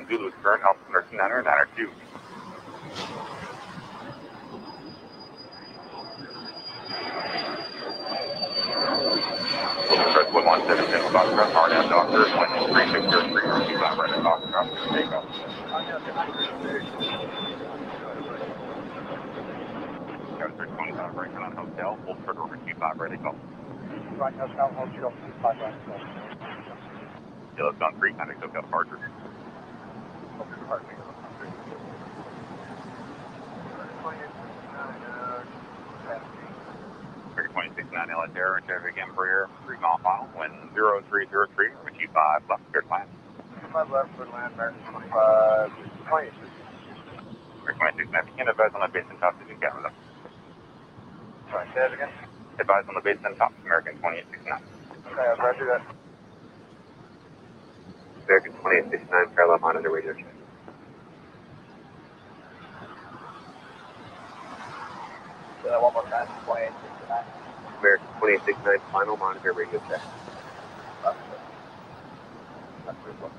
Zulu current, altimeter 992. Press 117, Foxtrot, hard out, doctor, 13603, receive that right at Foxtrot, takeoff. Got 325 right on hotel, full trigger over 25 ready, call. Right, no, Scout, hold you up, 25 right, so. Yeah, let's on 3, kind of took out Parker. Okay, pardon me. 26.9 LA Terror, traffic Imperial, 3 mile final, wind 0303, over 25, left, clear to land. 25 left, clear to land, American 25, 26. American 26, can advise on the base and top to Canada. Sorry, say that again? Advise on the base and top, American 2869. Okay, I'll try to do that. American 2869, parallel monitor radio check. Say that one more time, 2869. American 2869, final monitor radio check. That's pretty close.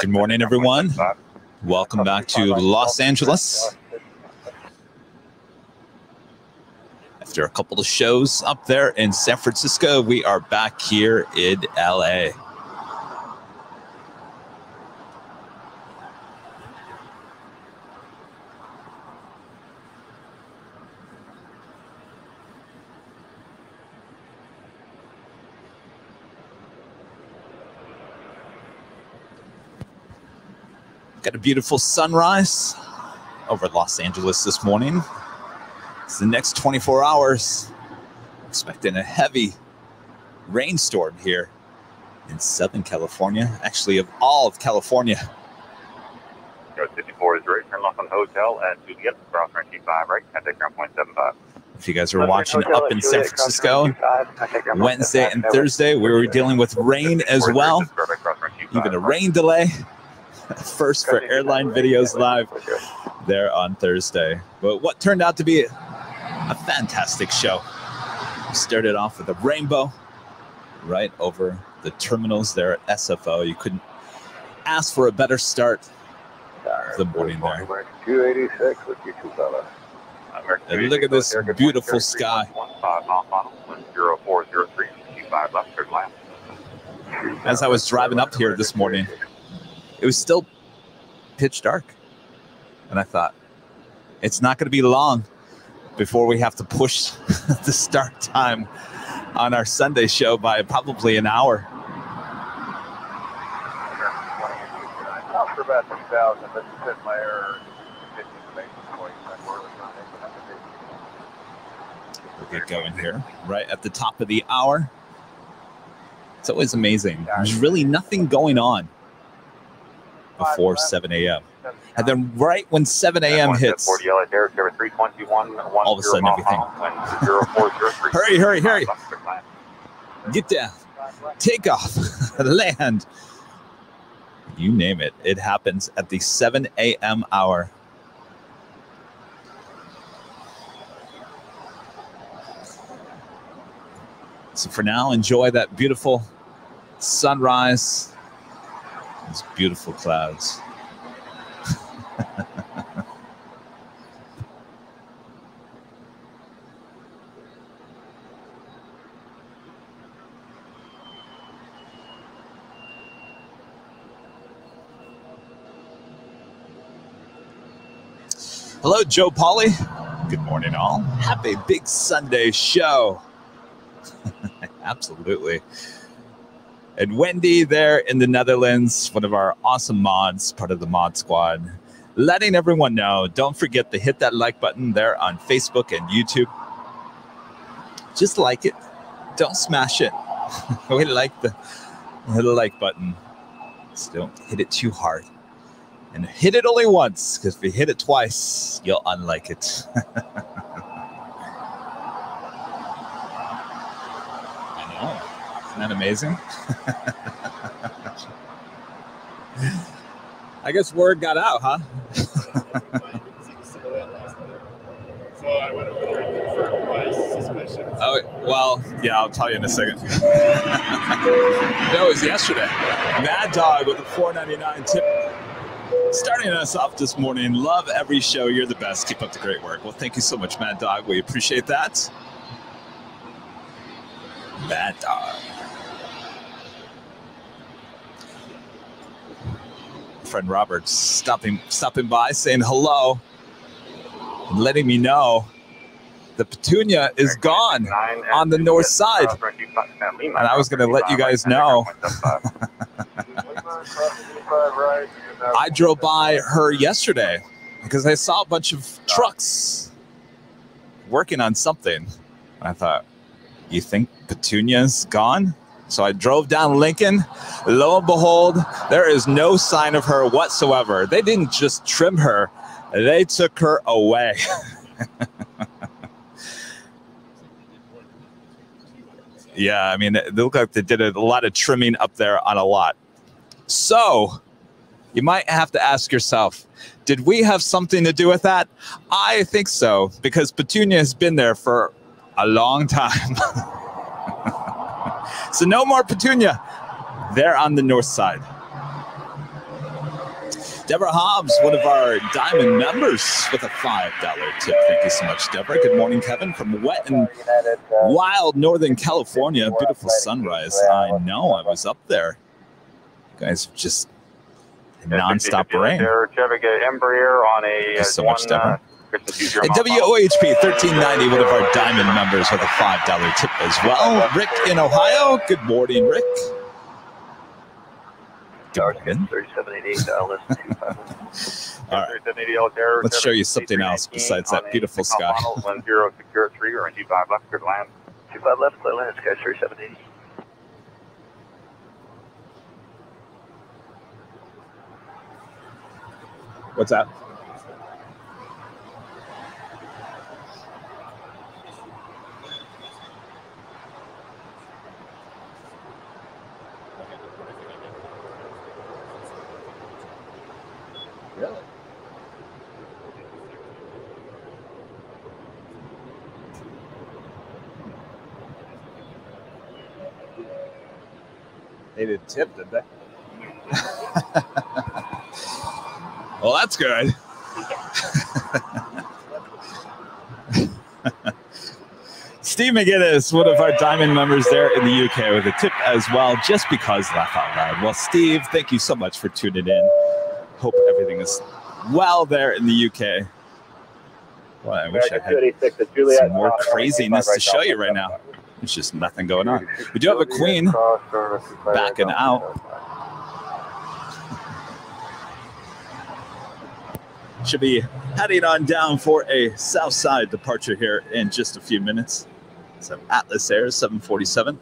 Good morning, everyone. Welcome back to Los Angeles. After a couple of shows up there in San Francisco, we are back here in LA. Got a beautiful sunrise over Los Angeles this morning. It's the next 24 hours. Expecting a heavy rainstorm here in Southern California. Actually, of all of California. Go 54 is right. Turn left on the hotel at Juliet. Cross 25 right. Contact ground 0.75. If you guys are watching up in San Francisco, Wednesday and Thursday, we were dealing with rain as well. Even a rain delay. First for Airline Videos Live there on Thursday. But what turned out to be a fantastic show. We started off with a rainbow right over the terminals there at SFO. You couldn't ask for a better start of the morning there. 286 with you two fellas. And look at this beautiful sky. As I was driving up here this morning, it was still pitch dark. And I thought, it's not going to be long before we have to push the start time on our Sunday show by probably an hour. Not for about 2,000, but you said my error. We'll get going here right at the top of the hour. It's always amazing. There's really nothing going on before 7 a.m. And then right when 7 a.m. hits, all of a sudden everything. Hurry, hurry, hurry. Get down. Take off. Land. You name it. It happens at the 7 a.m. hour. So for now, enjoy that beautiful sunrise. These beautiful clouds. Hello, Joe Pauly. Good morning, all. Have a big Sunday show. Absolutely. And Wendy there in the Netherlands, one of our awesome mods, part of the mod squad. letting everyone know, don't forget to hit that like button there on Facebook and YouTube. Just like it. Don't smash it. We like the like button. Just don't hit it too hard. And hit it only once, because if you hit it twice, you'll unlike it. I know. Isn't that amazing? I guess word got out, huh? Oh, well, yeah, I'll tell you in a second. That was yesterday. Mad Dog with a $4.99 tip. Starting us off this morning. Love every show. You're the best. Keep up the great work. Well, thank you so much, Mad Dog. We appreciate that. Mad Dog. Friend Robert stopping by, saying hello, and letting me know the Petunia is gone on the north side. And I was going to let you guys know. I drove by her yesterday because I saw a bunch of trucks working on something. And I thought, you think Petunia's gone? So I drove down Lincoln. Lo and behold, there is no sign of her whatsoever. They didn't just trim her. They took her away. Yeah, I mean, it looked like they did a lot of trimming up there on a lot. So you might have to ask yourself, did we have something to do with that? I think so, because Petunia has been there for a long time. So no more Petunia there on the north side. Deborah Hobbs, one of our Diamond members, with a $5 tip. Thank you so much, Deborah. Good morning, Kevin, from wet and wild Northern California. Beautiful sunrise. I know, I was up there. You guys just non-stop rain. Thank you so much, Deborah. And WOHP 1390, one of our Diamond members, with a $5 tip as well. Rick in Ohio. Good morning, Rick. Good morning. All right. Let's show you something else besides that beautiful sky. 10 secure at 3 or in 25 left, clear to land. 25 left, clear land, sky 3780. What's that? Really? They didn't tip, did they? Well, that's good. Steve McGinnis, one of our Diamond members there in the UK, with a tip as well, just because laugh out loud. Well, Steve, thank you so much for tuning in. Hope everything is well there in the UK. Well, I wish I had some more craziness to show you right now. There's just nothing going on. We do have a queen backing out. Should be heading on down for a south side departure here in just a few minutes. So Atlas Air 747.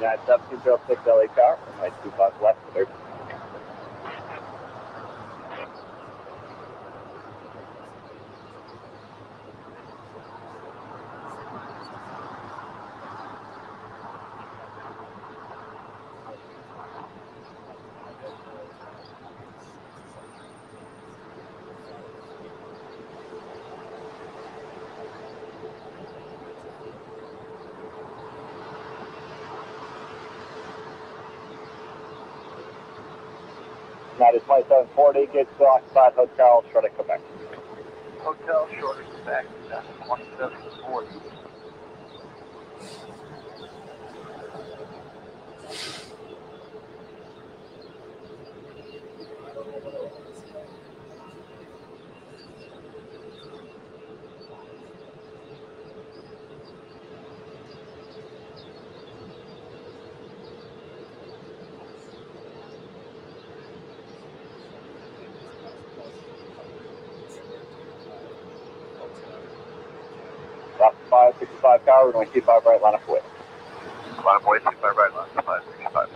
United 7206 LA Tower, runway 25 left, clear. United 2740 gets to occupied hotel, short of Quebec. Hotel, short of Quebec, 2740. Occupied 65 tower, runway 25 right, line up away. Line up away, 65 right, line up 65.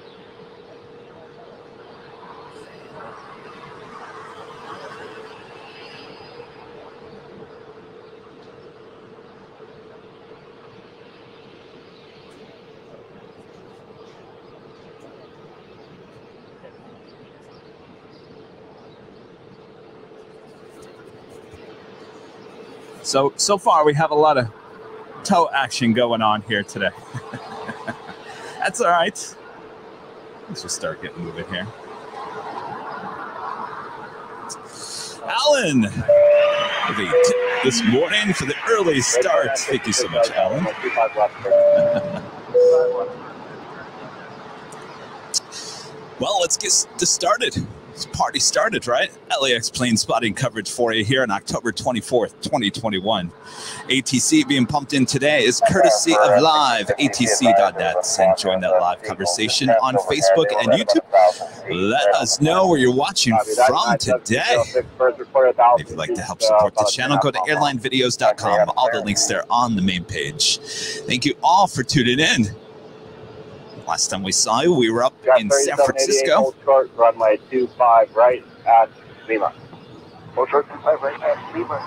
So far, we have a lot of tow action going on here today. That's all right. Let's just start getting moving here. Alan, this morning for the early start. Thank you so much, Alan. Well, let's get this started. This party started, right? LAX plane spotting coverage for you here on October 24th, 2021. ATC being pumped in today is courtesy of LiveATC.net. And join that live conversation on Facebook and YouTube. Let us know where you're watching from today. If you'd like to help support the channel, go to airlinevideos.com. All the links there on the main page. Thank you all for tuning in. Last time we saw you, we were up in San Francisco. Hold short, runway 25 right at Lima. Hold short, 25 right at Lima.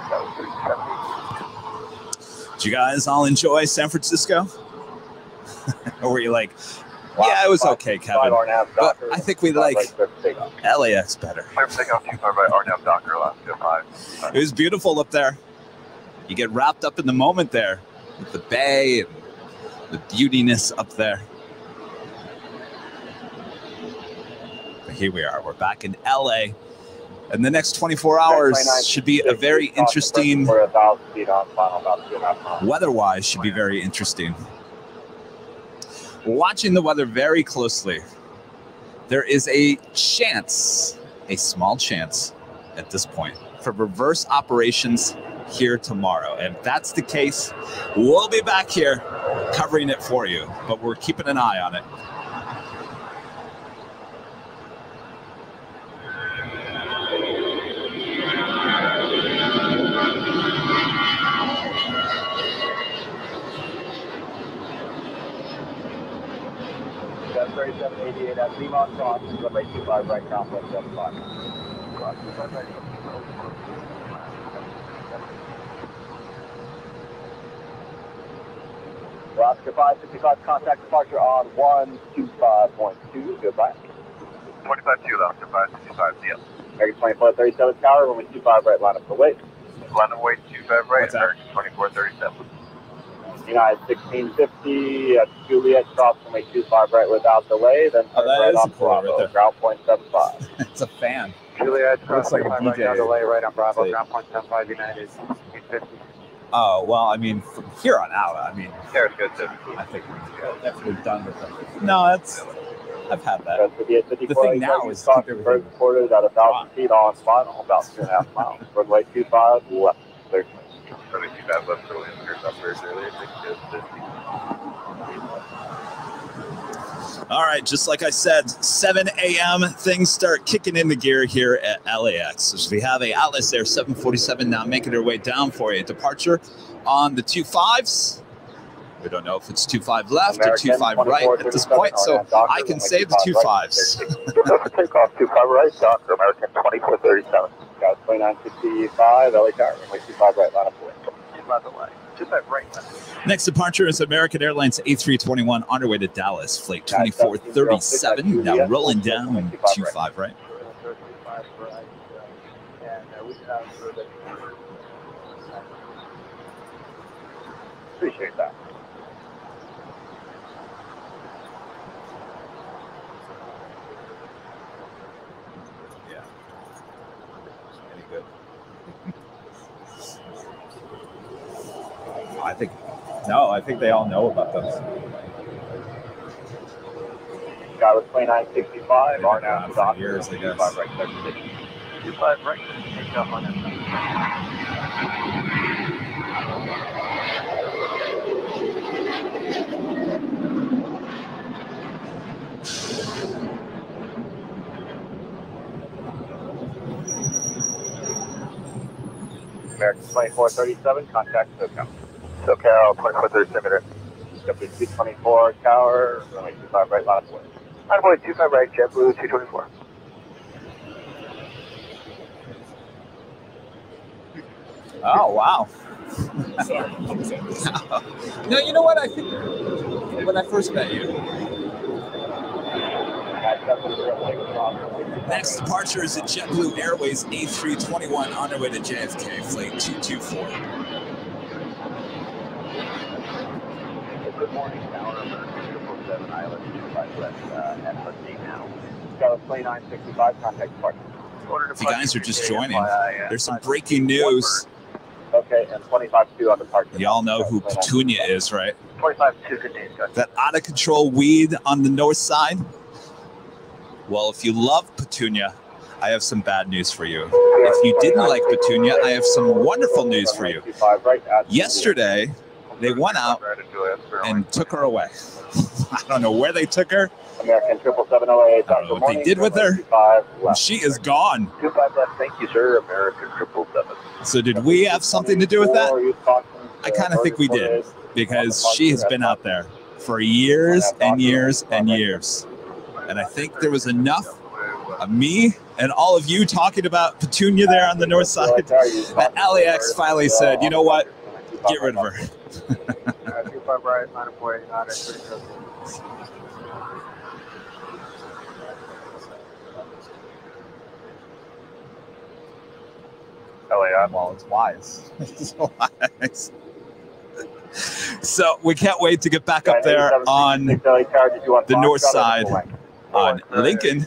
Did you guys all enjoy San Francisco? Or were you like, yeah, it was okay, Kevin, but I think we like LAX better. It was beautiful up there. You get wrapped up in the moment there with the bay and the beautiness up there. Here we are. We're back in LA, and the next 24 hours should be a very interesting. Weather-wise, should be very interesting. Watching the weather very closely. There is a chance, a small chance, at this point, for reverse operations here tomorrow. And if that's the case, we'll be back here covering it for you. But we're keeping an eye on it. That's 3788 at Lima cross, runway 25 right, complex 75. Oscar 555, contact departure on 125.2, goodbye. 25-2, Oscar 555, see ya. American 2437 tower, runway 25 right, line up the way. Line up way 25 right, American 2437. United 1650 at Juliet, cross runway 25 right without delay, then turn right on Bravo, right ground point 75. It's a fan. Juliet, cross like 25 right without delay, right on Bravo, ground point 75, United 1650. Oh, well, I mean, from here on out, I mean, Here's good too. I think we're done with them. No, I've had that. The thing now is keep everything reported at 1,000 feet on final, about 2.5 miles. Runway 25 left, clear. Runway 25 left, so here's up very early. All right, just like I said, 7 a.m., things start kicking into gear here at LAX. So we have a Atlas Air 747 now making their way down for a departure on the 25s. We don't know if it's 25 left or 25 right at this point, so I can say the 25s. Takeoff 25 right, Docker, American 2437. Got 2965, LA Tower, runway 25 right, line up away. 25 away. 25 right. Next departure is American Airlines A321 on our way to Dallas, flight 2437. Now rolling down 25 right. Appreciate that. Yeah. Any good? I think they all know about those. Got with 2965, are now for years, I guess. 25 right, 25 right, take off on that. American 2437, contact SoCal. SoCal 2437. W224 Tower, runway 25 right, line up away. Runway 25 right, JetBlue 224. Oh, wow. No, you know what? I think when I first met you. Next departure is at JetBlue Airways A321 on our way to JFK, flight 224. Good morning, Tower, American 777 Island 25 West at Hudson now. Got 2965, contact departure. If you guys are just joining, there's some breaking news. Okay, and 25-2 on departure. Y'all know who Petunia is, right? 25-2, good days, guys. That out-of-control weed on the north side? Well, if you love Petunia, I have some bad news for you. If you didn't like Petunia, I have some wonderful news for you. Yesterday, they went out and took her away. I don't know where they took her. American 777 I don't know what they did with her. She is gone. 25 left, thank you, sir. American 777. So did we have something to do with that? I kind of think we did, because she has been out there for years and years and years. And I think there was enough of me and all of you talking about Petunia there on the north side that LAX finally said, you know what, get rid of her. 25 right, 9 away, 9 Well, it's wise. It's wise. So we can't wait to get back up there on the north side on Lincoln,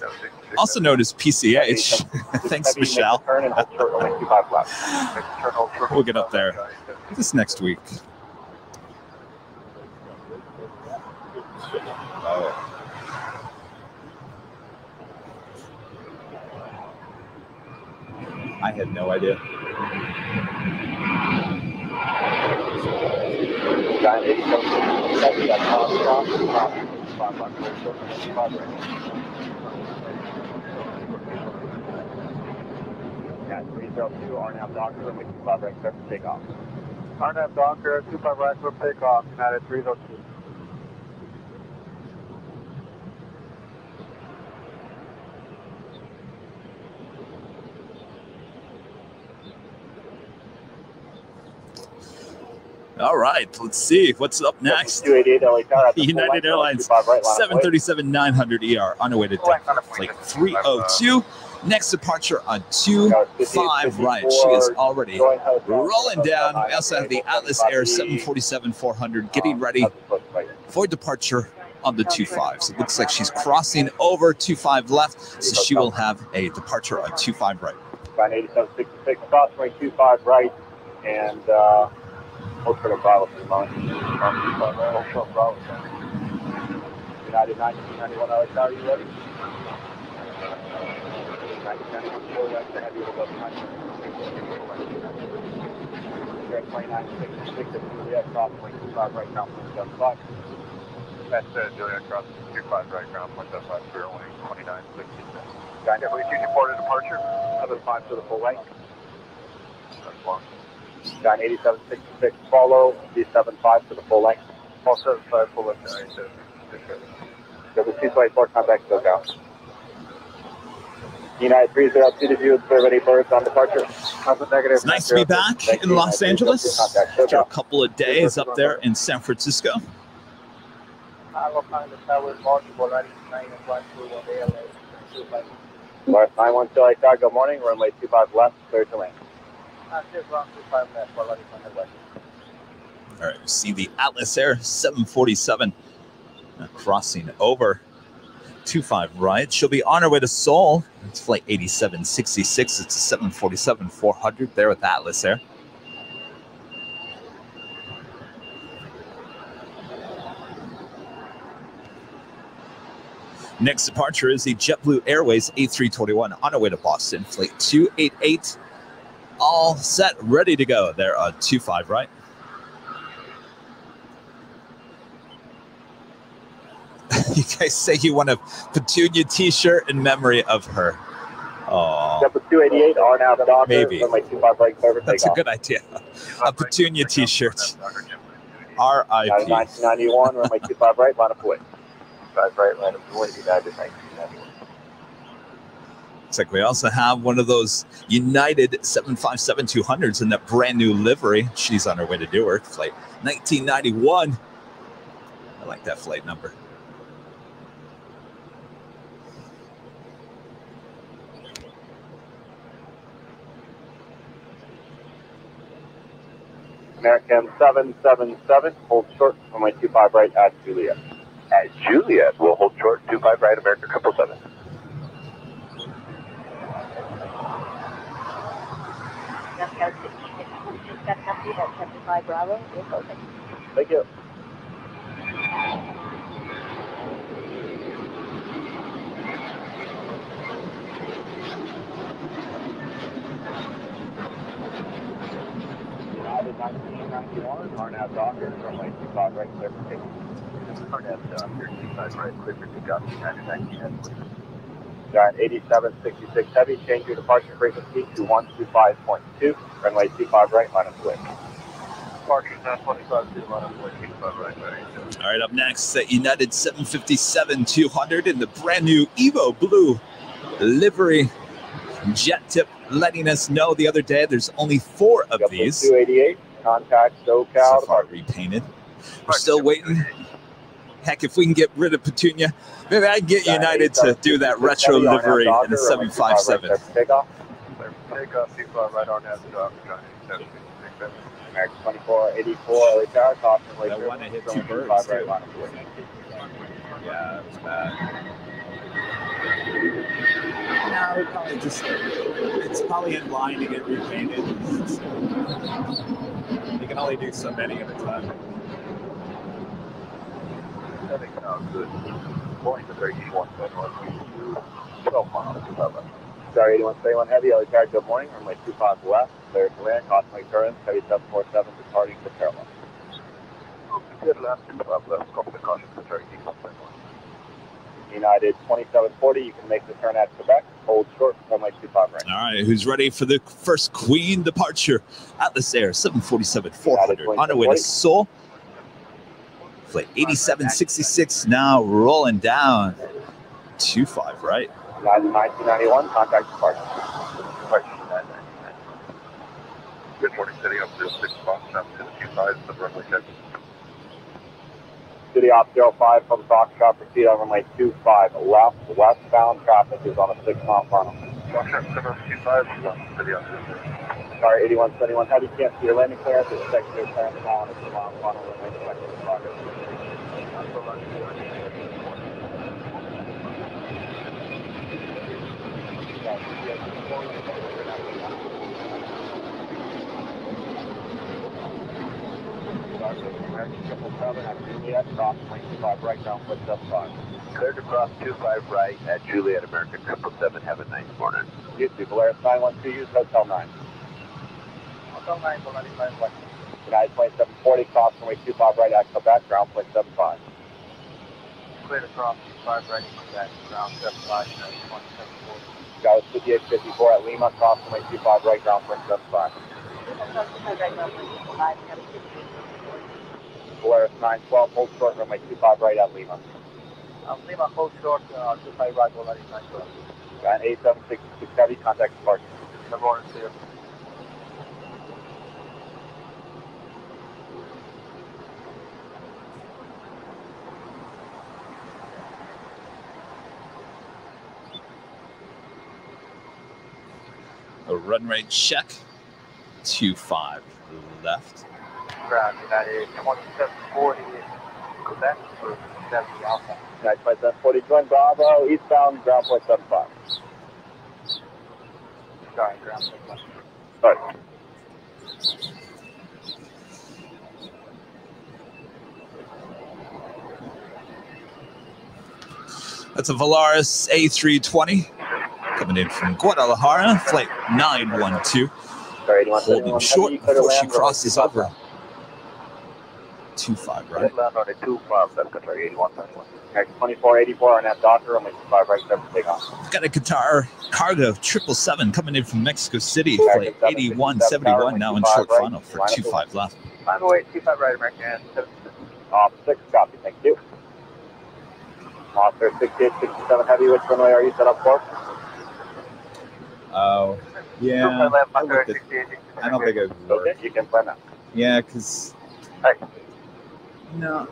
also known as PCH. Thanks, Michelle. We'll get up there this next week. Oh. I had no idea. Yeah, 302 RNAV Docker, and we can fly right clear for takeoff. RNAV Docker, 25 right for takeoff, United 302. All right, let's see what's up next. 288 LA Tower. United Airlines 737-900 on our way to flight 302. Next departure on 25 right. She is already rolling down. We also have the Atlas Air 747-400 getting ready for departure on the 25. So it looks like she's crossing over 25 left, so she will have a departure on 25 right. 98766 crossway 25 right, and we'll put a Bravo for the moment. United 1991 LA Tower, you ready? 1991 left to have you above 2966 at Juliet, crossway 25 right, ground 175. That's Juliet, cross 25 right, ground 175, clear only 2966. Guy W2 departed departure, 75 to the full length. That's long. Guy 8766, follow, D75 to the full length. All 75, full left 97. Double 224, contact SoCal. United 302 to view, observe any birds on departure. It's nice to be back in Los Angeles after a couple of days up there in San Francisco. North 912 LAX, good morning, runway 25 left, clear to land. All right, we see the Atlas Air 747 crossing over 25 right. She'll be on her way to Seoul. It's flight 8766. It's a 747-400 there with Atlas Air. Next departure is the JetBlue Airways A321 on our way to Boston. Flight 288, all set, ready to go. There are 25 right. You guys say you want a Petunia t-shirt in memory of her. Oh, 288 are now Docker. Maybe. 25 right, That's a good idea. A Petunia t-shirt. R.I.P. 1991, runway 25 right, line up away. 25 right, line up away, United 1991. Looks like we also have one of those United 757-200s in that brand new livery. She's on her way to Newark, flight 1991. I like that flight number. American 777, hold short, runway 25 right at Juliet. At Juliet, we'll hold short, 25 right, American 777. Thank you. United 1991, Arnab Docker, runway 25 right, clear for takeoff. Arnab Docker, 25 right, clear for takeoff, United 1991. Giant 8766 heavy, change your departure frequency to 125.2, runway 25 right, line up away. Departure now 25 to line up away, 25 right, All right, up next, United 757-200 in the brand new Evo Blue livery. JetTip letting us know the other day there's only 4 of these. 288, contact SoCal. So far repainted. We're still waiting. Heck, if we can get rid of Petunia, maybe I'd get United to do that retro livery in the 757. Takeoff. Takeoff, 25 right, Arnab Docker, 767. American 2484, LA Tower, caution, I want to hit 2 birds, too. Yeah, that's bad. No, we probably just, it's probably in line to get repainted. You can only do so many at a time. I think sounds good. Going to 31, 12 miles. Sorry, 8171 heavy, LA Tower, good morning, runway 25 left, clear to land, caution turns, heavy 747 departing for Carolina. Good left, 25 left, copy the caution for Turkey, United 2740, you can make the turn at Quebec, hold short, runway 25 right. All right, who's ready for the first Queen departure? Atlas Air 747-400 on our way to Seoul. Flight 8766 now rolling down. 25 right. United 1991, contact departure. Good morning, City up 06 Fox, up to the 25, the runway check. City op 05 from Foxtrot, proceed on runway 25 left, westbound traffic is on a 6-mile funnel. Foxtrot 725, left, City up 06. Sorry, 8171 heavy, can't see your landing clearance, it's secondary clearance now on a 6-mile funnel, remain selected in progress. Clear to cross 25 right at Juliet, American 777. Have a nice morning. You too, Polaris 912, use Hotel 9. Hotel 9, United 2740, cross runway 25 right at Quebec, ground point 75. Clear to cross 25 right, Quebec, ground 75, 2740. Dallas 5854 at Lima, cross runway 25 right, ground point 75. Polaris 912, hold short, runway 25 right at Lima. Lima, hold short, 25 right, Polaris 912. Got 8766 heavy, contact departure. Number 1 is clear. A run rate check. 25 left. Ground, United 2740, Quebec for 70 Alpha. United 2740, join Bravo, eastbound, ground point 75. Sorry, ground point 75. Sorry. That's a Volaris A320 coming in from Guadalajara, flight 912. Sorry, Holding short before she crosses over. 25 right. Land on a 25, that's Qatar 8131. Next 2484 on that Docker, only 25 right, 7 take off. Got a Qatar Cargo 777 coming in from Mexico City, flight 8171, now in short final for 25 left. 508, 25 right, American. Off 6, copy, thank you. Officer 6867 heavy, which runway are you set up for? Oh, yeah. I don't think I would work. Okay, you can plan that. Yeah, because... Hey. No,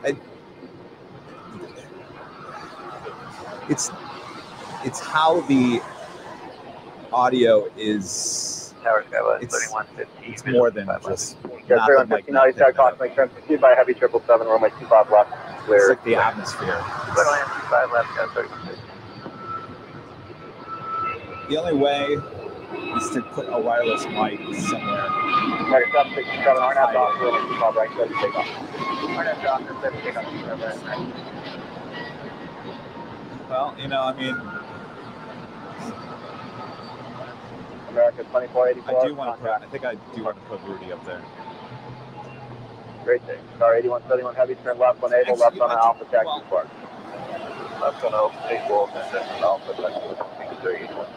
it's how the audio is. Tower Skywest, It's 3150. It's more than just. Yeah, Nothing 3150, like now you start nothing. costing turn pursued by heavy 777, runway 25 left, It's clear. like the atmosphere. Clear land, 25 left, got 3150. The only way is to put a wireless mic somewhere. American 767, RNAV Docker, runway 25 right, 7 take off. RNAV Docker, 7 take off, 25 right. Well, you know, I mean, American 2484. I do want to put. I think I do want to put Rudy up there. Great day. Star 8171 heavy, turn left on Able, left on Alpha, taxi report. Left on Alpha, Able, and then Alpha, taxi 31.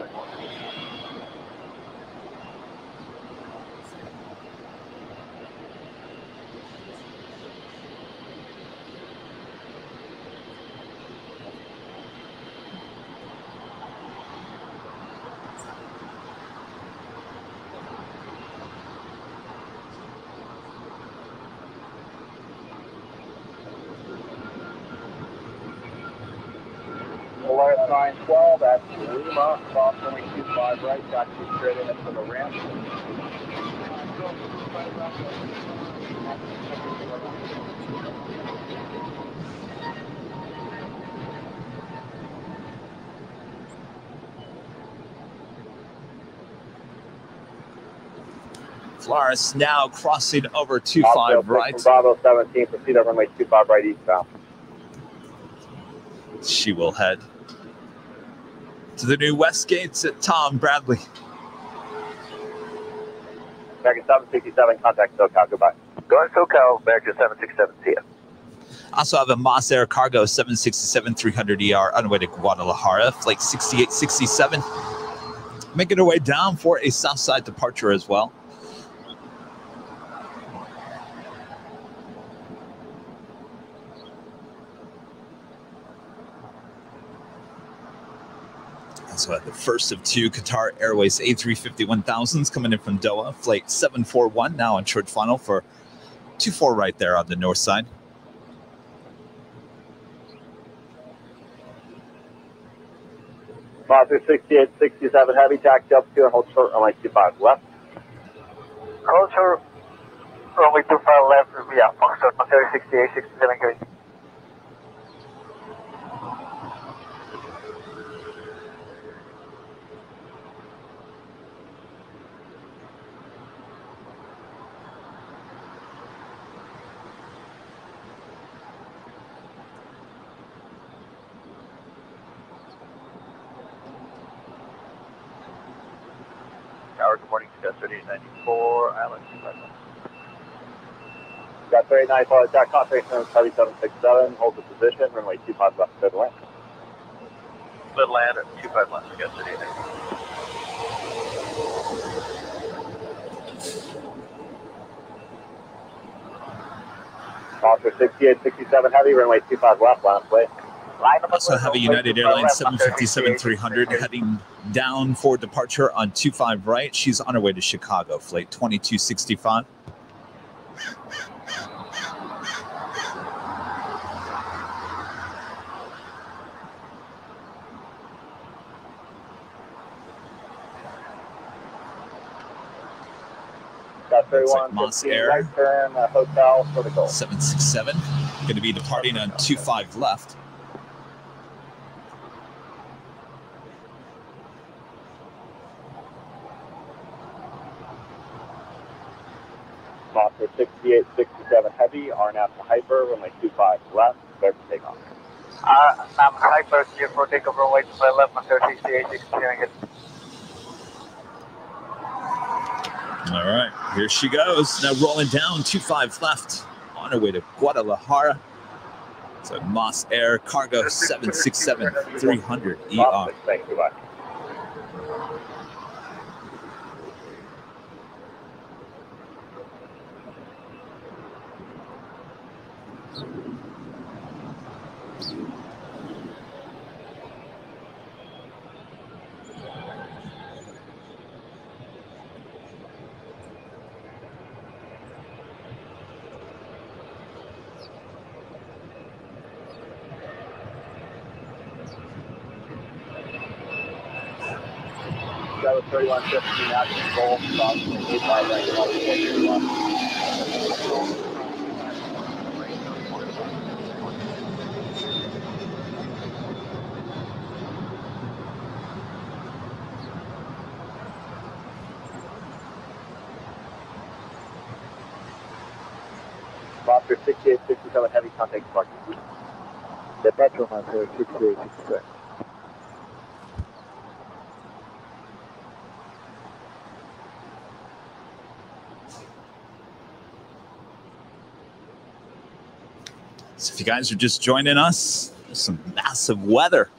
Polaris 912, that's Lima, cross runway 25 right, taxi straight in from the ramp. Flores now crossing over 25 right. Bravo 17, proceed over runway 25 right eastbound. She will head to the new West Gates at Tom Bradley. American 767, contact SoCal, goodbye. Going SoCal, American 767, see ya. Also have a Moss Air Cargo 767-300ER on the way to Guadalajara, flight 6867. Making her way down for a Southside departure as well. Also had the first of two Qatar Airways A350-1000s coming in from Doha, flight 741, now on short final for 24 right there on the north side. Monster 6867 heavy, taxi up to and hold short runway 25 left. Hold short, runway 25 left, yeah, Foxtrot, Monster 6867, good. Tower, good morning, Scott 3894, Island 251. Got 3894, attack concentration on heavy 767, hold the position, runway 25 left, clear the land. Split land at 25 left, Scott 3894. Foster 6867 Heavy, runway 25 left, last way. Also have a United Airlines 757-300 heading down for departure on 25 right. She's on her way to Chicago, flight 2265. Looks like Moss Air, right turn, hotel for the goal. 767, going to be departing on 25 left. Foster 6867 Heavy, RNAV to Hyper, runway 25 left, clear for takeoff. I'm Hyper, clear for takeoff, runway 25 left, Master 6867. All right, here she goes. Now rolling down 25 left on her way to Guadalajara. So Moss Air Cargo 767-300 ER. Thanks, goodbye. That was 3115 out of control. Stop 85 right, 141. Foster 6867 Heavy, contact parking. Departure Master 6866. So if you guys are just joining us, there's some massive weather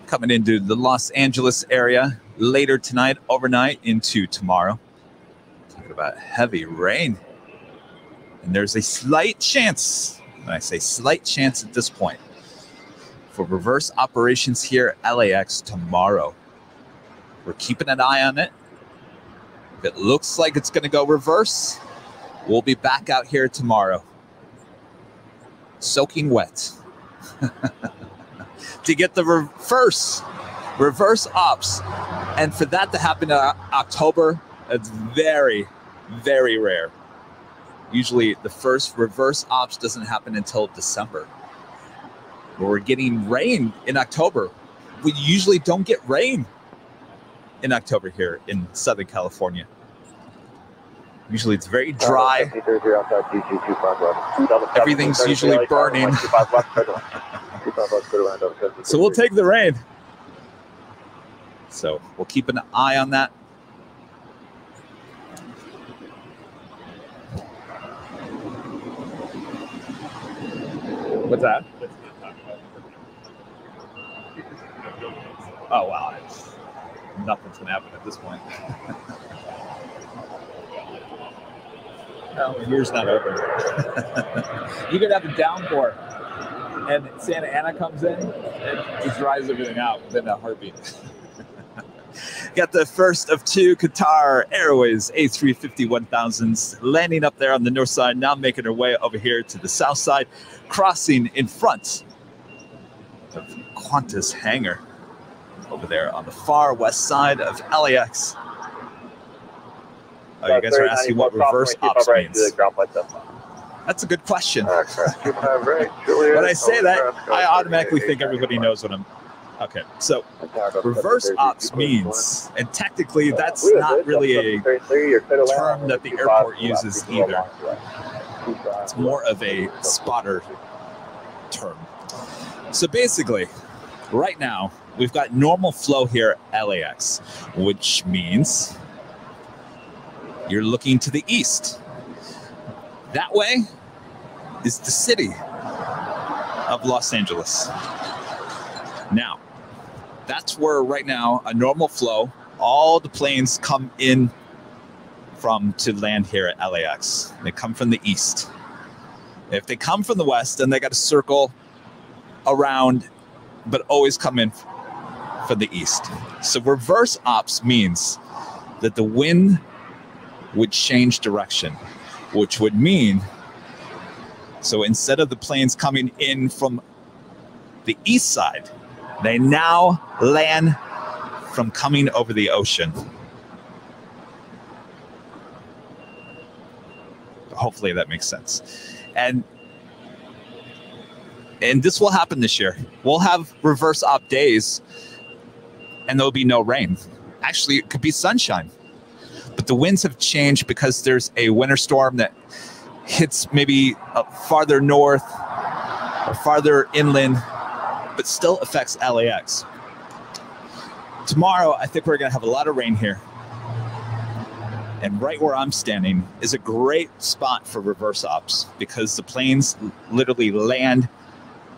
coming into the Los Angeles area later tonight, overnight into tomorrow. Talking about heavy rain. And there's a slight chance, and I say slight chance at this point, for reverse operations here at LAX tomorrow. We're keeping an eye on it. If it looks like it's going to go reverse, we'll be back out here tomorrow, soaking wet, to get the reverse ops. And for that to happen in October, it's very, very rare. Usually the first reverse ops doesn't happen until December. But we're getting rain in October. We usually don't get rain in October here in Southern California. Usually it's very dry. Everything's usually burning. So we'll take the rain. So we'll keep an eye on that. What's that? Oh, wow. Nothing's going to happen at this point. Oh, here's not open. You could have a downpour, and Santa Ana comes in and just dries everything out within a heartbeat. Got the first of two Qatar Airways A350-1000s landing up there on the north side, now making her way over here to the south side, crossing in front of Qantas hangar over there on the far west side of LAX. Oh, you guys are asking what reverse ops means. That's a good question. When I say that, I automatically think everybody knows what I'm... Okay, so reverse ops means, and technically that's not really a term that the airport uses either. It's more of a spotter term. So basically, right now, we've got normal flow here at LAX, which means you're looking to the east. That way is the city of Los Angeles. Now, that's where right now a normal flow, all the planes come in from to land here at LAX. They come from the east. If they come from the west, then they got to circle around, but always come in from the east. So reverse ops means that the wind would change direction, which would mean, so instead of the planes coming in from the east side, they now land from coming over the ocean. Hopefully that makes sense. And this will happen this year. We'll have reverse op days and there'll be no rain. Actually, it could be sunshine. But the winds have changed because there's a winter storm that hits maybe farther north or farther inland, but still affects LAX. Tomorrow, I think we're going to have a lot of rain here. And right where I'm standing is a great spot for reverse ops because the planes literally land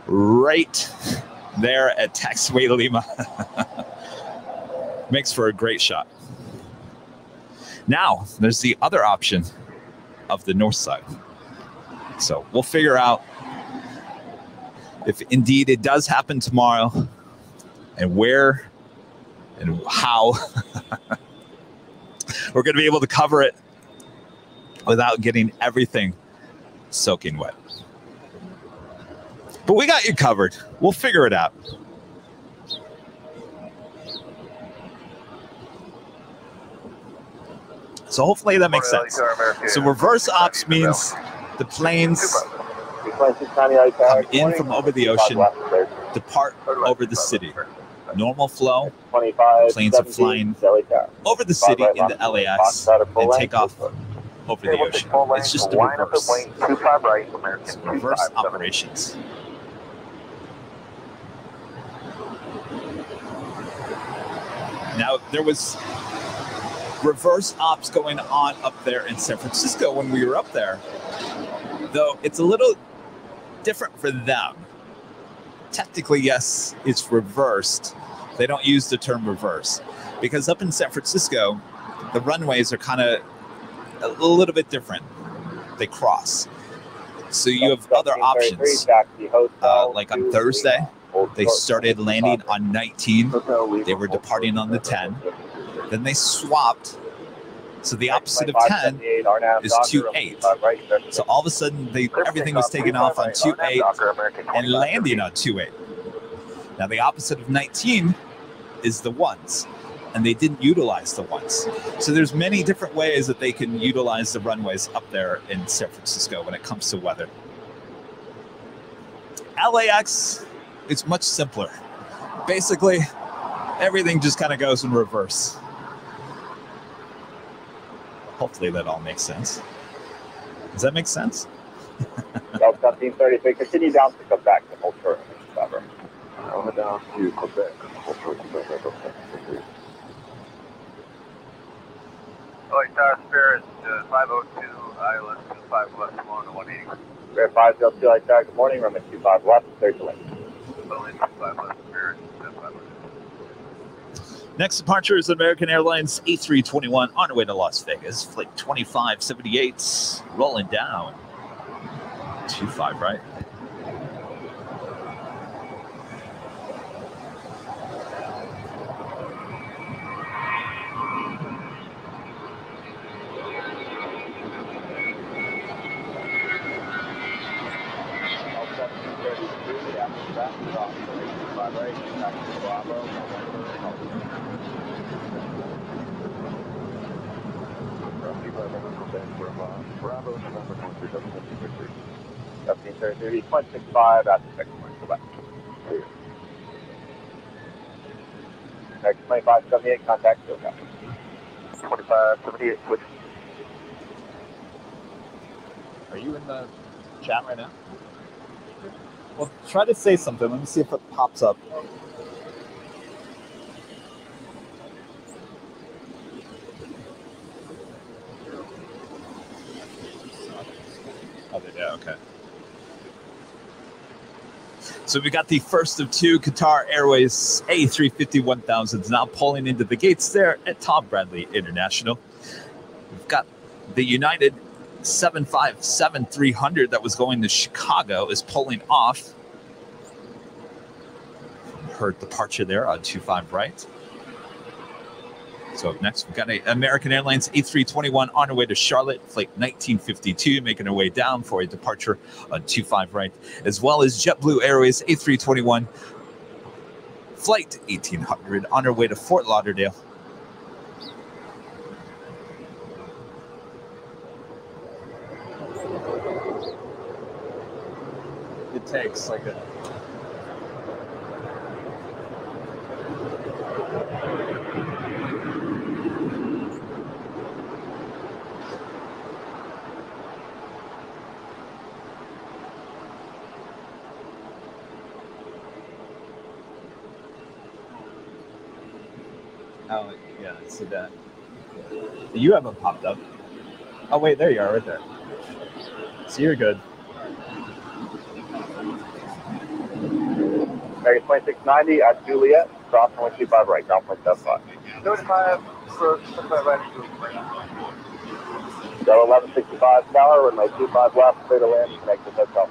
right there at Taxiway Lima. Makes for a great shot. Now, there's the other option of the north side. So we'll figure out if indeed it does happen tomorrow and where and how we're going to be able to cover it without getting everything soaking wet. But we got you covered. We'll figure it out. So hopefully that makes sense. So reverse ops means the planes come in from over the ocean, depart over the city. Normal flow, planes are flying over the city into LAX and take off over the ocean. It's just the reverse. It's reverse operations. Now, there was reverse ops going on up there in San Francisco when we were up there, though it's a little different for them. Technically, yes, it's reversed. They don't use the term reverse because up in San Francisco, the runways are kind of a little bit different. They cross. So you have other options. Like on Thursday, they started landing on 19. They were departing on the 10. Then they swapped. So the opposite of 10 is 28. So all of a sudden, everything was taken off on 28 and landing on 28. Now the opposite of 19 is the ones, and they didn't utilize the ones. So there's many different ways that they can utilize the runways up there in San Francisco when it comes to weather. LAX is much simpler. Basically, everything just kind of goes in reverse. Hopefully that all makes sense. Does that make sense? 1733, continue down to Quebec to hold short. Over down to Quebec. Tower Spirit, 502, ILS 25 left, long to 180. Spirit 502, Light Tower, good morning, room at 25 left, 30 left. 25 left, Spirit, 502. Next departure is American Airlines A321 on our way to Las Vegas. Flight 2578, rolling down. 25, right? Bravo, November 23, 1733, 0.65 after 6 points, Quebec. Next 2578, contact SoCal. 2578, switch. Are you in the chat right now? Well, try to say something. Let me see if it pops up. Yeah, okay. So we got the first of two Qatar Airways A350-1000s now pulling into the gates there at Tom Bradley International. We've got the United 757-300 that was going to Chicago is pulling off. Heard departure there on 25 right. So up next, we've got an American Airlines A321 on our way to Charlotte, flight 1952, making our way down for a departure on 25 right, as well as JetBlue Airways A321, flight 1800 on our way to Fort Lauderdale. It takes like a... Oh, yeah, I see that. You haven't popped up. Oh, wait, there you are, right there. So you're good. American 2690 at Juliet, cross 125 right, ground point 75. 25 right. Go 1165 tower, runway 25 left, clear to land, connect to hotel.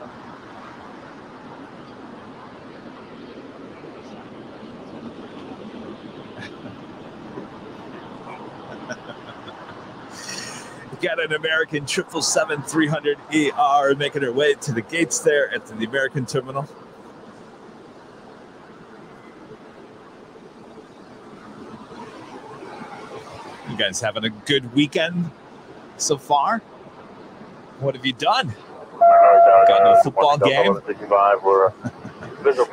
Got an American 777-300ER making her way to the gates there at the American terminal. You guys having a good weekend so far? What have you done? Got no football game?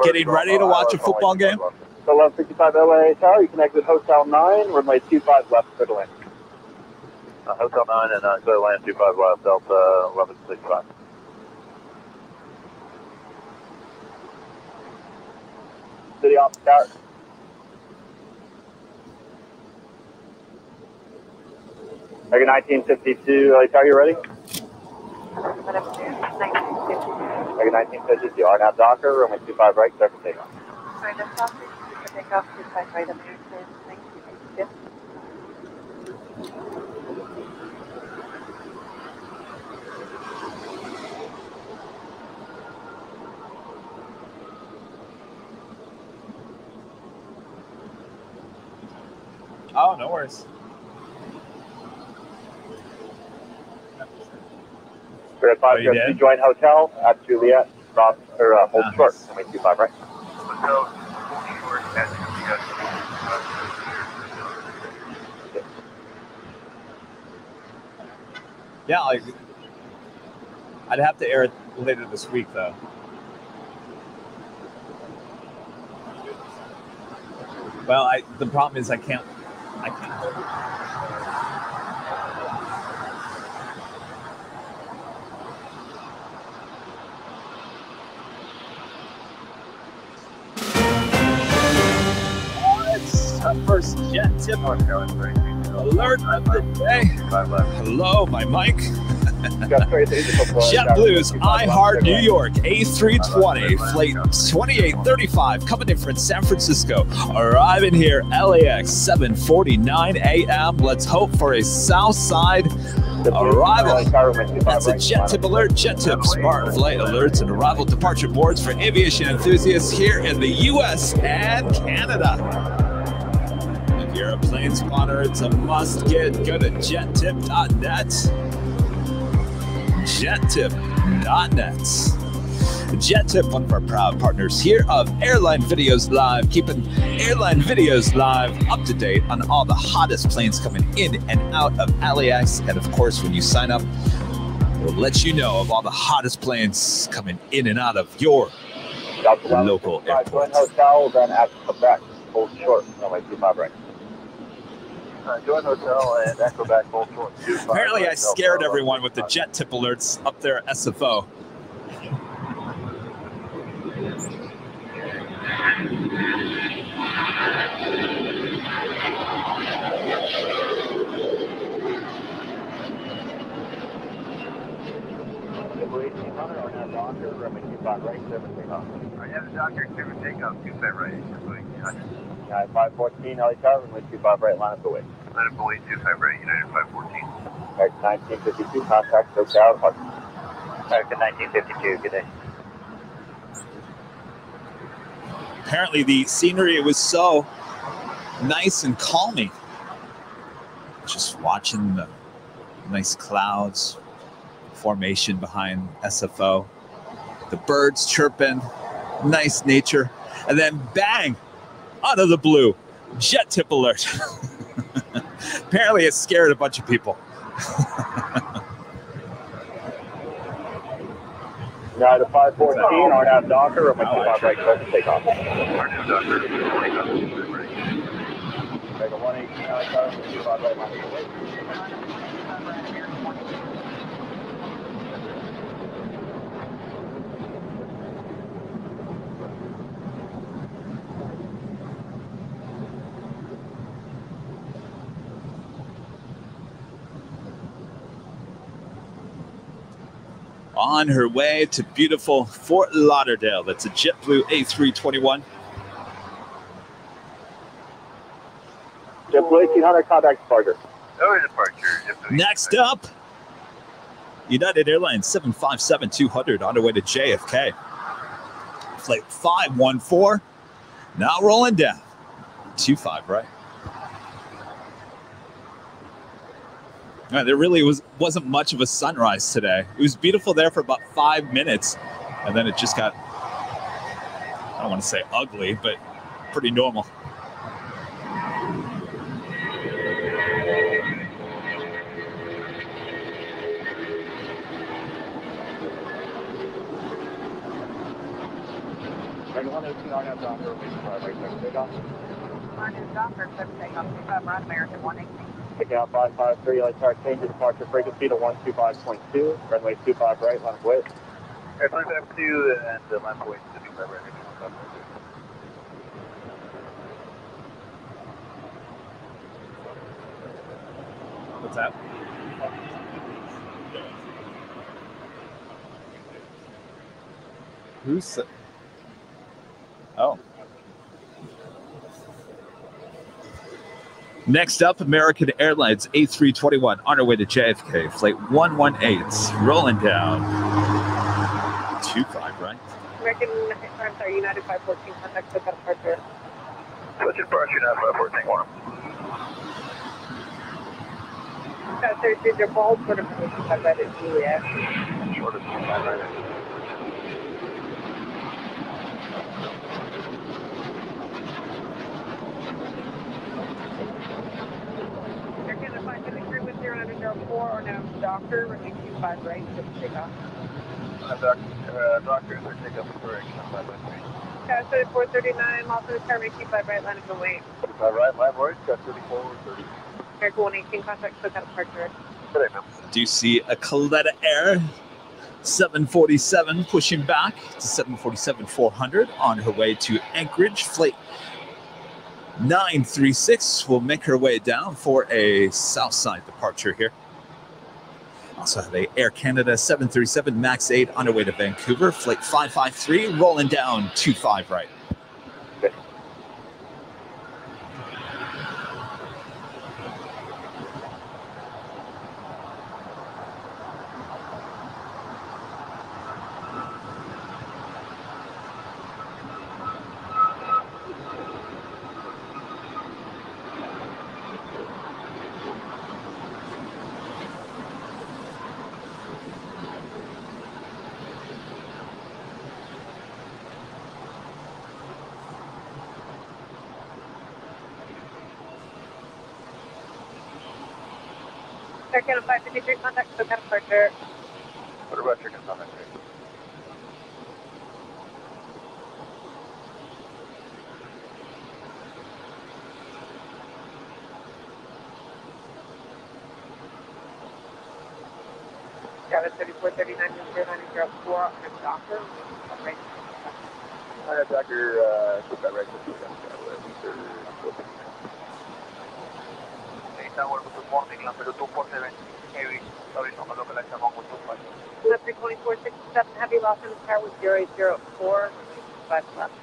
Getting ready to watch a football game? So 1165 LA tower, you connect with Hotel 9, runway 25 left, clear to land. Hotel 9 and clear to land 25 left, Delta 1165. City office tower. American 1952 LA tower, you ready? American 1952, RNAV Docker, runway 25 right, clear for takeoff. Sorry, the stop is for takeoff 25 right, American 1952. Oh, no worries. We're at 5 Joint Hotel at Juliet, cross or hold short, runway 25 right. Hotel, hold short at Juliet. Yeah, like I'd have to air it later this week, though. Well, the problem is I can't. It's our first JetTip alert of the day. Hello, my mic. JetBlue's I Heart New York A320 flight 2835 coming in from San Francisco, arriving here LAX 7:49 a.m. Let's hope for a south side arrival. That's a JetTip alert. JetTip smart flight alerts and arrival departure boards for aviation enthusiasts here in the U.S. and Canada. If you're a plane spotter, it's a must get. Go to jettip.net. JetTip.net. JetTip, one of our proud partners here of Airline Videos Live, keeping Airline Videos Live up to date on all the hottest planes coming in and out of LAX. And of course, when you sign up, we'll let you know of all the hottest planes coming in and out of your local airport. Hotel, then at Quebec, hold short, runway 25 right. Joint Hotel and Echo back, hold short. Apparently, I scared everyone with the JetTip alerts up there at SFO. I have a doctor to takeoff 25 right. 514 LA tower, runway 25 right, line up the way. Line up the way 25 right, United 514. American 1952, contact SoCal departure. American 1952, good day. Apparently the scenery was so nice and calming. Just watching the nice clouds formation behind SFO, the birds chirping, nice nature, and then bang, out of the blue, JetTip alert. Apparently it scared a bunch of people. United 514, RNAV Docker, or my 25 right, close to takeoff. RNAV Docker, Mega 118, I got 25 right, line of wait. On her way to beautiful Fort Lauderdale. That's a JetBlue A321. JetBlue 1800, contact departure. Next up, United Airlines 757-200 on their way to JFK. Flight 514, now rolling down. 25, right? There really wasn't much of a sunrise today. It was beautiful there for about 5 minutes, and then it just got, I don't want to say ugly, but pretty normal. RNAV Docker, clip takeoff, 25 right, American 118. Taking out 553, light chart changes, departure frequency to 125.2, runway 25 right, line of wait. Airline 52 and the line of wait to 25 right. What's that? Who's... Oh. Next up, American Airlines A321 on our way to JFK, flight 118, rolling down. 25, right? American, I'm sorry, United 514, contact SoCal departure. What's your departure, United 514, warm? There's your ball sort of position by right at Juliet. Short of 25 right. Or now Docker, runway 25 right, just take off. Docker, take up for 25 right. 3439, also runway 25 right, line of the wait. 25 right, line voice, got 34, 30. American 118, contact SoCal departure. Good day, ma'am. Do you see a Coletta Air 747 pushing back to 747-400 on her way to Anchorage, flight 936 will make her way down for a Southside departure here. Also have a Air Canada 737 MAX 8 on her way to Vancouver, flight 553, rolling down 25 right. Air Canada 553, contact SoCal departure. What about your contact? Java 3439, 0904 on a Docker. Right. Docker, put that right. Good morning, number 247 heavy, sorry, from a localized among with 25. Left 2467, heavy loss in the car with 084, 5 left.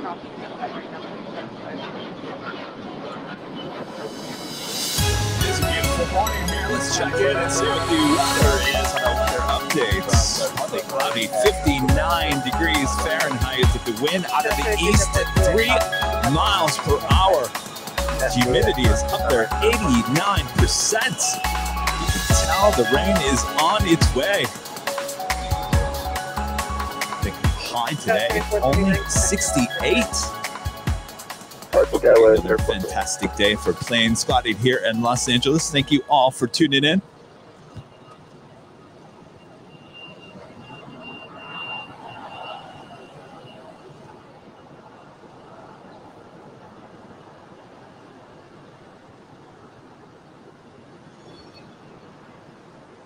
It's a beautiful morning here. Let's check in and see what the weather is on our weather updates. Partly cloudy, 59 degrees Fahrenheit with the wind out of the east at 3 miles per hour. Humidity is up there, 89%. You can tell the rain is on its way. The high today, only 68. Another fantastic day for plane spotting here in Los Angeles. Thank you all for tuning in.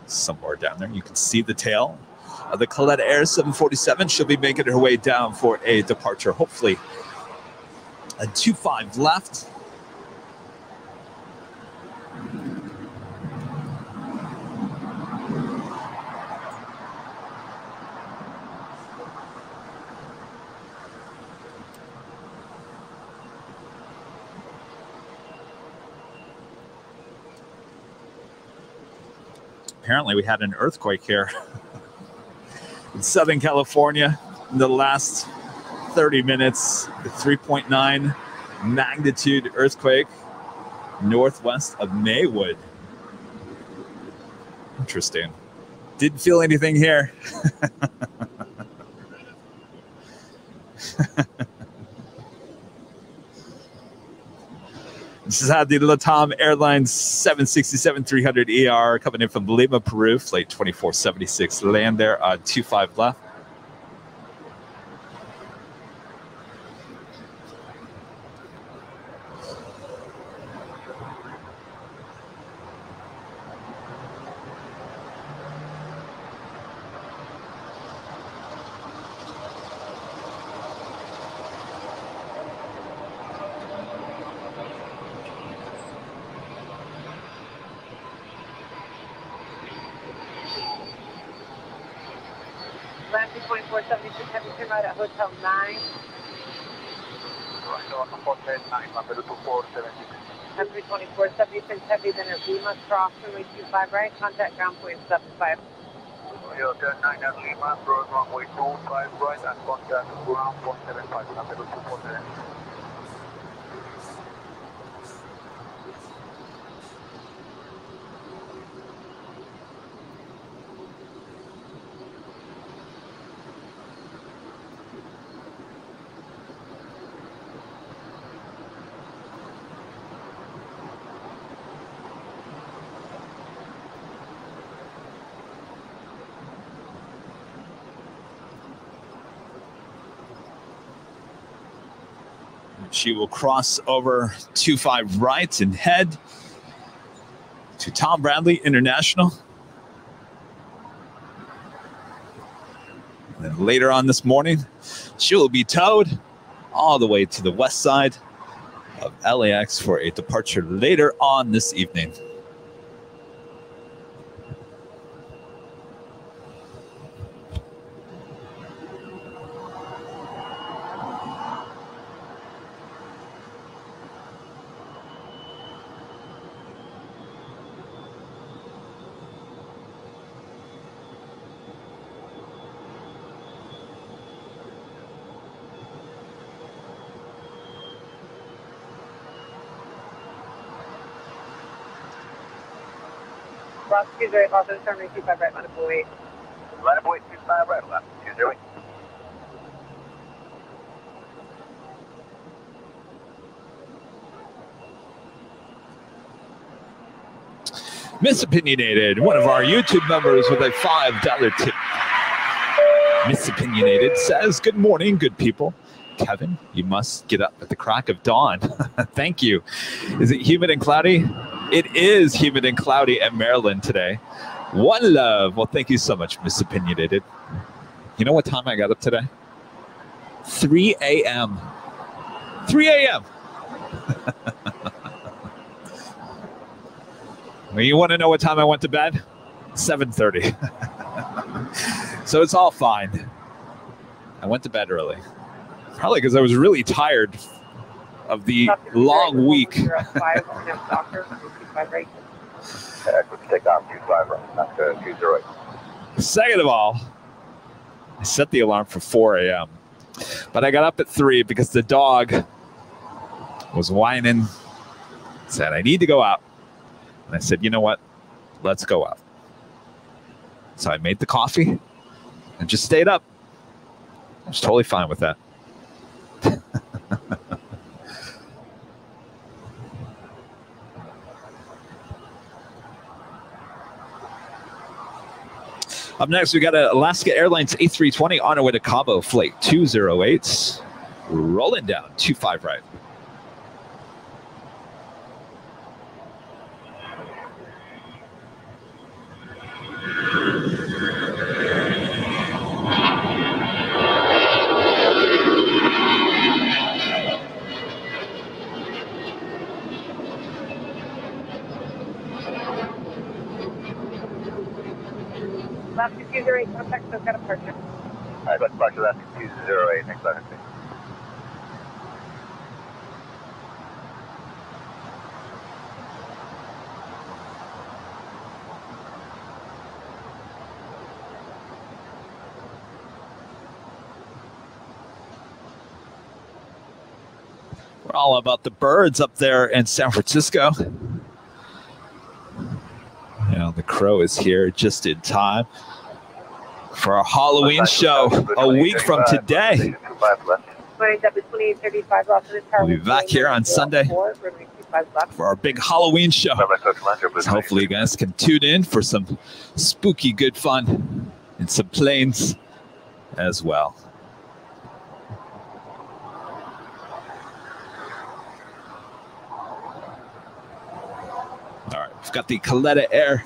Somewhere down there, you can see the tail of the Coletta Air 747. She'll be making her way down for a departure, hopefully. A 25 left. Apparently we had an earthquake here in Southern California in the last 30 minutes. The 3.9 magnitude earthquake northwest of Maywood. Interesting. Didn't feel anything here. This is how the LATAM Airlines 767-300ER coming in from Lima, Peru, flight 2476. Land there on 25 left. Atlantic 2476, have you turned right at Hotel 9? Right, on Hotel 9, number 2476. Heavy 2476, heavy, then at Lima, cross runway 25 right, contact ground point 75. Hotel 9 at Lima, cross runway 25 right, and contact ground point 75, number 2476. She will cross over 25 right and head to Tom Bradley International. And then later on this morning, she will be towed all the way to the west side of LAX for a departure later on this evening. Excuse me, also turn 25 right, line of 8. Line of 25 right, left, 20. Misopinionated, one of our YouTube members with a $5 tip. Misopinionated says, good morning, good people. Kevin, you must get up at the crack of dawn. Thank you. Is it humid and cloudy? It is humid and cloudy at Maryland today. One love. Well, thank you so much, Misopinionated. You know what time I got up today? 3 a.m. 3 a.m. Well, you want to know what time I went to bed? 7:30. So it's all fine. I went to bed early. Probably because I was really tired of the long week. Take off 25 right, not 208. Second of all, I set the alarm for 4 a.m. But I got up at 3 because the dog was whining, said, I need to go out. And I said, you know what? Let's go out. So I made the coffee and just stayed up. I was totally fine with that. Up next, we got an Alaska Airlines A320 on our way to Cabo, flight 208, rolling down 25 right. Left 208, contact SoCal departure. All right, let's departure left 208, next line. We're all about the birds up there in San Francisco. You know, the crow is here just in time for our Halloween show a week from today. We'll be back here on Sunday for our big Halloween show. So hopefully you guys can tune in for some spooky good fun and some planes as well. All right, we've got the Coletta Air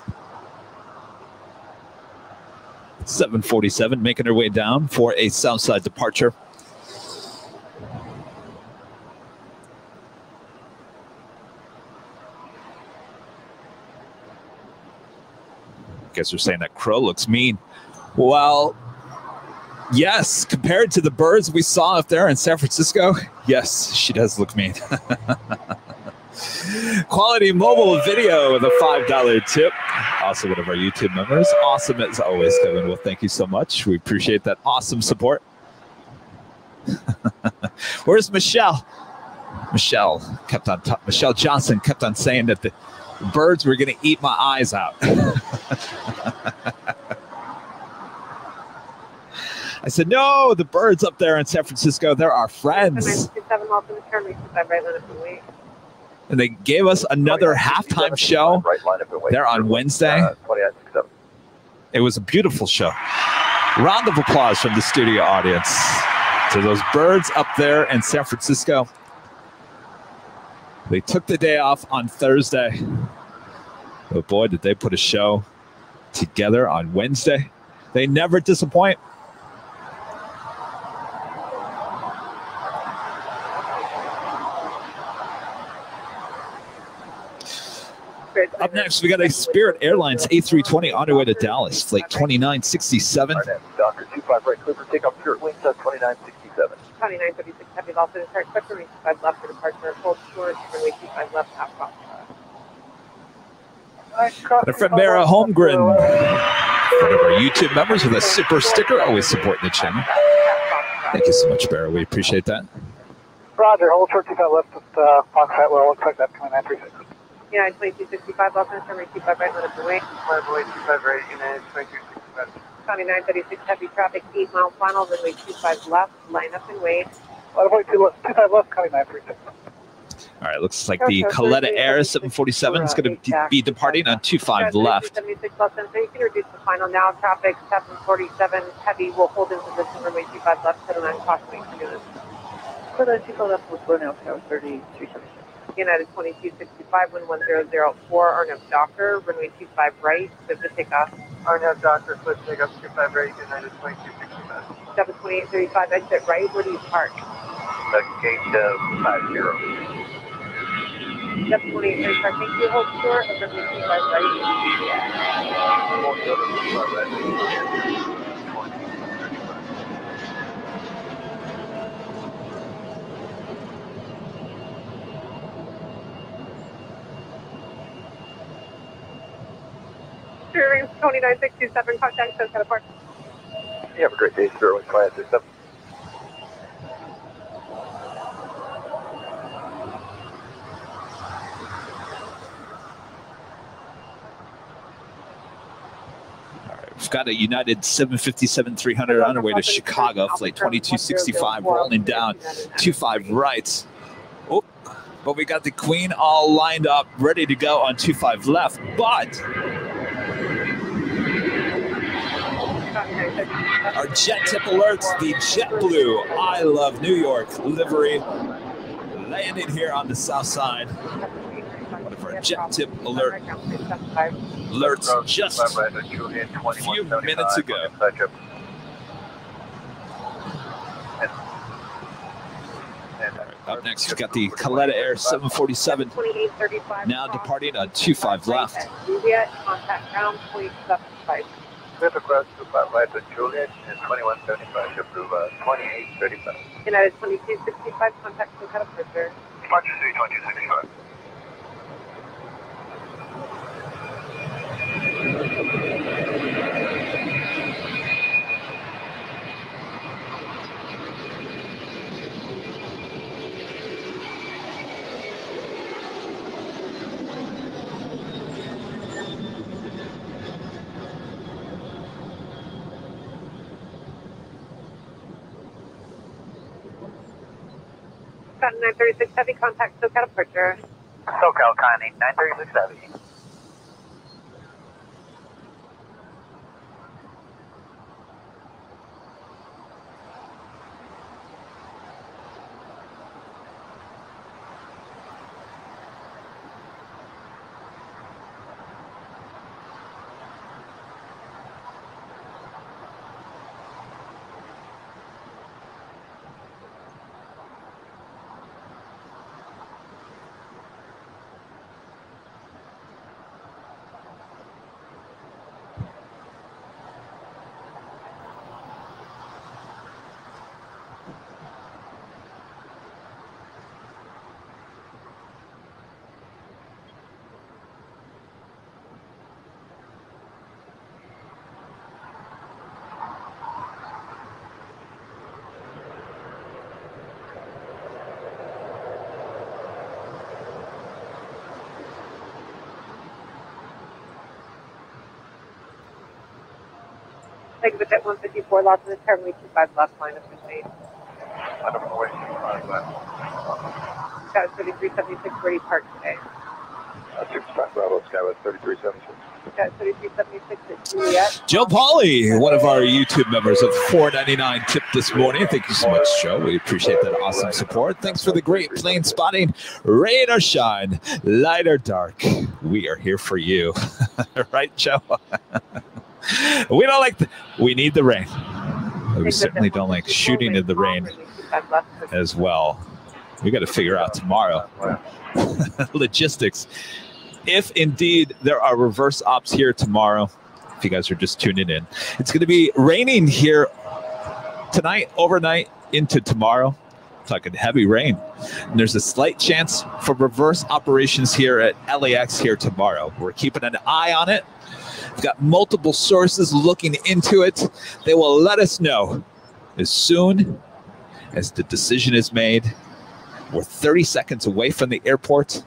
747 making her way down for a Southside departure. Guess we're saying that crow looks mean. Well, yes, compared to the birds we saw up there in San Francisco, yes, she does look mean. Quality mobile video with a $5 tip. Also one of our YouTube members. Awesome as always, Kevin. Well, thank you so much. We appreciate that awesome support. Where's Michelle? Michelle Johnson kept on saying that the birds were going to eat my eyes out. I said, no, the birds up there in San Francisco, they're our friends. And they gave us another halftime show there on Wednesday. It was a beautiful show. Round of applause from the studio audience to those birds up there in San Francisco. They took the day off on Thursday. But boy, did they put a show together on Wednesday. They never disappoint. Up next, we got a Spirit Airlines A320 on our way to Dallas, flight 2967. Doctor 25 right, Clipper, take off Spirit Wings at 2967. 2936 heavy, also start quick runway 25 left for departure, hold short, runway 25 left, half cross. And from Mara Holmgren, one of our YouTube members with a super sticker, always supporting the channel. Thank you so much, Barra. We appreciate that. Roger, hold short 25 left with Fox Hat, well, looks like that's coming 936. United 2265, left and runway 25 right, let us away. Runway 25 right, United 2265. 2936 heavy traffic, 8 mile final, runway 25 left, line up and wait. Runway 25 left, coming 936. All right, looks like the Coletta Air 747 is going to be departing on 25 left. 76 left, so you can reduce the final now. Traffic 747 heavy will hold in position, runway 25 left, 79 caution units. For those people left with Bruno, Tower 3376. United 2265, wind 1004, Arnav Docker, runway 25 right, good to take off. Arnav Docker, flip take off 25 right, United 2265. 72835, exit right, where do you park? Gate 50. 72835, thank you, hold short, of runway 25 right. Rings 2967, contact SoCal Park. You have a great day, 01537. We've got a United 757-300 on our way to Chicago, flight 2265, rolling down 25 right. Oh, but we got the Queen all lined up, ready to go on 25 left, but our JetTip Alerts, the JetBlue I Love New York livery, landing here on the south side. One of our JetTip alerts just a few minutes ago. Up next, we've got the Kaleta Air 747, now departing on 25 left. Contact ground 275. Smith across 25 right to Juliet and 2175 to approve 2835. United 2265, contact SoCal Park. Departure 2265. Got 936 Heavy, contact SoCal Departure. SoCal Connie, 936 Heavy. Thank you, Jet 154, lots of the terminal 25 left line of machine. I don't know where you are, but Got a 3376 ready park today. 65 Bravo, Skyway 3376. Got 3376 at Juliet. Joe Pauly, one of our YouTube members of $4.99 tip this morning. Thank you so much, Joe. We appreciate that awesome support. Thanks for the great plane spotting. Rain or shine, light or dark, we are here for you. Right, Joe? We don't like we need the rain. We certainly don't like shooting in the rain as well. We got to figure out tomorrow logistics. If indeed there are reverse ops here tomorrow, if you guys are just tuning in, it's going to be raining here tonight, overnight into tomorrow. Talking heavy rain. And there's a slight chance for reverse operations here at LAX here tomorrow. We're keeping an eye on it. We've got multiple sources looking into it. They will let us know as soon as the decision is made. We're 30 seconds away from the airport.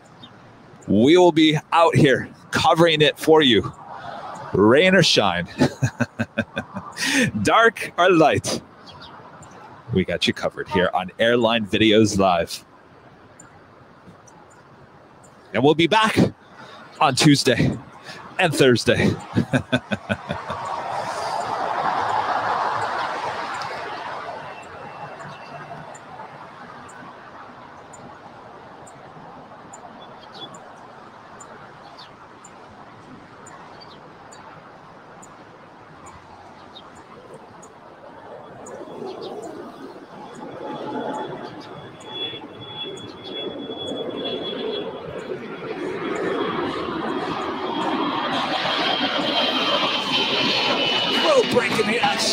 We will be out here covering it for you. Rain or shine. Dark or light. We got you covered here on Airline Videos Live. And we'll be back on Tuesday and Thursday.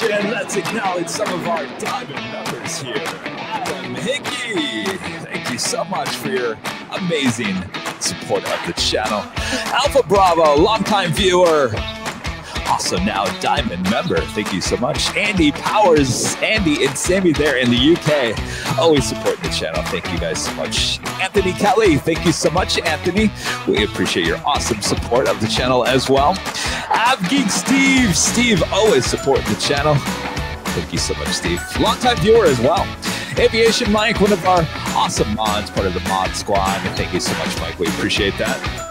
Let's acknowledge some of our diamond members here. Adam Hickey, thank you so much for your amazing support of the channel. Alpha Bravo, longtime viewer. also now a Diamond member. Thank you so much. Andy Powers, Andy and Sammy there in the UK. Always supporting the channel. Thank you guys so much. Anthony Kelly, thank you so much, Anthony. We appreciate your awesome support of the channel as well. AvGeek Steve. Steve, always supporting the channel. Thank you so much, Steve. Longtime viewer as well. Aviation Mike, one of our awesome mods, part of the mod squad. Thank you so much, Mike. We appreciate that.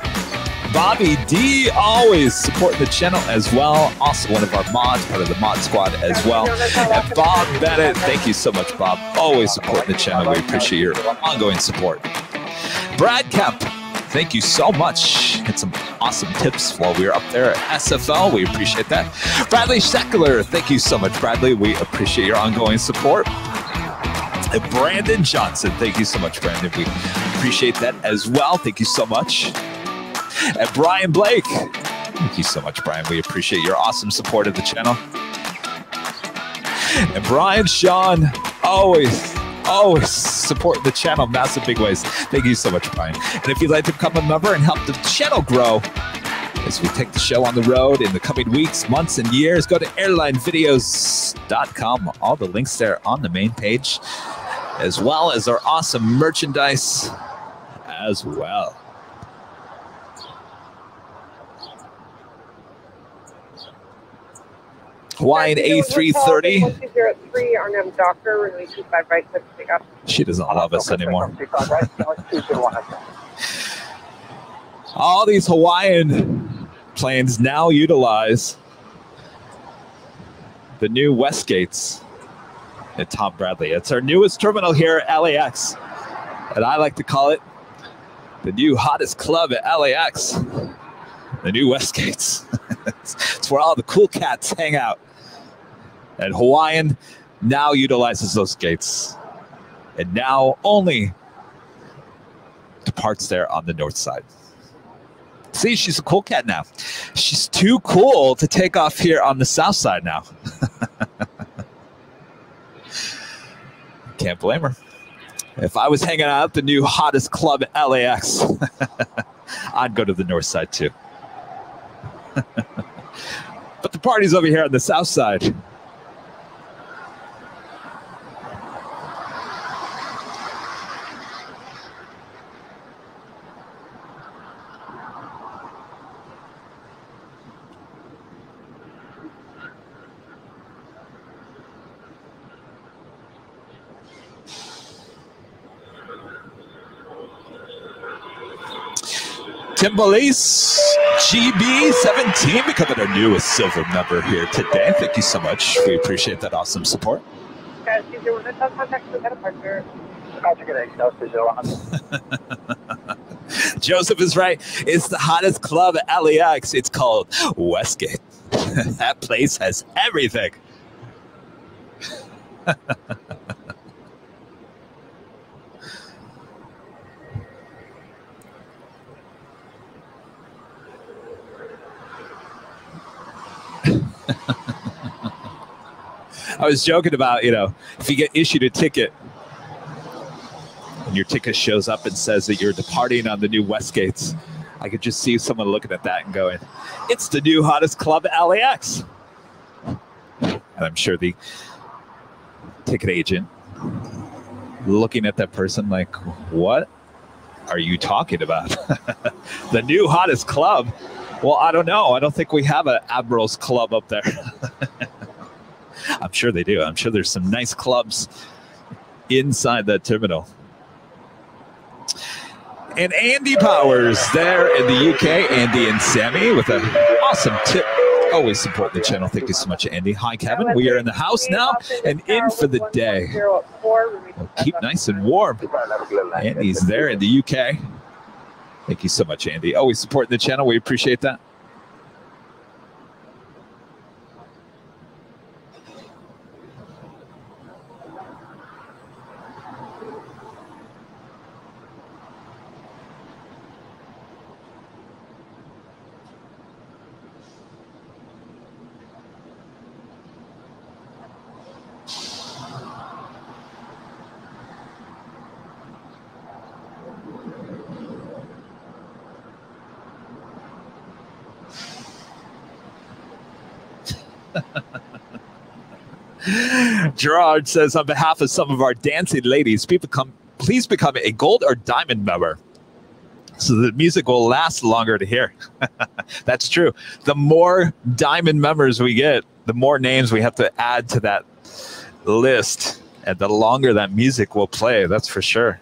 Bobby D, always supporting the channel as well. Also one of our mods, part of the mod squad as well. And Bob Bennett, thank you so much, Bob. Always supporting the channel. We appreciate your ongoing support. Brad Kemp, thank you so much. Had some awesome tips while we were up there at SFL. We appreciate that. Bradley Scheckler, thank you so much, Bradley. We appreciate your ongoing support. And Brandon Johnson, thank you so much, Brandon. We appreciate that as well. Thank you so much. And Brian Blake, thank you so much, Brian. We appreciate your awesome support of the channel. And Brian Sean, always supporting the channel, massive big ways. Thank you so much, Brian. And if you'd like to become a member and help the channel grow as we take the show on the road in the coming weeks, months, and years, go to airlinevideos.com. All the links there on the main page, as well as our awesome merchandise as well. Hawaiian A330. 1203, our name Doctor, runway 25 right, click to pick up. She doesn't love us anymore. All these Hawaiian planes now utilize the new Westgates at Tom Bradley. It's our newest terminal here at LAX, and I like to call it the new hottest club at LAX, the new Westgates. It's where all the cool cats hang out. And Hawaiian now utilizes those gates, and now only departs there on the north side. See, she's a cool cat now. She's too cool to take off here on the south side now. Can't blame her. If I was hanging out at the new hottest club at LAX, I'd go to the north side too. But the party's over here on the south side. Timbalese GB17 becoming our newest silver member here today. Thank you so much. We appreciate that awesome support. Guys, if you want to contact with that departure. Joseph is right. It's the hottest club at LAX. It's called Westgate. That place has everything. I was joking about, if you get issued a ticket and your ticket shows up and says that you're departing on the new Westgates, I could just see someone looking at that and going, it's the new hottest club at LAX. And I'm sure the ticket agent looking at that person like, what are you talking about? The new hottest club? Well, I don't know. I don't think we have an Admiral's Club up there. I'm sure they do. I'm sure there's some nice clubs inside that terminal. And Andy Powers there in the UK. Andy and Sammy with an awesome tip. Always support the channel. Thank you so much, Andy. Hi, Kevin. We are in the house now and in for the day. We'll keep nice and warm. Andy's there in the UK. Thank you so much, Andy. Always supporting the channel. We appreciate that. Gerard says, on behalf of some of our dancing ladies, please become a gold or diamond member so the music will last longer to hear. That's true. The more diamond members we get, the more names we have to add to that list, and the longer that music will play. That's for sure.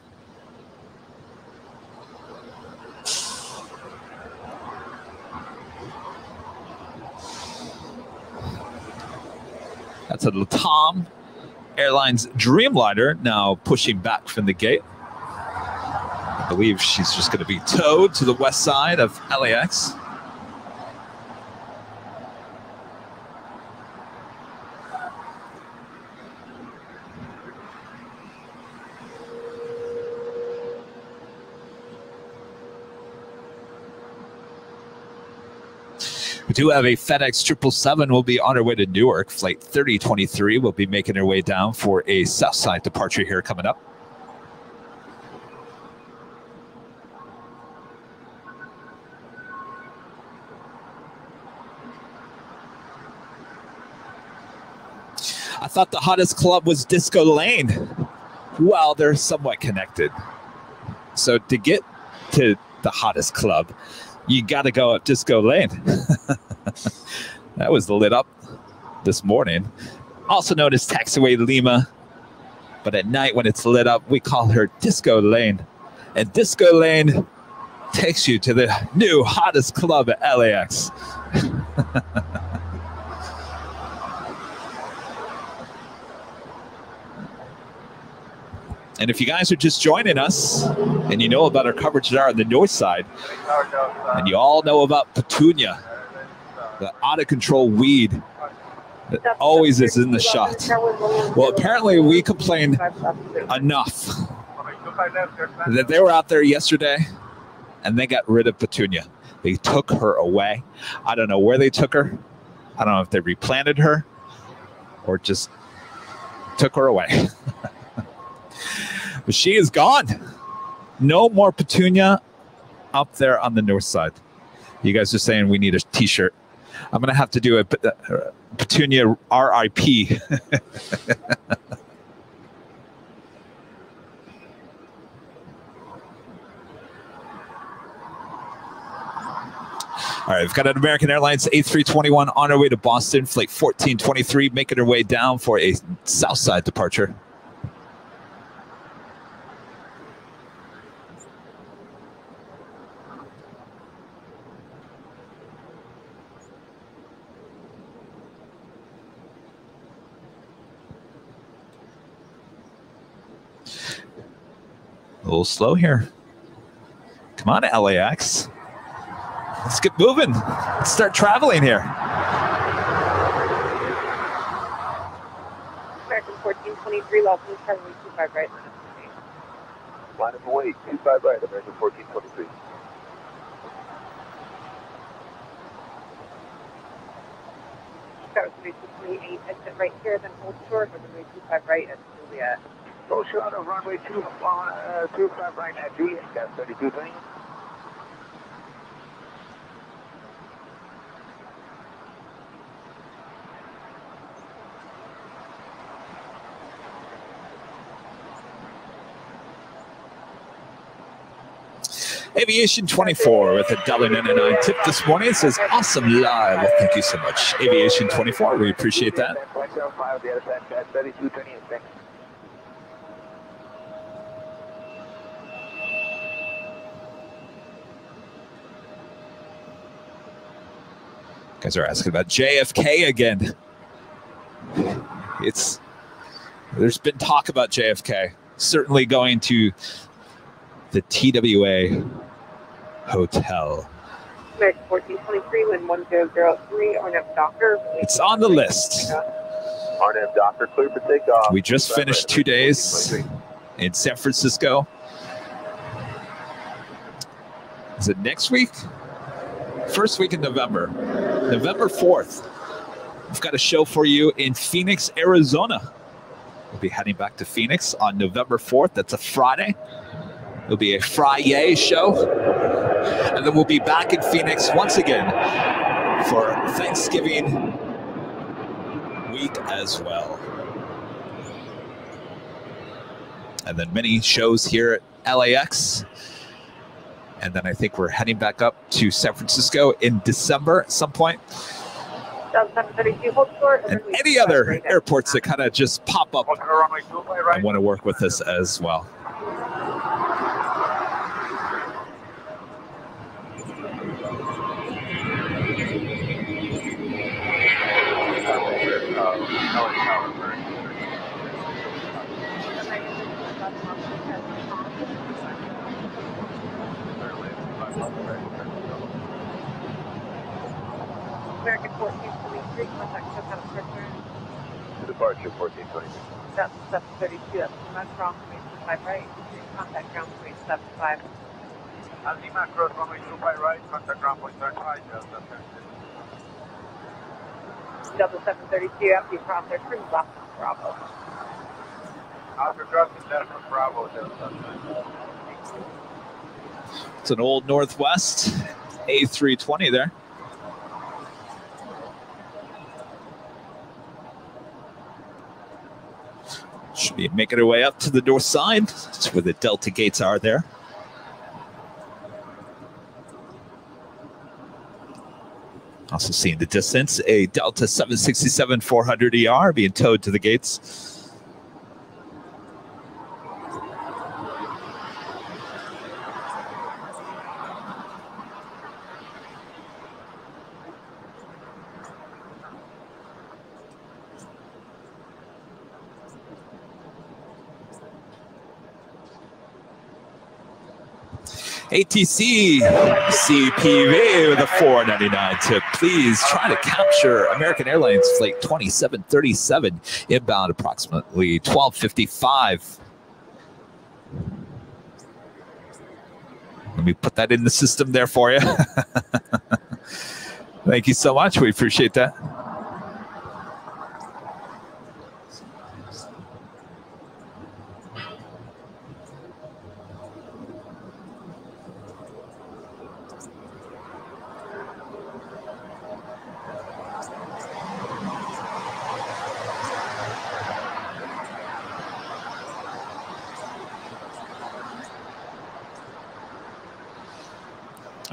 That's a Latam Airlines Dreamliner now pushing back from the gate. I believe she's just going to be towed to the west side of LAX. We do have a FedEx 777. We'll be on our way to Newark. Flight 3023 will be making her way down for a Southside departure here coming up. I thought the hottest club was Disco Lane. Well, they're somewhat connected. So to get to the hottest club, you got to go up Disco Lane. That was lit up this morning. Also known as Taxiway Lima. But at night when it's lit up, we call her Disco Lane. And Disco Lane takes you to the new hottest club at LAX. And if you guys are just joining us and you know about our coverage there on the north side, and you all know about Petunia, the out-of-control weed that always is in the shot. Well, apparently we complained enough that they were out there yesterday and they got rid of Petunia. They took her away. I don't know where they took her. I don't know if they replanted her or just took her away. But she is gone. No more Petunia up there on the north side. You guys are saying we need a t-shirt. I'm going to have to do a Petunia RIP. All right, we've got an American Airlines A321 on our way to Boston, flight 1423, making her way down for a Southside departure. A little slow here. Come on, LAX. Let's get moving. Let's start traveling here. American 1423, Los Angeles, Charlie 25 right. Line up away, 25 right, American 1423. That was 228, exit right here, then hold short, runway 25 right at Juliet. Go short of runway 25 right at Juliet, that's 3220. Aviation 24 with a $1.99 tip this morning. It says, awesome live. Well, thank you so much. Aviation 24, we appreciate that. Guys are asking about JFK again. There's been talk about JFK. Certainly going to the TWA Hotel. American 1423, wind 1003, Arnett Docker. It's on the list. Arnett Docker, clear for takeoff. We just finished 2 days in San Francisco. Is it next week? First week in November. November 4th. We've got a show for you in Phoenix, Arizona. We'll be heading back to Phoenix on November 4th. That's a Friday. It'll be a Friday show. And then we'll be back in Phoenix once again for Thanksgiving week as well. And then many shows here at LAX. And then I think we're heading back up to San Francisco in December at some point. And any other airports that kind of just pop up and want to work with us as well. American 1423, contact SoCal Departure. Departure 1423. That's 732, that's Lima Cross, runway 25 right. Contact ground point 75. Lima Cross, runway 25 right, contact ground point 35, Delta 732, after you cross there, turn left on Bravo. After crossing left on Bravo, Delta. It's an old Northwest A320 there. Should be making our way up to the north side. That's where the Delta gates are there. Also seeing in the distance a Delta 767-400ER being towed to the gates. ATC CPV with a $4.99 tip. Please try to capture American Airlines flight 2737 inbound approximately 12:55. Let me put that in the system there for you. Thank you so much. We appreciate that.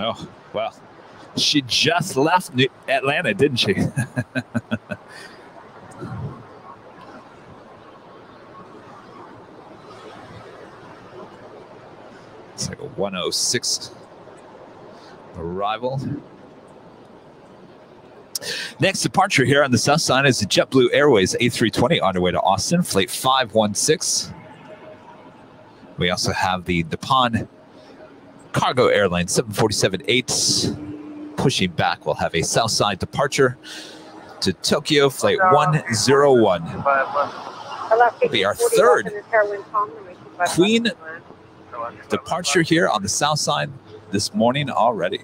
Oh, well, she just left Atlanta, didn't she? It's like a 106 arrival. Next departure here on the south side is the JetBlue Airways A320 on their way to Austin, flight 516. We also have the Nippon Cargo Airline 747-8 pushing back. We'll have a south side departure to Tokyo, flight 101. It'll be our third Queen departure here on the south side this morning already.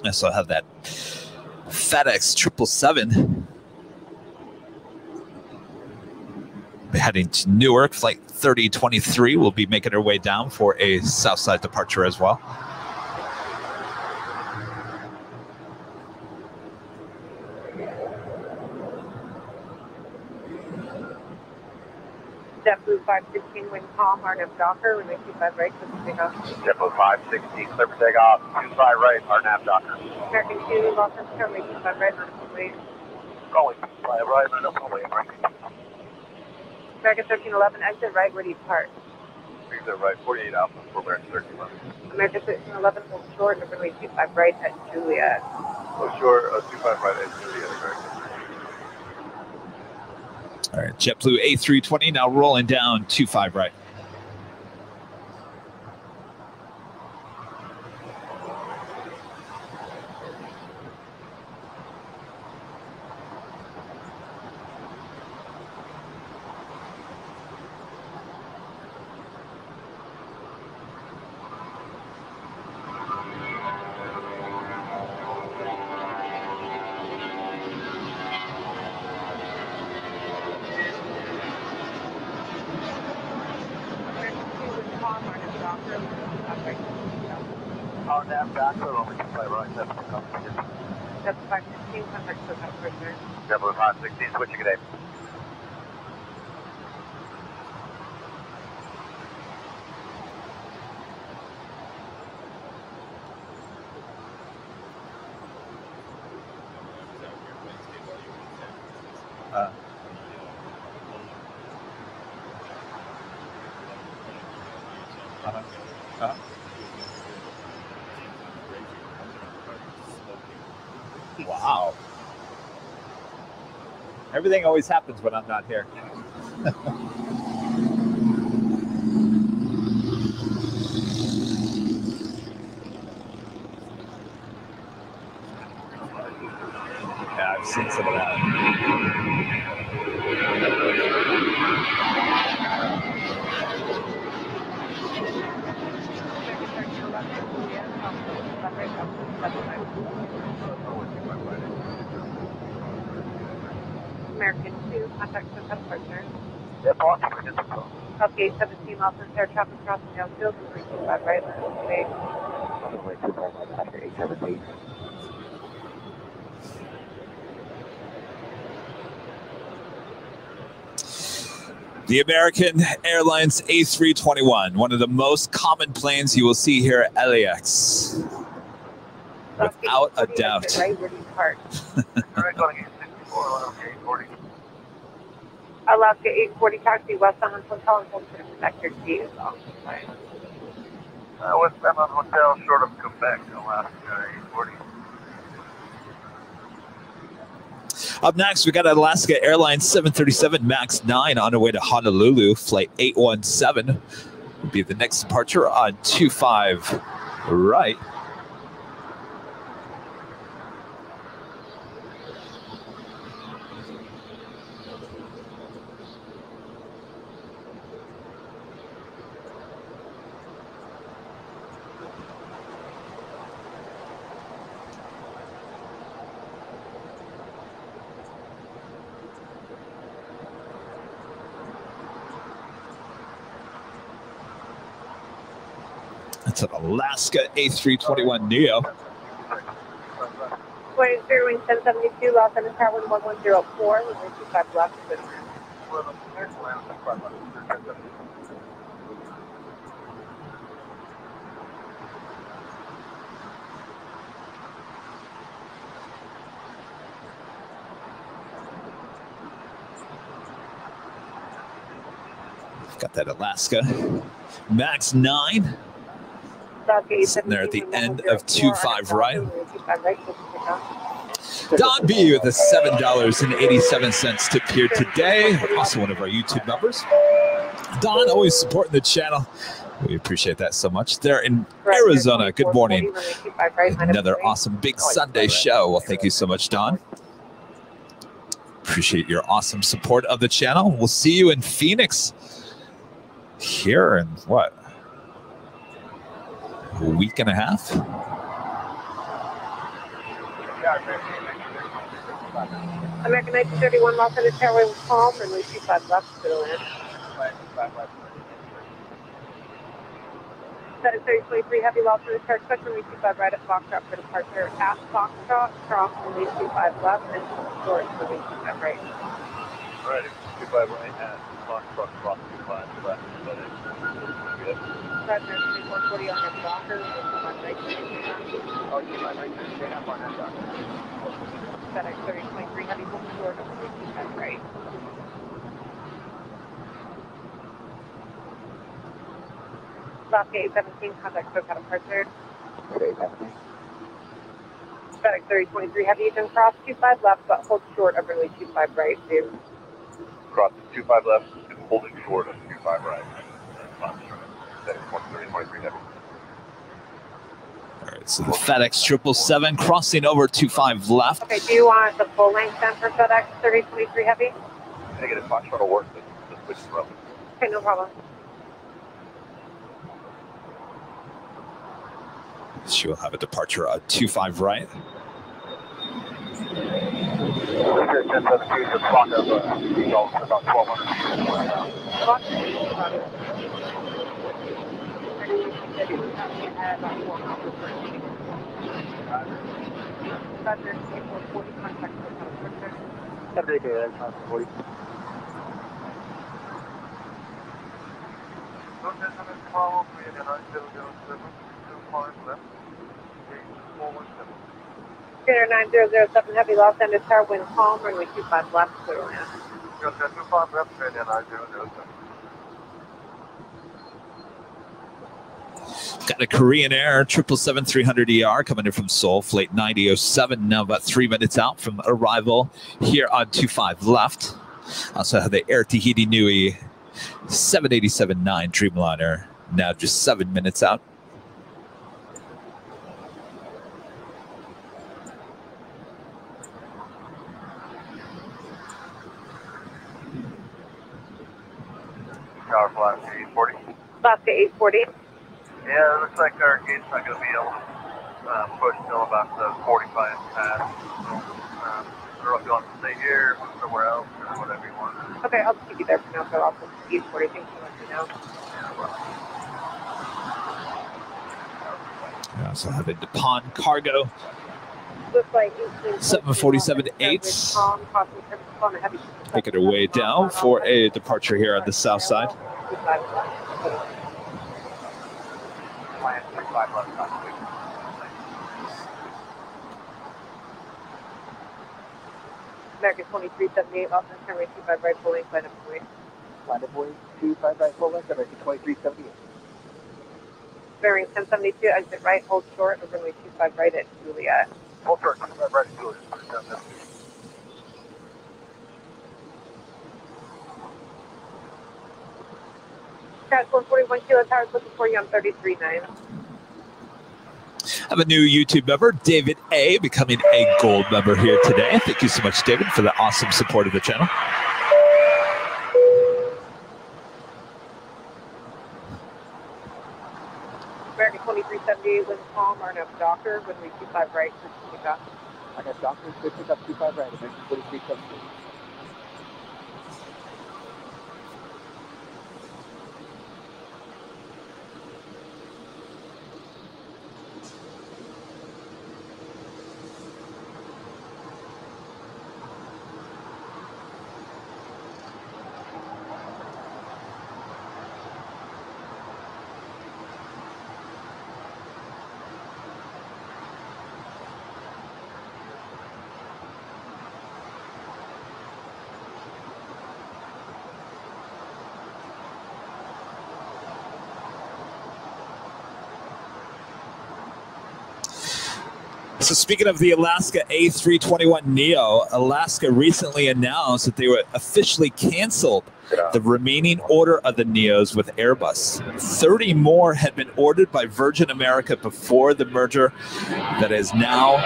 I still have that FedEx 777 heading to Newark, flight 3023. We'll be making our way down for a south side departure as well. JetBlue 516, wind calm, RNAV Docker, runway 25 right, clear for takeoff. JetBlue 516, clear for takeoff, 25 right, RNAV Docker. American 2, Los Angeles, runway 25 right, runway wait. Going 25 right, runway wait. American 1311, exit right, where do you park? Exit right, 48 Alpha for American 1311. American 1311, hold short, runway 25 right at Juliet. Hold short, 25 right at Juliet, American. All right, JetBlue A320 now rolling down 25 right. RNAV back to only 25 right, 17. That's 516, contact SoCal Partner. Double 516, switching today. Wow. Everything always happens when I'm not here. Yeah, I've seen some of that. American 2, contact SoCal Partner. Yeah, Gate 17, Los Angeles air traffic crossing downfield, and 325 right, today. The American Airlines A321, one of the most common planes you will see here at LAX. Without a doubt. Alaska 840 taxi west on Hotel and hold for Sector D is off. Westbound on Hotel, short of Quebec, Alaska 840. Up next, we got Alaska Airlines 737 MAX 9 on our way to Honolulu. Flight 817 will be the next departure on 25 right. That's an Alaska A321 Neo. 23 wing 1072, Los Angeles Tower 1104, with 25 left. Got that Alaska MAX 9. Sitting there at the end of 25 right. Don B with the $7.87 tip here today. Also one of our YouTube members. Don, always supporting the channel. We appreciate that so much. They're in Arizona. Good morning. Another awesome big Sunday show. Well, thank you so much, Don. Appreciate your awesome support of the channel. We'll see you in Phoenix here in what? A week and a half. American 1931, Los Angeles Airway with Palm, and 25 left to the land. That is 3023 heavy, Los Angeles Air Spectrum, 25 right at Foxtrot for departure at Foxtrot, cross and 25 left, and short for 25 right. Ready, 25 right at Foxtrot, cross 25 left. Roger, 2440 on your blocker, and 25 right. Oh, 25 right, stay up on that dock. FedEx 3023 heavy, hold short of 25 right. Alaska 817, contact SoCal departure. FedEx 3023 heavy, you can cross 25 left, but hold short of really 25 right, dude. Cross 25 left and holding short of 25 right. All right, so the FedEx 777 crossing over 25 left. Okay, do you want the full length then for FedEx 3023 heavy? Negative, Foxtrot will work. The switch is relevant. Okay, no problem. She'll have a departure at 25 right. Spirit 1072 to clock up about 1,200 feet. at about 4 miles per hour. Roger, April 40, contact with Helicopter. Have a great day, that's 40. Gator 9007, heavy loss end of tower, wind calm, runway 25 left, clear land. Got a Korean Air 777-300ER coming in from Seoul, flight 9007, now about 3 minutes out from arrival here on 25 left. Also have the Air Tahiti Nui 787-9 Dreamliner, now just 7 minutes out. Tower flash 840. Alaska 840. Yeah, it looks like our gate's not going to be able to push till about the 45 past. So, I don't know if you want to stay here, move somewhere else, or whatever you want. Okay, I'll just keep you there for now, so I'll put 840. Thanks so much for now. We also have a Dupont Cargo Looks like 747-8 making her way down for a departure here on the south side. American 2378, Los Angeles, runway 25 right, full length, line up away. Line up away, 25 right, full length, American 2378. Bearing 1072, exit right, hold short, over runway 25 right at Juliet. Hold short, 25 right at Juliet. Crash 141 Kilo Towers looking for you on 33.9. I have a new YouTube member, David A, becoming a gold member here today. Thank you so much, David, for the awesome support of the channel. American 2378, wind calm, RNF Doctor, runway 25 right, for Chicago. I got Doctor, good pick up 25 right, American 2378. So speaking of the Alaska A321neo, Alaska recently announced that they would officially canceled the remaining order of the Neos with Airbus. 30 more had been ordered by Virgin America before the merger that has now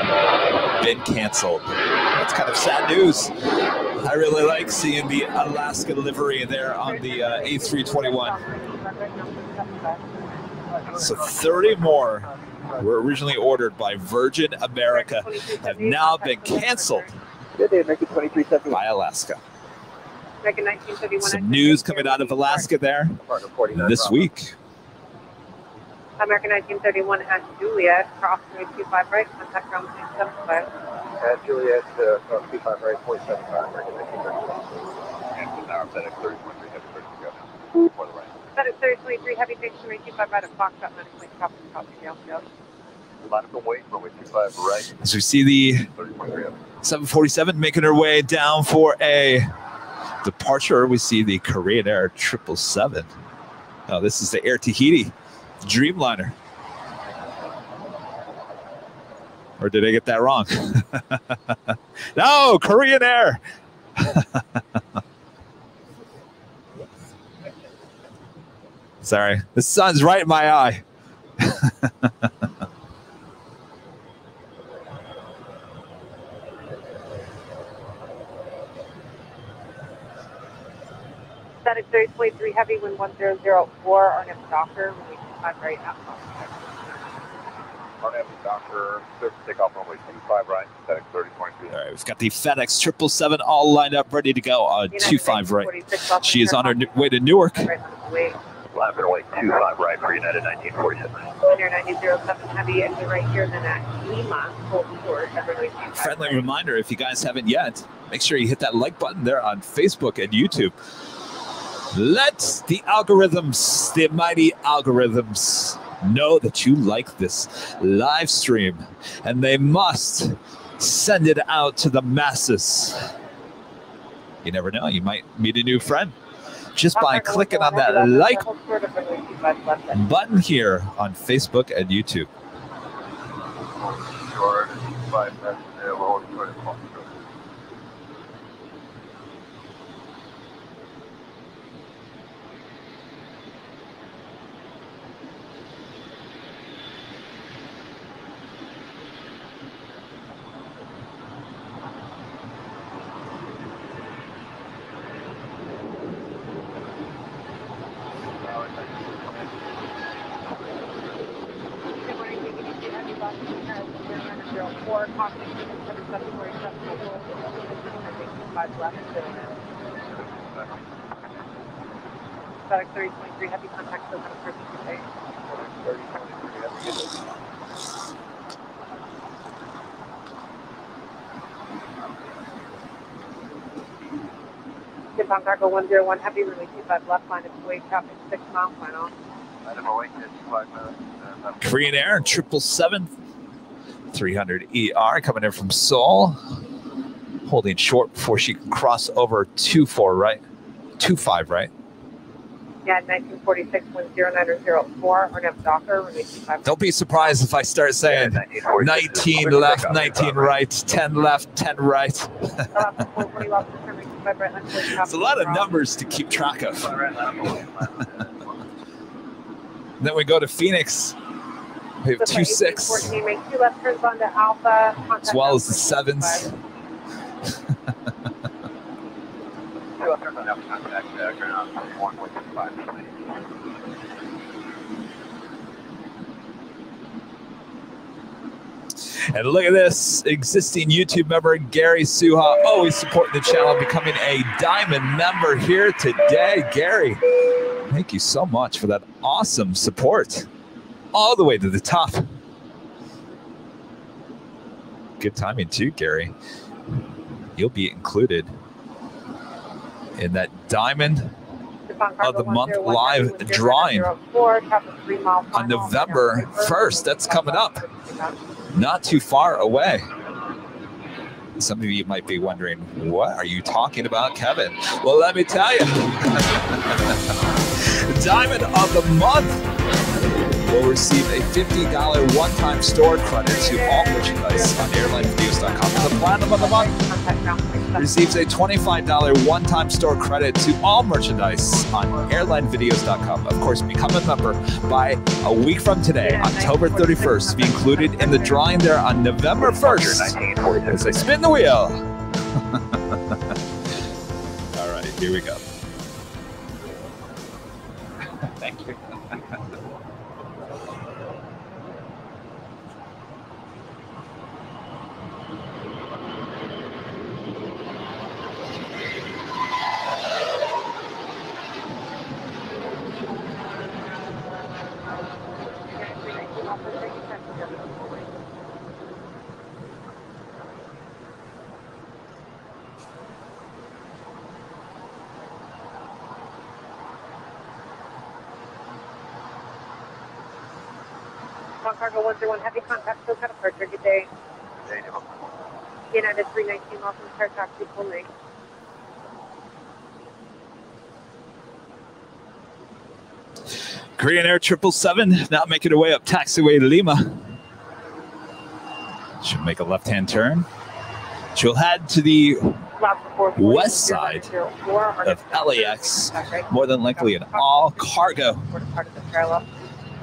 been canceled. That's kind of sad news. I really like seeing the Alaska livery there on the A321. So 30 more were originally ordered by Virgin America have now been canceled by Alaska. Some news coming out of Alaska there this week. American 1931 at Juliet, crossing 25 right, contact ground 75. At Juliet, 25 right, 475, American 1931. And now FedEx 3023 heavy for the right. FedEx 3023 heavy, thanks to 25 right at Foxtrot, medically copy, Line up and wait, runway 25 right. As we see the 747 making her way down for a departure, we see the Korean Air 777. Oh, this is the Air Tahiti Dreamliner. Or did I get that wrong? No, Korean Air. Sorry, the sun's right in my eye. FedEx 3023 heavy, wind 1004, RNF Doctor, runway 25 right at RNF Doctor, takeoff runway 25 right, FedEx 3023. All right, we've got the FedEx 777 all lined up, ready to go on 25 right. She is on her way to Newark. Left and away 25 right for United 1946. Winner 9007 Heavy, exit right here, then at Lima, hold short, Friendly reminder, if you guys haven't yet, make sure you hit that like button there on Facebook and YouTube. Let the algorithms, the mighty algorithms, know that you like this live stream, and they must send it out to the masses. You never know, you might meet a new friend just by clicking on that like button here on Facebook and YouTube. Short, 5 minutes, we'll hold short at Foxtrot. FedEx 3023, heavy contact, so kind of person today. Get on cargo 101, heavy runway 25 left line, it's way traffic 6 miles final. Item away 5 minutes. Korean Air 777 300 ER coming in from Seoul, holding short before she can cross over 24 right, 25 right. Yeah, 1946, 10904, or Nev Docker, runway 25. Don't be surprised if I start saying 19 left, 19 right, 10 left, 10 right. It's a lot of numbers to keep track of. Then we go to Phoenix. We have 26, 14, make 2 left turns onto Alpha, as well as the 7s. And look at this, existing YouTube member Gary Suha, always supporting the channel, becoming a diamond member here today. Gary, thank you so much for that awesome support, all the way to the top. Good timing too, Gary. You'll be included in that Diamond of the Month live drawing on November 1st. That's coming up. Not too far away. Some of you might be wondering, what are you talking about, Kevin? Well, let me tell you. Diamond of the Month will receive a $50 one-time store credit to all merchandise on airlinevideos.com. The Platinum of the Month receives a $25 one-time store credit to all merchandise on airlinevideos.com. Of course, become a member by a week from today, October 31st, to be included in the drawing there on November 1st as I spin the wheel. All right, here we go. Thank you. Cargo 101, heavy contact, still kind of departure. Good day. United 319, off from car taxi, full length. Korean Air 777 now making her way up taxiway Lima. She'll make a left-hand turn. She'll head to the west side of LAX, more than likely an all-cargo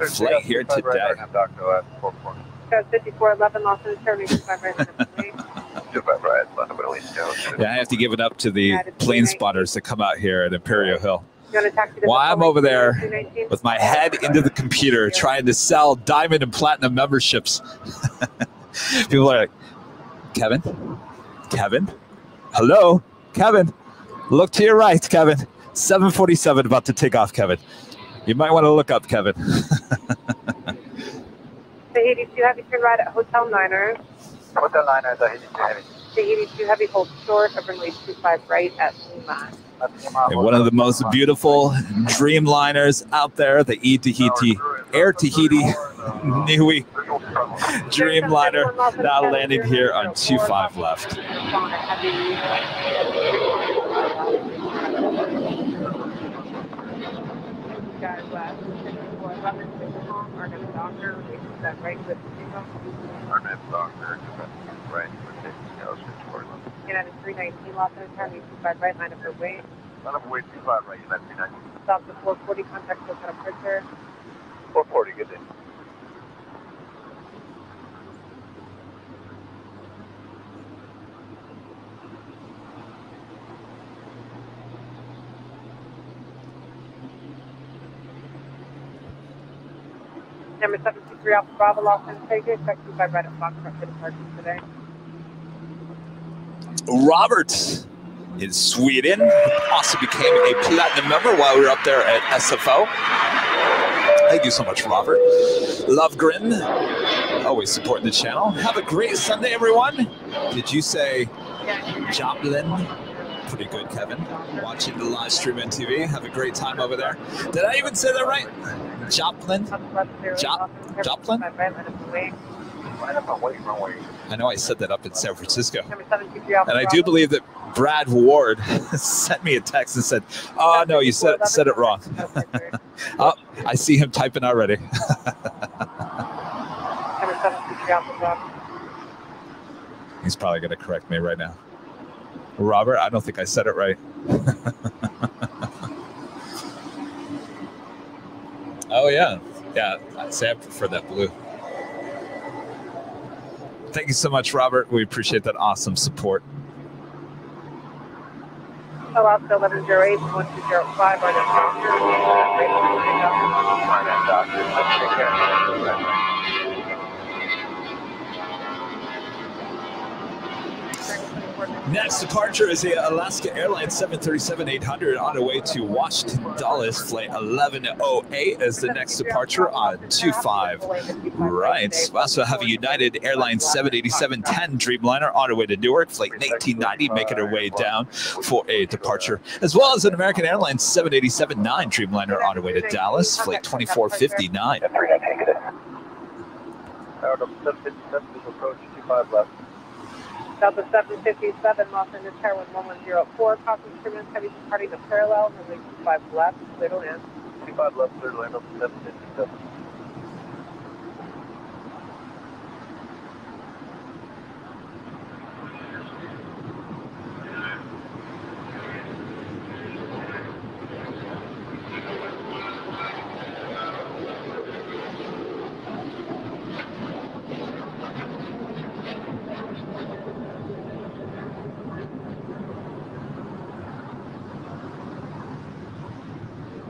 flight here today. 5411, Los Angeles, 5 right. Yeah, I have to give it up to the plane spotters that come out here at Imperial Hill. While I'm over there with my head into the computer trying to sell diamond and platinum memberships. People are like, Kevin? Kevin? Hello? Kevin? Look to your right, Kevin. 747 about to take off, Kevin. You might want to look up, Kevin. The 82 Heavy turn right at Hotel Niners. Hotel Niners, the 82 Heavy. The 82 Heavy hold short of runway 25 right at Lima. And one of the most beautiful Dreamliners out there, the Air Tahiti Niue Dreamliner, now landing here on 25 left. United 319, Los Angeles, Tower, 25 right, line up for wait. Line up for wait, 25 right, United 319. Stop to 440, contact look at a printer. 440, good day. Number 723 Alpha Bravo, Los Angeles, expect 25 right at Foxtrot for departure today. Robert in Sweden also became a platinum member while we were up there at SFO. Thank you so much, Robert. Love Grin, always supporting the channel. Have a great Sunday, everyone. Did you say Joplin? Pretty good, Kevin. Watching the live stream on TV. Have a great time over there. Did I even say that right? Joplin? Joplin? I know I set that up in San Francisco. And I do believe that Brad Ward sent me a text and said, oh, no, you said it wrong. Oh, I see him typing already. He's probably going to correct me right now. Robert, I don't think I said it right. Oh, yeah. Yeah, I'd say I prefer that blue. Thank you so much, Robert. We appreciate that awesome support. Alaska 1108, 1205, our Next departure is the Alaska Airlines 737-800 on the way to Washington Dulles. Flight 1108 is the next departure on 25 right. We also have a United Airlines 787-10 Dreamliner on the way to Newark. Flight 1990 making her way down for a departure, as well as an American Airlines 787-9 Dreamliner on the way to Dallas. Flight 2459. Approach 25 left. Delta 757, Los Angeles Tower 1104, caution instruments heavy departing the parallel, runway 25 left, clear to land. 25 left, clear to land up to 757.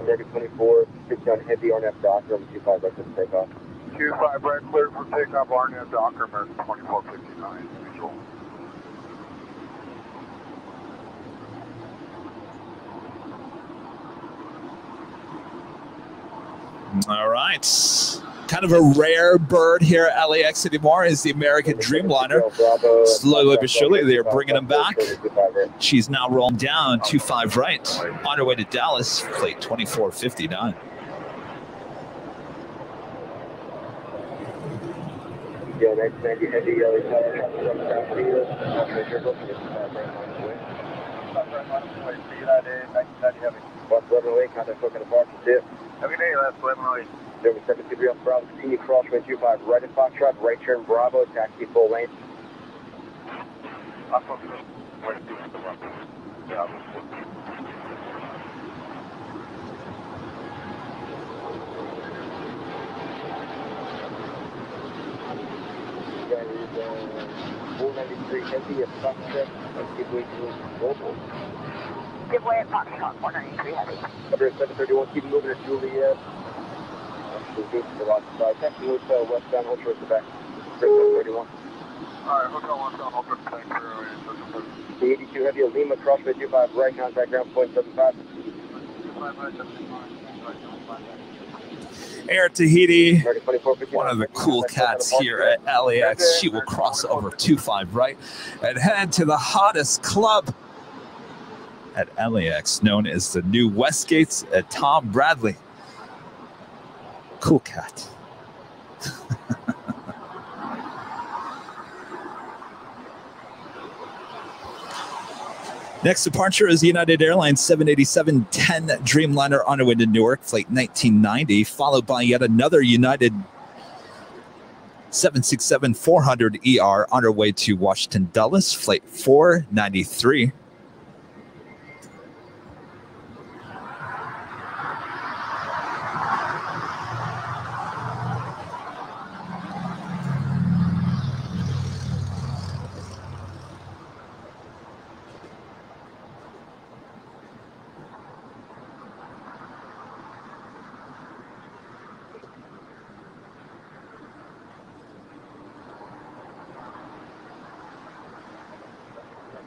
American 24, 60 on Heavy, RNF Docker, 25 right to takeoff. 25 right, clear for takeoff, RNF Docker, American 2459, visual. All right. Kind of a rare bird here at LAX anymore is the American Dreamliner. Slowly but surely, they're bringing them back. She's now rolling down 25 right on her way to Dallas, flight 2459. Yeah, 1990 Heavy, contact looking departure tip. Have a good day, last 1108. Number 723 Alpha Bravo, continue crosswind 25 right at Foxtrot, right turn Bravo, taxi full lane. That is 493 Heavy at Foxtrot, give way to Global. Give way at Foxtrot, 493 Heavy. Number 731, keep moving at Juliet. Taxi hotel westbound, hold short to back. 31. Alright, hotel westbound, hold short to back. The 82 Heavy at Lima, crosswind 25 right, contact ground point 75. 25 right, 75. Air Tahiti, one of the cool cats here at LAX. She will cross over 25 right and head to the hottest club at LAX, known as the New Westgates at Tom Bradley. Cool cat. Next departure is United Airlines 787-10 Dreamliner on her way to Newark, flight 1990, followed by yet another United 767-400 ER on her way to Washington Dulles, flight 493.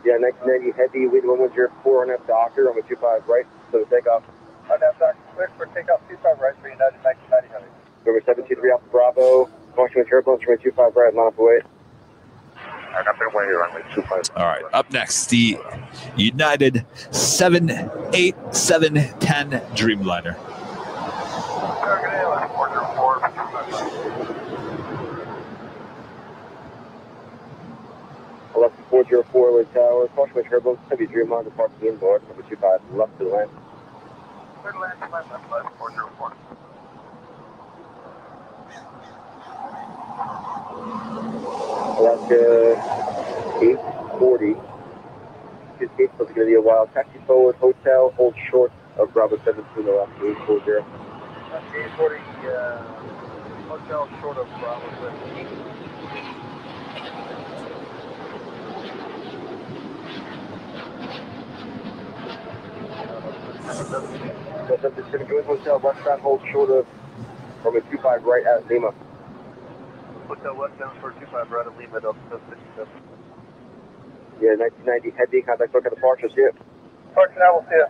Yeah, 1990 heavy, wind 1104 on F Docker, on 25 right, so the takeoff. On F Docker, clear for takeoff 25 right for United 1990 heavy. Number 723 Alpha Bravo, Washington turbulence, runway 25 right, line up away. Alright, I'm going to runway 25. All right, up next, the United 787-10 Dreamliner. Target Airline 404, 11404 Lake Tower, Washington turbulence, heavy Dreamliner, departing inboard, number 25, left to the land. clear to land, left, 404. Alaska 840. This gate is going to be a while. Taxi forward, hotel, hold short of Bravo 72, Alaska 840. 840, hotel short of Bravo 72. What's up, Pacific Joint Hotel, westbound, hold short of runway 25 right at Lima. Hotel westbound short 25 right at Lima, Delta 67. Yeah, 1990 heavy, contact look at the departure, see it. Park now, we'll see you.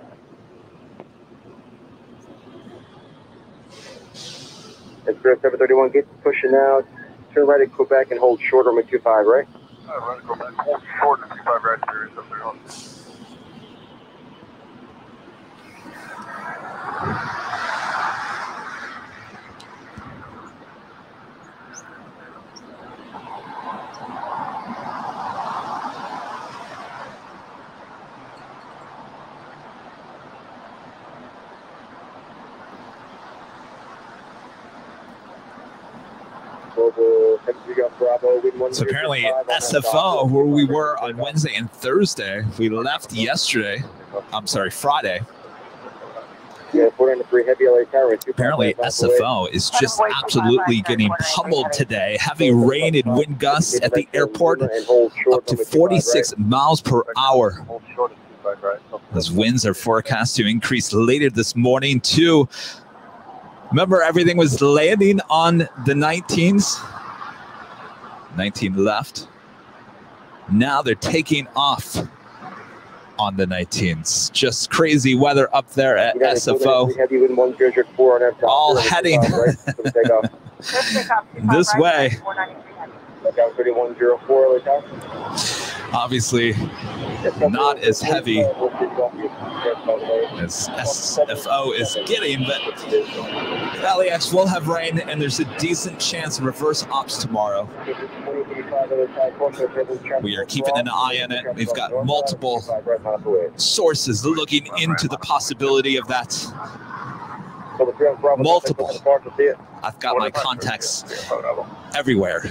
Express 731, get pushing out, turn right at Quebec and hold short runway 25 right. Right, go back, hold short at 25 right, Series 731. So apparently SFO, where we were on Wednesday and Thursday, we left yesterday. I'm sorry, Friday. Yeah, 493 heavy LA Tower. Apparently SFO is just absolutely getting pummeled today. Heavy rain and wind gusts at the airport up to 46 miles per hour. Those winds are forecast to increase later this morning too. Remember, everything was landing on the 19s. 19 left. Now they're taking off on the 19s. Just crazy weather up there at SFO. All heading this way. Obviously, not as heavy as SFO is getting, but LAX will have rain, and there's a decent chance of reverse ops tomorrow. We are keeping an eye on it. We've got multiple sources looking into the possibility of that. Multiple. I've got my contacts everywhere,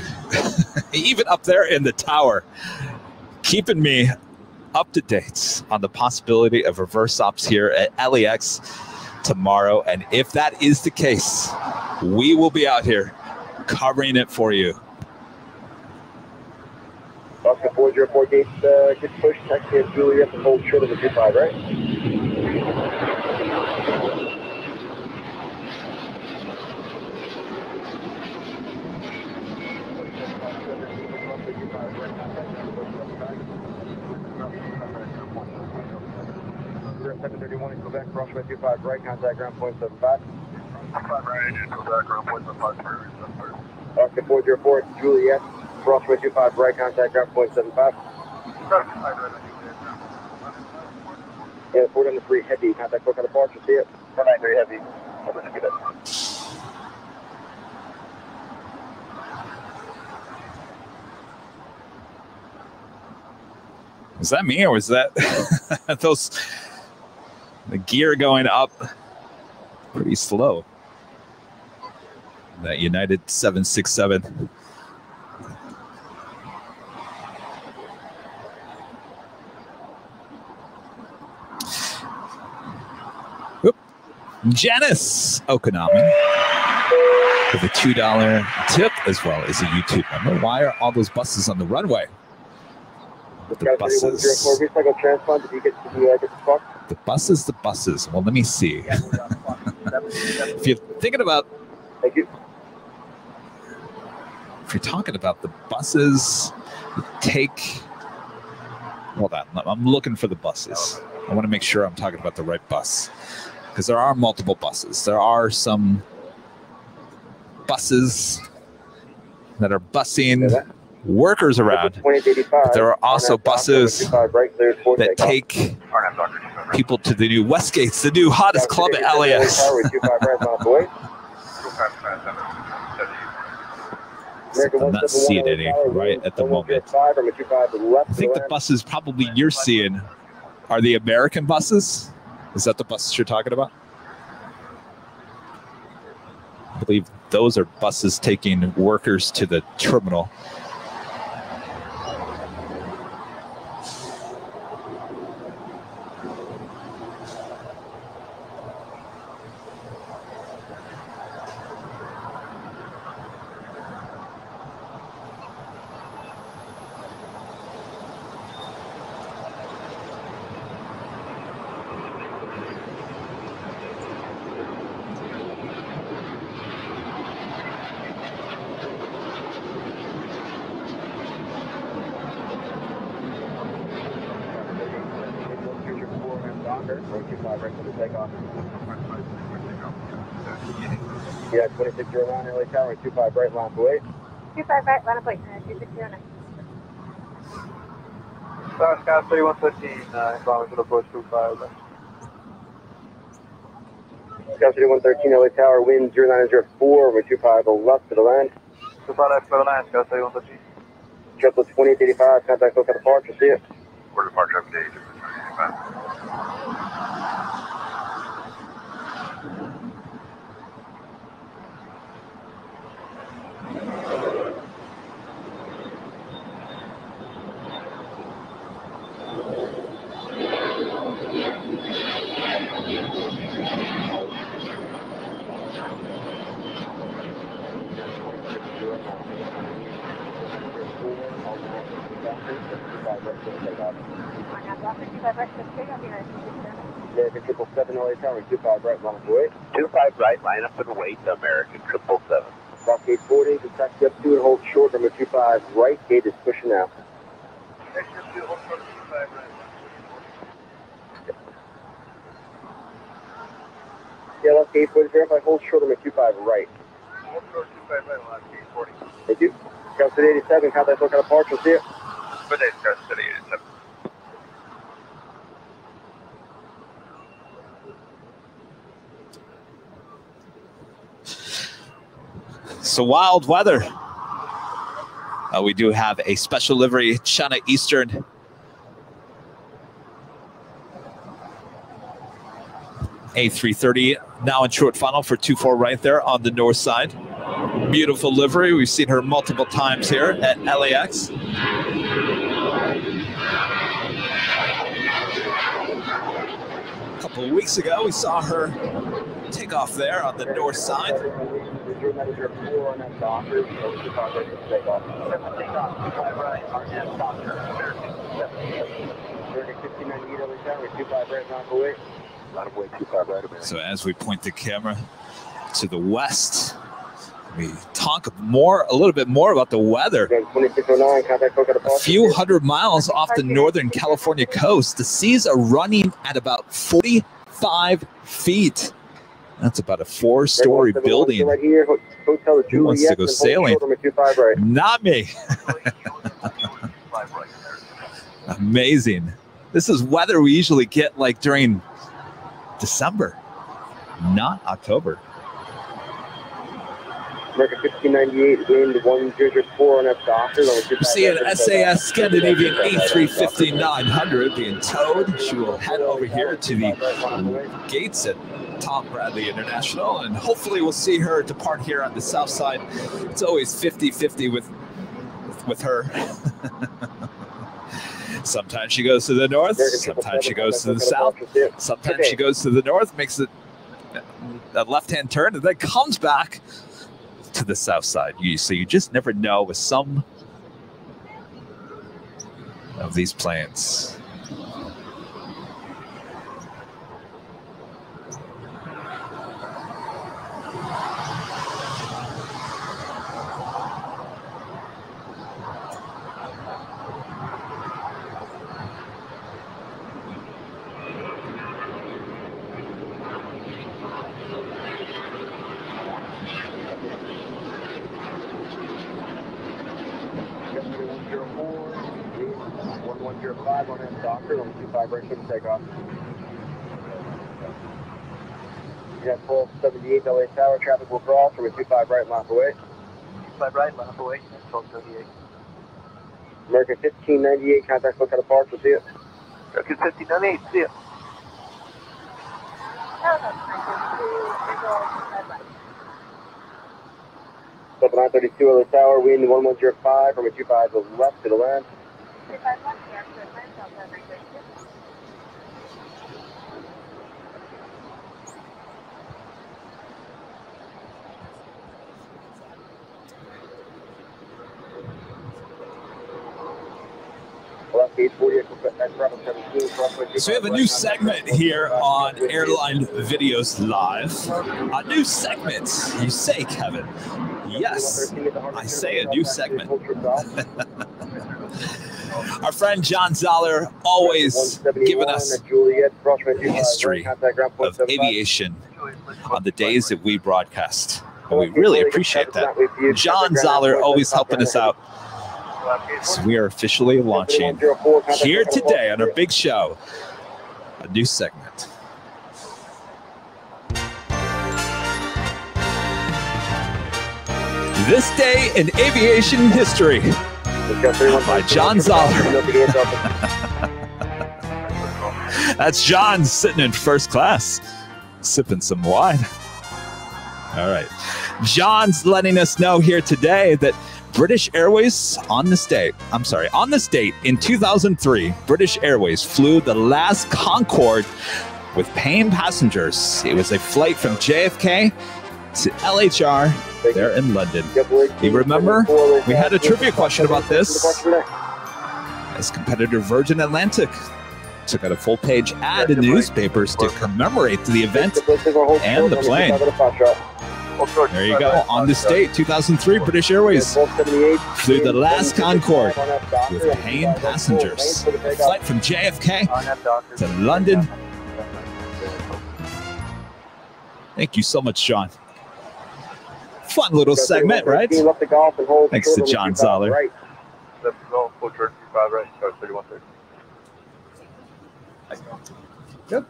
even up there in the tower, keeping me up to date on the possibility of reverse ops here at LAX tomorrow. And if that is the case, we will be out here covering it for you. Oscar 404 gates, get pushed, taxi and Juliet to hold short of the 25, right? Quebec, crossway 25 right, contact ground point 75. right into background, point 75. Oscar 404, Juliet, crossway 25, right contact, ground point 75. Yeah, 493 heavy, contact book on the departure, see it. 493 heavy. Was that me, or was that the gear going up pretty slow? That United 767. Whoop. Janice Okanami with a $2 tip as well as a YouTube member. Why are all those buses on the runway? The buses. The buses. Well, let me see. If you're thinking about, thank you. If you're talking about the buses, take. Hold on, I'm looking for the buses. I want to make sure I'm talking about the right bus, because there are multiple buses. There are some buses that are busing workers around, but there are also buses that take people to the new Westgates, the new hottest club at LAX. I'm not seeing any right at the moment. I think the buses probably you're seeing are the American buses. Is that the buses you're talking about? I believe those are buses taking workers to the terminal. Yeah, 2609 LA Tower, 25 right, line away. 25 right, line of plate, 2609. Sky 3113, inbound to the approach 25. Sky 3113 LA Tower, wind 0904, with 25 left to the land. 25 left to the land, Sky 3113. Triple 2885, contact local departure, see it. We're departure up to 2885. American 777 LA Tower, 25 right, line away. 25 right, line up and wait, American 777. Rock gate 40, the taxi up 2 and hold short, number 25 right, gate is pushing out. Yeah, left gate 40, verify, hold short, number 25 right. Hold short 25 right, left gate 40. Thank you. Sky City 87, contact local departure, see it. Good day, Sky City 87. So wild weather. We do have a special livery, China Eastern. A330 now in short funnel for 24 right there on the north side. Beautiful livery. We've seen her multiple times here at LAX. A couple of weeks ago, we saw her take off there on the north side. So as we point the camera to the west, we talk a little bit more about the weather. A few hundred miles off the Northern California coast, the seas are running at about 45 feet. That's about a 4-story building. Right here, Hotel Who wants to go sailing? Right. Not me. Amazing. This is weather we usually get like during December, not October. American 1598, wind 1004 on F-Doctor. We see an SAS Scandinavian A350-900 being towed. She will head over here to the gates at Tom Bradley International, and hopefully we'll see her depart here on the south side. It's always 50-50 with her. Sometimes she goes to the north, sometimes she goes to the south, sometimes she goes to the north, makes a left-hand turn, and then comes back to the south side. So you just never know with some of these planes. You got full 78 LA Tower, traffic will cross, we're 25 right, line up away. 25 right, line up away, 1278. American 1598, contact look at the park, we'll see it. American 1598, see it. Up 932 LA Tower, wind 1105, from a 25 to the left to the land. 25 left, here, after the time, south 932. So we have a new segment here on Airline Videos Live. A new segment. You say, Kevin. Yes, I say a new segment. Our friend John Zoller always giving us the history of aviation on the days that we broadcast. And we really appreciate that. John Zoller always helping us out. So we are officially launching here today on our big show a new segment. This Day in Aviation History by John Zoller. That's John sitting in first class, sipping some wine. All right. John's letting us know here today that British Airways on this date in 2003, British Airways flew the last Concorde with paying passengers. It was a flight from JFK to LHR there in London. You remember? We had a trivia question about this. As competitor Virgin Atlantic took out a full-page ad in the newspapers to commemorate the event and the plane. There you go. On this date, 2003, British Airways flew the last Concorde with paying passengers. A flight from JFK to London. Thank you so much, John. Fun little segment, right? Thanks to John Zoller. Good.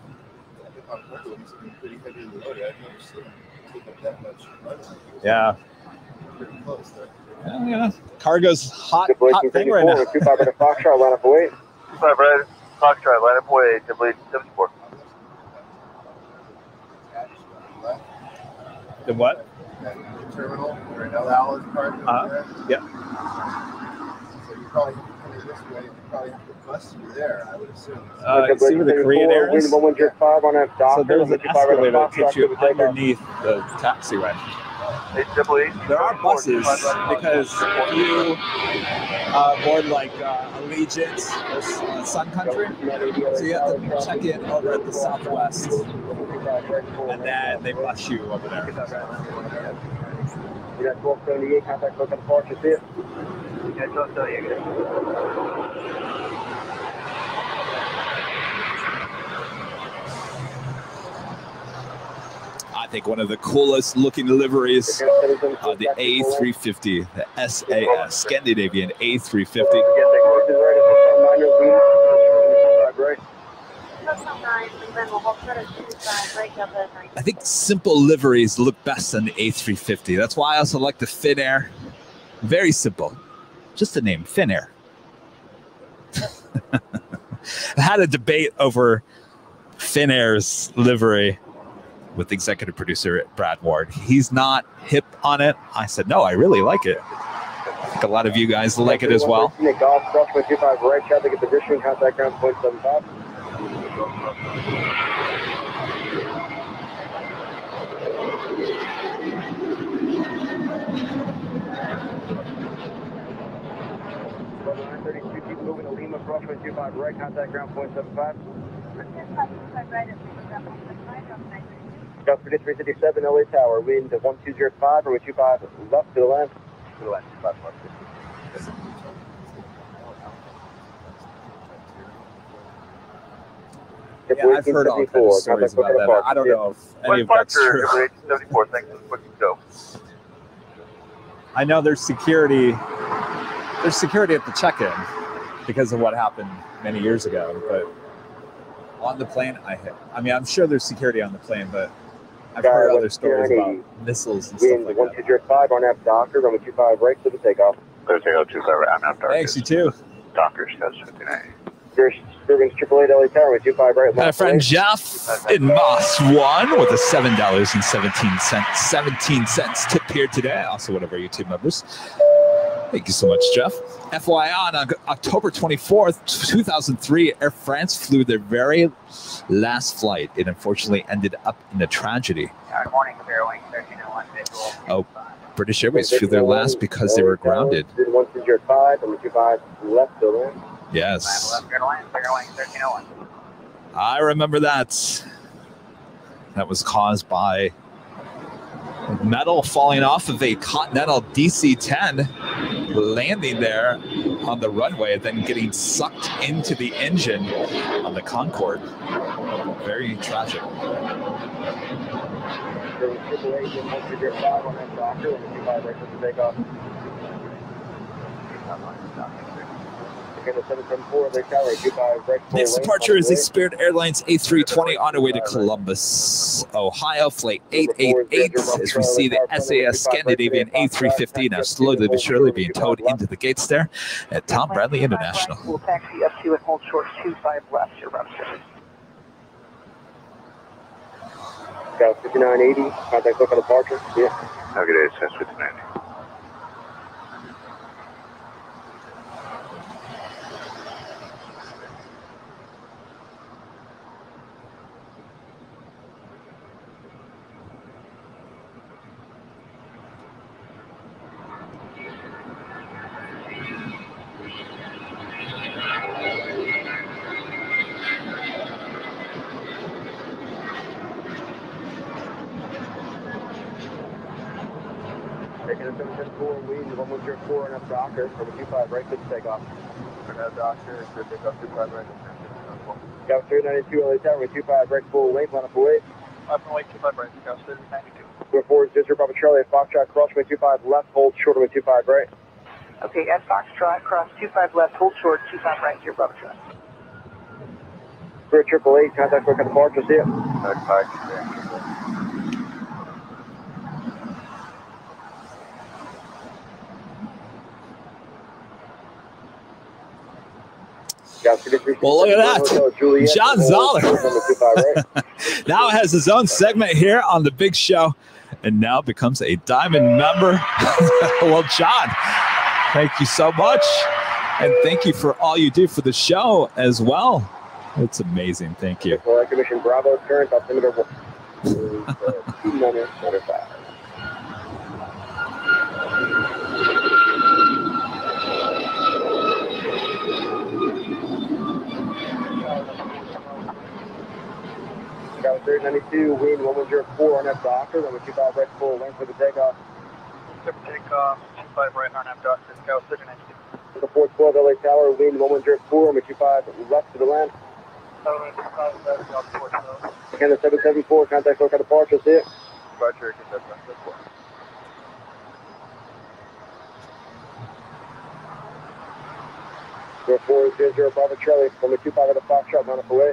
Yeah. Yeah. Cargo's hot thing right now. 25 right, Foxtrot, line up away. 25 right, Foxtrot, line up away, W74. The what? Terminal, or an Alice part. Yeah. So you probably coming this way, you probably have to bus through there, I would assume. You see where the Korean Air is? So there's an escalator that takes you underneath the taxiway. There are buses because if you board like Allegiant or Sun Country, so you have to check in over at the Southwest, and then they bus you over there. You got 1278, contact look at the park, you see it? Yeah, 1278. think one of the coolest looking liveries, the A350, the SAS, Scandinavian A350. I think simple liveries look best on the A350. That's why I also like the Finnair. Very simple. Just the name, Finnair. I had a debate over Finnair's livery with executive producer Brad Ward. He's not hip on it. I said, no, I really like it. I think a lot of you guys like it as well. Golf, crossway 25 right, traffic at position, contact ground 0.75. Moving to Lima, crossway 25 right, contact ground 0.75. Got 357 LA Tower, wind 1205, or 25 left to the left. To the left, 25 left. Yeah, I've heard all kinds of stories about that. I don't know if any of that's true. 74, thanks. Let's go. I know there's security. There's security at the check-in because of what happened many years ago. But on the plane, I mean, I'm sure there's security on the plane, but I've heard other stories about missiles and stuff like that. 1205 on F Docker, runway 25 right to the takeoff. 3025 right on F Docker. Thanks, you too. Docker says 59. Serving 888 LA Tower, 25 right. My friend Jeff in Moss 1 with a $7.17 tip here today. Also, one of our YouTube members. Thank you so much, Jeff. FYI, on October 24th, 2003, Air France flew their very last flight. It unfortunately ended up in a tragedy. Good morning, Airline 1301 visual. Oh, British Airways flew their last because they were grounded. 1205 and 25 left to land. Yes. Airline 1301. I remember that. That was caused by metal falling off of a Continental DC-10, landing there on the runway, and then getting sucked into the engine on the Concorde. Very tragic. Next departure is a Spirit Airlines A320 on our way to Columbus, Ohio, flight 888, as we see the SAS Scandinavian A350 now slowly but surely being towed into the gates there at Tom Bradley International. We'll taxi F2 and hold short 25 left, your route service. Got 5980, contact local departure. Yeah. Have a good day, SAS 5980. Taking a 774, wind 1104 and up Docker, over 25 right to takeoff. Docker, good takeoff 25 right. Got 392 LA Tower, 25 right full length, line up away. Up and away 25 right, Scout 392. We're forward, Zizzer, Bravo Charlie, at Foxtrot, crossway 25 left, hold short of 25 right. Okay, at Foxtrot, cross 25 left, hold short, 25 right, your Bravo Trot. Spirit 888, contact local departure, see ya. Well, look at that. John Zoller now has his own segment here on The Big Show and now becomes a Diamond member. Well, John, thank you so much. And thank you for all you do for the show as well. It's amazing. Thank you. Commission Bravo, current altimeter 295. Got 392, wind 1104 on F Docker, runway 25 right full length for the takeoff. Takeoff 25 right on F Docker, Scout 392. The 412 LA Tower, wind 1104, runway 25 left to the land. Runway 25 left, Scout 412. Again, the 774, contact local departure, see it. departure, conduct 164. Go 400 Bravo Charlie, runway 25 at the Foxtrot, line up away.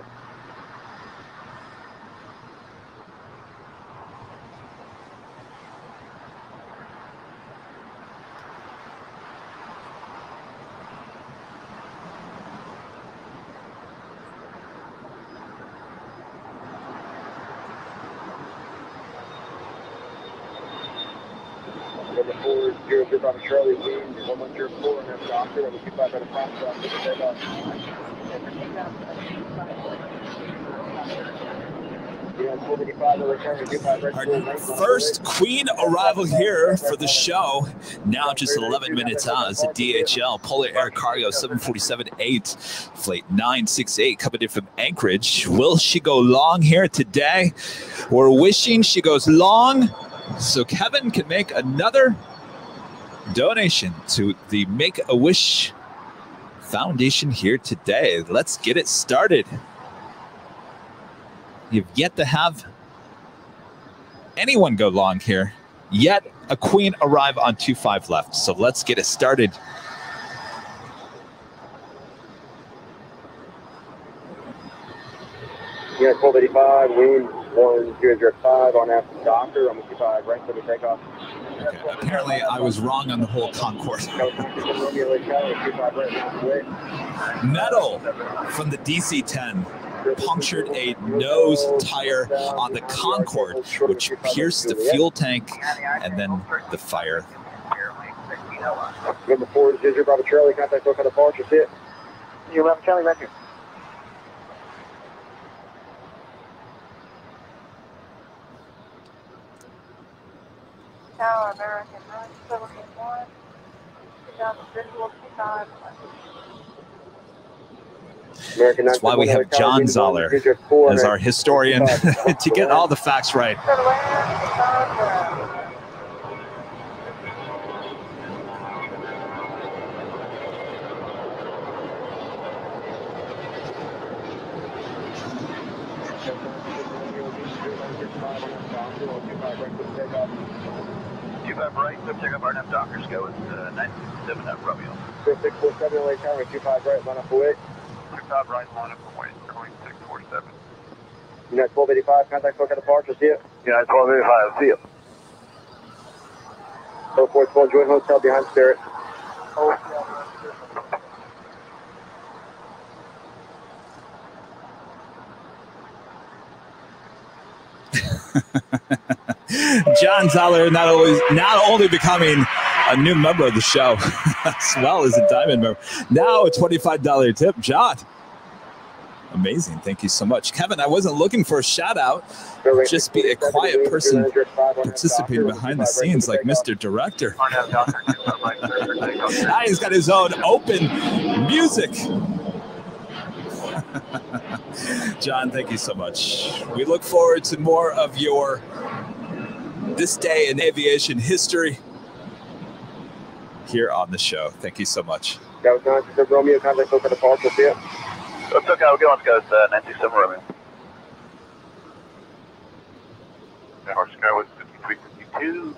Number 400 Bravo Charlie, wind 1104, and then doctor, runway 25 at the Foxtrot, take a takeoff. Our first Queen arrival here for the show. Now just 11 minutes out is a DHL Polar Air Cargo 747-8 flight 968 coming in from Anchorage. Will she go long here today? We're wishing she goes long so Kevin can make another donation to the Make-A-Wish Foundation here today. Let's get it started. You've yet to have anyone go long here. Yet a Queen arrive on 25 left. So let's get it started. Yeah, 1285, wind 1005 on after doctor. I'm 55 right for the takeoff. Okay, apparently I was wrong on the whole Concorde. Metal from the DC-10 punctured a nose tire on the Concorde, which pierced the fuel tank and then the fire. Number 400 Bravo Charlie, contact local departure, see it. You left Charlie right here. Tower American Run, 71, down the visual 25. That's why we have John Zoller as our historian to get all the facts right. Right, so check up our NF Dockers go with 967 at Romeo. 647 LA Tower, 25 right, line up away. 25 right, line up away, going 647. Unit 1285, contact local departure, see it. Unit 1285, see you. 0412, joint hotel behind Spirit. John Zoller not only becoming a new member of the show, as well as a diamond member. Now a $25 tip, John. Amazing. Thank you so much. Kevin, I wasn't looking for a shout out. Just be a quiet person participating behind the scenes like Mr. Director. He's got his own open music. John, thank you so much. We look forward to more of your this day in aviation history here on the show. Thank you so much. That was 967 Romeo, contact local departure, see it. That's okay, we'll go on to go 967 Romeo. Horse Sky was 5352.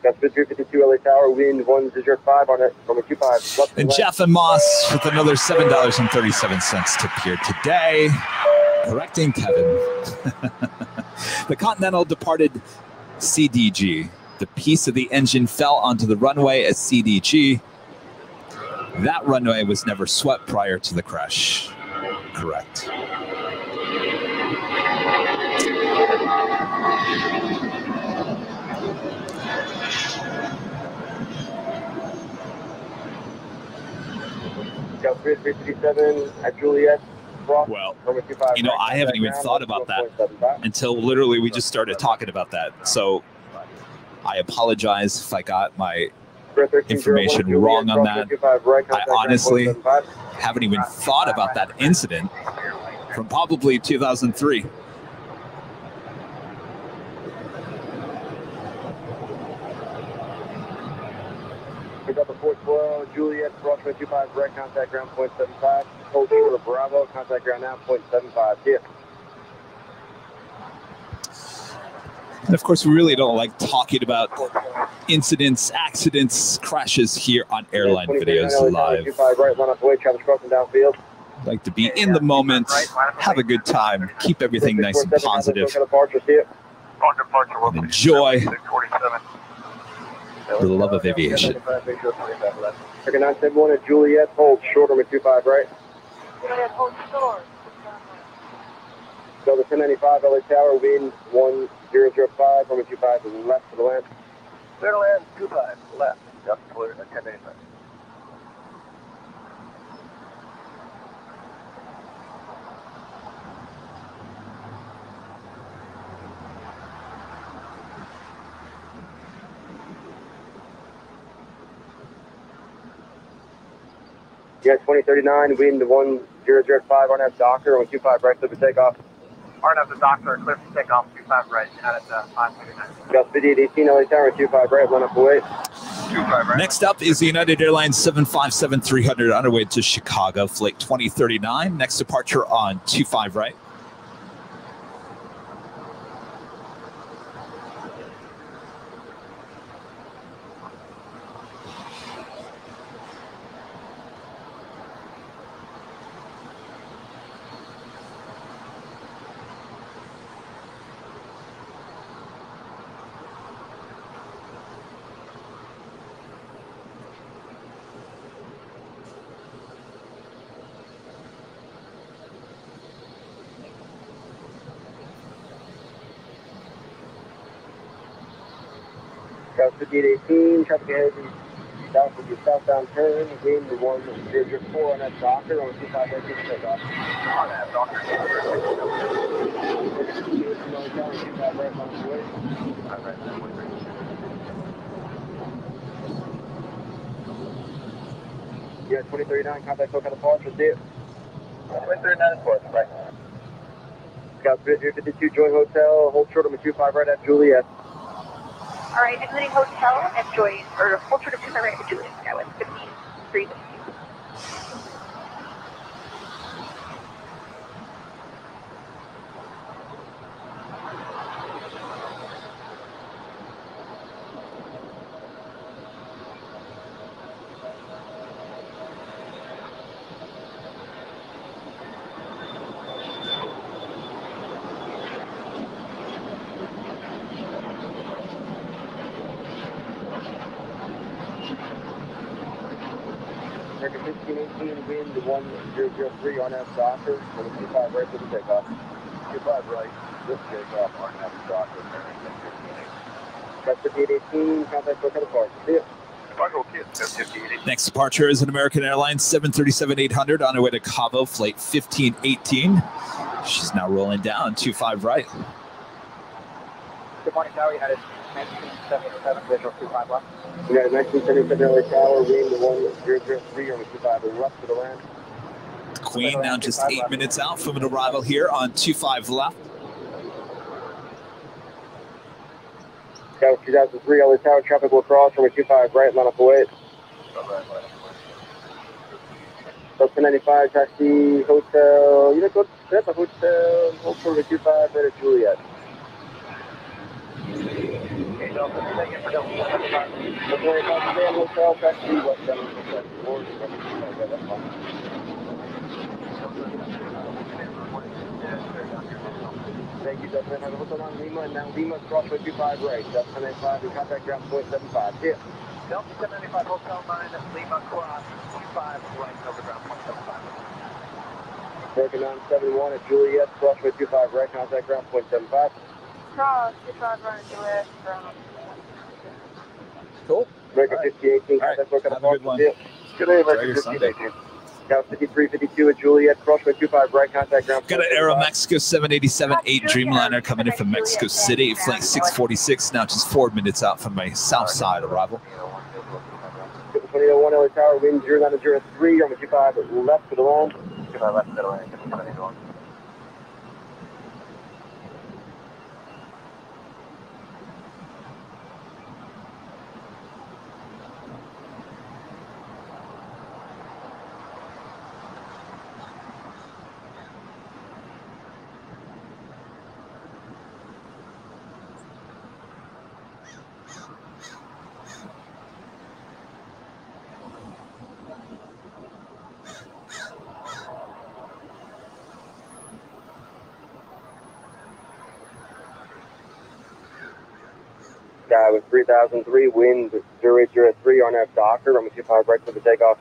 That's 5352 LA Tower, wind 105 on it, Romeo 25. And Jeff and Moss with another $7.37 tip here today. Correcting Kevin. The Continental departed CDG. The piece of the engine fell onto the runway at CDG. That runway was never swept prior to the crash. Correct. Got 357 at Juliet. Well, you know, I haven't even thought about that until literally we just started talking about that. So I apologize if I got my information wrong on that. I honestly haven't even thought about that incident from probably 2003. We got the 412 Juliet, approximately 25, direct contact ground 0.75. Hold you to Bravo, contact ground now 0.75. Yeah. And of course, we really don't like talking about incidents, accidents, crashes here on Airline Videos Live. Like to be in the moment, have a good time, keep everything nice and positive, and enjoy the love of aviation. 971 at Juliet, hold short on 25 right. Juliet, hold short. So the 1095 LA Tower, wind 1005, runway 25 left to the land. Clear to land, 25 left. Just clear at 1085. Yeah, 2039, wind 1005 on F Docker, on 25 right, clear for takeoff. RNF to Doctor, clear for takeoff, 25 right, out at 539. Gus 5818, LA Tower, 25 right, line up away. 25 right. Next up is the United Airlines 757-300 on our way to Chicago, flight 2039. Next departure on 25 right. Gus 5818, traffic ahead south with your southbound turn, wind 1004 on F Docker, on 25 right, clear for takeoff. RNF, Doctor. 5818, LA Tower, 25 right, line up away. 25 right, 43. Yeah, 2039, contact SoCal departure, see it. 2039 foot, right. Scout 352, join hotel, hold short on 25 right at Juliet. All right, exiting hotel and join, or hold short of 25 right at Juliet, Skyway 15-3. American 1518, wind 1003 on F Docker, on 25 right for the takeoff. 25 right, this takeoff, RNF, Doctor, American 1518. Scout 5818, contact SoCal departure, see it. Chicago Kids, 5818. Next departure is an American Airlines 737-800 on our way to Cabo, flight 1518. She's now rolling down 25 right. Good morning, Tower. You had a 1977 visual 25 left. We got a 1977 LA Tower, wind 1003 on 25 left to the land. Queen now just 8 minutes out from an arrival here on 25 left. Scout 2003 LA Tower, traffic will cross from 25 right, line up away. So 1095, taxi, hotel, you know, go to the hotel, hold short of 25 right at Juliet. Okay, Delta, stay in for Delta. 125, stay in hotel, taxi, west 7, Thank you, Delta 9, hotel on Lima, and now Lima, cross by 25 right, Delta 995, and contact ground 0.75, see ya. Delta 1095, Hotel 9, Lima, cross, 25 right, over ground 0.75. American 971 at Juliet, cross by 25 right, contact ground 0.75. Cross 25 right, Juliet, from. Cool. American 5018, All right. contact SoCal Have a good one. departure, see ya. Good day, Enjoy American your Sunday. 1518. Scout 5352 at Juliet, cross by 25 right, contact ground 0.75. Got an Aeromexico 787-8 Dreamliner coming in from Mexico City, flight 646, now just 4 minutes out from my south side arrival. 2001 LA Tower, wind 0903, on 25 left to the land. 25 left, middle, and 2021. Sky with 3003, wind 0803 on F Docker, runway 25 right for the takeoff.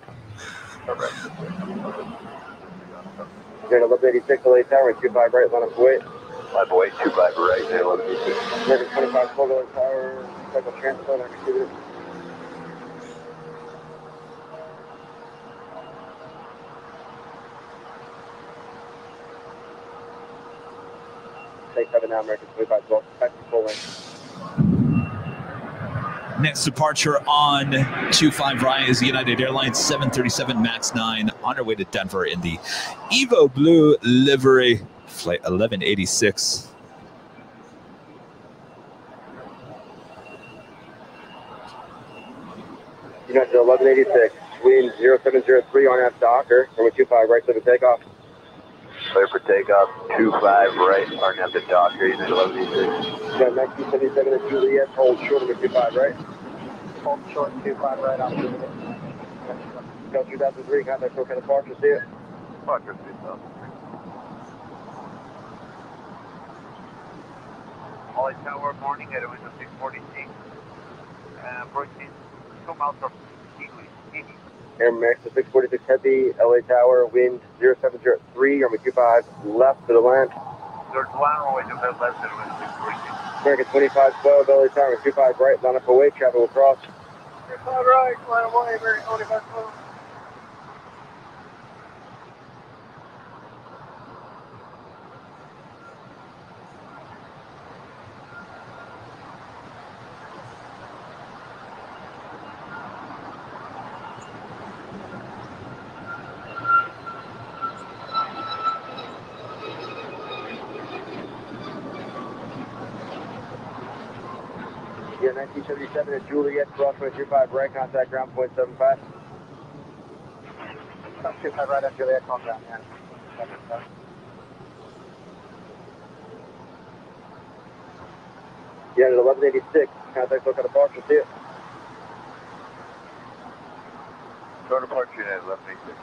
You're at 1186 LA Tower, 25 right, line up weight. Live away, 25 right, 1186. American 25 full LA Tower, cycle transport, I receive it. Take 7 now, American 25 12, back to full length. Next departure on 25 right is United Airlines 737 MAX 9 on our way to Denver in the Evo Blue livery, flight 1186. United 1186, wind 0703 on F Docker, runway 25 right for the takeoff. Clear for takeoff, 25 right, RNAV to Docker, United 1186. Got 1977 at Juliet, hold short of 25 right. Hold short 25 right on Juliet. Go 2003, contact SoCal departure, see it. Departure 2003. All Tower, morning at window 646. Approaching 2 miles from Kiwi. Air Max 646 Heavy, LA Tower, wind 0703, runway 25 left to the land. There's one runway to the left at window 646. American 2512, LA Tower, 25 right, line up away, traffic will cross. 25 right, line away, American 2512. Yeah, 1977 at Juliet, crossway 25 right, contact ground point 75. 25 right on Juliet, calm down, yeah. Yeah, at 1186, contact SoCal departure, see it. Short departure at 1186.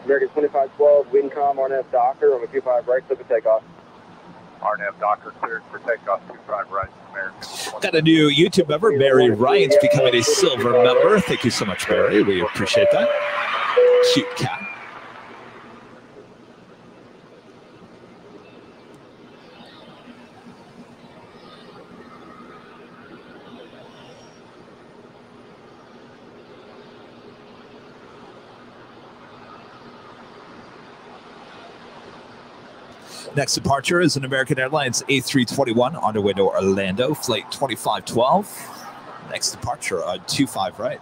American 2512, Windcom, RNF Docker, runway 25 right, clip of takeoff. RNAV Docker cleared for takeoff 25 right, American. Got a new YouTube member, Barry Ryan's becoming a silver member. Thank you so much, Barry. We appreciate that. Cute cat. Next departure is an American Airlines A321 on their way to Orlando, flight 2512. Next departure on 25 right.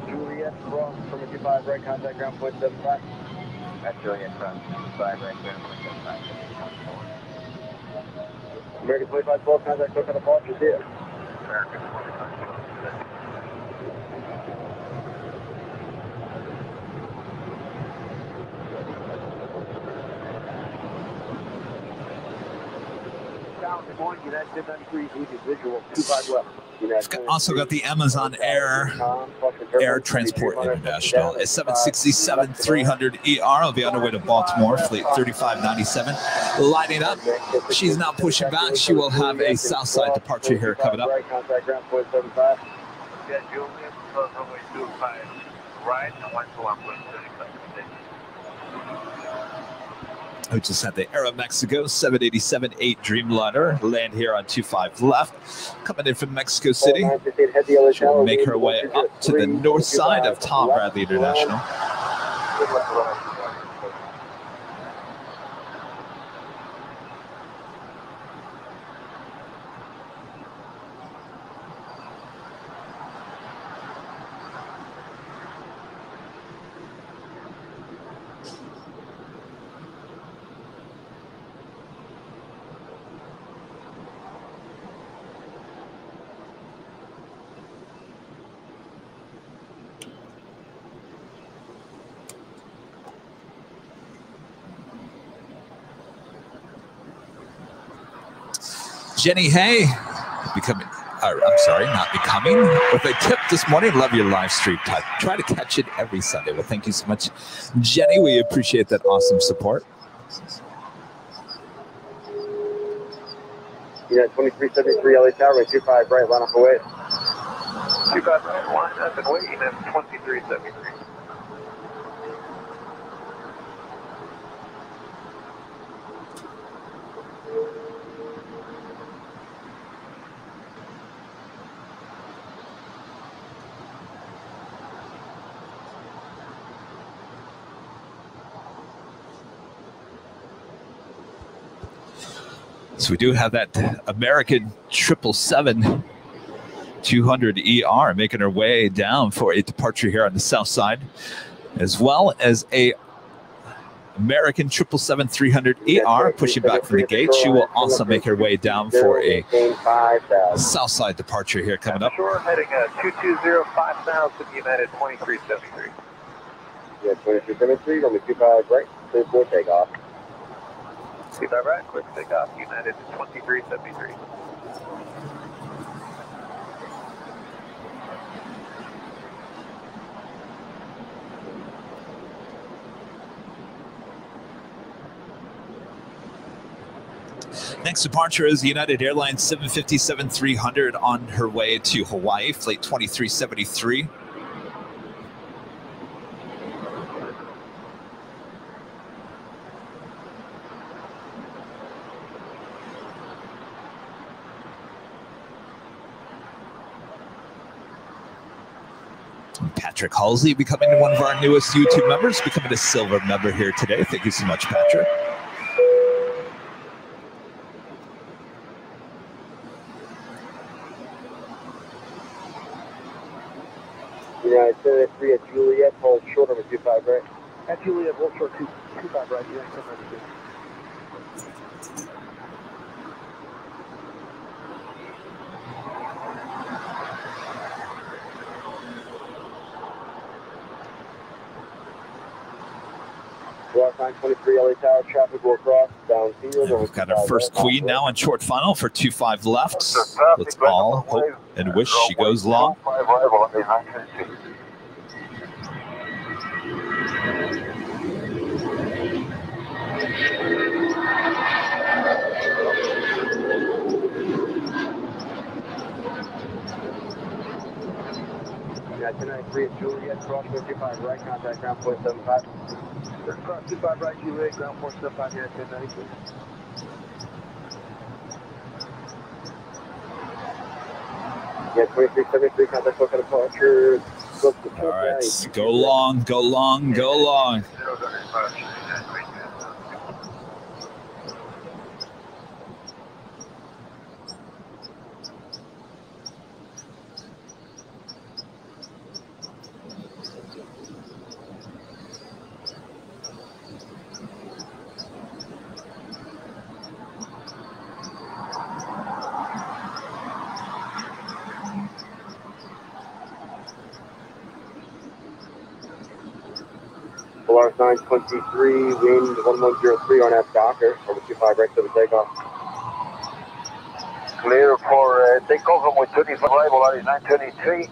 Juliet, cross from 25 right, contact ground point 75. That's Juliet, cross 25 right, ground point 75. American 2512, contact SoCal departure, see it. American 2512. Good morning, United 93, visual, 25 left. Also got the Amazon Air Transport International. It's 767-300 ER. I'll be on her way to Baltimore, fleet 3597. Lining up. She's not pushing back. She will have a Southside departure here coming up. Contact ground point 75. Yeah, Juliet, runway 25 right, and 1 to 1.35. who just had the Aeromexico 787-8 Dreamliner land here on 25 left. Coming in from Mexico City. She'll make her way up to the north side of Tom Bradley International. Jenny Hay, becoming, I'm sorry, not becoming, with a tip this morning. Love your live stream. Try to catch it every Sunday. Well, thank you so much, Jenny. We appreciate that awesome support. Yeah, 2373 LA Tower, 25 right, line up away. 25 right, line up and wait, and 2373. So we do have that American 777-200ER making her way down for a departure here on the south side, as well as a American 777-300ER pushing back from the gate. She will also make her way down for a south side departure here coming up. Sure, heading 2205000 United 2373. Yeah, 2373, runway 25 right, clear for takeoff. 25 right, quick takeoff, United 2373. Next departure is United Airlines 757-300 on her way to Hawaii, flight 2373. Patrick Halsey becoming one of our newest YouTube members, becoming a silver member here today. Thank you so much, Patrick. United 783 at Juliet, hold short over 25 right. At Juliet, hold short 25 right, United 793. Block 923 LA Tower, traffic will cross downfield. We've got our first queen now in short final for 25 left. Let's all hope and wish she goes long. Yeah, 1093 at Juliet, cross 25 right, contact ground point 75. Cross 25 right, Juliet, ground point 75 here at 1093. Yeah, 2373, contact local departure. All right, go long, go long, go long. Polaris 923, wind 1103 on F Docker, over 25 right to the takeoff. Clear for takeoff on 25 right, Polaris 923,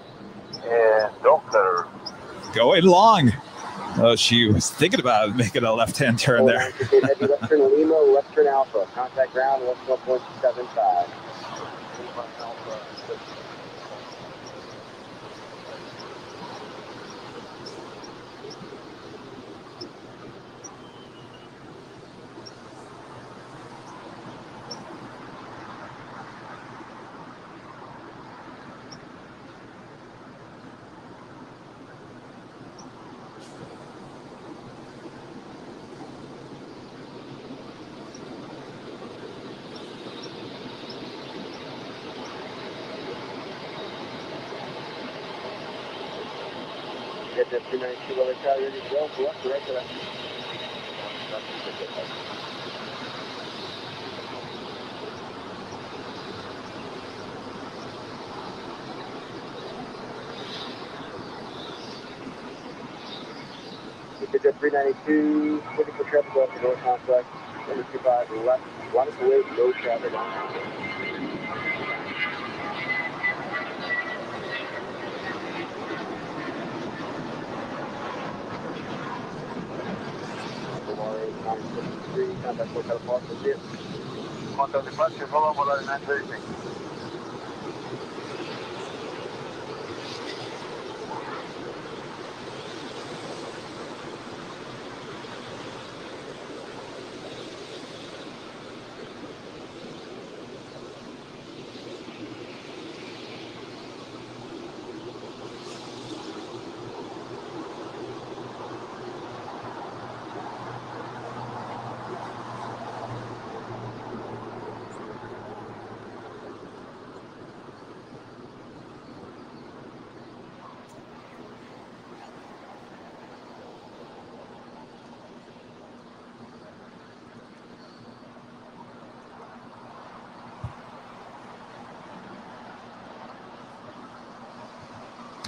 and Docker. Going long. Oh, she was thinking about making a left-hand turn there. Heavy Western Lima, Western Alpha, contact ground 11.75. JetTip 392, LA Tower, ready to go. Go up, right to that. JetTip 392, looking for traffic off the north complex. Number 25 left, line up away, no traffic on. Contact Hotel Park, that's it. Contact departure, follow model 933.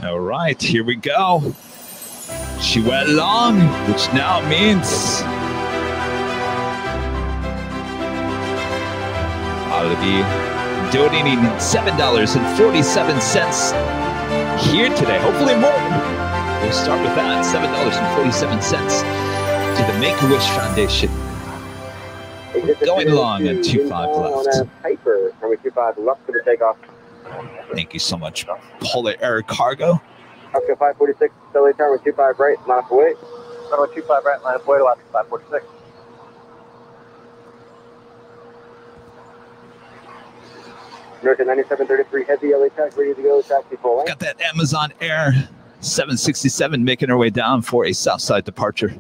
All right, here we go. She went long, which now means I'll be donating $7.47 here today. Hopefully more. We'll start with that, $7.47 to the Make-A-Wish Foundation. Going long on 25 left. Hyper, number 25 left to the takeoff. Thank you so much, Polar Air Cargo. Oscar 546, LA Tower, 25 right, line up away. Runway 25 right, line up away to Oscar 546. American 9733 Heavy, LA Tech, ready to go, taxi full lane. Got that Amazon Air 767 making her way down for a Southside departure.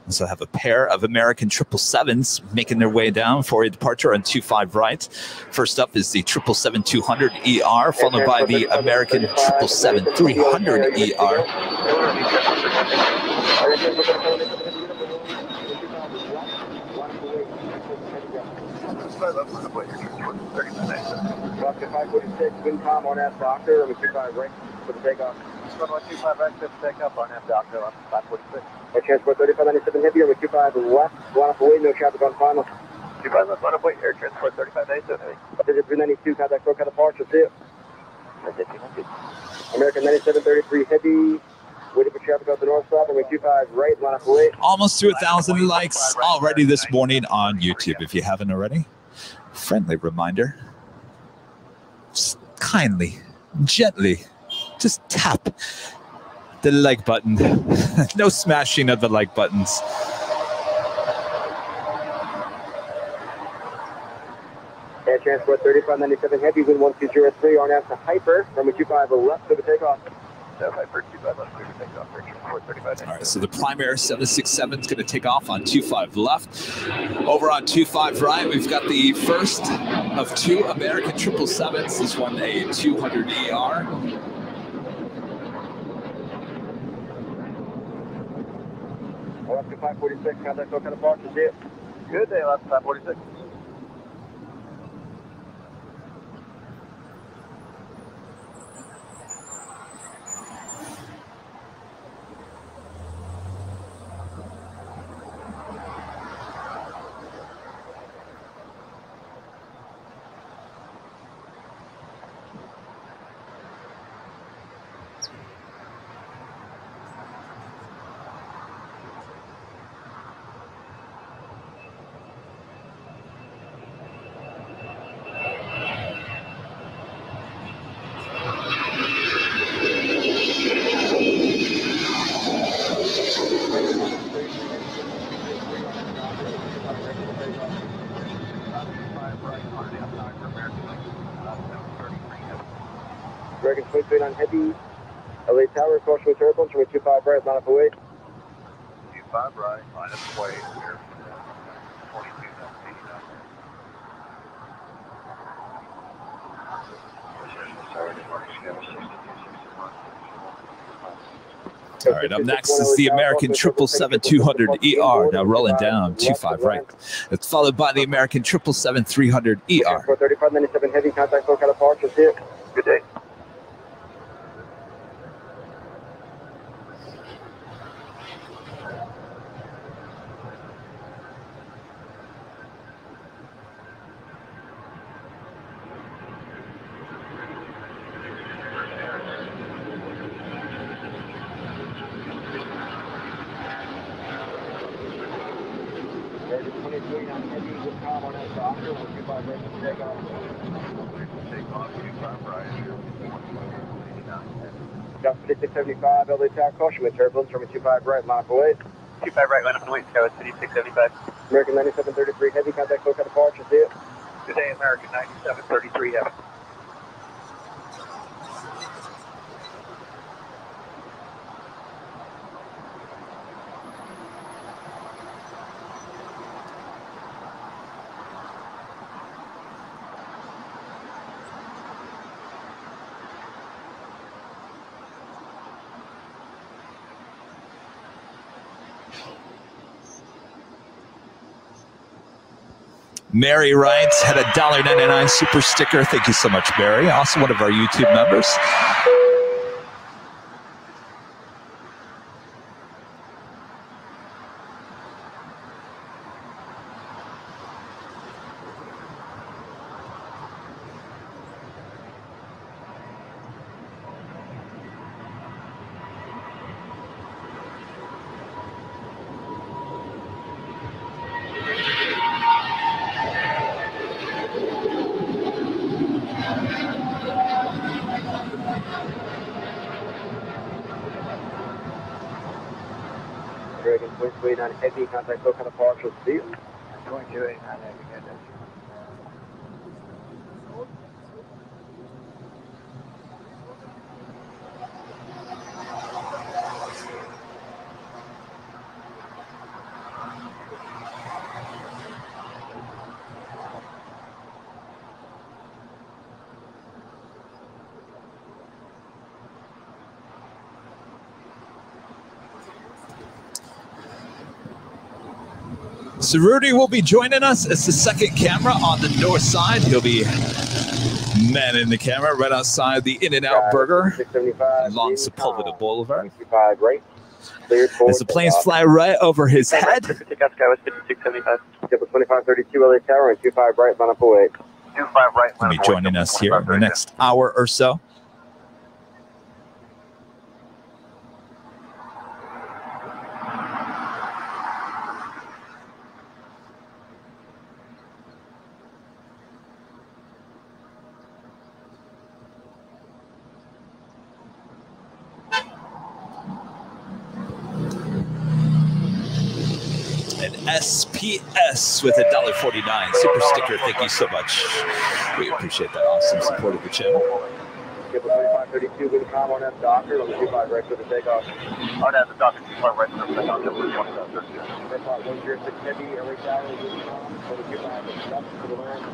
Also have a pair of American 777s making their way down for a departure on 25 right. First up is the 777-200ER, followed by the American 777-300ER. Oscar 546, wind calm on F Doctor, number 25 right for the takeoff. Runway 25 right, clear for takeoff on F Doctor, 546. Transport 3597 Heavy, number 25 left, line up away, no traffic on final. 25 left, line up away, air transport 3597 Heavy. Digit 392, contact SoCal departure, see you. American 9733 Heavy, waiting for traffic off the north side, number 25 right, line up away. Almost to 1,000 likes already this morning on YouTube. If you haven't already, friendly reminder, just kindly, gently, just tap the like button. No smashing of the like buttons. Air Transport 3597 Heavy, wind 1203 on after Hyper, number 25 left for the takeoff. Hyper 25 left, clear for takeoff, air transport 3597. All right, so the Primera 767 is going to take off on 25 left. Over on 25 right, we've got the first of two American 777s. This one a 200ER. Alaska 546, contact SoCal departure, see you. Good day, Alaska 546. American 23 on Heavy, LA Tower, caution with turbulence, runway 25 right, line up away. 25 right, line up away, air 42, All right, up next is the American 777-200ER, now rolling down 25 right. It's followed by the American 777-300ER. 43597 heavy contact local departure. See it. Good day. Just 5675, LA Tower, caution with turbulence from 25 right, line up away. 25 right, line up and wait, Sky 5675. American 9733 heavy, contact local departure, see it. Good day, American 9733 heavy. Mary writes, had a $1.99 super sticker. Thank you so much, Mary. Also one of our YouTube members. Dragon 289 heavy, contact local departure, see it. 289 heavy, good day. So Rudy will be joining us as the second camera on the north side. He'll be manning the camera right outside the In-N-Out Burger along Sepulveda Boulevard. 25 right. As the planes fly right over his head. Sky 5675. 2532 LA Tower and 25 right, line up away. 25 right, He'll be joining us here in the next hour or so. SPS with a $1.49 super sticker. Thank you so much. We appreciate that awesome support of the channel. 2532 with a com on that Docker on the 25 right for the takeoff. On that, the Docker 25 right for the takeoff. 106 heavy, LA Tower with a com for the 25 for the land.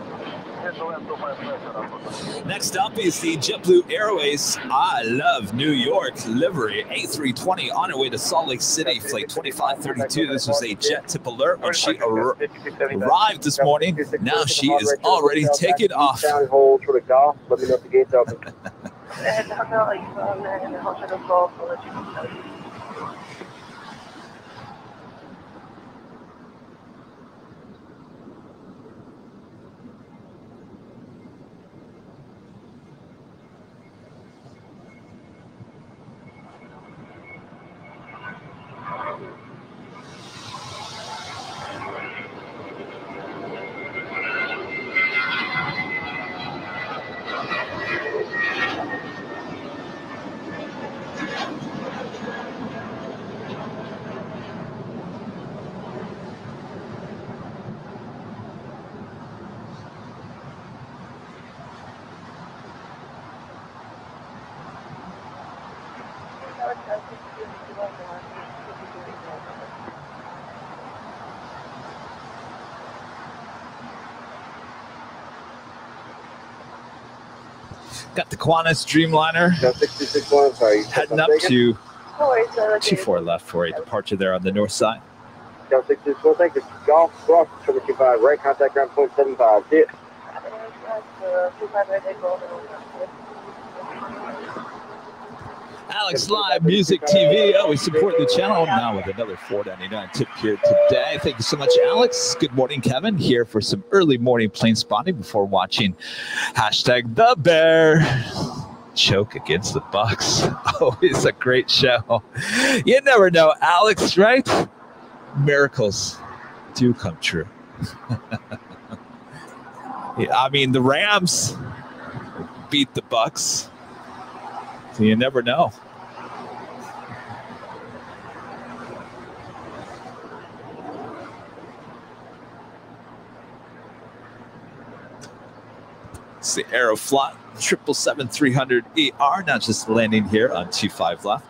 Next up is the JetBlue Airways I Love New York livery A320 on her way to Salt Lake City, flight 2532. This was a JetTip alert when she arrived this morning. Now she is already taking off. Hold for the golf. Let me know if the gate's open. Got the Qantas Dreamliner heading up to 24 left for a departure there on the north side. Down 661, thank you. Golf, cross, 25, right, contact ground, 0.75. See it. Alex Live Music TV. Always support the channel. Now with another $4.99 tip here today. Thank you so much, Alex. Good morning, Kevin. Here for some early morning plane spotting before watching #TheBear choke against the Bucks. Always a great show. You never know, Alex, right? Miracles do come true. Yeah, I mean, the Rams beat the Bucks, so you never know. It's the Aeroflot 777-300ER, now just landing here on 25 left.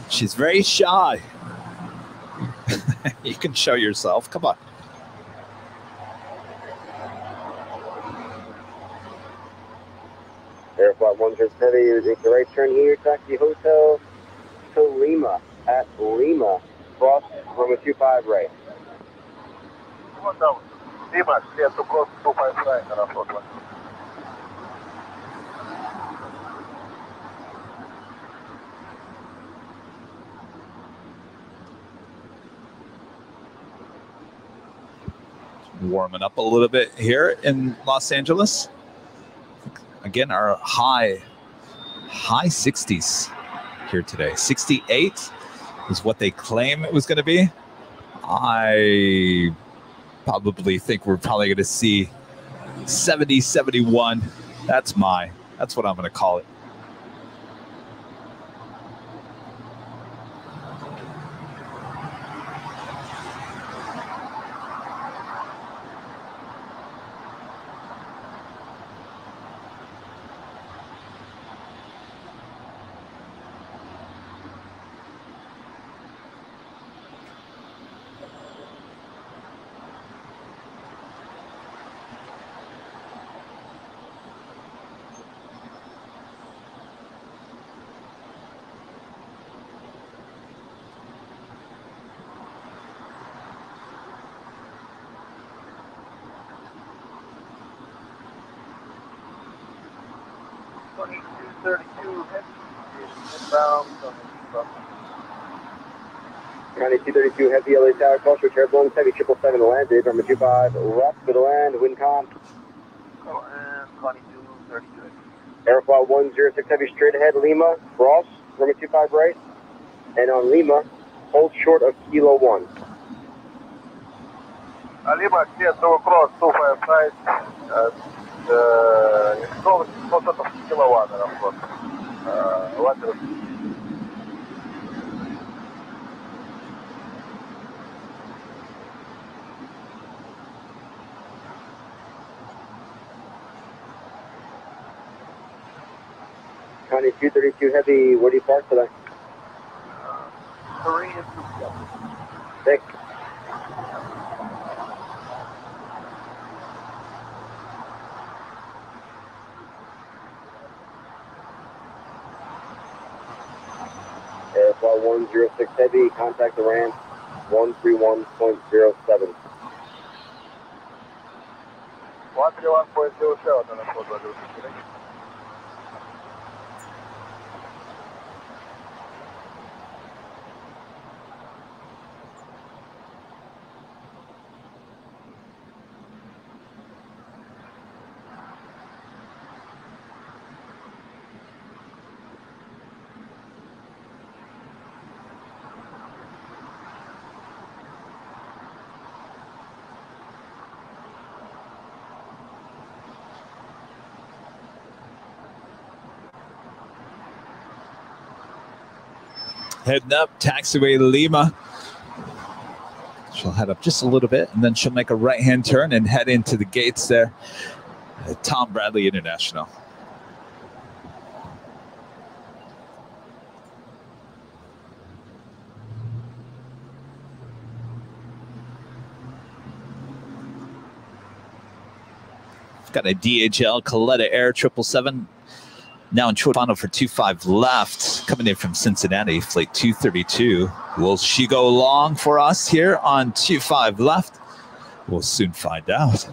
She's very shy. You can show yourself. Come on. Airflight 170, you take the right turn here, taxi hotel to Lima. At Lima, cross runway 25 right. Lima, clear to cross 25 right, and I'll float one. Warming up a little bit here in Los Angeles. Again, our high 60s here today. 68 is what they claim it was going to be. I probably think we're probably going to see 70, 71. That's what I'm going to call it. County 232 heavy LA Tower, crossroads, turbulence, heavy 777 landed, runway 25 left, middle land, wind calm. Oh, and Connie 232. Airflight 106 heavy straight ahead, Lima, cross, runway 25 right, and on Lima, hold short of Kilo 1. Lima, clear to cross 25 right, it's close to Kilo 1, and I'll float. County 232 heavy, where do you park today? 3 and 2. 6. Airflight 106 heavy, contact the ramp 131.07. 131.07, and I'll float. Heading up, taxiway Lima. She'll head up just a little bit, and then she'll make a right-hand turn and head into the gates there at Tom Bradley International. Got a DHL Coletta Air 777 now in short final for 25 left, coming in from Cincinnati, flight 232. Will she go long for us here on 25 left? We'll soon find out.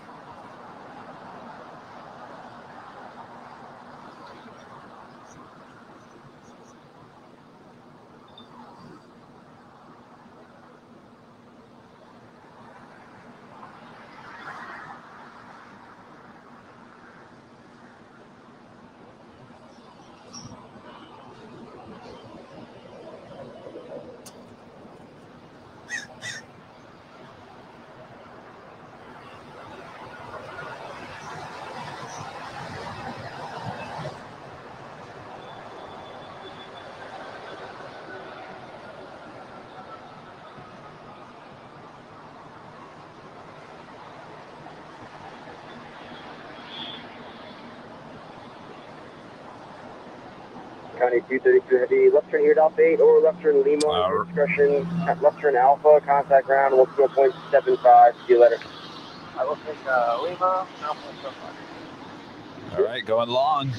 County 232 heavy, left turn here, Alpha 8, or left turn Lima, discretion, left turn Alpha, contact ground, 1.75, see you later. I will take Lima, Alpha 75. All right, going long.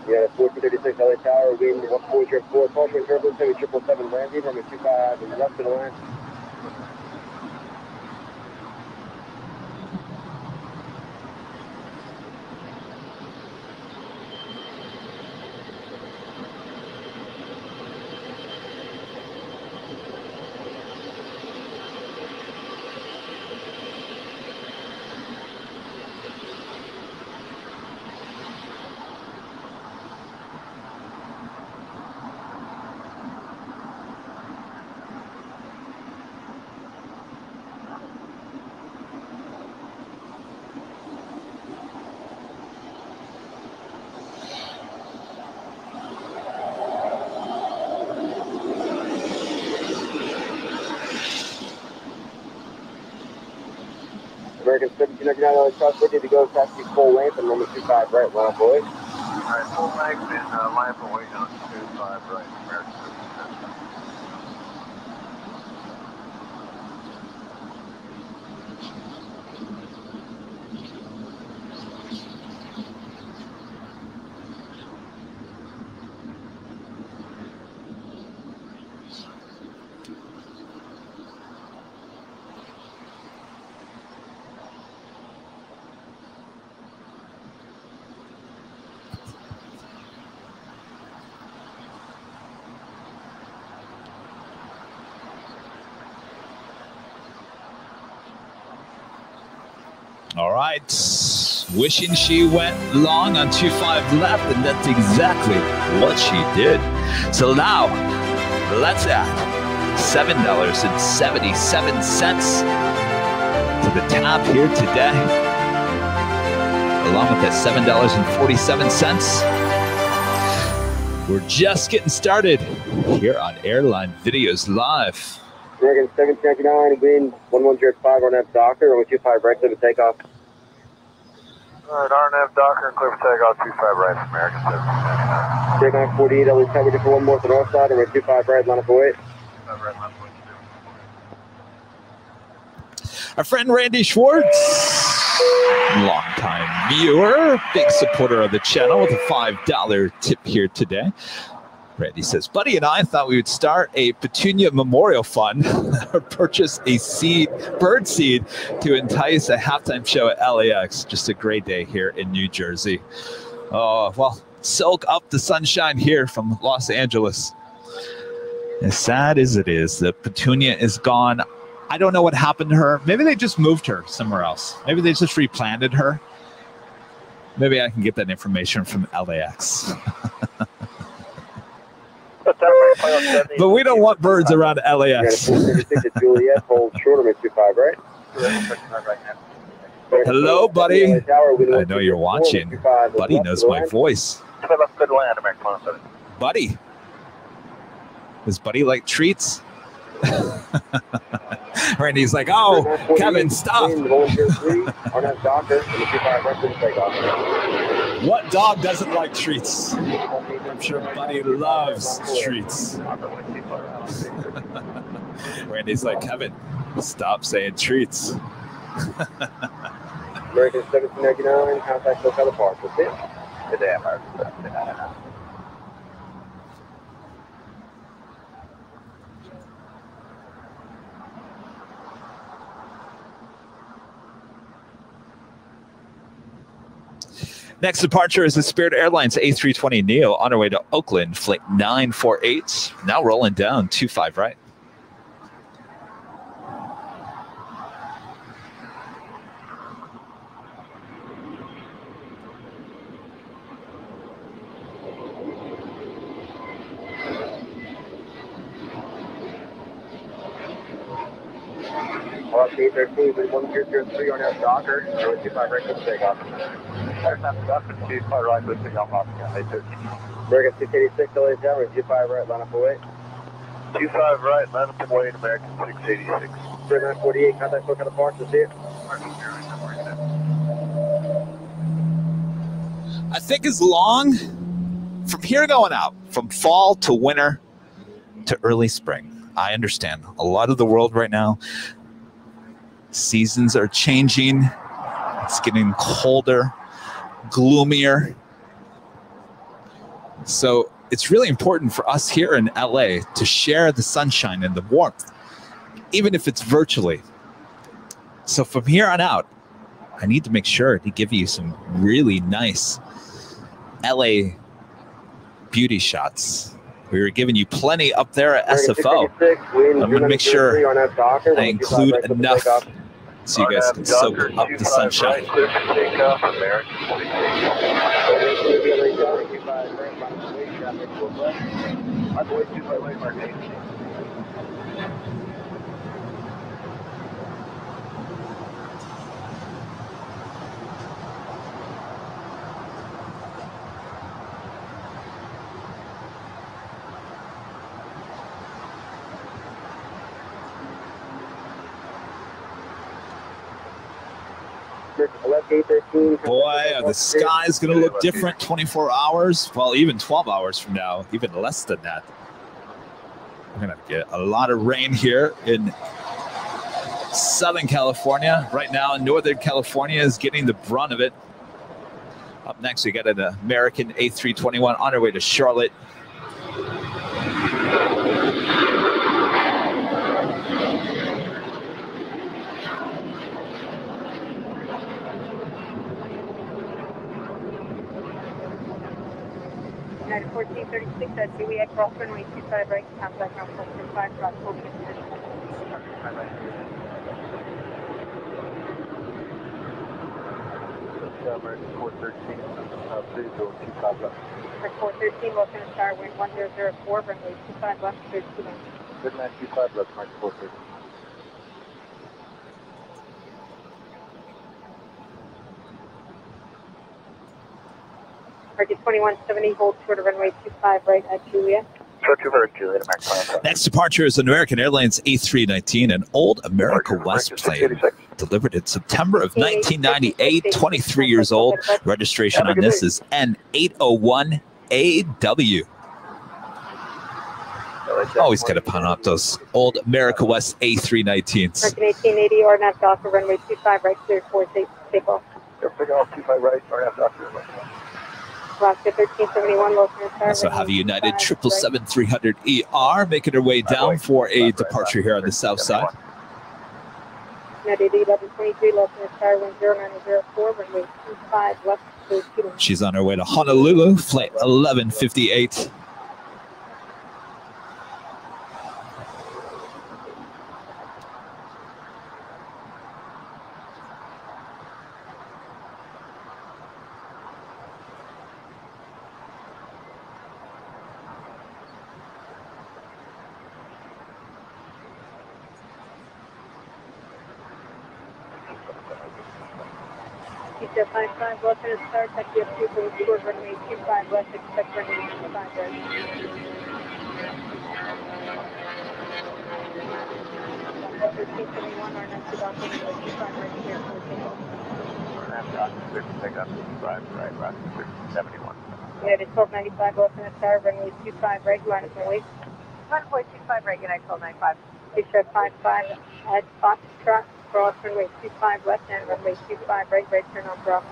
Yeah, 1436 LA Tower, wind 1404, partial turbulence, heavy 777 landing, runway 25, and left to the line. American 1799 LA Cross, ready to go, taxi full length, and number 25 right, line up boys. Alright, full length and line for waiting on 25 right, American 1799. All right, wishing she went long on 25 left, and that's exactly what she did. So now, let's add $7.77 to the tab here today, along with that $7.47. We're just getting started here on Airline Videos Live. American 1799, wind 1105 RNAV Docker, runway 25 right, clear for takeoff. Alright, RNAV Docker, clear for takeoff, 25 right, American 1799. Takeoff 48, LA Tower, ready for one more to the north side, runway 25 right, line up for 8. 25 right, line up for 2. Our friend Randy Schwartz, longtime viewer, big supporter of the channel, with a $5 tip here today. Randy says, Buddy and I thought we would start a Petunia Memorial Fund or purchase a bird seed to entice a halftime show at LAX. Just a great day here in New Jersey. Oh, well, soak up the sunshine here from Los Angeles. As sad as it is, the Petunia is gone. I don't know what happened to her. Maybe they just moved her somewhere else. Maybe they just replanted her. Maybe I can get that information from LAX. September But we don't want birds around LAX. Juliet, hold short of 25 right. Hello, buddy. I know you're watching. Buddy knows my voice. Buddy. Does Buddy like treats? Randy's like, oh, Kevin, stop. What dog doesn't like treats? I'm sure Buddy loves treats. Randy's like, Kevin, stop saying treats. American 1799, contact SoCal Park. That's it. Good day, American 1799. Next departure is the Spirit Airlines A320neo on our way to Oakland, flight 948. Now rolling down 25 right. Well, C13, 1003 on our Docker. 25 right to takeoff. American 686, LA Tower, 25 right, line up away. 25 right, line up away, American 686. 948, contact SoCal Park, that's it. I think as long from here going out, from fall to winter to early spring, I understand a lot of the world right now, seasons are changing. It's getting colder, gloomier. So it's really important for us here in LA to share the sunshine and the warmth, even if it's virtually. So from here on out, I need to make sure to give you some really nice LA beauty shots. We were giving you plenty up there at SFO. I'm going to make sure I include enough so you guys can soak up the sunshine. Boy, the sky is going to look different 24 hours. Well, even 12 hours from now, even less than that. We're going to get a lot of rain here in Southern California. Right now, Northern California is getting the brunt of it. Up next, we got an American A321 on our way to Charlotte. United 1436 at Juliet, cross runway 25 right, contact now 435, cross focus. American 413, please go 25 left. 413, welcome to Star Wind 1004, runway 25 left, 13. Good night, 25 left, American 413. Market 2170, hold short of runway 25 right at Juliet. Short 2 right, Juliet, American 25. Next departure is an American Airlines A319, an old America West plane. Delivered in September of 1998, 23 years old. Registration on this is N801AW. Always got to pound up those old America West A319s. American 1880, RNAV Docker, runway 25 right, clear for takeoff. Pick off 25 right, RNAV Docker. Alaska 1371, welcome to Star. Also have a United 777-300ER making their way down for a departure here on the south side. United 1123, welcome to Star, wind 0904, runway 25 left, 13. She's on her way to Honolulu, flight 1158. JetTip 55 left and start, taxi up 2 hold short, runway 25 left, expect runway 25 right. At 1371, our next stop, runway 25 right here, for takeoff. Take up 5 right, route 1371. United 1295 left and start, runway 25 right, line up and wait. 1.25 right, United 1295. JetTip 55 at Foxtrot, cross runway 25 left and runway 25 right, right turn on Bravo.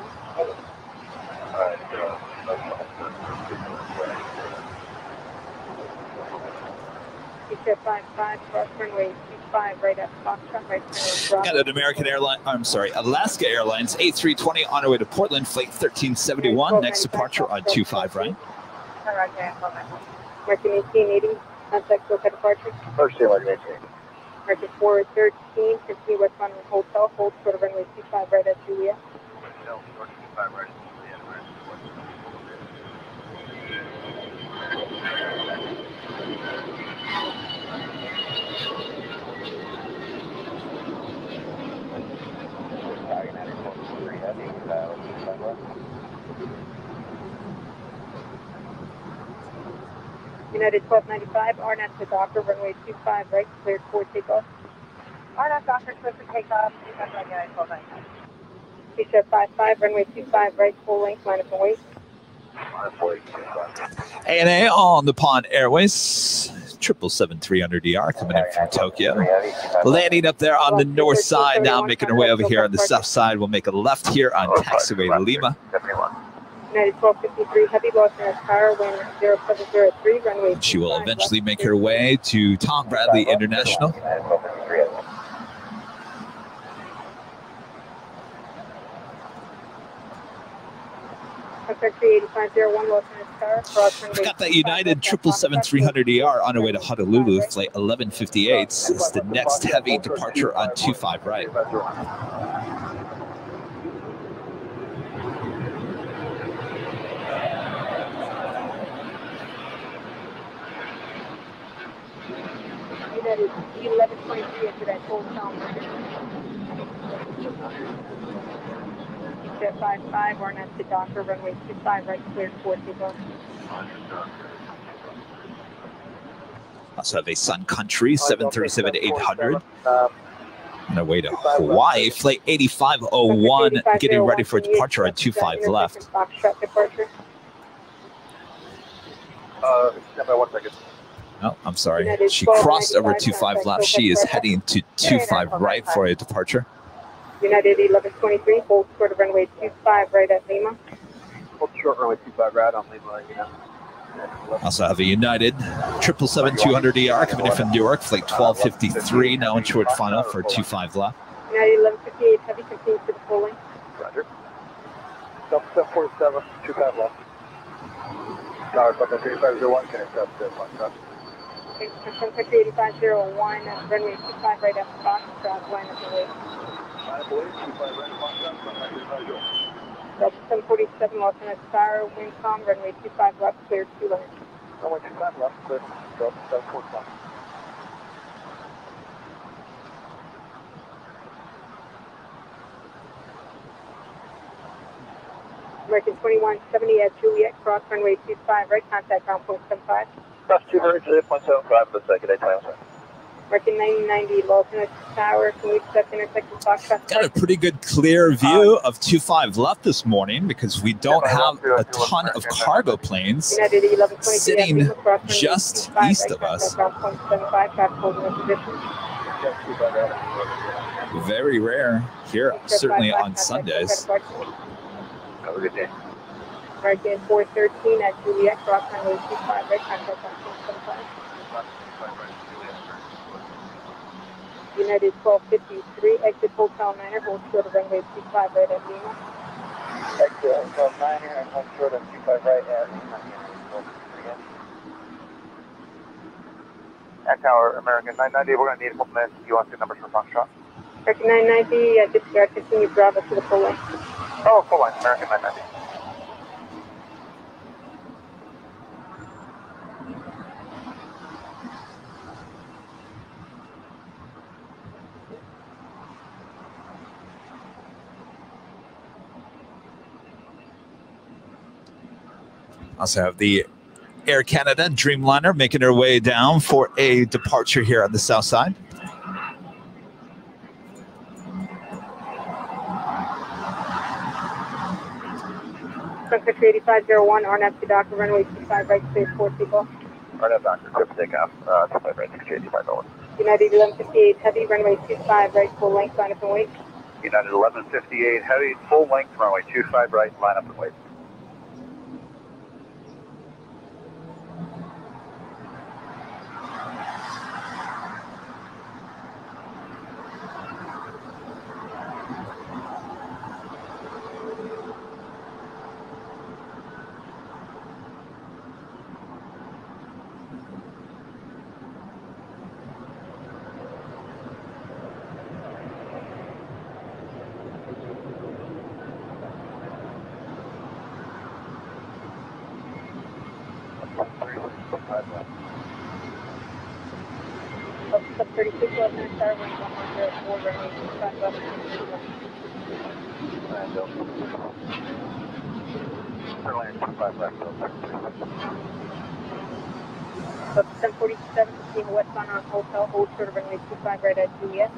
JetTip 55 cross runway 25 right at Foxtrot, right turn on Bravo. Got an American Airline, I'm sorry, Alaska Airlines A320 on our way to Portland, flight 1371. Next departure on 25 right. American 1880, contact local departure. First year, like 18. American 413, continue westbound hotel, hold short of runway 25 right at Juliet. No, 25 right. United 1295, RNAV to Docker, runway 25 right, cleared for takeoff. RNAV Docker, clear for takeoff, 25 right, United 1295. JetTip 55, runway 25 right, full length, line up and wait. ANA on the Pond Airways, 777-300ER coming in from Tokyo. Landing up there on the north side, now making our way over here on the south side. We'll make a left here on taxiway to Lima. United 1253, heavy loss in our tower, wind 0703, runway. She will eventually make her way to Tom Bradley International. Contact 38501, loss in our tower, cross runway. We've got that United 777-300ER on our way to Honolulu, flight 1158. It's the next heavy departure on 25 right. United 1123 into that full town. JetTip 55, RNAV to Docker, runway 25 right, cleared for takeoff. Also have a Sun Country 737-800 on our way to Hawaii, flight 8501, getting ready for departure on 25 left. Foxtrot departure. Stand by 1 second. Oh, I'm sorry. She crossed over 25 left. She is heading to 25 right for a departure. United 1123, hold short of runway 25 right at Lima. Hold short runway 25 right on Lima. Also have a United 777-200ER coming in from Newark, flight 1253, now in short final for 25 left. United 1158, heavy continues to the full length. Roger. 747, 25 left. Tower, Buckle 3501, can accept the Foxtrot. Contact 8501, runway 25 right at Foxtrot, line up and wait. 747, lost in a tower, wind calm, runway 25 left, cleared 2 lanes. Runway 25 left, clear. 745. American 2170 at Juliet, cross runway 25 right, contact ground point 75. Cross 200.75 for the second, 827. American 9090, lost in a tower, can we accept intersection Foxtrot? Got a pretty good clear view of 25 left this morning because we don't have a ton of cargo planes United 1123 sitting just east of us. Ground point 75, traffic holding in position. Very rare here, certainly on Sundays. Have a good day. American 413 at Juliet, cross runway 25 right, contact ground point 75. United 1253, exit Hotel Niner, hold short of runway 25 right at Lima. Exit Hotel Niner and hold short of 25 right at Lima. At Tower, American 990, we're going to need a couple minutes. You want the numbers for Foxtrot? American 990, disregard, continue Bravo to the full length. Oh, full line, American 990. Also have the Air Canada Dreamliner making her way down for a departure here on the south side. Sunset 8501, RNAV to Doctor, runway 25 right, clear 4 people. RNAV Doctor, clear for takeoff, 25 right, 85 dollars. United 1158 Heavy, runway 25 right, full length, line up and wait. United 1158 Heavy, full length, runway 25 right, line up and wait. Sub 36 left and start wind 104, runway 25 left. Airline 25 left. Sub 1047, continue westbound on Hotel, hold short of runway 25 right at Juliet.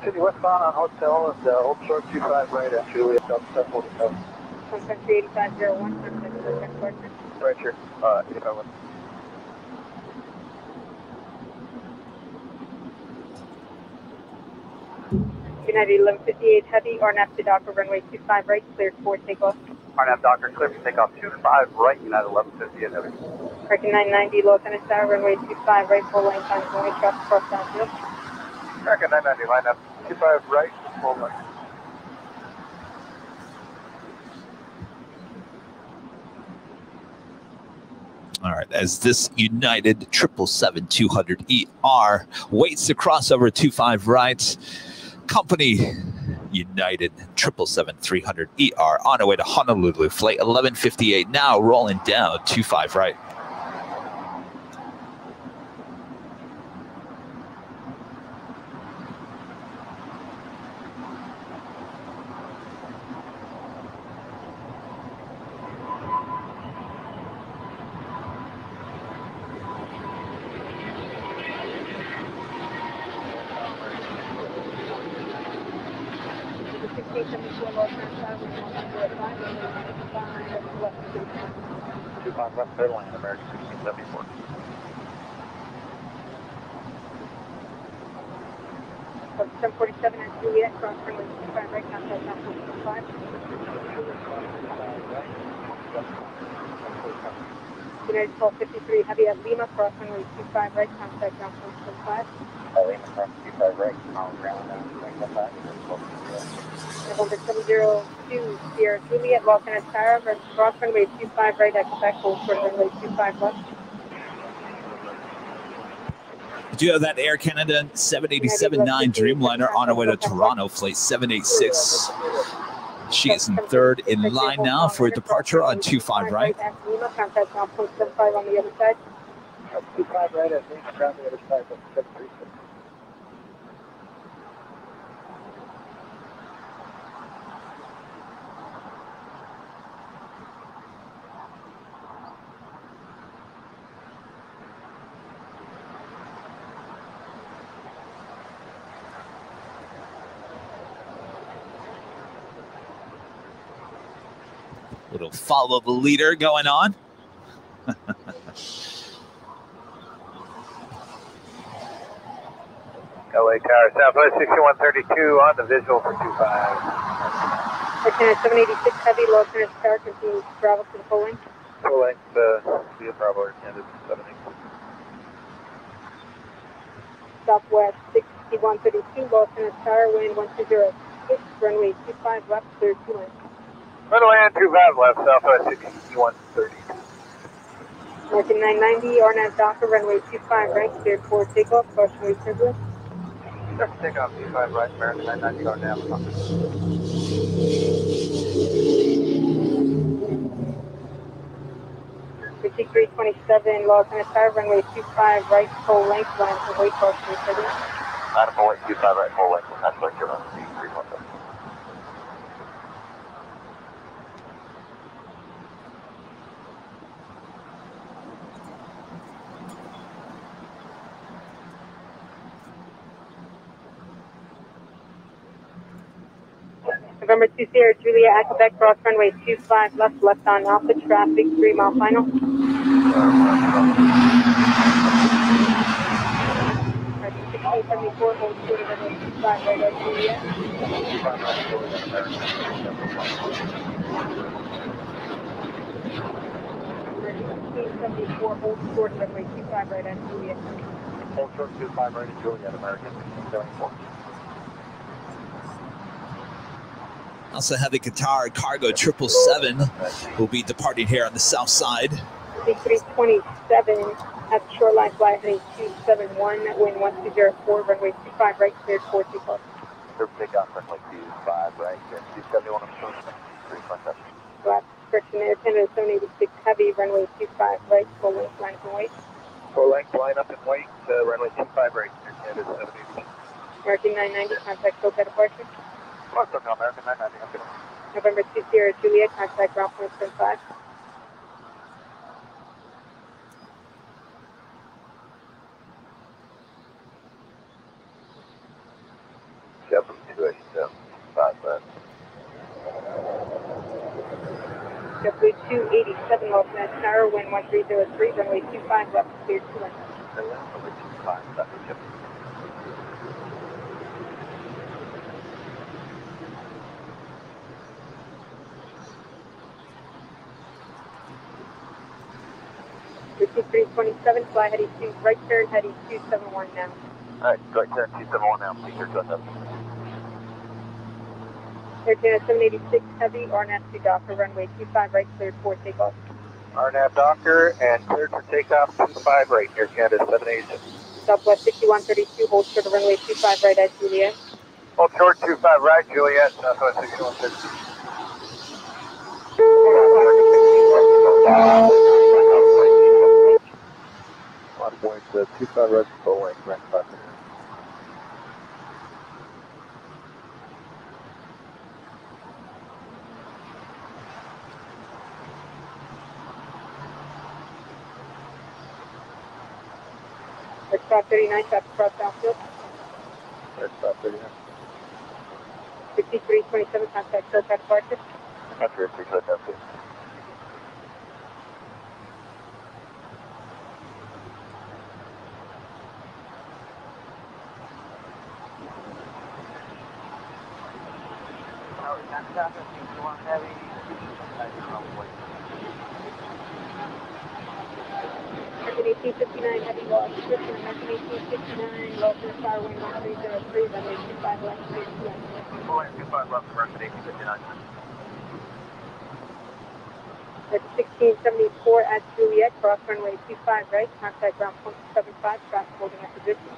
City westbound on Hotel and hold short 25 right at Juliet, Delta 747. Sunset 8501, Sunset Sunset Partner. Right here, 85. United 1158 Heavy, RNAV to Doctor, runway 25 right, cleared for takeoff. RNAV Doctor, clear for takeoff 25 right, United 1158 Heavy. American 990, Los Angeles Tower, runway 25 right, full length, line up and wait, traffic cross downfield. American 990, line up 25 right, full length. All right, as this United 777-200ER waits to cross over 25 right, company United 777-300ER on our way to Honolulu, flight 1158, now rolling down 25 right. West Airline, American 1674. Sub 1047 at Juliet, cross runway 25 right, contact Alpha 5. United 1253 Heavy at Lima, cross runway 25 right, contact Alpha 5. Lima, cross 25 right, ground down, 25. November 702 Sierra Juliet, Los Angeles Tower, cross runway 25 right at Quebec, hold short runway 25 left. We do have that Air Canada 787-9 Dreamliner on our way to Toronto, flight 786. She is in third in line now for a departure on 25 right. Contact on 75 on the other side. 25 right, I think, around the other side, but 736. Little follow the leader going on. LA Tower, Southwest 6132 on the visual for 25. Lieutenant 786 Heavy, Los Angeles Tower, continues to travel to the full length. Full length, via Bravo, intended 786. Southwest 6132, Los Angeles Tower, wind 1206, runway 25 left, clear 2 lanes. Runway 25 left, Southwest 6130. American 990, RNAV Doctor, runway 25 right, cleared for takeoff, cautionary turbulence. Clear for takeoff, 25 right, American 990, go down. 5327, Los Angeles Tower, runway 25 right, full length, line for weight, cautionary turbulence. Line up full length, 25 right, full length, that's like you're on 317. November 2 Sierra Juliet at Quebec, cross runway 25 left, left on Alpha, traffic 3 mile final. 1674, hold short of runway 25 right at Juliet. 1674, hold short of runway 25 right at Juliet. Hold short 25 right at Juliet, American 1674. Also have the Qatar Cargo 777 will be departing here on the south side. 327 at shoreline fly heading 271, wind 1204, runway 25 right, cleared 4 takeoff. Clear for takeoff, runway 25 right, here, 271 on short, 357. Last correction, Air Canada 786 heavy, runway 25 right, full length line up and wait. Full length line up and wait, runway 25 right, Air Canada 786. American 990, contact SoCal departure. Oh, SoCal, American 990, I'm good. November 2 Sierra Juliet, contact ground point 75. JetBlue 287 Los Angeles Tower, wind 1303, runway 25 left, cleared 2 left. Runway 25, that's it. Route 327, fly heading 2 right turn, heading 271 now. Alright, right turn 271 now, please, here, 27. Air Canada 786 heavy, RNAV to Docker, runway 25 right, cleared 4 takeoff. RNAV Docker and cleared for takeoff 25 right, Air Canada 786. Southwest 6132, hold short of runway 25 right at Juliet. Hold short 25 right, Juliet, Southwest 6132. On point 25 right, full length, rank 5. Aircraft 39, traffic cross downfield. Aircraft 39. 6327, contact SoCal departure. Country 327. American 1859, heavy loss, description, American 1859, low for fire wind 1303, runway 25 left, cleared 2 left. Full length 25 left, American 1859. At 1674 at Juliet, cross runway 25 right, contact ground point 75, traffic holding at position.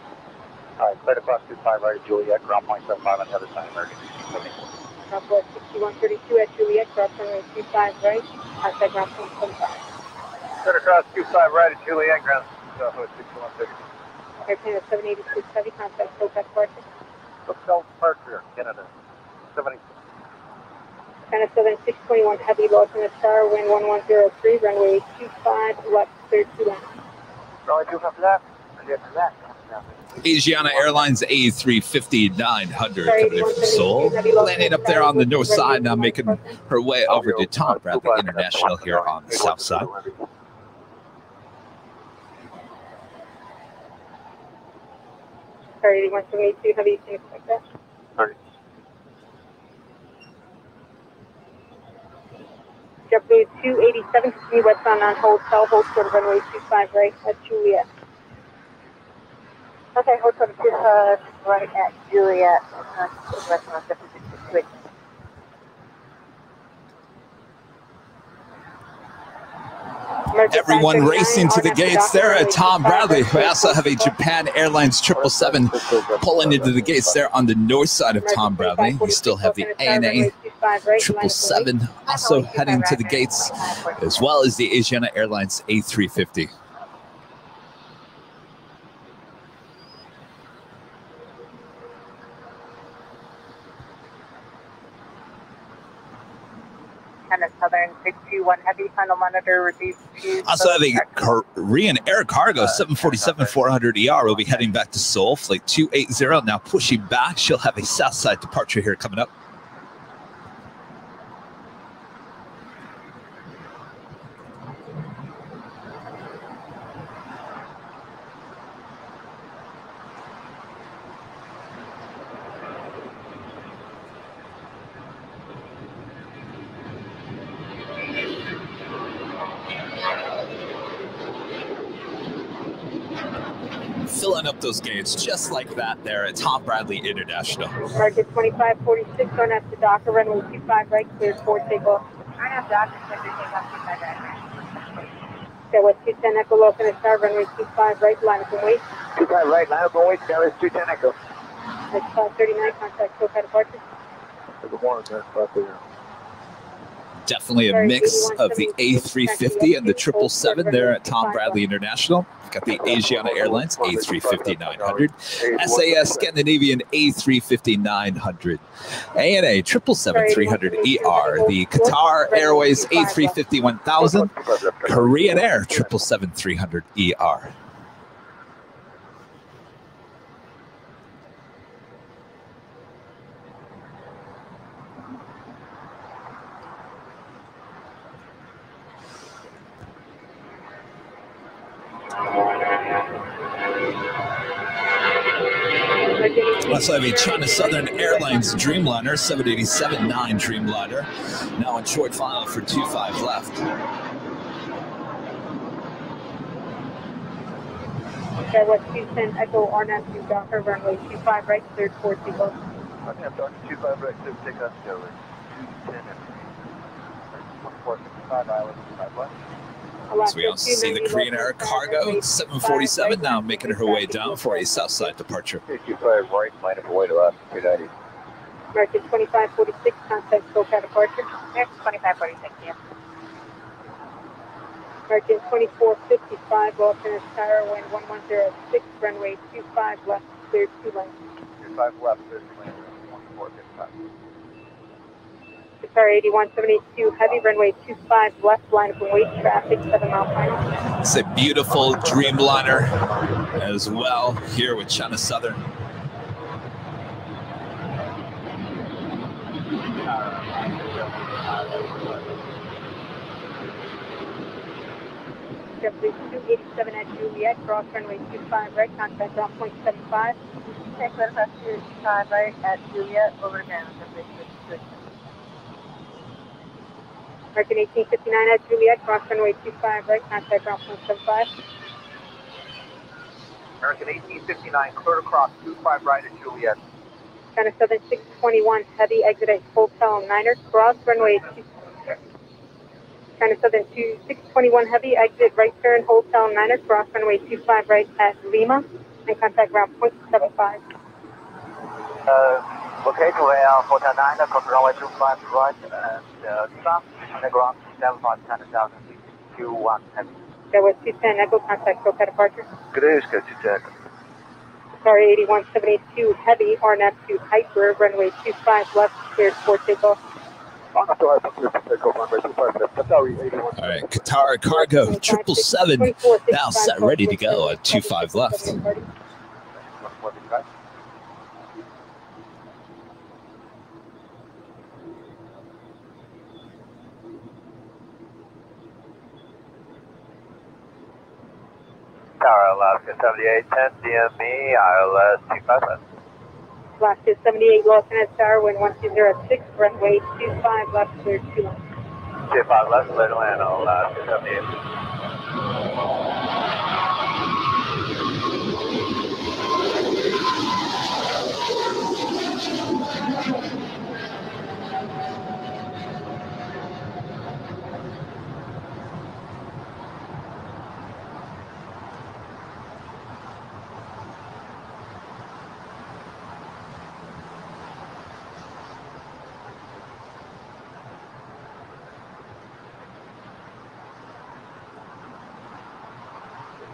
Alright, cleared across 25 right at Juliet, ground point 75 on the other side, American 1874. Southwest 6132 at Juliet, cross runway 25 right, contact ground point 75. Cleared across 25 right at Juliet, ground Southwest 6132. Air Canada 786 heavy, contact SoCal departure. SoCal departure, Canada 786. Canada 7621 heavy, Los Angeles Tower, wind 1103, runway 25 left, cleared 2 left. Runway 2 after that, and after that. Asiana Airlines A350-900 coming in from Seoul, landing up there on the north side, now making her way over to Tom Bradley International here on the south side. Sorry, 8172 heavy, you can expect that. Sorry. JetBlue 287, continue westbound on hotel, hold short of runway 25 right at Juliet. Okay, hold short of 25 right at Juliet. Westbound 5668. Everyone racing to the gates there at Tom Bradley. We also have a Japan Airlines 777 pulling into the gates there on the north side of Tom Bradley. We still have the ANA 777 also heading to the gates, as well as the Asiana Airlines A350. Southern 621 heavy, final monitor reduced to... Also have a Korean Air Cargo 747-400ER will be heading back to Seoul. Flight 280 now pushing back. She'll have a south side departure here coming up. filling up those gates just like that there at Tom Bradley International. Market 2546 on up to Docker, runway 25 right, cleared for takeoff. I have Docker, clear takeoff 25 right. Okay, what's 210 Echo, local and star, runway 25 right, line up and wait. 25 right, line up and wait, Dallas 210 Echo. That's 539, contact SoCal departure. Good morning, sir. Definitely a mix of the A350 and the 777 there at Tom Bradley International. Got the Asiana Airlines A350-900, SAS Scandinavian A350-900, ANA 777-300ER, the Qatar Airways A350-1000, Korean Air 777-300ER. Also have a China Southern Airlines Dreamliner 787-9 Dreamliner, now in short file for 25 left. Okay, what's 210 Echo, RNAV to Docker, runway 25 right, cleared for takeoff. Okay, I'm talking 25 right, clear for takeoff, Delaware. 210 1465 Island, 5 left. So we also see the Korean Air Cargo 747 now making her way down for a Southside departure. 25 right, line up and wait, Alaska 290. American 2546, contact SoCal departure. Next 2546, yeah. American 2455, alternate tower, wind 1106, runway 25 left, cleared 2 lanes. 25 left, 30 lanes, 1455. Qatar 8172, heavy, runway 25 left, line up and wait, traffic, 7 mile final. It's a beautiful Dreamliner as well here with China Southern. JetBlue 287 at Juliet, cross runway 25 right, contact ground point 75. Take left up to 25 right at Juliet, over again, JetBlue 286. American 1859 at Juliet, cross runway 25 right, contact ground point 75. American 1859, clear to cross 25 right at Juliet. China Southern 621, heavy, exit at Hotel Niner, cross runway 2. China Southern 621, heavy, exit right turn, Hotel Niner, cross runway 25 right at Lima, and contact ground point 75. Okay, to Hotel 9, cross runway 25 right, and stop. On the ground, 75, 10,000 feet, Q1 heavy. That was 210 Echo, contact SoCal departure. Good day, Sky 210. Sorry, 81782, heavy, RNAV to Hyper, runway 25 left, cleared for takeoff. All right, Qatar Cargo 777 now set ready to go at 25 left. Tower Alaska 7810, DME, ILS 25 left. Alaska 78, Los Angeles Tower, wind 1206, runway 25 left, cleared 2 left. 25 left, clear to land, Alaska 78.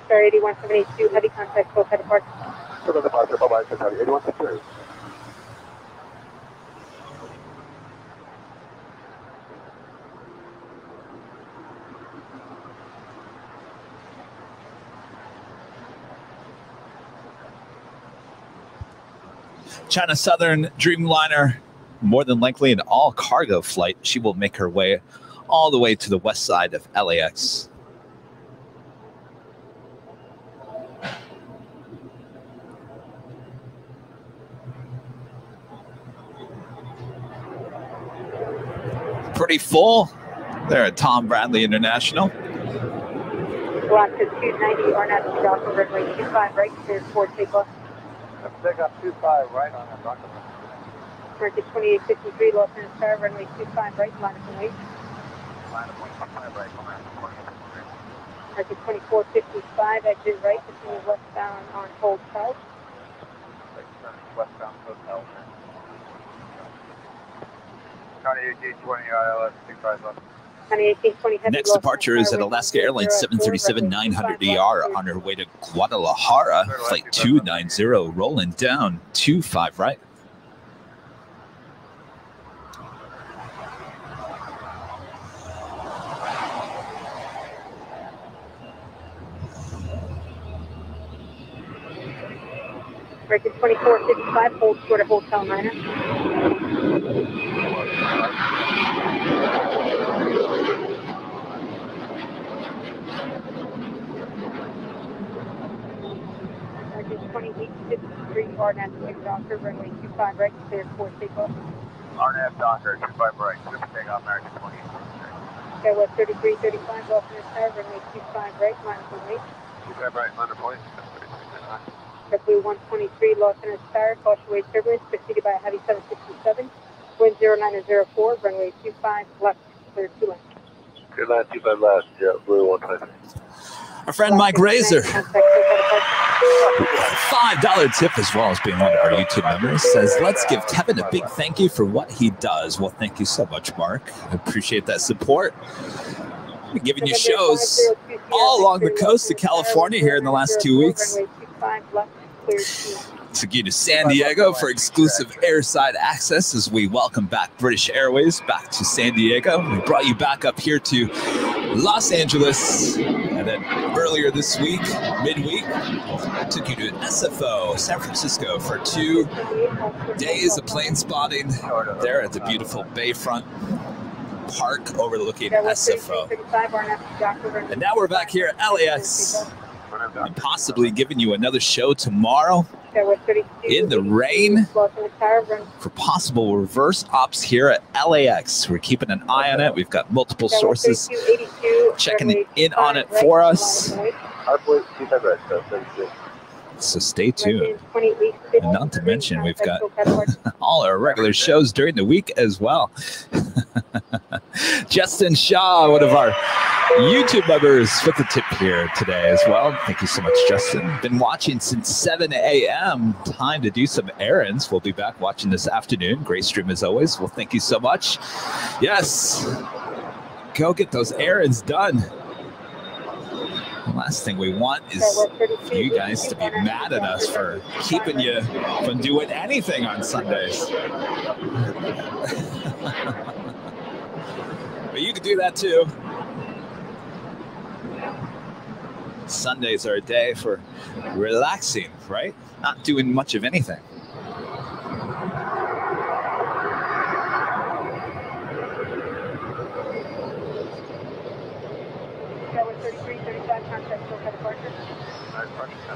Sorry, 81782, heavy, contact SoCal departure. SoCal departure, bye-bye, Qatar 8162. China Southern Dreamliner, more than likely an all-cargo flight. She will make her way all the way to the west side of LAX. Pretty full there at Tom Bradley International. Alaska 290, RNAV to Delta, runway 25 right, cleared for takeoff. Takeoff 25 right on that document. Market 2853, Los Angeles Tower, runway 25 right, line up and wait. Line up 25 right, Market 2455, exit right, continue westbound on hold south. Westbound hotel. County 1820 ILS 25 left. Next departure is at Alaska Airlines 737-900ER on her way to Guadalajara, flight 290, rolling down 25 right. Market 2455, hold short of Hotel Niner. Market 2853, RNAV to Docker, runway 25 right, clear for takeoff. RNAV Docker 25 right, clear for takeoff, American 28. Okay, West 3335, Los Angeles Tower, runway 25 right, line up and wait. 25 right, line up point. JetBlue 123, Los Angeles Tower, caution turbulence, preceded by a heavy 767, wind 0904, runway 25 left, clear 2 left. Clear line 25 left, JetBlue 123. Our friend Mike Razor, $5 tip as well as being one of our YouTube members, says, let's give Kevin a big thank you for what he does. Well, thank you so much, Mark. I appreciate that support. Been giving you shows all along the coast of California here in the last 2 weeks. Took you to San Diego for exclusive airside access as we welcome back British Airways back to San Diego. We brought you back up here to Los Angeles, and then earlier this week, midweek, took you to SFO, San Francisco, for 2 days of plane spotting there at the beautiful Bayfront Park overlooking SFO. And now we're back here at LAX and possibly giving you another show tomorrow in the rain for possible reverse ops here at LAX. We're keeping an eye on it. We've got multiple sources checking in on it for us. So stay tuned. And not to mention, we've got all our regular shows during the week as well. Justin Shaw, one of our YouTube members, with the tip here today as well. Thank you so much, Justin. Been watching since 7 a.m. Time to do some errands. We'll be back watching this afternoon. Great stream as always. Well, thank you so much. Yes, go get those errands done. The last thing we want is for you guys to be mad at us for keeping you from doing anything on Sundays. But you can do that too. Sundays are a day for relaxing, right? Not doing much of anything.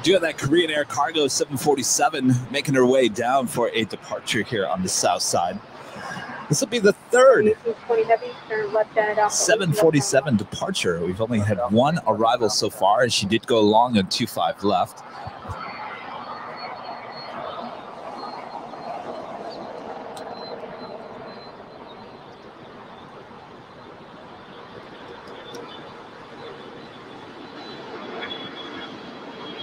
Do have that Korean Air Cargo 747 making her way down for a departure here on the south side. This will be the third 747 departure. We've only had one arrival so far, and she did go long on 25 left.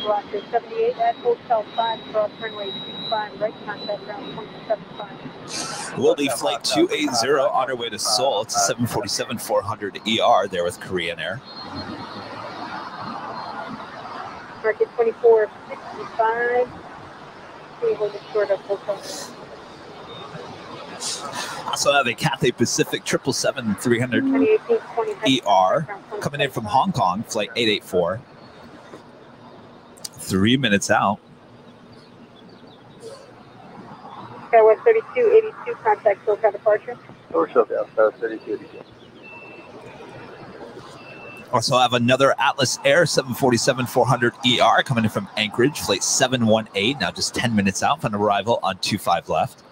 Alaska 78 at Hotel 5, cross runway 25 right, contact ground 275. Will be flight 280 on our way to Seoul. It's a 747-400ER there with Korean Air. Market 2465. We hold it short of Hotel. Also have a Cathay Pacific 777-300ER coming in from Hong Kong, flight 884. 3 minutes out. Skywest 3282, contact SoCal departure. SoCal, 3282. Also have another Atlas Air 747-400ER coming in from Anchorage, flight 718, now just 10 minutes out from arrival on 25 left.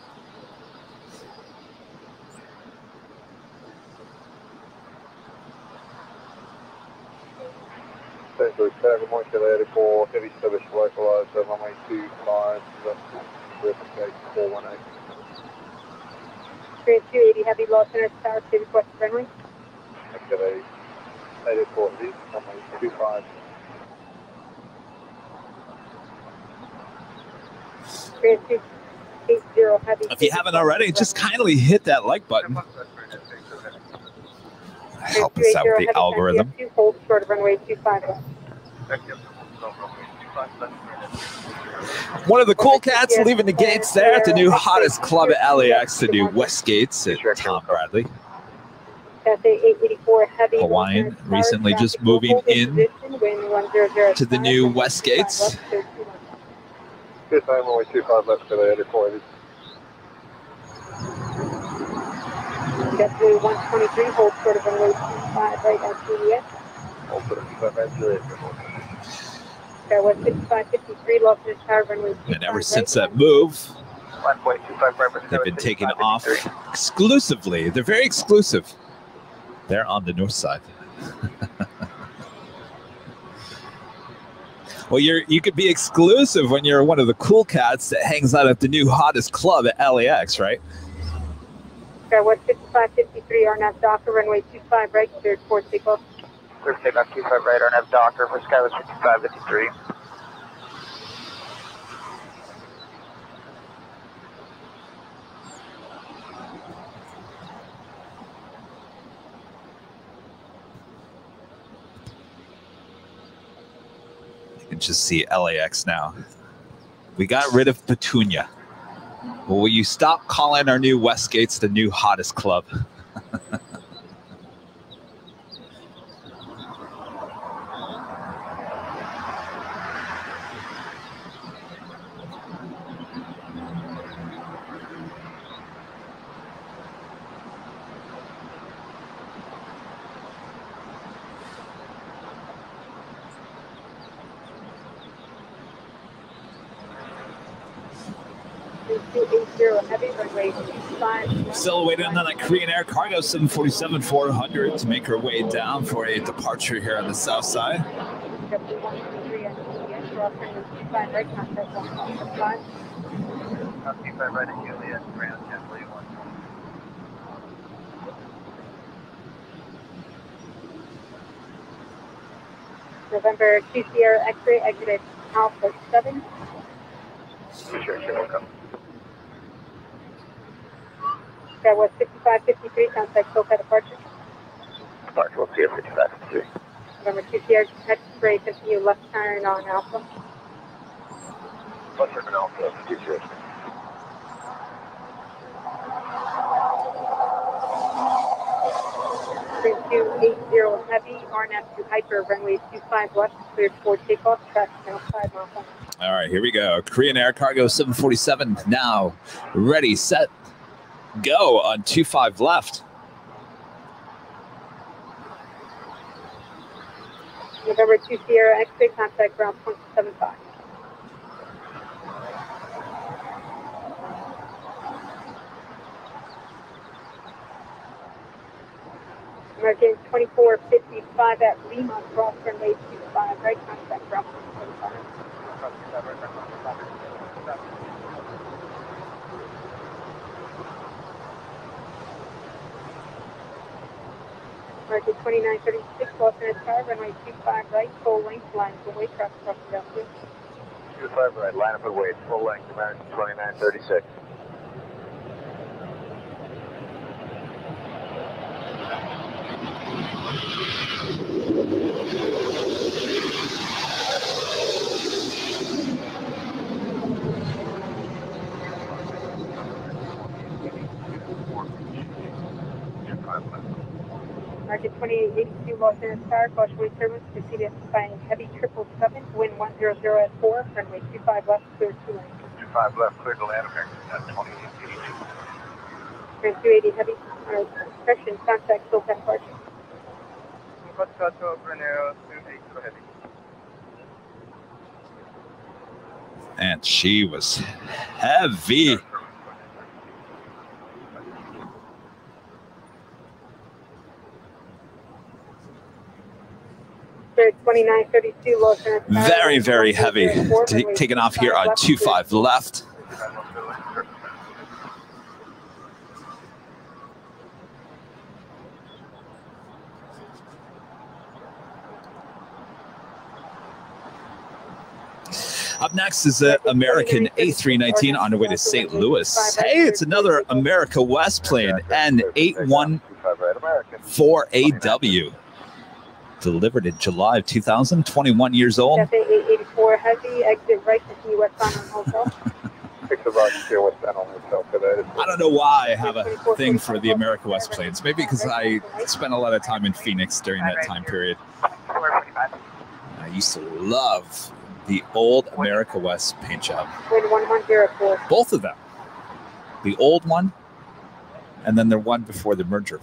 Central Chicago, Montreal 84, heavy service localized, runway 25, verification 418. Grand 280 heavy, Los Angeles Tower, City West runway. Activate 84 heavy, runway 25. Grand 280 heavy. If you haven't already, just kindly hit that like button. Help us out with the algorithm. Hold short of runway 25 left. One of the cool cats leaving the gates there at the new hottest club at LAX, the new West Gates at Tom Bradley. Hawaiian recently just moving in to the new West Gates. Good time, runway 25 left for the 84 heavy. JetBlue 123, hold short of runway 25 right at Juliet. Hold short of 25 at Juliet. That was 6553, Los Angeles Tower, runway 25. And ever since that move, 1.25 they've been taken off exclusively. They're very exclusive. They're on the north side. Well, you could be exclusive when you're one of the cool cats that hangs out at the new hottest club at LAX, right? That was 6553, RNAV Docker, runway 25 right, cleared for takeoff. Clear takeoff 25 right, RNAV Docker for Skywest 5553. You can just see LAX now. We got rid of Petunia. Well, will you stop calling our new West Gates the new hottest club? Still waiting on that Korean Air Cargo 747-400 to make her way down for a departure here on the south side. November 2 Sierra X-ray, exit Alpha 7. Sure, welcome. That was 5553, contact SoCal departure. Departure, we'll see you 5553. November 2 Sierra X-ray, continue left turn on Alpha. Left turn on Alpha, 2 Sierra. Sprint 280 heavy, RNAV to hyper, runway 25 left, cleared for takeoff, traffic now 5 miles on. All right, here we go. Korean Air Cargo 747 now ready, set, go on 25 left. November 2 Sierra X-ray, contact ground 0.75. American 2455 at Lima, cross runway 25, right, contact ground 0.75. American 2936, Los Angeles Tower, runway 25 right, full length, line of away, traffic crossing downfield. 25 right, line up and wait, full length, American 2936. Market 2882, Los Angeles Tower, cautionary service, proceed by heavy 777, wind 100 at 4, runway 25 left, clear 2 lanes. 25 left, clear to land American at 2882. Trans 280 heavy, discretion, contact SoCal departure. Foxtrot, Brunero, 280 heavy. And she was heavy. Spirit 2932, Los Angeles. Very, very heavy. Taking off here on 25 left. Up next is the American A319 on the way to St. Louis. Hey, it's another America West plane, N814AW. Delivered in July of 2000, 21 years old. Cafe 884 heavy, exit right to West on hotel. I don't know why I have a thing for the America West planes. Maybe because I spent a lot of time in Phoenix during that time period. I used to love the old America West paint job. Both of them. The old one, and then the one before the merger.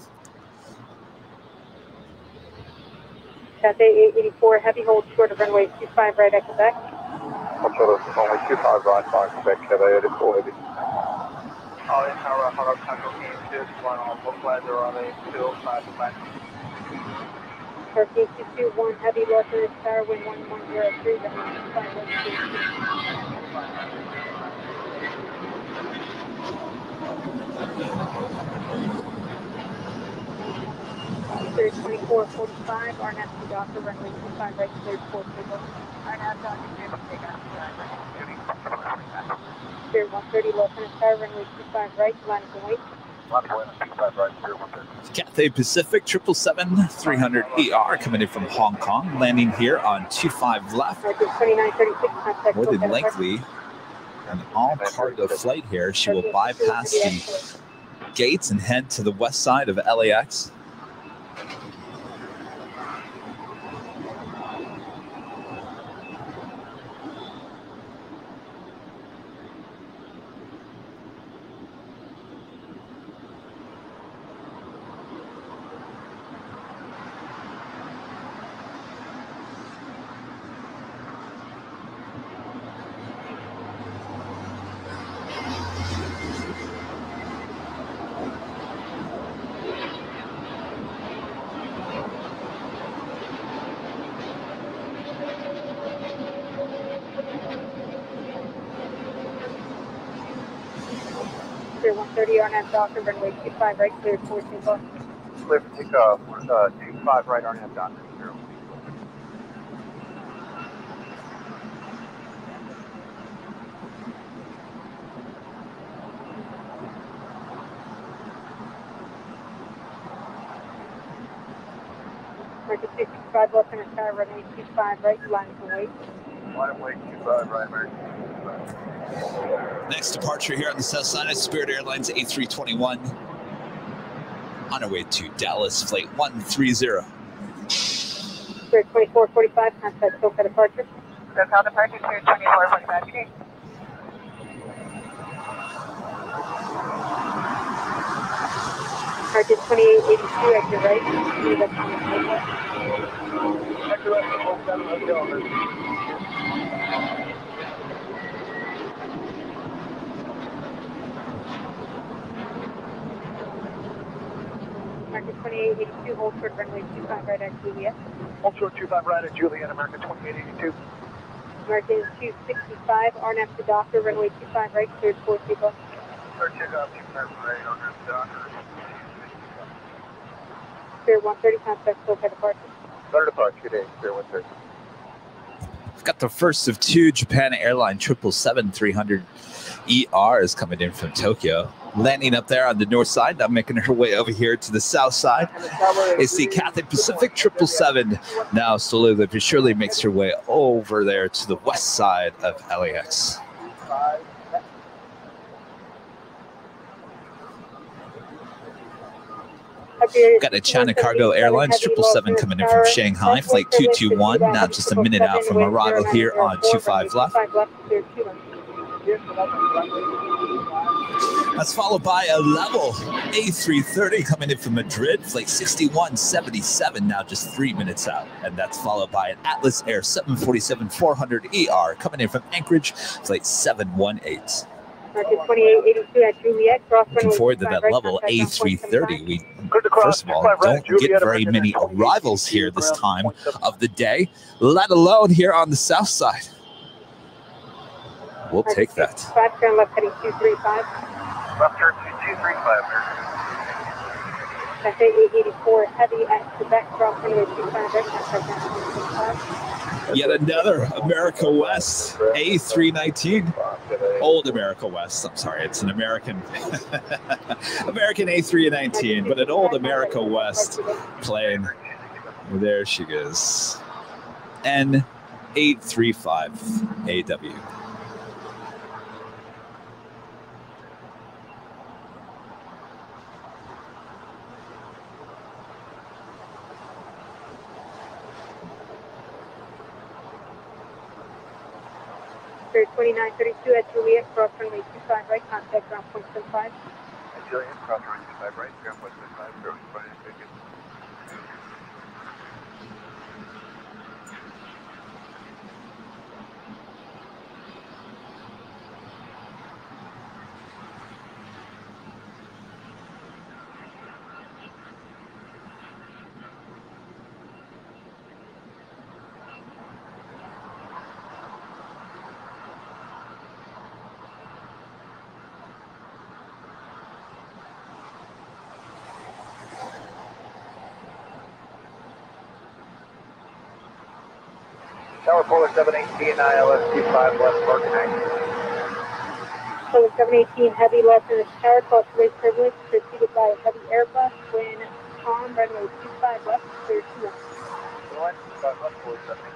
Cafe 884 heavy, hold short of runway 25 right at Quebec. Only 25 right by Quebec, Cafe 884 heavy. All in tower, hot tackle game, just one on both flags are on a 205 Turkey 221 heavy, Los Angeles Tower, wind 1103, runway 25 right. 2445, RNAP to Doctor, runway 25 right, cleared 4 people. RNAP Doctor, take on 130, Los Angeles Tower, runway 25 right, line of wait. Cathay Pacific 777-300ER coming in from Hong Kong, landing here on 25 left. More than likely an all-cargo flight here. She will bypass the gates and head to the west side of LAX. Clear 130 RNAV Doctor, runway 25 right, cleared 4 people. Clear for takeoff, 25 right RNAV Doctor, 0. Market 265, Los Angeles Tower, runway 25 right, line of wait. Line of wait, 25 right, American. Next departure here on the south side of Spirit Airlines A321 on our way to Dallas, flight 130. Spirit 2445, contact SoCal departure. SoCal departure, Spirit 2445, okay. Market 2882, exit right. Exit right, hold 7, let's go. Market 2882, hold short runway 25 right at Juliet. Hold short 25 right at Juliet, American 2882. Market 265, RNAV to Doctor, runway 25 right, cleared 4 people. Third takeoff, 25 right, RNAV to Doctor. Spirit 130, contact SoCal departure. Better departure today, Spirit 130. We've got the first of two Japan Airline 777-300ER is coming in from Tokyo. Landing up there on the north side, now making her way over here to the south side. It's the Cathay Pacific 777. Now slowly but surely makes her way over there to the west side of LAX. Got a China Cargo Airlines 777 coming in from Shanghai, flight 221. Now just a minute out from arrival here on 25 left. That's followed by a level A330 coming in from Madrid, flight 6177, now just 3 minutes out. And that's followed by an Atlas Air 747-400ER coming in from Anchorage, flight 718. Market 2882 at Juliet. Cross Looking runway forward to that right, level contact ground point A330. We, Cross first of all, don't get very many arrivals here this time of the day, let alone here on the south side. We'll take that. 5 turn left heading 235. Left turn 235, American. That's 884 heavy at Quebec. Cross runway 25 right, contact ground point 25. Yet another America West A319. Old America West. I'm sorry, it's an American American A319, but an old America West plane. There she goes. N835 AW. Sir 2932 at Juliet. Cross runway 25 right, contact ground point 75. Juliet, cross runway 25 right, ground point 75, 0, 20, take it. Tower Polar 718, ILS 25 left, Mark 9. Polar 718 heavy left in the tower, cross race privilege, preceded by a heavy Airbus, wind calm, runway 25 left, clear 21. 25 left, Polar 718.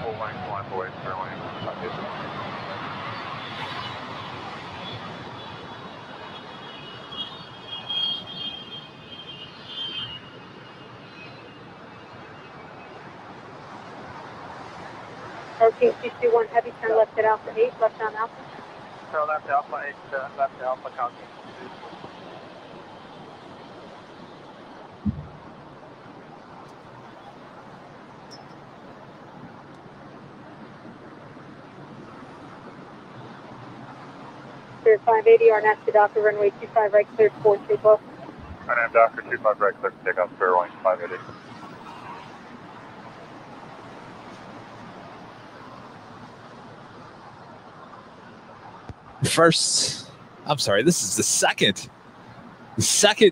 Full line, climb away, Airline. Hurricane 221 heavy, turn left at Alpha 8, left on Alpha. Turn left to Alpha 8, left to Alpha, County. Clear 580, RNAV to Docker, runway 25 right, cleared 4, take off. RNAV Docker 25 right, clear to take off, Airline 580. This is the second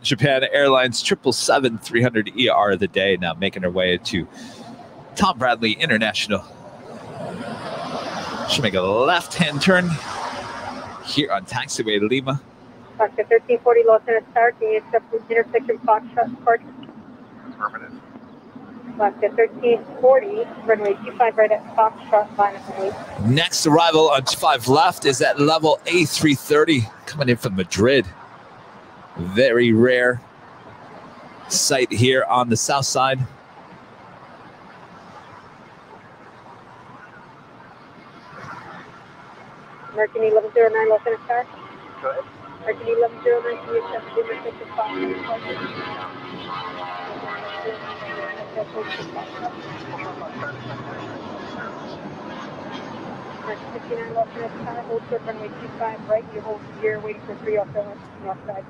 Japan Airlines 777-300 ER of the day, now making her way to Tom Bradley International. She'll make a left-hand turn here on taxiway Lima. Foxtrot 1340, Los Angeles Tower, can you accept intersection Foxtrot departure? Affirmative. Foxtrot 1340, runway 25 right at Foxtrot, line up and wait. Next arrival on 25 left is at level A330, coming in from Madrid. Very rare sight here on the south side. American 1109, Los Angeles Tower. Go ahead. American 1109, can you accept intersection Foxtrot departure? American 59, Los Angeles Tower, hold short runway 25 right, you hold gear, waiting for 3 off the north side.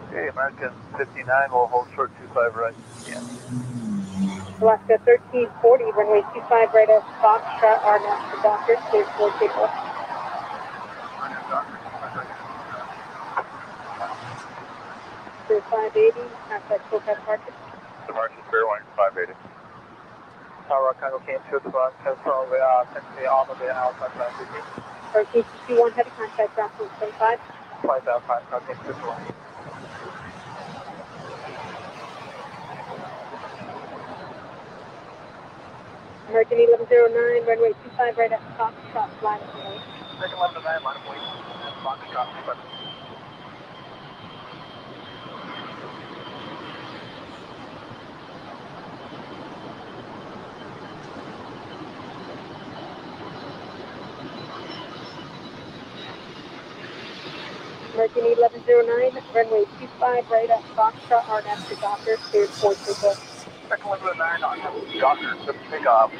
Okay, American 59, we'll hold short 25 right. Yeah. Alaska 1340, runway 25 right at Foxtrot, RNAV to Docker, clear 4, take off. Clear 580, contact Copac Market. Departure, Airline 580. Tower Congo came to the bus, control the on the outside traffic. Hurricane 221 heavy, contact ground point 75. Flight outside, Congo came to the bus. American 1109, runway 25 right at Foxtrot, line up and wait. American 1109, line of wait. Foxtrot, but American 1109, runway 25 right at Foxtrot, RNAV to Docker, cleared for takeoff. American 1109 on Docker, to pick up.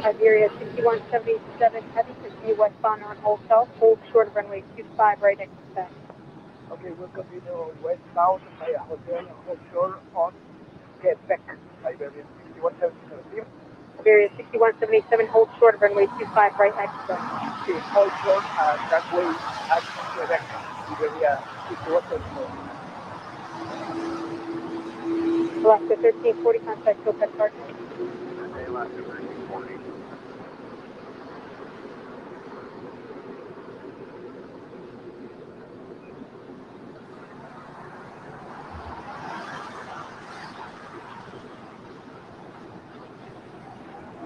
Iberia 6177 heavy, continue westbound on hotel, hold short of runway 25 right at Quebec. Okay, we'll continue westbound by hotel hold short on Quebec. Iberia 6177. Iberia 6177, hold short of runway 25 right at Quebec. Okay, hold short runway at Quebec. Iberia 6177. Alaska 1340, contact Topaz Partner. Okay, Alaska 1340.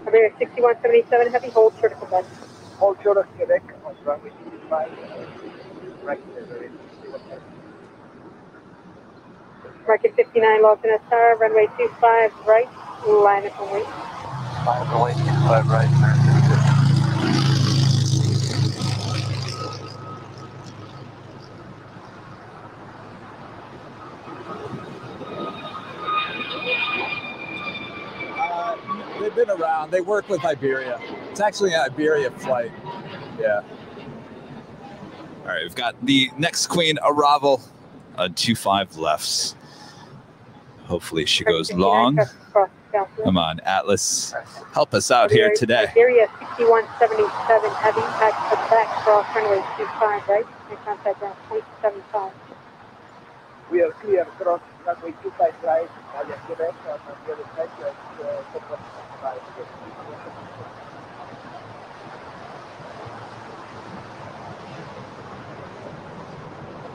Iberia 6177 heavy, hold short of Quebec. Hold short of Quebec on runway 25 right there. Market 59, Lawson SR, runway 25 right, line up and wait. Line up and wait, 25 right, American. They've been around. They work with Iberia. It's actually an Iberia flight. Yeah. All right, we've got the next queen arrival on 25 lefts. Hopefully she goes long. Come on, Atlas. Help us out here today. Iberia 6177 heavy, at Quebec, cross runway 25 right, and contact ground 275. We are clear cross runway 25 right, via Quebec, on the other side,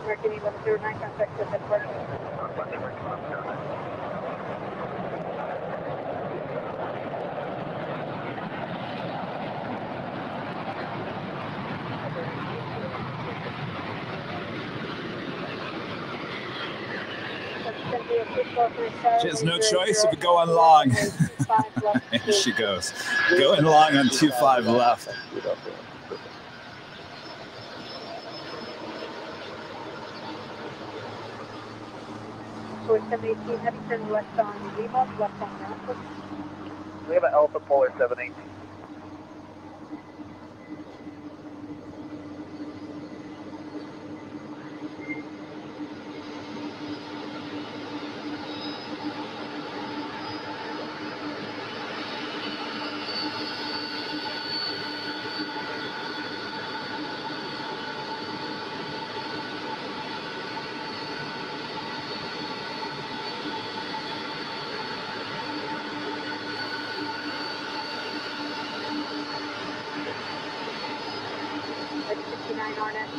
American 1109, contact Topaz Partner. She has no choice but going long. Here she goes. Going long on 25 left. 718 heavy, turn left on Lima, left on Nashville. We have an Alpha Polar 718.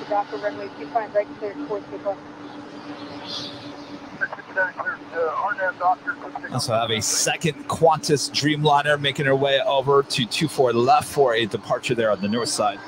Docker runway 25 right, cleared for takeoff. Also have a second Qantas Dreamliner making her way over to 24 left for a departure there on the north side.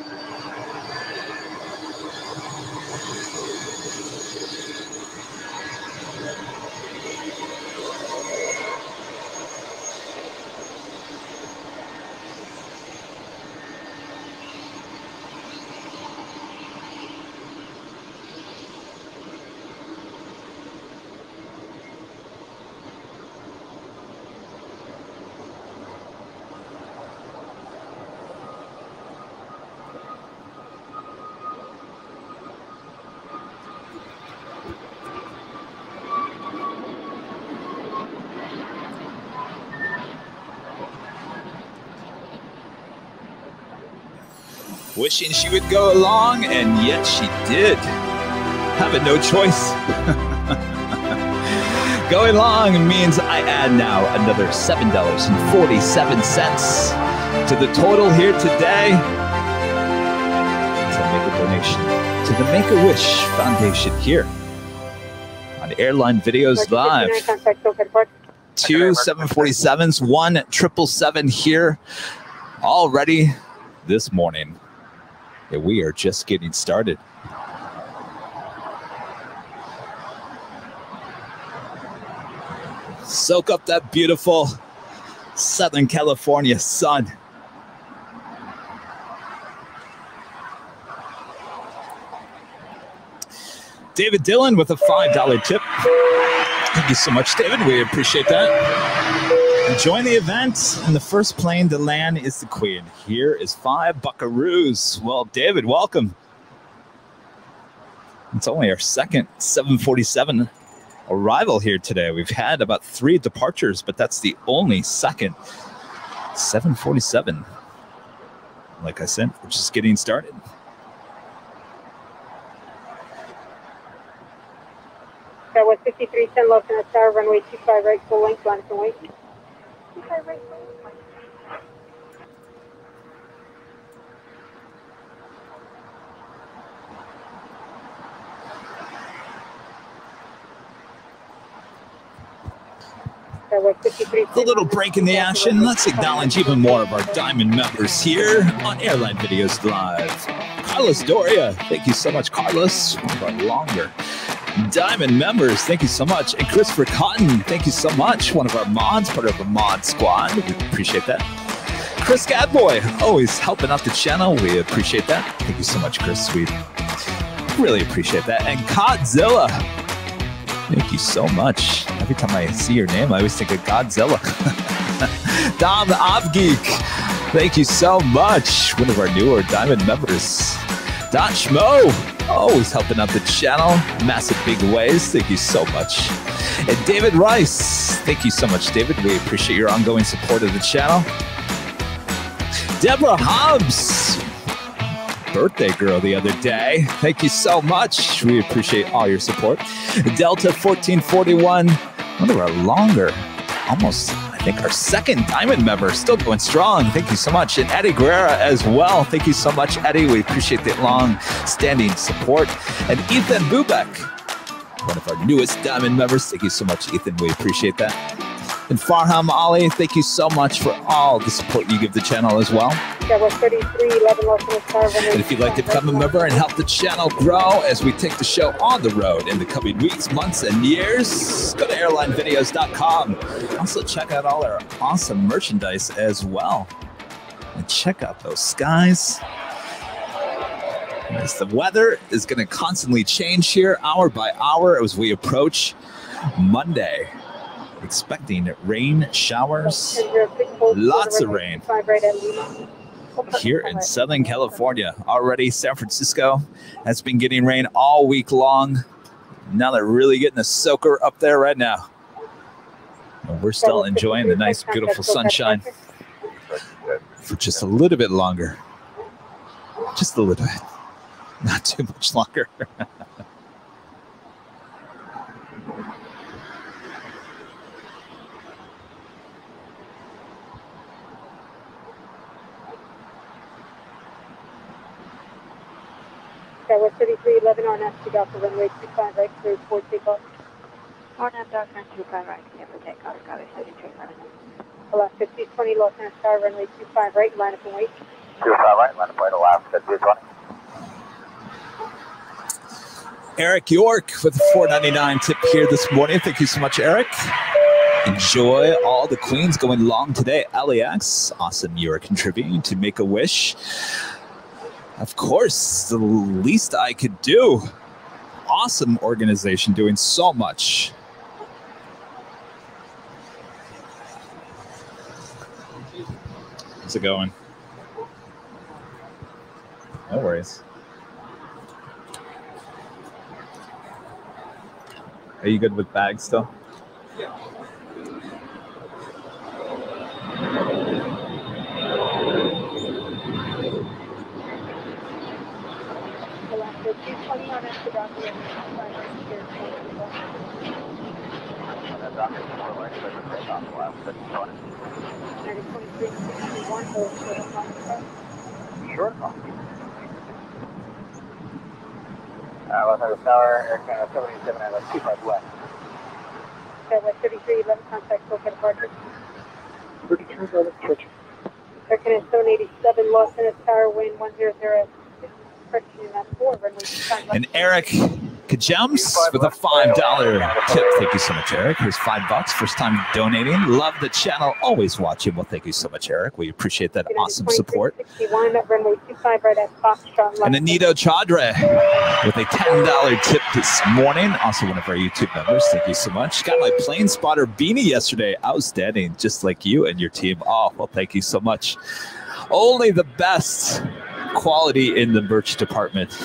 Wishing she would go along, and yet she did. Having no choice. Going long means I add now another $7.47 to the total here today. As I make a donation to the Make-A-Wish Foundation here on Airline Videos Live. 2 747s, 1 777 here already this morning. Yeah, we are just getting started. Soak up that beautiful Southern California sun. David Dillon with a $5 tip. Thank you so much, David. We appreciate that. Enjoying the event, and the first plane to land is the Queen. Here is 5 buckaroos. Well, David, welcome. It's only our second 747 arrival here today. We've had about 3 departures, but that's the only second 747. Like I said, we're just getting started. That was 5310 Los Angeles Tower, runway 25 right, full length, line from wait. 25 right, full length. A little break in the action. Let's acknowledge even more of our Diamond members here on Airline Videos Live. Carlos Doria, thank you so much, Carlos. One of our longer Diamond members, thank you so much. And Christopher Cotton, thank you so much. One of our mods, part of the mod squad. We appreciate that. Chris Gadboy, always helping out the channel. We appreciate that. Thank you so much, Chris. We really appreciate that. And Godzilla, thank you so much. Every time I see your name, I always think of Godzilla. Dom the Ob Geek, thank you so much. One of our newer Diamond members. Don Schmo, always helping out the channel. Massive big ways. Thank you so much. And David Rice, thank you so much, David. We appreciate your ongoing support of the channel. Deborah Hobbs, birthday girl the other day. Thank you so much. We appreciate all your support. Delta 1441, one of our longer, almost, I think, our second Diamond member, still going strong. Thank you so much. And Eddie Guerrera as well. Thank you so much, Eddie. We appreciate the long-standing support. And Ethan Bubeck, one of our newest Diamond members. Thank you so much, Ethan. We appreciate that. And Farham Ali, thank you so much for all the support you give the channel as well. And if you'd like to become a member and help the channel grow as we take the show on the road in the coming weeks, months, and years, go to airlinevideos.com. Also check out all our awesome merchandise as well. And check out those skies. As the weather is going to constantly change here hour by hour as we approach Monday. Expecting rain showers, lots of rain here in Southern California. Already San Francisco has been getting rain all week long. Now they're really getting a soaker up there right now. And we're still enjoying the nice, beautiful sunshine for just a little bit longer. Just a little bit. Not too much longer. That was 3311 on us to go for runway 25 right, clear for takeoff. On up, Doctor 25 right, clear for takeoff, Scottish 3311. Alaska 220, Los Angeles Tower, runway 25 right, line up and wait. 25 right, line up and wait, Alaska 220. Eric York with a $4.99 tip here this morning. Thank you so much, Eric. Enjoy all the queens going long today. LAX, awesome. You are contributing to Make-A-Wish. Of course, the least I could do. Awesome organization doing so much. How's it going? No worries. Are you good with bags still? Yeah. Sure. Los Angeles Tower, Air Canada 77 and 25 west. That was 3311, contact SoCal departure. 3311, switch. Air Canada 787, Los Angeles Tower, wind 1006, correction in that 4, runway 25 left. And Eric, Kajems with a $5 tip. Thank you so much, Eric. Here's $5. First time donating. Love the channel. Always watching. Well, thank you so much, Eric. We appreciate that awesome support. And Anito Chaudhry with a $10 tip this morning. Also one of our YouTube members. Thank you so much. Got my plane spotter beanie yesterday. Outstanding, just like you and your team. Oh, well, thank you so much. Only the best quality in the merch department.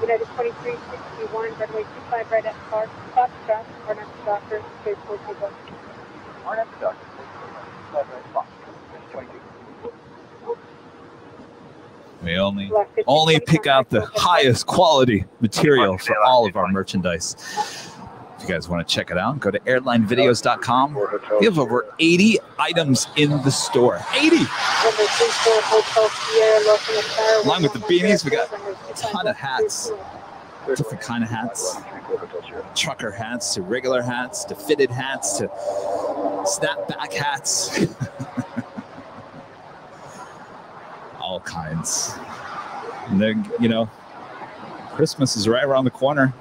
United 2361, runway 25 right at Clark, Foxtrot, or next doctor, case 421. Our next doctor, 22. We only pick out the highest quality material for all of our merchandise. If you guys want to check it out, go to airlinevideos.com. We have over 80 items in the store. 80! Along with the beanies, we got a ton of hats. Different kind of hats. Trucker hats to regular hats to fitted hats to snapback hats. All kinds. And then, you know, Christmas is right around the corner.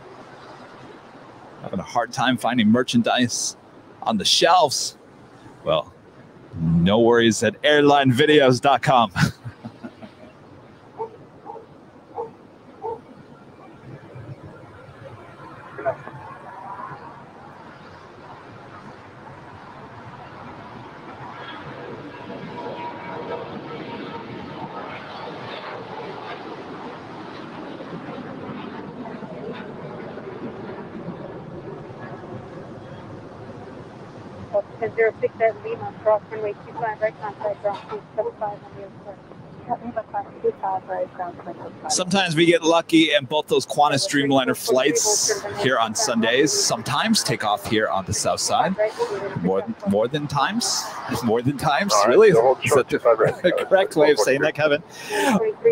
Having a hard time finding merchandise on the shelves. Well, no worries at airlinevideos.com. Ten 06 at Lima, cross runway 25 right, contact ground 275 on the other side. Sometimes we get lucky and both those Qantas Dreamliner flights here on Sundays sometimes take off here on the south side. More than times? More than times? Really? Is that the correct way of saying that, Kevin?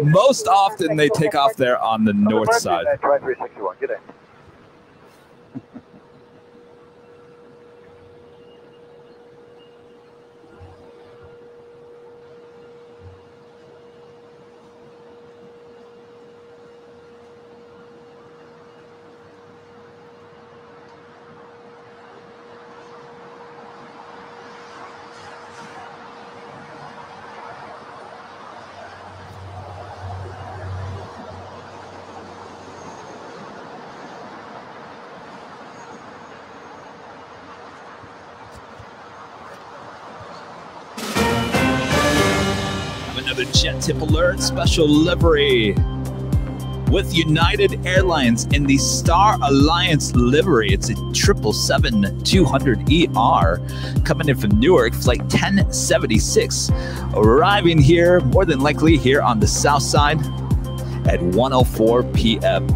Most often they take off there on the north side. 2361, get in. Another JetTip Alert special livery with United Airlines in the Star Alliance livery. It's a 777-200ER coming in from Newark, flight 1076, arriving here, more than likely here on the south side at 1:04 p.m.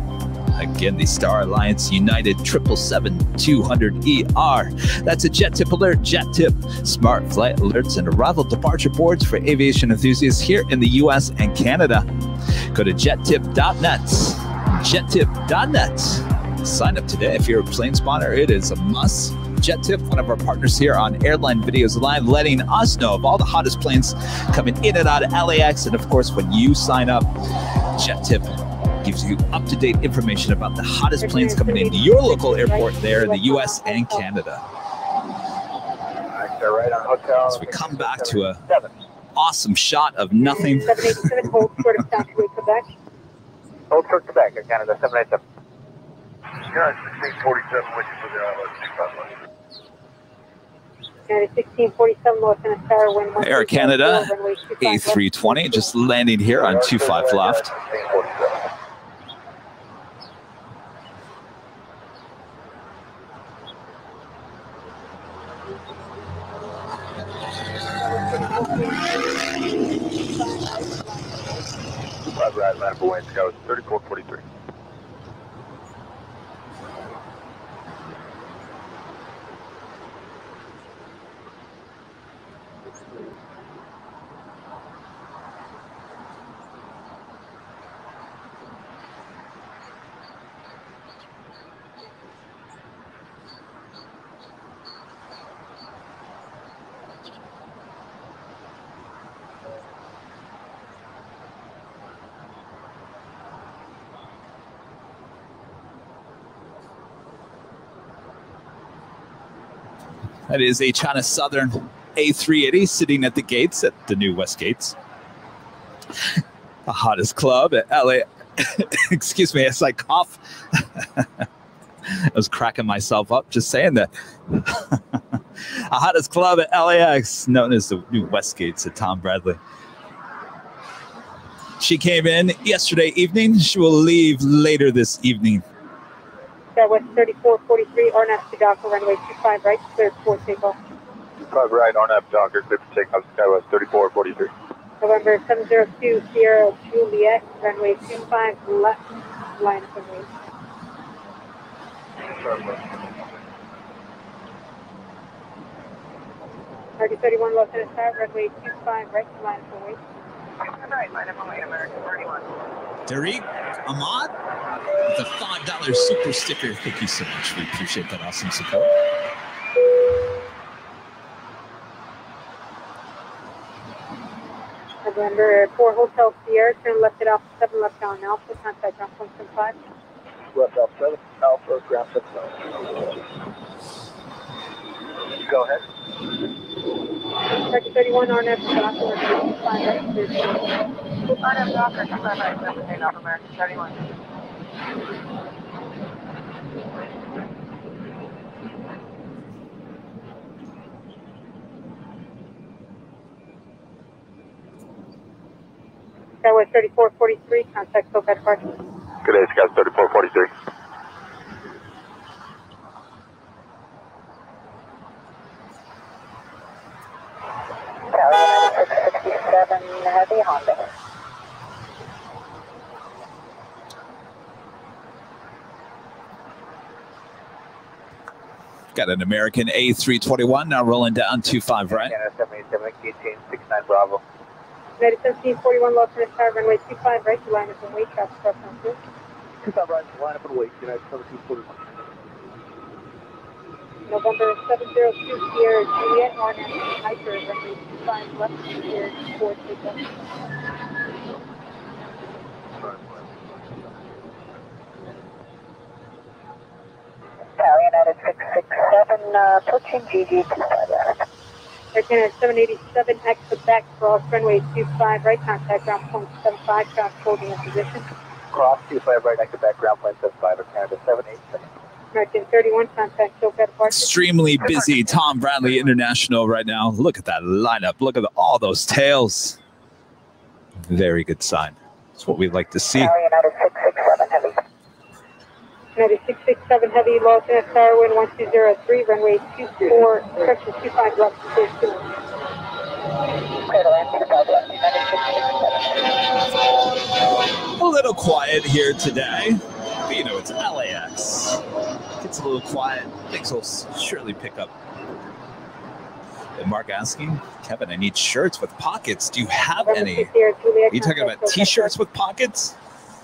Again, the Star Alliance United 777-200ER. That's a JetTip Alert. JetTip, smart flight alerts and arrival departure boards for aviation enthusiasts here in the U.S. and Canada. Go to jettip.net. Jettip.net. Sign up today if you're a plane spotter. It is a must. JetTip, one of our partners here on Airline Videos Live, letting us know of all the hottest planes coming in and out of LAX. And of course, when you sign up, JetTip gives you up-to-date information about the hottest planes coming into your local airport there in the U.S. and Canada. As we come back to a awesome shot of nothing. 787, hold short of Southway, Quebec. Hold short Quebec, Canada, 787. Yeah, 1647, waiting for the United 1647, Los Angeles, wind Air Canada, A320, just landing here on 25 left. Right, Manifold Wayne Scout, 3443. That is a China Southern A380 sitting at the gates, at the new West Gates. The hottest club at LA. Excuse me, as I cough. I was cracking myself up just saying that. The hottest club at LAX, known as the new West Gates at Tom Bradley. She came in yesterday evening. She will leave later this evening. Southwest 3443, RNAV to Docker, runway 25 right, clear for takeoff. 5 right, RNAV Docker, clear for takeoff, Skywest 3443. November 702, Sierra Juliet, runway 25 left, line up and wait. 3031 Los Angeles, runway 25 right, line up and wait. Right, line up and wait, American 31. Tariq Ahmad with a $5 super sticker. Thank you so much. We appreciate that awesome support. November 4 Hotel Sierra, turn left at Alpha 7, left on Alpha, contact ground 175. Left Alpha 7, Alpha, ground 75. Go ahead. 3031 RNAV to Docker, runway 25 right, clear for takeoff. RNAV Docker, 25 right, clear for takeoff, American 31. Skywest 3443, contact SoCal departure. Good day, Skywest 3443. Tower 667 Heavy Honda. Got an American A321 now rolling down 25 right. Canada 787, gate change 69 Bravo. United 1741 Los Angeles, runway 25 right, line up and wait, traffic cross on through. 25 right, line up and wait, United 1741. November 702 Sierra Juliet, RNAV Hyper, runway 25 left, clear for takeoff. Tower United 667, approaching GG 25 right. Air Canada 787, exit back, cross runway 25 right, contact ground point 75, traffic holding in position. Cross 25 right, exit back, ground plane 75, Air Canada 787. American 31, contact SoCal departure. Extremely busy Tom Bradley International right now. Look at that lineup. Look at all those tails. Very good sign. That's what we like to see. Tower United 667 Heavy. United 667 Heavy, Los Angeles Tower, wind 1203, runway 24, correction 25 left, clear 2. Clear to land 25 left, United 667. A little quiet here today. But you know, it's LAX. Gets a little quiet. Things will surely pick up. And Mark asking, Kevin, I need shirts with pockets. Do you have any? Are you talking about t-shirts with pockets?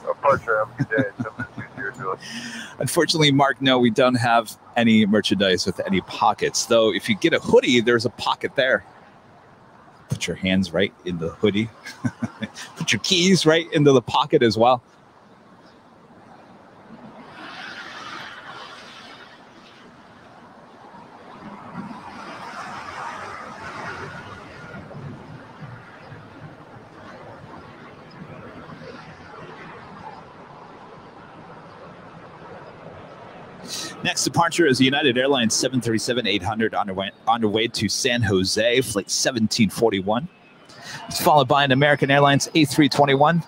Departure, have a good day. 720. Unfortunately, Mark, no, we don't have any merchandise with any pockets. Though, if you get a hoodie, there's a pocket there. Put your hands right in the hoodie. Put your keys right into the pocket as well. Next departure is United Airlines 737-800 on their way to San Jose, flight 1741. It's followed by an American Airlines A321,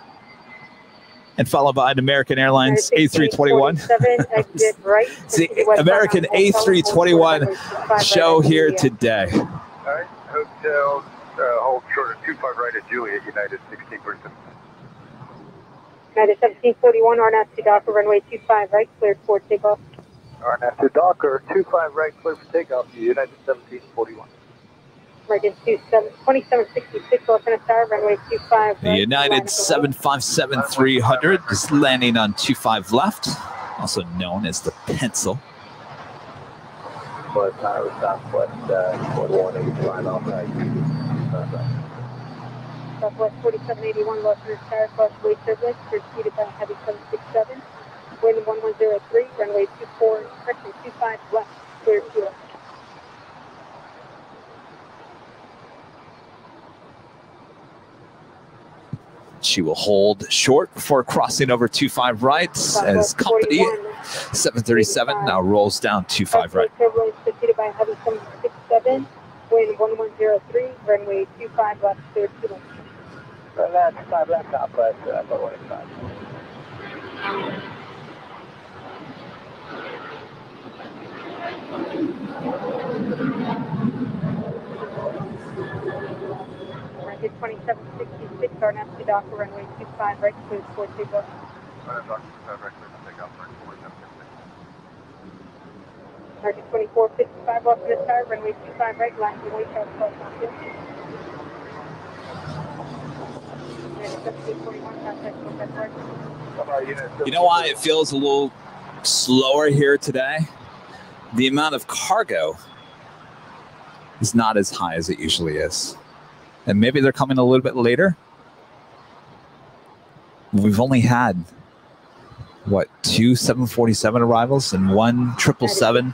and followed by an American Airlines A321. The American A321 show here today. All right, hotel, hold short of 25 right at Juliet, United 16%. United 1741, RNAV to Docker, runway 25 right, cleared for takeoff. RNAV to Docker, 25 right, clear for takeoff, United 1741. American 2766, Los Angeles Tower, runway 25 right. The United 757-300 is landing on 25 left, also known as the pencil. But Tower Southwest 4185 off right. Southwest 4781, Los Angeles Tower, crossway turbulence, preceded by heavy 767. Wind 1103, runway 24, correction 25 left, clear 2. She will hold short before crossing over 25 right as company 737 now rolls down 25 right. Turbulence preceded by heavy 767, wind 1103, runway 25 left, clear 2 left. That's 5 left, southwest, 415. Market 2766, RNF to Docker, runway 25 right, clear 4 takeoff. Market 2455, off to the start, runway 25 right, line to wait, sharp cross on 50. You know why it feels a little slower here today? The amount of cargo is not as high as it usually is. And maybe they're coming a little bit later. We've only had, what, 2 747 arrivals and 1 777.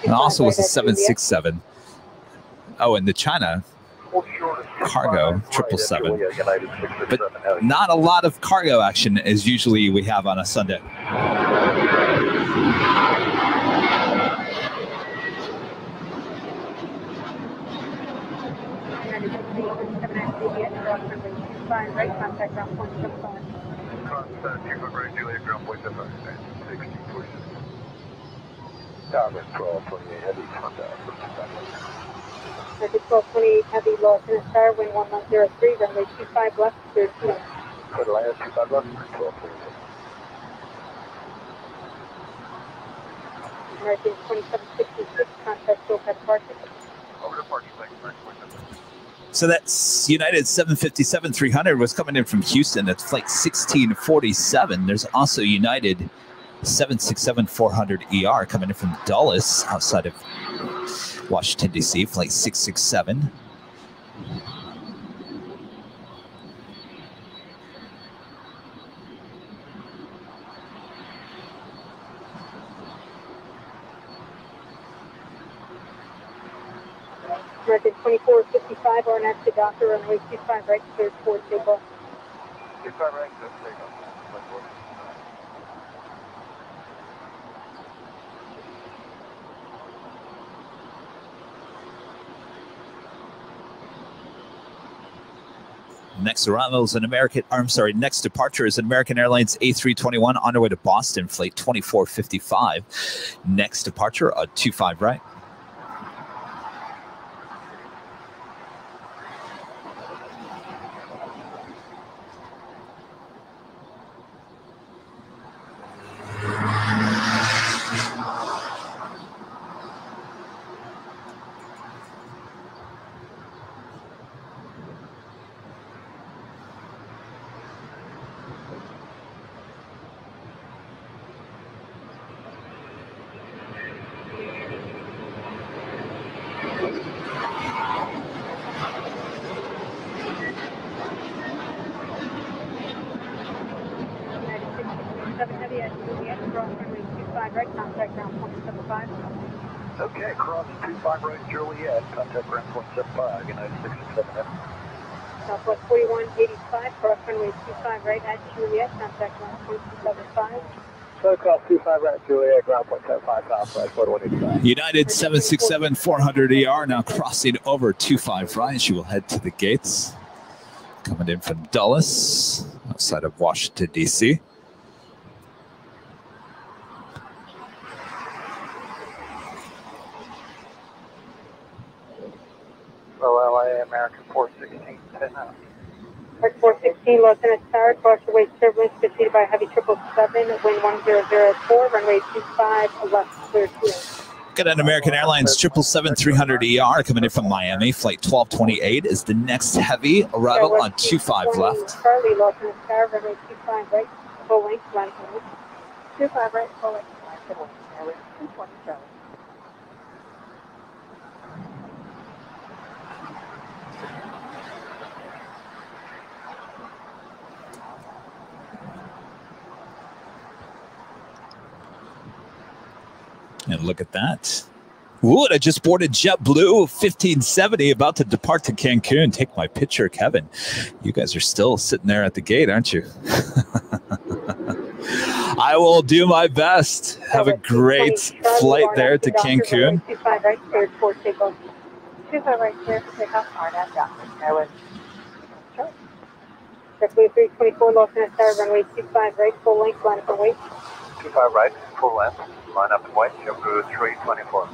And also was a 767. Oh, and the China cargo 777. But not a lot of cargo action as usually we have on a Sunday. Right, contact ground point 75. Contact 2 foot right, Juliet, ground point 75. 1646. Tower 1228 heavy, contact. Market 1228 heavy, low in the star, wind 1103, runway 25 left, clear 2 left. Good land, 25 left, 1228. American 2766, contact SoCal departure. Over departure, thanks, So that's United 757-300 was coming in from Houston. That's flight 1647. There's also United 767-400ER coming in from Dulles outside of Washington, D.C., flight 667. American 2455, RNF to Docker, runway 25 right, clear 4 takeoff. 25 right, just take off. Next arrival is an next departure is an American Airlines A321 on their way to Boston, flight 2455. Next departure, 25 right. Okay, cross 25 right, Juliet, contact ground point 75, United 667. Southwest 4185, cross runway 25 right at Juliet, contact ground point 275. So cross 25 right, Juliet, ground point 75, Southwest 4185. United 767-400ER now crossing over 25 right. She will head to the gates. Coming in from Dulles, outside of Washington, D.C. LA, American 416, 10 out. Mark 416, Los Angeles Tower, cross your way turbulence preceded by heavy 777, wind 1004, runway 25 left, clear 2. Got an American Airlines 777-300ER coming in from Miami. Flight 1228 is the next heavy arrival on 25 left. Charlie, Los Angeles Tower, runway 25 right, full length, line 25 right, full length, line 220 Charlie. And look at that. Wood, I just boarded JetBlue 1570, about to depart to Cancun. Take my picture, Kevin. You guys are still sitting there at the gate, aren't you? I will do my best. Have a great flight there to Cancun. 25 right, cleared for takeoff. 25 right, cleared for takeoff. RNAV, Airways. Sure. JetBlue 324, Los Angeles, runway 25 right, full length, line up and wait. 25 right, full length, line up and wait. JetBlue 324.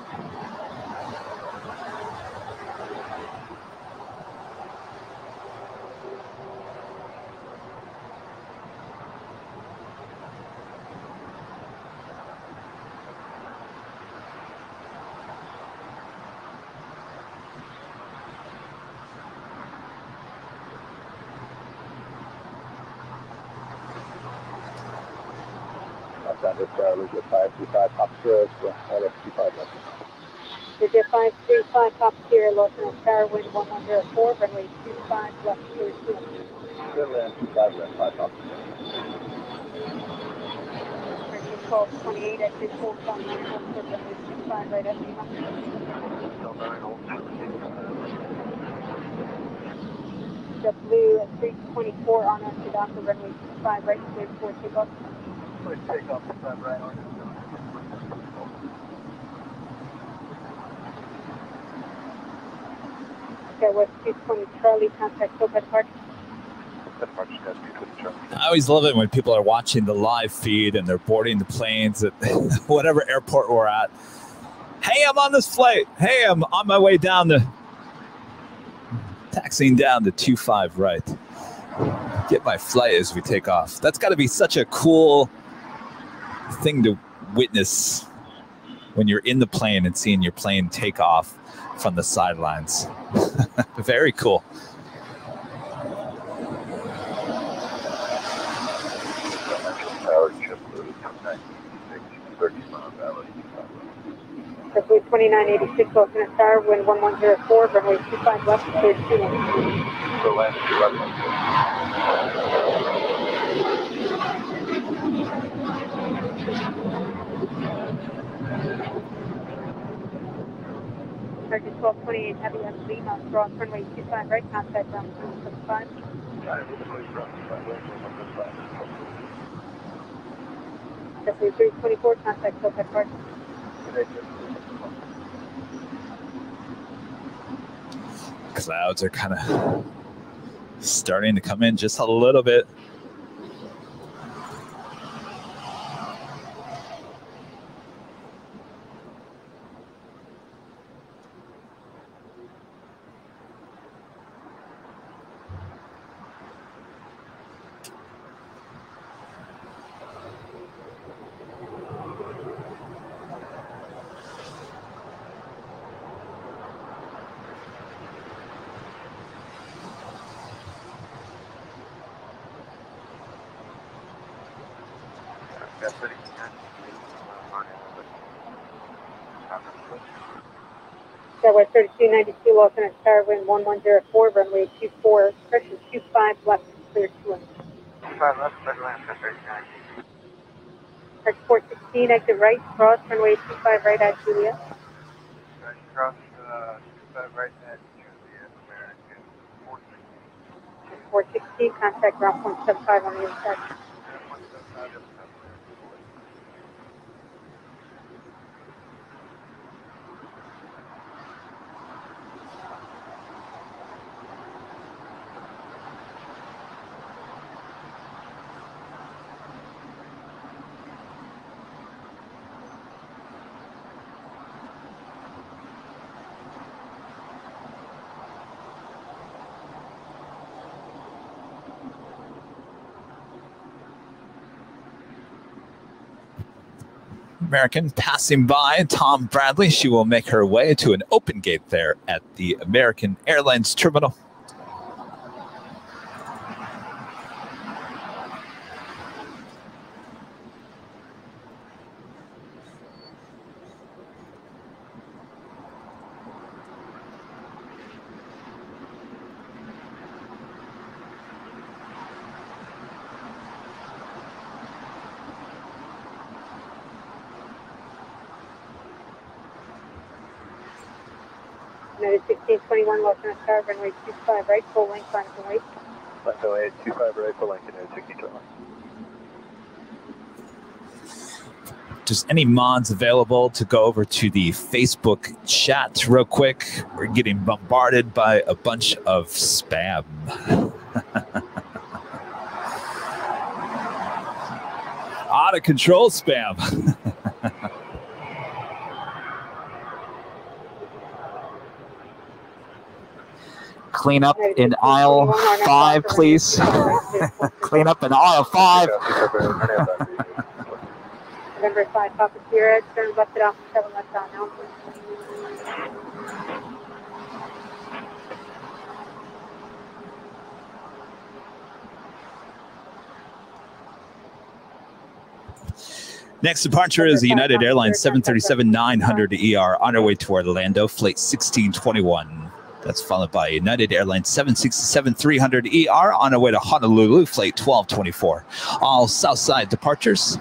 Legit 535, top zero, LX25 left. Legit 535, top tier, Los Angeles Tower, wind 1104, runway 25 left, clear 2. Good land, 25 left, 5 top. 1228, exit full from runway 25 right at Lima. JetBlue at 324 on us to Docker, runway 25 right, clear for takeoff. Please take off the front right on. Okay, West 220 Charlie, contact SoCal departure. I always love it when people are watching the live feed and they're boarding the planes at whatever airport we're at. Hey, I'm on this flight. Hey, I'm on my way down to taxiing down to 25 right. Get my flight as we take off. That's got to be such a cool thing to witness when you're in the plane and seeing your plane take off from the sidelines. Very cool. JetBlue 2986, Los Angeles Tower, wind 1104, runway 25 left, clear 2. The last 2 Target 1228, heavy at Lima, cross runway 25 right, contact down 275. JetBlue 324, contact SoCal departure. Clouds are kind of starting to come in just a little bit. West 3292, Los Angeles Tower, wind 1104, runway 24, pressure 25 left, clear 2. 25 left, Midland, 39. Target 416, exit right, cross runway 25 right at Julia. Cross 25 right at Julia, American 416. 416, contact ground point 75 on the inside. American passing by Tom Bradley. She will make her way to an open gate there at the American Airlines terminal. United 1621, Los Angeles Tower, runway 25 right, full length, line and wait. Runway 25 right, full length, United 1621. Just any mods available to go over to the Facebook chat real quick? We're getting bombarded by a bunch of spam. Out of control spam. Clean up in aisle 5, please. Clean up in aisle 5. November 5, Papa Sierra, turn left it off, 7 left on now. Next departure is the United Airlines 737-900 on our way to Orlando, flight 1621. That's followed by United Airlines 767-300 on our way to Honolulu, flight 1224. All Southside departures.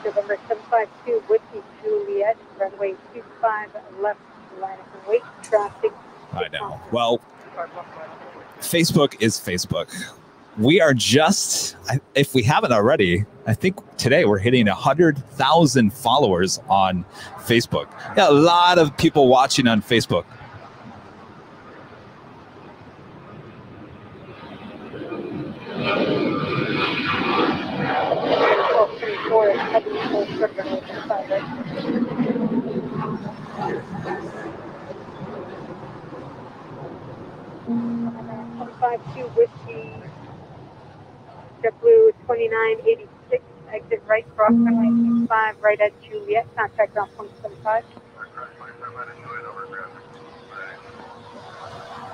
November 752, Whiskey Juliet, runway 25 left, line and wait, traffic. I know. Well, Facebook is Facebook. We are just, if we haven't already, I think today we're hitting 100,000 followers on Facebook. Yeah, a lot of people watching on Facebook. Whiskey, JetBlue 2986, exit right, cross runway 25, right at Juliet, contact ground 0.75.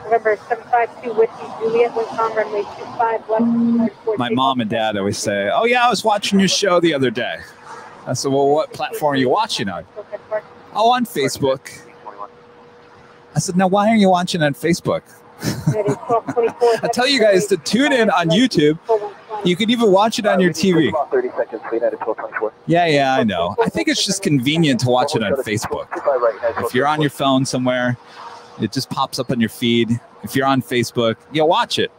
November 752, Whiskey Juliet, wind calm, runway 25, left. My mom and dad always say, oh yeah, I was watching your show the other day. I said, well, what platform are you watching on? Oh, on Facebook. I said, now why are you watching on Facebook? I tell you guys to tune in on YouTube. You can even watch it on your TV. Yeah, I know. I think it's just convenient to watch it on Facebook. If you're on your phone somewhere, it just pops up on your feed. If you're on Facebook, yeah, watch it.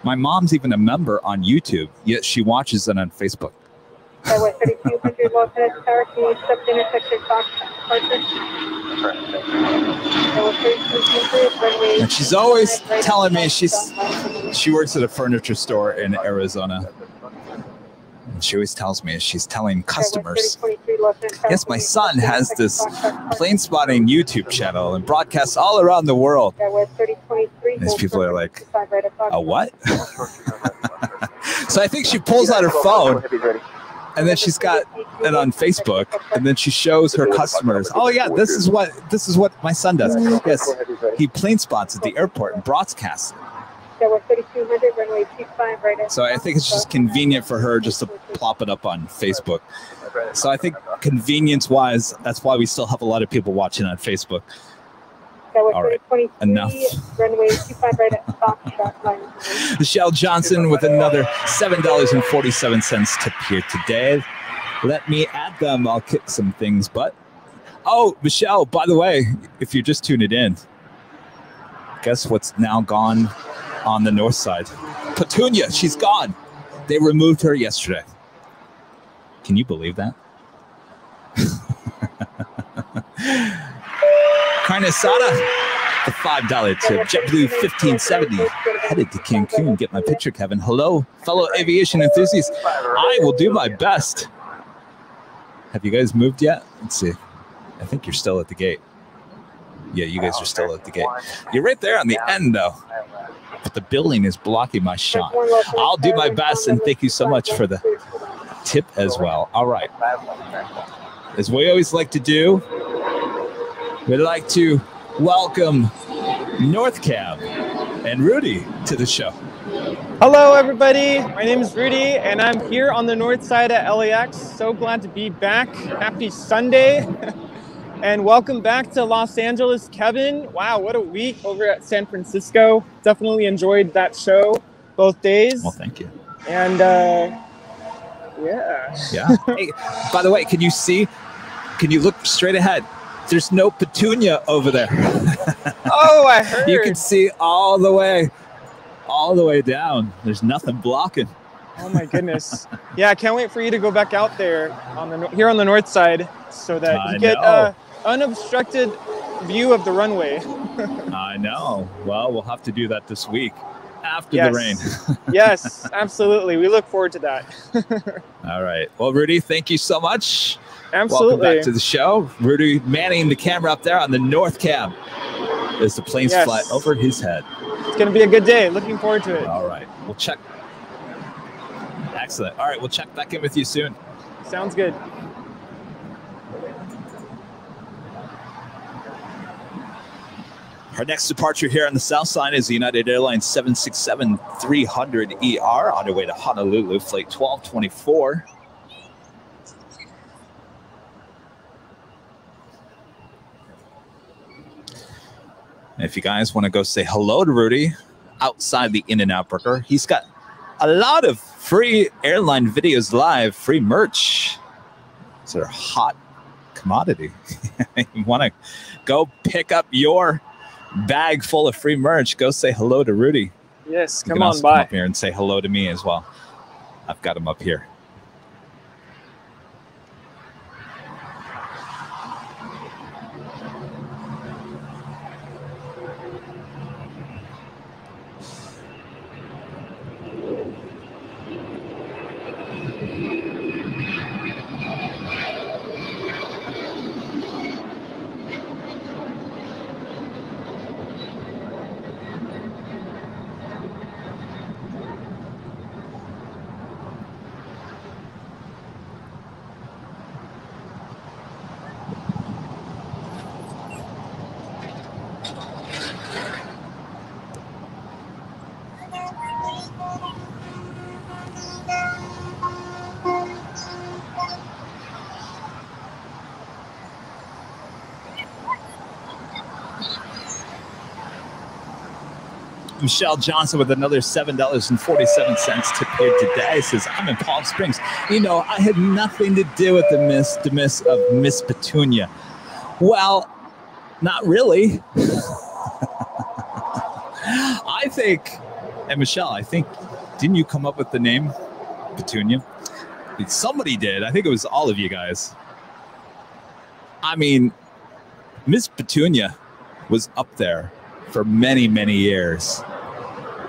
My mom's even a member on YouTube, yet she watches it on Facebook. Highway 3200 Los Angeles Tower, can you accept intersection Fox departure? And she's always telling me she works at a furniture store in Arizona. And she always tells me, she's telling customers, yes, my son has this plane spotting YouTube channel and broadcasts all around the world. And these people are like, a what? So I think she pulls out her phone, and then she's got it on Facebook, and then she shows her customers, oh yeah, this is what my son does. Yes, he plane spots at the airport and broadcasts. So I think it's just convenient for her just to plop it up on Facebook. So I think convenience-wise, that's why we still have a lot of people watching on Facebook. All right, enough. Michelle Johnson with another $7.47 tip here today. Let me add them. I'll kick some things, but oh, Michelle, by the way, if you're just tuning in, guess what's now gone on the north side? Petunia, she's gone. They removed her yesterday. Can you believe that? Carne asada, the $5 tip. JetBlue 1570, headed to Cancun. Get my picture, Kevin. Hello, fellow aviation enthusiasts. I will do my best. Have you guys moved yet? Let's see. I think you're still at the gate. Yeah, you guys are still at the gate. You're right there on the end, though. But the building is blocking my shot. I'll do my best, and thank you so much for the tip as well. All right. As we always like to do, we'd like to welcome North Cab and Rudy to the show. Hello, everybody. My name is Rudy, and I'm here on the north side at LAX. So glad to be back. Happy Sunday. And welcome back to Los Angeles, Kevin. Wow, what a week over at San Francisco. Definitely enjoyed that show both days. Well, thank you. And yeah. Hey, by the way, can you see? Can you look straight ahead? There's no Petunia over there. Oh, I heard. You can see all the way down. There's nothing blocking. Oh my goodness. Yeah, I can't wait for you to go back out there here on the north side so that you get an unobstructed view of the runway. I know. Well, we'll have to do that this week after the rain. Yes, absolutely. We look forward to that. All right. Well, Rudy, thank you so much. Absolutely. Welcome back to the show. Rudy manning the camera up there on the north cab as the planes fly over his head. It's going to be a good day. Looking forward to it. All right. We'll check. Excellent. All right. We'll check back in with you soon. Sounds good. Our next departure here on the south side is the United Airlines 767-300ER on our way to Honolulu, flight 1224. If you guys want to go say hello to Rudy outside the In-N-Out Burger, he's got a lot of free airline videos live, free merch. It's a hot commodity. You want to go pick up your bag full of free merch, go say hello to Rudy. Yes, come on by. Come up here and say hello to me as well. I've got him up here. Michelle Johnson with another $7.47 tip here today. Says, I'm in Palm Springs. You know, I had nothing to do with the miss of Miss Petunia. Well, not really. I think, and Michelle, I think, didn't you come up with the name Petunia? Somebody did. I think it was all of you guys. I mean, Miss Petunia was up there for many, many years.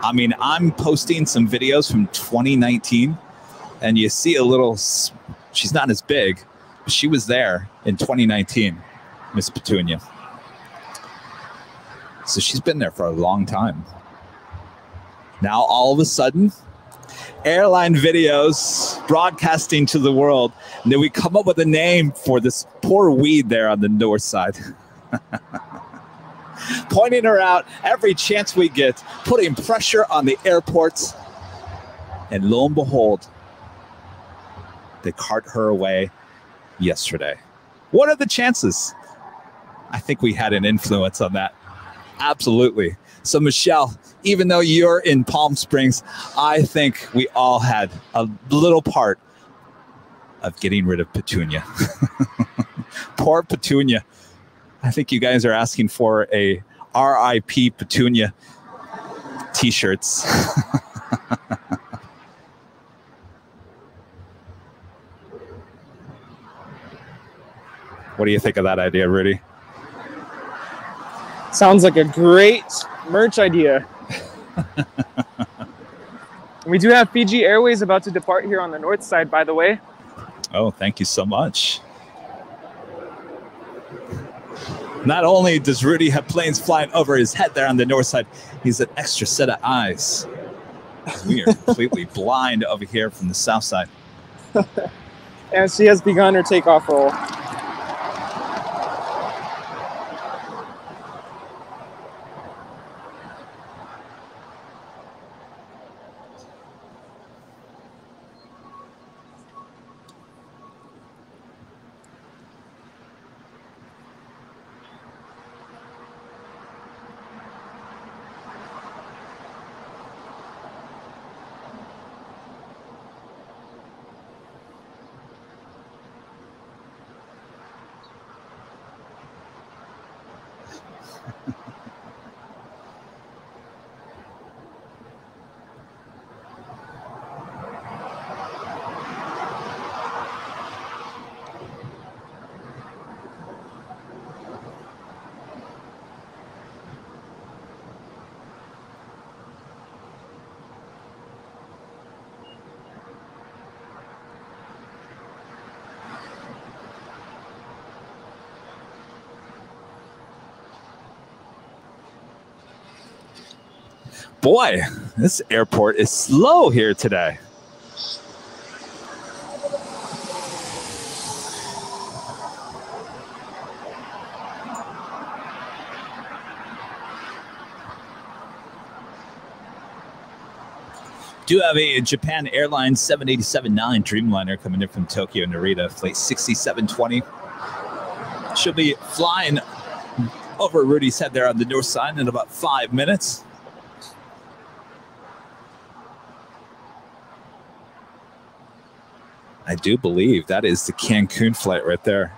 I mean, I'm posting some videos from 2019, and you see a little, she's not as big, but she was there in 2019, Miss Petunia. So she's been there for a long time. Now, all of a sudden, airline videos broadcasting to the world, and then we come up with a name for this poor weed there on the north side. Pointing her out every chance we get, putting pressure on the airports. And lo and behold, they cart her away yesterday. What are the chances? I think we had an influence on that. Absolutely. So, Michelle, even though you're in Palm Springs, I think we all had a little part of getting rid of Petunia. Poor Petunia. I think you guys are asking for a RIP Petunia t-shirts. What do you think of that idea, Rudy? Sounds like a great merch idea. We do have Fiji Airways about to depart here on the north side, by the way. Oh, thank you so much. Not only does Rudy have planes flying over his head there on the north side, he's an extra set of eyes. We are completely blind over here from the south side. And she has begun her takeoff roll. Boy, this airport is slow here today. Do have a Japan Airlines 787-9 Dreamliner coming in from Tokyo, Narita, flight 6720. She'll be flying over Rudy's head there on the north side in about 5 minutes. I do believe that is the Cancun flight right there.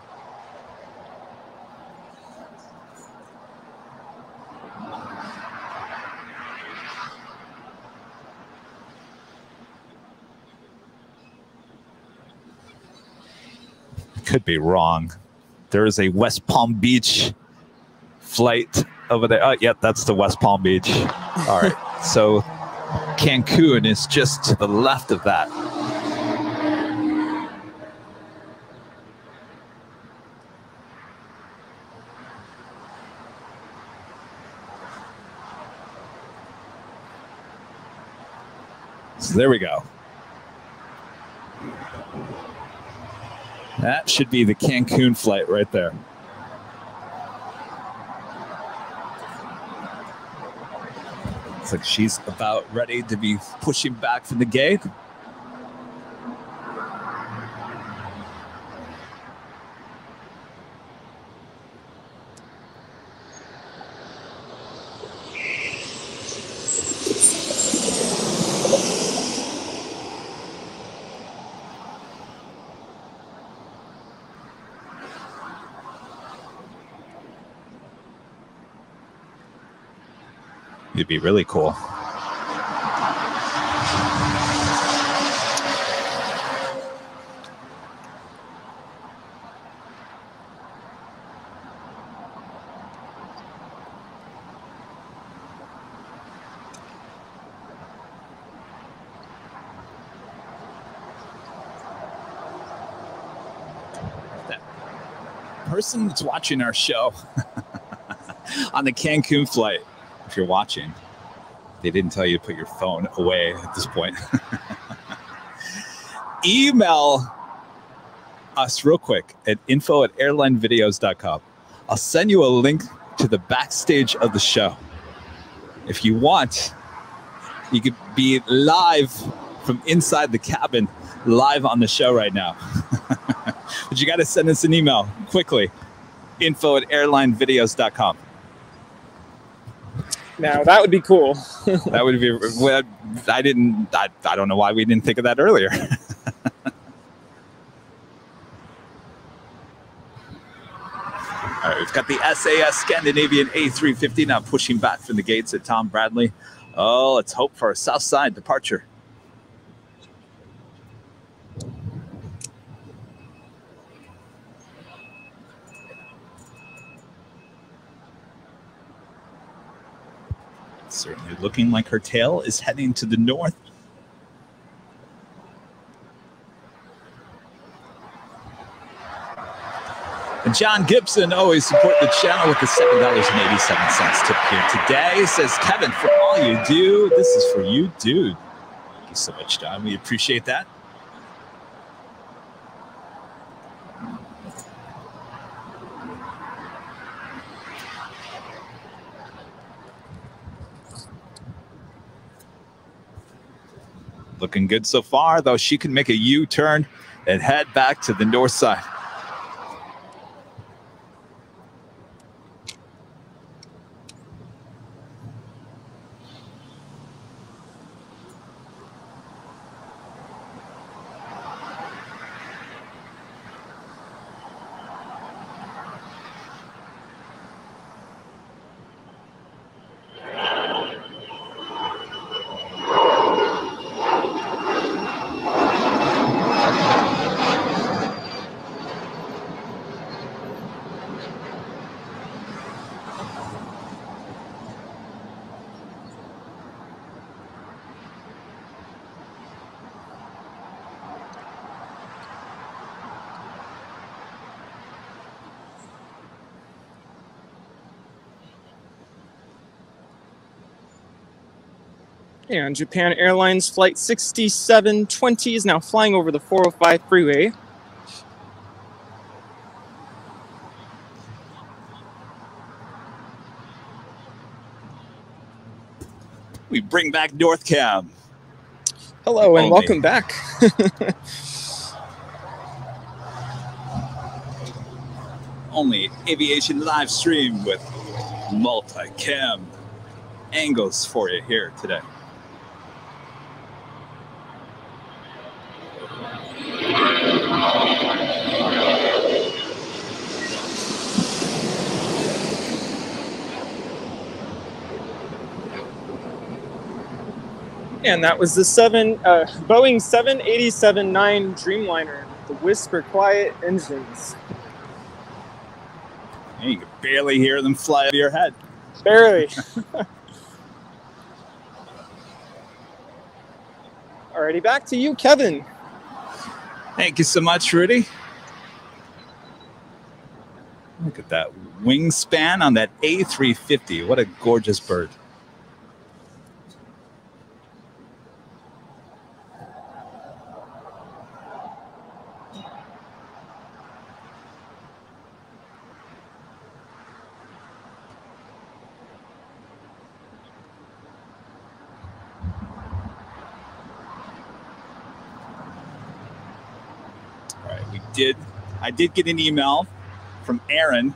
Could be wrong. There is a West Palm Beach flight over there. Oh, yeah, that's the West Palm Beach. All right. So Cancun is just to the left of that. So there we go. That should be the Cancun flight right there. Looks like she's about ready to be pushing back from the gate. It'd be really cool. That person that's watching our show on the Cancun flight, if you're watching, they didn't tell you to put your phone away at this point. Email us real quick at info@airlinevideos.com. I'll send you a link to the backstage of the show. If you want, you could be live from inside the cabin, live on the show right now. But you got to send us an email quickly. info@airlinevideos.com. Now that would be cool. That would be. Well, I don't know why we didn't think of that earlier. All right, we've got the SAS Scandinavian A350 now pushing back from the gates at Tom Bradley. Oh, let's hope for a south side departure. Certainly looking like her tail is heading to the north. And John Gibson, always support the channel with the $7.87 tip here today. Says, Kevin, for all you do, this is for you, dude. Thank you so much, John. We appreciate that. Looking good so far, though she can make a U-turn and head back to the north side. And Japan Airlines flight 6720 is now flying over the 405 freeway. We bring back North Cam. Hello and welcome back. Only aviation live stream with multi-cam angles for you here today. And that was the Boeing 787-9 Dreamliner, the whisper quiet engines. And you can barely hear them fly over your head. Barely. Alrighty, back to you, Kevin. Thank you so much, Rudy. Look at that wingspan on that A350. What a gorgeous bird. I did get an email from Aaron,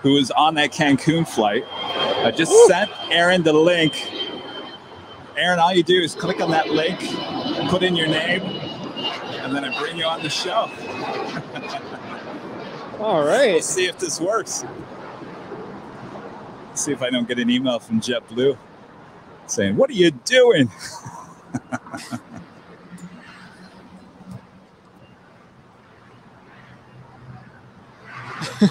who was on that Cancun flight. I just sent Aaron the link. Aaron, all you do is click on that link, put in your name, and then I bring you on the show. All right. Let's see if this works. Let's see if I don't get an email from JetBlue saying, "What are you doing?" All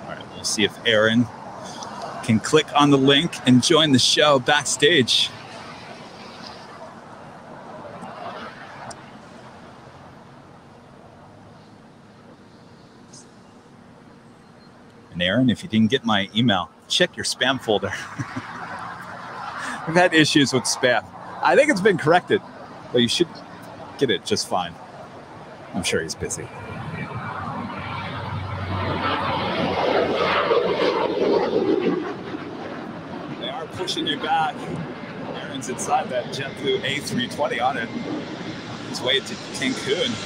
right, we'll see if Aaron can click on the link and join the show backstage. And Aaron, if you didn't get my email, check your spam folder. We've had issues with spam. I think it's been corrected, but you should get it just fine. I'm sure he's busy. They are pushing you back. Aaron's inside that JetBlue A320 on it. His way to Cancun.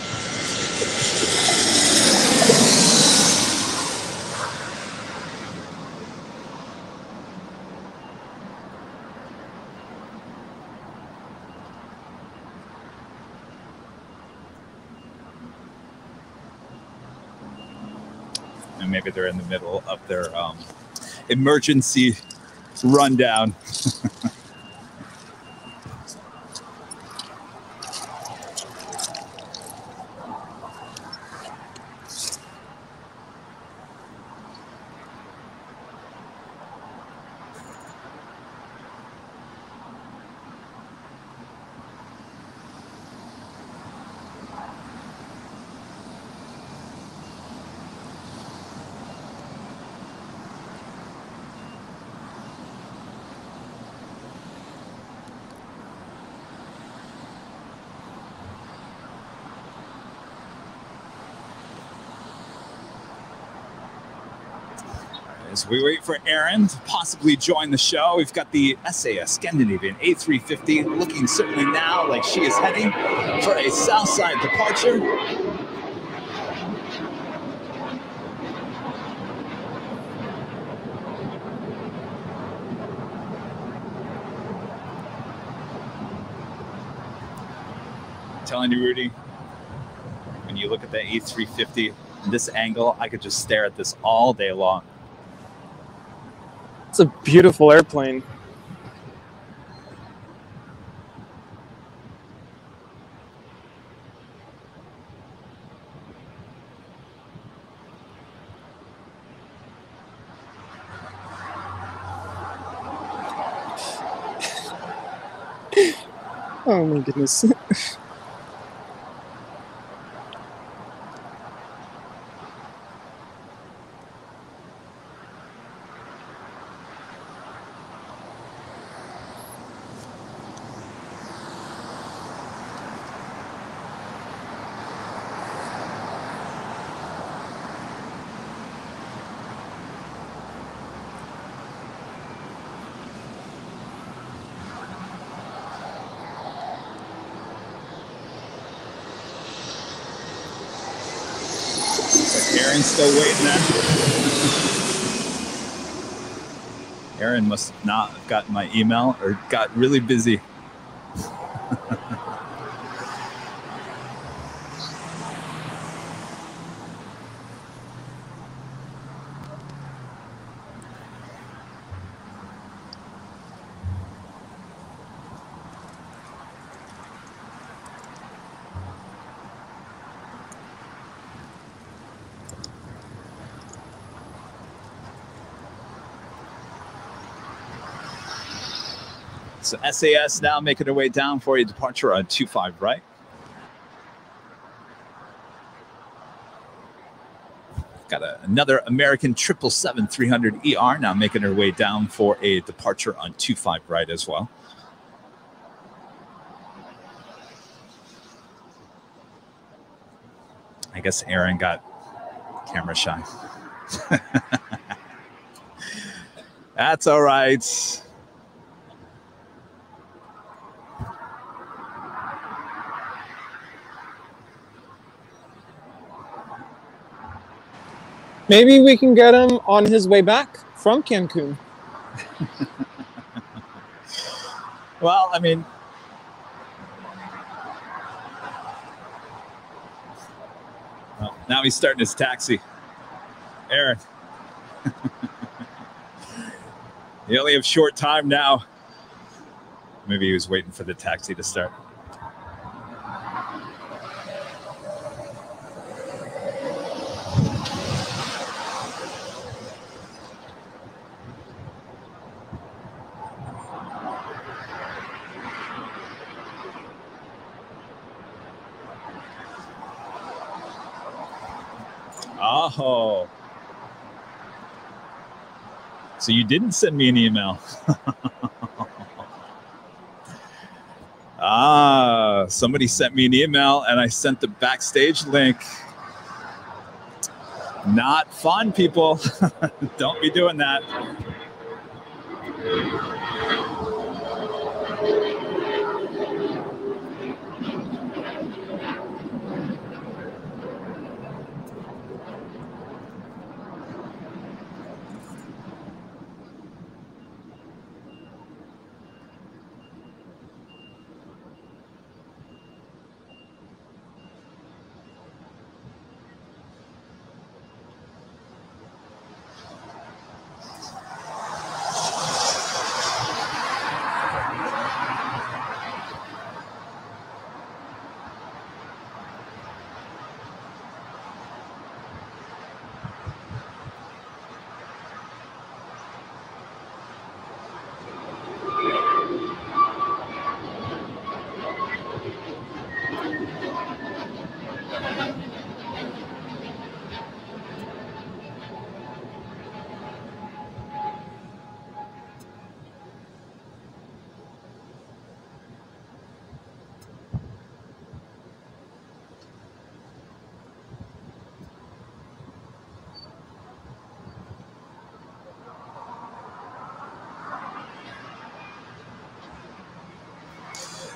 And maybe they're in the middle of their emergency rundown. As we wait for Aaron to possibly join the show, we've got the SAS Scandinavian A350 looking certainly now like she is heading for a Southside departure. I'm telling you, Rudy, when you look at the A350 in this angle, I could just stare at this all day long. It's a beautiful airplane. Oh my goodness. Aaron's still waiting there. Aaron must not have gotten my email or got really busy. So SAS now making their way down for a departure on 25 right. Got another American 777-300ER now making her way down for a departure on 25 right as well. I guess Aaron got camera shy. That's all right. Maybe we can get him on his way back from Cancun. Well, I mean, well, now he's starting his taxi. Aaron. You only have short time now. Maybe he was waiting for the taxi to start. Oh. So you didn't send me an email. Somebody sent me an email and I sent the backstage link. Not fun, people. Don't be doing that.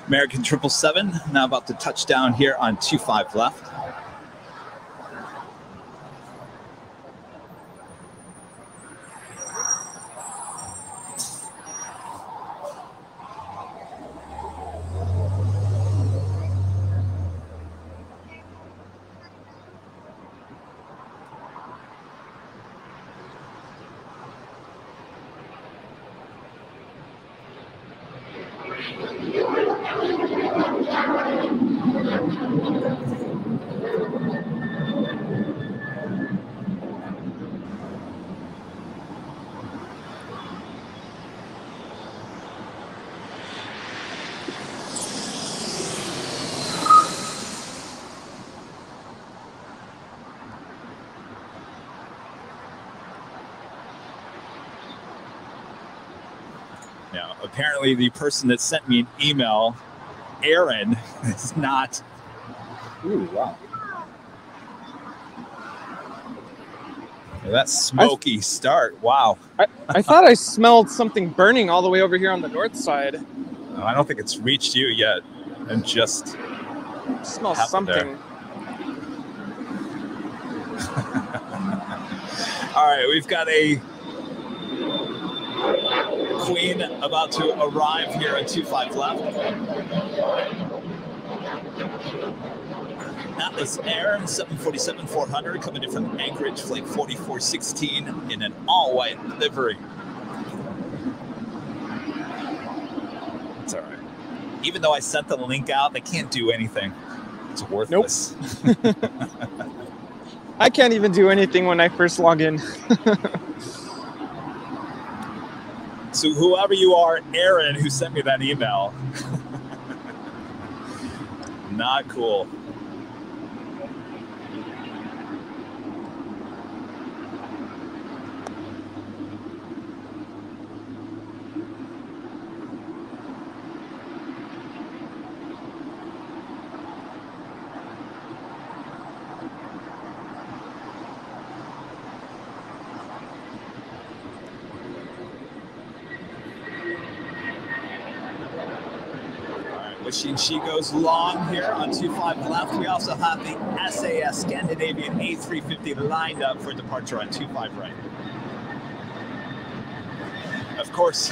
American 777 now about to touch down here on 25 left. Now, apparently the person that sent me an email, Aaron, is not. Ooh, wow. That smoky start. Wow. I thought I smelled something burning all the way over here on the north side. Oh, I don't think it's reached you yet. And just smell something. All right, we've got a Queen about to arrive here at 25 left. Atlas Air 747-400 coming in from Anchorage, flight 4416 in an all-white livery. It's all right. Even though I sent the link out, they can't do anything. It's worthless. Nope. I can't even do anything when I first log in. So whoever you are, Aaron, who sent me that email. Not cool. Wishing she goes long here on 25 left. We also have the SAS Scandinavian A350 lined up for departure on 25 right. Of course,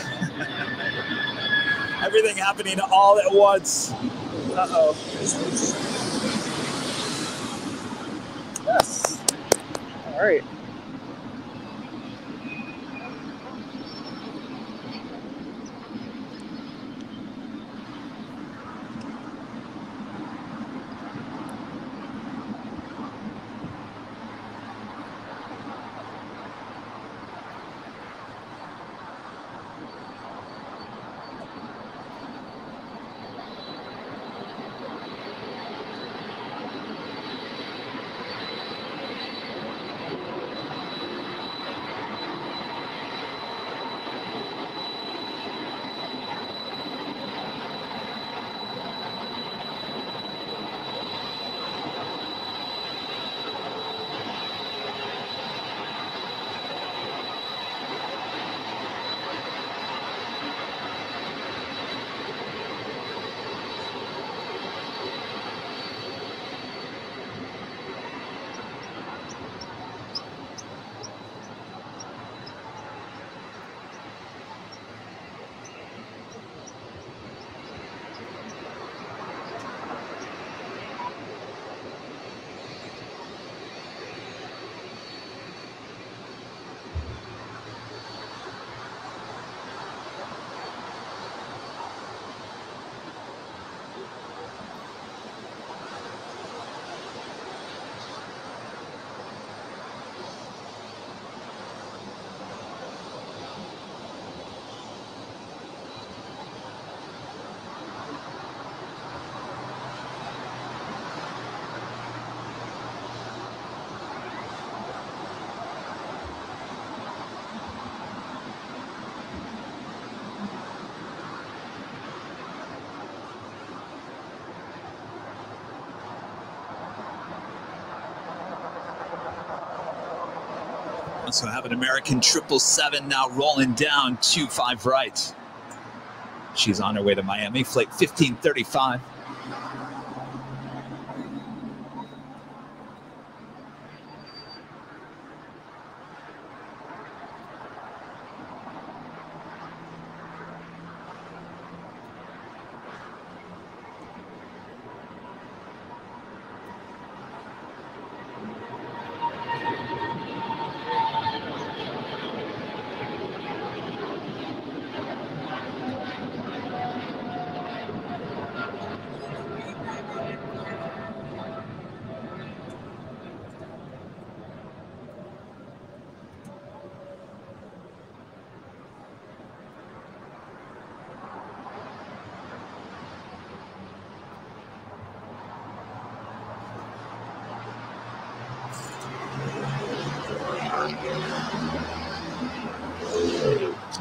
everything happening all at once. Uh-oh. Yes. All right. So have an American 777 now rolling down 25 right. She's on her way to Miami, flight 1535.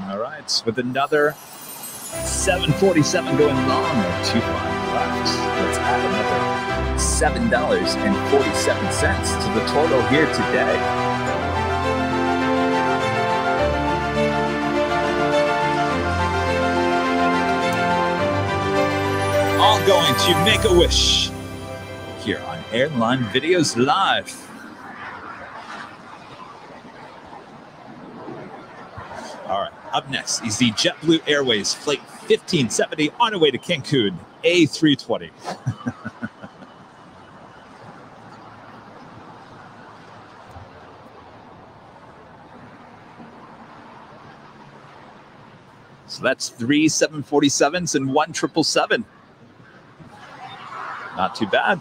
All right, with another 747 going long at 25 left. Let's add another $7.47 to the total here today. All going to Make-A-Wish here on Airline Videos Live. All right, up next is the JetBlue Airways Flight 1570 on our way to Cancun, A320. So that's 3 747s and 1 777. Not too bad.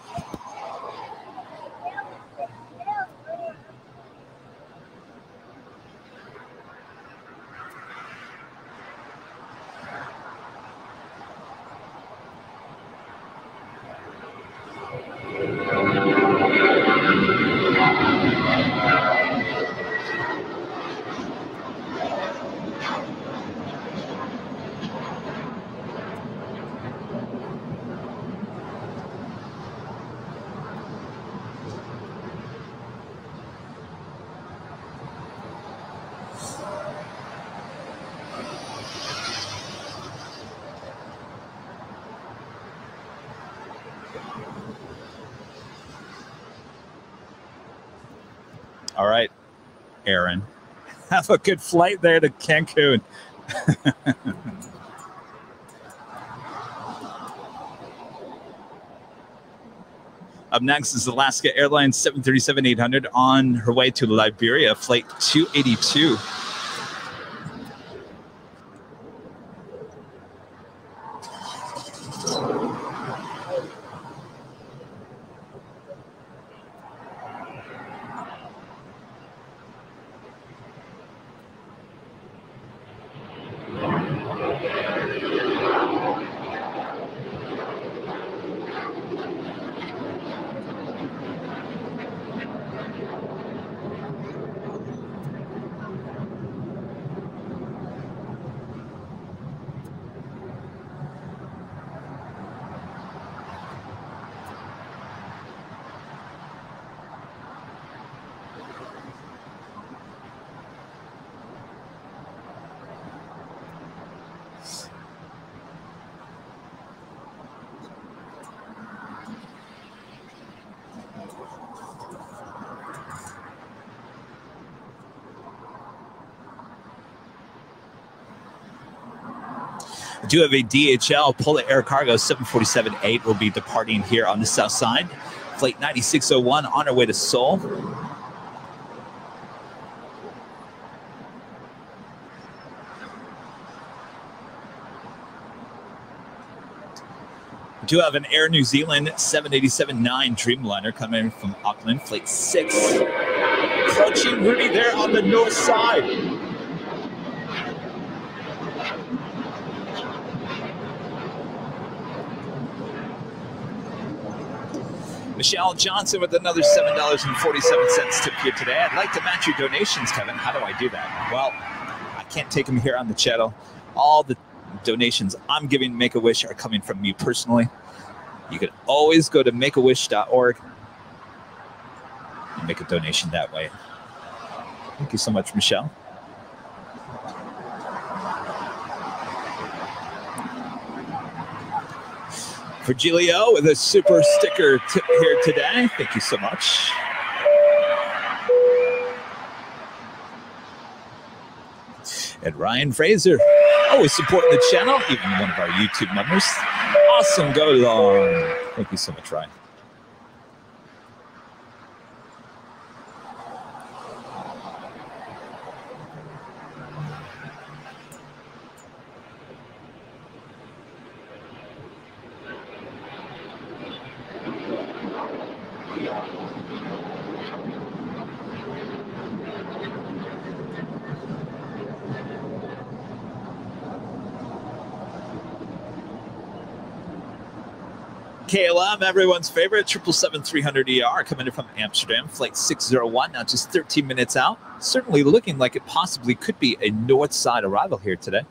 All right, Aaron, have a good flight there to Cancun. Up next is Alaska Airlines 737-800 on her way to Liberia, flight 282. I do have a DHL Polar Air Cargo 747-8 will be departing here on the south side. Flight 9601 on our way to Seoul. I do have an Air New Zealand 787-9 Dreamliner coming in from Auckland, flight 6. Approaching Rudy there on the north side. Michelle Johnson with another $7.47 tip here today. I'd like to match your donations, Kevin. How do I do that? Well, I can't take them here on the channel. All the donations I'm giving Make-A-Wish are coming from me personally. You can always go to makeawish.org and make a donation that way. Thank you so much, Michelle. Virgilio with a super sticker tip here today. Thank you so much. And Ryan Fraser, always supporting the channel, even one of our YouTube members. Awesome go long. Thank you so much, Ryan. KLM, everyone's favorite, 777-300ER coming in from Amsterdam, flight 601, now just 13 minutes out. Certainly looking like it possibly could be a north side arrival here today.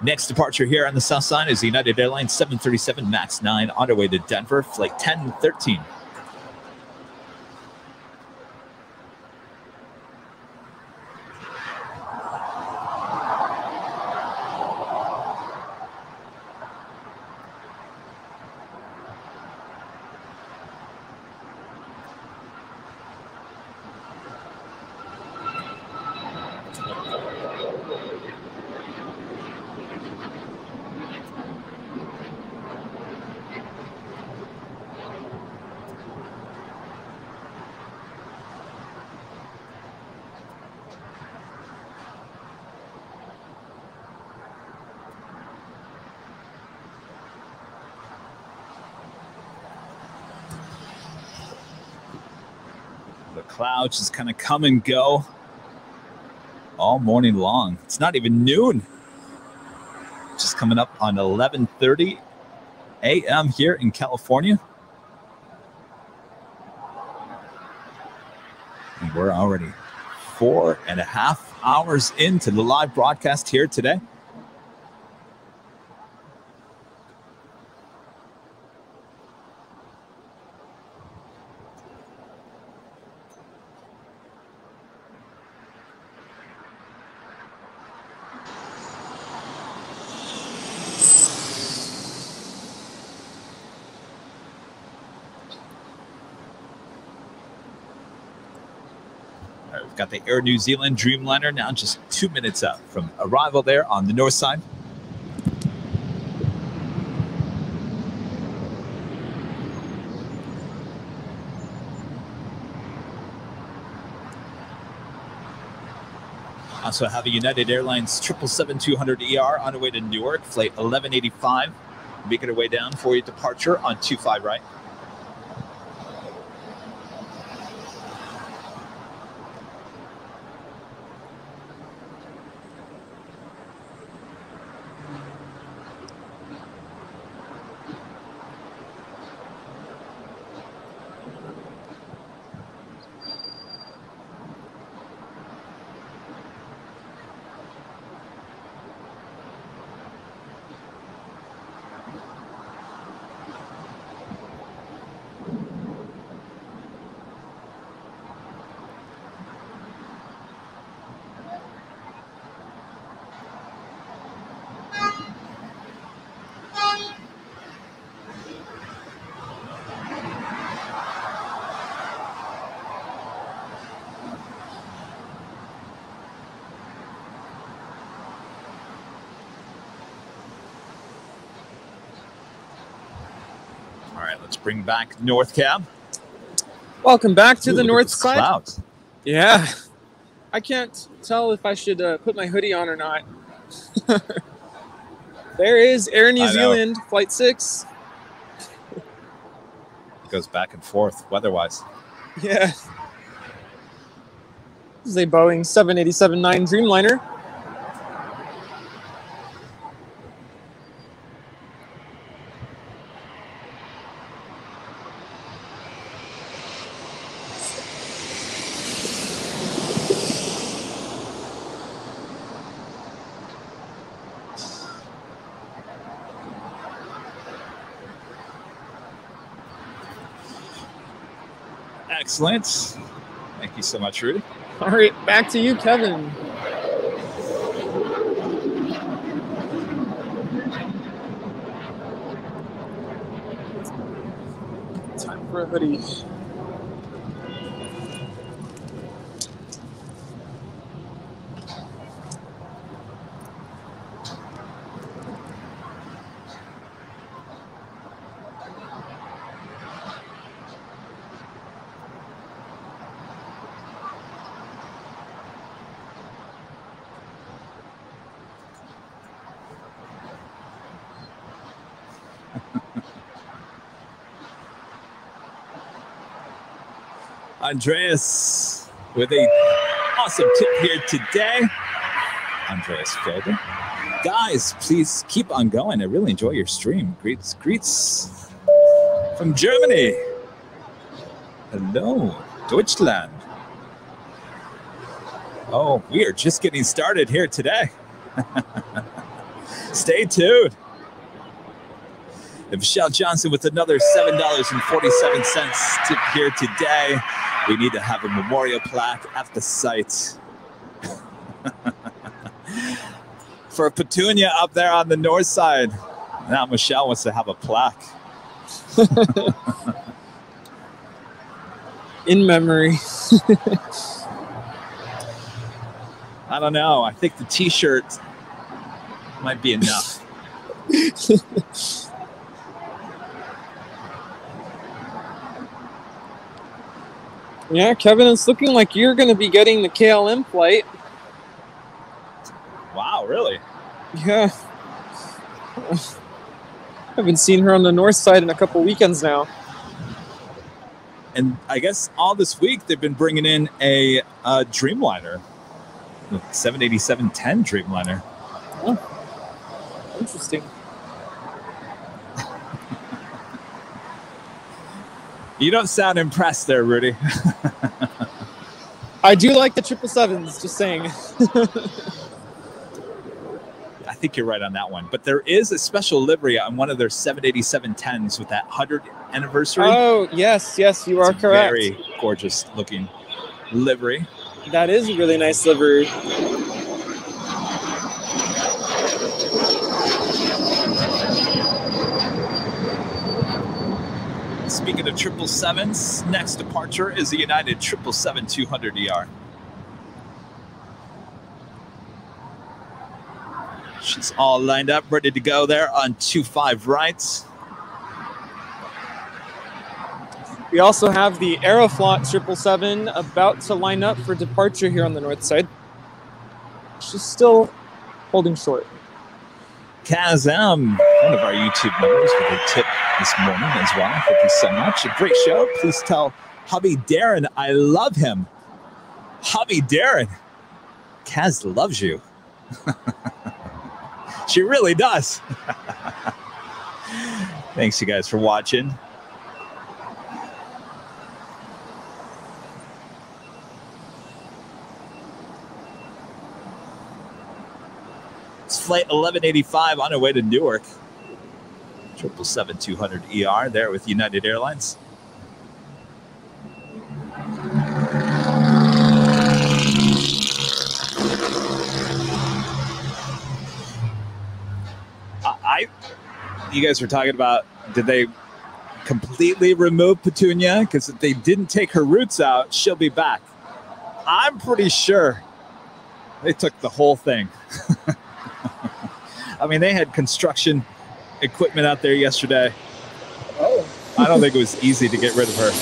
Next departure here on the south side is the United Airlines 737 MAX 9 on our way to Denver, flight 1013. Clouds just kind of come and go all morning long. It's not even noon. Just coming up on 11:30 a.m. here in California. And we're already 4.5 hours into the live broadcast here today. Got the Air New Zealand Dreamliner now just 2 minutes out from arrival there on the north side. Also have a United Airlines 777-200ER on the way to Newark, flight 1185. Making our way down for your departure on 25 right. Bring back North Cab. Welcome back to the north side. Clouds. Yeah, I can't tell if I should put my hoodie on or not. There is Air New Zealand Flight 6. It goes back and forth weather-wise. Yeah. This is a Boeing 787-9 Dreamliner. Excellent. Thank you so much, Rudy. All right, back to you, Kevin. Time for a hoodie. Andreas with a awesome tip here today. Andreas Felder. Guys, please keep on going. I really enjoy your stream. Greets from Germany. Hello, Deutschland. Oh, we are just getting started here today. Stay tuned. And Michelle Johnson with another $7.47 tip here today. We need to have a memorial plaque at the site. For Petunia up there on the north side. Now Michelle wants to have a plaque. In memory. I don't know. I think the t-shirt might be enough. Yeah, Kevin, it's looking like you're going to be getting the KLM flight. Wow, really? Yeah. I haven't seen her on the north side in a couple weekends now. And I guess all this week they've been bringing in a Dreamliner. 787-10 Dreamliner. Oh, interesting. You don't sound impressed there, Rudy. I do like the 777s, just saying. I think you're right on that one. But there is a special livery on one of their 787-10s with that 100th anniversary. Oh, yes, you are correct. Very gorgeous looking livery. That is a really nice livery. Speaking of 777s, next departure is the United 777-200ER. She's all lined up, ready to go there on 25 right. We also have the Aeroflot 777 about to line up for departure here on the north side. She's still holding short. Kazam, one of our YouTube members, with a tip this morning as well. Thank you so much. A great show. Please tell hubby Darren I love him. Hubby Darren, Kaz loves you. She really does. Thanks, you guys, for watching. It's flight 1185 on our way to Newark. 777-200ER there with United Airlines. You guys were talking about, did they completely remove Petunia? Because if they didn't take her roots out, she'll be back. I'm pretty sure they took the whole thing. I mean, they had construction equipment out there yesterday. Oh. I don't think it was easy to get rid of her.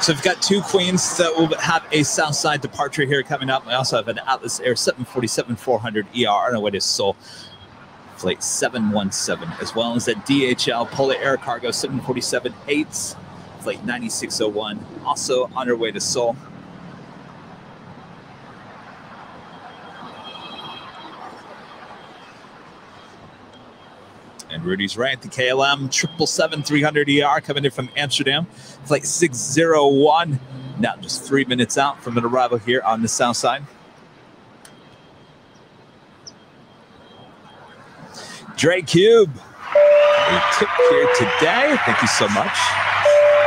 So we've got two Queens that will have a south side departure here coming up. I also have an Atlas Air 747-400ER on our way to Seoul, flight 717, as well as that DHL Polar Air Cargo 747-8, flight 9601, also on our way to Seoul. And Rudy's right, the KLM 777-300ER coming in from Amsterdam, flight 601. Now just 3 minutes out from an arrival here on the south side. Dre Cube, a tip here today. Thank you so much.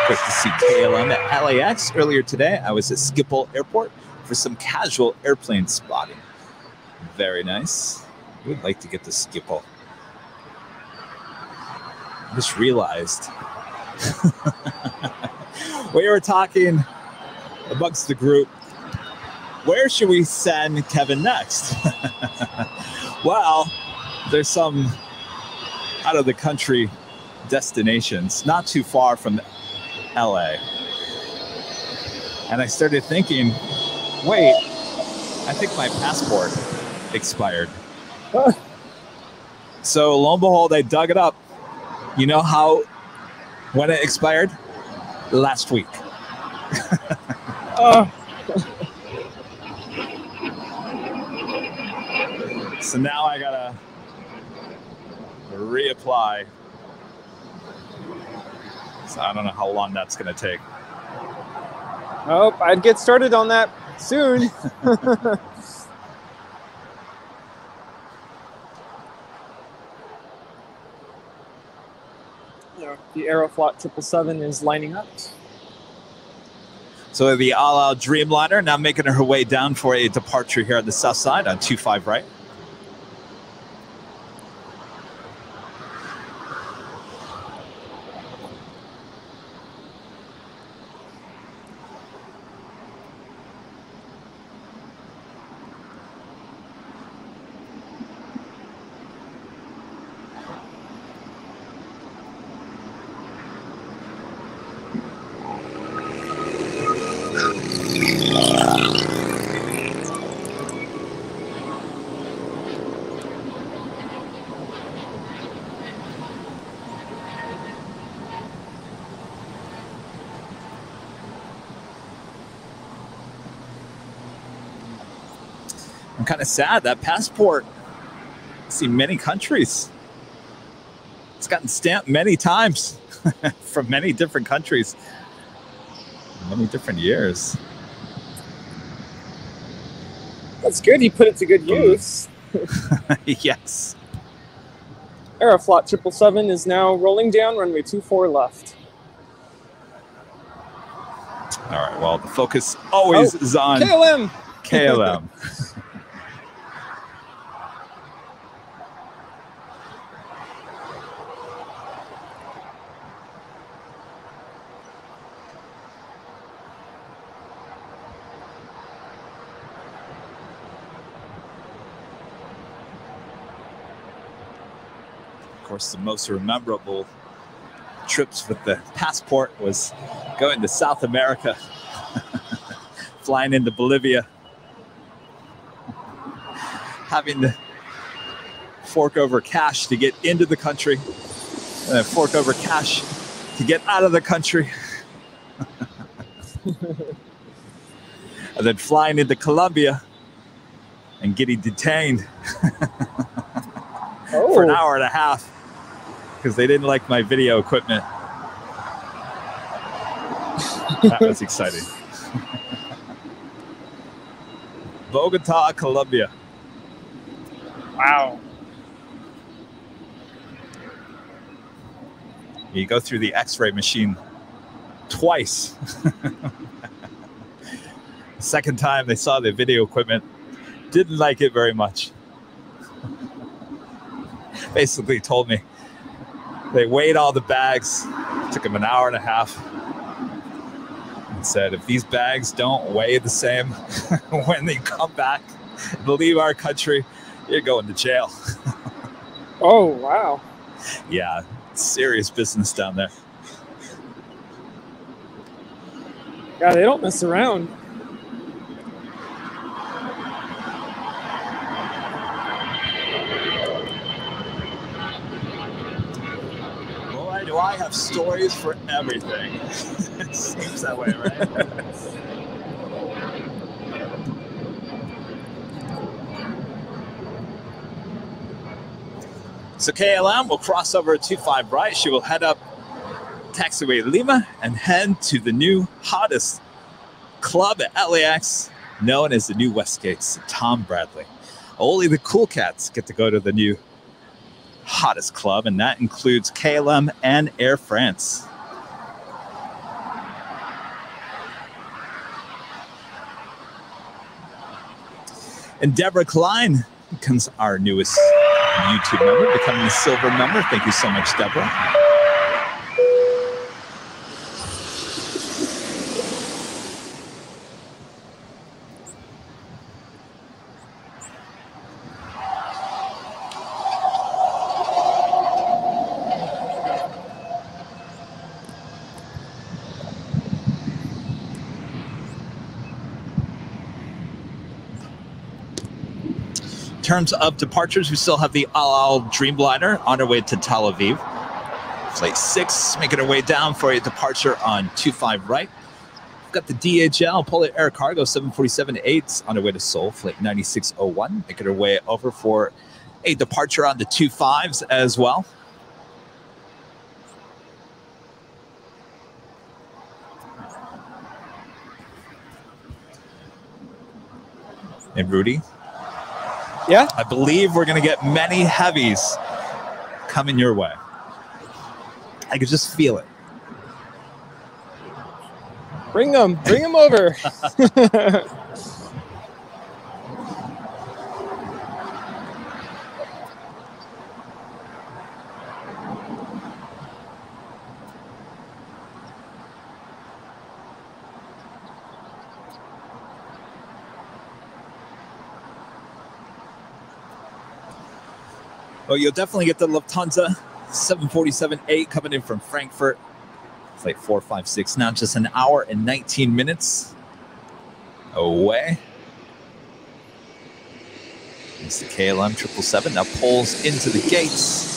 Great to see KLM at LAX. Earlier today, I was at Schiphol Airport for some casual airplane spotting. Very nice. We'd like to get to Schiphol. I just realized we were talking amongst the group, where should we send Kevin next? Well, there's some out of the country destinations, not too far from LA. And I started thinking, wait, I think my passport expired. So lo and behold, I dug it up. You know when it expired? Last week. So now I gotta reapply. So I don't know how long that's gonna take. Oh, I'd get started on that soon. The Aeroflot 777 is lining up. So the Al Al Dreamliner now making her way down for a departure here on the south side on 25 right. I'm kind of sad that passport, I see many countries. It's gotten stamped many times from many different countries, many different years. That's good. You put it to good use. Yes. Aeroflot 777 is now rolling down runway 24 left. All right. Well, the focus always is on KLM. KLM. Of course, the most memorable trips with the passport was going to South America, flying into Bolivia, having to fork over cash to get into the country, and then fork over cash to get out of the country, and then flying into Colombia and getting detained for an hour and a half because they didn't like my video equipment. That was exciting. Bogota, Colombia. Wow. You go through the X-ray machine twice. Second time they saw the video equipment, didn't like it very much. Basically told me they weighed all the bags, took them an hour and a half, and said, if these bags don't weigh the same when they come back and leave our country, you're going to jail. Oh, wow. Yeah, serious business down there. Yeah, they don't mess around. Boy, do I have stories for everything. It seems that way, right? So KLM will cross over 25 right. She will head up taxiway Lima and head to the new hottest club at LAX, known as the new Westgate's Tom Bradley. Only the cool cats get to go to the new hottest club, and that includes KLM and Air France. And Deborah Klein becomes our newest YouTube member, becoming a silver member. Thank you so much, Deborah. In terms of departures, we still have the Al Al Dreamliner on our way to Tel Aviv. Flight 6 making our way down for a departure on 25 right. We've got the DHL Polar Air Cargo 747-8 on our way to Seoul, flight 9601, making our way over for a departure on the 25s as well. And Rudy? Yeah? I believe we're going to get many heavies coming your way. I could just feel it. Bring them over. Well, you'll definitely get the Lufthansa 747-8 coming in from Frankfurt. Flight 456 now, just an hour and 19 minutes away. It's the KLM 777 now pulls into the gates.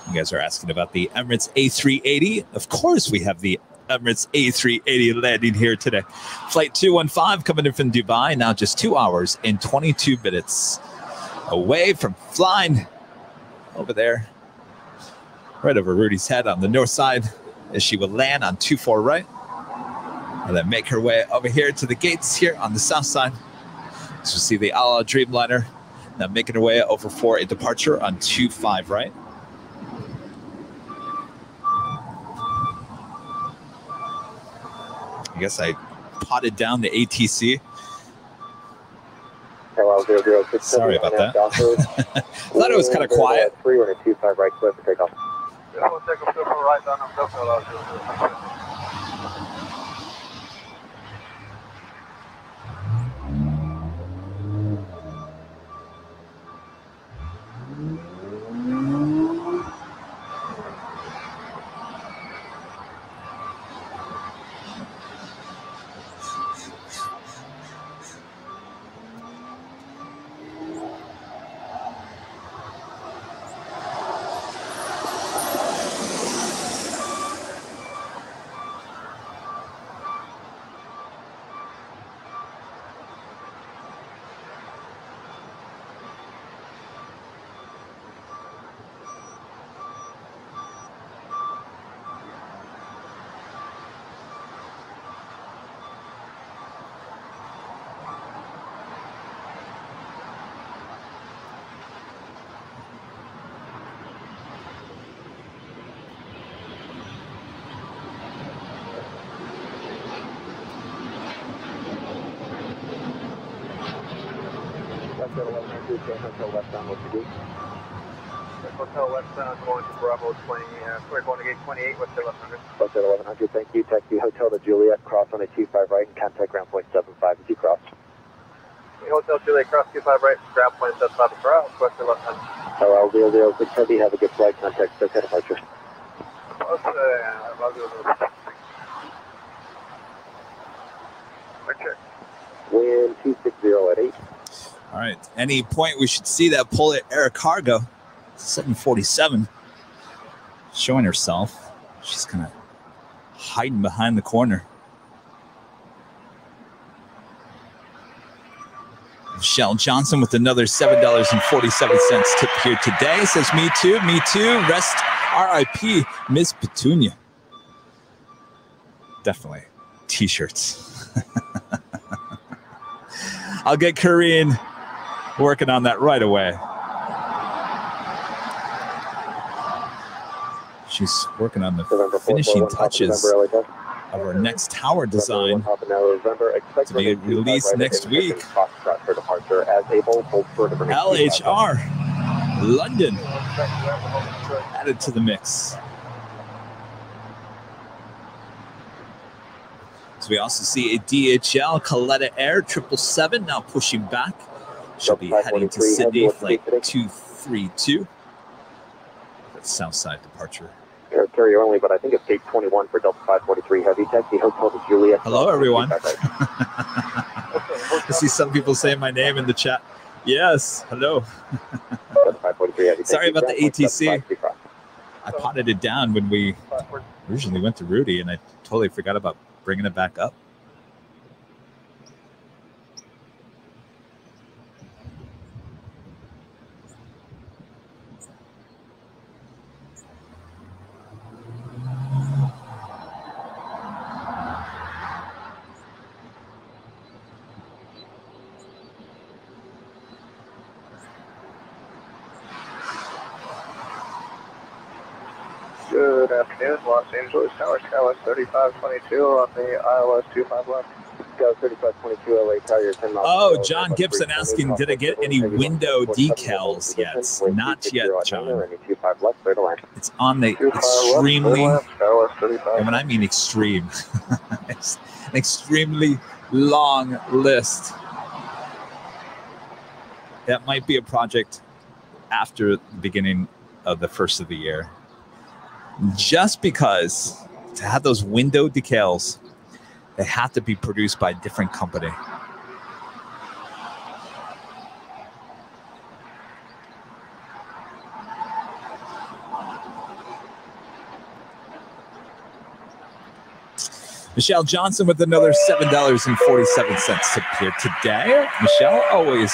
You guys are asking about the Emirates A380. Of course, we have the Emirates A380 landing here today. Flight 215 coming in from Dubai, now just 2 hours and 22 minutes away from flying over there, right over Rudy's head on the north side, as she will land on 24 right, and then make her way over here to the gates here on the south side. So you see the Al Al Dreamliner now making her way over for a departure on 25 right. I guess I potted down the ATC. Sorry about that. I thought it was kind of quiet. 325 right, clear for takeoff. We'll take a silver right down on Dublin. Hotel westbound, what you do? Hotel westbound going to Bravo 20, we're going to gate 28, what's the 1100? Hotel 1100, thank you. Taxi Hotel to Juliet, cross on a 25 right and contact ground point 75 as you cross. Hotel Juliet, cross 25 right, ground point 75 across, what's the 1100? Hello, 006 Heavy, have a good flight, contact SoCal departure. Okay. Wind 260 at 8. All right. Any point we should see that Polar Air Cargo 747 showing herself. She's kind of hiding behind the corner. Michelle Johnson with another $7.47 tip here today. Says, me too, me too. Rest RIP, Miss Petunia. Definitely. T-shirts. I'll get Corinne working on that right away. She's working on the finishing touches of our next tower design to be released next week. LHR London added to the mix. So we also see a DHL Coletta Air 777 now pushing back. She'll be heading to Sydney, flight 232. That's Southside departure. Carrier only, but I think it's gate 21 for Delta 543 Heavy. Taxi Hotel to Juliet. Hello, everyone. I see some people saying my name in the chat. Yes, hello. Sorry about the ATC. I potted it down when we originally went to Rudy, and I totally forgot about bringing it back up. Good afternoon, Los Angeles Tower, Skywest 3522 on the ILS 25 left. Skywest 3522 LA Tower, 10 miles. Oh, John Gibson asking, did I get any window decals yet? Not yet, John. It's on the extremely, and when I mean extreme, it's an extremely long list. That might be a project after the beginning of the first of the year. Just because to have those window decals, they have to be produced by a different company. Michelle Johnson with another $7.47 tip here today. Michelle, always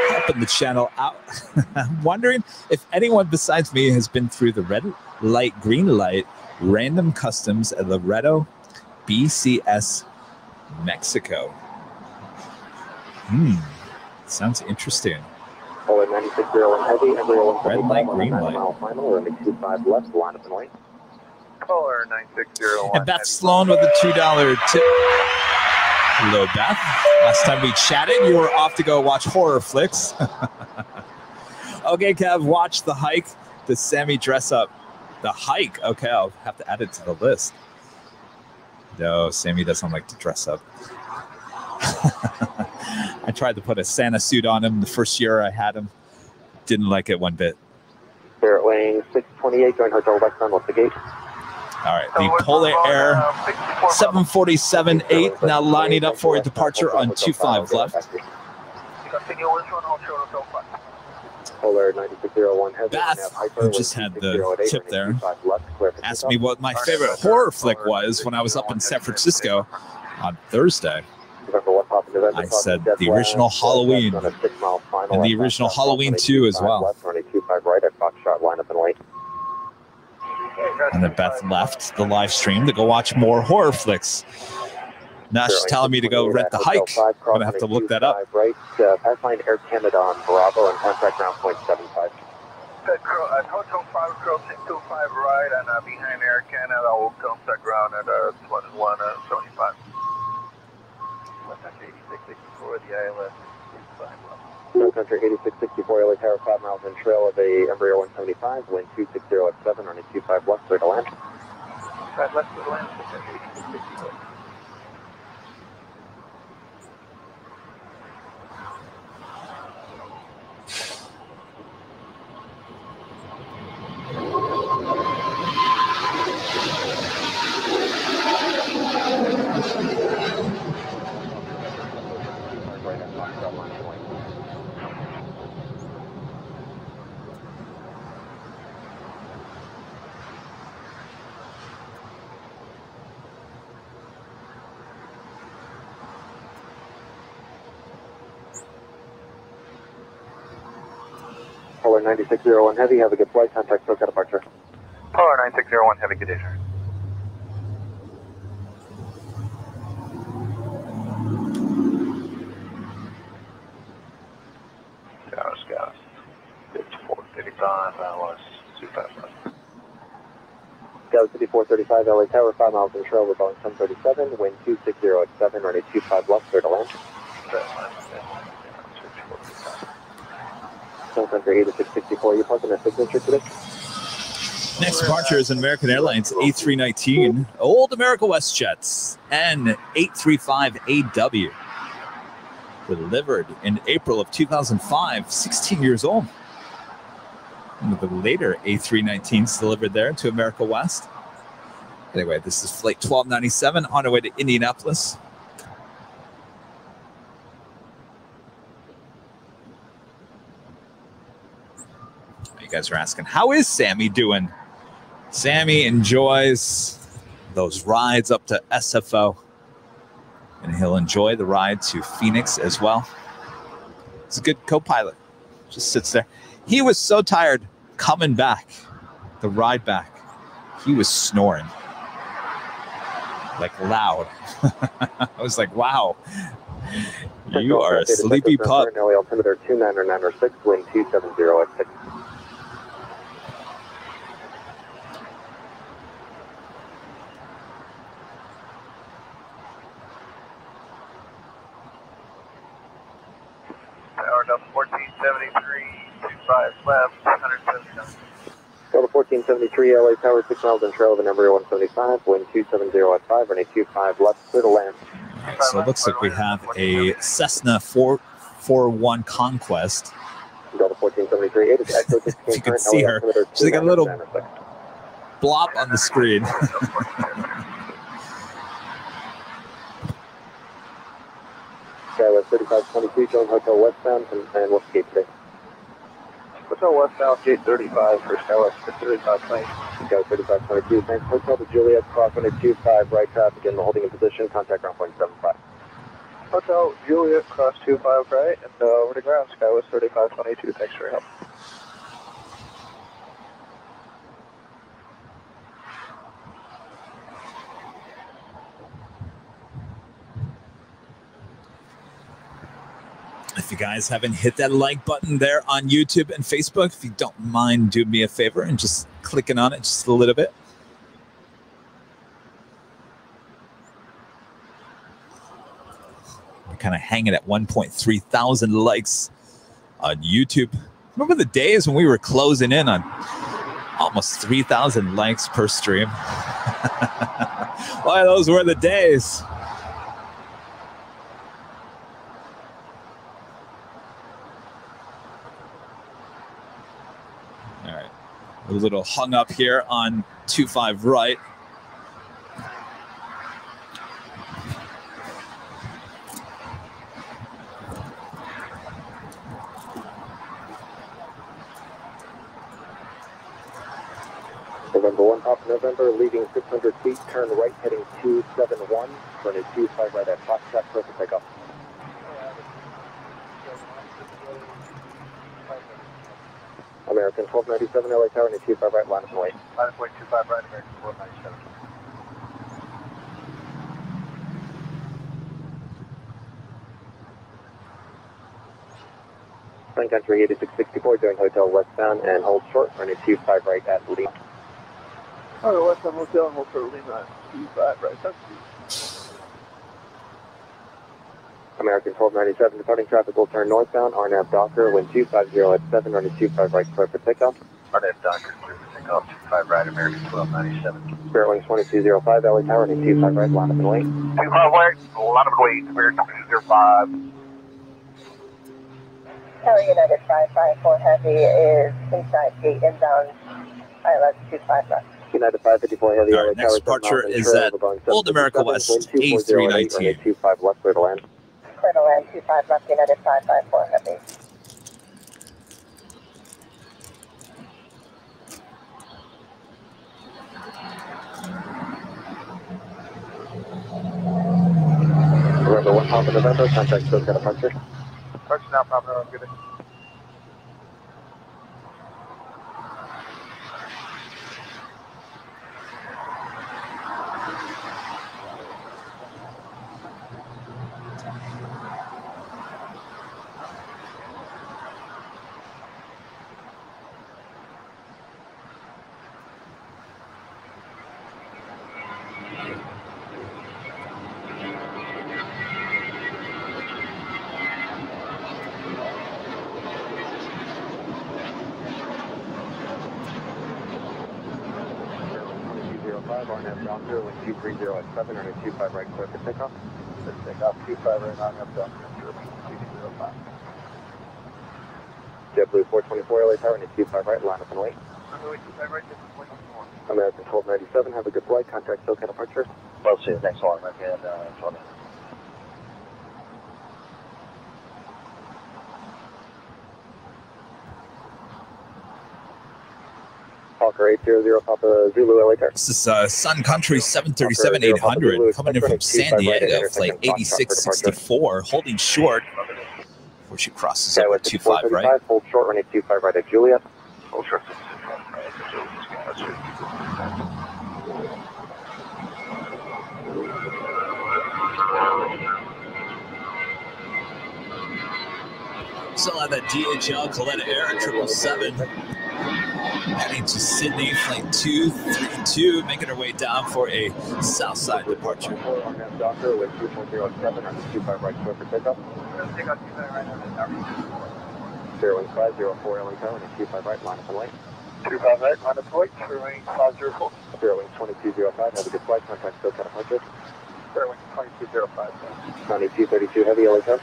helping the channel out. I'm wondering if anyone besides me has been through the red light, green light, random customs at Loreto, BCS, Mexico. Sounds interesting. Red light, green light. Caller 960. And Beth Sloan with a $2 tip. Hello, Beth. Last time we chatted, you were off to go watch horror flicks. Okay, Kev, watch The Hike. Does Sammy dress up? The Hike. Okay, I'll have to add it to the list. No, Sammy doesn't like to dress up. I tried to put a Santa suit on him the first year I had him. Didn't like it one bit. Spirit Wing 628, join Hotel Westbound, what's the gate? All right, the Polar Air 747-8 now lining up for a departure on 25 left. Polar 9601 Beth, who just had the tip there, asked me what my favorite horror flick was when I was up in San Francisco on Thursday. I said the original Halloween, and the original Halloween 2 as well. And then Beth left the live stream to go watch more horror flicks. Now she's telling me to go rent The Hike. I'm going to have to look that up. Pathfinder Air Canada on Bravo and contact ground point 75. Hotel 5 Crow 625 right, and behind Air Canada will contact ground at 2175. Contact 8664, the ILS 65 left. No country 8664, LA Tower 5 miles in trail of a Embraer 175, wind 260 at 7, running 25 left, clear to land. 5 left to the land, 8664. Polar 9601 Heavy, have a good flight. Contact SoCal departure. Polar 9601 Heavy, good day, sir. Scout. It's 435, that was 255. Scout City 435, LA Tower, 5 miles in trail, we're Boeing 737, wind 260 at 7, runway 25 left, clear to land. Sun Country 8664, you parking at signature today? Next departure is an American Airlines A319, Old America WestJets, N835AW. Delivered in April of 2005, 16 years old. One of the later A319s delivered there to America West. Anyway, this is flight 1297 on our way to Indianapolis. You guys are asking, how is Sammy doing? Sammy enjoys those rides up to SFO. And he'll enjoy the ride to Phoenix as well. He's a good co-pilot. Just sits there. He was so tired coming back, the ride back. He was snoring. Like loud. I was like, wow. You are a sleepy pup. Altimeter 29906, wind 270 at 6. Powered up 1473, 25 left, 179. Delta 1473, LA Tower, 6 miles in trail of the number 175, wind 270 at 5, runway 25 left, clear to land. Right, so it looks like we have a Cessna 441 Conquest. Delta 1473, 8 is Echo 16. You can see her. She's got a little blop on the screen. Skywest 3522, join Hotel Westbound and what's the gate today? Hotel Westbound, gate 35 for Skywest 3520. Skywest 3522, thanks. Hotel to Juliet, cross runway 25, right traffic in the holding in position, contact ground point 75. Hotel Juliet, cross 25 right, and over to ground, Skywest 3522. Thanks for your help. If you guys haven't hit that like button there on YouTube and Facebook, if you don't mind, do me a favor and just clicking on it just a little bit. We're kind of hanging at 1.3 thousand likes on YouTube. Remember the days when we were closing in on almost 3,000 likes per stream? Why, those were the days. A little hung up here on 25 right. November 1, Papa November, leaving 600 feet, turn right, heading 271, running 25 right at Foxtrot, perfect takeoff. American 1297, LA Tower, 25 right, line of way. Line of way 25 right, American 1297. Sun Country 8664, join Hotel Westbound and hold short, running 25 right at Lima. Oh, Westbound Hotel and hold short Lima, 25 right, that's American 1297, departing traffic will turn northbound, RNAV Docker, wind 250 at 7, running 25 right, clear for takeoff. RNAV Docker, clear for takeoff, 25 right, American 1297. Spirit Wings 2205, LA Tower, running 25 right, line up and wait. 25 right, line up and wait, American 2205. Tower United 554 Heavy is inside gate inbound, ILS 25 left. United 554 Heavy, LA Next Tower, departure is at Old America West, A319. 25 left, clear to land. Clear to land, 25 left, United 554 Heavy. November 1, Papa November, contact SoCal departure. Departure now, Papa November, good day. 05, RNF Doctor, wind 230 at 7, runway 25 right, clear for takeoff. Takeoff 25 right, RNF Doctor, 205. JetBlue 424, LA Tower, runway 25 right, line up and wait. Runway 25 right, American 1297, have a good flight, contact SoCal departure. Well, see you next one, American 20. Hawker 800, Papa Zulu, LA Tower. This is Sun Country 737-800 coming in from San Diego, flight 8664, holding short before she crosses over 25 right. Hold short, runway 25 right at Juliet. Hold short. Still have that DHL Coletta Air 777 heading to Sydney, flight 232, making her way down for a south side departure. Doctor with 2.07 on the 25 right, clear for takeoff. Takeoff 25 right, Fairwing 504, LA Tower, and 25 right, line up and wait. 25 right, line up point, Fairwing 504. Fairwing 2205, have a good flight, contact SoCal departure. Fairwing 2205. 9232 heavy, LA Tower.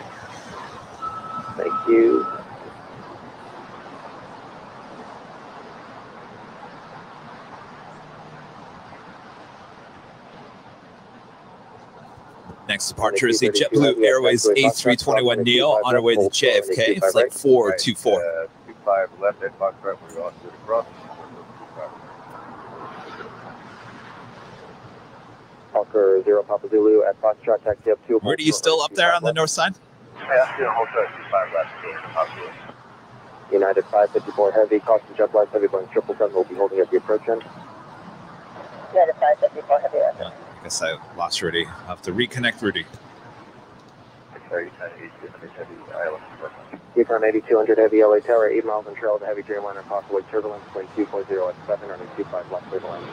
Thank you. Next departure is the JetBlue Airways A321neo on our way to JFK, flight 424. 25 left at Fox right, we lost it across. Hawker 0 Papa Zulu at Foxtrot, taxi up 2. Rudy, you still up there on the north side? Yeah, still hold short, 25 left. United 554 heavy, caution jet blast, heavy Boeing 777 will be holding at the approach end. United 554 heavy. Yeah, I guess I lost Rudy. I'll have to reconnect Rudy. Econ 8200 heavy, LA Tower, 8 miles in trail of the heavy Dreamliner, possibly turbulence, wind 240 at 7, running 25 left clear the line.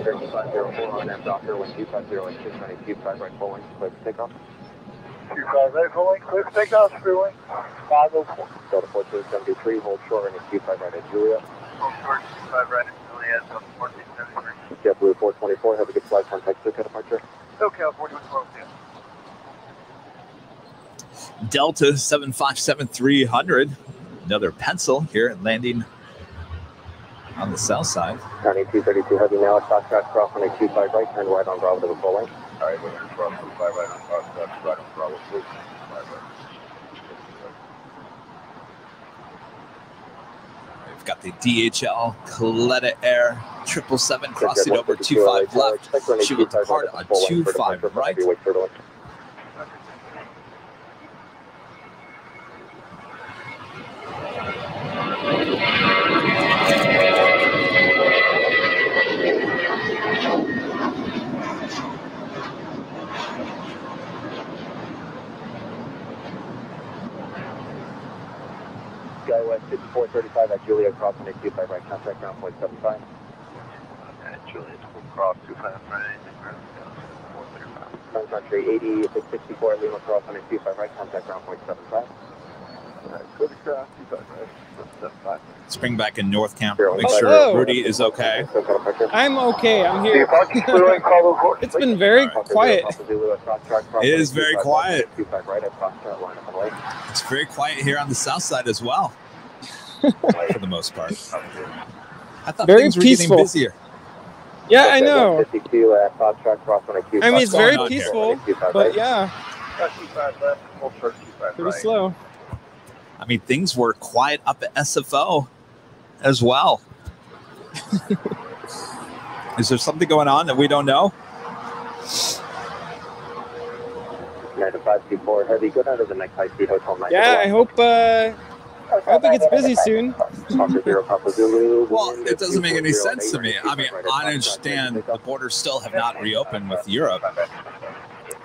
3504 on M Doctor, wind 250 at 6, running 25 right, full length, clear for takeoff. 25 right, full length, clear for takeoff, Fairwing 504. Delta 1473, hold short, running 25 right at Juliet. Hold short, 25 right at Juliet, Delta 1473. JetBlue 424, have a good flight, contact SoCal departure. SoCal 424, yeah. Delta 757-300, another pencil here, landing on the south side. 9232 heavy now at Foxtrot, cross on a 25 right, turn right on Bravo to the full length. All right, we're going to cross 25 right on Foxtrot, right on Bravo 3. We've got the DHL Coletta Air 777 crossing over 25 left. She will depart on 25 right. Skywest 5435 at Juliet, cross on a 25 right, contact ground point 75. At Juliet, we'll cross 25 right, Sun Country 8664 at Lima, cross on a 25 right, contact ground point 75. Let's bring back in North Camp. Make sure Rudy is okay. I'm okay. I'm here. It's been very quiet. It is very quiet. It's very quiet here on the south side as well, for the most part. I thought very things were peaceful. getting busier. Yeah, I know. I mean, it's very on peaceful, but yeah, pretty slow. I mean, things were quiet up at SFO as well. Is there something going on that we don't know? 9524 heavy, go down to the next high-speed hotel. Yeah, I hope it gets busy soon. Well, it doesn't make any sense to me. I mean, I understand the borders still have not reopened with Europe.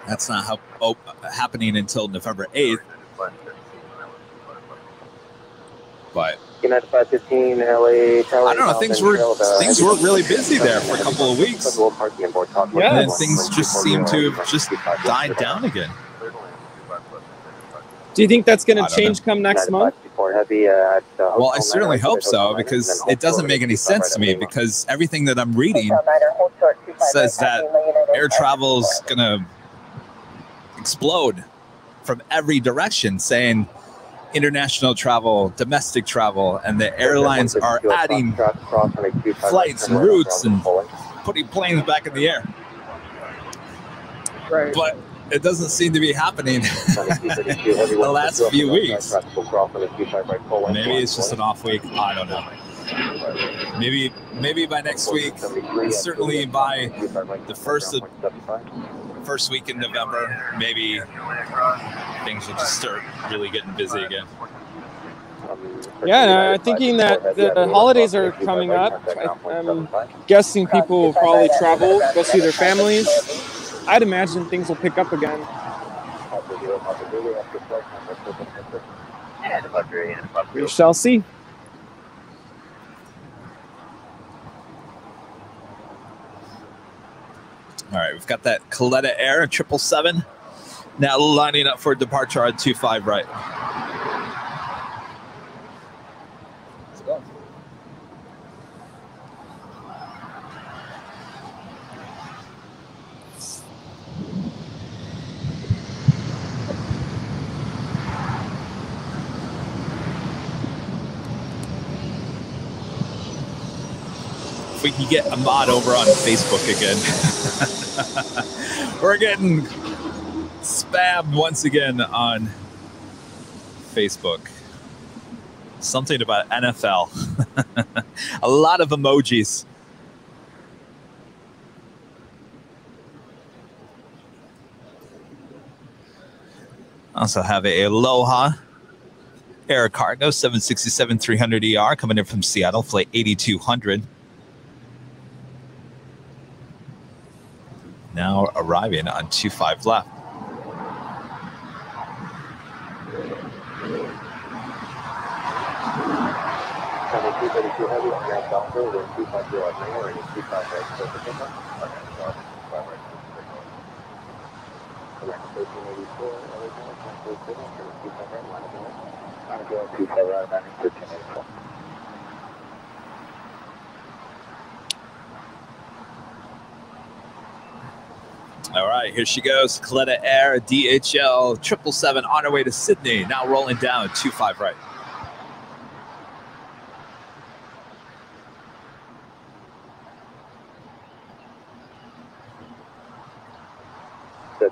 That's not how happening until November 8th. But United 515 LA Tower. I don't know. Things were really busy there for a couple of weeks. Yeah. And then things just seem to have just died down again. Do you think that's going to change come next month? Well, I certainly hope so, because it doesn't make any sense to me, because everything that I'm reading says that air travel is going to explode from every direction, saying international travel, domestic travel, and the airlines are adding flights and routes and putting planes back in the air. Right. But it doesn't seem to be happening the last few weeks. Maybe it's just an off week. I don't know. Maybe by next week, certainly by the first week in November, maybe things will just start really getting busy again. Yeah, and I'm thinking that the holidays are coming up. I'm guessing people will probably travel, go see their families. I'd imagine things will pick up again. We shall see. All right, we've got that Coletta Air 777 now lining up for departure on 25 right. Let's go. If we can get Ahmad over on Facebook again. We're getting spammed once again on Facebook. Something about NFL. A lot of emojis. Also have a Aloha Air Cargo 767-300ER coming in from Seattle, flight 8200. Now arriving on 25 left. All right, here she goes. Coletta Air, DHL 777 on her way to Sydney. Now rolling down 25 right.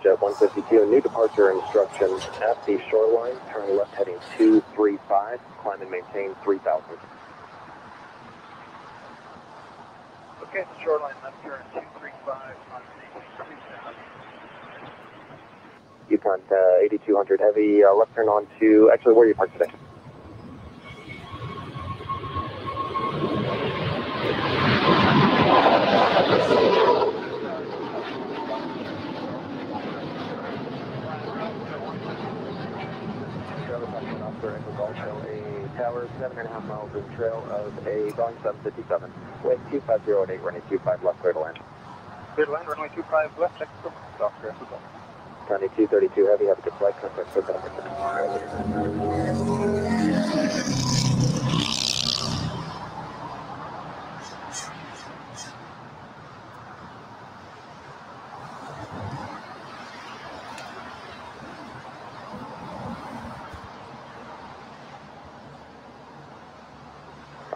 Jet 152, new departure instructions at the shoreline. Turn left heading 235. Climb and maintain 3,000. Okay, the shoreline left turn 235 on the Yukon 8200 heavy, left turn on to, actually, where are you parked today? A tower 7.5 miles in trail of a Boeing 757. Wind 250 at 8, running 25 left, clear to land. Clear to land, runway 25 left, check the stop here. County 232 heavy, have a good flight, contact for that.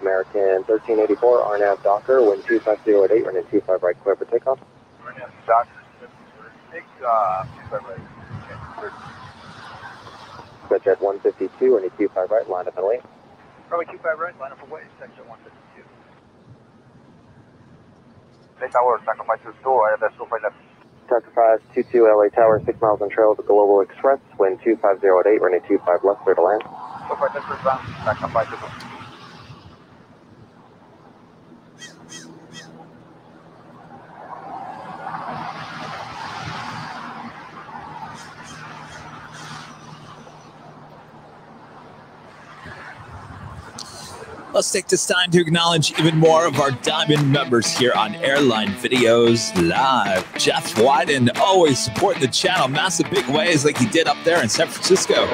American 1384, RNAV Docker, wind 250 at 8, running 25 right, clear for takeoff. RNAV Docker, 25 right. Jet 152, running 25 right, line up and away. Runway 25 right, line up away, section 152. LA Tower, sacrifice to store, IFS 25 left. Sacrifice 22 LA Tower, 6 miles in trail of the Global Express, wind 250 at 8, running 25 left, clear to land. So far, that's bound, sacrifice to store. Let's take this time to acknowledge even more of our Diamond members here on Airline Videos Live. Jeff Wyden always supporting the channel, massive big ways like he did up there in San Francisco.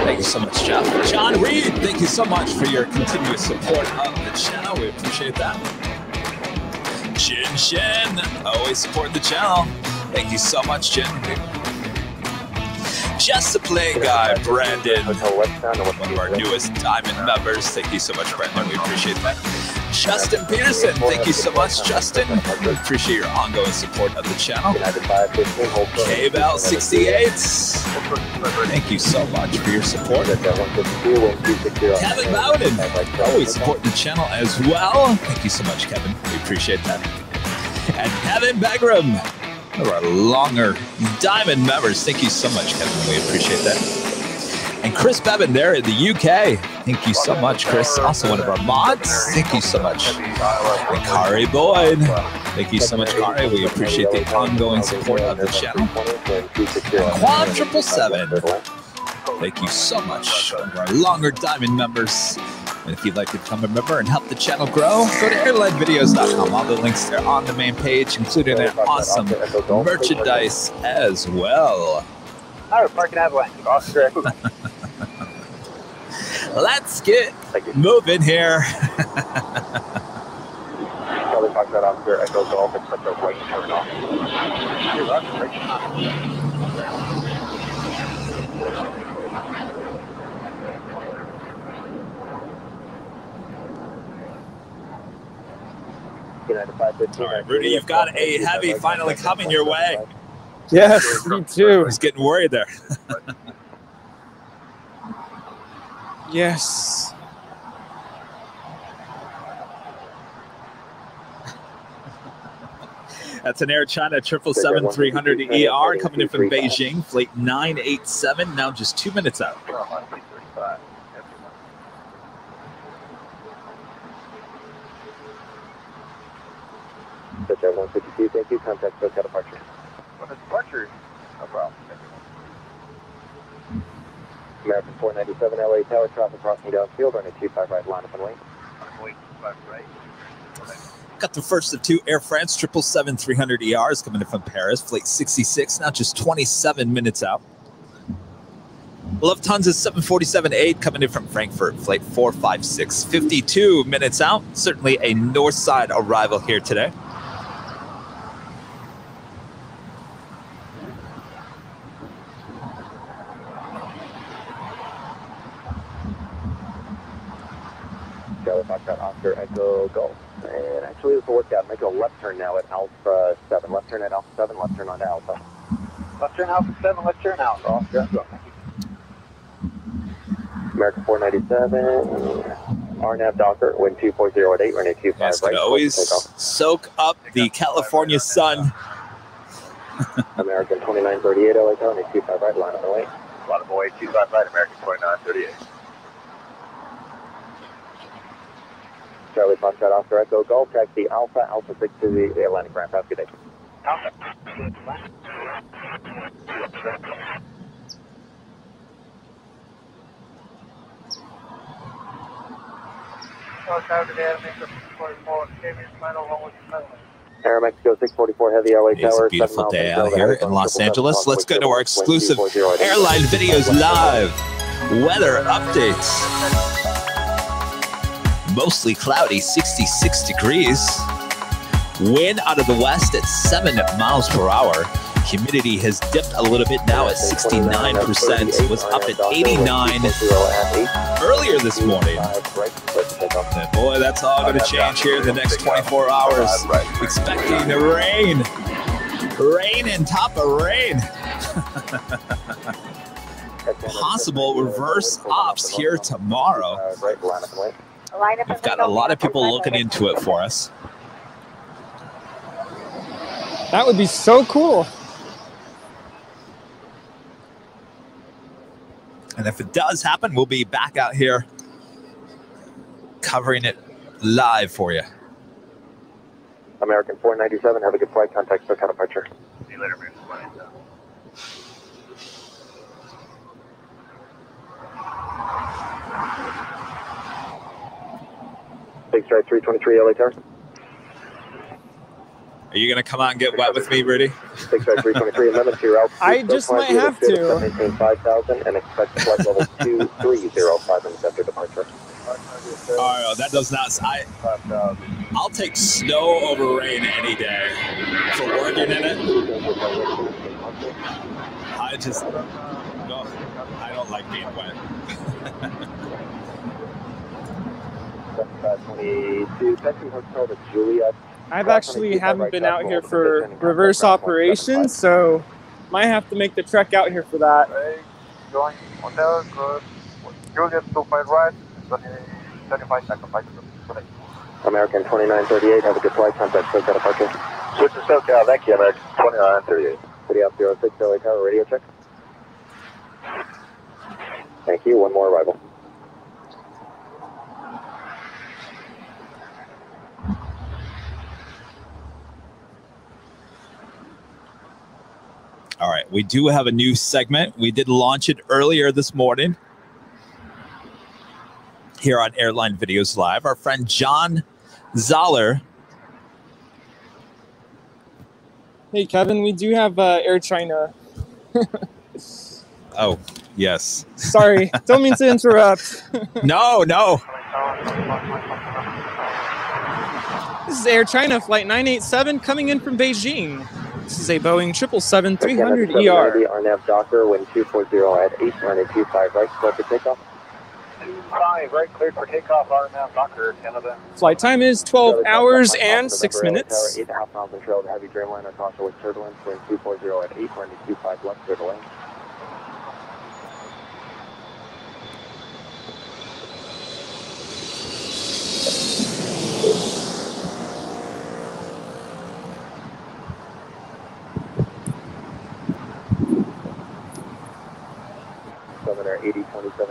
Thank you so much, Jeff. John Reed, thank you so much for your continuous support of the channel. We appreciate that. Jin Shen, always support the channel. Thank you so much, Jin. Just a Play Guy, Brandon, one of our newest Diamond members. Thank you so much, Brandon. We appreciate that. Justin Peterson, thank you so much, Justin. We appreciate your ongoing support of the channel. KBell68, thank you so much for your support. Kevin Bowden, always supporting the channel as well. Thank you so much, Kevin. We appreciate that. And Kevin Begram, one of our longer Diamond members. Thank you so much, Kevin. We appreciate that. And Chris Bevan there in the UK. Thank you so much, Chris. Also one of our mods. Thank you so much. And Kari Boyd. Thank you so much, Kari. We appreciate the ongoing support of the channel. And Quad 777. Thank you so much. One of our longer Diamond members. And if you'd like to become a member and help the channel grow, go to airlinevideos.com. All the links are on the main page, including an awesome merchandise as well. All right, parking avalanche. Oscar. Let's get moving here. Probably talk that Oscar Echo Golf, expect a right turn off. All right, Rudy, you've got a heavy finally coming your way. Yes, me too. I was getting worried there. Yes. That's an Air China 777-300ER coming in from Beijing, flight 987, now just 2 minutes out. JetTip 152, thank you. Contact SoCal departure. Departure, no problem. American 497, LA Tower, traffic crossing downfield, running 25 right, line up and wait. Wait, 25 right. Got the first of two Air France 777-300ERs coming in from Paris, flight 66, now just 27 minutes out. Lufthansa 747-8 coming in from Frankfurt, flight 456, 52 minutes out. Certainly a north side arrival here today. Charlie Foxtrot, Oscar Echo Golf. And actually, this will work out. Make a left turn now at Alpha 7. Left turn at Alpha 7, left turn on Alpha. Left turn Alpha 7, left turn Alpha. Oscar. American 497, RNAV Docker, wind 240 at 8, running 25 Yes, right. can always soak up the California sun. American 2938, LA Tower, running 25 right, line up and wait. Line up and wait, 25 right, American 2938. Charlie Foxtrot, Oscar Echo Golf, taxi Alpha, Alpha 6 to the Atlantic ramp. Have a good day. Alpha. Air Mexico 644 Heavy LA It's Tower. a beautiful day out here in Los Angeles. Let's go to our exclusive Airline Videos Live weather updates. Mostly cloudy, 66 degrees. Wind out of the west at 7 miles per hour. Humidity has dipped a little bit now at 69%. It was up at 89 earlier this morning. And boy, that's all going to change here in the next 24 hours. Expecting the rain. Rain and top of rain. Possible reverse ops here tomorrow. We've got a lot of people looking into it for us. That would be so cool. And if it does happen, we'll be back out here covering it live for you. American 497, have a good flight. Contact SoCal departure. See you later, American 497. Big Strike 323 LA Tower. Are you going to come out and get wet with me, Rudy? 65323, limit to your altitude. I just might have to. Maintain 5,000 and expect flight level 2305 and after departure. Oh, that does not. I'll take snow over rain any day for working in it. I just no, I don't like being wet. 22, taxi hotel to Juliet. I've actually haven't been out here for reverse operations, so might have to make the trek out here for that. Going hotel, good. Juliet 25 right, 35 seconds. American 2938, have a good flight, contact SoCal departure. Switch to SoCal, thank you, American 2938. City up 06, LA Tower, radio check. Thank you, one more arrival. All right, we do have a new segment. We did launch it earlier this morning here on Airline Videos Live. Our friend John Zoller. Hey, Kevin, we do have Air China. Oh, yes. Sorry, don't mean to interrupt. No. This is Air China Flight 987 coming in from Beijing. This is a Boeing 777-300ER. RNAV Docker, wind 240 at 8, runway 25 right, clear for takeoff. 25 right, cleared for takeoff, RNAV Docker, Canada. Flight time is 12 hours and 6 minutes. 8.5 miles in trail to heavy Dreamliner, caution with turbulence, wind 240 at 8, runway 25 left, clear to land.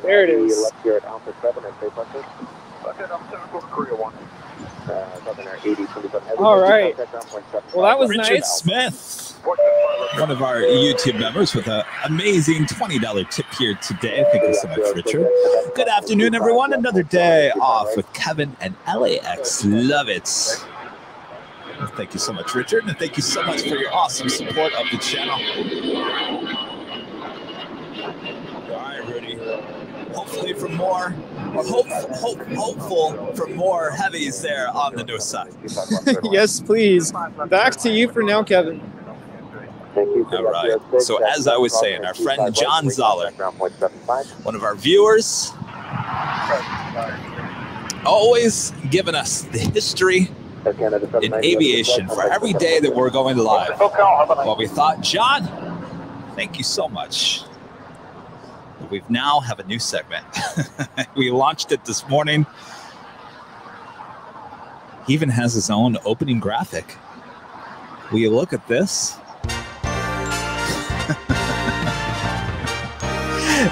There it is. Left here at Alpha 7 and stay punches. Okay, I'm 7 Korea 1. All right. Well, that was Richard nice. Smith, one of our YouTube members with an amazing $20 tip here today. Thank you so much, Richard. Good afternoon, everyone. Another day off with Kevin and LAX. Love it. Thank you so much, Richard. And thank you so much for your awesome support of the channel. Hopefully for more, or hopeful for more heavies there on the north side. Yes, please. Back to you for now, Kevin. All right. So as I was saying, our friend John Zoller, one of our viewers, always giving us the history in aviation for every day that we're going live. Well, we thought, John, thank you so much. We now have a new segment. We launched it this morning. He even has his own opening graphic. Will you look at this?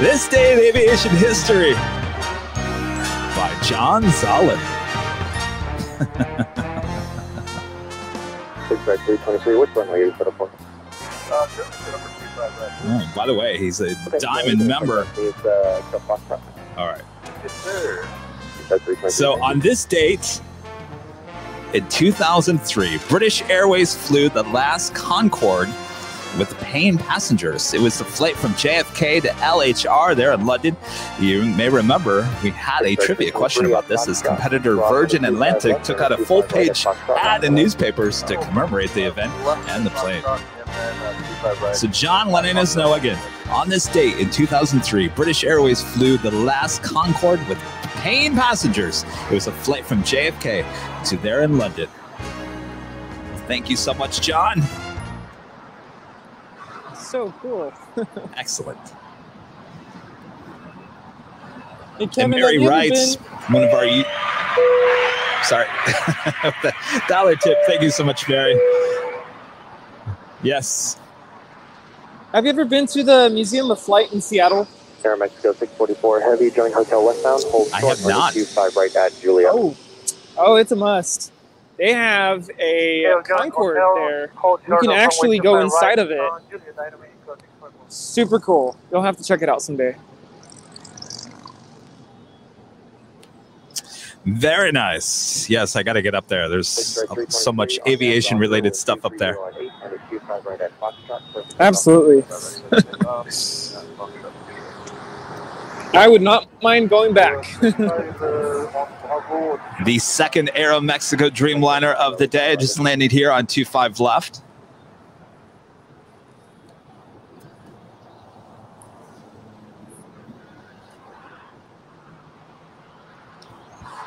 This Day in Aviation History by John Zoller. 65323, which one are you set up for? Oh, by the way, he's a diamond member. All right. Yes, sir. So on this date, in 2003, British Airways flew the last Concorde with paying passengers. It was the flight from JFK to LHR there in London. You may remember we had a trivia question about this as competitor Virgin Atlantic took out a full-page ad in newspapers to commemorate the event and the plane. So John letting us know again, on this date in 2003, British Airways flew the last Concorde with paying passengers. It was a flight from JFK to there in London. Thank you so much, John. So cool. Excellent. Hey, Kevin, and Mary writes, one of our... Sorry. The dollar tip. Thank you so much, Mary. Yes. Have you ever been to the Museum of Flight in Seattle? Air Mexico 644 Heavy, join Hotel Westbound. Hold I have not. 25 right at Juliet. Oh, it's a must. They have a Concorde there. You can actually go inside of it. Super cool. You'll have to check it out someday. Very nice. Yes, I got to get up there. There's so much aviation-related stuff up there. Absolutely. I would not mind going back. The second Aeromexico Dreamliner of the day just landed here on 25 left.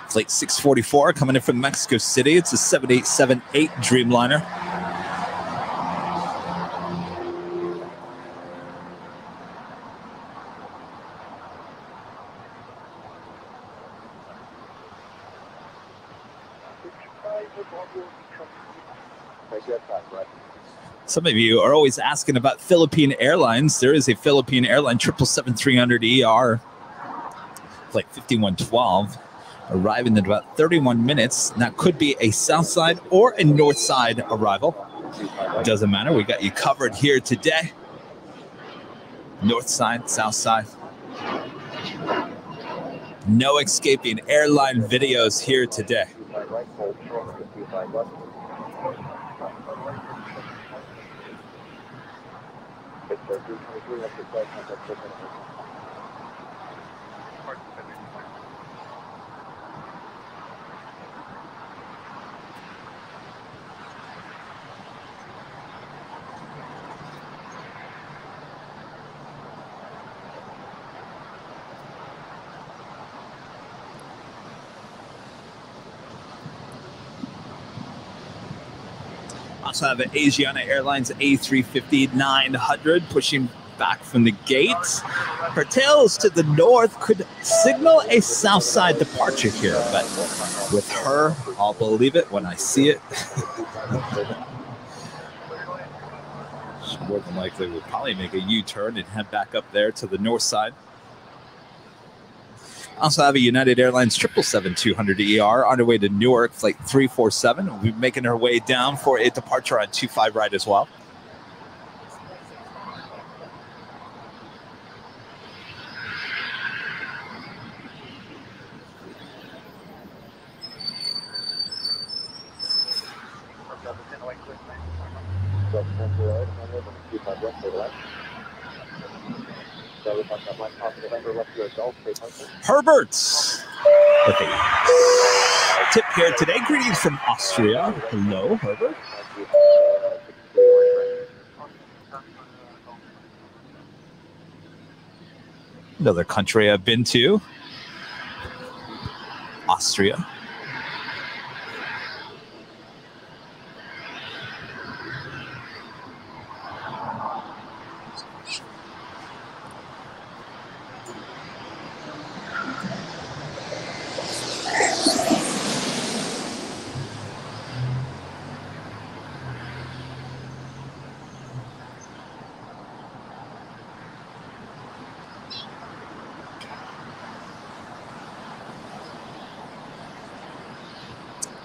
Flight 644 coming in from Mexico City. It's a 7878 Dreamliner. Some of you are always asking about Philippine Airlines. There is a Philippine Airline 777-300ER, flight 5112, arriving in about 31 minutes. And that could be a south side or a north side arrival. It doesn't matter. We got you covered here today. North side, south side. No escaping airline videos here today. Also have an Asiana Airlines A350-900 pushing back from the gate. Her tails to the north could signal a south side departure here, but with her, I'll believe it when I see it. She more than likely will probably make a U-turn and head back up there to the north side. Also have a United Airlines 777-200ER on her way to Newark, flight 347. We'll be making her way down for a departure on 25 right as well. Herbert's with a tip here today. Greetings from Austria. Hello, Herbert. Another country I've been to, Austria.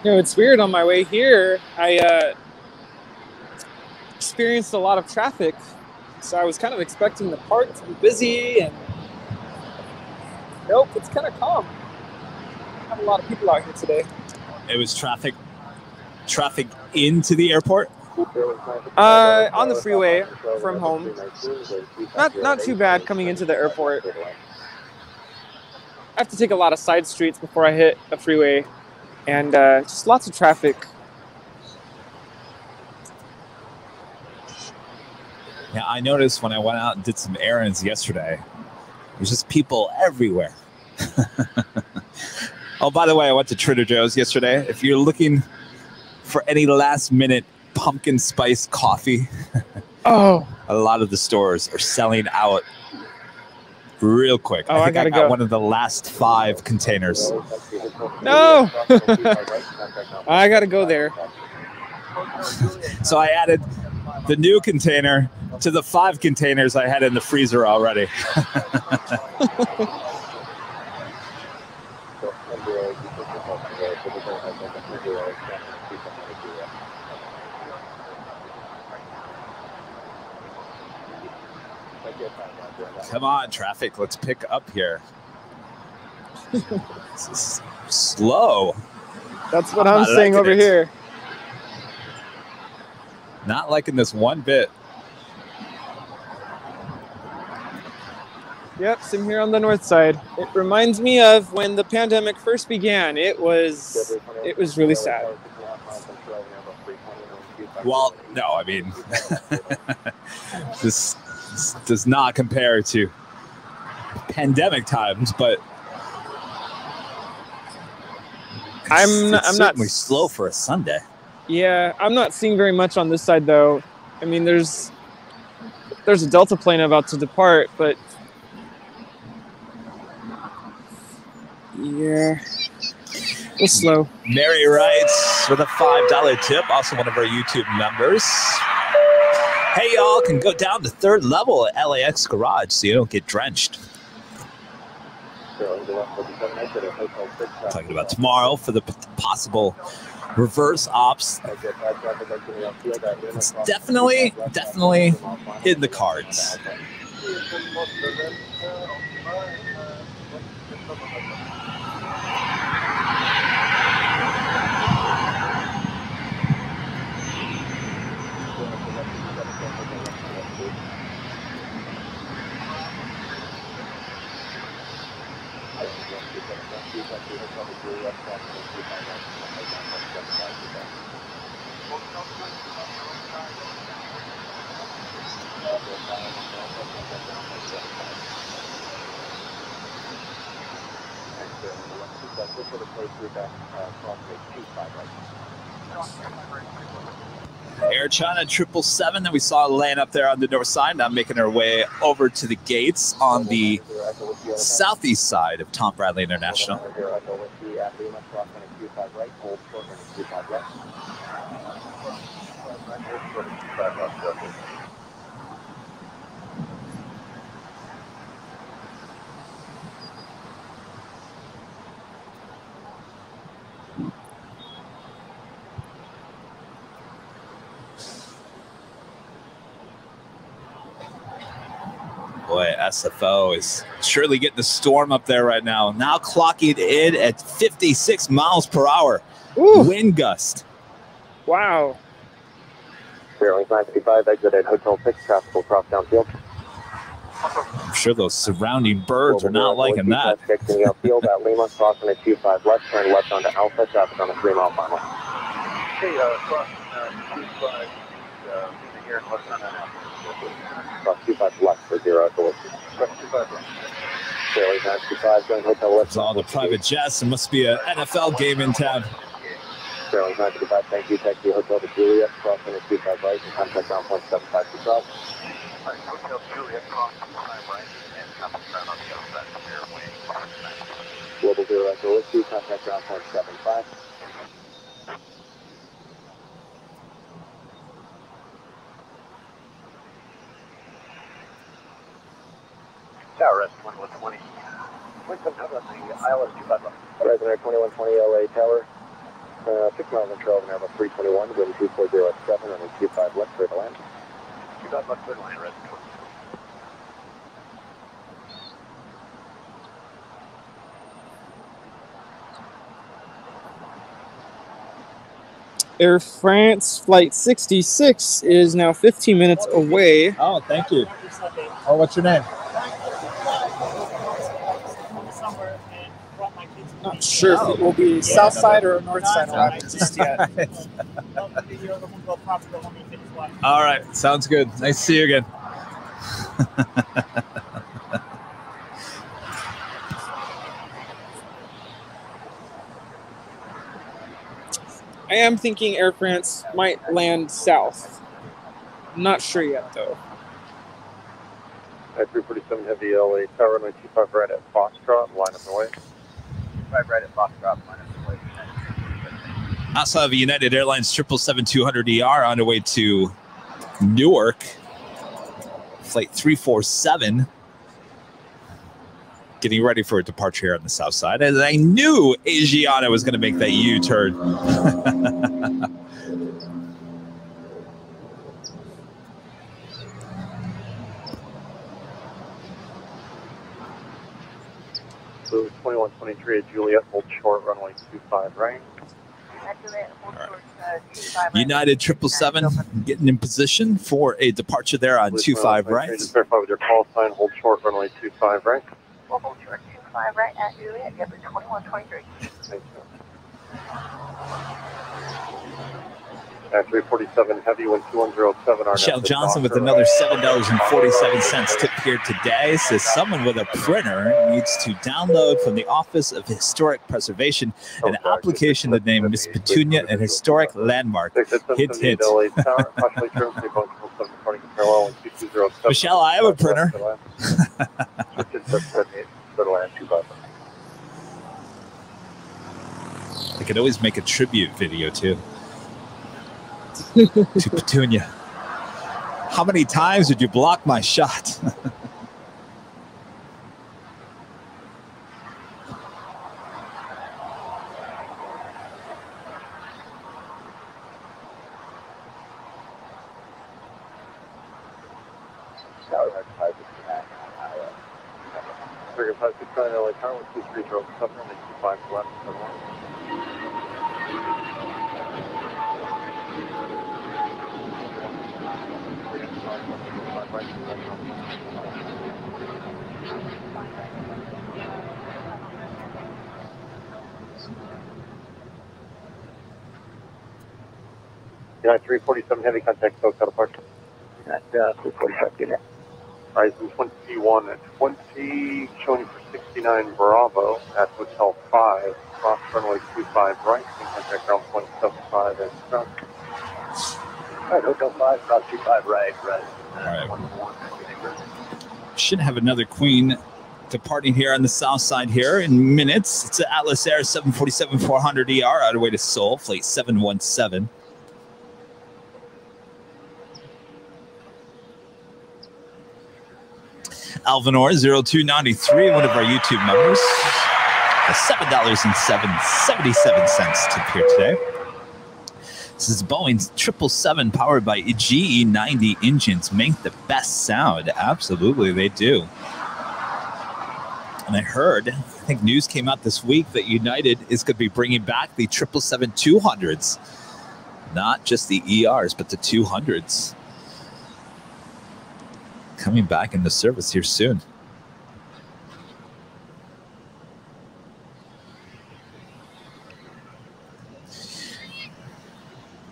You know, it's weird. On my way here, I experienced a lot of traffic, so I was kind of expecting the park to be busy, and nope, it's kind of calm. I have a lot of people out here today. It was traffic into the airport? On the freeway from home. Not too bad coming into the airport. I have to take a lot of side streets before I hit a freeway. And just lots of traffic. Yeah, I noticed when I went out and did some errands yesterday, there's just people everywhere. Oh, by the way, I went to Trader Joe's yesterday. If you're looking for any last-minute pumpkin spice coffee, oh, a lot of the stores are selling out real quick. Oh, I think I got go. one of the last 5 containers. No! I gotta go there. So I added the new container to the 5 containers I had in the freezer already. Come on, traffic. Let's pick up here. This is slow. That's what I'm saying over here. Not liking this one bit. Yep, same here on the north side. It reminds me of when the pandemic first began. It was really sad. Well, no, I mean, this does not compare to pandemic times, but I'm not certainly slow for a Sunday. Yeah, I'm not seeing very much on this side though. I mean, there's a Delta plane about to depart, but yeah, it's slow. Mary writes with a $5 tip, also one of our YouTube members. Hey, y'all can go down to third level at LAX garage so you don't get drenched. Talking about tomorrow for the possible reverse ops. It's definitely in the cards. Air China 777 that we saw laying up there on the north side, now making our way over to the gates on the southeast side of Tom Bradley International. Boy, SFO is surely getting the storm up there right now. Now clocking in at 56 miles per hour. Ooh. Wind gust. Wow. Airline 955, exit at Hotel 6, traffic will cross downfield. I'm sure those surrounding birds are not liking that. Exiting outfield at Lima, crossing at 25 left, turn left onto Alpha, traffic on a 3-mile final. Okay, crossing 25, here and left on Alpha. Cross 25 left for 0 at the list. Cross 25 left. Airline 955, going Hotel West. It's all the private jets. It must be an NFL game in town. Airline 955, thank you. Taxi Hotel to Juliet, crossing at 25 right, and contact ground point 75 to cross. Hotel Juliet, crossing 25 right, and contact ground on the outside from airway. Global 0 at the list, contact ground point 75. Tower rest 2120. Wait, come down on the ILS 25 left. Resident 2120 LA Tower. 6 miles on trail of Airbus 321, wind 240 at 7, running 25 left, clear to land. 25 left, clear to land, resident 20. Air France Flight 66 is now 15 minutes away. Oh, thank you. Oh, what's your name? Not sure if it will be south side or north side on just yet. All right, sounds good. Nice to see you again. I am thinking Air France might land south. I'm not sure yet, though. At 347 Heavy LA Tower, 925 right at Foxtrot, line of the way. 25 right at Foxtrot, line of the way. Also have a United Airlines 777-200ER on the way to Newark. Flight 347. Getting ready for a departure here on the south side. And I knew Asiana was going to make that U-turn. JetBlue 2123 at Juliet, hold short, runway 25 right. United 777 getting in position for a departure there on 25 right. Just verify with your call sign, hold short, runway 25 right. We'll hold short 25 right at Juliet, JetBlue 2123. Thank you. At 347 heavy, wind 2107. Michelle Johnson with another $7.47 tip here today. Says someone with a printer needs to download from the Office of Historic Preservation an application to name Miss Petunia an historic landmark. Hint, hint. Michelle, I have a printer. I could always make a tribute video too. To Petunia. How many times did you block my shot? United 347 heavy contact, SoCal departure. At 347, get it. Horizon 21 at 20, showing you for 69 Bravo at Hotel 5, cross runway 25 right, and contact ground 175 at South. All right, Hotel 5, cross 25 right. All right. Should have another Queen departing here on the south side here in minutes. It's an Atlas Air 747-400ER out of way to Seoul, flight 717. Alvinor 0293, one of our YouTube members, $7.77 tip here today. This is Boeing's 777 powered by GE90 engines. Make the best sound. Absolutely, they do. And I think news came out this week that United is going to be bringing back the 777-200s. Not just the ERs, but the 200s. Coming back into service here soon.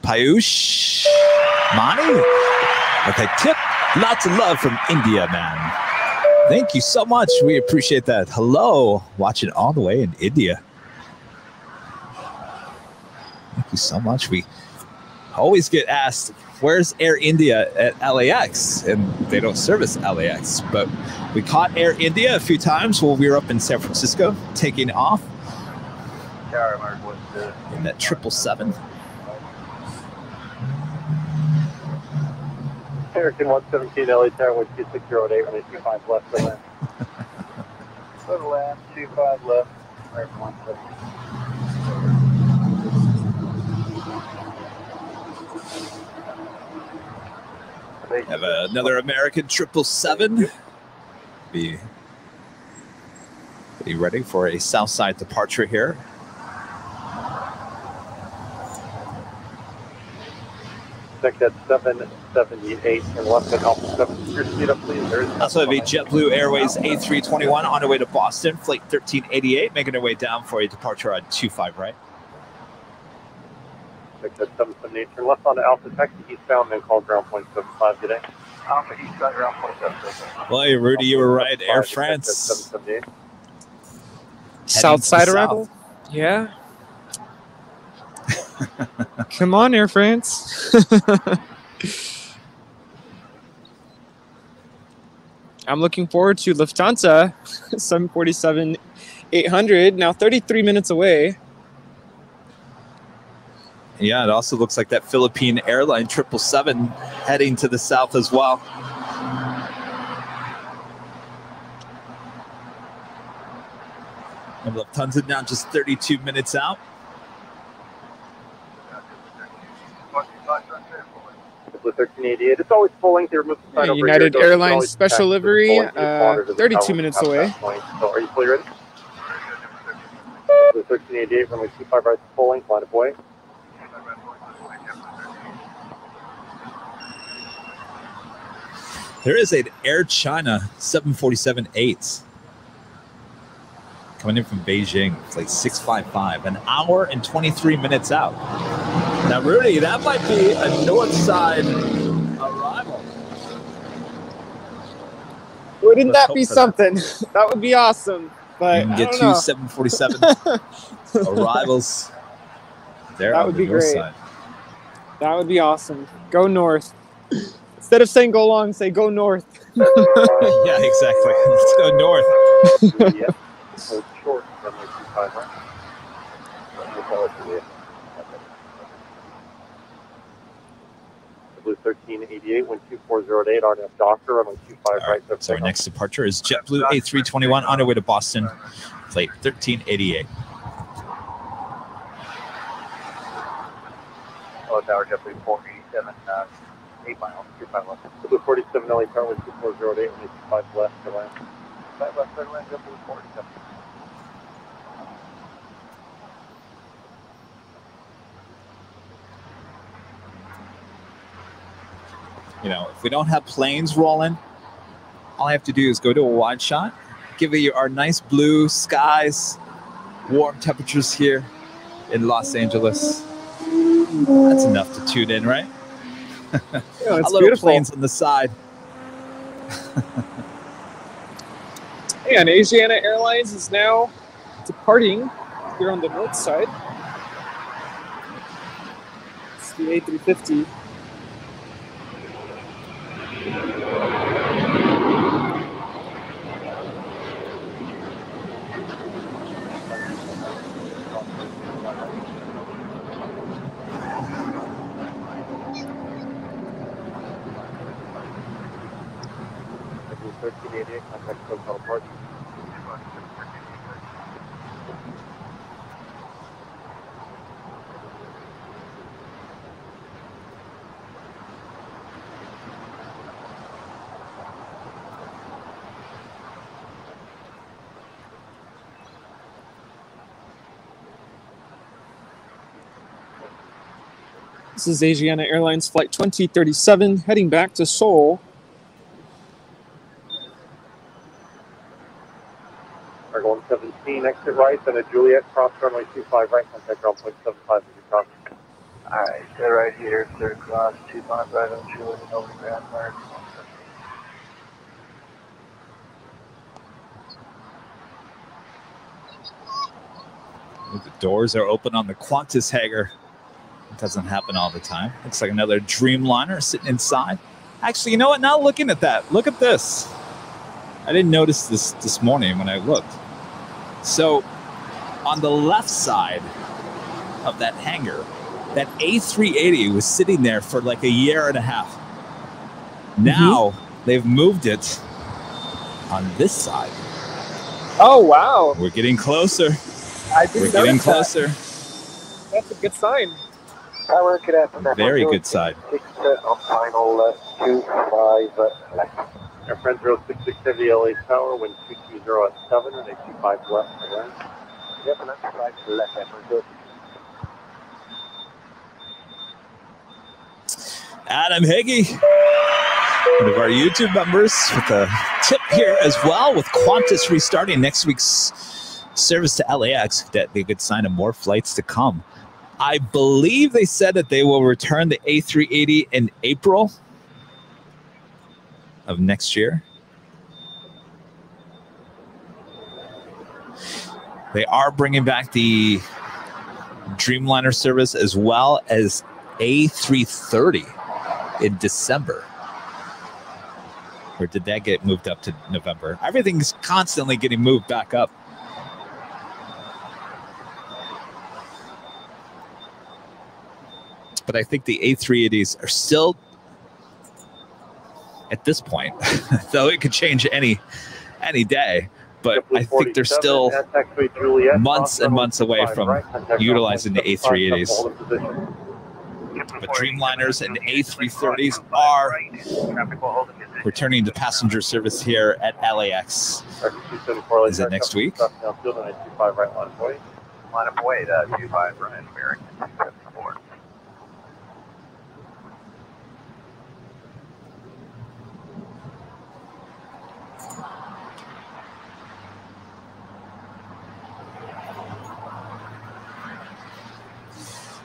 Payush Mani with a tip. Lots of love from India, man. Thank you so much. We appreciate that. Hello, watching all the way in India. Thank you so much. We always get asked, where's Air India at LAX? And they don't service LAX, but we caught Air India a few times while we were up in San Francisco, taking off in that 777. American 117 LA Tower with 2608, runway 25 left to land. Go to land, 25 left, American 117. Have another American 777. Be ready for a south side departure here. Check that 778 and left at Alpha 7. Your speed up, please. Also have a JetBlue Airways A321 on the way to Boston, flight 1388, making their way down for a departure on 25 right. Check that 778. Turn left on Alpha Taxi eastbound, then call ground point 75 today. Alpha eastbound, ground point 75. Well, hey, Rudy, you were right. Air France. South side arrival? Yeah. Come on, Air France. I'm looking forward to Lufthansa 747-800, now 33 minutes away. Yeah, it also looks like that Philippine Airline 777 heading to the south as well. And Lufthansa now just 32 minutes out. Blue 1388. It's always full length. United Airlines special livery, 32 minutes away. So are you fully ready? Blue 1388, runway 25 right, full length, line of way. There is an Air China 747-8 coming in from Beijing, flight 655, an hour and 23 minutes out. Now, Rudy, that might be a north side arrival. Wouldn't that be something? That would be awesome. But you can get 2 747 arrivals there. That would be great. Side. That would be awesome. Go north. Instead of saying go long, say go north. Yeah, exactly. Let's go north. Yeah. So short, runway 25 right. Blue 1388, wind 2408, RNF Doctor, runway 25 right. So our next departure is JetBlue A321 on our way to Boston, flight 1388. Oh, tower JetBlue 487, 8 miles, 25 left. Blue 47 LA, tower wind 2408, runway 25 left to land. 5 left, clear to land, JetBlue 47. You know, if we don't have planes rolling, all I have to do is go to a wide shot, give you our nice blue skies, warm temperatures here in Los Angeles. That's enough to tune in, right? Yeah, it's a little beautiful. planes on the side. Hey, and Asiana Airlines is now departing here on the north side. It's the A350. Blue 1388, contact hotel apart. This is Asiana Airlines Flight 2037 heading back to Seoul. Cargo 117, exit right, then a Juliet, cross runway 25 right, contact ground point 75 as you cross. Alright, stay right here, clear across, 25 right on Juliet, over Grand Park. The doors are open on the Qantas hangar. It doesn't happen all the time. Looks like another Dreamliner sitting inside. Actually, you know what? Now looking at that, look at this. I didn't notice this morning when I looked. So on the left side of that hangar, that A380 was sitting there for like a year and a half. Now they've moved it on this side. Oh, wow. We're getting closer. We're getting closer. That's a good sign. Tower, good afternoon. Very good side. 6 on final 25 left. Air friend 06670 LA Tower, wind 220 at 7, and 85 left to land. Yep, and that's 5 left, that's good. Adam Higgy, one of our YouTube members, with a tip here as well, with Qantas restarting next week's service to LAX. That'd be a good sign of more flights to come. I believe they said that they will return the A380 in April of next year. They are bringing back the Dreamliner service as well as A330 in December. Or did that get moved up to November? Everything's constantly getting moved back up. But I think the A380s are still, at this point, though it could change any day, but I think they're still months and months away from utilizing the A380s. But Dreamliners and A330s are returning to passenger service here at LAX. Is it next week? line up away to 25 right, American 274.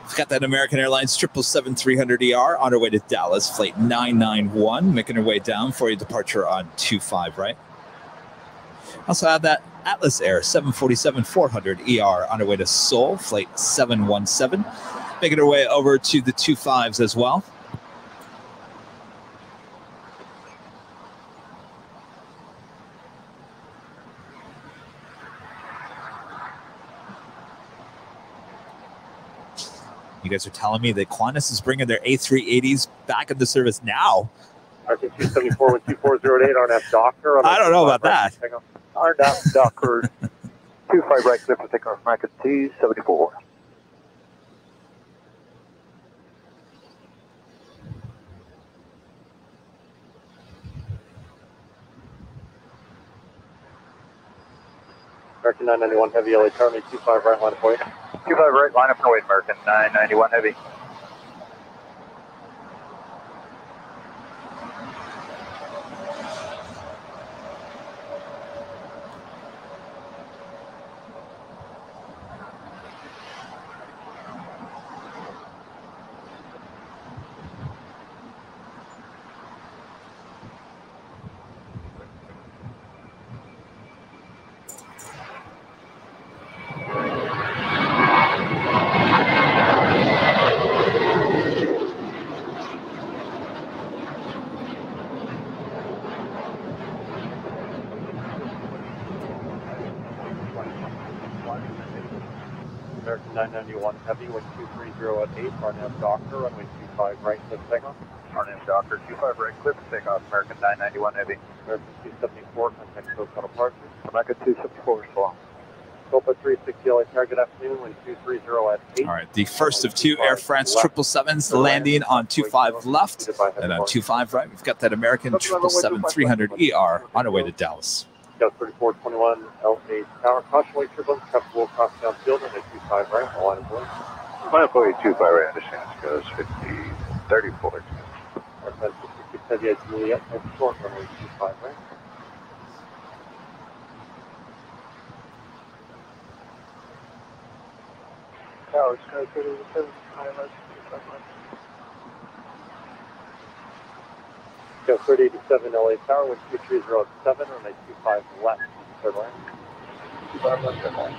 We've got that American Airlines 777-300ER on our way to Dallas, flight 991, making our way down for your departure on 25 right. Also have that Atlas Air 747-400ER on our way to Seoul, flight 717, making our way over to the 25s as well. You guys are telling me that Qantas is bringing their A380s back into service now. American 274 with 2408 RNAV Docker. I don't know about that. RNAV Docker 25 right, clear for takeoff, American 274. American 991 Heavy LA Tower, 25 right, line of way. 25 right, line up and away, American 991 Heavy. American 991 Heavy, wind 230 at 8, RNAV Docker, runway 25 right, clear for takeoff. RNAV Docker 25 right, clear for takeoff, American 991 Heavy. American 274, contact SoCal departure. American 274 is long. Copa 360 LA Tower, good afternoon, wind 230 at 8. All right, the first of two Air France 777s landing on 25 left and on 25 right. We've got that American 777-300ER on our way to Dallas. Got 3421 LA Tower, caution wake turbulence, traffic will cross downfield and at 25 right, the line of way. Line up away 25 right, understand, goes 50, 34. Air France 66 Heavy at Juliet, and short runway 25 right. Tower, Sky 37, ILS 25 right. Go 3087 LA Tower, wind 230 at 7, runway 25 left, third line. 25 left, third line,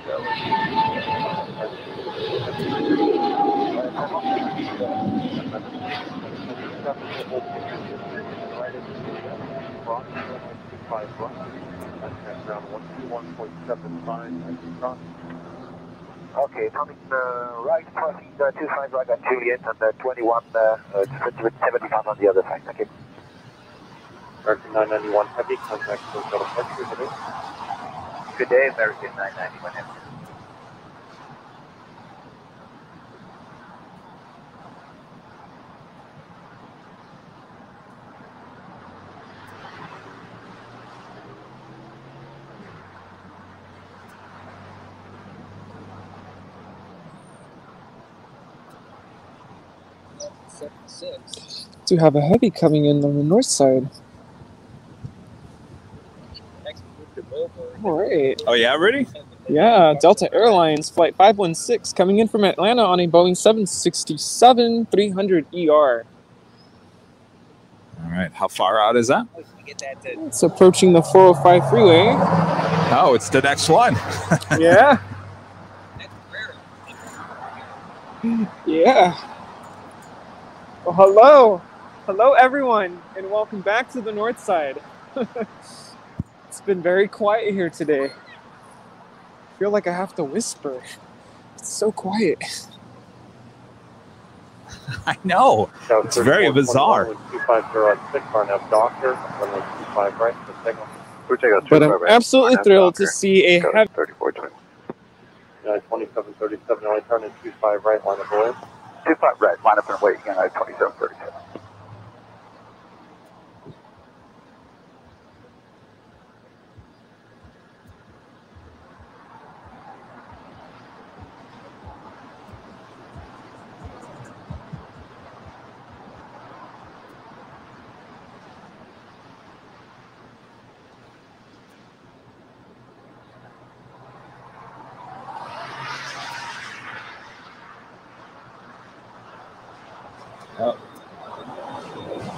Okay, coming right, crossing 25 right at Juliet and 21, 75 on the other side. Okay. American 991 Heavy, contact SoCal departure today. Good day, American 991 Heavy. Do have a heavy coming in on the north side. All right. Oh, yeah, ready? Yeah, Delta Airlines Flight 516 coming in from Atlanta on a Boeing 767-300ER. All right, how far out is that? It's approaching the 405 freeway. Oh, it's the next one. Yeah. Yeah. Well, hello. Hello, everyone, and welcome back to the north side. It's been very quiet here today. I feel like I have to whisper. It's so quiet. I know. It's very bizarre. 250 RNAV Docker, runway 25 right, the signal. But I'm absolutely thrilled to see a heavy... 3420. 2737 LA turn in 25 right, line of way. 25 right, line up and wait again at 2737.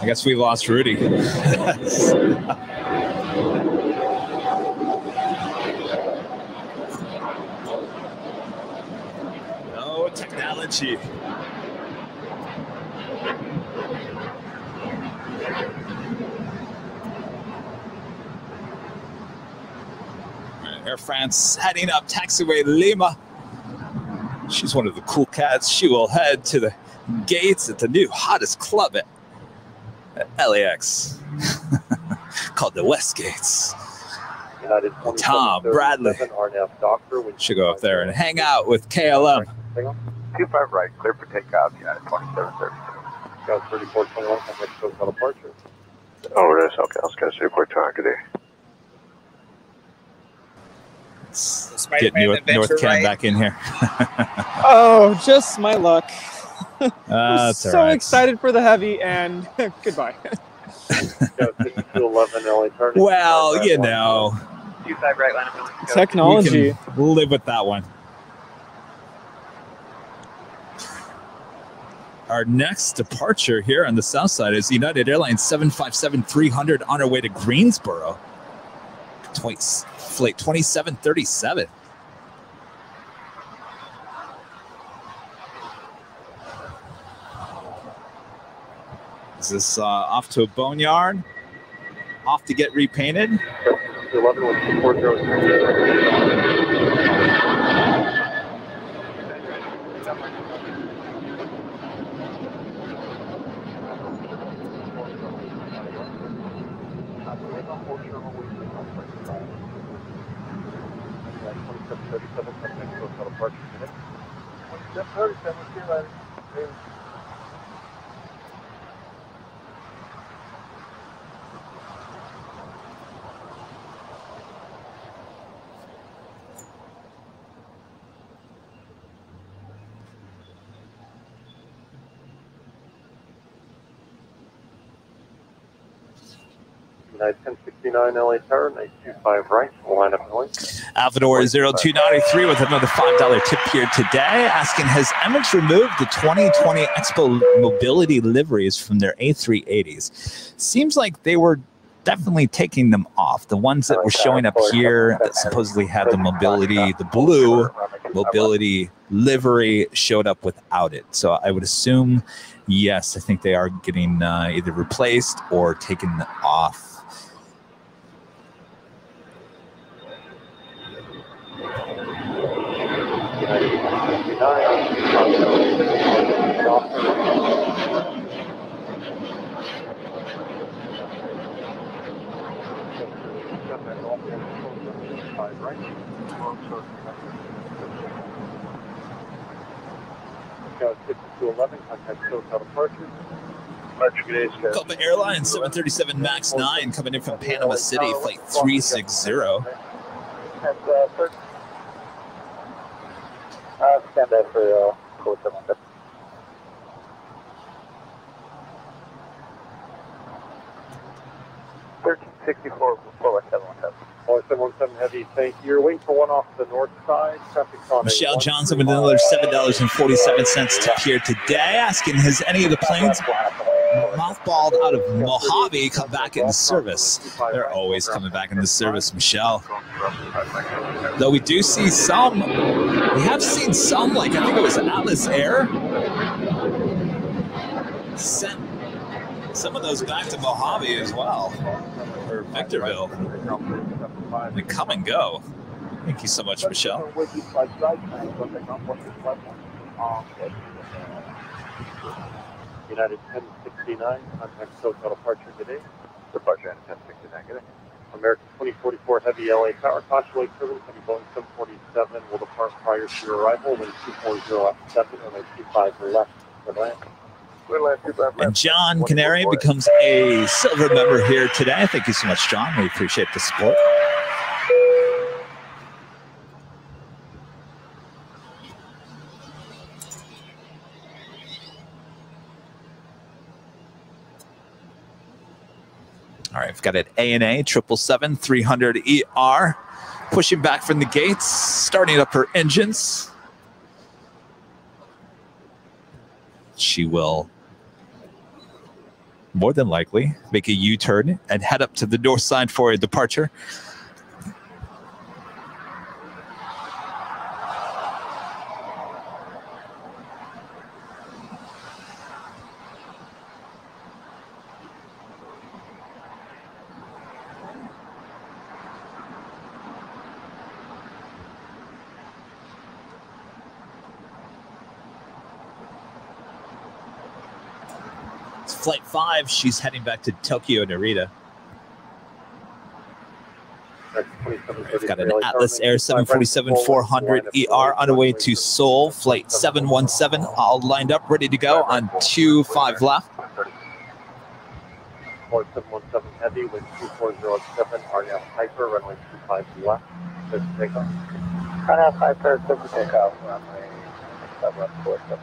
I guess we lost Rudy. No technology. Air France heading up taxiway Lima. She's one of the cool cats. She will head to the gates at the new hottest club at LAX called the West Gates. Tom Bradley should go up there and hang out with KLM. 25 right, clear for takeoff. Yeah, 2732. Got 3421, contact hotel departure. Over this, okay, let's go Seaport Target. Get North Cam back in here. Oh, just my luck. I'm That's all so right. excited for the heavy, and goodbye. Well, you know, 25 right, line up. Technology. We'll live with that one. Our next departure here on the south side is United Airlines 757-300 on our way to Greensboro. Flight 2737. Is this off to a boneyard? Off to get repainted? 11 with 403. United 1069 LA Tower, 925 right, line up noise. Alphador 0293 with another $5 tip here today, asking, has Emirates removed the 2020 Expo Mobility liveries from their A380s? Seems like they were definitely taking them off. The ones that were showing up here that supposedly had the mobility, the blue mobility livery showed up without it. So I would assume, yes, I think they are getting either replaced or taken off. Copa Airline 737 MAX 9 coming in from Panama City, flight 360. Stand by for code 77. 1364 forward 717. 717 heavy, thank you. You're waiting for one off the north side. Traffic's on Michelle Johnson with another $7.47 tip here today, asking, has any of the planes mothballed out of Mojave come back into service? They're always coming back into service, Michelle. Though we do see some, we have seen some, like I think it was Atlas Air, sent some of those back to Mojave as well, or Victorville. They come and go. Thank you so much, Michelle. United 1069, contact hotel departure today. Departure at 1069, good day. American 2044 Heavy LA Tower, caution turbulence, heavy Boeing 747 will depart prior to your arrival, wind 240 after 7, runway 25 left, good land. And John Canary becomes a silver member here today. Thank you so much, John. We appreciate the support. All right, we've got an ANA 777-300ER pushing back from the gates, starting up her engines. She will more than likely make a U-turn and head up to the north side for a departure. Flight 5, she's heading back to Tokyo Narita. We've got an Atlas Air 747-400 ER on the way to Seoul. Flight 717 all lined up, ready to go on 25 left. Flight 717 heavy with 2407, RNAV Hyper, runway 25 left. Good takeoff. RNAV Hyper, good for takeoff, runway 747.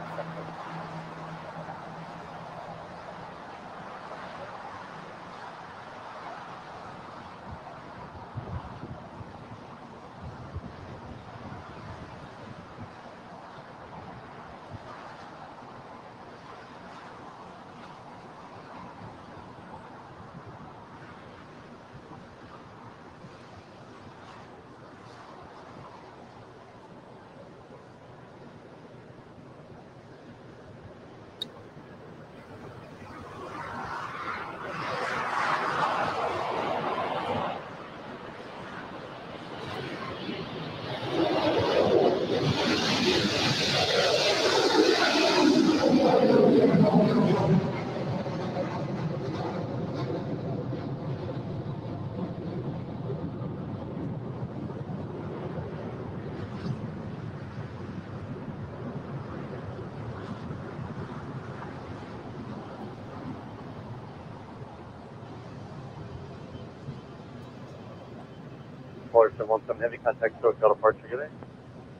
Flight 717 heavy, contact SoCal departure, good day.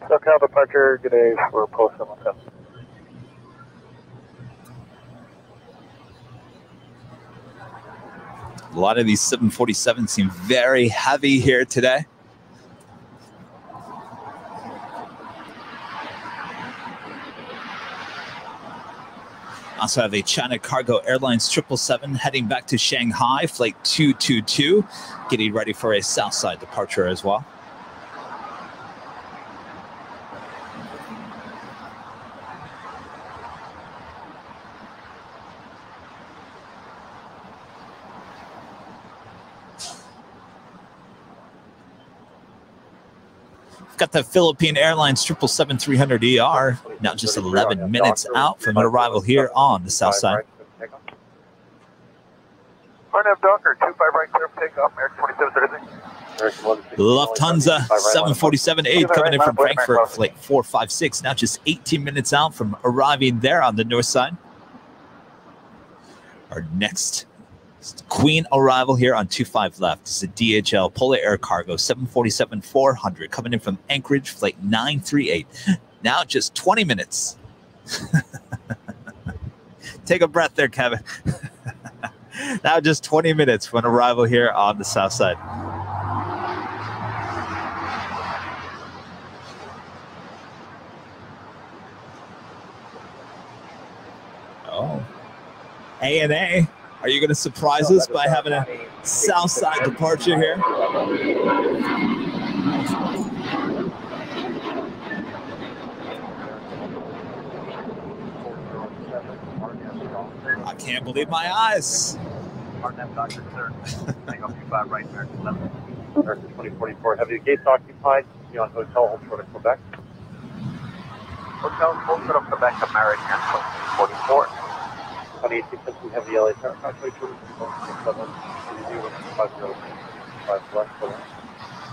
SoCal departure, good day for Pulse 717. A lot of these 747s seem very heavy here today. Also have a China Cargo Airlines 777 heading back to Shanghai, flight 222, getting ready for a Southside departure as well. Got the Philippine Airlines 777-300ER, now just 11 minutes out from an arrival here on the south side. RNAV Docker, 25 right clear for takeoff, American 2733. Lufthansa 747-8 coming in from Frankfurt, flight 456, now just 18 minutes out from arriving there on the north side. Our next Queen arrival here on 25 left is a DHL Polar Air Cargo 747-400 coming in from Anchorage, flight 938. Now just 20 minutes. Take a breath there, Kevin. Now just 20 minutes for an arrival here on the south side. Oh, ANA. Are you going to surprise us by having a south side departure here? I can't believe my eyes. RNAV Doctor, sir. Hang up 25 right, American 11. American 2044 heavy, gates occupied. You on hotel, hold short of Quebec. Hotel, hold short of Quebec, American 44. 2018 heavy LA tower, approximately 267, with 50, 5 left,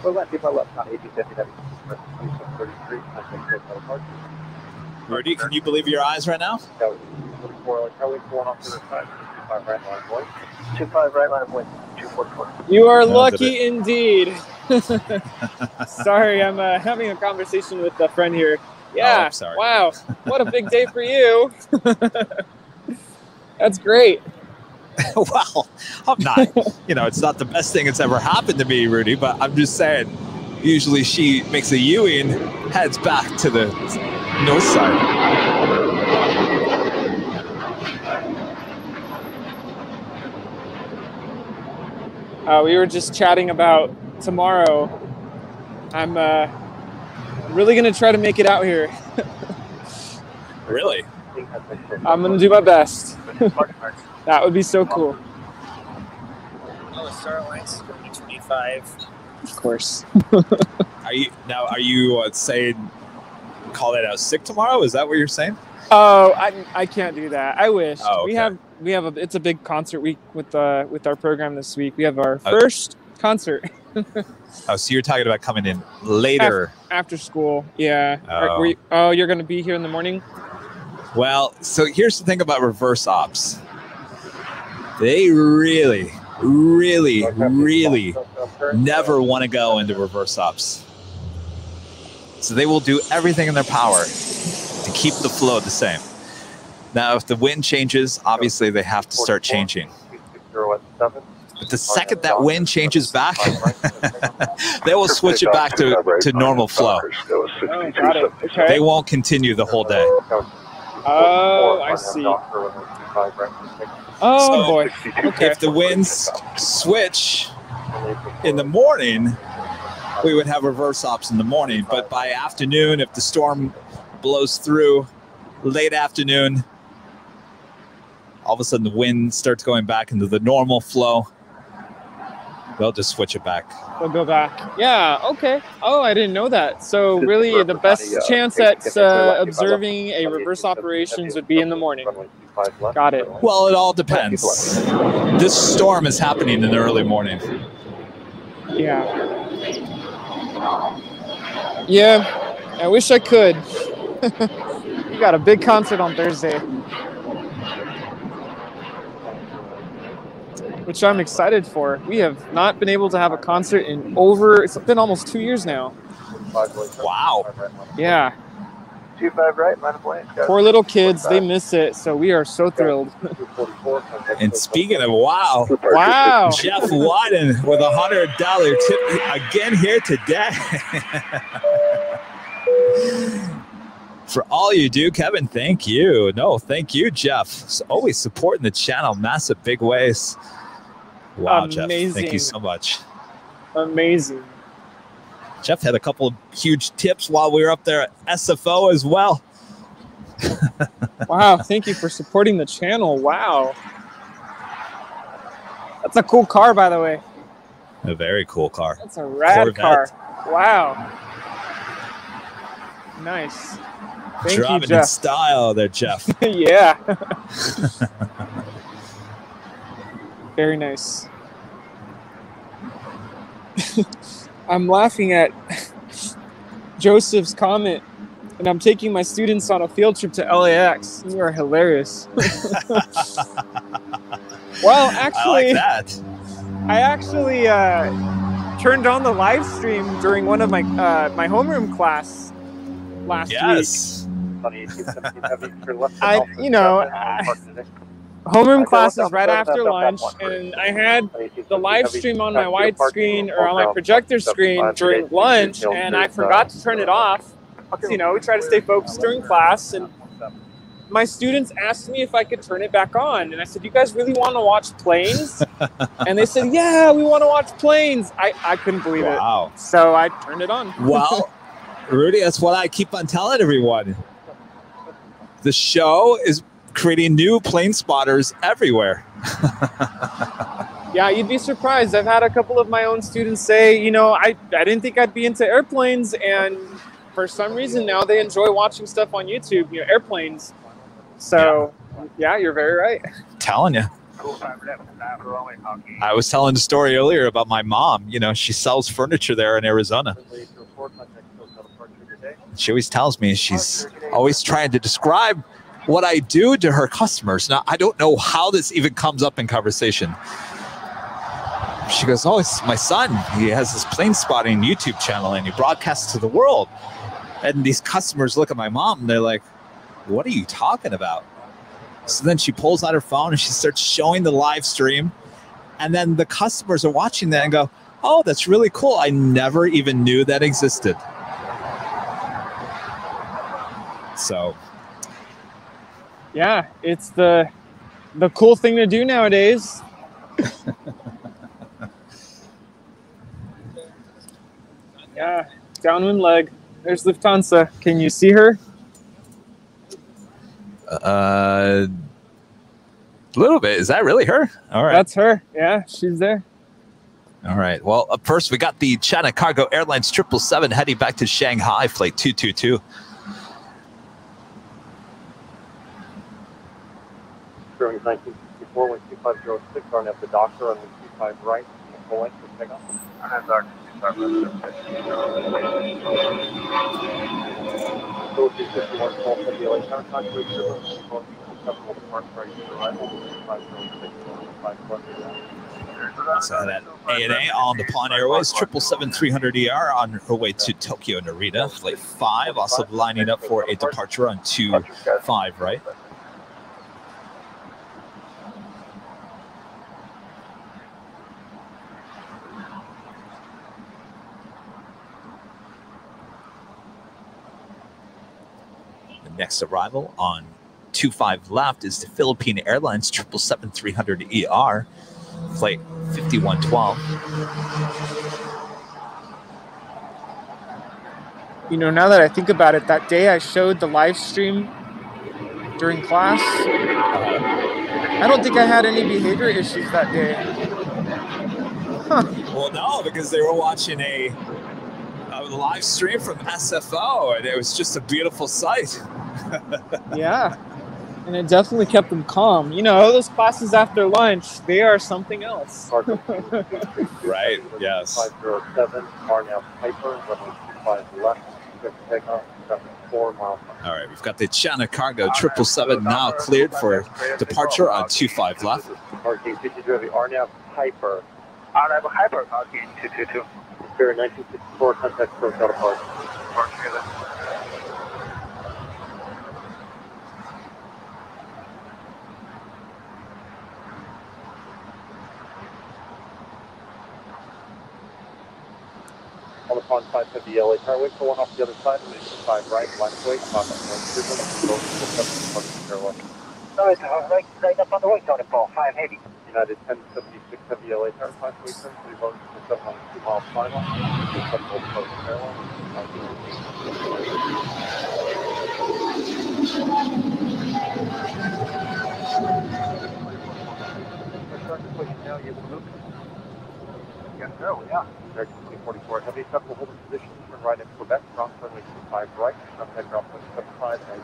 well, left, people left, not 1850, heavy, 2733, contact SoCal departure. Rudy, can you believe your eyes right now? That was 44, Kelly, pulling off to the side, 25 right line, boy. 25 right line, point 244. You are lucky indeed. Sorry, I'm having a conversation with a friend here. Yeah, oh, I'm sorry. Wow, what a big day for you. That's great. Well, I'm not, it's not the best thing that's ever happened to me, Rudy, but I'm just saying, usually she makes a U-turn, heads back to the north side. We were just chatting about tomorrow. I'm really gonna try to make it out here. Really? I'm gonna do my best. That would be so cool. Oh, Star Alliance is going to 25. Of course. Are you saying call that out sick tomorrow? Is that what you're saying? Oh, I can't do that. I wish. Oh, okay. We have it's a big concert week with our program this week. We have our first concert. Oh, so you're talking about coming in later after school? Yeah. Oh. You're gonna be here in the morning? Well, so here's the thing about reverse ops. They really, really, really never want to go into reverse ops. So they will do everything in their power to keep the flow the same. Now, if the wind changes, obviously they have to start changing. But the second that wind changes back, they will switch it back to normal flow. Oh, got it. Okay. They won't continue the whole day. Oh, I see. Oh, So, boy. Okay. If the winds switch in the morning, we would have reverse ops in the morning. But by afternoon, if the storm blows through late afternoon, all of a sudden the wind starts going back into the normal flow, they'll just switch it back. We'll go back. Yeah, okay. Oh, I didn't know that. So really the best chance at observing a reverse operations would be in the morning. Got it. Well, it all depends. This storm is happening in the early morning. Yeah. Yeah, I wish I could. You got a big concert on Thursday, which I'm excited for. We have not been able to have a concert in it's been almost 2 years now. Wow. Yeah. 25 right, line of blank. Poor little kids, they miss it, so we are so thrilled. And speaking of wow, wow, Jeff Wadden with $100 tip again here today. For all you do, Kevin, thank you. No, thank you, Jeff. Always supporting the channel, massive big ways. Wow, amazing. Jeff, thank you so much. Amazing. Jeff had a couple of huge tips while we were up there at SFO as well. Wow, thank you for supporting the channel. Wow. That's a cool car, by the way. A very cool car. That's a rad Corvette. car. Wow. Nice. Thank Driving you, Jeff. in style there, Jeff. Yeah. Very nice. I'm laughing at Joseph's comment, and I'm taking my students on a field trip to LAX. You are hilarious. Well, actually, I like that. I actually turned on the live stream during one of my my homeroom class last week. Homeroom classes right after lunch, and I had the live stream on my widescreen or on my projector screen during lunch, and I forgot to turn it off. You know, we try to stay focused during class, and my students asked me if I could turn it back on, and I said, "You guys really want to watch planes?" And they said, "Yeah, we want to watch planes." I couldn't believe it. So I turned it on. Well, Rudy, that's what I keep on telling everyone. The show is creating new plane spotters everywhere. Yeah, you'd be surprised. I've had a couple of my own students say, you know, I didn't think I'd be into airplanes, and for some reason now they enjoy watching stuff on YouTube, you know, airplanes. So, yeah, you're very right. Telling you. I was telling the story earlier about my mom. You know, she sells furniture there in Arizona. She always tells me she's always trying to describe what I do to her customers. Now, I don't know how this even comes up in conversation. She goes, "Oh, it's my son. He has this plane spotting YouTube channel and he broadcasts to the world." And these customers look at my mom and they're like, "What are you talking about?" So then she pulls out her phone and she starts showing the live stream. And then the customers are watching that and go, "Oh, that's really cool. I never even knew that existed." So yeah, it's the cool thing to do nowadays. Yeah, downwind leg. There's Lufthansa. Can you see her? A little bit. Is that really her? All right. That's her. Yeah, she's there. All right. Well, up first, we got the China Cargo Airlines 777 heading back to Shanghai, flight 222. Bearing 1964, 12506, starting up the doctor on 125 right, full length for takeoff. And doctor 25 Also had that ANA on the Nippon Airways 777-300ER on her way to Tokyo Narita, flight 5, also lining up for a departure on 25 right. Next arrival on 25 left is the Philippine Airlines 777-300ER, flight 5112. You know, now that I think about it, that day I showed the live stream during class. I don't think I had any behavior issues that day. Huh. Well, no, because they were watching a live stream from SFO, and it was just a beautiful sight. Yeah, and it definitely kept them calm. You know, those classes after lunch, they are something else. Right, yes. 507, Arnell Piper, 125 left, takeoff, 4 miles. All right, we've got the China Cargo 777 now cleared for departure on 25 left. Parking 52, Arnell Piper. Arnell Piper, parking 222. Spirit 1964, contact for Delta Park. On the pond 550 LA car, wait for one off the other side, and 5 right, left way, top up one signal, right up on the right, on the ball, 5 heavy. United 1076 heavy LA car, 5 way turn, 3 votes for 7 on 2 miles, 5 on, now you able to move? Yes, sir, yeah. American 2044 heavy, acceptable holding position, turn right in Quebec, ground runway 25 right, contact ground point 75, and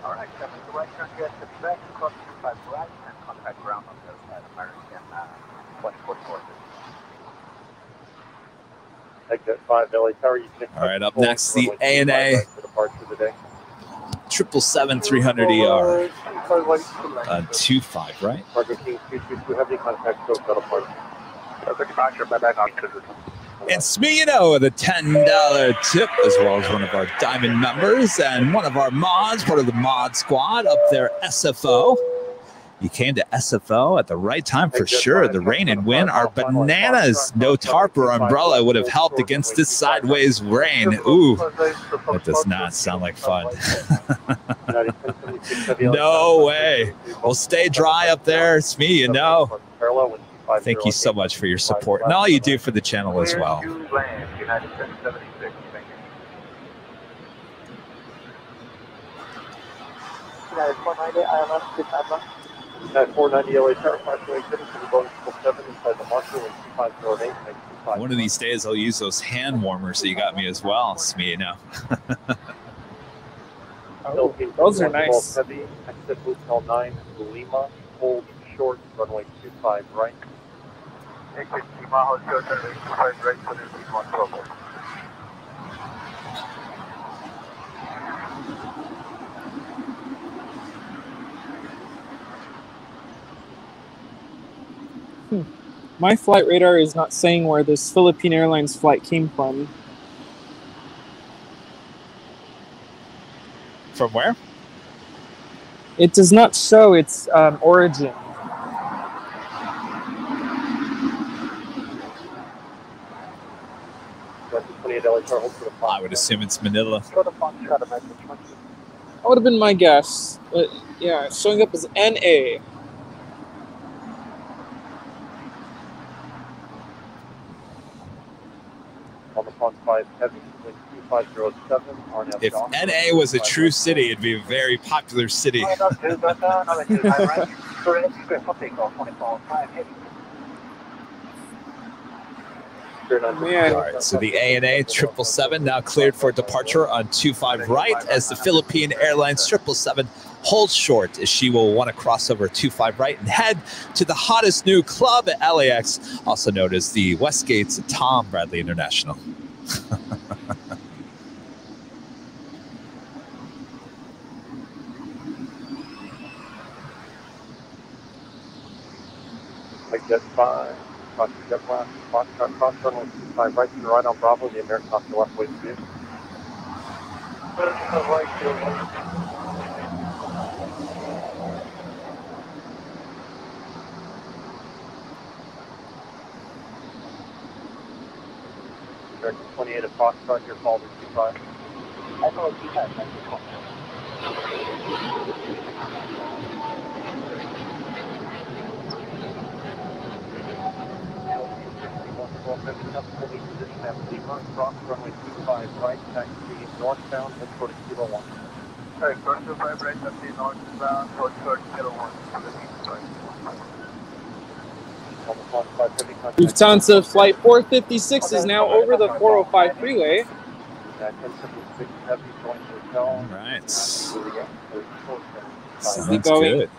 all right, step to the right, turn to Quebec, cross 25 right, and contact ground on the other side, American 2044. Exit 5 LA Tower, you can. All right, up next, the ANA 777-300ER on 25 right. Cargo King 222 heavy, contact Stroke Shuttle Park. And Smee, you know, the $10 tip, as well as one of our diamond members and one of our mods, part of the mod squad up there, SFO. You came to SFO at the right time for sure. The rain and wind are bananas. No tarp or umbrella would have helped against this sideways rain. Ooh, that does not sound like fun. No way. We'll stay dry up there. Smee, you know. Thank you so much for your support and all you do for the channel as well. United 1076, thank you. United 490, ILM, 490 LA Tower, 527, to the Boeing 7 inside the Marshall, 2508. One of these days I'll use those hand warmers that you got me as well, Smee, you know. Oh, those are nice. Heavy, exit Hotel 9, Lima, hold short, runway 25 right. Exit Lima, Hotel 25 right, for the V1 global. My flight radar is not saying where this Philippine Airlines flight came from. From where? It does not show its origin. I would assume it's Manila. That would have been my guess. But yeah, it's showing up as NA. On the Pond 5 Heavy, wind 2507, RNAV If NA was a true city, it'd be a very popular city. All right, so the ANA 777 now cleared for departure on 25 right as the Philippine Airlines 777 holds short as she will want to cross over 25 right and head to the hottest new club at LAX, also known as the Westgate's Tom Bradley International. Jet 5, Jet left, Foxtrot cross runway 25 right to the right on Bravo, the American Oscar left way view. American 28 at Foxtrot, here followed to 25. I followed 25, cross runway 25 right, taxi northbound, head toward Kilo 1. Sorry, first 25 right, taxi northbound, toward Kilo 1. Lufthansa Flight 456 is now over the 405 freeway. All right. Sounds good.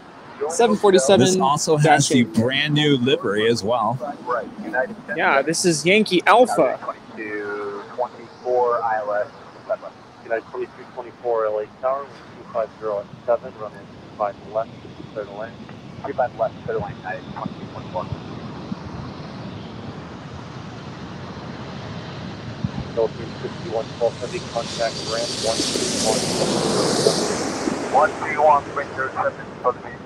747. This also has the brand new livery as well. Yeah, this is Yankee Alpha. 2224 ILS. United 2324 LA Tower, 250 at 7, run in 25 left, third lane. 35 left, third lane, United 2224. Philippines 6112 heavy contact ramp 131. 131, Winter 7, Philippines.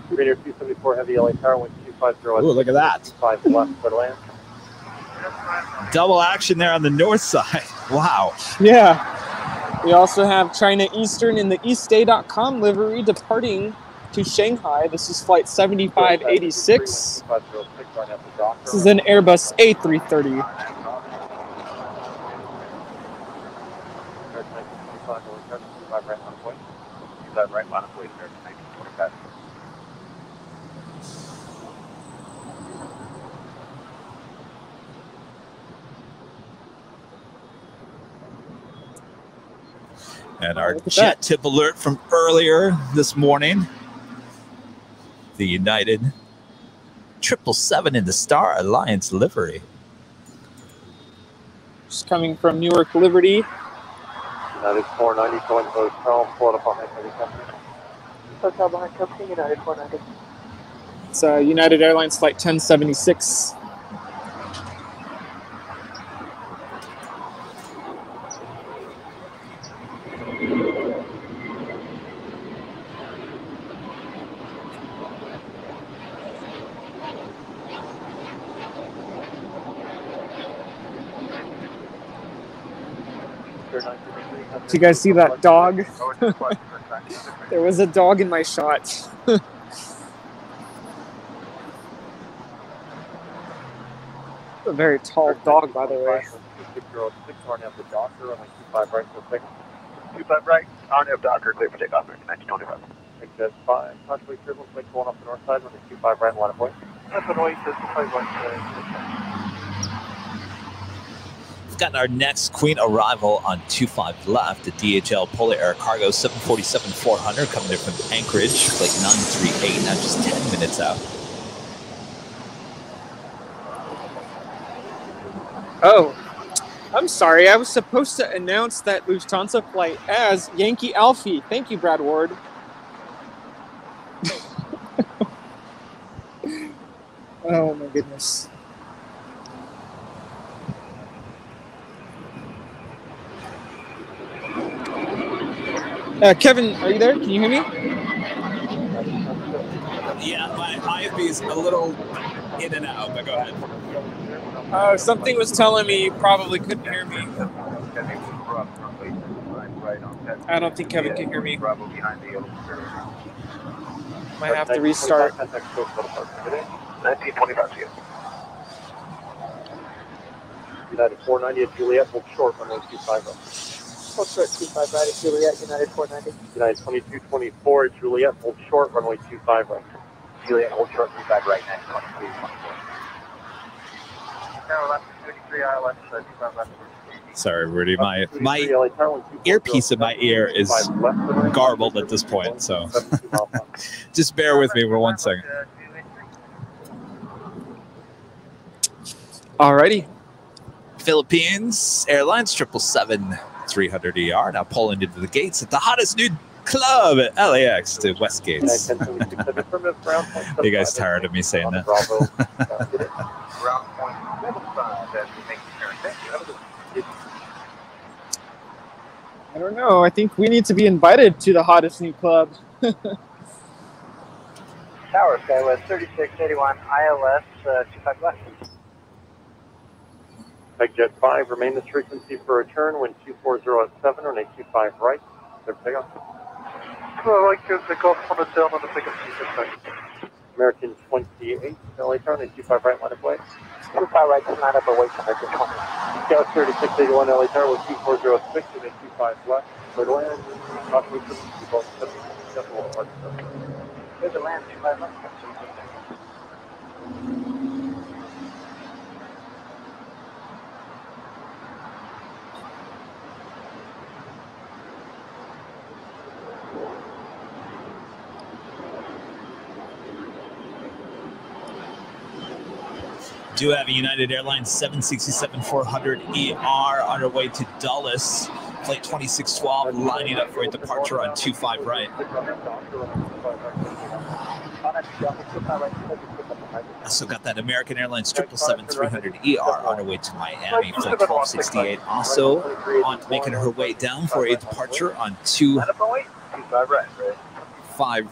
Premier 274 heavy LA Tower, wind 250. Ooh, look at that. 5 left for land. Double action there on the north side. Wow. Yeah. We also have China Eastern in the eastday.com livery departing to Shanghai. This is flight 7586. This is an Airbus A330. And our JetTip alert from earlier this morning. The United 777 in the Star Alliance livery. Just coming from Newark Liberty. United 490 going to hotel, Florida behind heavy company. Hotel behind company, United 490. It's United Airlines flight 1076. Did you guys see that dog? There was a dog in my shot. A very tall dog, by the way. 25 right, RNAV Docker, clear for takeoff, 1925. Exit 5, possibly triple, swing going off the north side, running 25 right, line of point. That's an Oasis, We've gotten our next Queen arrival on 25 left, the DHL Polar Air Cargo 747-400 coming in from Anchorage, flight 938, now just 10 minutes out. Oh, I'm sorry. I was supposed to announce that Lufthansa flight as Yankee Alfie. Thank you, Brad Ward. Oh, my goodness. Kevin, are you there? Can you hear me? Yeah, my IFB is a little in and out, but go ahead. Something was telling me you probably couldn't hear me. I don't think Kevin can hear me. Might have to restart. 1925. United 490 at Juliet, hold short, runway 25 right. Hold short, 25 right at Juliet, United 490. United 2224 at Juliet, hold short, runway 25 right. Juliet, hold short, 25 right, next 2224. Now left 33, ILS, 25 left. Sorry, Rudy. My earpiece in my ear is garbled at this point, so just bear with me for 1 second. Alrighty. Philippines Airlines 777-300ER now pulling into the gates at the hottest new club at LAX to West Gates. Are you guys tired of me saying that? I don't know. I think we need to be invited to the hottest new club. Tower Skywest 3681 ILS 25 left. Jet 5, remain this frequency for return, wind 2407, runway 25 right. Clear for takeoff. Well, I can take off on the tail on the frequency. American 28, LA turn, and 25 right, line of way. 25 right, line up away from American 20. Scout 3681 LA turn with 2406, and then 25 left. Clear to land. Caution with There's a land 25 left. Do have a United Airlines 767-400ER on our way to Dulles. Flight 2612 lining up for a departure on 25 right. Also got that American Airlines 777-300ER on her way to Miami. Flight 1268 also on making her way down for a departure on 25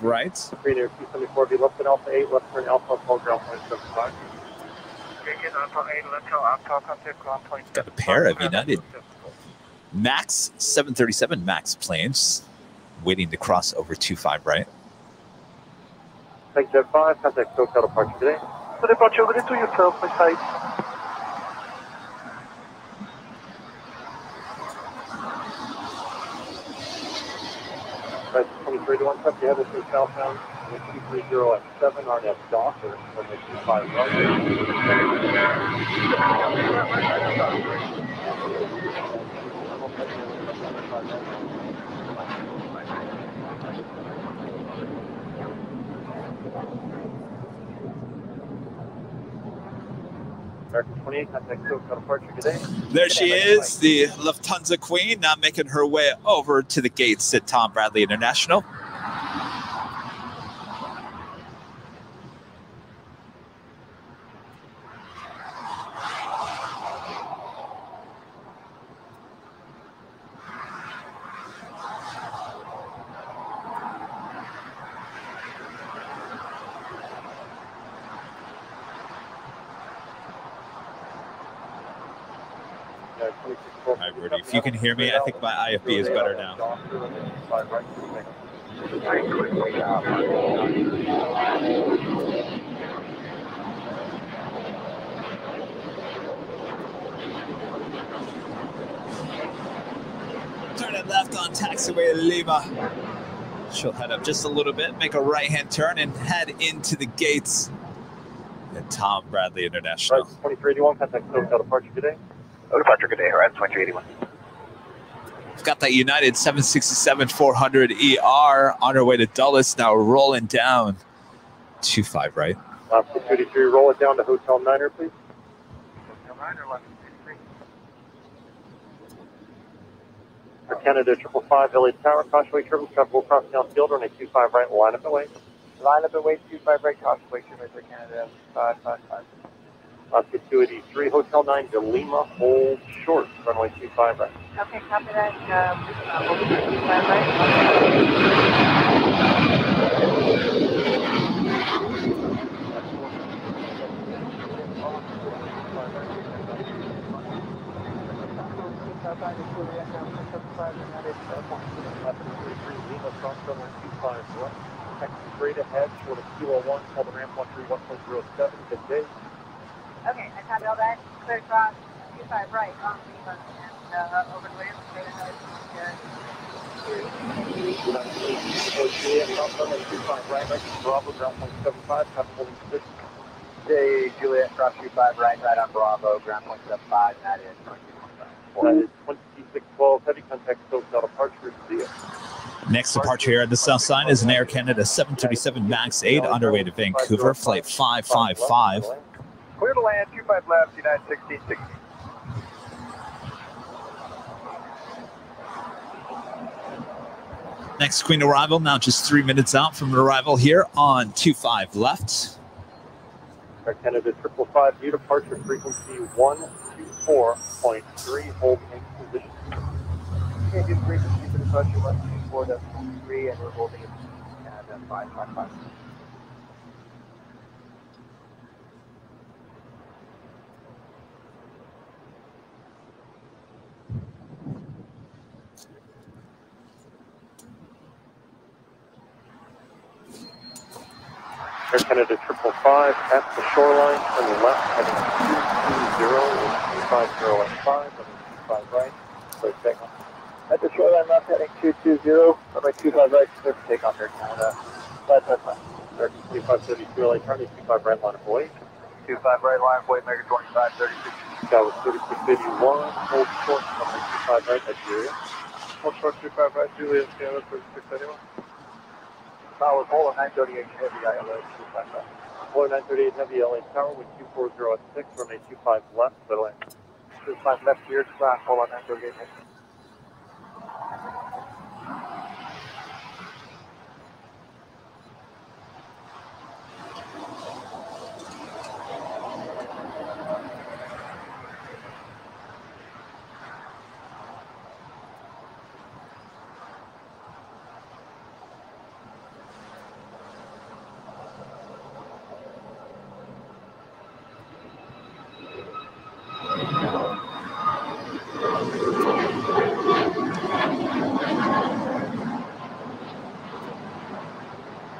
right. Green Air 274, be left in Alpha 8, left turn Alpha, hold ground point 75. Got a pair of United MAX 737 MAX planes waiting to cross over 25 right. Thank Jet 5, contact SoCal departure today. So departure, good to yourself, my side. Right, 23 to 1 touch, you have this in southbound. 230 at 7, RNF Docker, when they 25 right. American 28, contact SoCal departure today. There she is, the Lufthansa Queen, now making her way over to the gates at Tom Bradley International. Hi, Rudy. If you can hear me, I think my IFB is better now. Turn it left on taxiway Lima. She'll head up just a little bit, make a right-hand turn, and head into the gates at Tom Bradley International. Right, 2381, contact SoCal departure today. Departure, good day, right, 2381. We've got that United 767-400ER on our way to Dulles, now rolling down 25 right. 683, roll it down to Hotel Niner, please. Hotel Niner, left 63. For Canada 555, LA Tower, caution turbines, travel across downfield, runway 25 right, line up away. Line up away, 25 right, caution turbines for Canada 555. 283, Hotel 9 to Lima, hold short, runway 25 right. Okay, copy that. Over to 25 right. Papa Juliet, 75, United, airport. 33 Lima, cross runway 25 right. Taxi straight ahead, short of Kilo 1, call the ramp 131.07, good day. Okay, I copy all that. Clear cross, 25 right, on Lima, and over the ramp, straight ahead. Juliet, cross runway 25 right, Bravo, ground 175, half holding 6. J Juliet, cross 25 right, right on Bravo, ground 175, that is 2612, heavy contact, SoCal departure, see you. Next departure here at the south side is an Air Canada 737 MAX 8 underway to Vancouver, flight 555. Clear to land, 25 left, United 1660. Next Queen arrival, now just 3 minutes out from arrival here on 25 left. Air Canada 555, new departure frequency 124.3, hold in position. Okay, do frequency for departure 124.3, and we're holding it at 555. Air Canada 555 at the shoreline, turn left, heading 220 with 250 at 5, runway 25 right, clear takeoff. At the shoreline left, heading 220, runway 25 right, clear for takeoff, Air Canada. 555. American 2532 LA, Charlie 25 right line of way. 25 right line of way, American 25, 36. That was 3681, hold short, runway 25 right, Nigeria. Hold short 25 right, Juliet, Canada 3681. Tower Polo 938 heavy ILS 255. Polo 938 heavy LA Tower with 240 at 6, runway 25 left, middle end. 25 left here, square, Polo 938 heavy.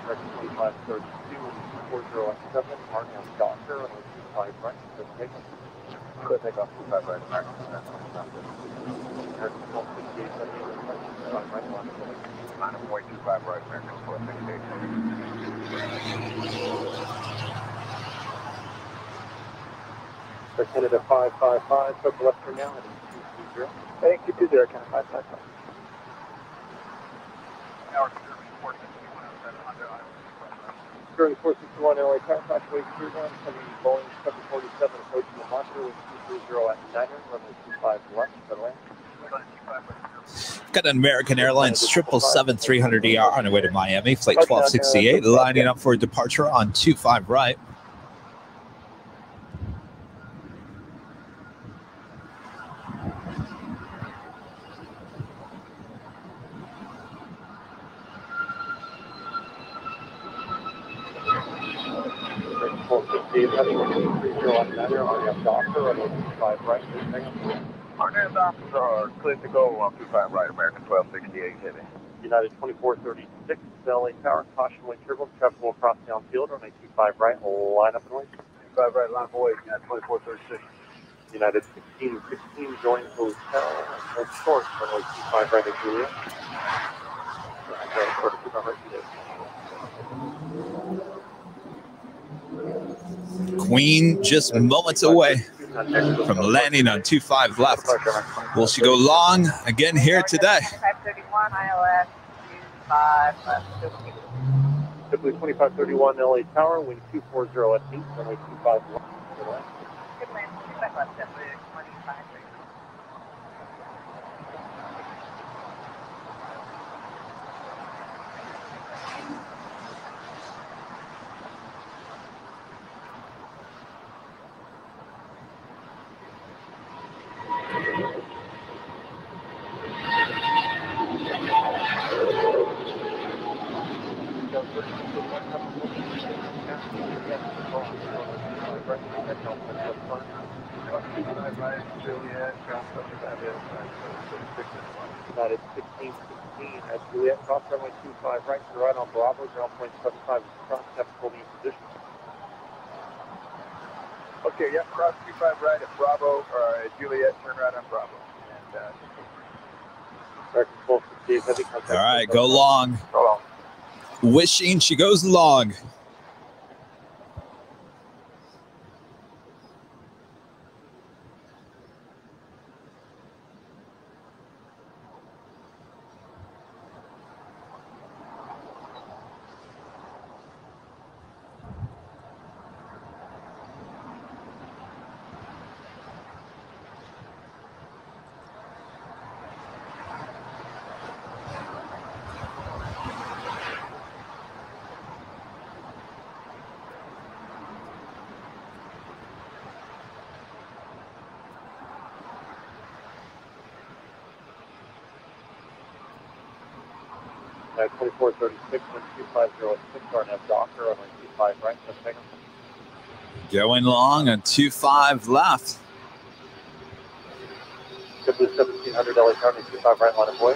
American 2532 240 at 7, Arnhem Doctor, runway 25 right, clear takeoff. Clear takeoff 25 right, American. American 1268 heavy LA Tower, 25 right line of way. Line of way 25 right, American 1268 heavy. Air Canada 555, took left turn now, heading 220. Heading 220, Canada 555. During 461 LA Tower, Crashway 31, heavy Boeing 747 approaching the launcher with 230 at 9, runway 25 left, middle end. Got an American Airlines 777-300ER on the way to Miami, flight 1268, lining up for departure on 25 right. Arnhem Doctor, runway 25 right, Arnhem Doctor are clear to go on 25 right, American 1268 heavy. United 2436, LA Tower, caution wind turbulence, traffic will cross downfield, runway 25 right, line up and away. 25 right, line of way, United 2436. United 1616, join hotel, hold short, runway 25 right at Julia. Short of 25 right, Julia. Queen just moments away from landing on 25 left. Will she go long again here today? 531 ILS 25 left. Typically 2531 LA Tower, wind 240 at 8, runway 25 left. Good land, 25 left, definitely 25 right. 65 right, Juliet, cross runway 5 United 1616 at Juliet, cross runway 25 right, to right on Bravo, 0.75 cross, step holding in position. Okay, yep, cross 25 right at Bravo, or Juliet, turn right on Bravo. And, All right, go long. Go long. Wishing she goes long. At 2436 and 2506 are now Docker on 25 right, let's take them. Going long on 25 left. Good blue 1700 LA County, 25 right, line of way.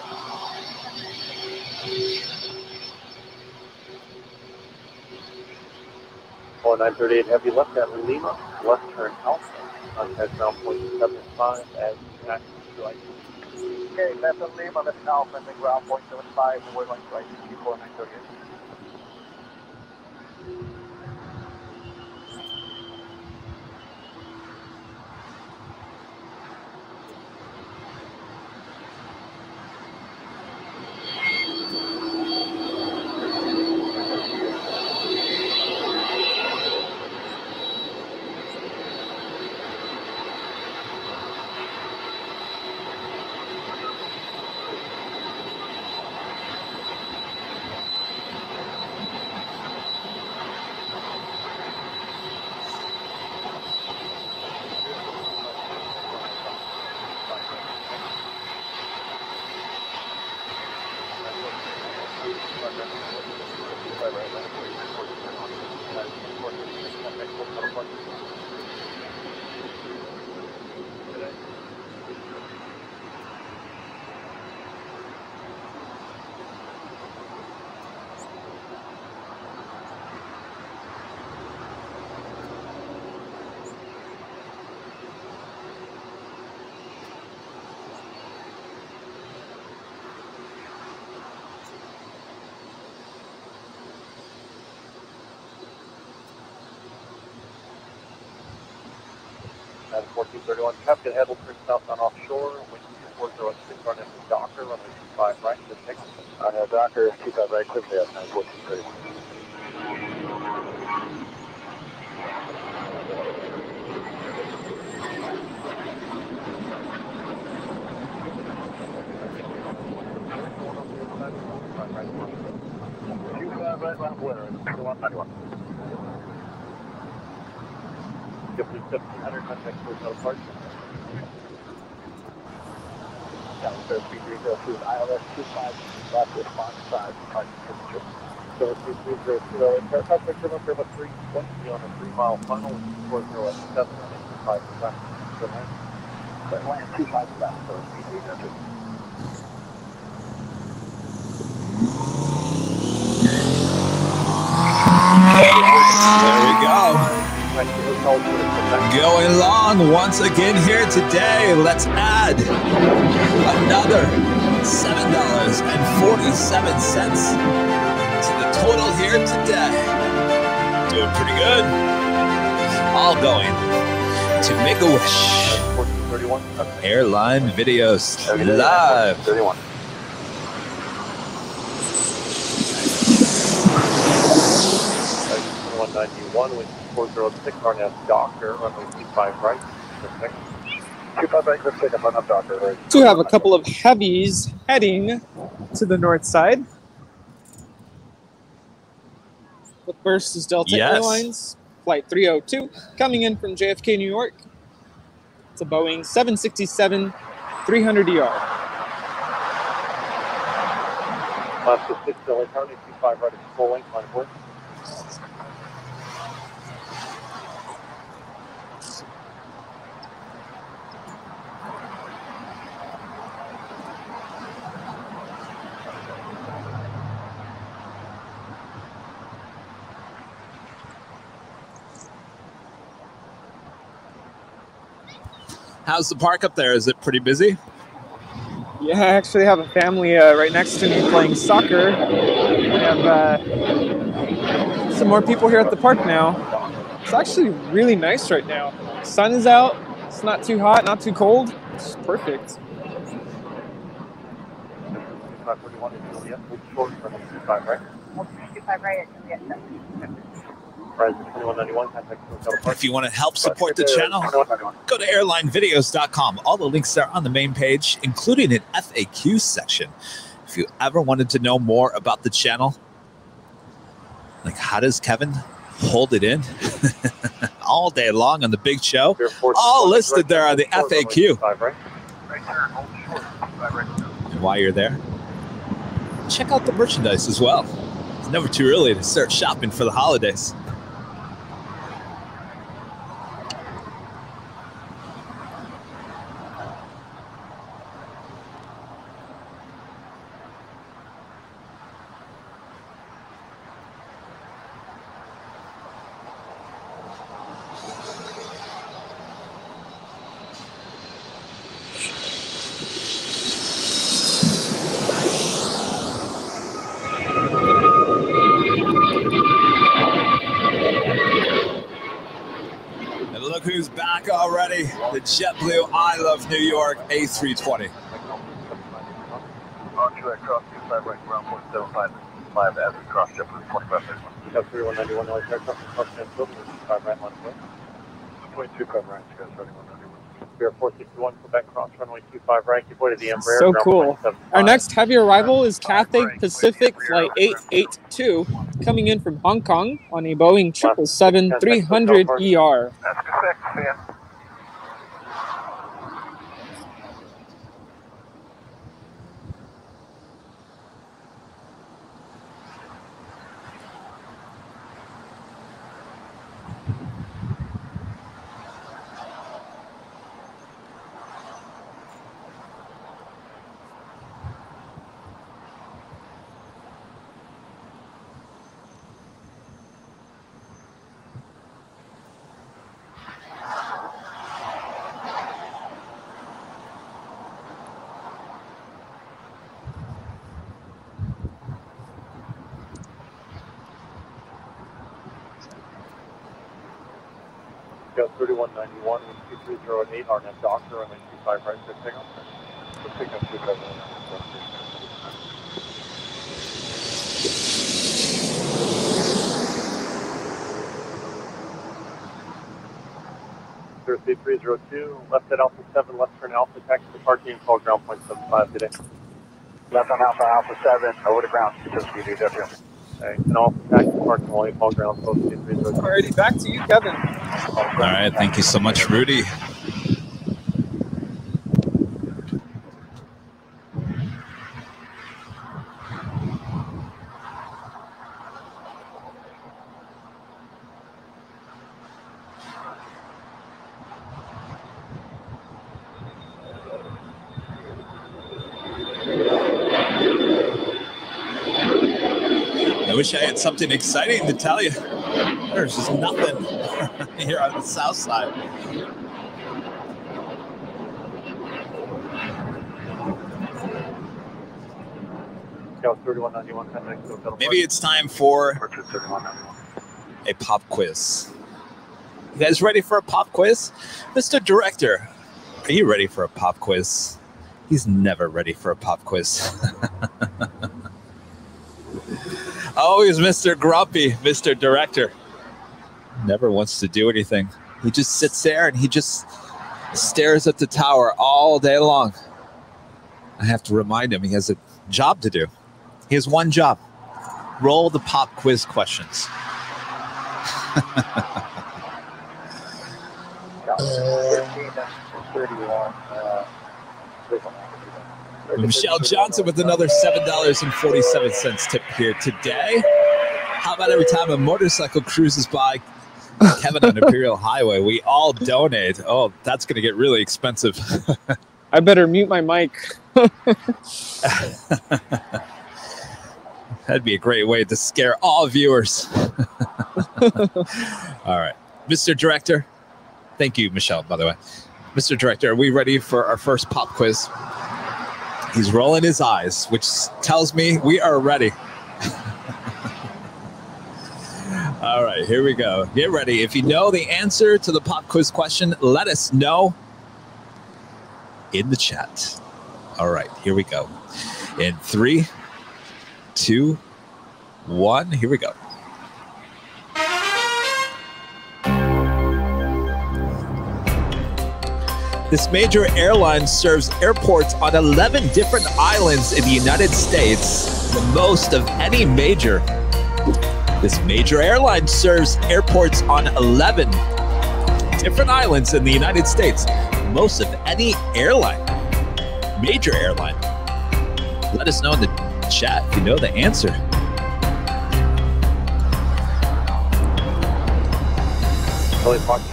Oh, 938 heavy left at Lima, left turn Alpha, contact ground point 75 at taxi to right. Okay, left on Lima, left Alpha, and then ground point 75, and we're going to right to Q4 938. At 1431, Captain Heddle turn south on offshore, wind 2406, run into Docker, runway 25 right, let's take them. On Docker, 25 right, quickly at 1431. Right, line of winner, 191. Good blue 1700, contact hotel departure. Down to 3302, ILS 25, left response 5, departure temperature. So 3302, aircraft picture number 320 on a 3-mile final, 4007, 5 left. Good night. Right, land 25 left, so 3302. There we go. Going long once again here today. Let's add another $7.47 to the total here today. Doing pretty good. All going to Make-A-Wish. Airline videos live. 31. with 406 RNS Docker, runway 25 right. 25 right, let's take up on up Docker. Right. So we have a couple of heavies heading to the north side. The first is Delta Airlines, Flight 302, coming in from JFK, New York. It's a Boeing 767-300ER. Class 6, LA County, 25 right, full length, line of work. How's the park up there? Is it pretty busy? Yeah, I actually have a family right next to me playing soccer. We have some more people here at the park now. It's actually really nice right now. Sun is out. It's not too hot, not too cold. It's perfect. 541 is Juliet. Which short for 25 right? 25 right at Juliet. Horizon 2191, contact Hotel Park. If you want to help support the channel, go to airlinevideos.com. All the links are on the main page, including an FAQ section. If you ever wanted to know more about the channel, like how does Kevin hold it in all day long on the big show, all listed there on the FAQ. And while you're there, check out the merchandise as well. It's never too early to start shopping for the holidays. Who's back already? The JetBlue I Love New York A320. On track, cross 25 right, ground 175, 5 as we cross JetBlue 25 6. We have 3191 North Aircraft, cross 5 right, 1 way. 0.25 right, you guys ready 191. Spirit 461, Quebec, cross runway 25 right, keep way to the Embraer. So cool. Our next heavy arrival is Cathay Pacific Flight 882, coming in from Hong Kong on a Boeing 777-300ER. That's correct, man. Go 3191, 2308, RNF Doctor, and then 25 right, good signal. The signal 25 302, left at Alpha 7, left turn Alpha, taxi departure and call ground point 75 today. Left on Alpha 7, over to ground, just DW. Okay, and Alpha taxi departure only call ground post 302. Alrighty, back to you, Kevin. All right, thank you so much, Rudy. I wish I had something exciting to tell you. There's just nothing here on the south side. Maybe it's time for a pop quiz. You guys ready for a pop quiz? Mr. Director, are you ready for a pop quiz? He's never ready for a pop quiz. Always Mr. Grumpy, Mr. Director. Never wants to do anything. He just sits there and he just stares at the tower all day long. I have to remind him he has a job to do. He has one job. Roll the pop quiz questions. Michelle Johnson with another $7.47 tip here today. How about every time a motorcycle cruises by Kevin on Imperial Highway, we all donate? Oh, that's going to get really expensive. I better mute my mic. That'd be a great way to scare all viewers. All right. Mr. Director. Thank you, Michelle, by the way. Mr. Director, are we ready for our first pop quiz? He's rolling his eyes, which tells me we are ready. All right, here we go. Get ready. If you know the answer to the pop quiz question, let us know in the chat. All right, here we go. In 3, 2, 1, here we go. This major airline serves airports on 11 different islands in the United States, the most of any major. This major airline serves airports on 11 different islands in the United States, most of any airline, major airline. Let us know in the chat if you know the answer.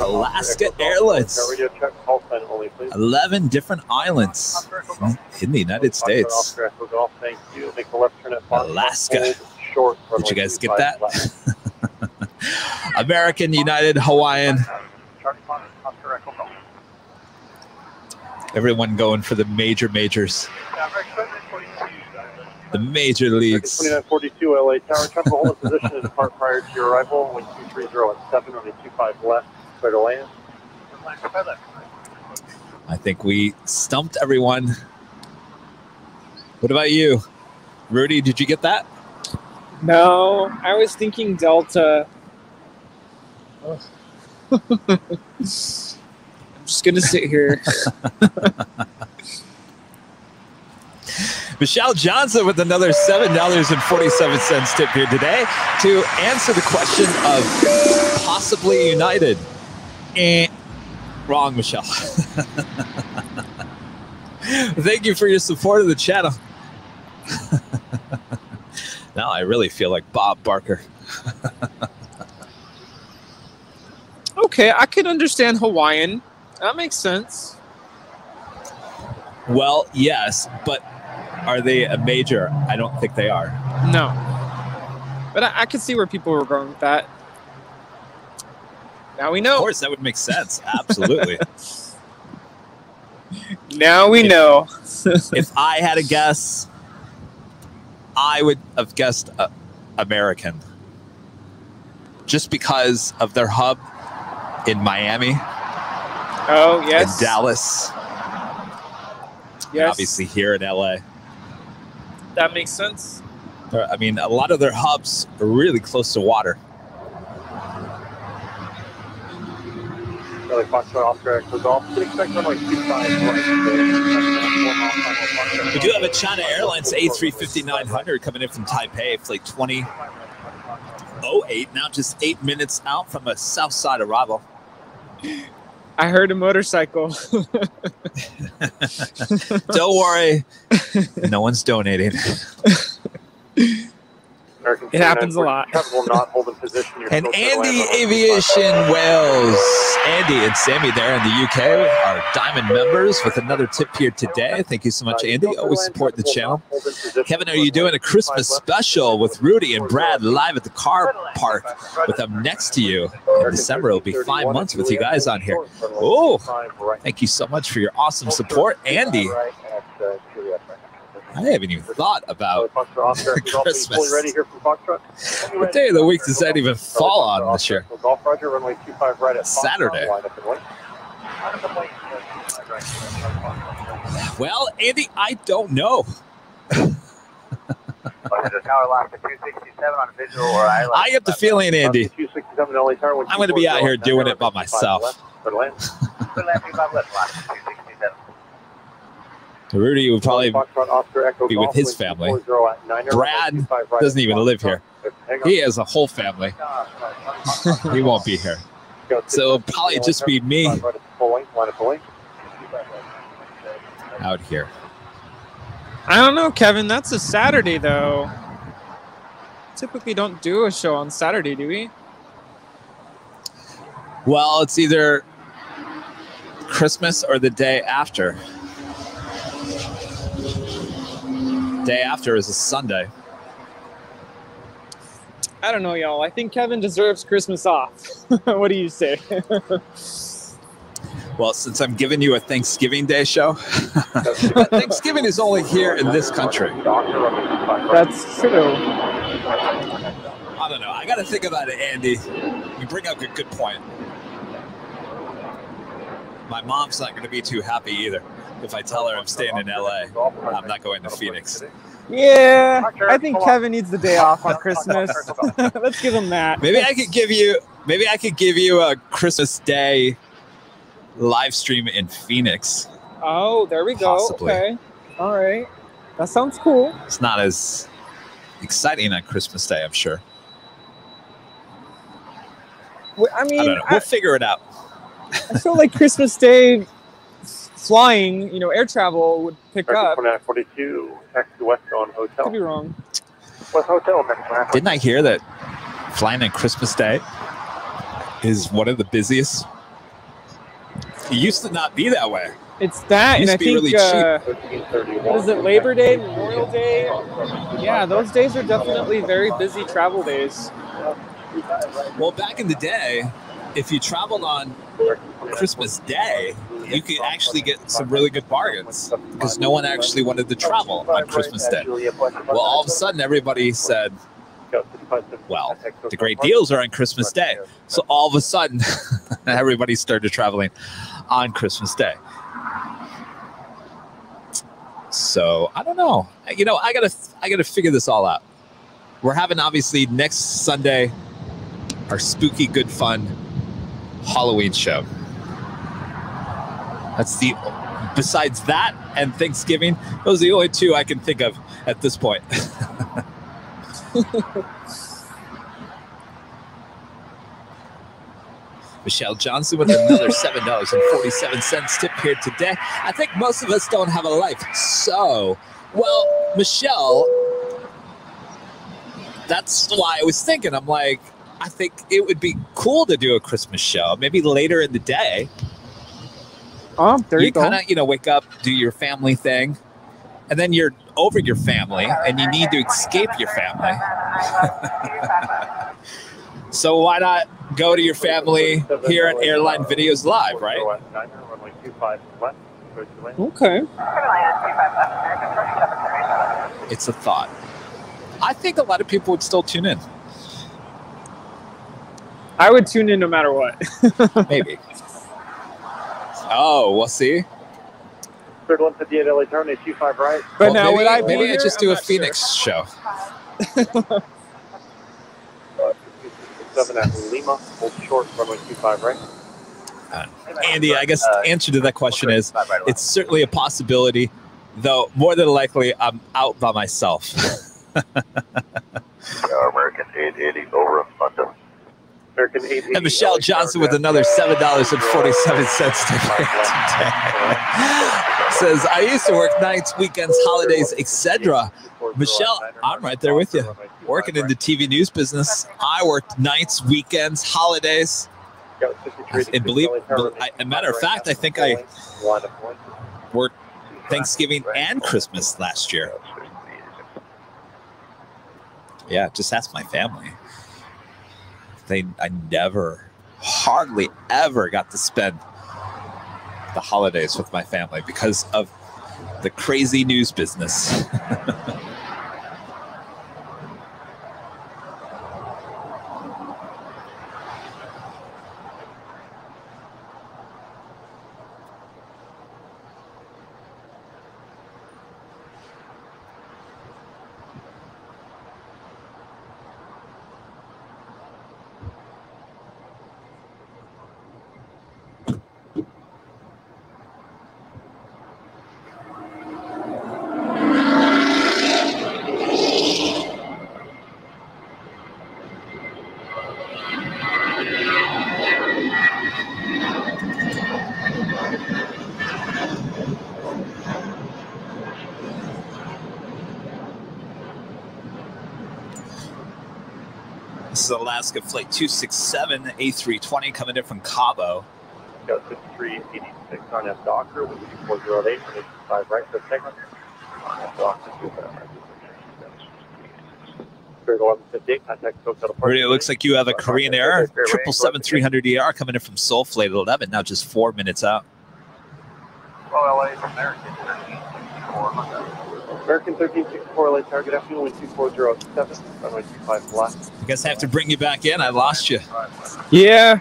Alaska Airlines. 11 different islands in the United States. Alaska. Did you guys get that? American, United, Hawaiian. Everyone going for the majors. The major leagues. 2942 LA Tower. Try to hold a position and depart prior to your arrival. Wind 230 at 7, runway 25 left. Clear to land. I think we stumped everyone. What about you? Rudy, did you get that? No, I was thinking Delta. I'm just going to sit here. Michelle Johnson with another $7.47 tip here today to answer the question of possibly United. Wrong, Michelle. Thank you for your support of the channel. Now I really feel like Bob Barker. Okay, I can understand Hawaiian. That makes sense. Well, yes, but are they a major? I don't think they are. No. But I could see where people were going with that. Now we know. Of course, that would make sense. Absolutely. Now we know. If I had a guess, I would have guessed American. Just because of their hub in Miami. Oh, yes. In Dallas. Yes. And obviously here in LA. That makes sense. I mean, a lot of their hubs are really close to water. Really Foxtrot Oscar Echo Golf. Can expect runway 25 right. We do have a China Airlines A350-900 coming in from Taipei, flight 2008, now just 8 minutes out from a south side arrival. I heard a motorcycle. Don't worry, no one's donating. It happens a lot. And Andy Aviation Wales. Andy and Sammy there in the UK are Diamond members with another tip here today. Thank you so much, Andy. Always support the channel. Kevin, are you doing a Christmas special with Rudy and Brad live at the car park with them next to you? In December, it'll be 5 months with you guys on here. Oh, thank you so much for your awesome support, Andy. I haven't even thought about Christmas. What day of the week does that even fall on this year? Saturday. Well, Andy, I don't know. I get the feeling, Andy, I'm going to be out here doing it by myself. Rudy would probably be with his family. Brad doesn't even live here. He has a whole family. He won't be here. So it'll probably just be me out here. I don't know, Kevin. That's a Saturday, though. Typically don't do a show on Saturday, do we? Well, it's either Christmas or the day after. Day after is a Sunday. I don't know, y'all. I think Kevin deserves Christmas off. What do you say? Well, since I'm giving you a Thanksgiving Day show, Thanksgiving is only here in this country. That's true. I don't know. I got to think about it, Andy. You bring up a good point. My mom's not going to be too happy either if I tell her I'm staying in LA. I'm not going to Phoenix. Yeah, I think Kevin needs the day off on Christmas. Let's give him that. Maybe I could give you a Christmas Day live stream in Phoenix. Oh, there we go. Possibly. Okay. All right. That sounds cool. It's not as exciting on Christmas Day, I'm sure. I mean, I don't know. We'll figure it out. I feel like Christmas Day flying, you know, air travel would pick up. 4942, text Westbound Hotel. Could be wrong. West Hotel, Didn't I hear that flying on Christmas Day is one of the busiest? It used to not be that way. It's that, and I think, really what is it, Labor Day, Memorial Day? Yeah, those days are definitely very busy travel days. Well, back in the day, if you traveled on Christmas Day, you could actually get some really good bargains because no one actually wanted to travel on Christmas Day. Well, all of a sudden, everybody said, well, the great deals are on Christmas Day. So all of a sudden, everybody started traveling on Christmas Day. So I don't know. You know, I gotta figure this all out. We're having, obviously, next Sunday our spooky good fun Halloween show. That's besides that and Thanksgiving, those are the only two I can think of at this point. Michelle Johnson with another $7.47 tip here today. I think most of us don't have a life. So, well, Michelle, that's why I was thinking, I'm like, I think it would be cool to do a Christmas show, maybe later in the day. Oh, there you go. You kind of, you know, wake up, do your family thing, and then you're over your family, and you need to escape your family. So why not go to your family here at Airline Videos Live, right? Okay. It's a thought. I think a lot of people would still tune in. I would tune in no matter what. Maybe. Oh, we'll see. Third 158 LA turn, 825 right. But now, would I be maybe I here? just do I'm a Phoenix show. 7 at Lima, hold short, runway 25 right. Andy, I guess the answer to that question is it's certainly a possibility, though more than likely I'm out by myself. American 880 over London. American 880. And Michelle Johnson with another $7.47 says, I used to work nights, weekends, holidays, etc. Michelle, I'm right there with you. Working in the TV news business, I worked nights, weekends, holidays. And believe, as a matter of fact, I think I worked Thanksgiving and Christmas last year. Yeah, just ask my family. I never, hardly ever got to spend the holidays with my family because of the crazy news business. This is Alaska Flight 267, A320 coming in from Cabo. Got 5386 on F Docker with 2408 for 5 right for segment. On F Docker, Spirit 1158, contact Hotel Departure. Rudy, it looks like you have a Korean Air 777-300ER coming in from Seoul, flight 11, now just 4 minutes out. Oh, LA from American 1364. American 1364, LA target afternoon, wind 2407, runway 25 left. I guess I have to bring you back in. I lost you. Yeah.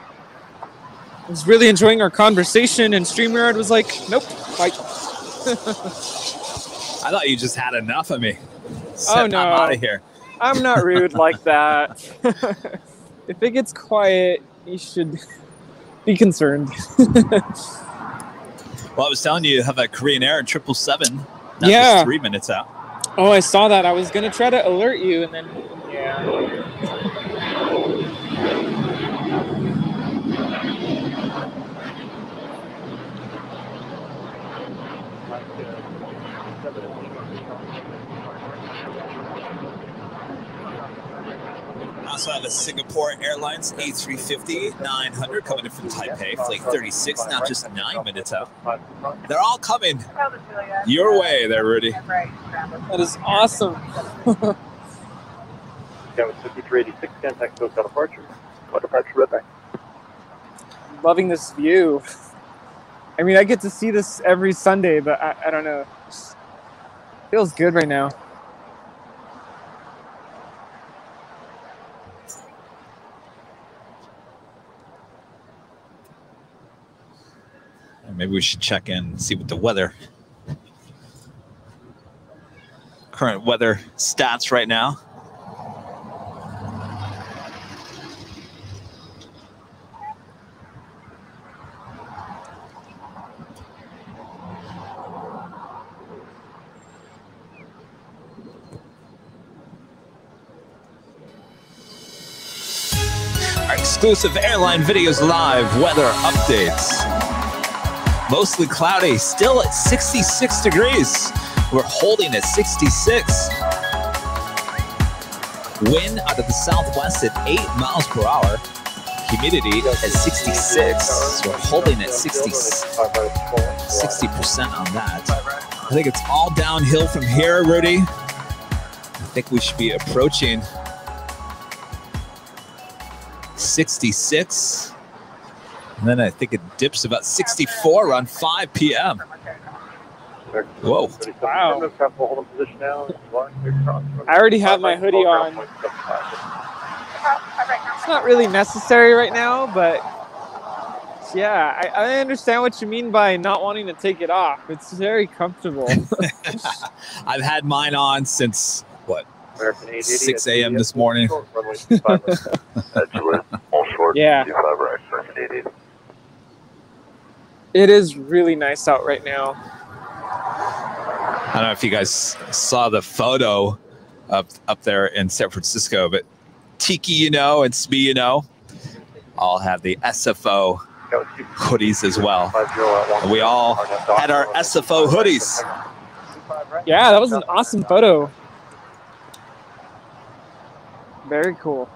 I was really enjoying our conversation, and StreamYard was like, nope. Bye. I thought you just had enough of me. Oh, no. I'm out of here. I'm not rude like that. If it gets quiet, you should be concerned. Well, I was telling you have a Korean Air 777. Now Yeah. just 3 minutes out. Oh, I saw that. I was going to try to alert you, and then, yeah. I also have a Singapore Airlines A350-900 coming in from Taipei, flight 36, now just 9 minutes out. They're all coming your way there, Rudy. That is awesome. That was 5386, contact Hotel Departure. Departure, red back. Loving this view. I mean, I get to see this every Sunday, but I don't know. It feels good right now. Maybe we should check in and see what the weather, current weather stats right now. Our exclusive Airline Videos Live weather updates. Mostly cloudy, still at 66 degrees. We're holding at 66. Wind out of the southwest at 8 miles per hour. Humidity at 66. So we're holding at 60% on that. I think it's all downhill from here, Rudy. I think we should be approaching 66. And then I think it dips about 64 around 5 p.m. Whoa. Wow. I already have my hoodie on. It's not really necessary right now, but yeah, I understand what you mean by not wanting to take it off. It's very comfortable. I've had mine on since, what, 6 a.m. this morning. Yeah. It is really nice out right now. I don't know if you guys saw the photo up there in San Francisco, but Tiki, you know, and Smee, you know, all have the SFO hoodies as well. And we all had our SFO hoodies. Yeah, that was an awesome photo. Very cool.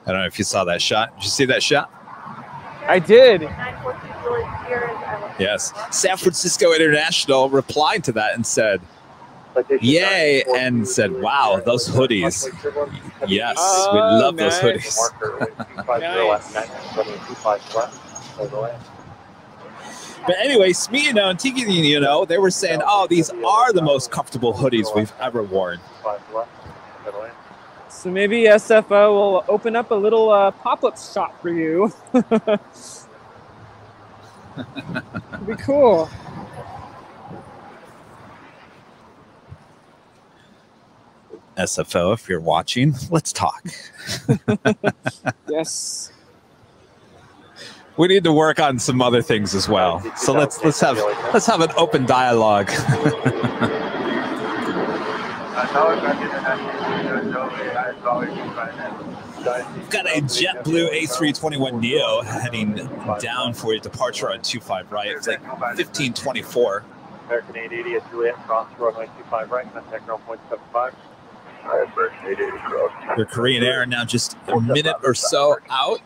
I don't know if you saw that shot. Did you see that shot? I did. Yes. San Francisco International replied to that and said, yay, and said, wow, those hoodies. Yes, we love nice. those hoodies. But anyway, Smee, you know, and Tiki, you know, they were saying, oh, these are the most comfortable hoodies we've ever worn. So maybe SFO will open up a little pop-up shop for you. It'd be cool. SFO, if you're watching, let's talk. Yes. We need to work on some other things as well. So let's have an open dialogue. We've got a JetBlue A321neo heading down for your departure on 25 right. It's like 1524. American 880 at Juliet, cross runway 25 right, contact ground point 75. Your Korean Air now just a minute or so out.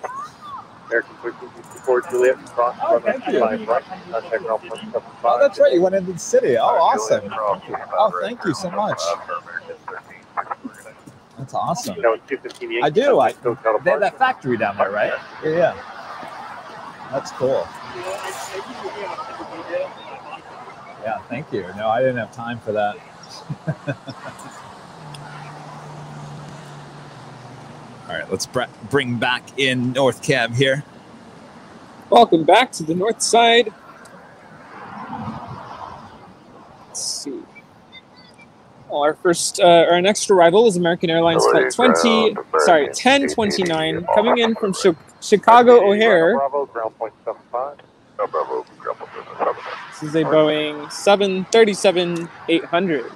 American 1364 Juliet, cross runway 25 right, contact ground point 75. Oh, that's right. You went into the city. Oh, awesome. Oh, thank you so much. That's awesome. You know, 215 I do. They have that departure. factory down there, right? Yeah. That's cool. Yeah, thank you. No, I didn't have time for that. All right, let's bring back in North Cab here. Welcome back to the north side. Let's see. Well, our next arrival is American Airlines flight 1029, coming in from Chicago O'Hare. Bravo, ground point 75. Bravo, ground point 75. This is a Boeing 737-800.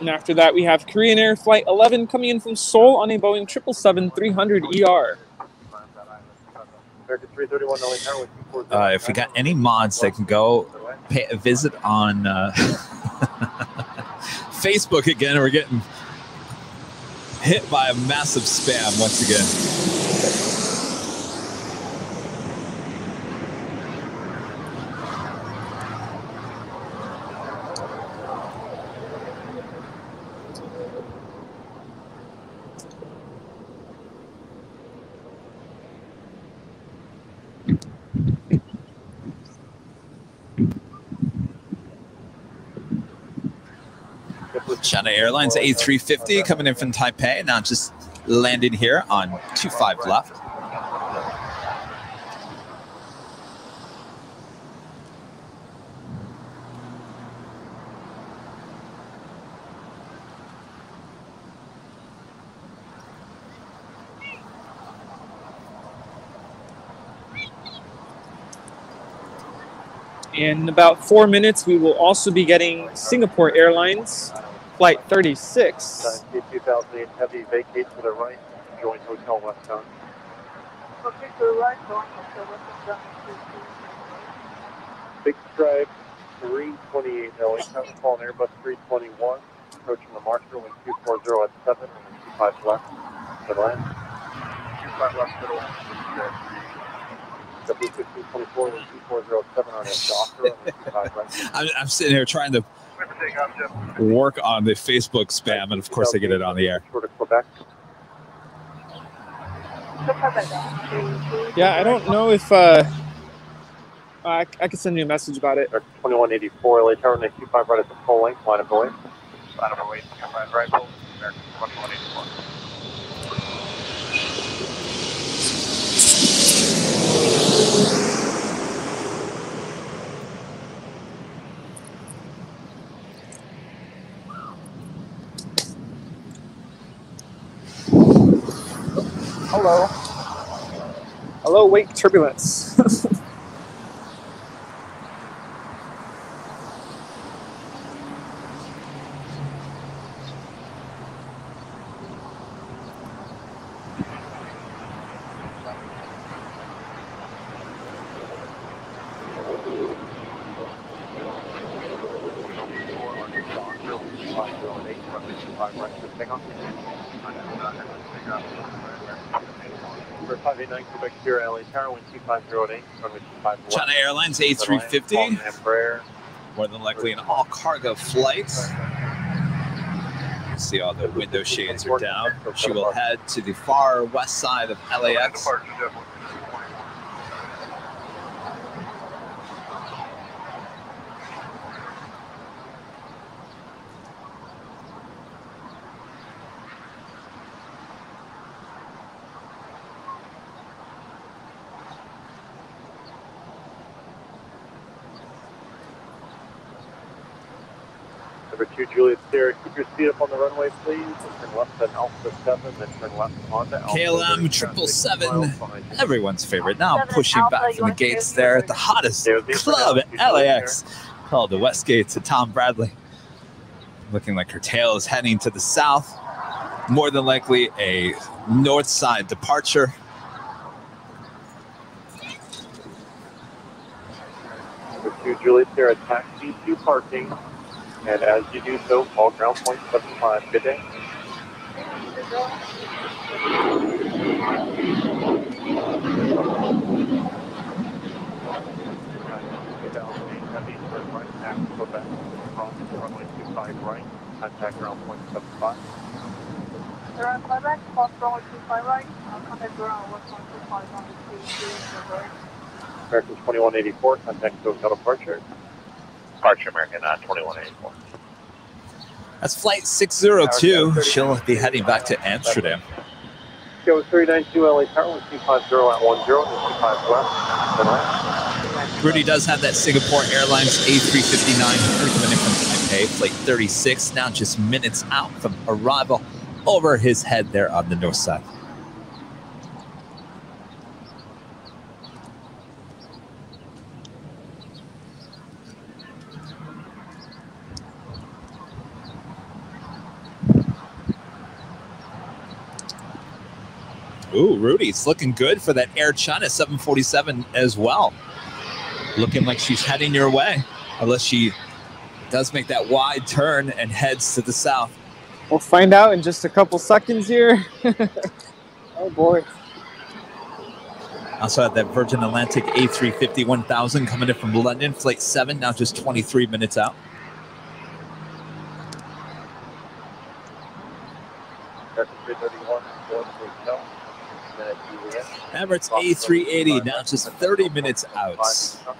And after that, we have Korean Air Flight 11 coming in from Seoul on a Boeing 777-300ER. If we got any mods that can go pay a visit on Facebook again, we're getting hit by a massive spam once again. China Airlines A350 coming in from Taipei, now just landing here on 25 left. In about 4 minutes, we will also be getting Singapore Airlines Flight 36. 2008 heavy vacate to the right, join Hotel Westbound. Okay, to the right, going Hotel Westbound. Big Stripe 328 LA, calling Airbus 321, approaching the Marshall with 240 at 7 and 25 left to land. 25 left to the land. W1524 with 240 on its Docker and 25 right. I'm sitting here trying to work on the Facebook spam, and of course I get it on the air. Yeah, I don't know if I could send you a message about it. 2184 LA Tower, 925 right at the full length, line of away. Line of away, right, American 2184. Hello. Hello, wake turbulence. China Airlines A350, more than likely an all-cargo flight. You see all the window shades are down. She will head to the far west side of LAX. Number 2, Juliet Sierra, keep your speed up on the runway, please. Turn left at Alpha 7, then turn left onto Alpha. KLM 777, everyone's favorite. Now pushing back from the gates there at the hottest club at LAX, called the Westgate to Tom Bradley. Looking like her tail is heading to the south. More than likely a north side departure. Number 2, Juliet Sierra, taxi to parking. And as you do so, call ground point 75. Good day. right. Contact ground 1.25 on the station. American 2184, contact hotel departure. Departure American 2184. That's flight 602. She'll be heading back to Amsterdam. Go 392 LA Tower, 150 at 10, 25 left. Rudy does have that Singapore Airlines A359 coming in from Taipei, flight 36, now just minutes out from arrival over his head there on the north side. Ooh, Rudy's looking good for that Air China 747 as well. Looking like she's heading your way, unless she does make that wide turn and heads to the south. We'll find out in just a couple seconds here. Oh boy. Also had that Virgin Atlantic A350 1000 coming in from London, flight 7, now just 23 minutes out. Emirates A380 now just 30 minutes out.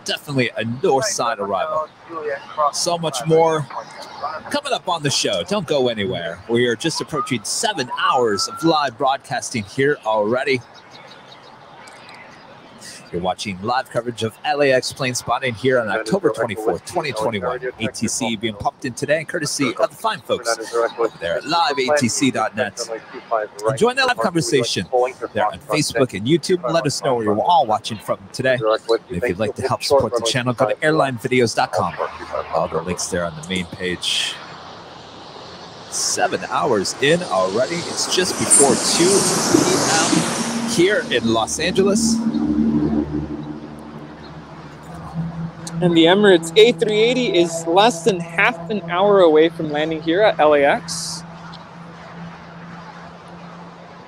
Definitely a north side arrival. So much more coming up on the show. Don't go anywhere. We are just approaching 7 hours of live broadcasting here already. You're watching live coverage of LAX plane spotting here on October 24th, 2021. ATC being pumped in today, courtesy of the fine folks over there at LiveATC.net. And join the live conversation there on Facebook and YouTube. Let us know where you're all watching from today. And if you'd like to help support the channel, go to airlinevideos.com. All the links there on the main page. 7 hours in already. It's just before 2 p.m. here in Los Angeles. And the Emirates A380 is less than half an hour away from landing here at LAX.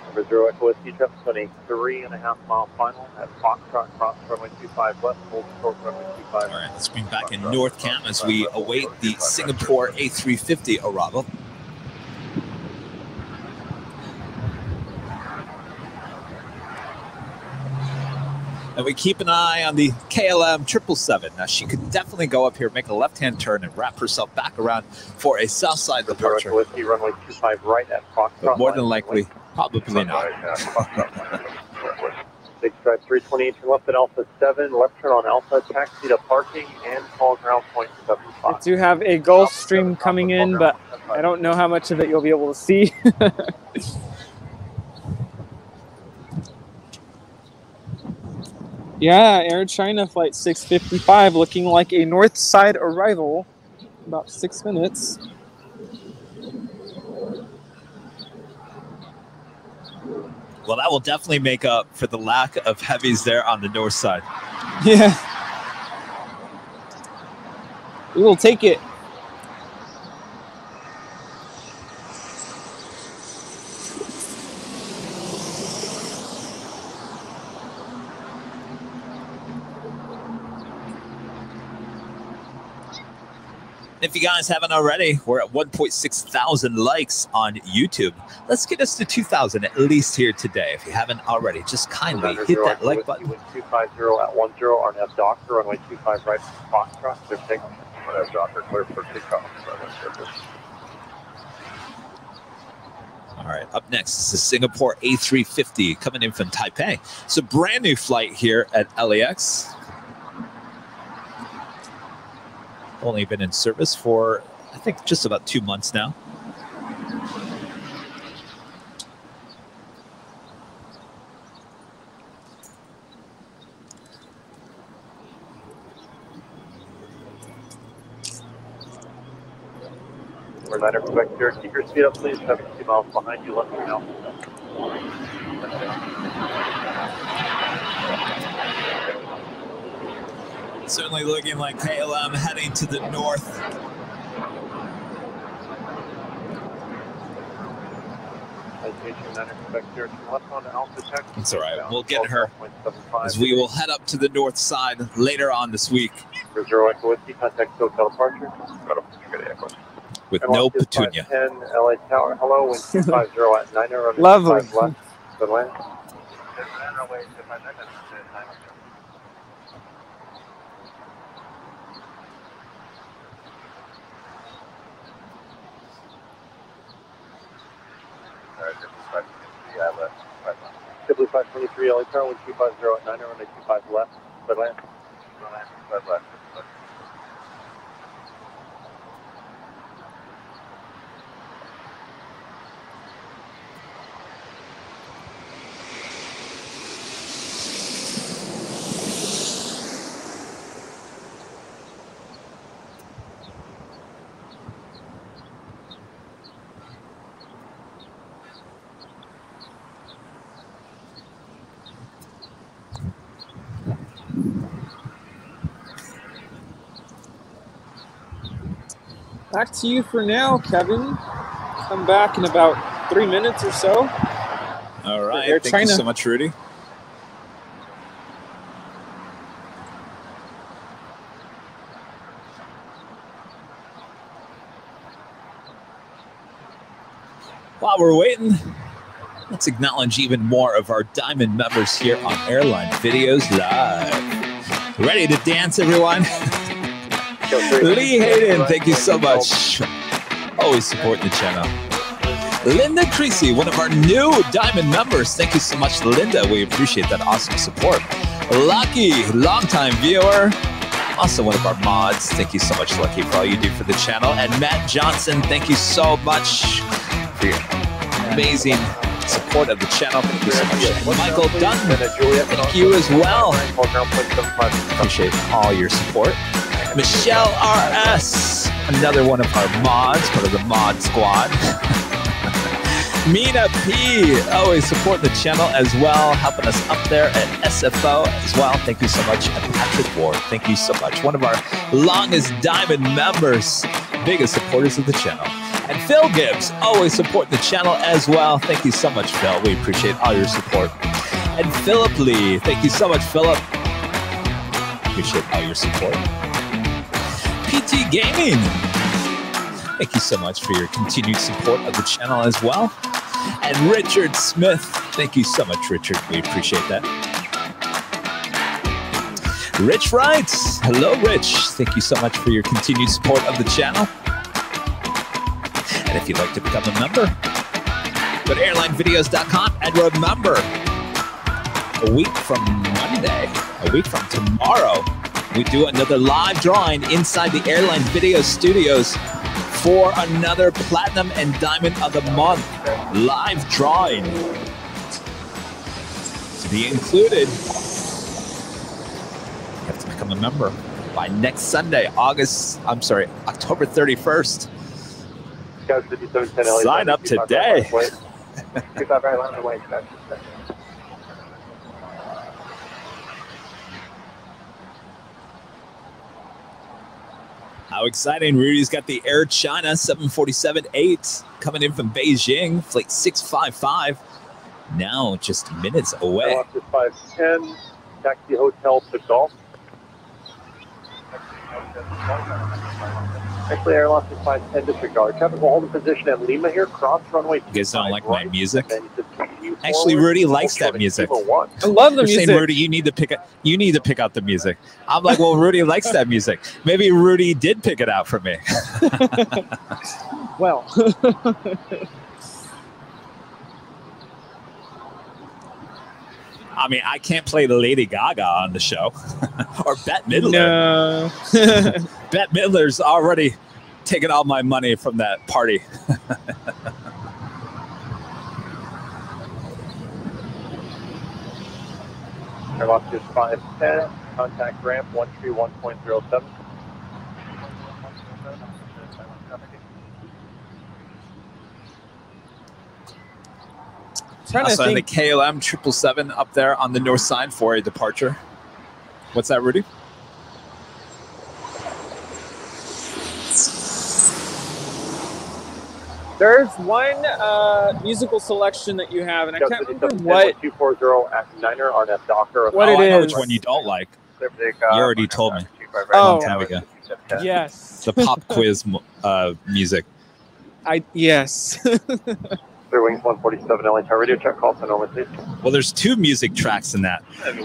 Number 0 Echo Whiskey, traffic on a 3.5-mile final at Foxtrot, cross runway 25 left, hold short runway 25. All right, let's bring back in North Cam as we await the Singapore A350 arrival. And we keep an eye on the KLM 777. Now, she could definitely go up here, make a left-hand turn, and wrap herself back around for a south side departure. Whiskey, runway 25 right at Foxtrot. But more than likely, probably not. 6 drive 328 to left at Alpha 7, left turn on Alpha, taxi to parking, and call ground point 75. I do have a Gulf Stream coming in, but I don't know how much of it you'll be able to see. Yeah, Air China flight 655 looking like a north side arrival. About 6 minutes. Well, that will definitely make up for the lack of heavies there on the north side. Yeah. We will take it. If you guys haven't already, we're at 1.6 thousand likes on YouTube. Let's get us to 2,000 at least here today. If you haven't already, just kindly hit that like button. 250 at 10, RNAV Doctor, runway 25 right, Foxtrot, 15. RNAV Doctor, clear for takeoff. All right, up next is the Singapore A350 coming in from Taipei. It's a brand new flight here at LAX. Only been in service for, I think, just about 2 months now. We're 9 Quebec here. Keep your speed up, please. 72 miles behind you. Left turn now. Certainly looking like KLM heading to the north. It's all right. We'll get her as we will head up to the north side later on this week. With no petunia. 10 LA Tower. Hello, wind 250 at 9. Lovely. Good land. Sibley 523 LA Tower, 125 at 9, runway 25 left, good land. Good left. Back to you for now, Kevin. Come back in about 3 minutes or so. All right. Thank you so much, Rudy. While we're waiting, let's acknowledge even more of our Diamond members here on Airline Videos Live. Ready to dance, everyone? Lee Hayden, thank you so much. Always supporting the channel. Linda Creasy, one of our new Diamond members. Thank you so much, Linda. We appreciate that awesome support. Lucky, longtime viewer. Also one of our mods. Thank you so much, Lucky, for all you do for the channel. And Matt Johnson, thank you so much for your amazing support of the channel. Thank you so much. And Michael Dunn, thank you as well. Appreciate all your support. Michelle RS, another one of our mods, part of the mod squad. Mina P, always supporting the channel as well, helping us up there at SFO as well. Thank you so much. And Patrick Ward, thank you so much. One of our longest Diamond members, biggest supporters of the channel. And Phil Gibbs, always supporting the channel as well. Thank you so much, Phil. We appreciate all your support. And Philip Lee, thank you so much, Philip. Appreciate all your support. PT Gaming, thank you so much for your continued support of the channel as well. And Richard Smith, thank you so much, Richard. We appreciate that. Rich writes, hello, Rich. Thank you so much for your continued support of the channel. And if you'd like to become a member, go to airlinevideos.com and remember, a week from Monday, a week from tomorrow, we do another live drawing inside the Airline Video Studios for another Platinum and Diamond of the Month live drawing. To be included, you have to become a member by next Sunday, October 31st. Sign up today. How exciting. Rudy's got the Air China 747-8 coming in from Beijing, flight 655. Now just minutes away. Officer 510, taxi hotel to Golf. Actually, Air Officer 510 disregard. Traffic will hold a position at Lima here, cross runway. You guys don't like my music? Actually, Rudy likes that music. I love the music. Saying, Rudy, you need to pick out the music. I'm like, well, Rudy likes that music. Maybe Rudy did pick it out for me. Well. I mean, I can't play the Lady Gaga on the show. Or Bette Midler. No. Bette Midler's already taken all my money from that party. Air Officer 510, contact ramp 131.07. Also, the KLM 777 up there on the north side for a departure. What's that, Rudy? There's one musical selection that you have, and I can't remember what. 240 at Niner on that Docker. What I know is. which one you don't like. You already told me. Oh, a long time ago. Yes. The pop quiz music. Yes. Clear wings 147 LA Tower radio check. Call Sonoma, please. Well, there's two music tracks in that.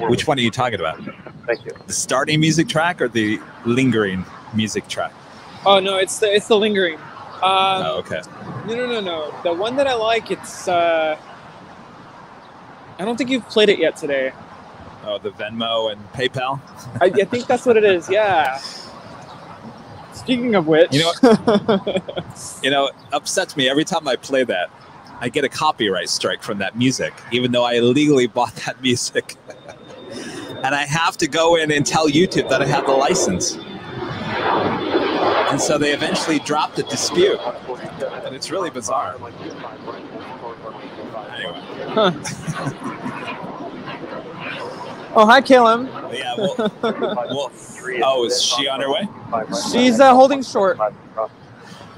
Which one are you talking about? Thank you. The starting music track or the lingering music track? Oh no, it's the lingering. Oh, okay. No. The one that I like, it's I don't think you've played it yet today. Oh, the Venmo and PayPal? I think that's what it is, yeah. Speaking of which, upsets me every time I play that. I get a copyright strike from that music, even though I illegally bought that music. And I have to go in and tell YouTube that I have the license. And so they eventually dropped the dispute. And it's really bizarre. Anyway. Huh. Oh, hi, Caleb. Yeah, oh, is she on her way? She's holding short.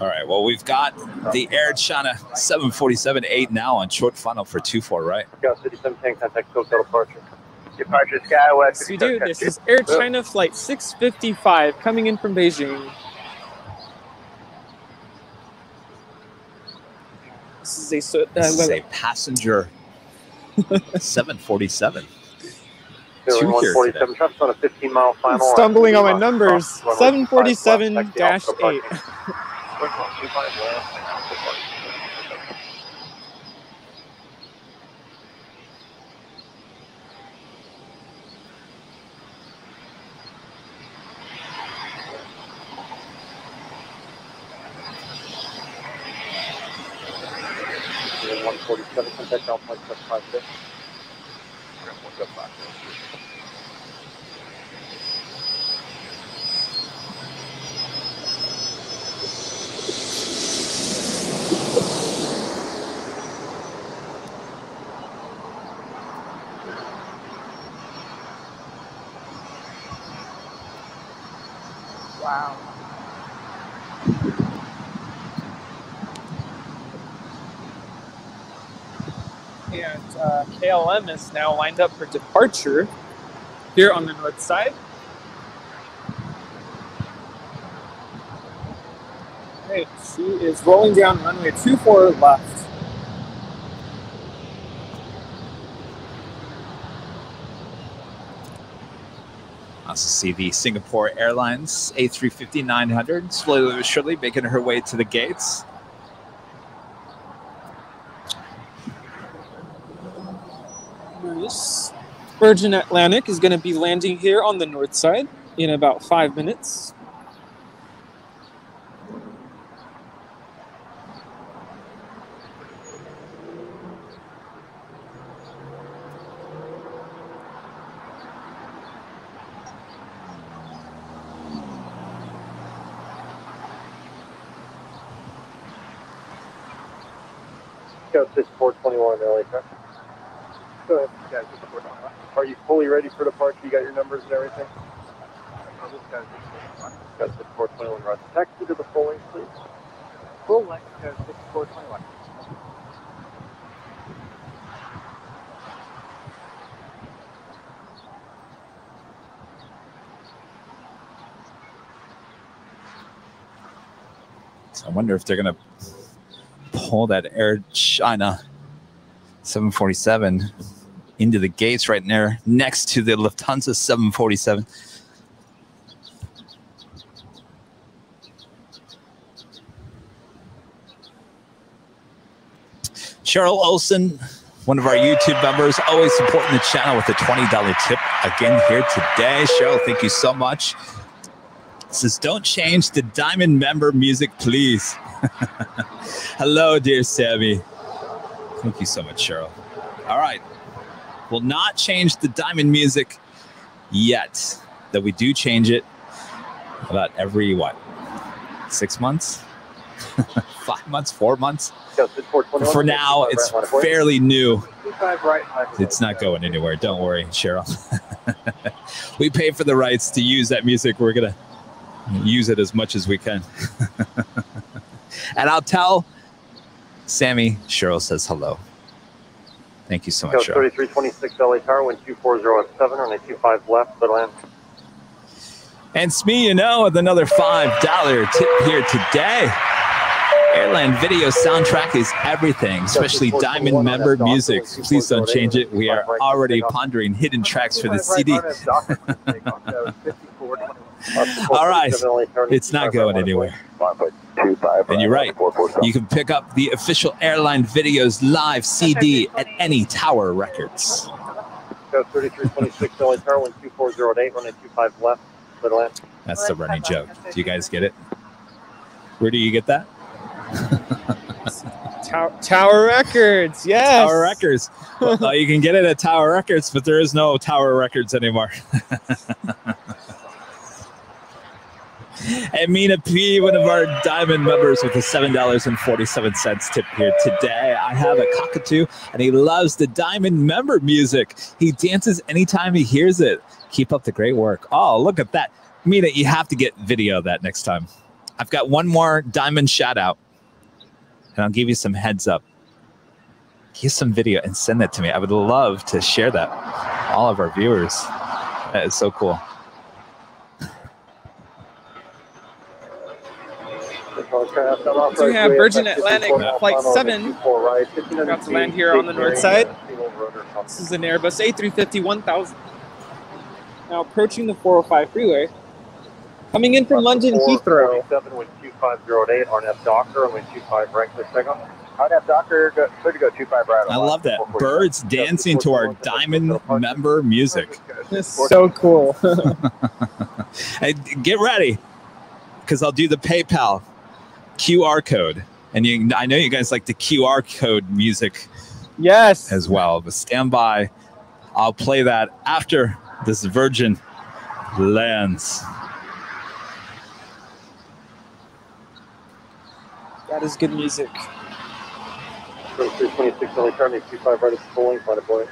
All right, well, we've got the Air China 747-8 now on short funnel for 24, right? City 710, contact total departure. Departure Skywest. Yes, we do. This is Air China flight 655 coming in from Beijing. This is a passenger 747. 147 trucks on a 15-mile final. Stumbling on my numbers. 747-8. Contact Alpine 756. Wow. And KLM is now lined up for departure here on the north side. Right, she is rolling down runway 24 left. Also see the Singapore Airlines A350-900 slowly but surely making her way to the gates. Nice. Virgin Atlantic is going to be landing here on the north side in about 5 minutes. Go 6421 LA truck. Go ahead, guys. Are you fully ready for departure? You got your numbers and everything? Got 6421 right. Taxi to the full length, please. Full length, 6421. So I wonder if they're going to pull that Air China 747 into the gates right there next to the Lufthansa 747. Cheryl Olson, one of our YouTube members, always supporting the channel with a $20 tip again here today. Cheryl, thank you so much. It says, don't change the Diamond member music, please. Hello, dear Sammy. Thank you so much, Cheryl. All right. We'll not change the Diamond music yet. That we do change it about every, what, 6 months? 5 months? 4 months? For now, it's fairly new. It's not going anywhere. Don't worry, Cheryl. We pay for the rights to use that music. We're going to use it as much as we can. And I'll tell Sammy, Cheryl says hello. Thank you so much, Cheryl. 3326 LA Tower, wind 24017, runway 25 left, but land. And Smee, with another $5 tip here today. Airline video soundtrack is everything, especially Diamond member music. Please don't change it. We are already pondering hidden tracks for the CD. All right, it's not going anywhere. And you're right. You can pick up the official Airline Videos live CD at any Tower Records. 3326 LA Tower, 12408, running 25 left, little end. That's the running joke. Do you guys get it? Where do you get that? Tower Records, yes. Tower Records. Well, you can get it at Tower Records, but there is no Tower Records anymore. And Mina P, one of our Diamond members, with a $7.47 tip here today. I have a cockatoo, and he loves the Diamond member music. He dances anytime he hears it. Keep up the great work. Oh, look at that. Mina, you have to get video of that next time. I've got one more Diamond shout out, and I'll give you some heads up. Get some video and send that to me. I would love to share that. All of our viewers. That is so cool. So we have Virgin Atlantic Flight 7 about to land here on the north side. This is an Airbus A350-1000. Now approaching the 405 freeway. Coming in from London Heathrow. 2508, RNF Docker, only 25 right per second. RNF Docker, good to go 25 right. I love that. Birds dancing to our Diamond member music. This is so cool. Hey, get ready, because I'll do the PayPal QR code. And I know you guys like the QR code music, yes, as well. But stand by. I'll play that after this Virgin lands. That is good music. 326 LA Charlie, 25 right is full length, line of boy.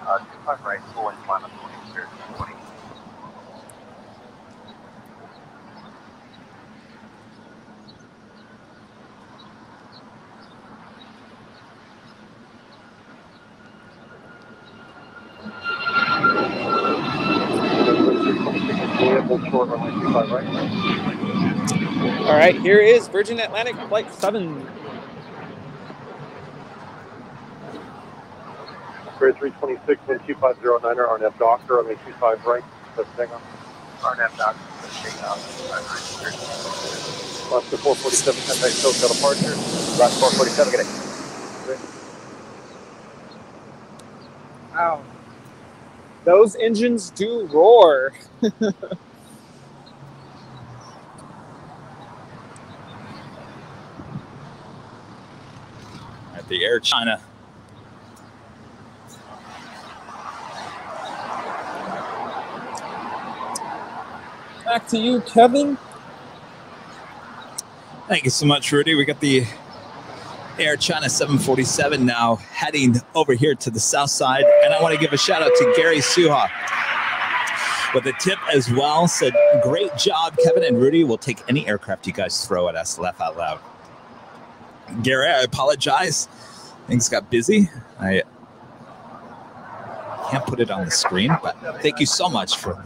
25 right, full length, line of 20. All right, here is Virgin Atlantic Flight 7. Spirit 326, 12509er, RNF Docker, only 25 right, let's hang on. RNF Docker, let's hang on. Left to 447, contact SoCal departure. Last 447, get it. Wow. Those engines do roar. At the Air China. Back to you, Kevin. Thank you so much, Rudy. We got the Air China 747 now heading over here to the south side. And I want to give a shout out to Gary Suha with a tip as well. Said, great job, Kevin and Rudy. We'll take any aircraft you guys throw at us. Laugh out loud. Gary, I apologize. Things got busy. I can't put it on the screen, but thank you so much for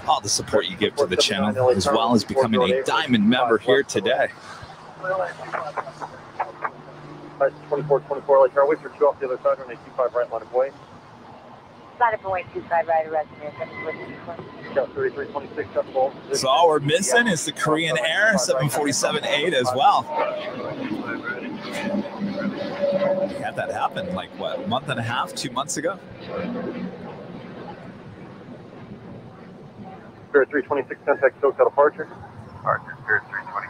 all the support you give to the channel, as well as becoming a Diamond member here today. 2424, like, wait for 2 off the other side, on a 25 right, line of way. Line of way, 25 right, resident. 3326, that's all. So all we're missing is the Korean Air 747-8 as well. We had that happen like, what, a month and a half, 2 months ago? Spirit 326, contact SoCal departure. Departure, Spirit 326.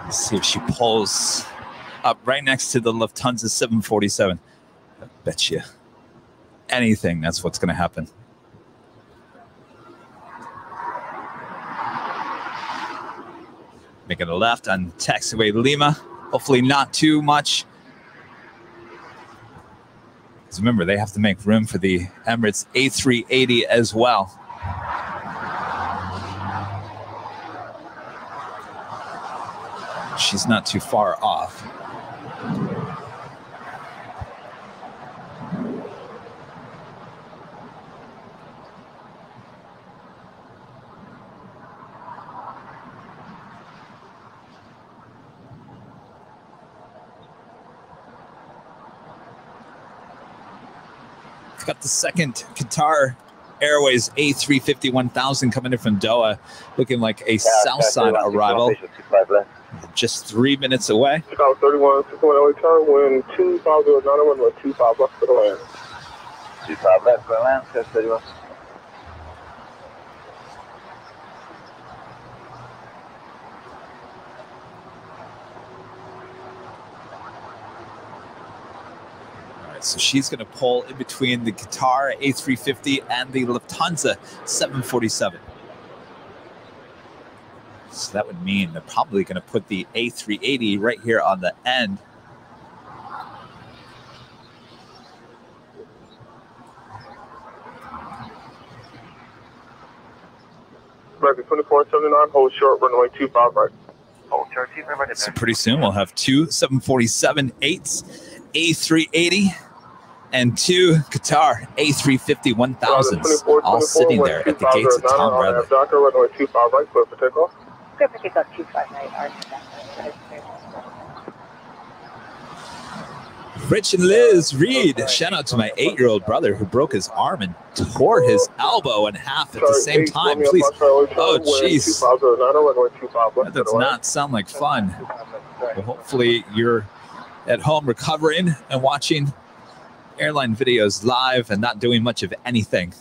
Let's see if she pulls up right next to the Lufthansa 747. I bet you anything that's what's going to happen. Making a left on taxiway Lima. Hopefully not too much. Because remember, they have to make room for the Emirates A380 as well. She's not too far off. Got the second Qatar Airways A350-1000 coming in from Doha, looking like a south side arrival. Just 3 minutes away. 31, 61 LA turn, wind 250, 911, 25 left for the land. 25 left for the land, 31. So she's going to pull in between the Qatar A350 and the Lufthansa 747. So that would mean they're probably going to put the A380 right here on the end. American 2479, hold short, runway 25 right. Hold short, 25 right. So pretty soon we'll have two 747-8s, A380, and two Qatar A350-1000s all sitting there at the gates of Tom Bradley. Runway 25 right, clear for takeoff. Clear for takeoff, 25 right. Rich and Liz Reed, shout out to my 8-year-old brother who broke his arm and tore his elbow in half at the same time. Please. Oh, jeez. That does not sound like fun. Well, hopefully you're at home recovering and watching airline videos live and not doing much of anything.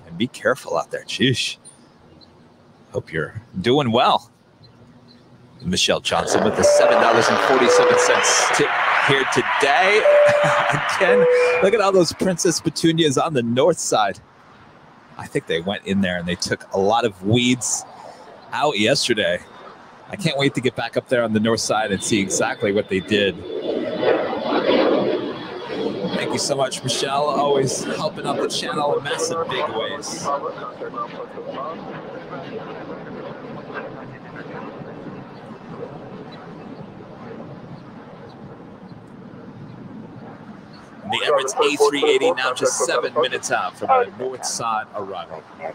And be careful out there. Jeez. Hope you're doing well. Michelle Johnson with the $7.47 tip here today. Again, look at all those Princess Petunias on the north side. I think they went in there and they took a lot of weeds out yesterday. I can't wait to get back up there on the north side and see exactly what they did. Thank you so much, Michelle. Always helping out the channel in massive big ways. The Emirates A380 now just 7 minutes out from a north side arrival. I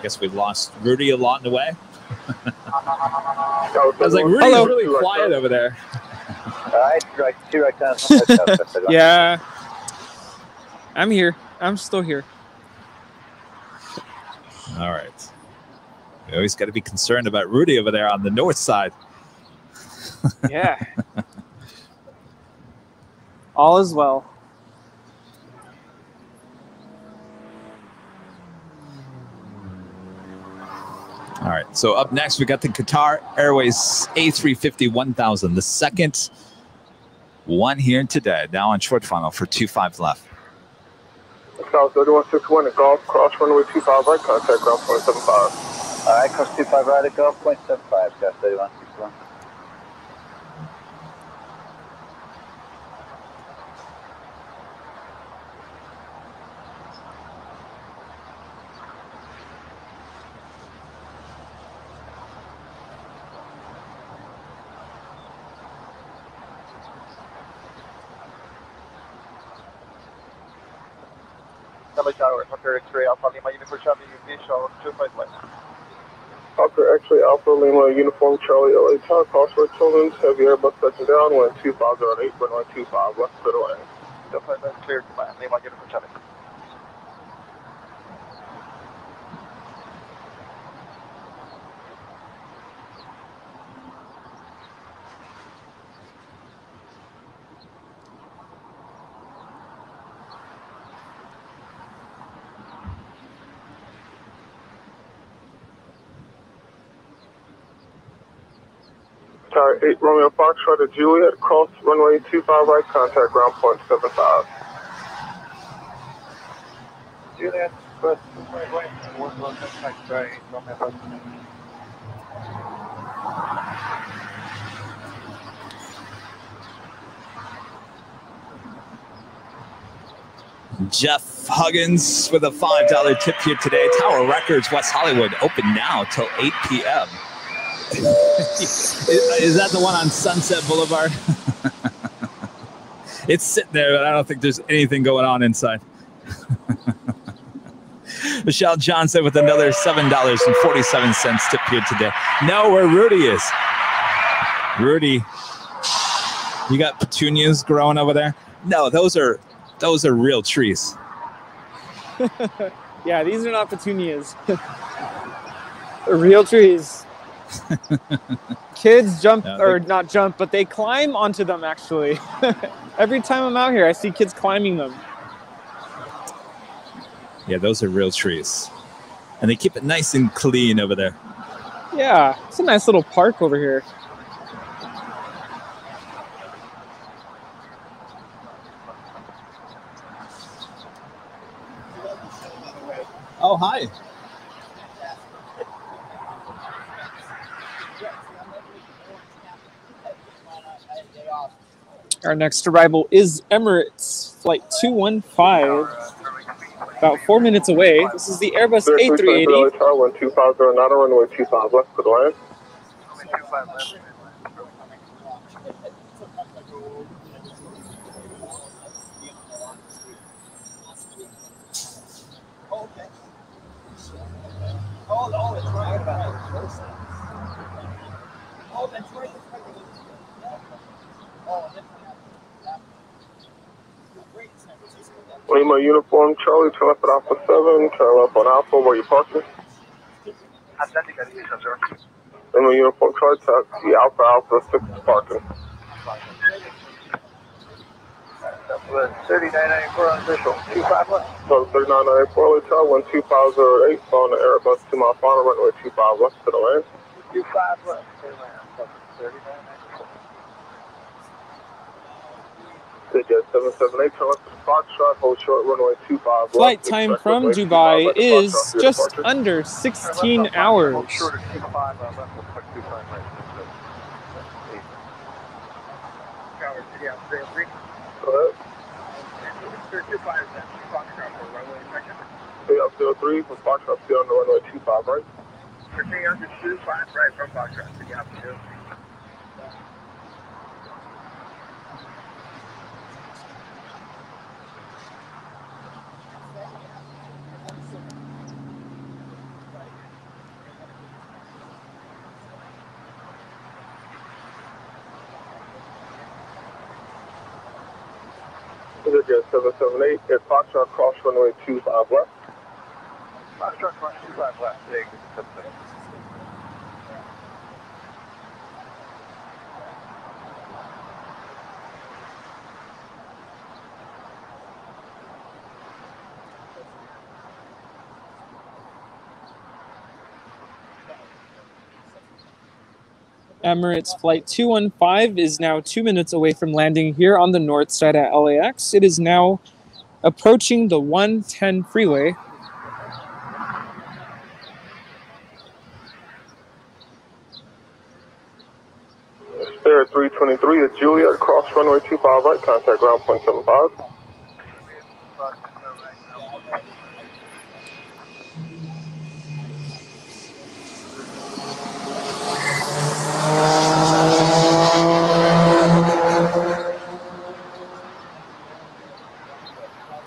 guess we lost Rudy along the way. I was like, Rudy's really quiet over there. Yeah. I'm here. I'm still here. All right. We always got to be concerned about Rudy over there on the north side. Yeah. All is well. All right, so up next, we got the Qatar Airways A350-1000, the second one here today, now on short final for 25 left. South 3161 at Golf, cross runway 25 right, contact ground 0.75. All right, cross 25 right at Golf, 0.75, South 3161. Hunter X-ray Alpha Lima Uniform Charlie visual 25 left. Hunter X-ray Alpha Lima Uniform Charlie LA Tower, crossword children's, heavy Airbus touching down, wind 2508, runway 25 left for the lane. 25 left, clear to land, Lima Uniform Charlie. Tower 8 Romeo Foxtrot at Juliet, cross runway 25 right, contact ground point 75. Juliet, cross right, 1 contact right, Romeo Foxtrot. Jeff Huggins with a $5 tip here today. Tower Records, West Hollywood, open now till 8 p.m. Is that the one on Sunset Boulevard? It's sitting there, but I don't think there's anything going on inside. Michelle Johnson with another $7.47 tip here today. Know where Rudy is. Rudy, you got petunias growing over there? No, those are real trees. Yeah, these are not petunias. They're real trees. Kids jump, or not jump, but they climb onto them, actually. Every time I'm out here, I see kids climbing them. Yeah, those are real trees. And they keep it nice and clean over there. Yeah, it's a nice little park over here. Oh, hi. Our next arrival is Emirates, flight 215, about 4 minutes away. This is the Airbus A380. 1250, not a runway 25 left for the land. Oh, it's right about it. Oh, that's right. Lima uniform, Charlie, turn left at Alpha 7, turn left on Alpha, where you parking? Lima uniform, Charlie, taxi, Alpha 6 parking. 3994 on official, 25 left. So 3994, Charlie, 12508, on the Airbus 2 mile final, runway 25 left to the land. 25 left, 3994. Jet 778, turn left to Foxtrot, hold short, runway 25 left. Flight time from Dubai is just under 16 hours. Hold short at 25 left, looks like 25 right. Tower City out 03. Go ahead. 25 left, Foxtrot for runway second. Stay up 03 from Foxtrot, stay on the runway 25 right. Stay under 25 right from Foxtrot, City out 03. Jet 778, at Foxtrot, cross runway 25 left. Foxtrot, cross 25 left, big. Emirates flight 215 is now 2 minutes away from landing here on the north side at LAX. It is now approaching the 110 freeway. Spare 323 at Juliet, cross runway 25 right, contact ground point 75.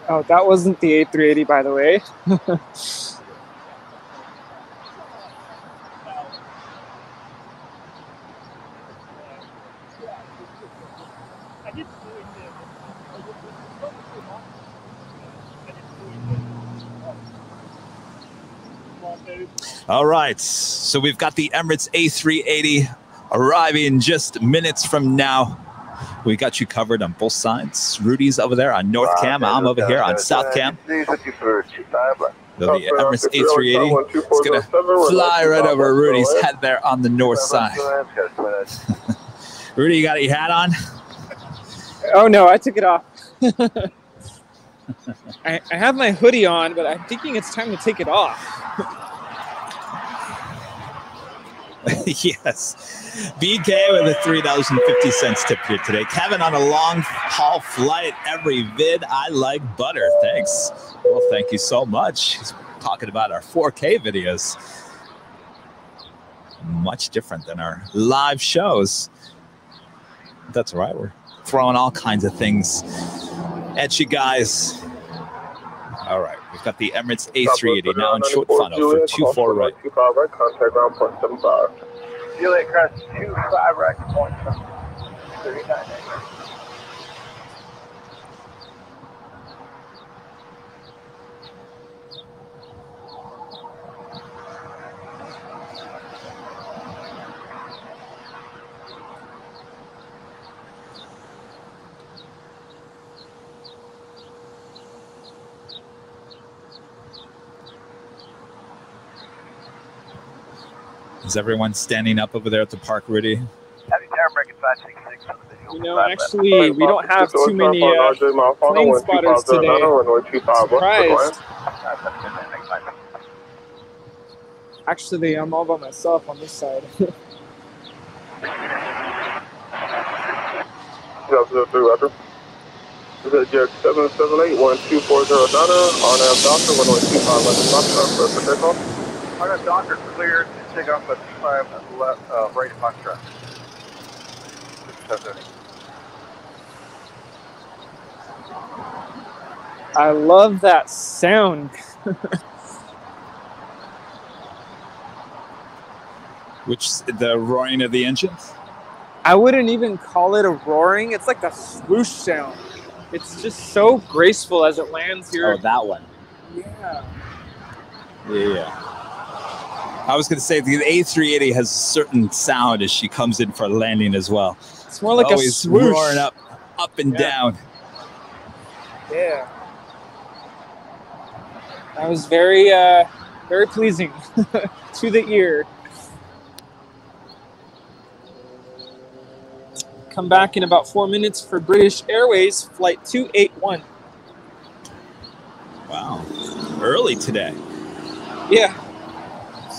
Oh, that wasn't the A380, by the way. All right, so we've got the Emirates A380 arriving just minutes from now. We got you covered on both sides. Rudy's over there on North Cam. I'm over here on South Cam. The Emirates A380 is going to fly right over Rudy's head there on the north side. Rudy, you got your hat on? Oh no, I took it off. I have my hoodie on, but I'm thinking it's time to take it off. Yes. BK with a $3.50 tip here today. Kevin on a long haul flight. Every vid, I like butter. Thanks. Well, thank you so much. He's talking about our 4K videos. Much different than our live shows. That's right. We're throwing all kinds of things at you guys. All right. We've got the Emirates A380 now in short funnel for 24 right. 25 right, contact ground 0.75. Juliet cross 25 right, 39. Is everyone standing up over there at the park, Rudy? You know, actually, we don't have too many plane spotters today. Surprised. Actually, I'm all by myself on this side. 003, Roger. This is Jet 778-1240 Donna, RNAV Doctor, 1125 London Foxtrot, for takeoff. RNAV Doctor cleared to take off at 5 left, right Foxtrot. I love that sound. Which, the roaring of the engines? I wouldn't even call it a roaring. It's like a swoosh sound. It's just so graceful as it lands here. Oh, that one. Yeah. Yeah. I was going to say the A380 has a certain sound as she comes in for landing as well. It's more like always a swoosh. Roaring up and down. Yeah. That was very, very pleasing to the ear. Come back in about 4 minutes for British Airways Flight 281. Wow. Early today. Yeah.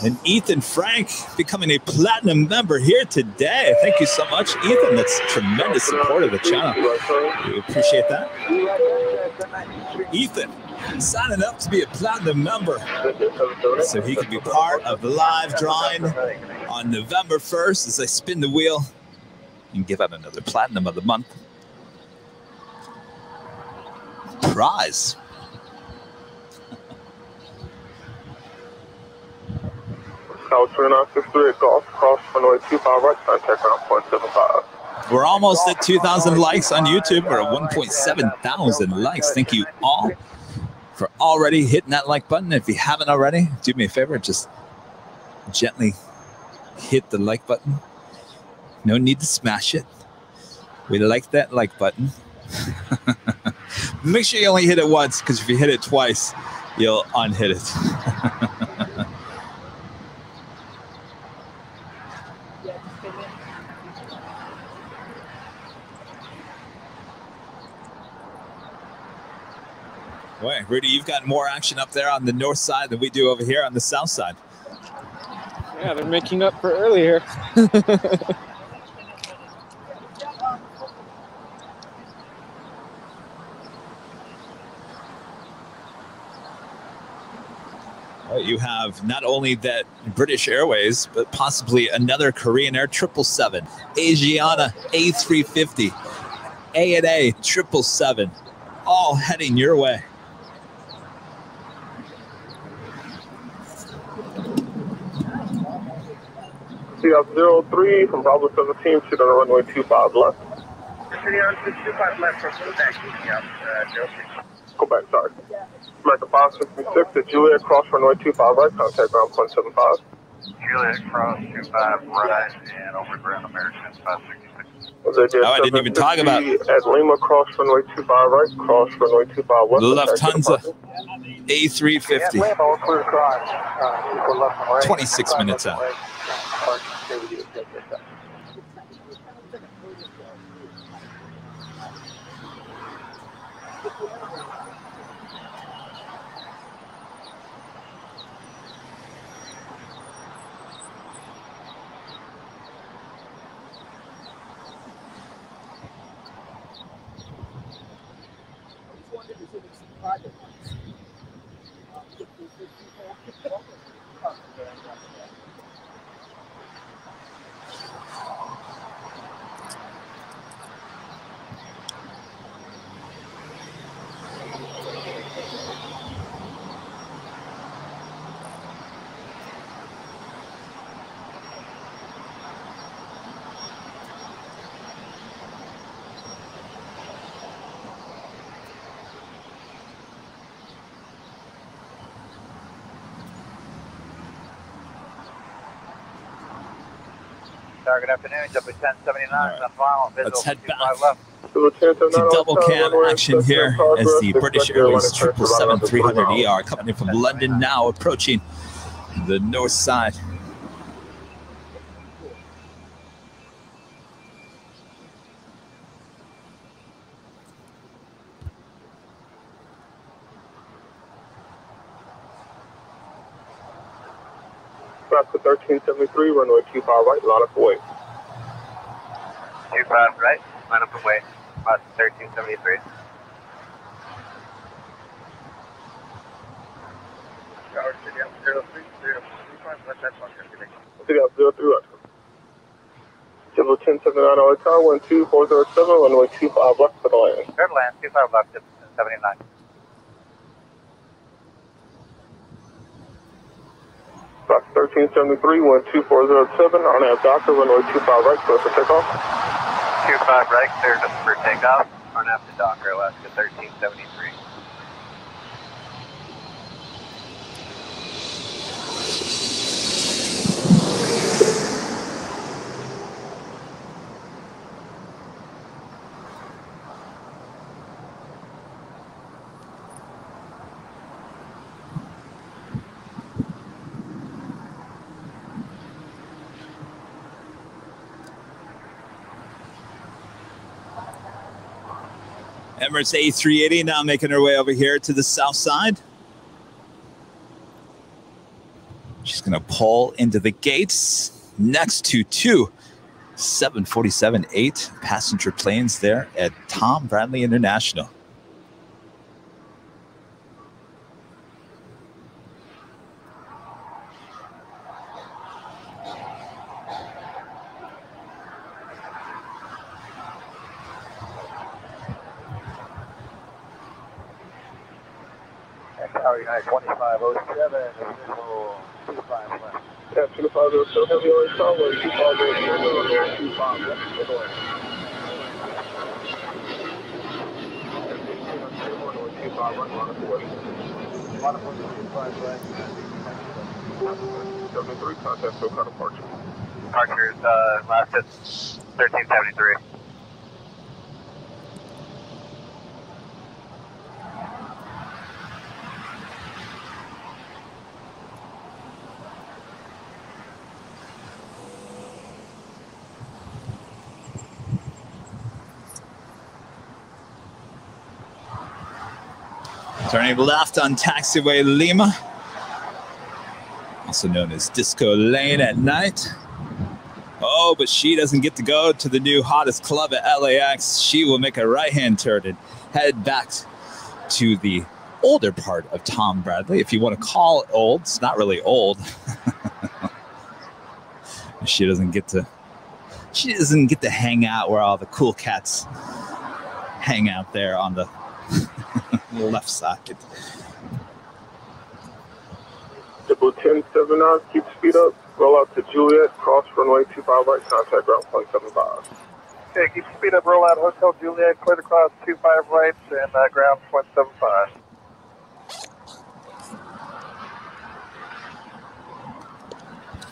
And Ethan Frank becoming a platinum member here today. Thank you so much, Ethan. That's tremendous support of the channel. We appreciate that. Ethan signing up to be a platinum member so he can be part of the live drawing on November 1st as I spin the wheel and give out another platinum of the month prize. South 3963 Golf, cross runway 25 right, contact ground 0.75. We're almost at 2,000 likes on YouTube. We're at 1.7 thousand likes. Thank you all for already hitting that like button. If you haven't already, do me a favor, just gently hit the like button. No need to smash it. We like that like button. Make sure you only hit it once, because if you hit it twice, you'll unhit it. Boy, Rudy, you've got more action up there on the north side than we do over here on the south side. Yeah, they're making up for earlier. You have not only that British Airways, but possibly another Korean Air 777, Asiana A350, ANA 777, all heading your way. CF03 from Bravo 17, shoot on the runway 25 left. City on 25 left from Quebec. Go back, sorry. American 566 at Juliet, cross runway 25 right, contact ground 0.75. Juliet, cross 25 right, and over ground American 566. Oh, I didn't even talk about at Lima, cross runway 25 right, cross runway 25 west. Lufthansa A350. 26 minutes out. Good afternoon, W1079 on file. Let's head back to double cam action here as the British Airways 777-300ER coming in from London now approaching the north side. Back to 1373, runway 25 right, line up away. 25 right, line up away, about 1373. City up 03, let that one City up 03, right. Civil 1079 LA Tower, 12407, runway 25 left for the land. Third land, 25 left, 79. Fox 1373, 12407, on our doctor, runway 25 right, clear for takeoff. 25 right, clear for takeoff, on after Docker, Alaska 1373. Emirates A380 now making her way over here to the south side. She's going to pull into the gates next to two 747-8 passenger planes there at Tom Bradley International. United 2507, 25 left. Yeah, 2507, heavy on tower, 2507, 25 left for the land. 25 right, line up away. 73, contact SoCal departure. Departures last at 1373. Turning left on taxiway Lima, also known as Disco Lane at night. Oh, but she doesn't get to go to the new hottest club at LAX. She will make a right-hand turn and head back to the older part of Tom Bradley. If you want to call it old, it's not really old. She doesn't get to hang out where all the cool cats hang out there on the left side. Triple 1079, keep speed up, roll out to Juliet, cross runway 25 right, contact ground point 75. Okay, keep speed up, roll out Hotel Juliet, clear to cross 25 right, and ground point 75.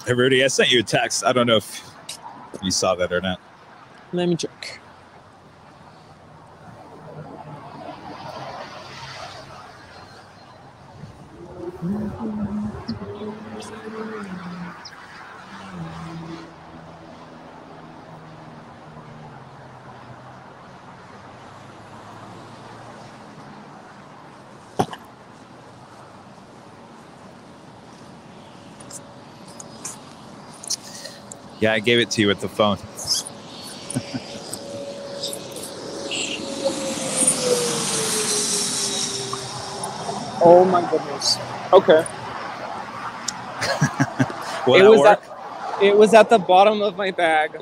Hey, Rudy, I sent you a text. I don't know if you saw that or not. Let me check. Yeah, I gave it to you with the phone. Oh my goodness. Okay. It was at the bottom of my bag.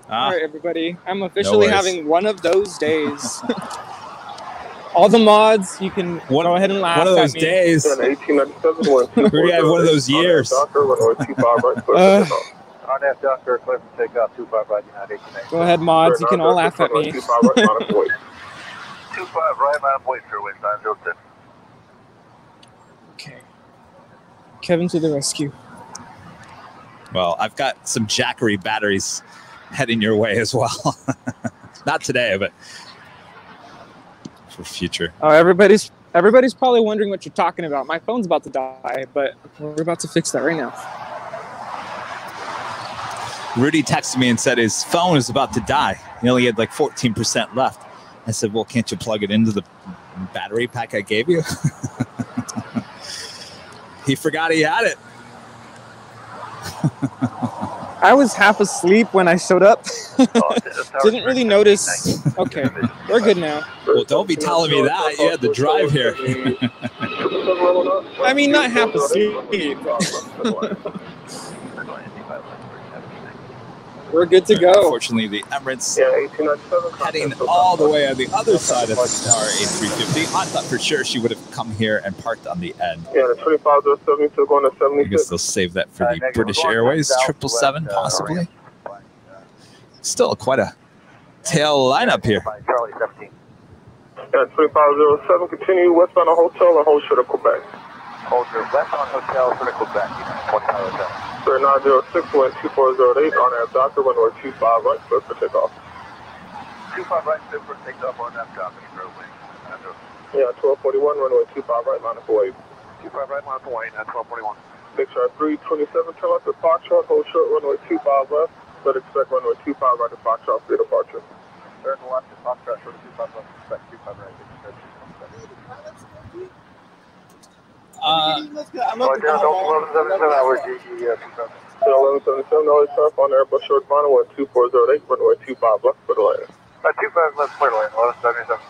All right, everybody. I'm officially having one of those days. All the mods, you can go ahead and laugh at me. One of those days. Rudy, I have one of those years. Doctor, clear for takeoff, 25 right, United 18. Go ahead, mods. You can all laugh at me. 25 right, line of weight, fairway, 906. Okay. Kevin to the rescue. Well, I've got some Jackery batteries heading your way as well. Not today, but for future. Oh, everybody's probably wondering what you're talking about. My phone's about to die, but we're about to fix that right now. Rudy texted me and said his phone is about to die. He only had like 14% left. I said, well, can't you plug it into the battery pack I gave you? He forgot he had it. I was half asleep when I showed up. Didn't really notice. Okay, we're good now. Well, don't be telling me that. You had to drive here. I mean, not half asleep. We're good to go. Unfortunately, the Emirates heading all the way on the other side of the Tower A350. I thought for sure she would have come here and parked on the end. Yeah, the 2507 still going to 76. I guess they'll save that for the British Airways 777, possibly. Still quite a tail lineup here. Charlie 17. Yeah, 2507, continue westbound on hotel and hold short of Quebec. Hold your westbound hotel, short of Quebec, 2507. Sir, 906, wind 2408, on air doctor, runway 25 right, clear for takeoff. 25 right, clear for takeoff on air doctor, runway. Yeah, 1241, runway 25 right, line up away. 25 right, line up away, at 1241. Make sure 327, turn left at Foxtrot, hold short, runway 25 left, but expect runway 25 right at Foxtrot, for departure. Turn left at Foxtrot, runway 25 left, expect 25 right. I'm up to come home. 1177, always sharp on Airbus short final, 2408, runway 25 left for the land. 25 left for the land, 1177.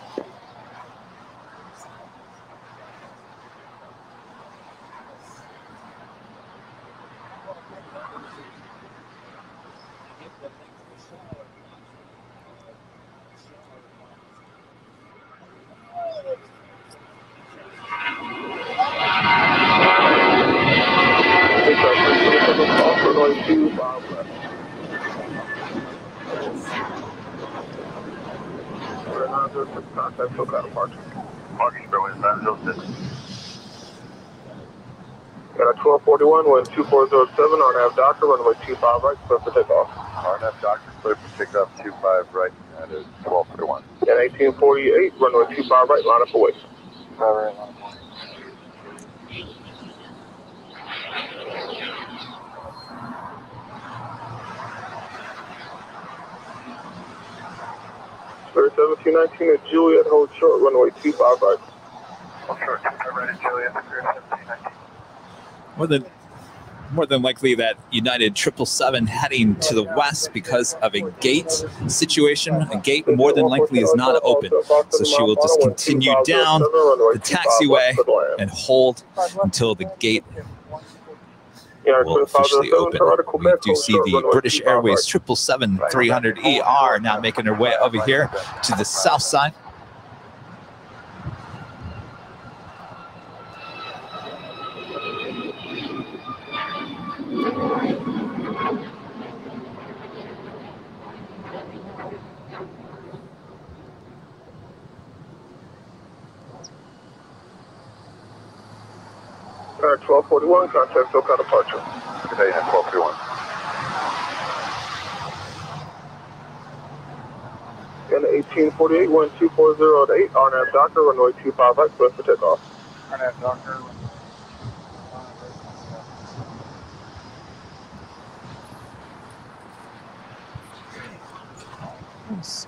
Got a 1241, wind 2407, RNAV doctor, runway 25 right, clear for takeoff. RNAV doctor, clear for takeoff, 25 right, that is 1241. And 1848, runway 25 right, line up away. 25 right, line up away. 1719 at Juliet, hold short, runway 25 right. Hold short, 25 right at Juliet, 1719. More than likely that United 777 heading to the west because of a gate situation. A gate more than likely is not open. So she will just continue down the taxiway and hold until the gate will officially open. We do see the British Airways 777-300ER now making her way over here to the south side. All right, 1241, contact SoCal departure. Today at 1241. And 1848, wind 2408, RNAV doctor, runway 25 right, clear for takeoff. RNAV doctor. Nice.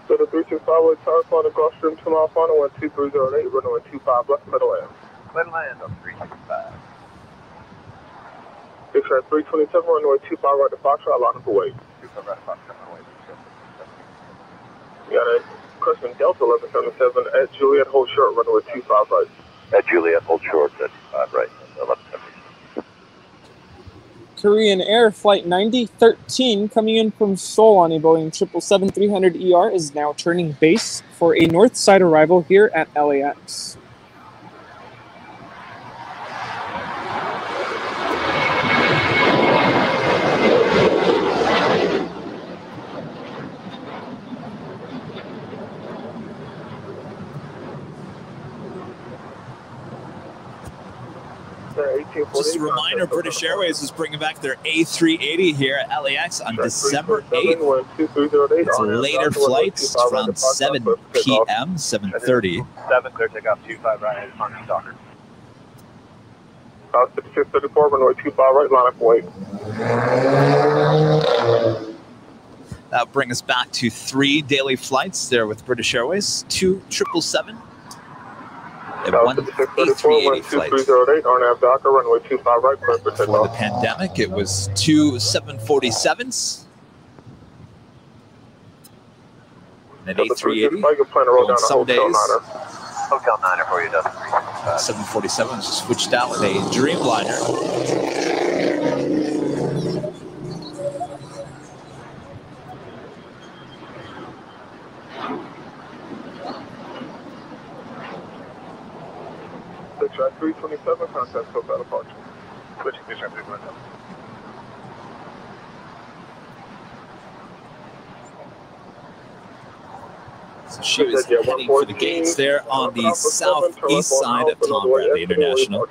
So the 325 way tower flight across stream to my final, 2308, runway 25 left, middle end. Clear land on 365. 327, runway 25 right to Foxtrot, line up for wait. 25 right to Foxtrot, runway 27. You got a Crescent Delta 1177 at Juliet, hold short, runway 25 right. At Juliet, hold short, at 5 right, 1170. Korean Air Flight 9013 coming in from Seoul on a Boeing 777-300ER is now turning base for a north side arrival here at LAX. Just a reminder, British Airways is bringing back their A380 here at LAX on December 8th. It's a later flight. It's around 7 p.m., 7:30. 7, take off 25 right, on Stalker. 5634, runway 25 right, line up wait. That'll bring us back to 3 daily flights there with British Airways, 2 777. And 1 A380 flight. Before the pandemic, it was 2 747s. And an A380 on some days. Hotel 9 for you, Dustin. 747 was switched out with a Dreamliner. Track 327, contact Hotel departure. Switching to track 327. So she was heading for the gates there on the southeast side of Tom Bradley International.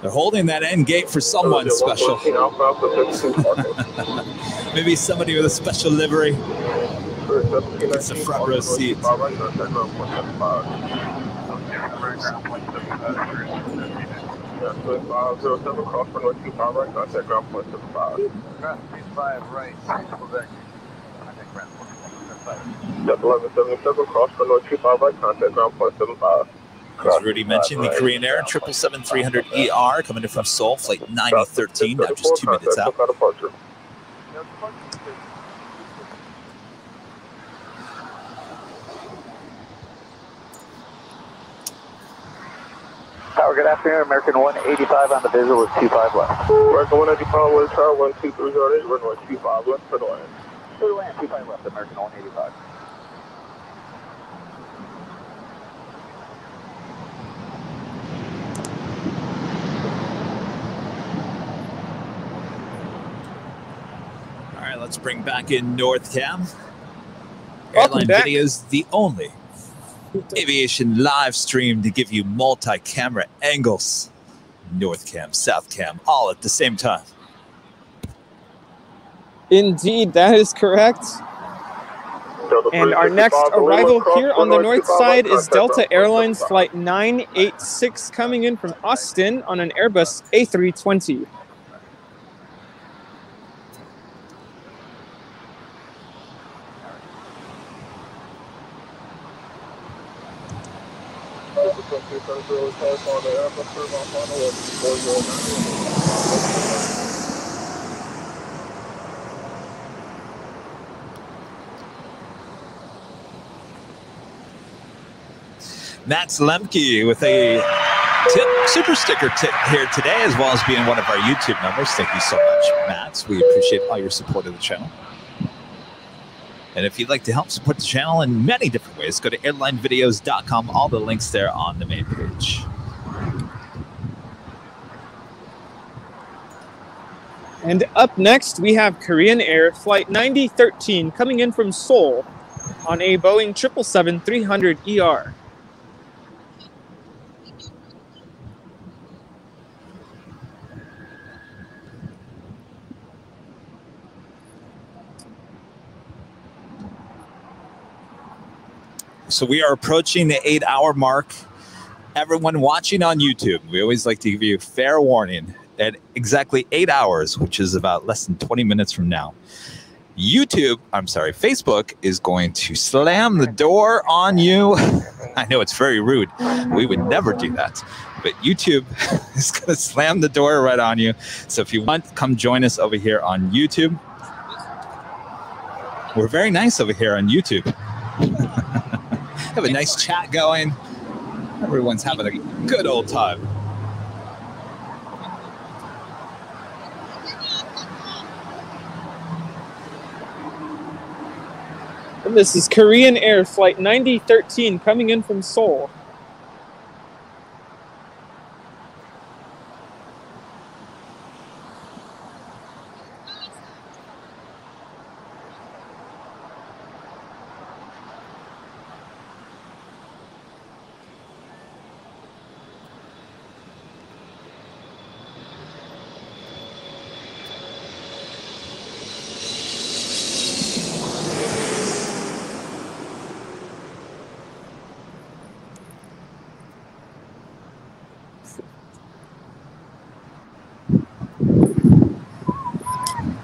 They're holding that end gate for someone special. Maybe somebody with a special livery. It's a front row seat. Cross runway 25 right, contact ground point 75. 25 right, Quebec. Contact ground point 75. 1177, cross runway 25 right, contact ground point 75. As Rudy mentioned, the Korean Air 777-300ER coming in from Seoul, flight 9013, now just 2 minutes out. Tower, good afternoon. American 185 on the visual with 25 left. American 185 with tower 12308, runway 25 left for the land. For the land, 25 left, American 185. All right, let's bring back in North Cam. Airline Videos, the only aviation live stream to give you multi-camera angles. North Cam, South Cam, all at the same time. Indeed, that is correct. And our next arrival here on the north side is Delta Airlines Flight 986 coming in from Austin on an Airbus A320. Max Lemke with a tip, super sticker tip here today, as well as being one of our YouTube members. Thank you so much, Max. We appreciate all your support of the channel. And if you'd like to help support the channel in many different ways, go to airlinevideos.com. All the links there on the main page. And up next, we have Korean Air Flight 9013 coming in from Seoul on a Boeing 777-300ER. So we are approaching the 8-hour mark. Everyone watching on YouTube, we always like to give you fair warning. At exactly 8 hours, which is about less than 20 minutes from now, Facebook is going to slam the door on you. I know it's very rude. We would never do that. But YouTube is going to slam the door right on you. So if you want, come join us over here on YouTube. We're very nice over here on YouTube. Have a nice chat going. Everyone's having a good old time. And this is Korean Air Flight 9013 coming in from Seoul.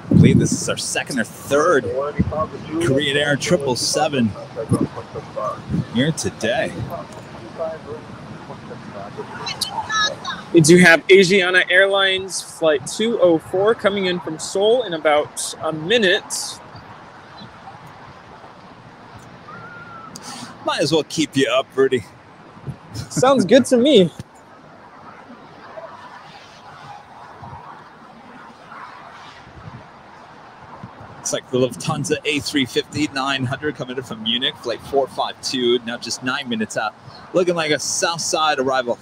I believe this is our second or third Korean Air 777 here today. We do have Asiana Airlines Flight 204 coming in from Seoul in about a minute. Might as well keep you up, Rudy. Sounds good to me. It's like the Lufthansa A350-900 coming in from Munich, flight 452, now just 9 minutes out. Looking like a south side arrival.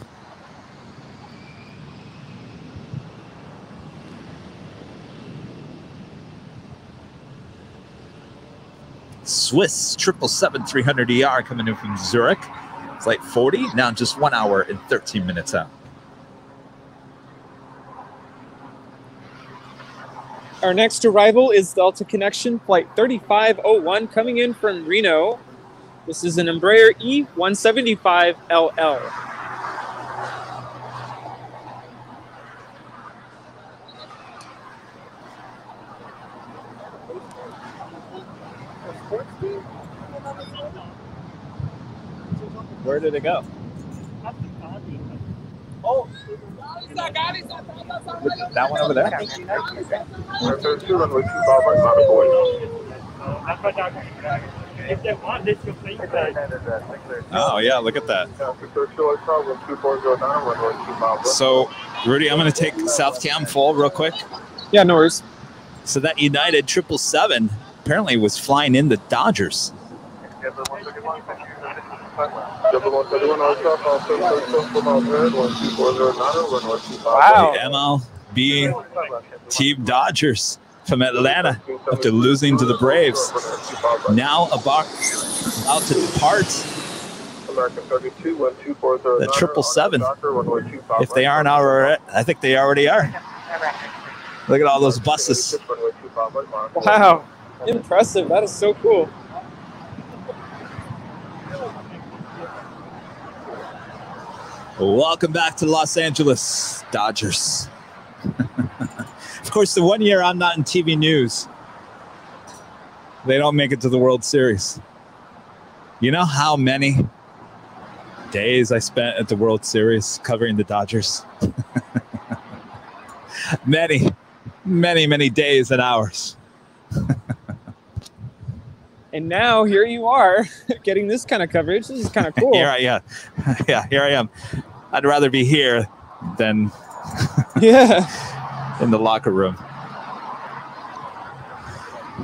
Swiss 777-300ER coming in from Zurich, flight 40, now just 1 hour and 13 minutes out. Our next arrival is Delta Connection Flight 3501 coming in from Reno. This is an Embraer E175LL. Where did it go? Oh, that one over there? Oh, yeah, look at that. So, Rudy, I'm going to take South Cam full real quick. Yeah, no worries. So that United 777 apparently was flying in the Dodgers. Wow. The MLB Team Dodgers from Atlanta after losing to the Braves. Now about to depart the 777. If they aren't already, I think they already are. Look at all those buses. Wow. Impressive. That is so cool. Welcome back to Los Angeles, Dodgers. Of course, the 1 year I'm not in TV news, they don't make it to the World Series. You know how many days I spent at the World Series covering the Dodgers? Many, many, many days and hours. And now here you are getting this kind of coverage. This is kind of cool. Here I am. I'd rather be here than in the locker room.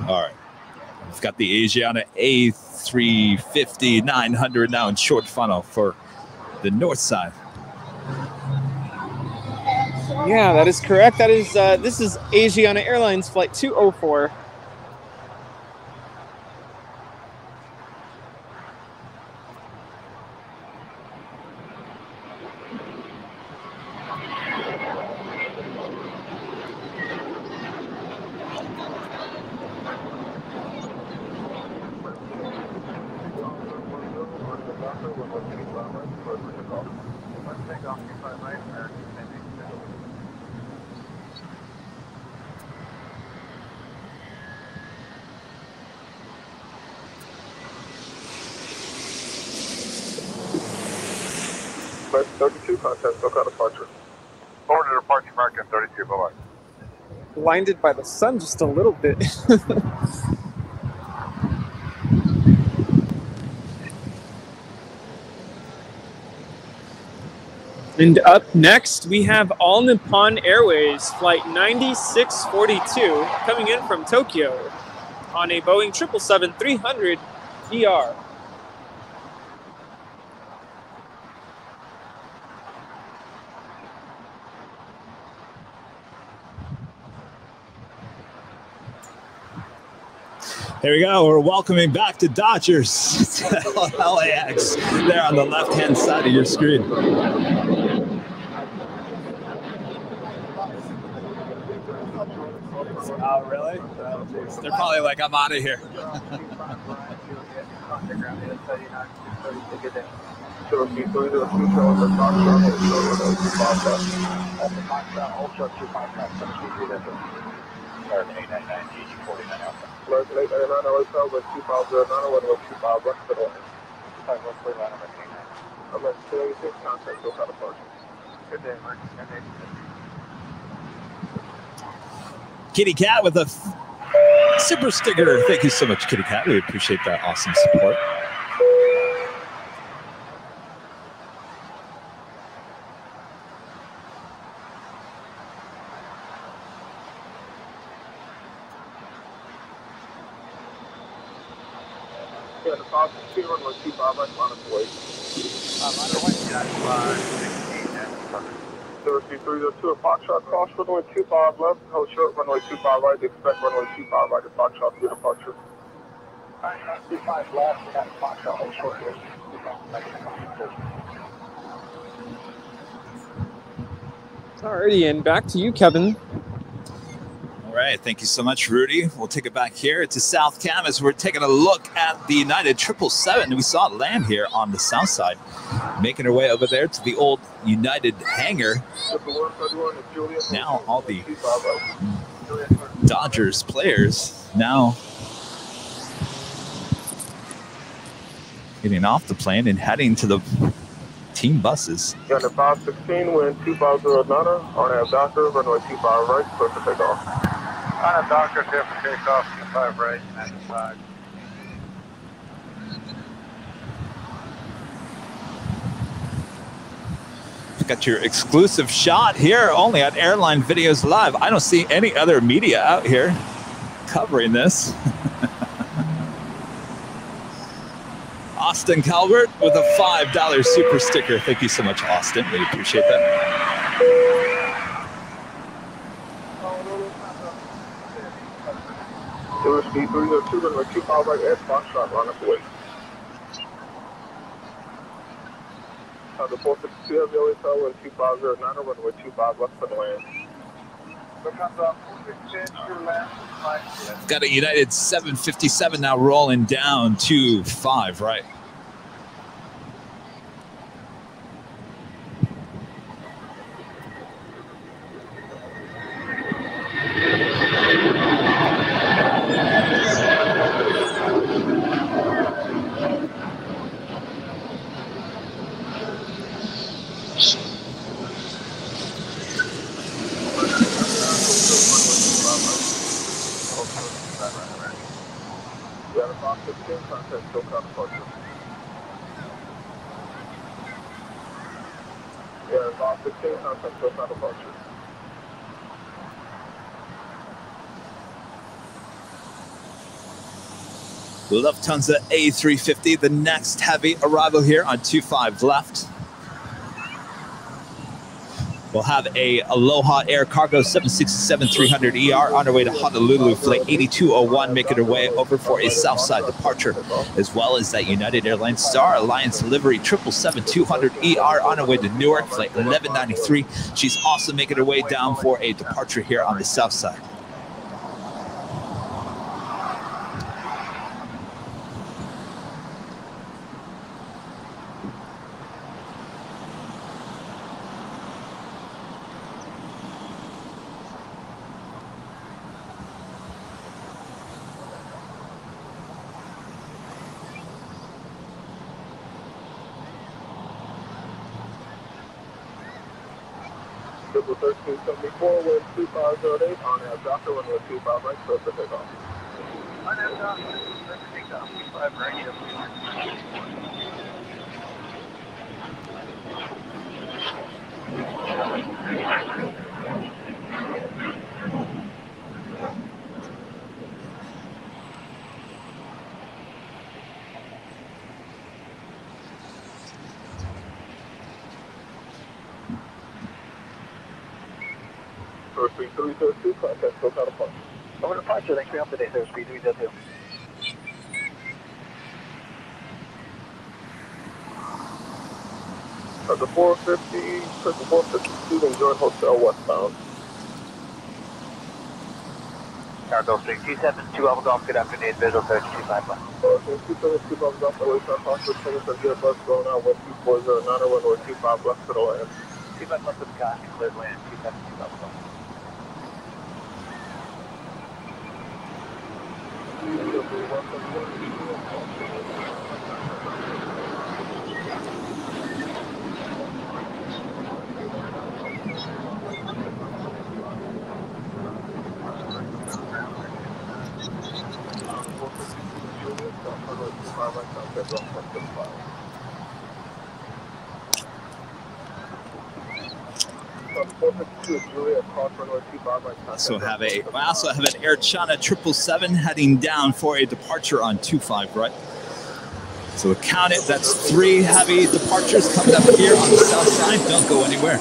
All right. We've got the Asiana A350-900 now in short funnel for the north side. Yeah, that is correct. That is this is Asiana Airlines Flight 204. Express 32, contact SoCal departure. Forward to departure mark at 32, bye-bye. Blinded by the sun just a little bit. And up next, we have All Nippon Airways Flight 9642 coming in from Tokyo on a Boeing 777-300 ER. Here we go. We're welcoming back to Dodgers to LAX there on the left-hand side of your screen. Oh, really? They're probably like, I'm out of here. Kitty Cat with a super sticker. Thank you so much, Kitty Cat. We appreciate that awesome support. Yeah, the Fox 2 runway 25 right on its way. Receive 302 at Foxtrot, cross runway 25 left, hold short, runway 25 right, expect runway 25 right at Foxtrot through departure. 25 left, we got Foxtrot, hold short. Alrighty, and back to you, Kevin. All right, thank you so much, Rudy. We'll take it back here to South Cam as we're taking a look at the United 777. We saw it land here on the south side, making our way over there to the old United hangar. Now all the Dodgers players now getting off the plane and heading to the team buses. Yeah, the 516, wind 250 Nana, on our doctor, runway 25 right, clear for takeoff. On a doctor, clear for takeoff, 25 right, 95. Got your exclusive shot here only at Airline Videos Live. I don't see any other media out here covering this. Austin Calvert with a $5 super sticker. Thank you so much, Austin. We appreciate that. Speed 302, runway 25 right at Foxtrot, run us away. The 462 heavy LA tower and 2509, runway 25 left for the land. Got a United 757 now rolling down to 5 right. Lufthansa A350, the next heavy arrival here on 25 left. We'll have a Aloha Air Cargo 767-300ER on our way to Honolulu, flight 8201, making our way over for a Southside departure, as well as that United Airlines Star Alliance livery 777-200ER on our way to Newark, flight 1193. She's also making her way down for a departure here on the Southside. Triple 1374, wind 2508, on air doctor, runway 25 right, clear for takeoff. On air doctor, clear for takeoff, 25 right, Source 3302, contact SoCal departure. Over departure, thanks for your help today, Source 3302. At the 450, circle 452, enjoy hotel westbound. Cargo 3272, Alpha Golf, good afternoon, visual 3251. 272 Alpha Golf, away from Foxtrot, Travis, and get a bus going out, west 2409, runway 25 left to the land. 25 left to the sky, cleared land, 272 Alpha Golf. I also have an Air China 777 heading down for a departure on 25 right. So count it, that's 3 heavy departures coming up here on the south side. Don't go anywhere.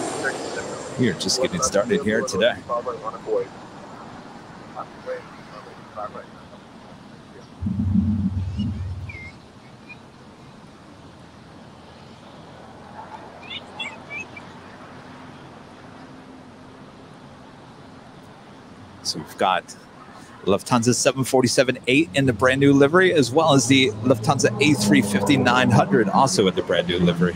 We're just getting started here today. So we've got Lufthansa 747-8 in the brand new livery, as well as the Lufthansa A350-900 also in the brand new livery.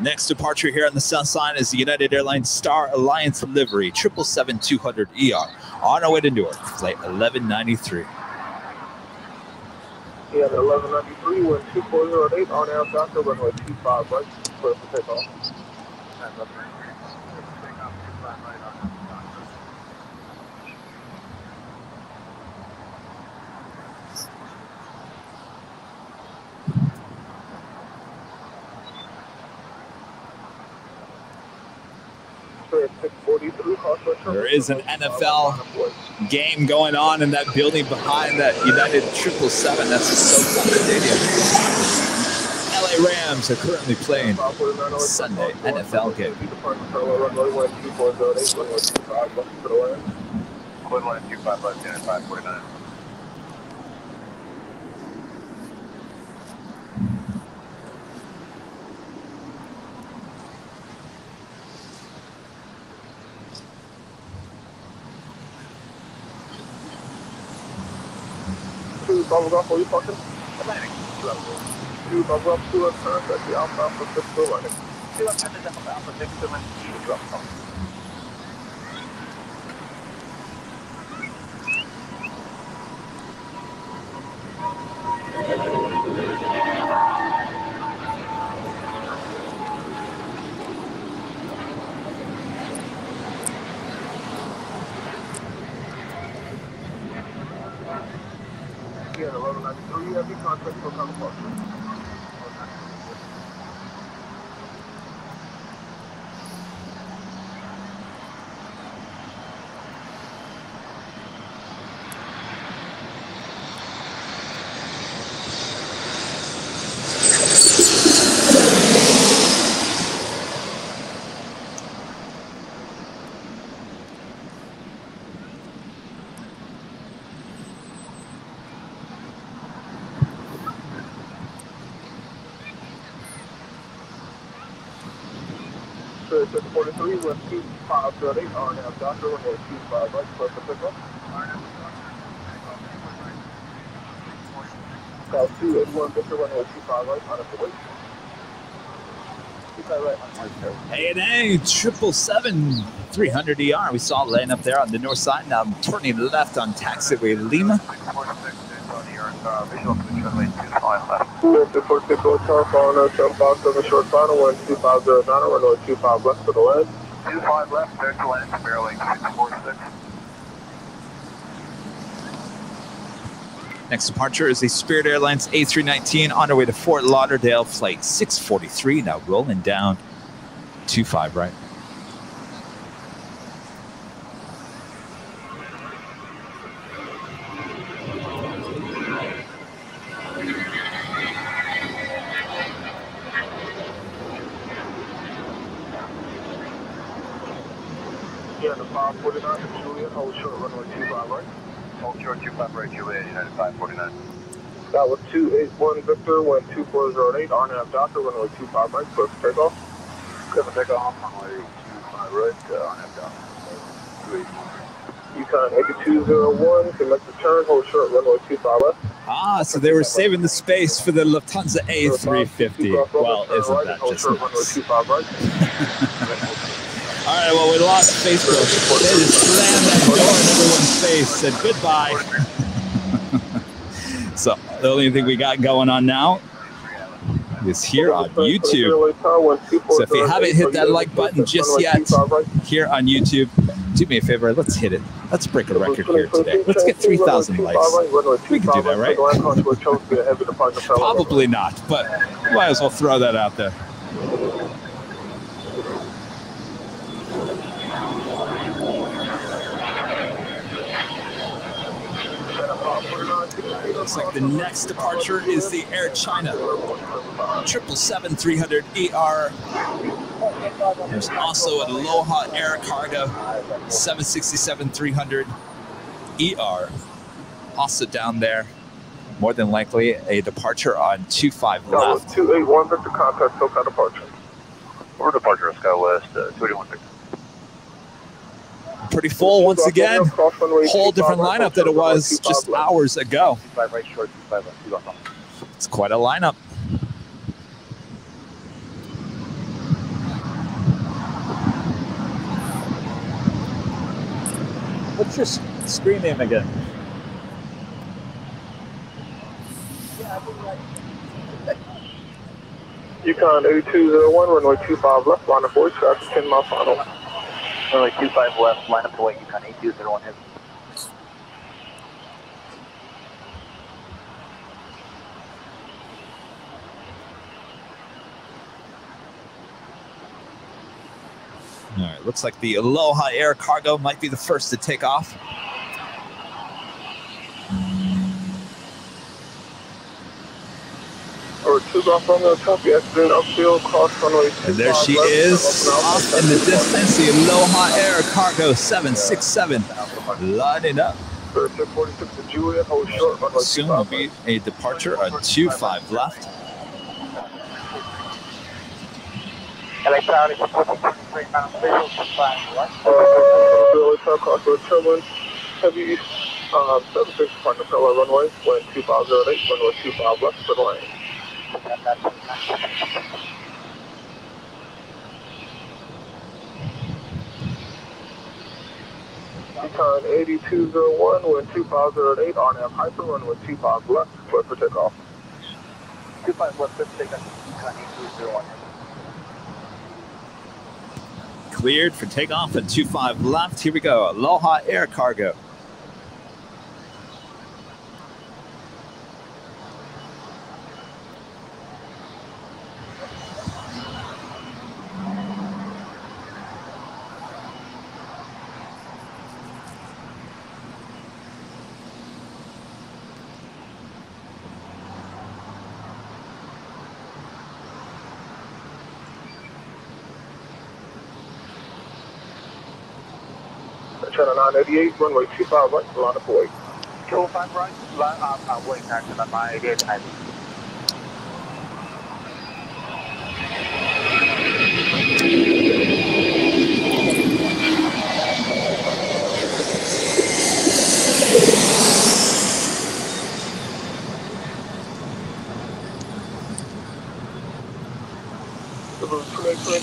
Next departure here on the south side is the United Airlines Star Alliance livery, 777-200ER, on our way to Newark, flight 1193. Yeah, 1193, wind 2408, on air doctor, runway 25 right, clear for takeoff. There is an NFL game going on in that building behind that United 777. That's the SoCal Stadium. LA Rams are currently playing Sunday NFL game. Bubble up, are you talking? Atlantic. 2 bubble up, 2 left turn, that's the Alpha Alpha 6 to Atlantic. 2 left turn, that's Alpha 6 to Atlantic, drop off. Yeah, 1193, heavy contact, SoCal departure. 643 with 2508 on our doctor, runway 25 right, close to pickup. South 281 Victor, runway 25 right, on the way. ANA 777-300 ER. We saw it laying up there on the north side. Now I'm turning left on taxiway Lima. 646 hotel, following us 757 short final, 12509, runway 25 left to the land. 25 left, clear to land, Imperial Hill 646. Next departure is the Spirit Airlines A319 on our way to Fort Lauderdale, flight 643. Now rolling down 25 right. Yeah, the 549 Juliet, hold short, runway 25 right. Hold short 25 right, Juliet, United 549. That was 281 Victor, 12408, RNAV Doctor, runway 25 right, close to takeoff. Clear for takeoff, runway 25 right, RNAV Doctor. Yukon 8201, select the turn, hold short, runway 25 left. Ah, so they were saving the space for the Lufthansa A350. Well, isn't that just nice? All right, well, we lost Facebook. They just slammed that door in everyone's face, said goodbye. So the only thing we got going on now is here on YouTube. So if you haven't hit that like button just yet here on YouTube, do me a favor, let's hit it. Let's break a record here today. Let's get 3,000 likes. We can do that, right? Probably not, but might as well throw that out there. Looks like the next departure is the Air China 777-300 ER. There's also an Aloha Air Cargo 767-300 ER. Also down there, more than likely a departure on 25 left. 281 Victor, contact SoCal departure. Or departure of SkyWest 281 Victor. Pretty full once again. Whole different lineup than it was just hours ago. It's quite a lineup. What's your screen name again? Yukon 8201, runway 25 left, line of voice, traffic 10 mile final. Runway 25 left, line up to white, Yukon 8201 heavy. All right, looks like the Aloha Air Cargo might be the first to take off. And there she is, off in the distance, the Aloha Air Cargo 767, lining up. Soon will be a departure on 25 left. Electronic, heavy east, 76 partner Pella runway, wind 2508, runway 25 left for the lane. Yukon 8201, wind 2508, RNAV Hyper, runway 25 left, clear for takeoff. 25 left, clear for takeoff, Yukon 8201. Cleared for takeoff at 25 left. Here we go, Aloha Air Cargo. Channel 988, runway 25 right, line up away. 205 right, line up away, taxi 988, heavy.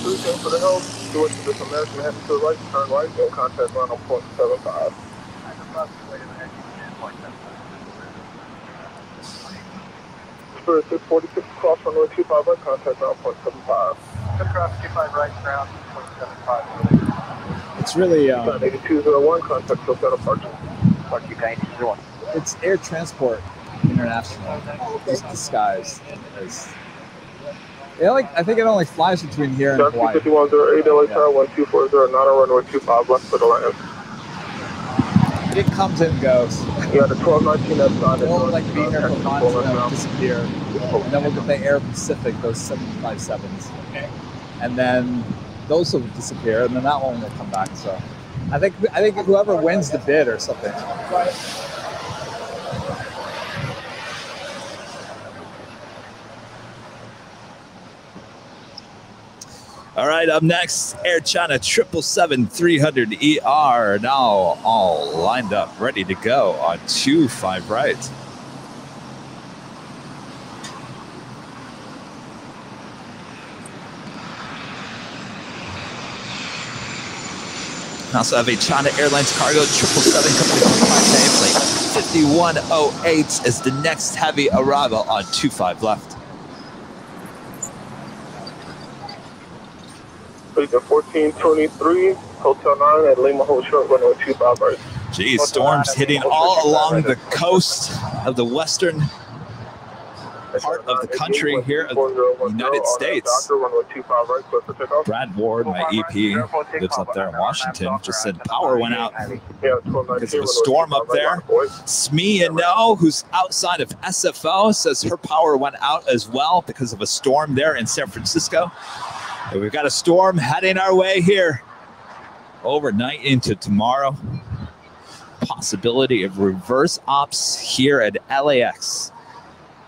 1293, thanks for the help. Towards this American, heading to the right, turn right, and contact line on 0.75. Spirit 646, cross runway 25 right, contact line 0.75. Cross 25 right, ground 0.75. It's really 8201, contact SoCal departure. It's Air Transport International, just disguised as. I think it only flies between here and Hawaii. 5108 LA Tower 1240, not a runway 25 left for the land. It comes and goes. Yeah, the 1219 that's on it. We'll like be here for months and then disappear. And then we'll get the Air Pacific, those 757s. Okay. And then those will disappear, and then that one will come back. So I think whoever wins the bid or something. All right, up next, Air China 777-300ER, now all lined up, ready to go on 25 right. We also have a China Airlines Cargo 777 coming in my nameplate. 5108 is the next heavy arrival on 25 left. Please at 1423, Hotel 9 at Lima Hold Short, runway 25 right. Geez, storms hitting all along the coast of the western part of the country here of the United States. Brad Ward, my EP, lives up there in Washington, just said power went out because of a storm up there. Smee and No, who's outside of SFO, says her power went out as well because of a storm there in San Francisco. And we've got a storm heading our way here overnight into tomorrow. Possibility of reverse ops here at LAX.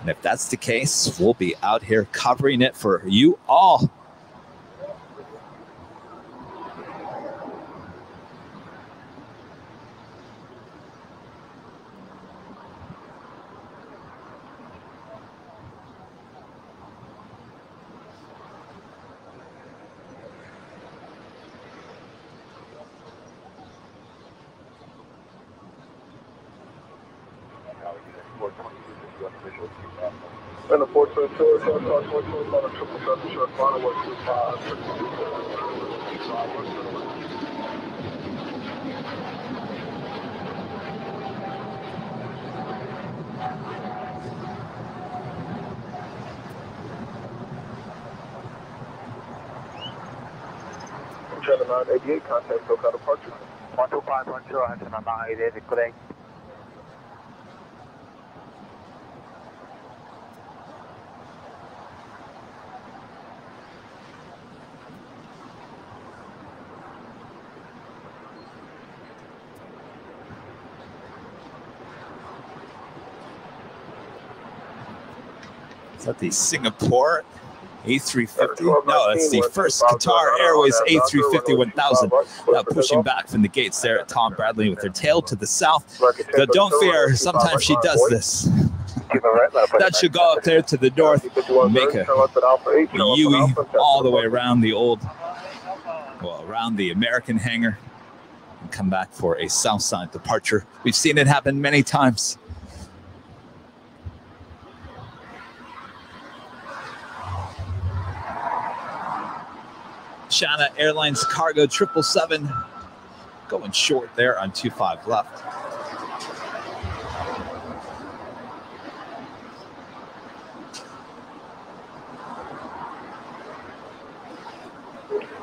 And if that's the case, we'll be out here covering it for you all. And the 422, short car 422 on a 777 short final 125. Channel 988, contact SoCal departure. 12510, Channel 988, good day. Is that the Singapore A350? No, that's the first Qatar Airways A350-1000. Now pushing back from the gates there at Tom Bradley with her tail to the south. But don't fear, sometimes she does this. That should go up there to the north, make a U-ey all the way around the around the American hangar, and come back for a south side departure. We've seen it happen many times. China Airlines Cargo 777 going short there on 25 left.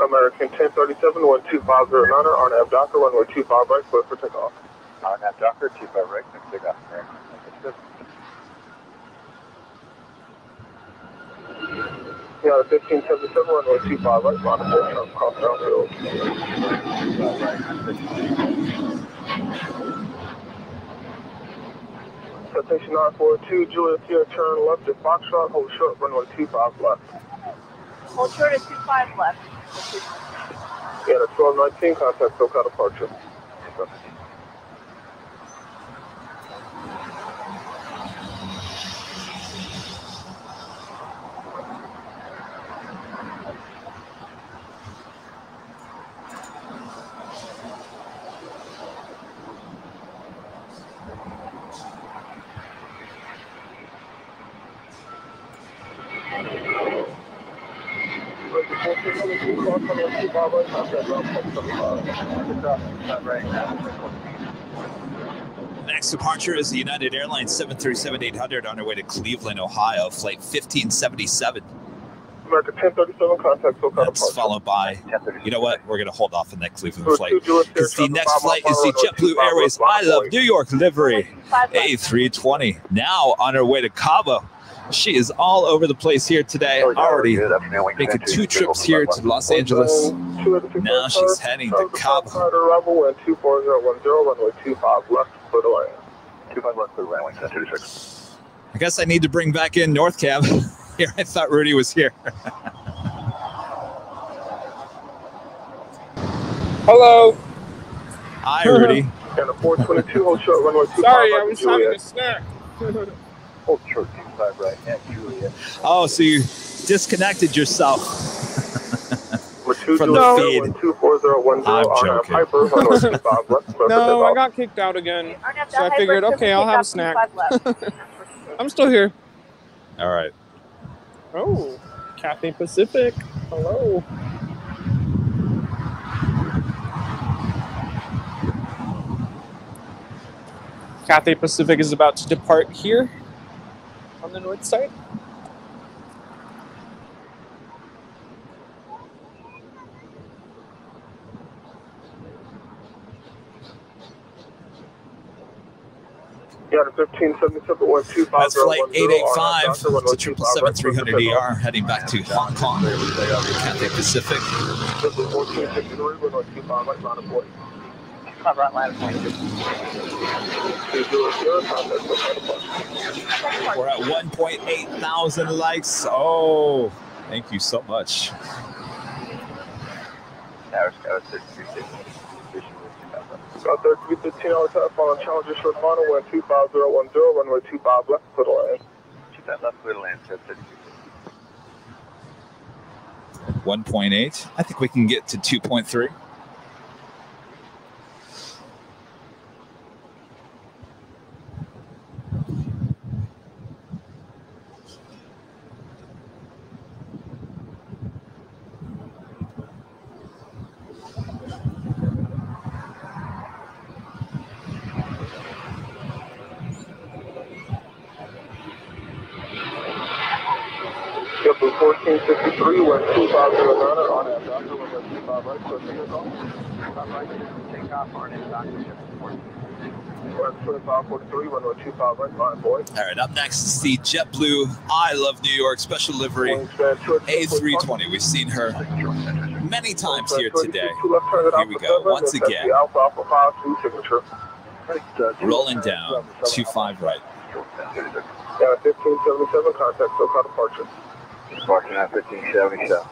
American 1037, 12509 on Abdaka, runway 25 right, clear for takeoff. On Abdaka, 25 right, next takeoff. Yeah, 1577, runway 25 right, monitor, cross downfield. Citation 942, Juliet Sierra, turn left at Foxtrot, hold short, runway 25 left. Hold short at 25 left. Yeah, the 1219, contact SoCal departure. Next departure is the United Airlines 737-800 on our way to Cleveland, Ohio, flight 1577. America 1037, contact SoCal. That's followed by, you know what, we're going to hold off on that Cleveland flight, because the next flight is the JetBlue Airways I Love New York livery A320, now on her way to Cabo. She is all over the place here today, already making 2 trips here to Los Angeles. Now she's heading to Cabo. Arrival and 24010, runway 25 left, clear to land. 25 left, clear to land, 1036. I guess I need to bring back in North Cab. Here, I thought Rudy was here. Hello. Hi, Rudy. And a 422, hold short, runway 25 Sorry, I left, was Juliet. having a snack. Hold short, 25 right, and Juliet. Oh, so you disconnected yourself from No. the feed. 24010 I'm on joking. Hyper, runway 25 left, clear for No, I takeoff. got kicked out again. So I figured, okay, I'll have a snack. I'm still here. All right. Oh, Cathay Pacific. Hello. Cathay Pacific is about to depart here on the north side. Yeah, 1577, That's flight 885 to 777-300ER, heading back to Hong Kong. Cathay Pacific. We're at 1.8 thousand likes. Oh, thank you so much. Got there, 315 hour telephone, Challenger short final, 12510, runway 25 left, clear to land. 25 left, clear to land, 1032. 1.8. I think we can get to 2.3. Yep, 1453, 12509 on that doctor, 125 right, clear for takeoff. Take off, on that doctor, 2543, runway 25 right, fine boy. All right, up next is the JetBlue I Love New York special livery A320. We've seen her many times here today. Here we go, once again. Rolling down, 25 right. Yeah, 1577, contact SoCal departure. Departure at 1577.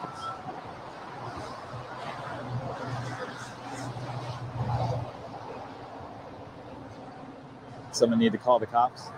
Someone need to call the cops?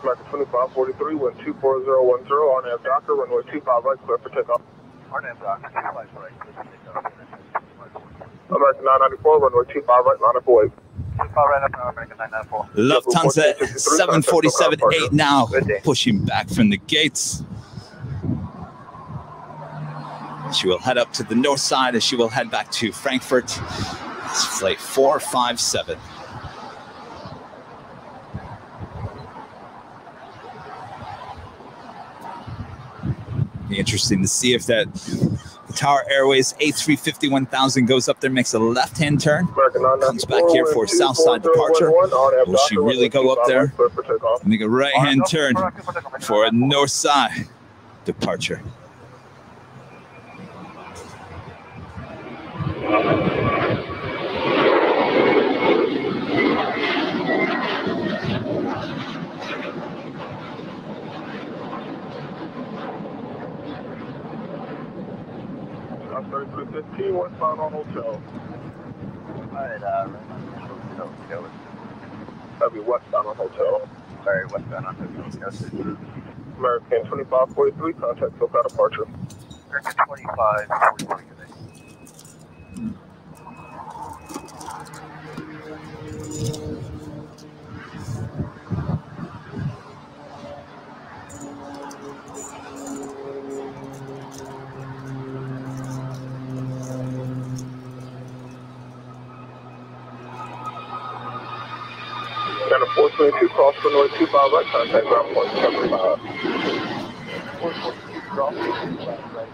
American 2543, 12410 on that doctor, runway 25 right, clear for takeoff. RNAV doctor, 25 right, clear for takeoff. American 994, runway 25 right, line up away. Lufthansa 747-8 now, pushing back from the gates. She will head up to the north side as she will head back to Frankfurt. It's flight 457. Be interesting to see if that Qatar Airways A350-1000 goes up there, makes a left-hand turn, comes back here for Southside departure. Will she really go up there? Make a right-hand turn for a north side departure. westbound on hotel. Alright, hotel. Heavy westbound on hotel. Sorry, westbound on hotel. American 2543, contact SoCal departure. American 2543. And a 422 cross runway 25 right, contact ground point 75. 442 cross right.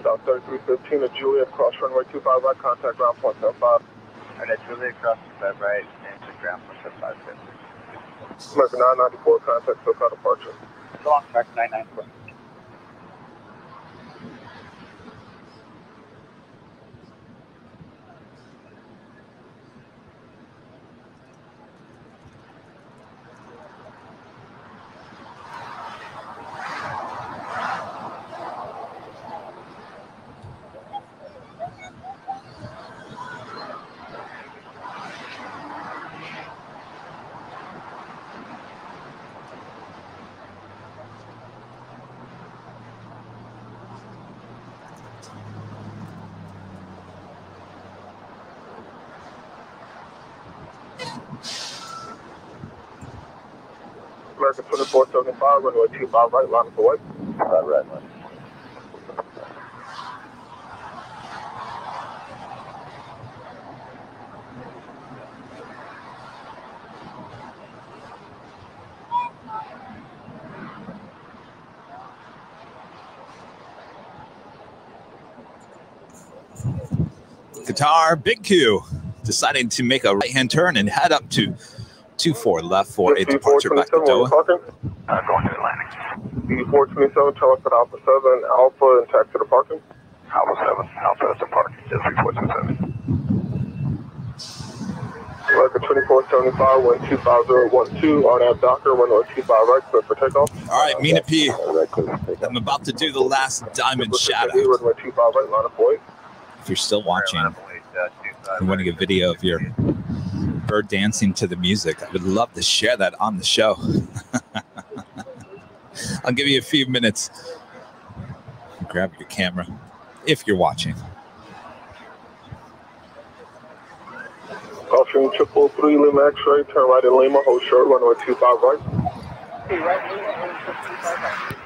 South 3315 at Juliet, cross runway 25 right, contact ground point 75. Alright, at Juliet, cross 25 right, and to ground point 75. American 994, contact SoCal departure. So long, American 994. American 2475, runway 25 right, line up away. Right. Qatar, Big Q, deciding to make a right-hand turn and head up to 24 left for a departure back to Doha. Going to Atlantic. D427, tell us at Alpha 7, Alpha and taxi to parking. Alpha 7, Alpha to parking, just 3427. American 2475, wind 25012, RNAV Docker, runway 25 right, clear for takeoff. All right, Mina P, I'm about to do the last diamond shout out. Runway 25 right, line up away. If you're still watching and wanting a video of your bird dancing to the music, I would love to share that on the show. I'll give you a few minutes. Grab your camera if you're watching. Caution 333 Lima X-ray, turn right at Lima, hold short, runway 25 right. Hey, right, Lima, hold short, 25 right.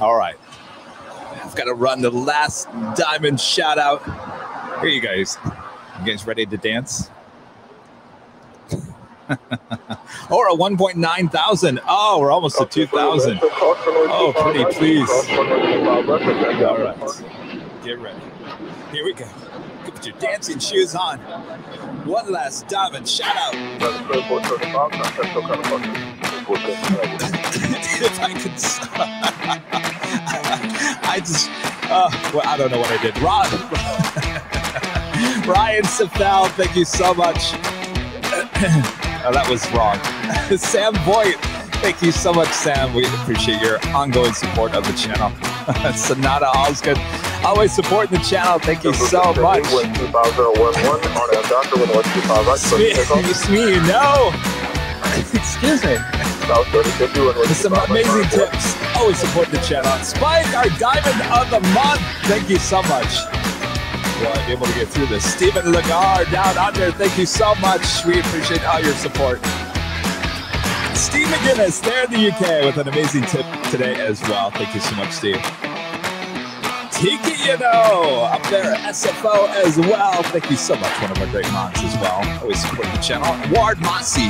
All right. I've got to run the last diamond shout out. Here you guys. You guys ready to dance? Or a 1.9 thousand. Oh, we're almost at 2,000. Oh, pretty please. All right. Get ready. Here we go. Put your dancing shoes on. One last diamond shout out. If I could, I just, well, I don't know what I did. Ryan Safel, thank you so much. Oh, that was wrong. Sam Voigt, thank you so much, Sam. We appreciate your ongoing support of the channel. Sonata Osgood, always supporting the channel. Thank you so much. It's me, you know. Excuse me. Some amazing tips. Always support the channel. Spike, our diamond of the month. Thank you so much. Will I be able to get through this? Stephen Lagarde down under. Thank you so much. We appreciate all your support. Steve McGinnis there in the UK with an amazing tip today as well. Thank you so much, Steve. Tiki, you know, up there at SFO as well. Thank you so much. One of our great mods as well. Always support the channel. Ward Mossy.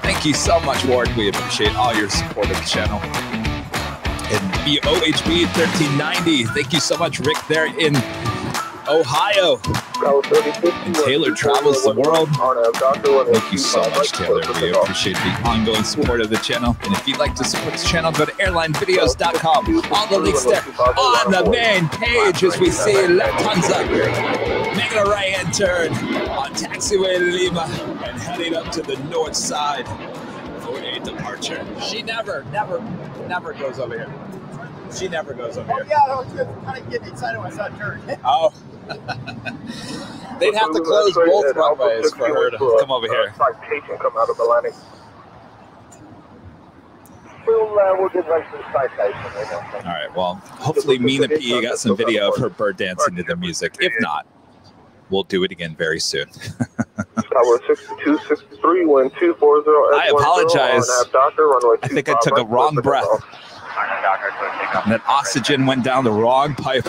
Thank Thank you so much, Ward. We appreciate all your support of the channel. And BOHB 1390, thank you so much, Rick, there in Ohio. And Taylor travels the world. Thank you so much, Taylor. We appreciate the ongoing support of the channel. And if you'd like to support this channel, go to airlinevideos.com. All the links there on the main page as we see Lufthansa making a right-hand turn on taxiway Lima and heading up to the north side for a departure. She never goes over here. She never goes over here. Yeah, I was just kind of getting excited when I saw it turn. Oh. They'd have to close both runways for her to come over here. Citation come out of Atlantic. We'll get right to the citation. All right, well, hopefully Mina P got some video of her bird dancing to the music. If not, we'll do it again very soon. Tower 6263, wind 240. I apologize. I think I took a wrong breath. And that oxygen went down the wrong pipe.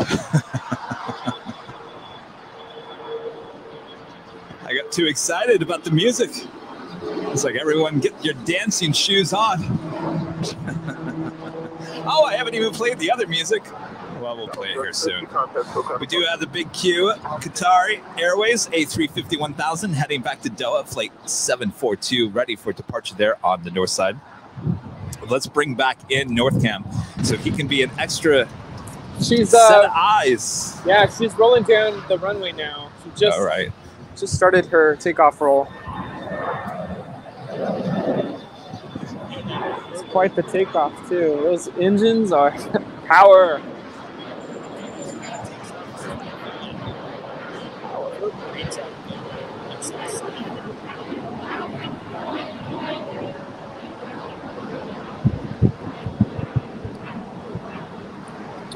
I got too excited about the music. It's like, everyone get your dancing shoes on. Oh, I haven't even played the other music. Well, we'll play it here soon. We do have the big Q, Qatari Airways, A350-1000, heading back to Doha, flight 742, ready for departure there on the north side. Let's bring back in North Cam so he can be an extra set of eyes. Yeah, she's rolling down the runway now. She just, all right. Just started her takeoff roll. It's quite the takeoff too. Those engines are power.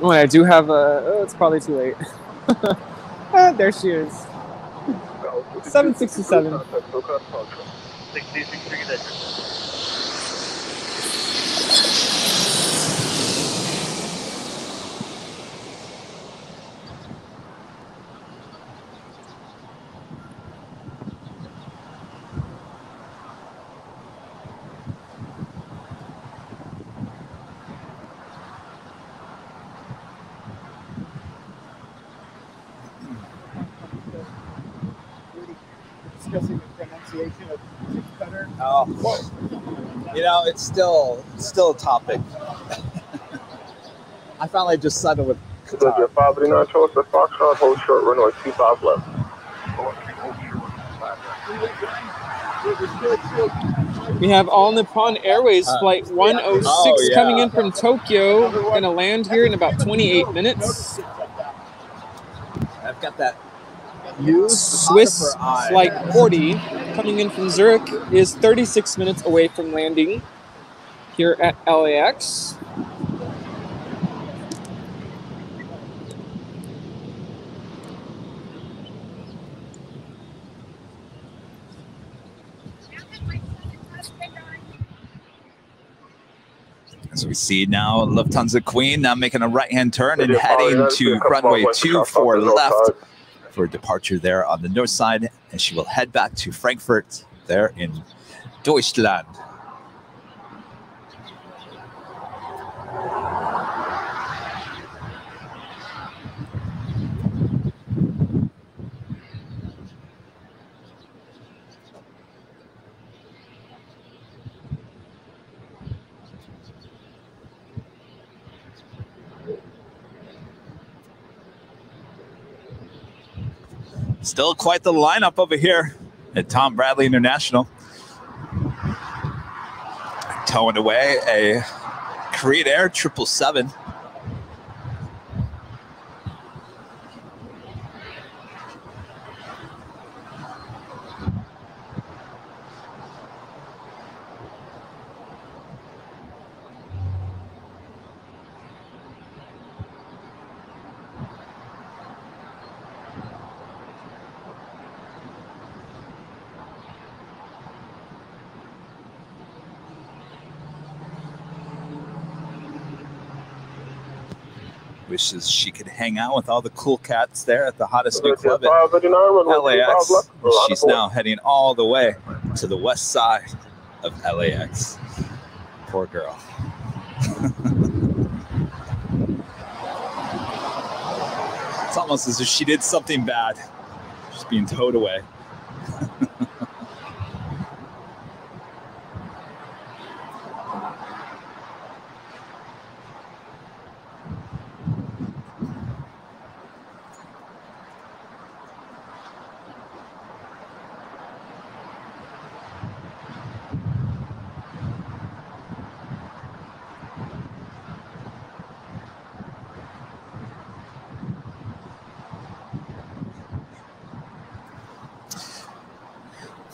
Oh, and I do have a. Oh, it's probably too late. There she is. 767. Discussing the pronunciation of cutter. Oh, you know, it's still a topic. I finally just settled with Qatar. 539 choice of Foxtrot, hold short, runway 25 left. We have All Nippon Airways flight 106 coming in from Tokyo. Going to land here in about 28 minutes. I've got that. Swiss flight 40 coming in from Zurich is 36 minutes away from landing here at LAX. As we see now, Lufthansa Queen now making a right-hand turn and heading to runway 24 left for departure there on the north side, and she will head back to Frankfurt there in Deutschland. Still quite the lineup over here at Tom Bradley International. Towing away a Korean Air 777. Wishes she could hang out with all the cool cats there at the hottest new club at LAX. She's now heading all the way to the west side of LAX. Poor girl. It's almost as if she did something bad. She's being towed away.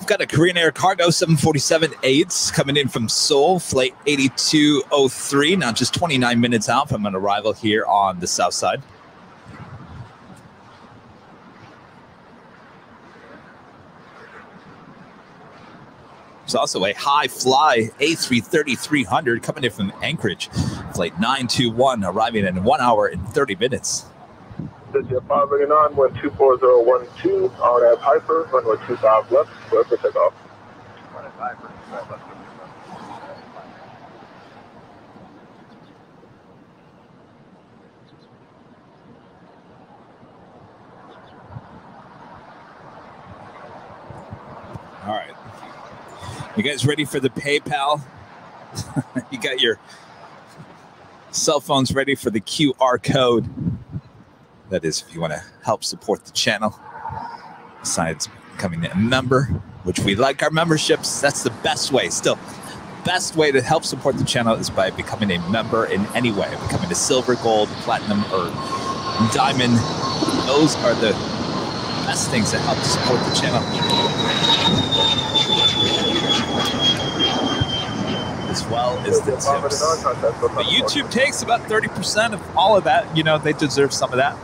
Got a Korean Air Cargo 747-8s coming in from Seoul, flight 8203, now just 29 minutes out from an arrival here on the south side. There's also a high fly A330-300 coming in from Anchorage, flight 921, arriving in 1 hour and 30 minutes. Jet 589, 124.012, on at Piper, runway 25 left, clear for takeoff. All right. You guys ready for the PayPal? You got your cell phones ready for the QR code. That is, if you want to help support the channel, besides becoming a member, which we like our memberships. That's the best way. Still, best way to help support the channel is by becoming a member in any way, becoming a silver, gold, platinum, or diamond. Those are the best things that help to support the channel. As well as the tips. But YouTube takes about 30% of all of that. You know, they deserve some of that.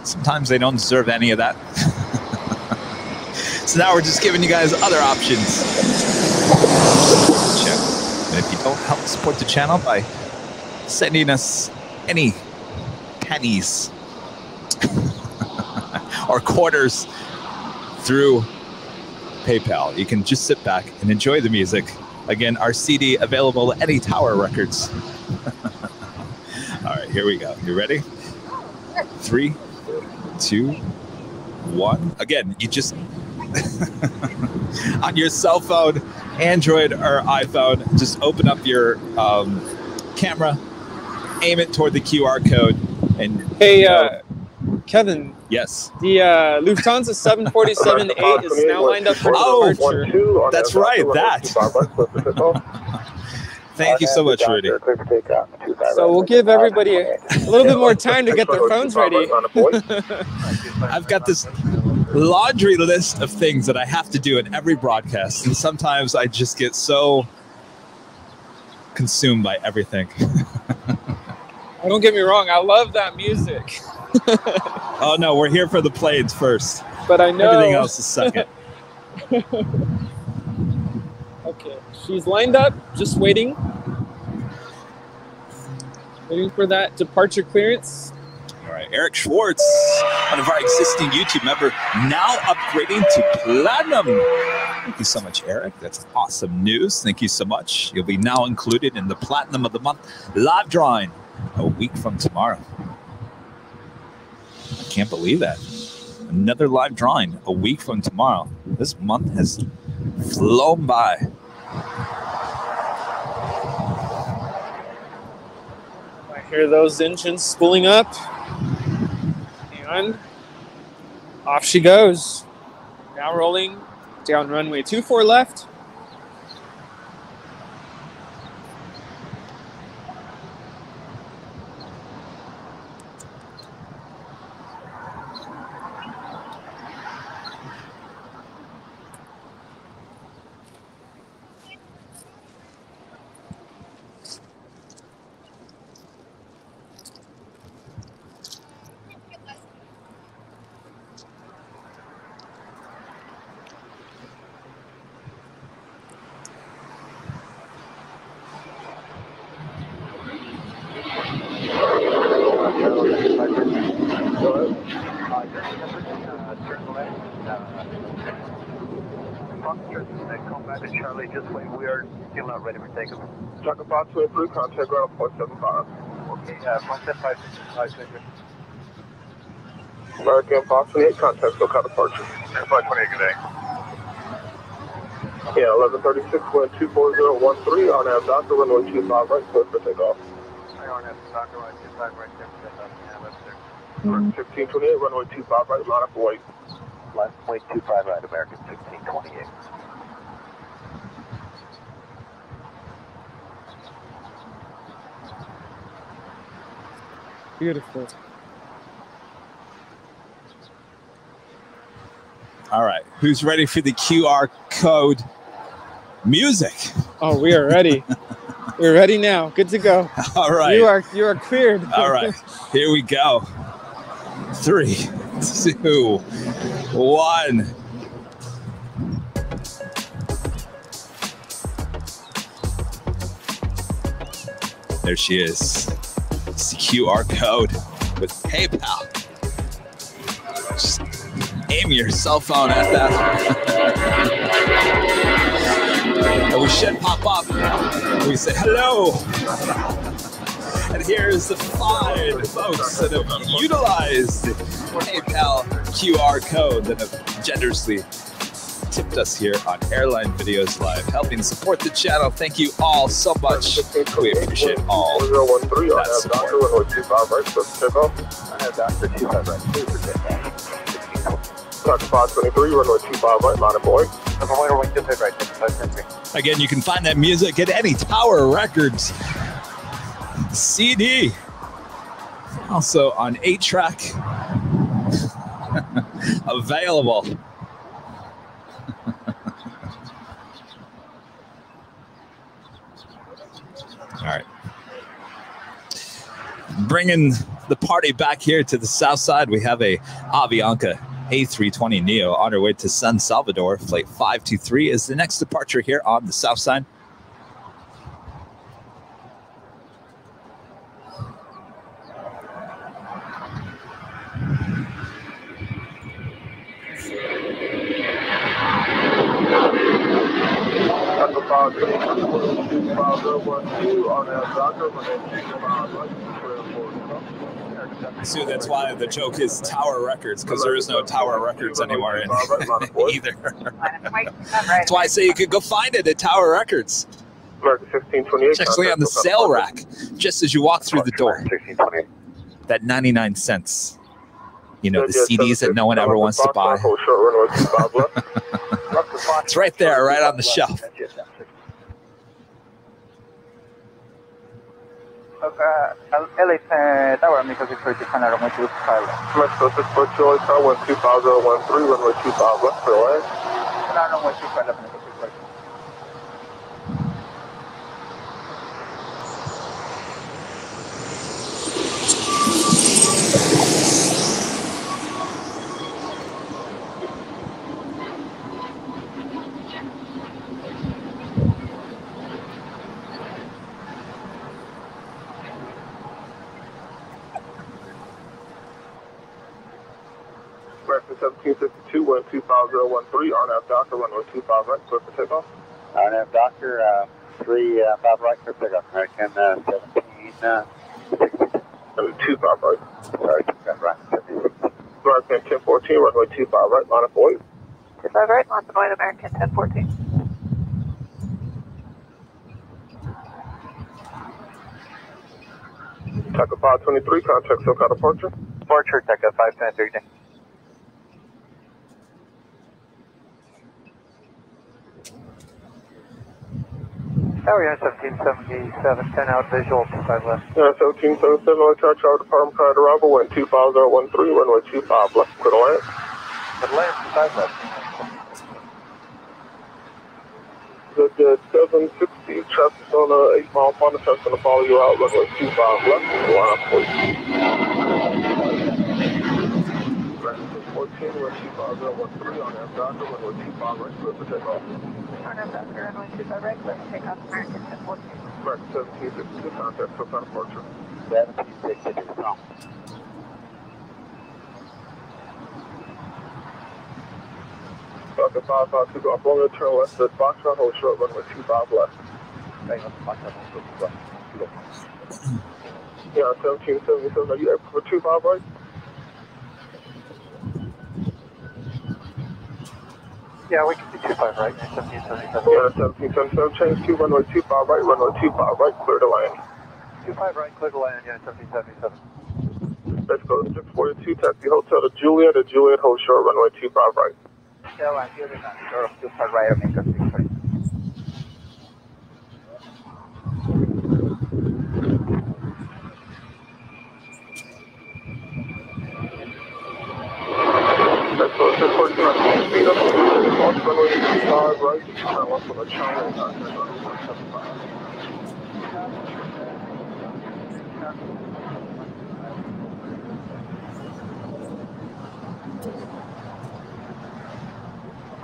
Sometimes they don't deserve any of that. So now we're just giving you guys other options. And if you don't help support the channel by sending us any pennies or quarters through PayPal, you can just sit back and enjoy the music. Again, our CD available at any Tower Records. All right, here we go. You ready? 3, 2, 1. Again, you just on your cell phone, Android or iPhone, just open up your camera, aim it toward the QR code, and hey, Kevin. Yes. The Lufthansa 747-8 is now lined up for departure. That's right. That. Thank you so much, Rudy. So we'll give everybody a little bit more time to get their phones ready. I've got this laundry list of things that I have to do in every broadcast, and sometimes I just get so consumed by everything. Don't get me wrong, I love that music. Oh no, we're here for the planes first. But I know everything else is second. Okay, she's lined up, just waiting. Waiting for that departure clearance. All right, Eric Schwartz, one of our existing YouTube members, now upgrading to Platinum. Thank you so much, Eric. That's awesome news. Thank you so much. You'll be now included in the Platinum of the Month live drawing a week from tomorrow. I can't believe that. Another live drawing a week from tomorrow. This month has flown by. I hear those engines spooling up. And off she goes. Now rolling down runway 24 left. officers. Come back to Charlie, just wait. We are still not ready for takeoff. Tucker 523, contact ground 0.75. Okay, 0.75, 5 American 528, contact SoCal departure. 528, good day. Yeah, 1136, wind 24013, on our doctor, runway 25 right, clear for takeoff. I on that doctor, runway 25 right, clear for takeoff. Yeah, left there. 1628, runway 25 right, line up away. Line up away 25 right, American 1628. Beautiful. All right, who's ready for the QR code music? Oh, we are ready. We're ready now. Good to go. All right. You are cleared. All right, here we go. 3, 2, 1. There she is. It's the QR code with PayPal. Just aim your cell phone at that. And we should pop up. We say hello. And here's the 5 folks that have utilized the PayPal QR code that have generously tipped us here on Airline Videos Live, helping support the channel. Thank you all so much. We appreciate all that support. I have Dr. 25 right, clear for takeoff. Dr. 523, runway 25 right, line up away. Runway 25 right, 523. Again, you can find that music at any Tower Records CD. Also on 8-track. Available. All right. Bringing the party back here to the south side, we have a Avianca A320neo on our way to San Salvador. Flight 523 is the next departure here on the south side. So that's why the joke is Tower Records, because there is no Tower Records anymore either. That's why I say you could go find it at Tower Records. It's actually on the sale rack, just as you walk through the door. That 99 cents. You know, the CDs that no one ever wants to buy. It's right there, right on the shelf. LA Tower, because it's for Tijuana, runway 25 left. Mexico 6 for Charlie, Tower 2013, runway 25 left, for LAX. Runway 25 left, Mexico 6 for American 1752, wind 25013, RNAV Doctor, runway 25 right, clear for takeoff. RNAV Doctor, 35 right for pickup. American 25 right. Sorry, 25 right. American 1014, runway 25 right, line up away. 25 right, line up away, American 1014. Tucker 523, contact SoCal departure. Departure, Tucker 523. Tower 1777, 10 out, visual, 25 left. Yeah, 1777, electronic tower department prior to arrival, wind 25013, runway 25 left, clear to land. Good land, 25 left. The 760, traffic on 8 mile final test going to follow you out, runway 25 left, line up please. 14, runway 25013, on that doctor, runway 25 right, clear for takeoff. RNAV Doctor, runway 25 right, clear for takeoff, American 1014. American 1762, contact SoCal departure. 1762, Falcon 552 go off Romeo, turn west to Foxtrot, hold short, runway 25 left. Yeah, 1777, are you able for 25 right? Yeah, we can do 25 right, 1777. Yeah, 1777, change to runway 25 right, runway 25 right, clear to land. 25 right, clear to land, yeah, 1777. Let's go to 642, taxi hotel to Juliet, hold short, runway 25 right. Yeah, I'm here to 25 right, America 630. Let's go to 642, speed up, runway 25 right, turn left on the China, contact runway 175.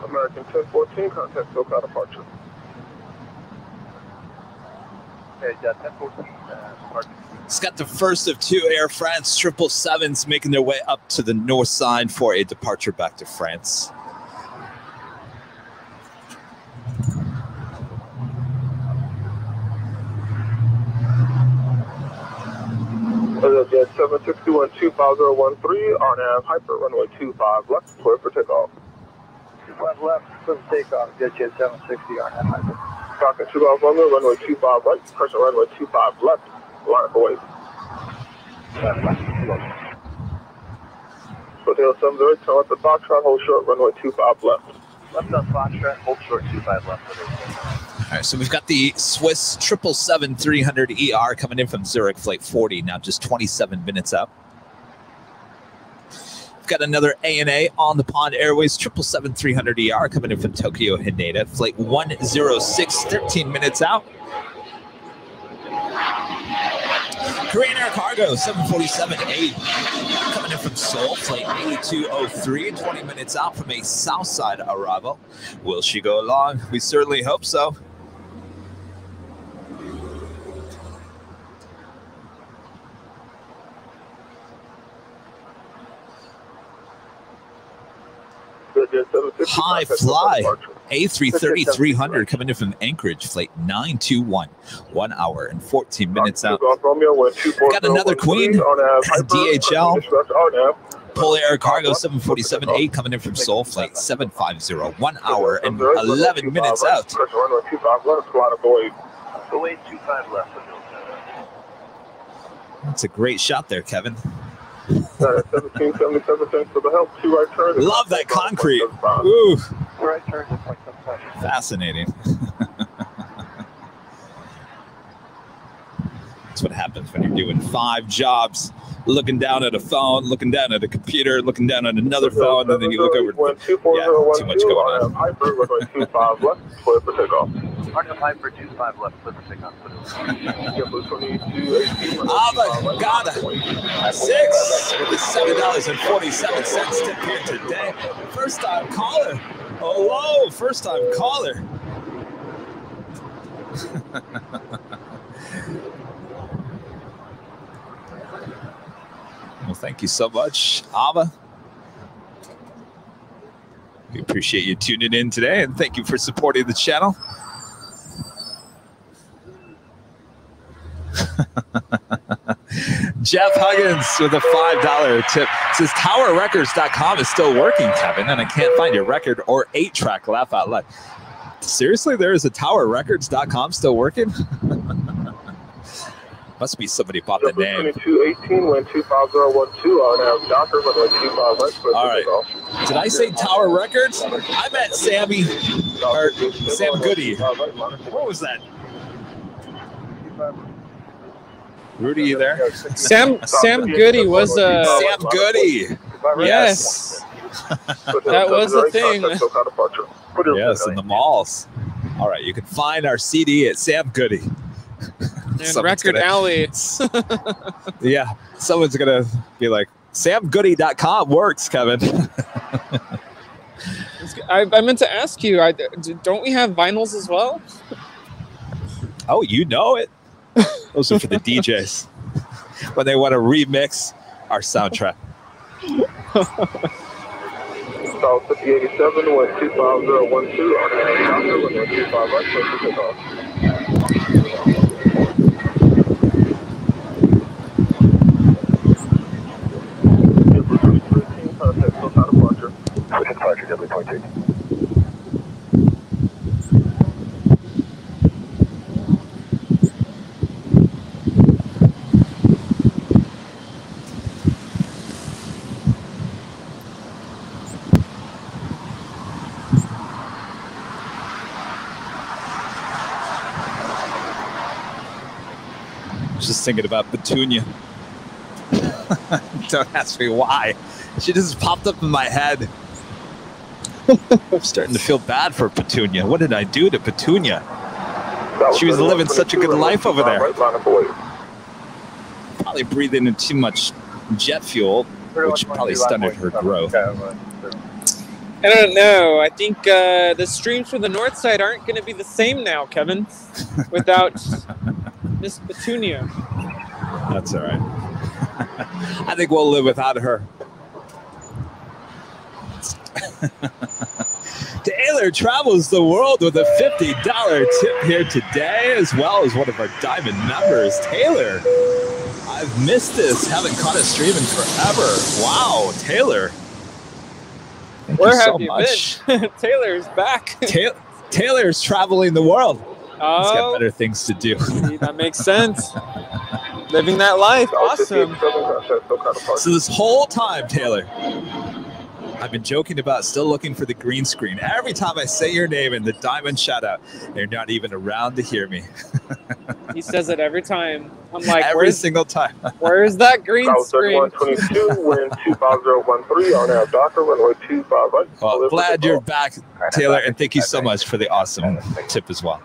American 1014, contact SoCal departure. Okay, yeah, 1014, departure. It's got the first of two Air France 777s making their way up to the north side for a departure back to France. Jet 761 25013, RNAV Hyper, runway 25 left, clear for takeoff. 25 left, clear for takeoff, Jet 760, RNAV Hyper. Falcon 2 Golf Romeo, runway 25 right, pressure runway 25 left, line up away. Hotel 708, turn left at Foxtrot, hold short, runway 25 left. Left on Foxtrot, hold short, 25 left. All right, so we've got the Swiss 777-300ER coming in from Zurich, flight 40, now just 27 minutes out. We've got another ANA on the Pond Airways 777-300ER coming in from Tokyo Haneda, flight 106, 13 minutes out. Korean Air Cargo 747-8 coming in from Seoul, flight 8203, 20 minutes out from a Southside arrival. Will she go along? We certainly hope so. High Fly A330-300 coming in from Anchorage, flight 921, 1 hour and 14 minutes out. Got another Queen, DHL. Polar Air Cargo 747-8 coming in from Seoul, flight 750, 1 hour and 11 minutes out. That's a great shot there, Kevin. 1777, thanks for the help. 2 right turns. Love that concrete. Ooh. 2 right turns at 0.75. Fascinating. That's what happens when you're doing 5 jobs. Looking down at a phone, looking down at a computer, looking down at another phone, and then you look over. Yeah, too much going on. Hyper, runway 25 left, clear for takeoff. Hyper 25 left, clear for takeoff. Avogada 6 with $7.47 tip here today. First time caller. Hello, first time caller. Well, thank you so much, Ava. We appreciate you tuning in today, and thank you for supporting the channel. Jeff Huggins with a $5 tip says towerrecords.com is still working, Kevin, and I can't find your record or 8-track. Laugh out loud. Seriously, there is a towerrecords.com still working? Must be somebody bought the name. 2218, wind 25012, RNAV Docker, runway 25 left. All right. Did I say Tower Records? I meant Sammy, or Sam Goody. What was that? Rudy, you there? Sam Goody was a... Sam Goody. Yes. That was a thing. Yes, in the malls. All right, you can find our CD at Sam Goody. And Record Alley. Yeah, someone's going to be like, SamGoody.com works, Kevin. I meant to ask you, don't we have vinyls as well? Oh, you know it. Those are for the DJs when they want to remix our soundtrack. South 5087, wind 25012 on helicopter, runway 25 right, close to takeoff. Contact SoCal departure. Departure, W.2. Just thinking about Petunia. Don't ask me why. She just popped up in my head. I'm starting to feel bad for Petunia. What did I do to Petunia? She was living such a good life over there. Probably breathing in too much jet fuel, which probably stunted her growth. I don't know. I think the streams from the north side aren't going to be the same now, Kevin, without Miss Petunia. That's all right. I think we'll live without her. Taylor travels the world with a $50 tip here today, as well as one of our diamond members. Taylor, I've missed this. Haven't caught a stream in forever. Wow, Taylor. Where have you been? Taylor's back. Taylor's traveling the world. Oh, he's got better things to do. That makes sense. Living that life. Awesome. So this whole time, Taylor, I've been joking about still looking for the green screen. Every time I say your name in the diamond shout out, they're not even around to hear me. He says it every time. I'm like, every single time. Where's that green screen? 122, wind 25013 on our Docker, runway 25 right. Well, glad you're back, Taylor, and thank you so much for the awesome tip as well.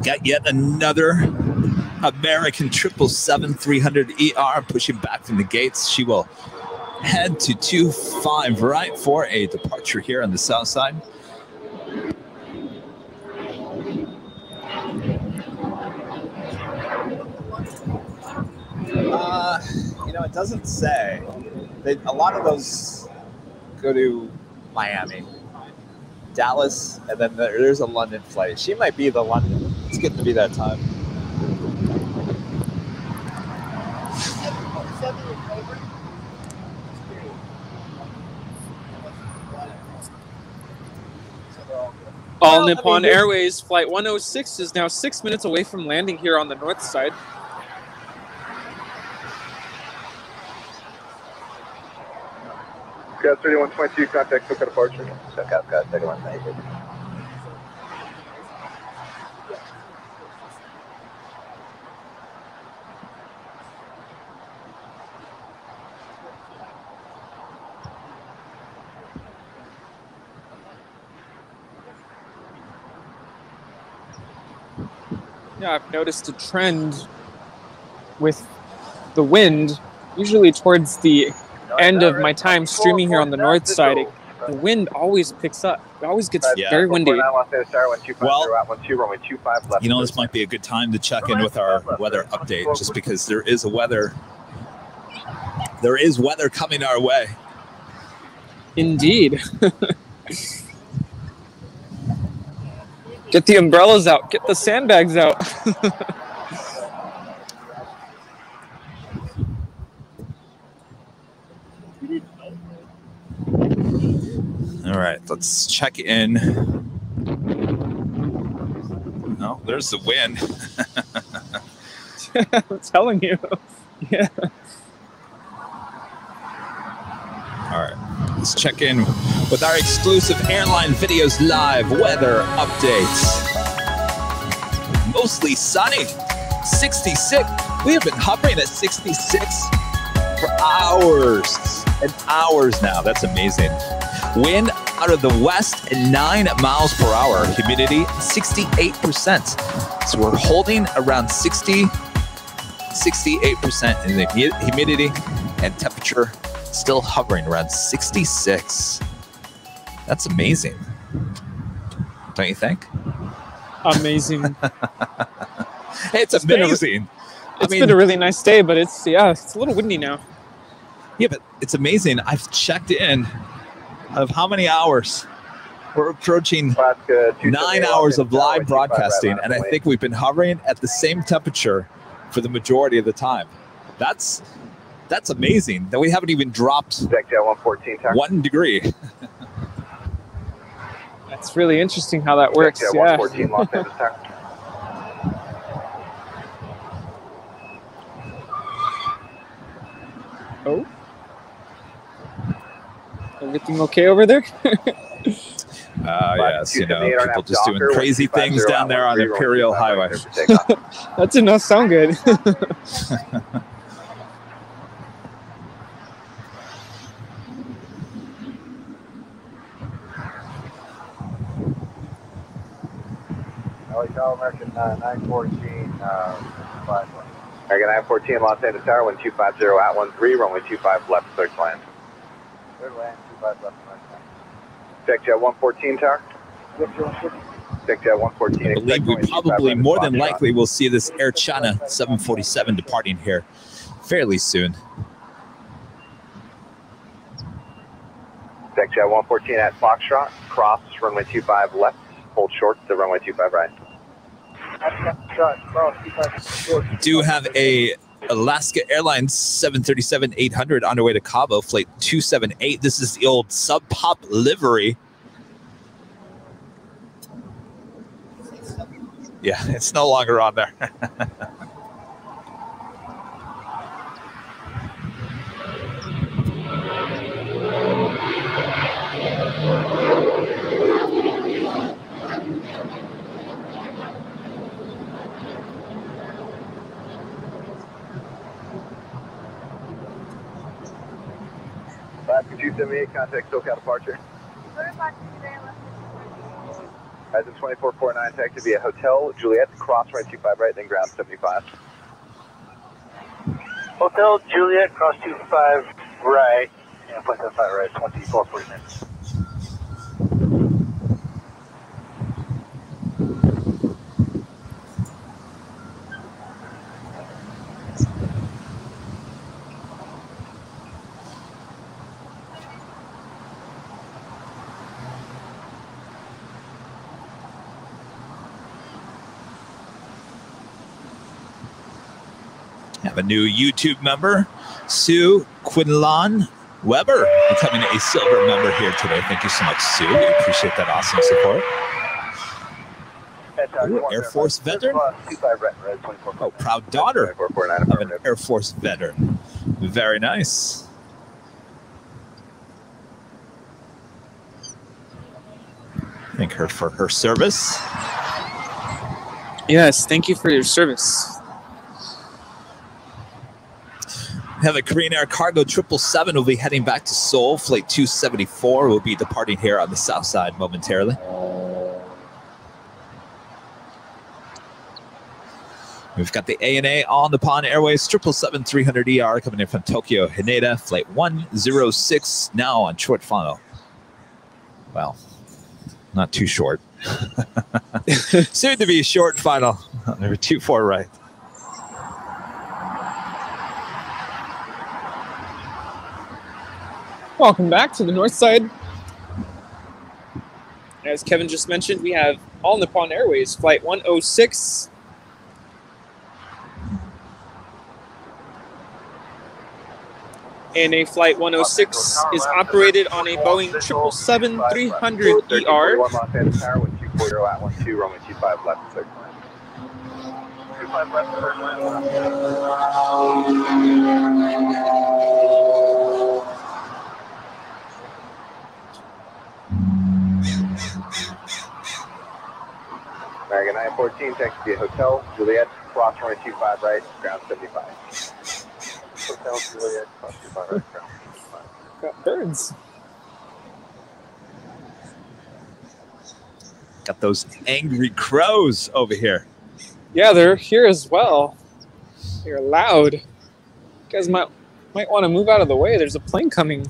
Got yet another American 777-300ER pushing back from the gates. She will head to 25 right for a departure here on the south side. You know, it doesn't say. A lot of those go to Miami, Dallas, and then there's a London flight. She might be the London. It's getting to be that time. All Nippon Airways Flight 106 is now 6 minutes away from landing here on the north side. Got 3122, contact SoCal departure. SoCal, got 3122. Yeah, I've noticed a trend with the wind, usually towards the end of my time streaming here on the north side. The wind always picks up. It always gets very windy. Well, you know, this might be a good time to check in with our weather update, just because there is weather coming our way. Indeed. Get the umbrellas out. Get the sandbags out. All right, let's check in. No, there's the wind. I'm telling you. Yeah. All right, let's check in with our exclusive Airline Videos Live weather updates. Mostly sunny, 66 We have been hovering at 66 for hours and hours now. That's amazing. Wind out of the west at 9 miles per hour. Humidity 68%. So we're holding around 68% in the humidity, and temperature still hovering around 66. That's amazing. Don't you think? Amazing. It's amazing. It's been a really nice day, but it's a little windy now. Yeah, but it's amazing. I've checked in of how many hours. We're approaching 9 hours of live broadcasting, and I think we've been hovering at the same temperature for the majority of the time. That's amazing that we haven't even dropped 1 degree. That's really interesting how that works. Yeah. Oh. Everything okay over there? Yes, people just doing crazy things down there on Imperial Highway. That did not sound good. American 914, American 914, Los Angeles Tower, 1250 at 13, runway 25 left, third land. Third land, 25 left, check jet 114 tower. Check jet 114. I believe we probably more than likely will see this Air China 747 departing here fairly soon. Check jet 114 at Foxtrot, cross runway 25 left, hold short to runway 25 right. Do have a Alaska Airlines 737-800 on our way to Cabo, flight 278. This is the old Sub Pop livery. Yeah, it's no longer on there. Could you send me a contact SoCal departure? As in 2449, taxi via Hotel Juliet, cross right 25 right, then ground 75. Hotel Juliet, cross 25 right, yeah, 0.75 right, 2440 minutes. Have a new YouTube member, Sue Quinlan Weber, becoming a silver member here today. Thank you so much, Sue. We appreciate that awesome support. Ooh, Air Force veteran. Oh, proud daughter of an Air Force veteran. Very nice. Thank her for her service. Yes, thank you for your service. Have a Korean Air Cargo 777 will be heading back to Seoul. Flight 274 will be departing here on the south side momentarily. We've got the ANA All Nippon Airways 777-300ER coming in from Tokyo Haneda. Flight 106 now on short final. Well, not too short. Soon to be short final. Number 24 right. Welcome back to the north side. As Kevin just mentioned, we have All Nippon Airways flight 106. ANA flight 106 is operated on a Boeing 777-300ER. Los Angeles Tower, 1240 at 12, runway 25 left, third line. 25 left, third line. American 914, taxi via Hotel Juliet, cross runway 25 right, ground 75. Hotel Juliet, cross 25 right, ground 75. Got birds. Got those angry crows over here. Yeah, they're here as well. They're loud. You guys might want to move out of the way. There's a plane coming.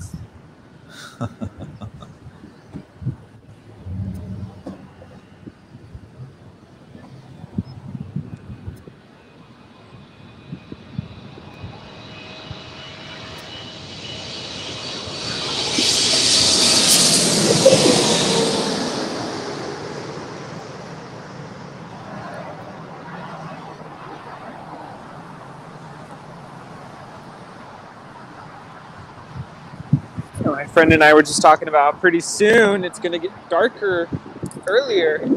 My friend and I were just talking about pretty soon it's going to get darker earlier.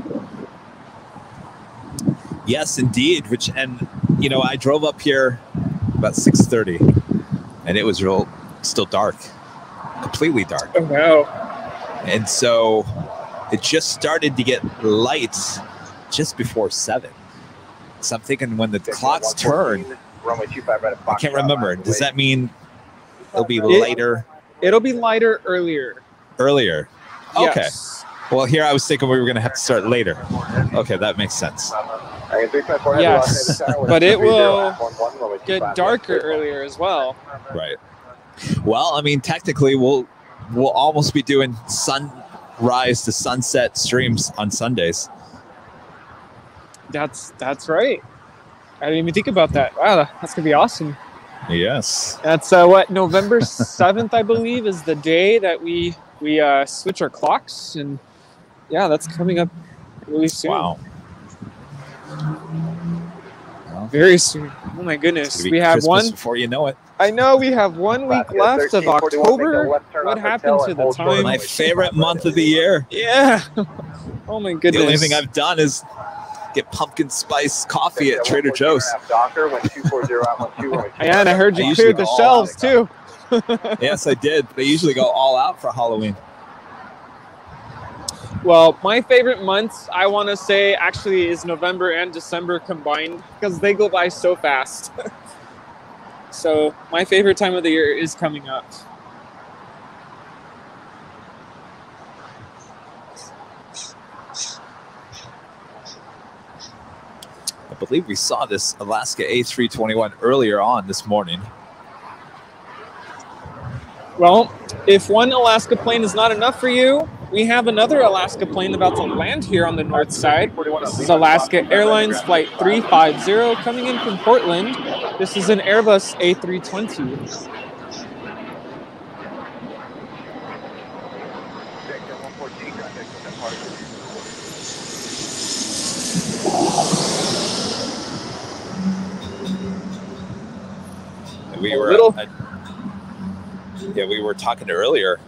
Yes, indeed. And you know, I drove up here about 6:30, and it was still dark, completely dark. Oh no! And so it just started to get light just before 7. So I'm thinking when the clocks turn, I can't remember. Does that mean it'll be later? It'll be lighter earlier. Earlier. Okay. Yes. Well, here I was thinking we were going to have to start later. Okay, that makes sense. Yes, but it will get darker earlier as well. Right. Well, I mean, technically, we'll almost be doing sunrise to sunset streams on Sundays. That's right. I didn't even think about that. Wow, that's gonna be awesome. Yes. That's what, November 7th, I believe, is the day that we switch our clocks, and yeah, that's coming up really soon. Wow. Very soon. Oh my goodness. We have Christmas before you know it. I know we have 1 week left of October. What happened to the time? My favorite month of the year. Yeah. Oh my goodness. The only thing I've done is get pumpkin spice coffee at Trader Joe's. And I heard you cleared the shelves too. Yes, I did. They usually go all out for Halloween. Well, my favorite months, I want to say, actually is November and December combined, because they go by so fast. So my favorite time of the year is coming up. I believe we saw this Alaska A321 earlier on this morning. Well, if one Alaska plane is not enough for you, we have another Alaska plane about to land here on the north side. This is Alaska Airlines Flight 350 coming in from Portland. This is an Airbus A320. We were talking earlier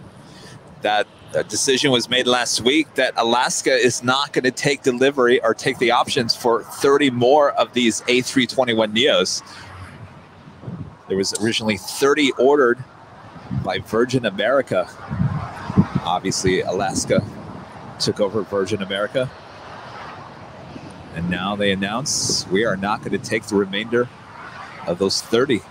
that a decision was made last week that Alaska is not going to take delivery or take the options for 30 more of these A321 Neos. There was originally 30 ordered by Virgin America. Obviously, Alaska took over Virgin America. And now they announce we are not going to take the remainder of those 30.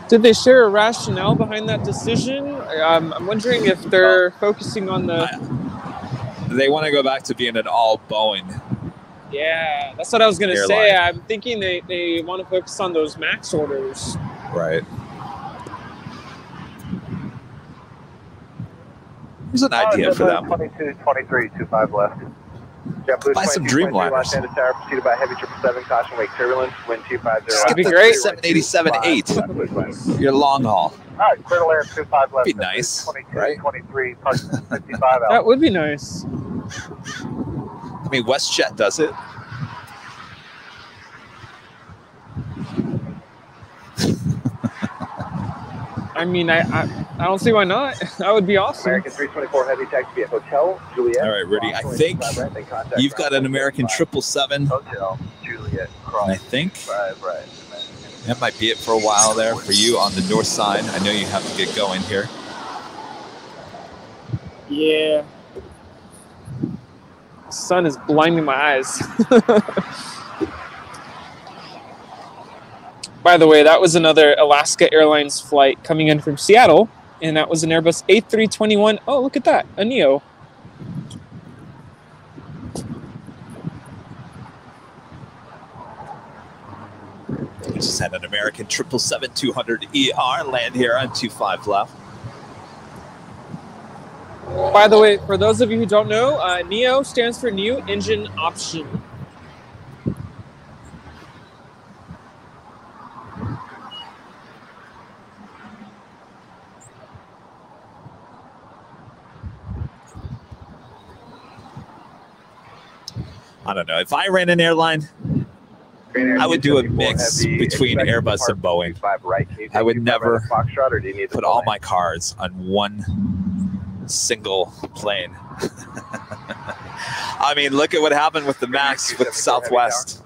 Did they share a rationale behind that decision? I'm wondering if they're focusing on the... They want to go back to being an all Boeing. Yeah, that's what I was going to say. I'm thinking they want to focus on those MAX orders. Right. There's an idea for them. 22, 23, 25 left. Buy some Dreamliners. Santa Tower, pursued by heavy 777, caution wake turbulence, wind 250. Just get the 787-8. Your long haul. All right, clear to land 25 left. Be nice, 22, right? 23, 55 out. That would be nice. I mean, WestJet does it. I mean, I don't see why not. That would be awesome. American 324 heavy taxi at Hotel Juliet. All right, Rudy. I think you've got an American 777. Hotel Juliet. I think Right. that might be it for a while there for you on the north side. I know you have to get going here. Yeah. sun is blinding my eyes. By the way, that was another Alaska Airlines flight coming in from Seattle, and that was an Airbus A321. Oh, look at that, a Neo. We just had an American 777-200ER land here on 25 left. By the way, for those of you who don't know, NEO stands for New Engine Option. I don't know. If I ran an airline, I would do a mix between Airbus and Boeing. I would never put all my cards on one single plane. I mean, look at what happened with the MAX with Southwest.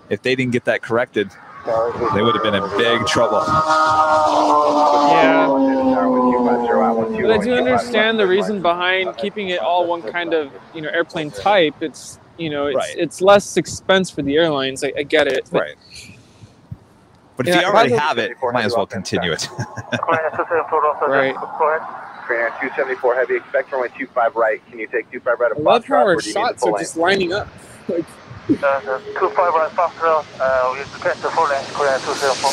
If they didn't get that corrected, they would have been in big trouble. Yeah. But I do understand the reason behind keeping it all one kind of, airplane type. It's, it's less expense for the airlines. I get it. But, right. But if you already have it, might as well continue it. Right. 274 heavy, expect runway 25 right. Can you take 25 right? I love how our shots are just lining up. Like, 25 right, fast route. We expect the full length, Korea 274.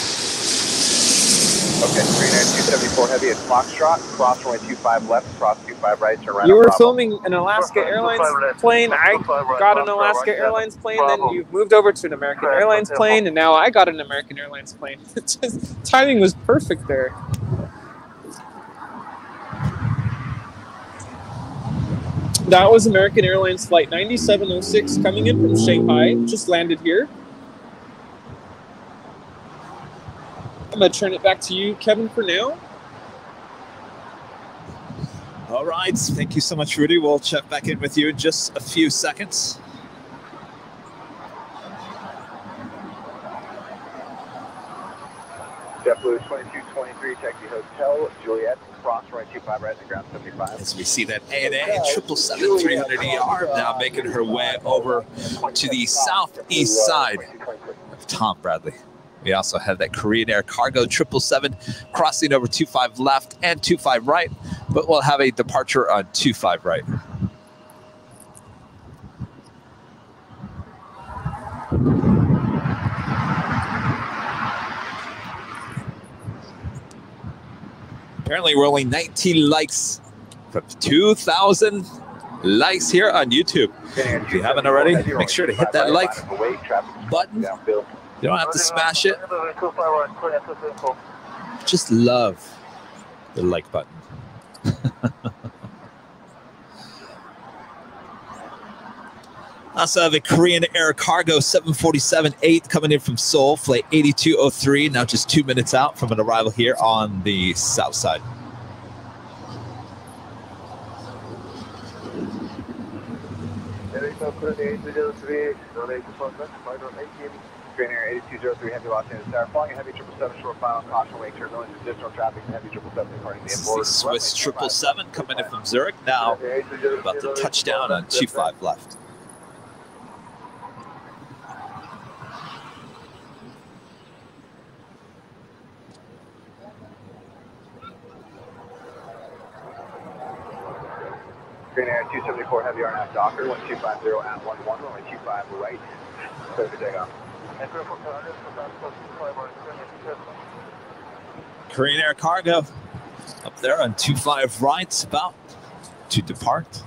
Okay, Green Air 274 heavy at Foxtrot, cross runway 25 left, cross 25 right, turn right. You were filming an Alaska Airlines plane, I got an Alaska Airlines plane, then you moved over to an American Airlines plane, and now I got an American Airlines plane. Just, timing was perfect there. That was American Airlines Flight 9706 coming in from Shanghai, just landed here. I'm going to turn it back to you, Kevin, for now. All right. Thank you so much, Rudy. We'll check back in with you in just a few seconds. JetBlue 2223, taxi Hotel, Juliet, cross runway 25 right to ground 75. As we see that ANA 777-300ER now making her way over to the southeast side of Tom Bradley. We also have that Korean Air Cargo 777 crossing over 25 left and 25 right, but we'll have a departure on 25 right. Apparently we're only 19 likes from 2,000 likes here on YouTube. If you haven't already, make sure to hit that like button. You don't have to smash it. Just love the like button. Also have a Korean Air Cargo 747-8 coming in from Seoul, flight 8203, now just 2 minutes out from an arrival here on the south side. Korean Air 8203 heavy Los Angeles Tower, flying a heavy 777 short final caution wake turbulence, additional traffic, heavy 777 departing the airport. Swiss 777 coming in from Zurich, now about to touch down on 25 left. Korean Air 274 heavy RNAV Docker, 1250 at 11, runway 25 right, clear for takeoff. Korean Air Cargo up there on 25 right, about to depart.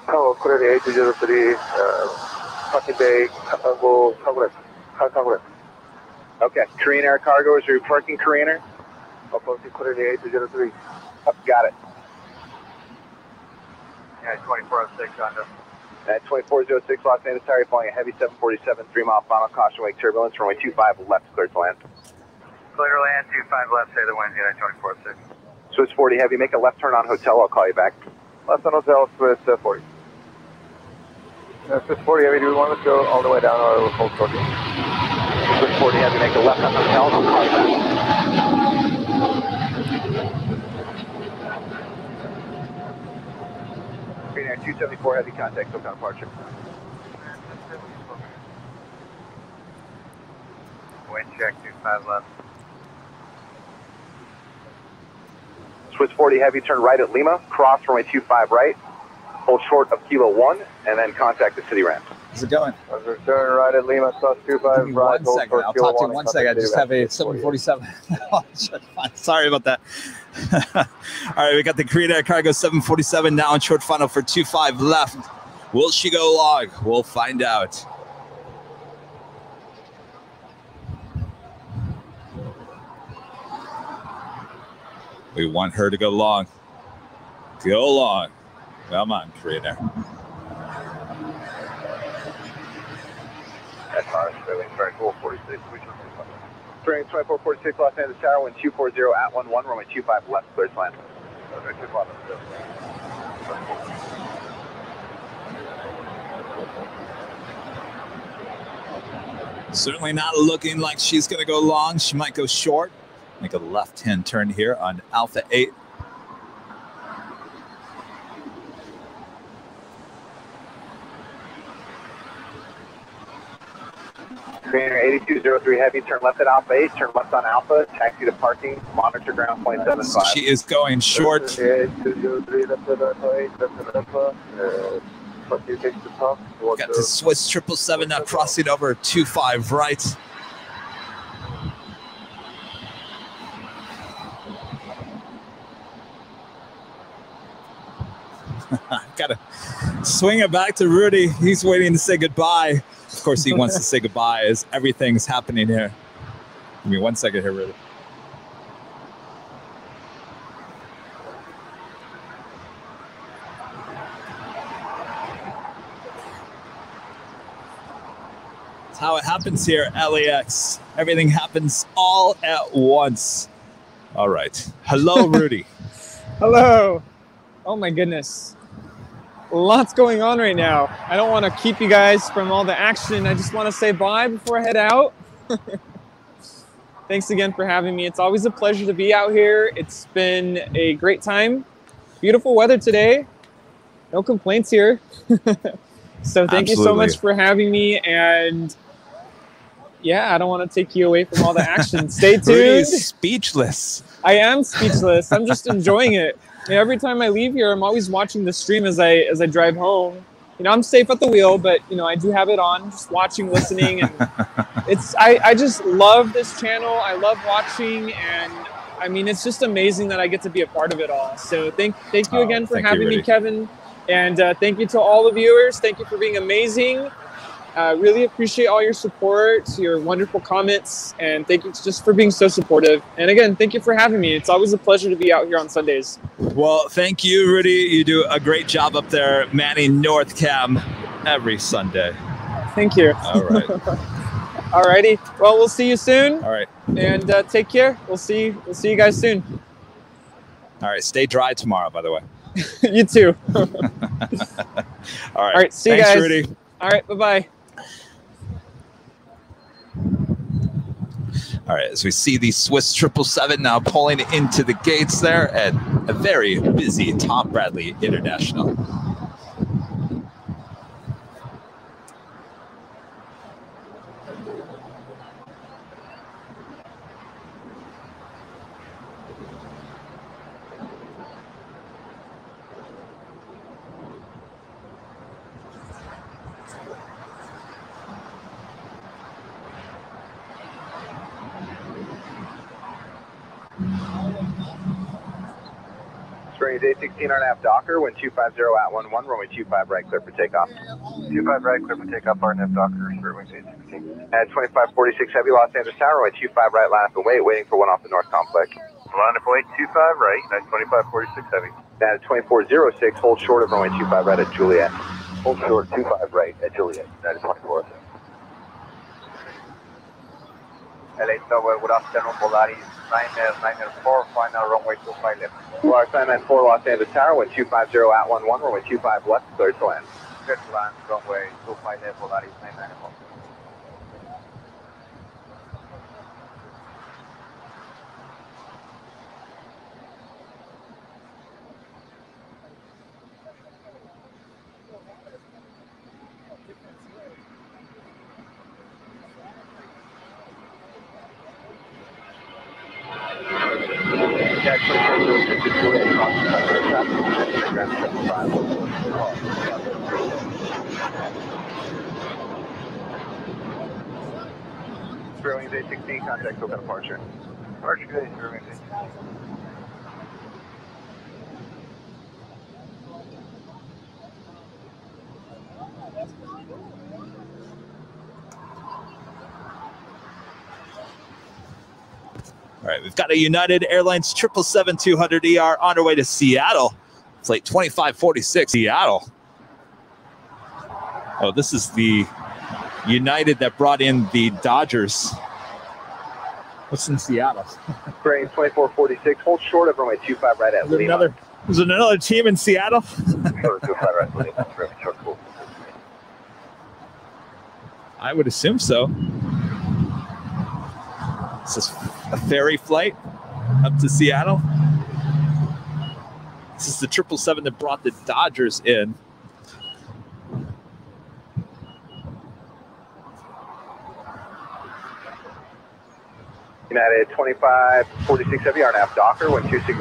타워 코레리 8203 parking bay 타고 타고 Okay, Korean Air Cargo, is your parking Korean Air? Opposite Korean 8203. Oh, got it. Yeah, 2406 Honda. At 2406 Los Angeles Tower, flying a heavy 747, 3-mile final caution wake turbulence, runway 25 left, clear to land. Clear to land, 25 left, say the winds, United 2406. Swiss 40 heavy, make a left turn on hotel, I'll call you back. Left on hotel, Swiss 40. Swiss 40 Heavy, do we want to go all the way down or hold short? Swiss 40 Heavy, make a left on the hotel, and I'll call you back. Green Air 274 Heavy, contact SoCal departure. Wind check, 25 left. Swiss 40 Heavy, turn right at Lima, cross runway 25 right, hold short of Kilo 1, and then contact the city ramp. How's it going? Turn right at Lima, cross 25 Give me right, 1 second. I'll talk to you in 1 second. I just have a 747. Sorry about that. All right, we got the Korean Air Cargo 747 now in short final for 25 left. Will she go long? We'll find out. We want her to go long. Go long. Come on, Korean Air. That's ours, Sterling, turn 446, which one? Turning 2446 Los Angeles Tower, wind 240 at 11, runway 25 left, clear to land. Okay, 25 left. Certainly not looking like she's going to go long. She might go short. Make a left-hand turn here on Alpha 8. Korean Air 8203 Heavy, turn left at Alpha 8, turn left on Alpha, taxi to parking, monitor ground point 75. She is going short. Got the Swiss 777 now crossing over 25 right. Got to swing it back to Rudy. He's waiting to say goodbye. Of course, he wants to say goodbye as everything's happening here. Give me 1 second here, Rudy. That's how it happens here at LAX. Everything happens all at once. All right. Hello, Rudy. Hello. Oh, my goodness. Lots going on right now. I don't want to keep you guys from all the action. I just want to say bye before I head out. Thanks again for having me. It's always a pleasure to be out here. It's been a great time. Beautiful weather today. No complaints here. So thank you so much for having me. And yeah, I don't want to take you away from all the action. Stay tuned. Rudy's speechless. I am speechless. I'm just enjoying it. Every time I leave here, I'm always watching the stream as I drive home. You know, I'm safe at the wheel, but you know, I do have it on, just watching, listening, and I just love this channel. I love watching, and I mean, it's just amazing that I get to be a part of it all. So thank you again for having me, Kevin, and thank you to all the viewers. Thank you for being amazing. Really appreciate all your support, your wonderful comments, and thank you just for being so supportive. And again, thank you for having me. It's always a pleasure to be out here on Sundays. Well, thank you, Rudy. You do a great job up there manning North Cam every Sunday. Thank you. All right. All righty. Well, we'll see you soon. All right. And take care. We'll see you guys soon. All right. Stay dry tomorrow, by the way. You too. All right. All right. See you guys. Thanks, Rudy. All right. Bye-bye. All right, as we see the Swiss 777 now pulling into the gates there at a very busy Tom Bradley International. Springs 816 on aft Docker, wind 250 at 11, runway 25 right, clear for takeoff. 25 right, clear for takeoff, RNF Docker, Spirit Wings 816. At 2546 Heavy, Los Angeles Tower, runway 25 right, line up and waiting for one off the North Complex. Line up and 25 right, that's 2546 Heavy. At 2406, hold short of runway 25 right at Juliet. Hold short 25 right at Juliet, that is 2406. LA Tower, good afternoon, Polaris 994, final runway 25 left. Polaris 994, Los Angeles Tower, wind 250 at 11, runway 25 left, clear to land. Good land, runway 25 left, Volaris 994. Wings 816, contact SoCal departure. Departure today, Wings 816. All right, we've got a United Airlines 777-200ER on our way to Seattle. Flight 2546, Seattle. Oh, this is the United that brought in the Dodgers. What's in Seattle? Bearing 2446, hold short of runway 25 right at Lima. Is there another team in Seattle? I would assume so. Is this a ferry flight up to Seattle? This is the 777 that brought the Dodgers in. United 2546 Heavy RNAV Docker 1260 at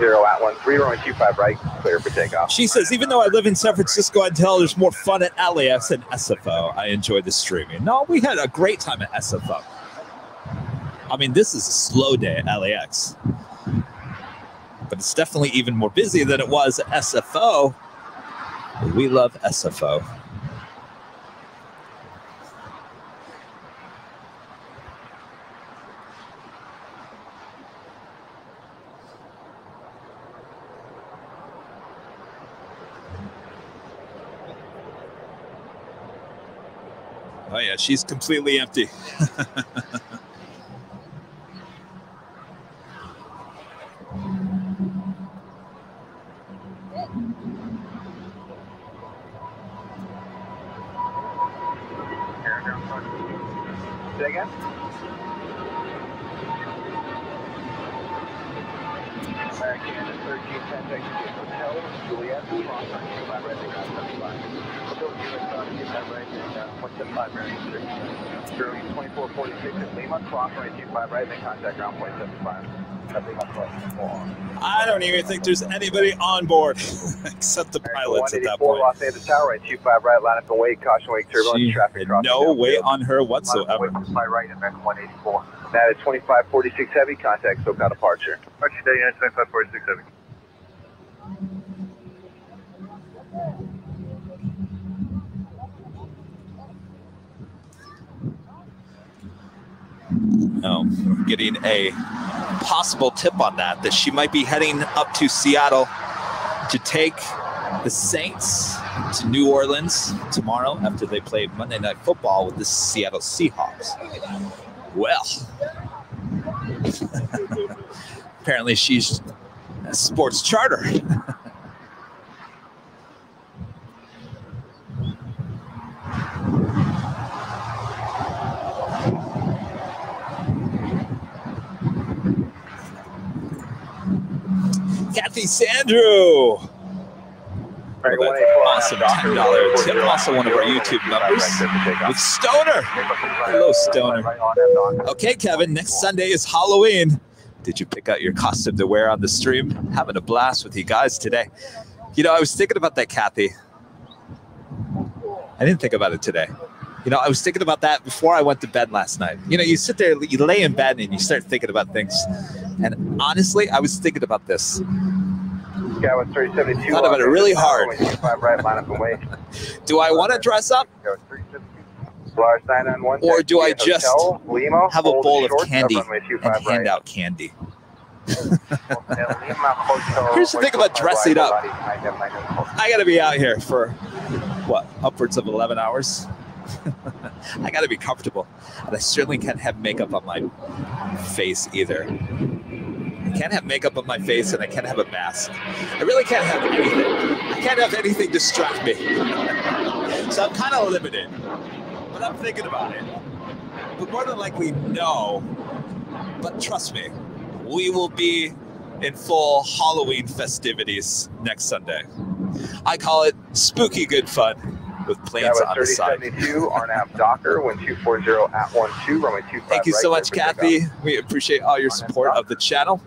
13 runway 25 right, clear for takeoff. She says, even though I live in San Francisco, I tell there's more fun at LAX and SFO. I enjoy the streaming. No, we had a great time at SFO. I mean, this is a slow day at LAX. But it's definitely even more busy than it was at SFO. We love SFO. Oh yeah, she's completely empty. Say again? American 13 contact Hotel Juliet, cross on 25 right, they got 75. Still US 25 right, and 175 right. Sterling 2446 at Lima, cross right 25 right, then contact ground point 75. I don't even think there's anybody on board except the pilots at that point. Los Angeles Tower, right, 25 right, line up and wait, caution wake, turbulence, traffic crossing. No weight on her whatsoever. My right, American 184. That is 2546 Heavy, contact SoCal departure. Departure today, 2546 Heavy. No, we're getting a possible tip on that she might be heading up to Seattle to take the Saints to New Orleans tomorrow after they play Monday Night Football with the Seattle Seahawks. Well, apparently she's a sports charter. Kathy Sandrew. Awesome $10 tip. Also one of our YouTube members with Stoner. Hello, Stoner. Okay, Kevin, next Sunday is Halloween. Did you pick out your costume to wear on the stream? Having a blast with you guys today. You know, I was thinking about that, Kathy. I didn't think about it today. You know, I was thinking about that before I went to bed last night. You know, you sit there, you lay in bed and you start thinking about things. And honestly, I was thinking about this. Thought about it really hard. Do I want to dress up? Or do I just have a bowl of candy and hand out candy? Here's the thing about dressing up. I got to be out here for, what, upwards of 11 hours? I got to be comfortable. And I certainly can't have makeup on my face either. I can't have makeup on my face and I can't have a mask. I really can't have anything. I can't have anything distract me. So I'm kind of limited, but I'm thinking about it. But more than likely, no. But trust me, we will be in full Halloween festivities next Sunday. I call it spooky good fun with planes on the side. 3072, RNAV Docker, wind 240 at 12, runway 25. Thank you so much, Kathy. We appreciate all your support of the channel.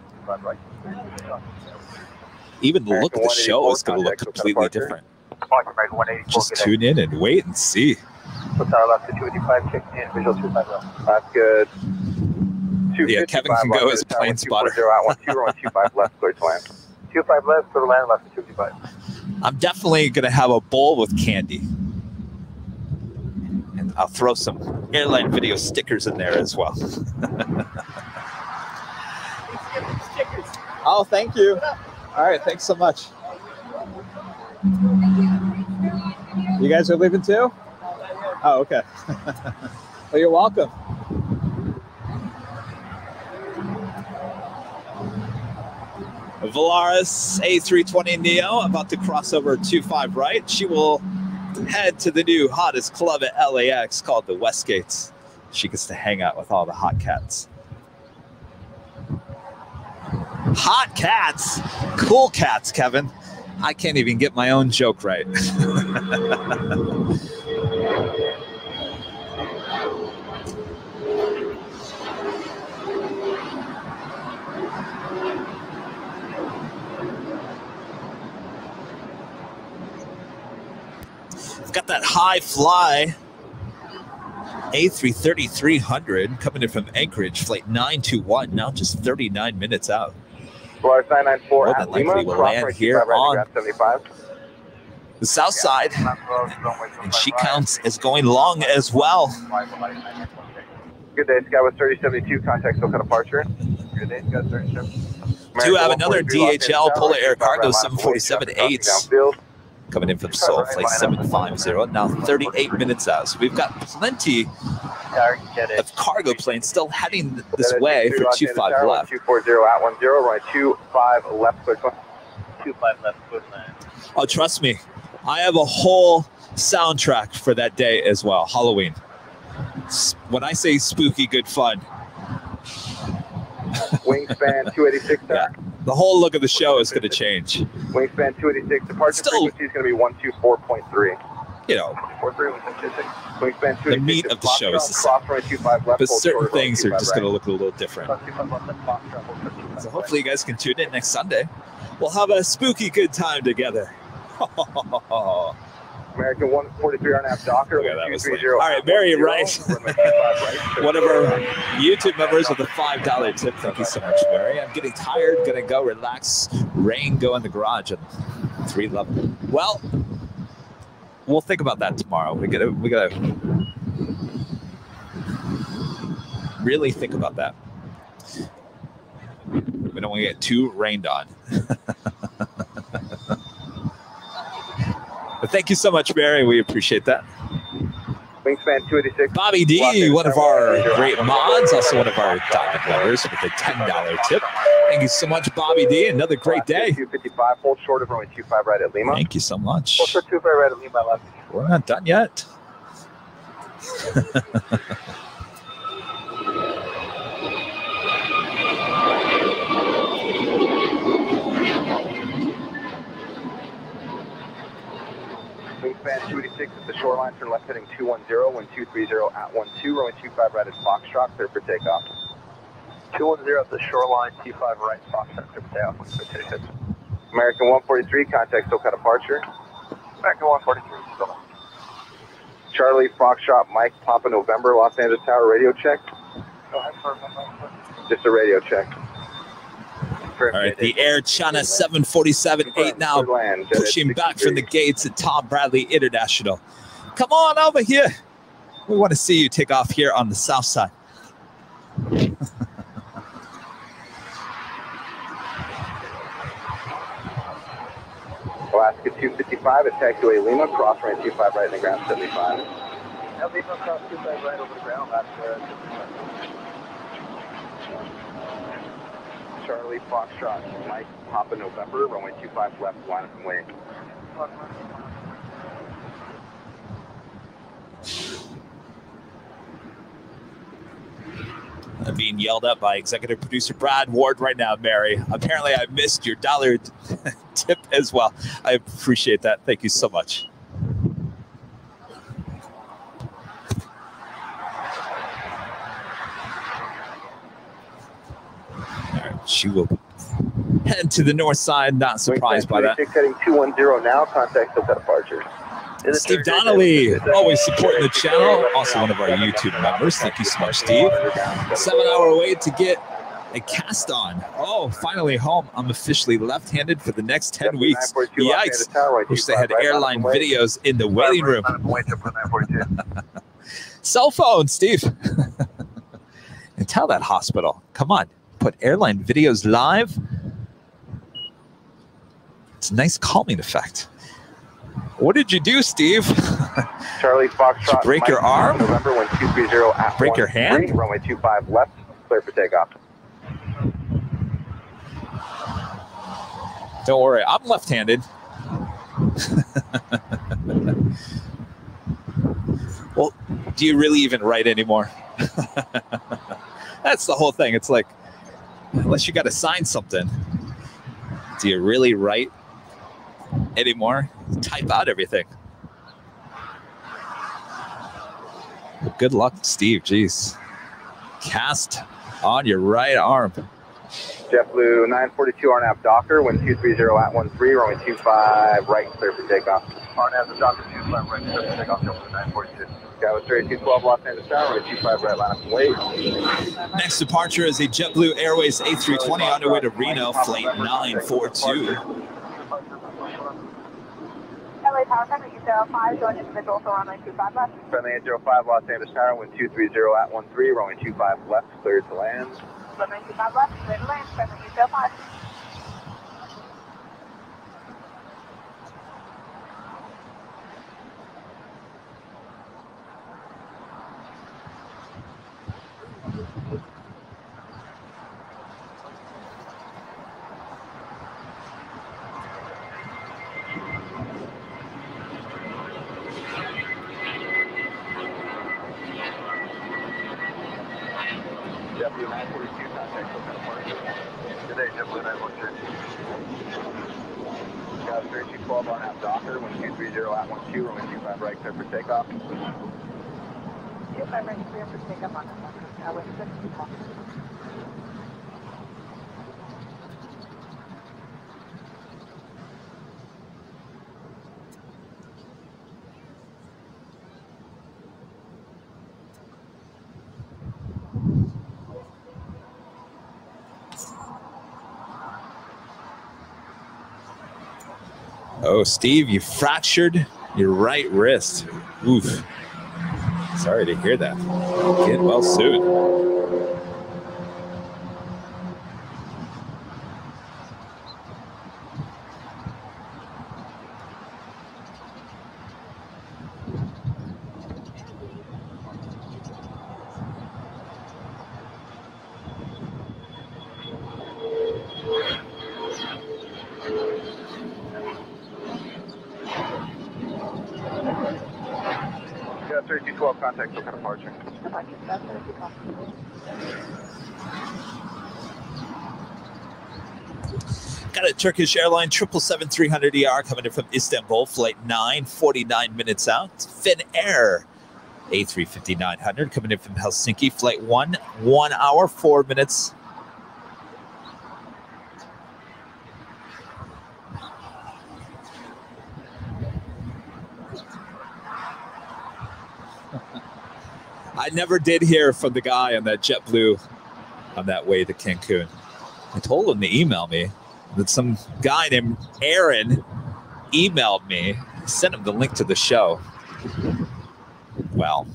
Even the look of the show is going to look completely different. Just tune in and wait and see. That's good. Yeah, Kevin can go as plane spotter. 25 left, clear to land. 25 left, clear to land, left to 255. I'm definitely going to have a bowl with candy. And I'll throw some airline video stickers in there as well. Oh, thank you. All right, thanks so much. You guys are leaving too? Oh, okay. Well, you're welcome. Valaris A320neo about to cross over 25 right. She will head to the new hottest club at LAX called the Westgates. She gets to hang out with all the hot cats. Hot cats? Cool cats, Kevin. I can't even get my own joke right. Got that high fly A330-300 coming in from Anchorage, flight 921, now just 39 minutes out. Florida 994 More than likely will land here on the south side, and she counts as going long as well. Good day, Skywest 3072, contact SoCal departure. Good day, Skywest 3072. Do have another DHL Polar Air Cargo 747-8 coming in from Seoul, flight 750, now 38 minutes out. So we've got plenty of cargo planes still heading this way for 25 left. 240 at 10, right 25 left, clear 25 left, clear land. Oh, trust me, I have a whole soundtrack for that day as well, Halloween. When I say spooky good fun. Wingspan 286, yeah. The whole look of the show is going to change. Wingspan 286, departure frequency is going to be 124.3. You know, the meat of the show is the same. But certain things are just going to look a little different. So hopefully you guys can tune in next Sunday. We'll have a spooky good time together. American 143 RNAV Docker. All right, Mary Rice, one of our YouTube members with a $5 tip. Thank you so much, Mary. I'm getting tired, gonna go relax. Rain, go in the garage at 3 level. Well, we'll think about that tomorrow. We gotta really think about that. We don't want to get too rained on. But thank you so much, Mary. We appreciate that. Wingspan 286. Bobby D, one of our great mods, also one of our diamond members with a $10 tip. Thank you so much, Bobby D. Another great day. 255, hold short of runway 25 right at Lima. Thank you so much. Hold short 25 right at Lima, left. We're not done yet. Wingspan 286 at the shoreline, turn left heading 210, wind 230 at 12, runway 25 right at Foxtrot, clear for takeoff. 210 at the shoreline, T5 right, Foxtrot, clear for takeoff, clear for takeoff. American 143, contact SoCal departure. American 143, still on. Charlie, Foxtrot, Mike, Papa, November, Los Angeles Tower, radio check. Go ahead, just a radio check. All right, the Air China 747-8 now pushing back from the gates at Tom Bradley International. Come on over here. We want to see you take off here on the south side. Alaska 255 at taxiway Lima, cross runway 25 right in the ground 75. Lima cross 25 right over the ground, that's Charlie, Foxtrot, Mike, Papa, November, runway 25 left, line up and wait. I'm being yelled at by executive producer Brad Ward right now, Mary. Apparently, I missed your dollar tip as well. I appreciate that. Thank you so much. All right, she will head to the north side. Not surprised by that. Heading 210 now. Contact SoCal departure. Steve Donnelly, always supporting the channel. Also one of our YouTube members. Thank you so much, Steve. 7-hour wait to get a cast on. Oh, finally home. I'm officially left-handed for the next 10 weeks. Yikes. Wish they had airline videos in the waiting room. Cell phone, Steve. And tell that hospital, come on, put airline videos live. It's a nice calming effect. What did you do, Steve? Charlie Foxtrot. Break your arm? November 1230 at break your hand? Runway 25 left, clear for takeoff. Don't worry, I'm left-handed. Well, do you really even write anymore? That's the whole thing. It's like, unless you got to sign something, do you really write anymore? Type out everything. Well, good luck, Steve. Jeez. Cast on your right arm. JetBlue 942 RNAV Docker, wind 230 at 13, runway 25 right, clear for takeoff. RNAV Docker 25 right, clear for takeoff, JetBlue 942. Skyline 3212 Los Angeles Tower, runway 25 right, line up and wait. Next departure is a JetBlue Airways A320 on their way to Reno, flight 942. LA Tower, friendly 805, going individual for runway 25 left. Friendly 805 Los Angeles Tower, wind 230 at 13, runway 25 left, cleared to land. Runway 25 left, clear to land, friendly 805. JetBlue 942, contact SoCal departure. Today, JetBlue 942. Skyline 3212 RNAV Docker, wind 230 at 12, runway 25 right, clear for takeoff. 25 right, clear for takeoff on wind 6. Oh, Steve, you fractured your right wrist. Oof. Sorry to hear that. Get well soon. Skyline 3212, contact SoCal departure. Got a Turkish Airline 777-300ER coming in from Istanbul, flight 9, 49 minutes out. Finnair A350-900 coming in from Helsinki, flight 1, 1 hour, 4 minutes. I never did hear from the guy on that JetBlue on that way to Cancun. I told him to email me. That some guy named Aaron emailed me, sent him the link to the show. Well,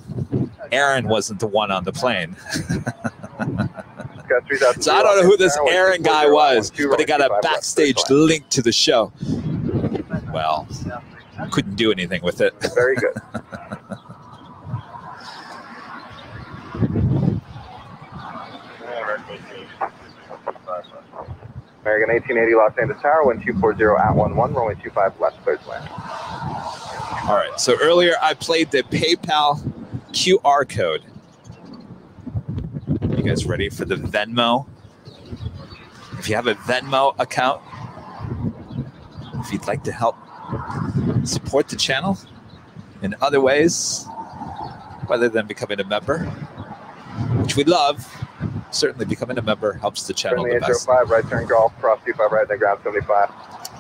Aaron wasn't the one on the plane. So I don't know who this Aaron guy was, but he got a backstage link to the show. Well, couldn't do anything with it. Very good. American 1880 Los Angeles Tower, wind 240 at 11, runway 25 left, clear to land. All right, so earlier I played the PayPal QR code. You guys ready for the Venmo? If you have a Venmo account, if you'd like to help support the channel in other ways, rather than becoming a member, which we love, certainly becoming a member helps the channel the best. 805, right turn golf, cross 25 right, then grab 75.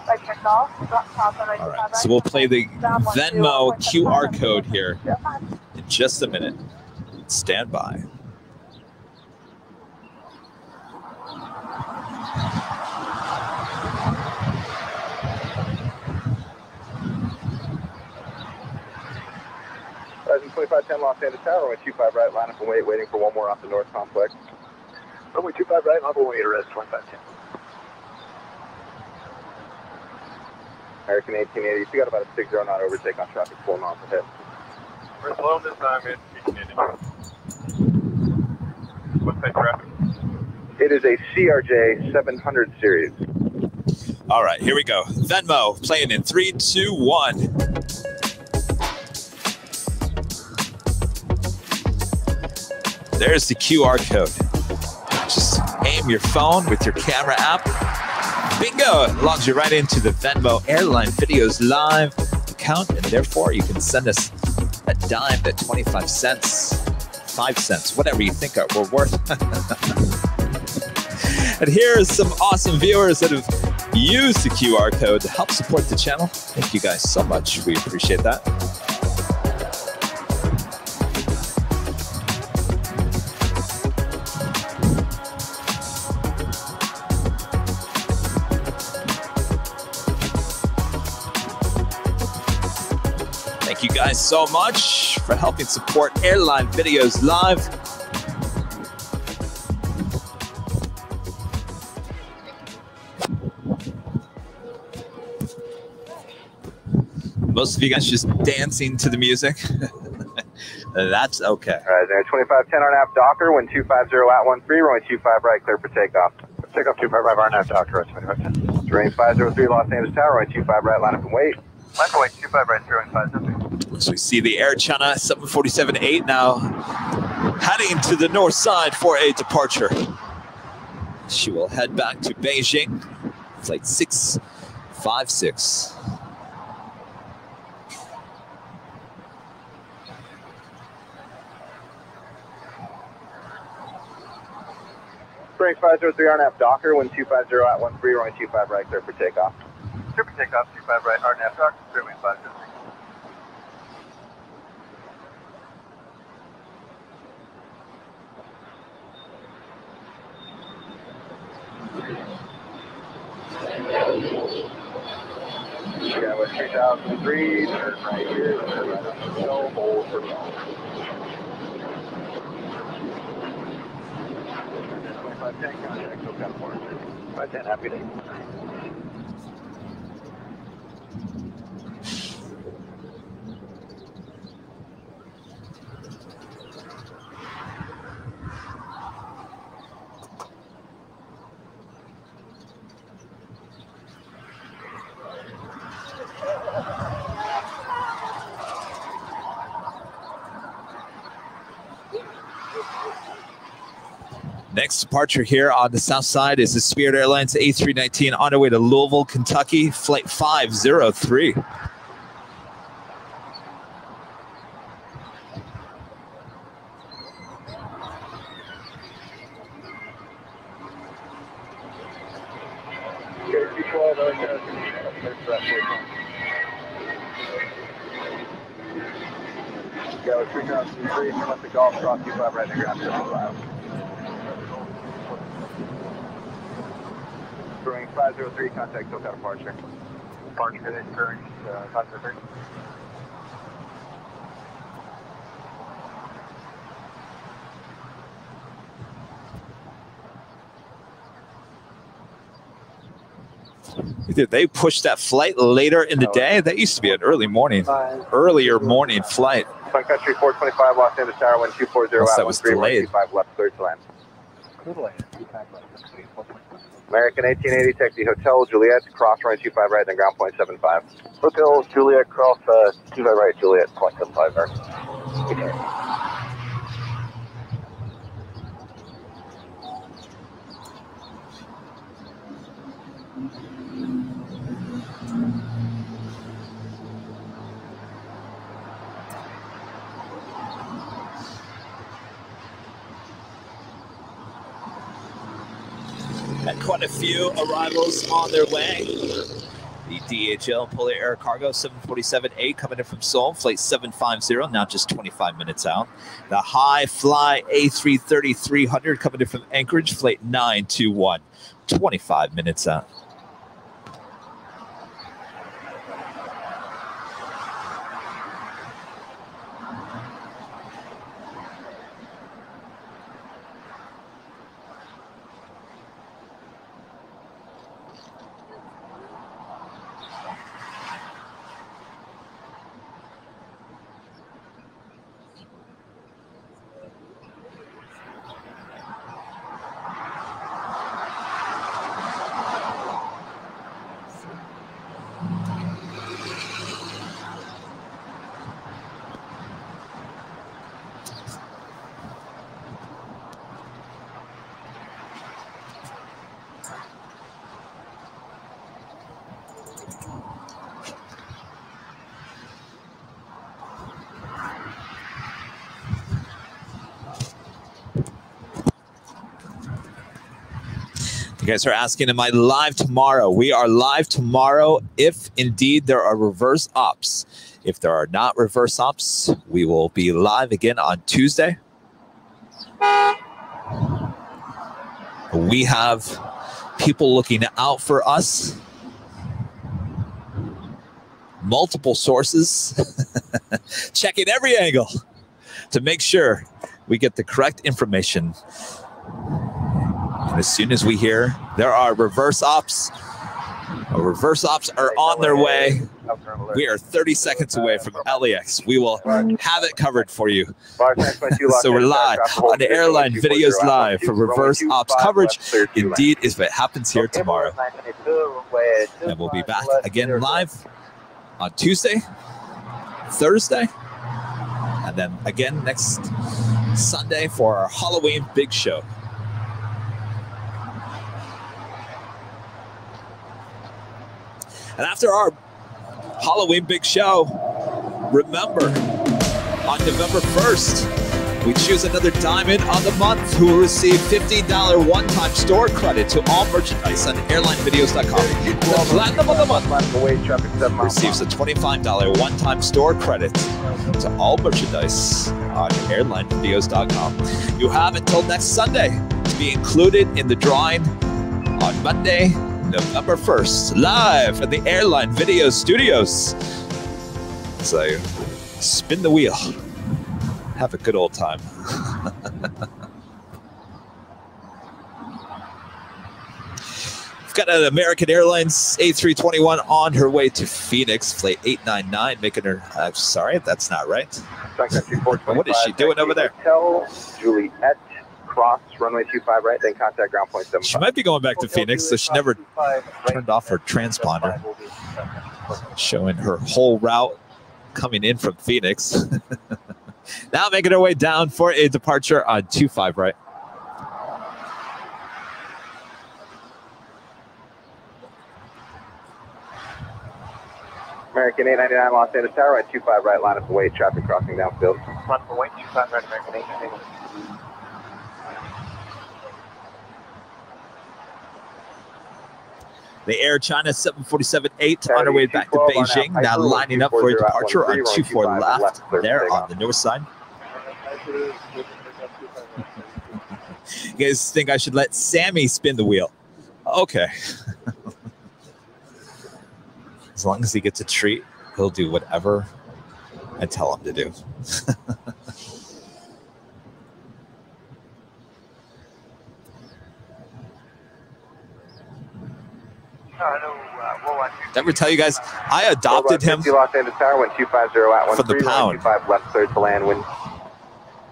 Right turn golf, drop top on right. All right, so we'll play the Venmo QR code here in just a minute. Stand by. Rising 2510 Los Angeles Tower, runway 25 right, line up and wait, waiting for one more off the north complex. Runway 25 right, line up and wait, arrest 2510. American 1880, you got about a 60 knot overtake on traffic 4 miles ahead. We're slow this time, it's what's that traffic? It is a CRJ 700 series. All right, here we go. Venmo playing in 3, 2, 1. There's the QR code. Just aim your phone with your camera app. Bingo! It logs you right into the Venmo Airline Videos Live account, and therefore you can send us a dime at 25 cents, 5 cents, whatever you think we're worth. And here are some awesome viewers that have used the QR code to help support the channel. Thank you guys so much. We appreciate that. Thank you guys so much for helping support Airline Videos Live. Most of you guys just dancing to the music. That's okay. All right, there, 2510 RNAV Docker, wind 250 at 13, runway 25 right, clear for takeoff. Takeoff 25 RNAV Docker, 2510. Terrain 503 Los Angeles Tower, runway 25 right, line up and wait. Line up and wait, 25 right, 503. So we see the Air China 747-8 now heading to the north side for a departure. She will head back to Beijing, flight 656. Terrain 503 RNAV Docker, wind 250 at 13, runway 25 right, clear for takeoff. Clear for takeoff, 25 right, RNAV Docker, clear wind 503. Yeah, with 3003, turn right here, turn right on the hill, hold for golf. 2510, contact SoCal Port. 510, happy day. Next departure here on the south side is the Spirit Airlines A319 on our way to Louisville, Kentucky, flight 503. Yeah, with 3003, turn left to golf, cross 25 right, and grab 75. Brewing 503, contact SoCal departure. Departure is current 503. Did they push that flight later in the day? That used to be an earlier morning flight. Sun Country 425 Los Angeles Tower, wind 240 Unless at that was 13, delayed. 125 left, clear to land. American 1880, taxi Hotel Juliet, cross runway 25 right, then ground point 75. Hotel Juliet, cross 25 right, Juliet, point 75 there. got quite a few arrivals on their way. The DHL Polar Air Cargo 747-8 coming in from Seoul, flight 750, now just 25 minutes out. The High Fly A330-300 coming in from Anchorage, flight 921, 25 minutes out. You guys are asking, am I live tomorrow? We are live tomorrow if indeed there are reverse ops. If there are not reverse ops, we will be live again on Tuesday. We have people looking out for us. Multiple sources checking every angle to make sure we get the correct information. And as soon as we hear there are reverse ops are on their way. We are 30 seconds away from LAX. We will have it covered for you. So we're live on the Airline Videos Live for reverse ops coverage. Indeed, if it happens here tomorrow. And we'll be back again live on Tuesday, Thursday, and then again next Sunday for our Halloween big show. And after our Halloween big show, remember, on November 1st, we choose another diamond of the month who will receive $15 one-time store credit to all merchandise on airlinevideos.com. The platinum of the month receives a $25 one-time store credit to all merchandise on airlinevideos.com. You have until next Sunday to be included in the drawing on Monday, November 1st, live at the Airline Video Studios. So, spin the wheel. Have a good old time. We've got an American Airlines A321 on her way to Phoenix, flight 899, making her, I'm sorry, that's not right. What is she doing over there? Juliet. Cross runway 25 right, then contact ground point 75. She might be going back to Phoenix, so she never turned off her transponder, showing her whole route coming in from Phoenix. Now making her way down for a departure on 25 right. American 899 Los Angeles Tower at 25 right, line up await, traffic crossing downfield. Line up await, 25 right, American 899. The Air China 747-8 on our way back to Beijing, now lining up for a departure on 24 left, there on the north side. You guys think I should let Sammy spin the wheel? Okay. As long as he gets a treat, he'll do whatever I tell him to do. Did I ever tell you guys, I adopted him from the pound.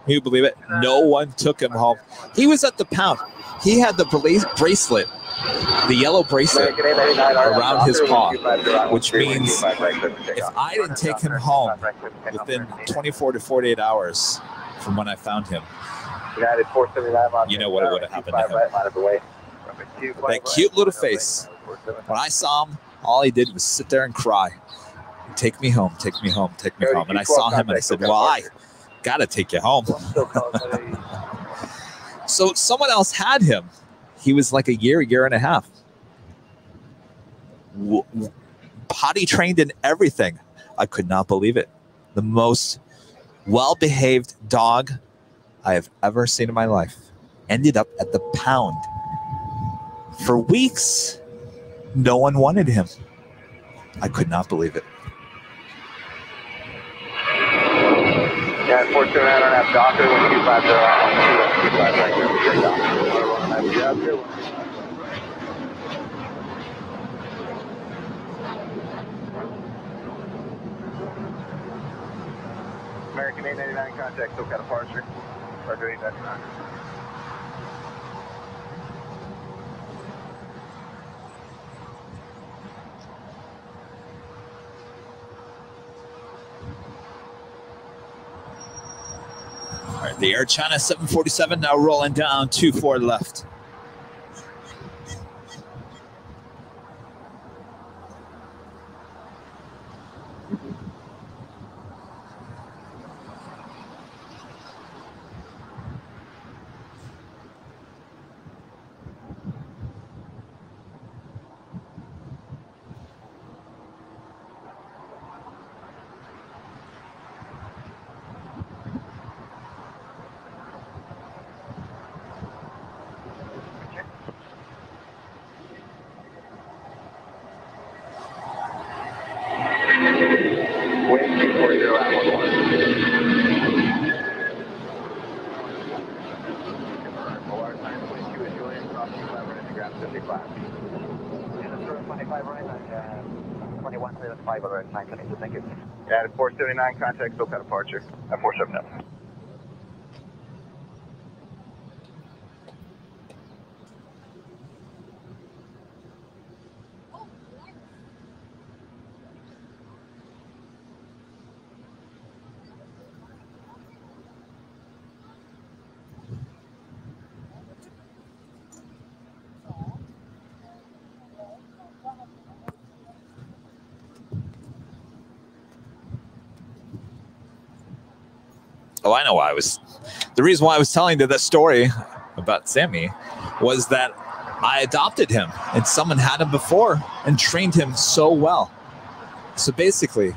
Can you believe it? No one took him home. He was at the pound. He had the bracelet, the yellow bracelet around his paw, which means if I didn't take him home within 24 to 48 hours from when I found him, you know what would have happened to him. That cute little face. When I saw him, all he did was sit there and cry. Take me home, take me home, take me home. And I saw him and I said, well, I got to take you home. So someone else had him. he was like a year and a half. Potty trained in everything. I could not believe it. The most well-behaved dog I have ever seen in my life. Ended up at the pound. For weeks, no one wanted him. I could not believe it. Yeah, unfortunately, I don't have Docker 1250 right here. American 899 contact, still got a departure. Roger 899. All right, the Air China 747 now rolling down 24 left. Yeah, 479 contact, still got a departure at 479. Oh, I know why the reason why I was telling you that story about Sammy was that I adopted him and someone had him before and trained him so well. So basically,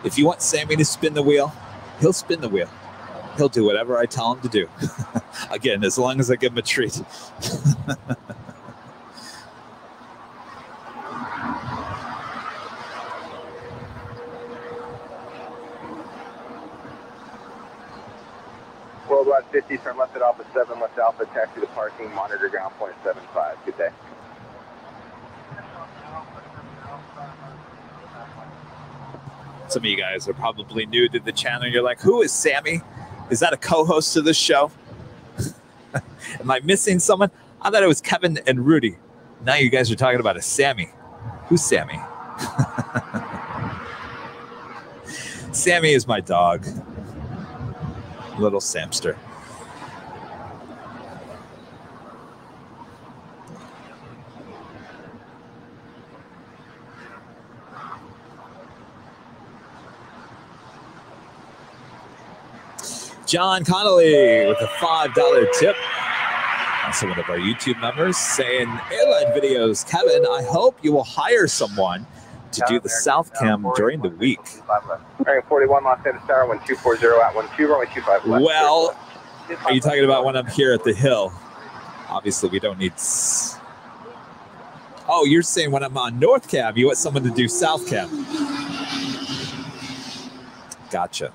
if you want Sammy to spin the wheel, he'll spin the wheel. He'll do whatever I tell him to do. Again, as long as I give him a treat. Worldwide 50, turn left at Alpha 7, left Alpha, taxi to parking, monitor ground point 75. Good day. Some of you guys are probably new to the channel. You're like, who is Sammy? Is that a co-host to this show? Am I missing someone? I thought it was Kevin and Rudy. Now you guys are talking about a Sammy. Who's Sammy? Sammy is my dog. Little Samster. John Connolly with a $5 tip. Also one of our YouTube members saying, Airline Videos, Kevin, I hope you will hire someone to do the South Cam during the week. 41 Los Angeles Tower, 1240 at 12, runway 25 left. Well, are you talking about when I'm here at the Hill? Obviously, we don't need... Oh, you're saying when I'm on North Cam, you want someone to do South Cam. Gotcha.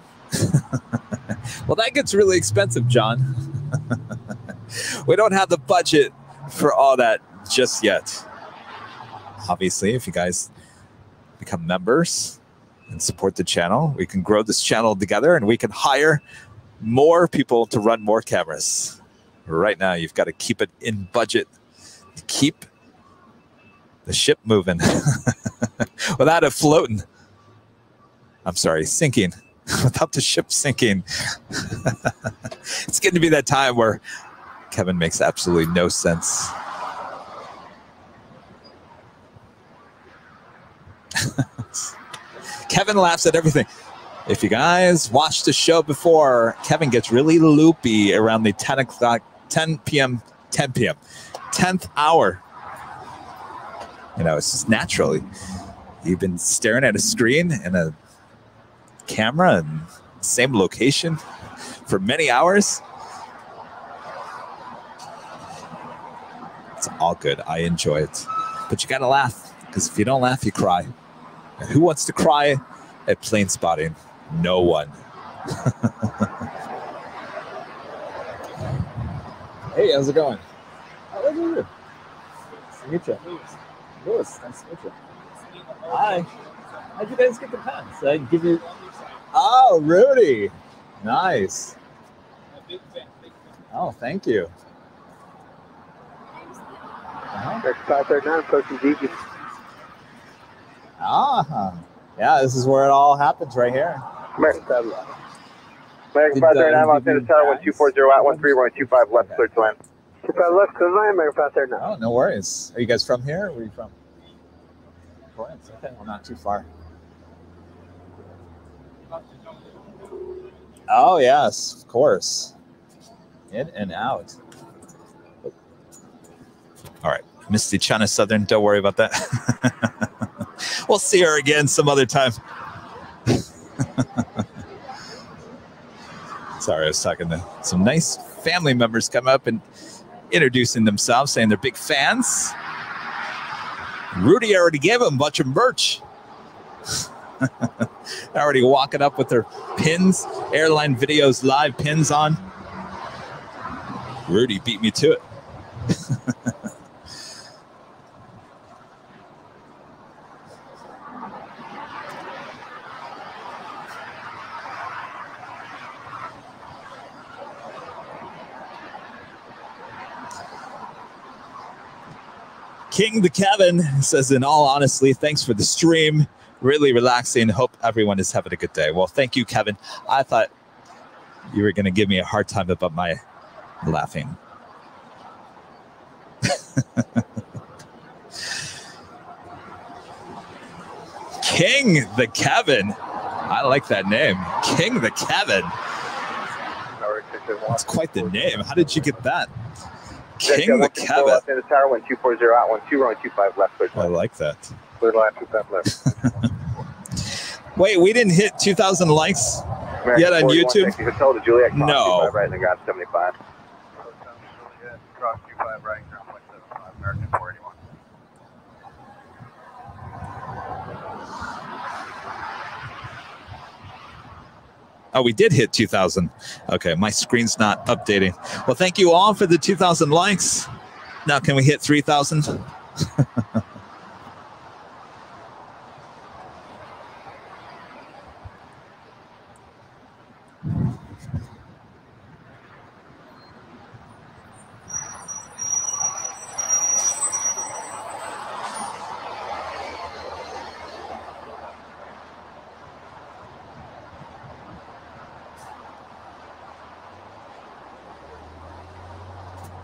Well, that gets really expensive, John. We don't have the budget for all that just yet. Obviously, if you guys become members and support the channel, we can grow this channel together and we can hire more people to run more cameras. Right now, you've got to keep it in budget to keep the ship moving without it floating. I'm sorry, sinking. Without the ship sinking. It's getting to be that time where Kevin makes absolutely no sense. Kevin laughs at everything. If you guys watched the show before, Kevin gets really loopy around the 10 p.m. 10th hour. You know, it's just naturally. You've been staring at a screen and a camera and same location for many hours. It's all good. I enjoy it. But you got to laugh, because if you don't laugh, you cry. And who wants to cry at plane spotting? No one. Hey, how's it going? How are you? Nice to meet you. Lewis, nice to meet you. Hi. How'd you guys get the pens? I give you. Oh, Rudy. Nice. Oh, thank you. Next 539, approaching Gigi. Yeah, this is where it all happens right here. American 539. American 539, Los Angeles Tower, 1240 at 13, runway 25 left, clear to land. 25 left, clear to land, American 539. Oh, no worries. Are you guys from here? Where are you from? Florence. Okay, well, not too far. Oh, yes, of course. In and out. All right. Misty China Southern, don't worry about that. We'll see her again some other time. Sorry, I was talking to some nice family members come up and introducing themselves, saying they're big fans. Rudy already gave them a bunch of merch. Already walking up with their pins, Airline Videos Live pins on. Rudy beat me to it. King the Kevin says, in all honesty, thanks for the stream. Really relaxing. Hope everyone is having a good day. Well, thank you, Kevin. I thought you were going to give me a hard time about my laughing. King the Kevin. I like that name. King the Kevin. That's quite the name. How did you get that? King the Kevin. Los Angeles Tower, 1240 at 12, runway 25 left, clear to land. I like that. Clear to land, 25 left. Wait, we didn't hit 2,000 likes yet on YouTube? Hotel to Juliet, cross No. 25 right, and got 75. Cross 25 right, ground 175, American 481. Oh, we did hit 2,000. Okay, my screen's not updating. Well, thank you all for the 2,000 likes. Now, can we hit 3,000?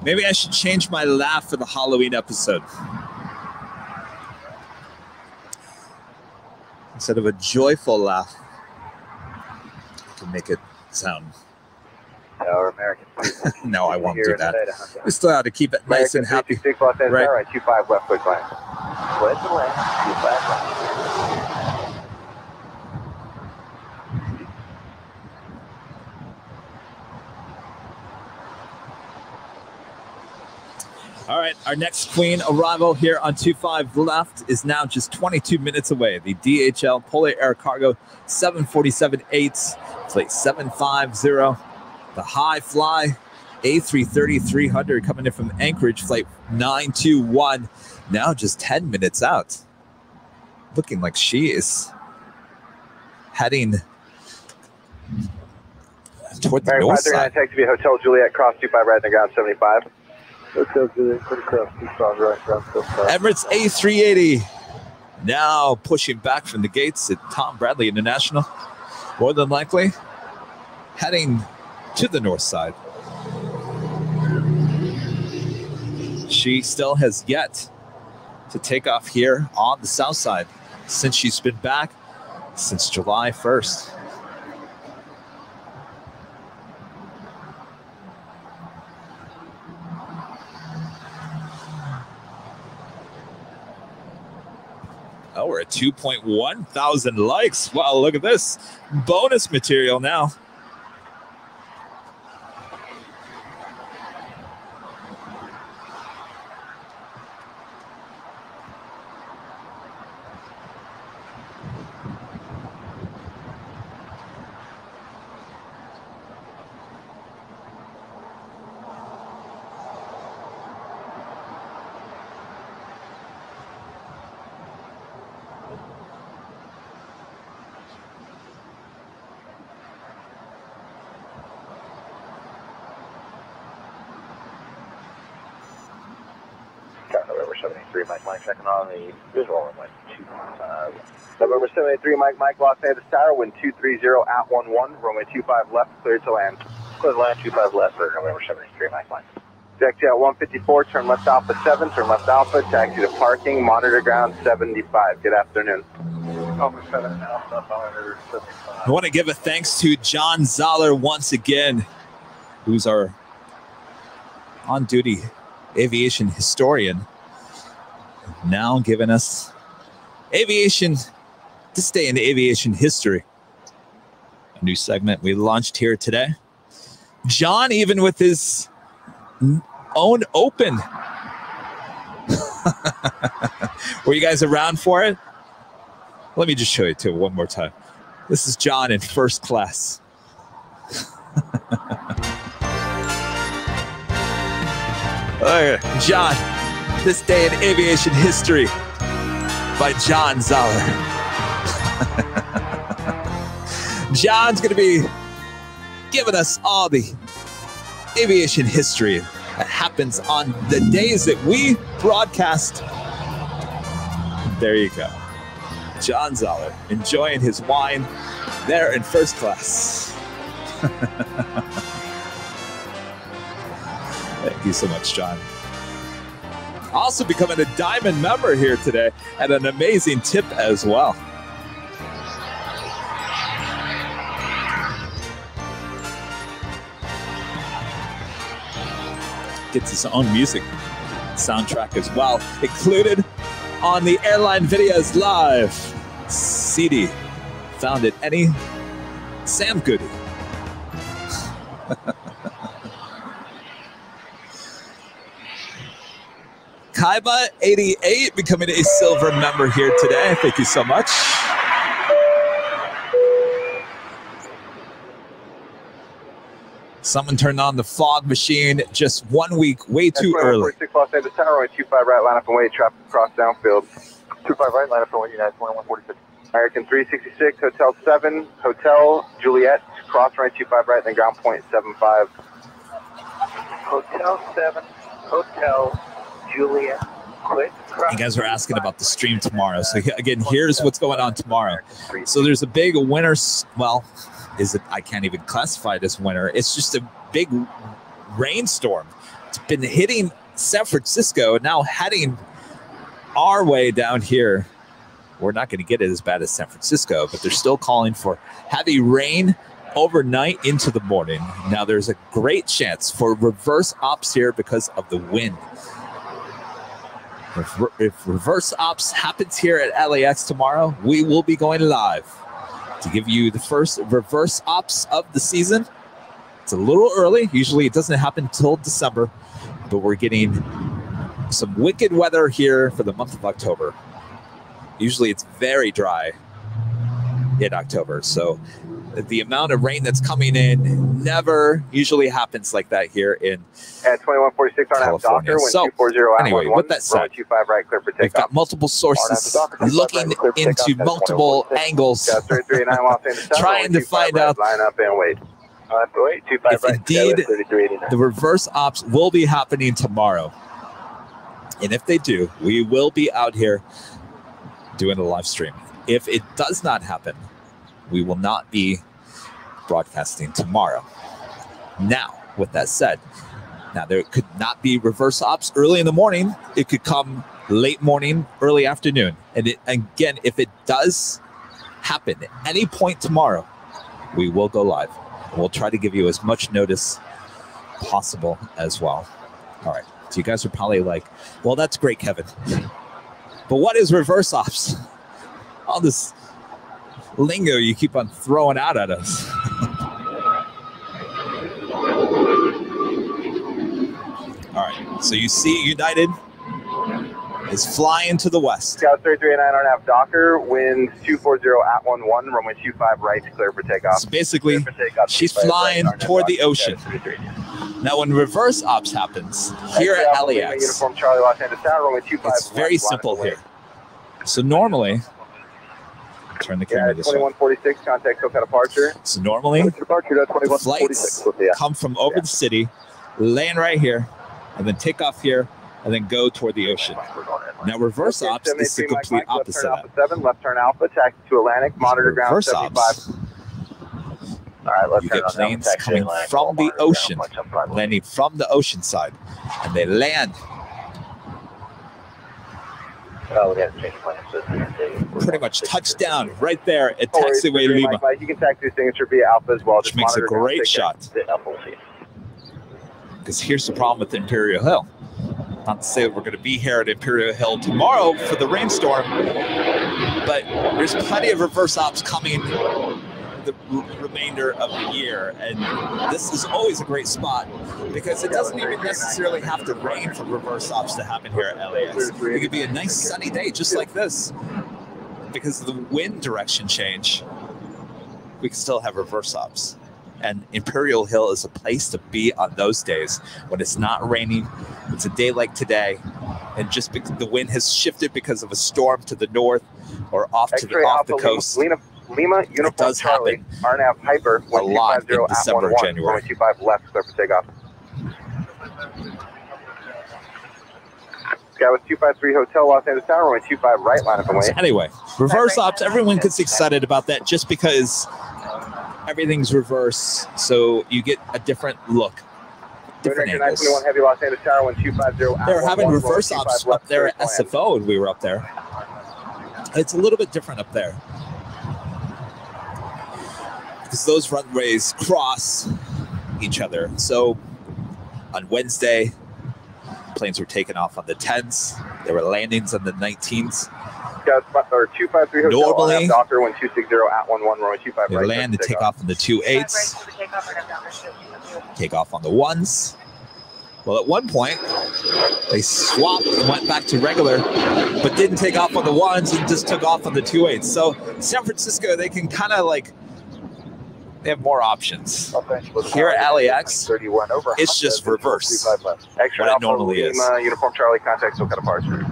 Maybe I should change my laugh for the Halloween episode. Instead of a joyful laugh, I can make it sound. Or American. No, I won't do that. We still have to keep it nice and happy. Right. Right, 25 left, quick line. Clear to land, 25 left. All right, our next Queen arrival here on 25 left is now just 22 minutes away. The DHL Polar Air Cargo 747-8, flight 750. The High Fly A330-300 coming in from Anchorage, flight 921. Now just 10 minutes out. Looking like she is heading toward the north side. Taxi via Hotel Juliet, cross 25 right, and ground 75. Hotel Juliet, cross 25 right, ground 75. Emirates A380 now pushing back from the gates at Tom Bradley International. More than likely heading to the north side. She still has yet to take off here on the south side since she's been back since July 1st. Oh, we're at 2.1 thousand likes. Wow, look at this. Bonus material now. November 73, Mike, checking on the visual runway 25. November 73, Mike, Los Angeles Tower, wind 230 at 11, runway 25 left, cleared to land. Cleared to land, 25 left for November 73, Mike. Taxi at 154, turn left Alpha 7, turn left Alpha, taxi to parking, monitor ground 75. Good afternoon. Alpha 7, Alpha, monitor 75. I want to give a thanks to John Zoller once again, who's our on-duty aviation historian, now giving us aviation, this day in aviation history. A new segment we launched here today. John, even with his own open. Were you guys around for it? Let me just show you too one more time. This is John in first class. John, this day in aviation history by John Zoller. John's going to be giving us all the aviation history that happens on the days that we broadcast. There you go. John Zoller enjoying his wine there in first class. Thank you so much, John. Also becoming a diamond member here today and an amazing tip as well. Gets his own music soundtrack as well, included on the Airline Videos Live CD, found at any Sam Goody. Kaiba 88 becoming a silver member here today. Thank you so much. Someone turned on the fog machine just 1 week way too early. 46 Los Angeles Tower, 25 right, line up and wait, traffic across downfield. 25 right, line up and wait, United 2146. American 366, Hotel 7, Hotel Juliet, cross right, 25 right, then ground point 75. Hotel 7, Hotel Juliet. You guys are asking about the stream tomorrow. So again, here's what's going on tomorrow. So there's a big winter, well, is it? I can't even classify it as winter. It's just a big rainstorm. It's been hitting San Francisco and now heading our way down here. We're not going to get it as bad as San Francisco, but they're still calling for heavy rain overnight into the morning. Now there's a great chance for reverse ops here because of the wind. If reverse ops happens here at LAX tomorrow, we will be going live to give you the first reverse ops of the season. It's a little early. Usually it doesn't happen until December, but we're getting some wicked weather here for the month of October. Usually it's very dry in October, so the amount of rain that's coming in never usually happens like that here in at 2146 California. So anyway, with that said, we've got multiple sources looking into multiple angles, trying to find out if indeed the reverse ops will be happening tomorrow. And if they do, we will be out here doing a live stream. If it does not happen, we will not be broadcasting tomorrow. Now, with that said, now there could not be reverse ops early in the morning. It could come late morning, early afternoon. And again, if it does happen at any point tomorrow, we will go live. And we'll try to give you as much notice possible as well. All right. So you guys are probably like, well, that's great, Kevin. But what is reverse ops? all this lingo you keep on throwing out at us. All right, so you see United is flying to the west. Scout 3389 on half Docker, wind 240 at 11, runway 25 right, clear for takeoff. So basically, she's flying toward the ocean. Now, when reverse ops happens here at LAX, Uniform Charlie, Los Angeles Tower, runway 25. it's very simple here. So normally, turn the camera this way. 2146, contact SoCal departure. So normally, flights come from over the city, land right here, and then take off here, and then go toward the ocean. Now, reverse ops is the complete opposite of that. Left turn Alpha, taxi to Atlantic, monitor ground Reverse 75. ops, All right, let's you turn get on planes taxi coming Atlantic, from the monitor ocean, ground, landing from the ocean side, and they land pretty much touchdown right there at taxiway Lima, you can taxi signature via Alpha as well, which makes a great shot. Because here's the problem with Imperial Hill. Not to say that we're going to be here at Imperial Hill tomorrow for the rainstorm, but there's plenty of reverse ops coming the remainder of the year, and this is always a great spot because it doesn't even necessarily have to rain for reverse ops to happen here at LAX. It could be a nice sunny day just like this. Because of the wind direction change, we can still have reverse ops. And Imperial Hill is a place to be on those days when it's not raining. It's a day like today, and just because the wind has shifted because of a storm to the north or off the coast. Lima, Uniform it does Charlie, happen RNAV Hyper, a lot in December, January. 25 left, clear for takeoff. Sky with 253 Hotel, Los Angeles Tower, runway 25 right, line up and wait. Anyway, reverse ops, everyone gets excited about that just because everything's reverse, so you get a different look. Different angles. Heavy, Los Angeles Tower, 1250. They were having reverse ops up there at SFO when we were up there. It's a little bit different up there, because those runways cross each other. So on Wednesday, planes were taking off on the 10s. There were landings on the 19s. Normally, Docker 1260 at 11, runway 25 they right, land and take off on the 28s, take off on the 1s. Well, at one point, they swapped and went back to regular, but didn't take off on the 1s and just took off on the 28s. So San Francisco, they can kind of like, they have more options. Here at LAX, it's just reverse what it normally is. Uniform Charlie, contact SoCal departure.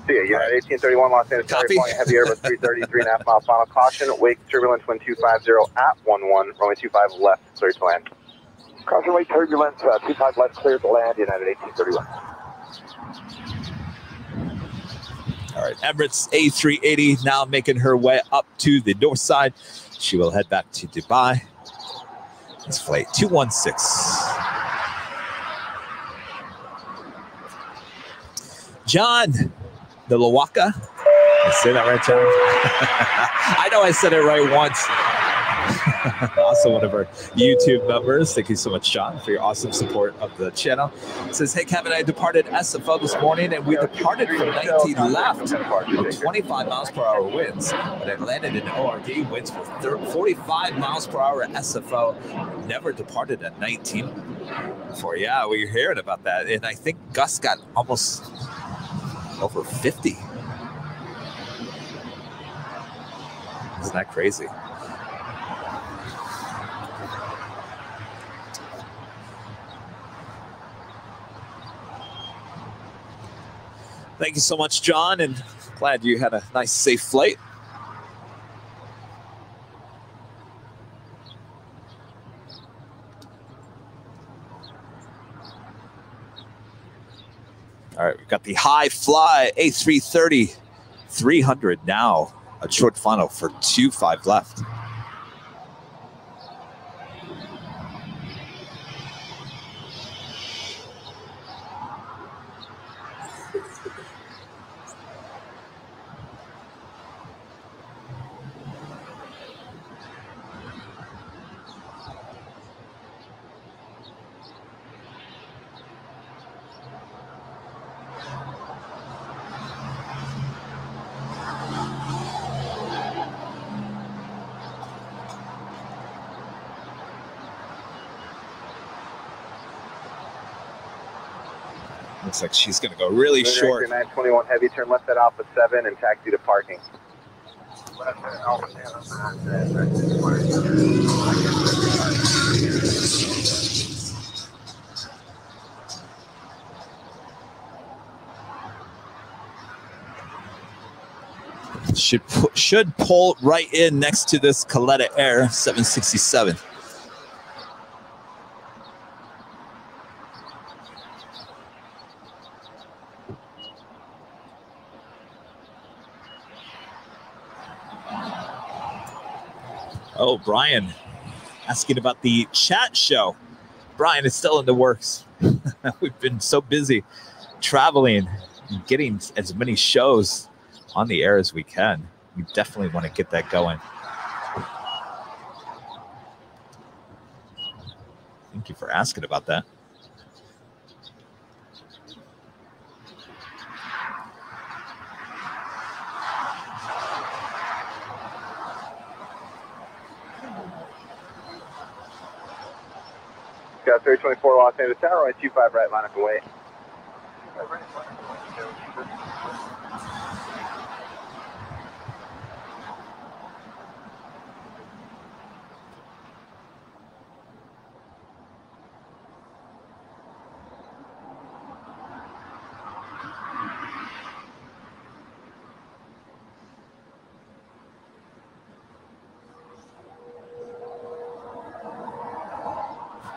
See ya, United 1831 Los Angeles. Copy. Heavy Airbus 330, 3.5 mile final caution. Wake turbulence, wind 250 at 11, runway 25 left, clear to land. Caution wake turbulence, 25 left, clear to land, United 1831. All right, Emirates A380 now making her way up to the north side. She will head back to Dubai. It's flight 216. John, the Lawaka. I say that right, John? I know I said it right once. Also one of our YouTube members. Thank you so much, John, for your awesome support of the channel. It says, hey, Kevin, I departed SFO this morning, and we departed from 19 left with 25 miles per hour winds. But I landed in ORD, winds for 45 miles per hour at SFO. Never departed at 19 before. Yeah, we were hearing about that. And I think Gus got almost over 50. Isn't that crazy? Thank you so much, John, and glad you had a nice, safe flight. All right, we've got the high fly A330 300 now, a short final for 2.5 left. Looks like she's going to go really short. 921 heavy, turn left at Alpha 7 and taxi to parking. Left at Alpha 7. Should pull right in next to this Coletta Air 767. Oh, Brian asking about the chat show. Brian, it's still in the works. We've been so busy traveling and getting as many shows on the air as we can. We definitely want to get that going. Thank you for asking about that. Got 324 Los Angeles Tower, runway 25 right, line up away.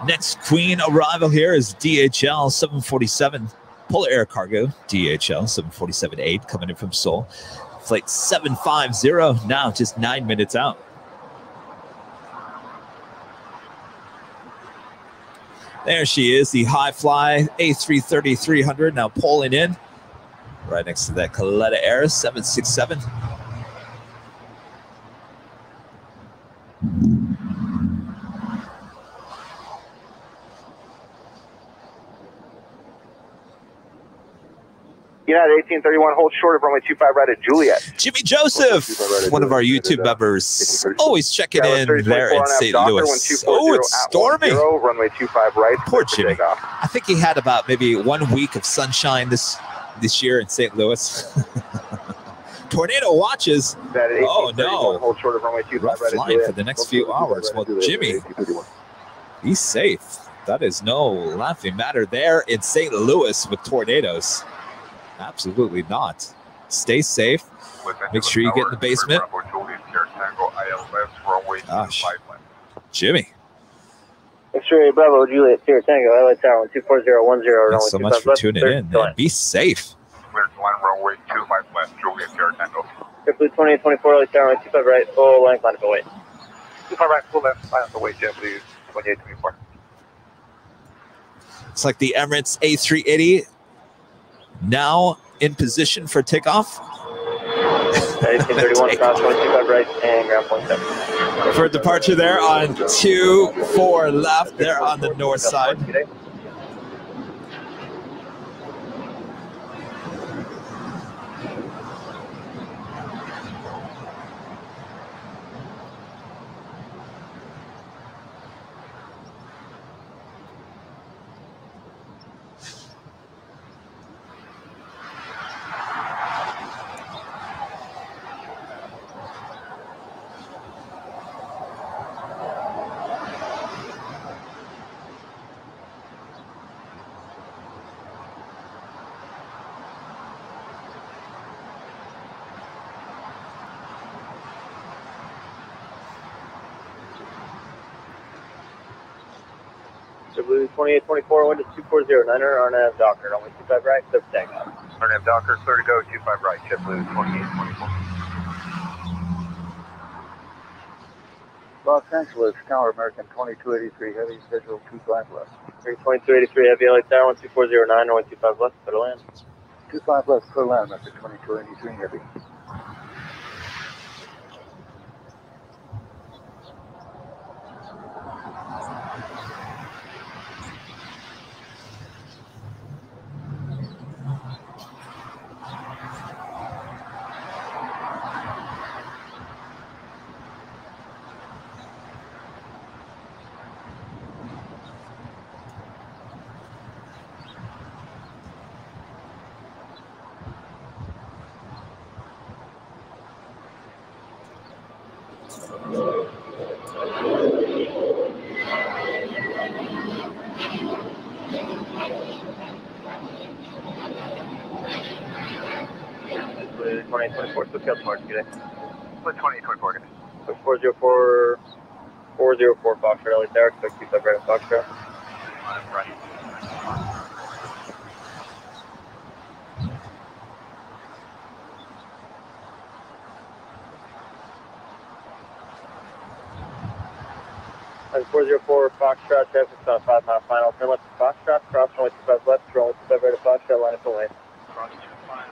Next Queen arrival here is DHL 747 Polar Air Cargo, DHL 747-8 coming in from Seoul. Flight 750, now just 9 minutes out. There she is, the high fly A330-300 now pulling in. Right next to that Coletta Air 767. United 1831, hold short of runway 25 right at Juliet. Jimmy Joseph, one of our YouTube members, always checking in there in St. Louis. Oh, it's stormy. Runway 25 right. Poor Jimmy. I think he had about maybe 1 week of sunshine this year in St. Louis. Tornado watches. Oh no! Hold short of runway 25 rough right flying for the next few hours. Well, Jimmy, be safe. That is no laughing matter there in St. Louis with tornadoes. Absolutely not. Stay safe. Make sure you get in the basement. Gosh. Jimmy. X-ray Bravo, Juliet, Sierra Tango, LA Tower, 24010. Thanks so much for tuning in. And be safe. Runway 2, my left, Juliet, Sierra Tango. JetBlue 2824, LA Tower, 25 right, full length, line up away. 25 right, full left, line up away, JetBlue 2824. It's like the Emirates A380 now in position for takeoff. 1831 cross 25 right and ground point 7. For departure there on 24 left there on the north side. JetBlue 2824, wind is 240, Niner, RNAV Docker, only 25 right, clear for takeoff. RNAV Docker, clear to go, 25 right, JetBlue 2824. Los Angeles, Tower, American 2283, heavy, schedule 25 left. 2283, heavy, LA Tower, 12409, 125 left, clear to land. 25 left, clear land, after 2283, heavy. It's 2024, so Scout March today. Split 2024 today. 404, 404 Foxtrot, LA Tower, expect 25 right at Foxtrot. Right. And 404 Foxtrot, traffic stop 5 mile final. Turn left to Foxtrot, cross runway 25 left, turn 25 right at Foxtrot, line up the lane. Cross 25 left,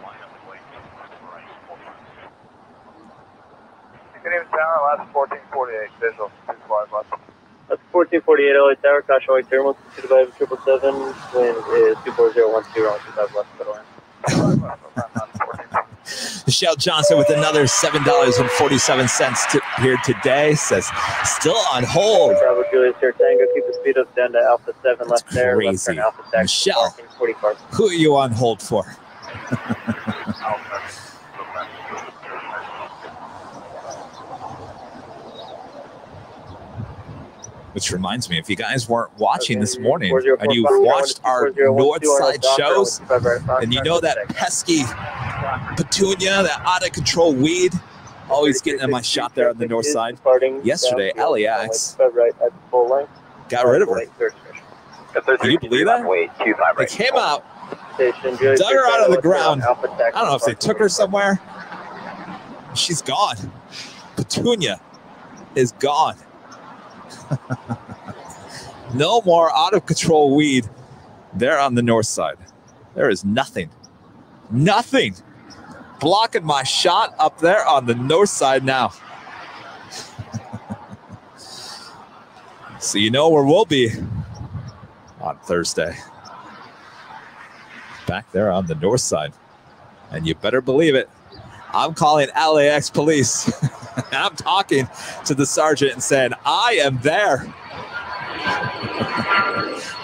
line up the lane. Right, hold on. Good evening, Tower, last 1448, visual, 25 left. That's 1448 LA Tower, caution runway terminal, 225 777, wind is 24012, runway 25 left, middle line. Michelle Johnson with another $7.47 here today. Says still on hold. Bravo Julius here, Tango. Keep the speed up down to Alpha 7 That's left there. crazy. Left turn Alpha taxi. Michelle, Parking, 40 cars. who are you on hold for? Which reminds me, if you guys weren't watching this morning and you watched our north side shows, and you know that pesky petunia, that out of control weed, always getting in my shot there on the north side. Yesterday, LAX got rid of her. Can you believe that? They came out, dug her out of the ground. I don't know if they took her somewhere. She's gone. Petunia is gone. No more out of control weed there on the north side. There is nothing blocking my shot up there on the north side now. So you know where we'll be on Thursday. Back there on the north side. And you better believe it, I'm calling LAX police. I'm talking to the sergeant and saying, I am there.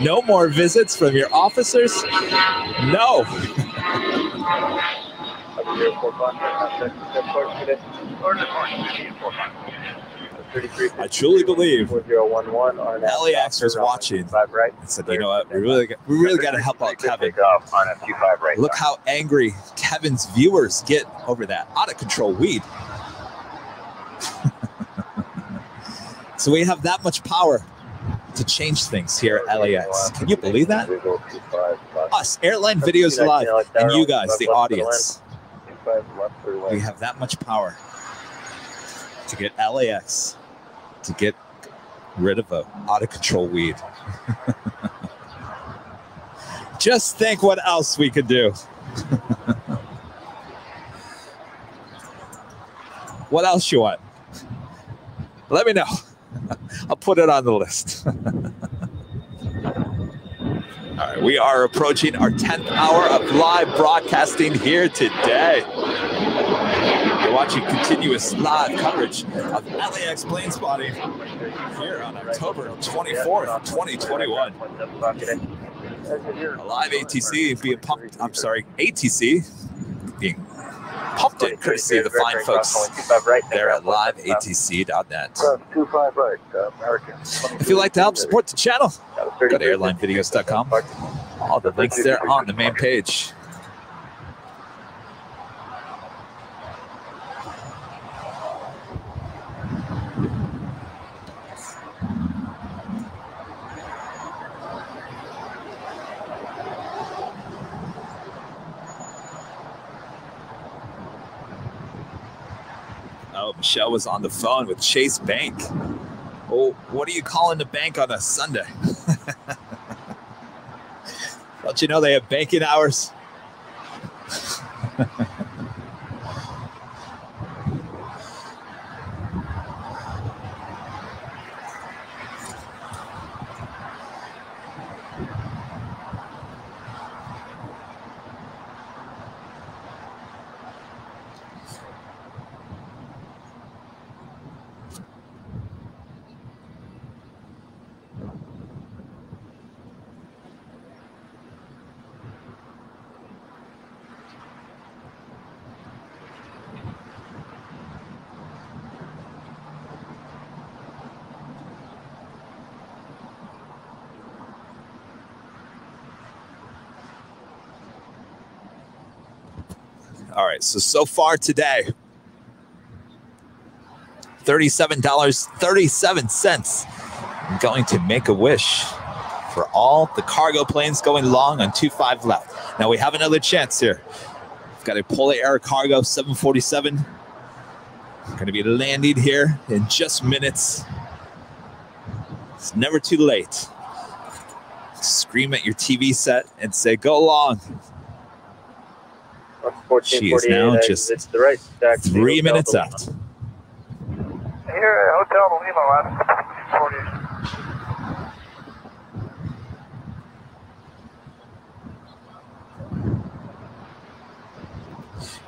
No more visits from your officers? No. I truly believe LAX was watching and said, you know what, we really got to help out Kevin. Look how angry Kevin's viewers get over that out of control weed. So we have that much power to change things here at LAX. Can you believe that? Us, Airline Videos Live, and you guys, the audience. We have that much power to get LAX to get rid of a out-of-control weed. Just think what else we could do. What else you want? Let me know. I'll put it on the list. All right, we are approaching our 10th hour of live broadcasting here today. You're watching continuous live coverage of LAX plane spotting here on October 24th, 2021. A live ATC being pumped, ATC being pumped in courtesy of the fine folks there at LiveATC.net. If you'd like to help support the channel, go to airlinevideos.com. All the links there on the main page. Oh, Michelle was on the phone with Chase Bank. Oh, what are you calling the bank on a Sunday? Don't you know they have banking hours? All right, so far today, $37.37. I'm going to make a wish for all the cargo planes going long on 25 left. Now we have another chance here. We've got a Polar Air Cargo 747. Going to be landing here in just minutes. It's never too late. Scream at your TV set and say, go long. She is now just 3 minutes out. Here at Hotel Lima, last 40.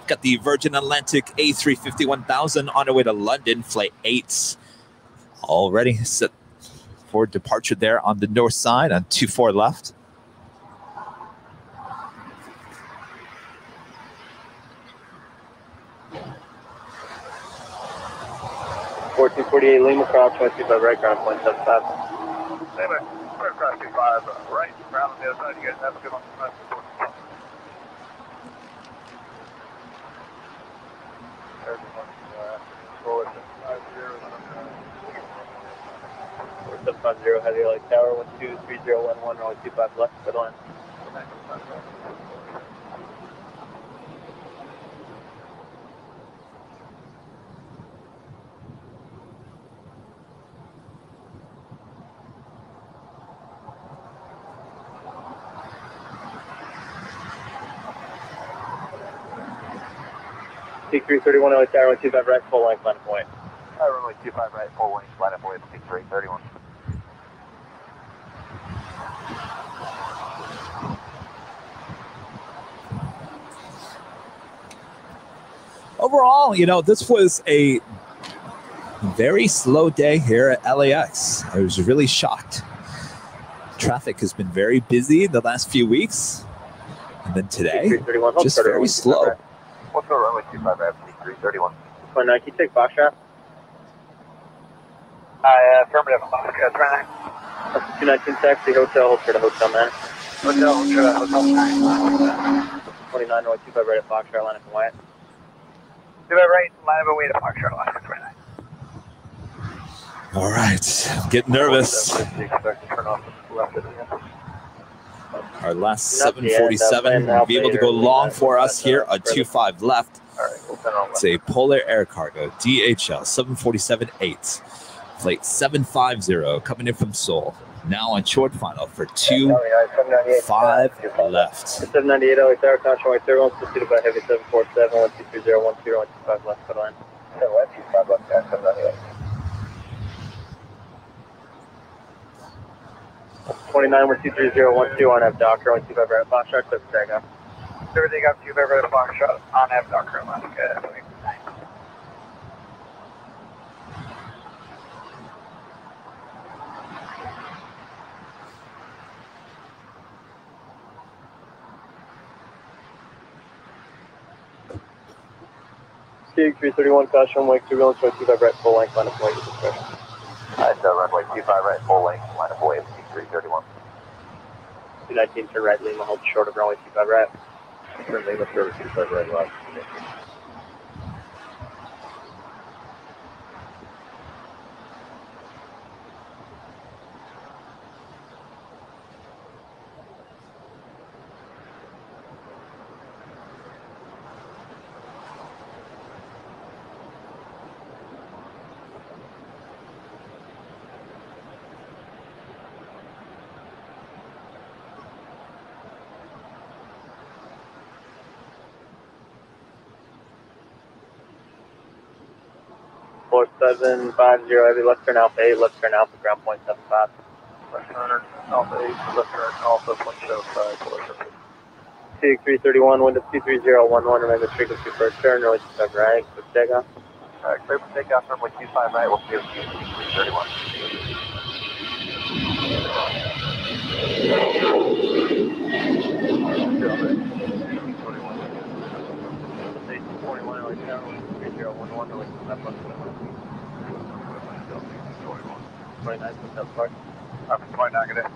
Got the Virgin Atlantic A350-1000 on our way to London, flight 8. Already set for departure there on the north side on 24 left. $14.48 Lima, cross 25 right, ground point 75. Lima, cross 25 right, ground on the other side. You guys have a good one. We're 750 Heavy LA Tower, 123011, runway 25 left, good line. T331 LA Tower, 25 right, full length, line of point. Runway 25 right, full length, line up away, T331. Overall, you know, this was a very slow day here at LAX. I was really shocked. Traffic has been very busy the last few weeks. And then today, just very slow. Let's go runway 25 right, T331. 29, can you take Foxtrot? Affirmative, Foxtrot, 219 taxi, hotel, hold for the hotel man. Hotel 9. 29, runway 25 right at Foxtrot, line up and white. 25 right, line up away to Foxtrot, line up 29. All right, I'm getting nervous. Our last 747 will be able to go long for us here on 25 left. It's a Polar Air Cargo DHL 747-8, flight 750 coming in from Seoul. Now on short final for 25 left. 798 LA Tower, caution white 31, pursued by heavy 747, 1230, 125 left, good line. 125 left, 798. 29, we're 23012 on F Docker, 125 right at Foxtrot, clip tag up. Everything up to 25 right at Foxtrot, on F Docker, line up, good. CX331, caution, wake 2 real, 25 right, full length, line of point, discretion. Runway 25 right, full length, line up away, T331. 219, turn right, Lima, hold short of runway 25 right. Turn Lima, service 25 right, left. Four 750 heavy, left turn Alpha 8, left turn Alpha, ground point 75. Left turn Alpha 8, left turn Alpha, point 75. CX331, window 23011, remember frequency for a turn, runway 25 right, quick takeoff. Alright, clear for takeoff, runway 25 right, we'll see you T331. Up to point negative.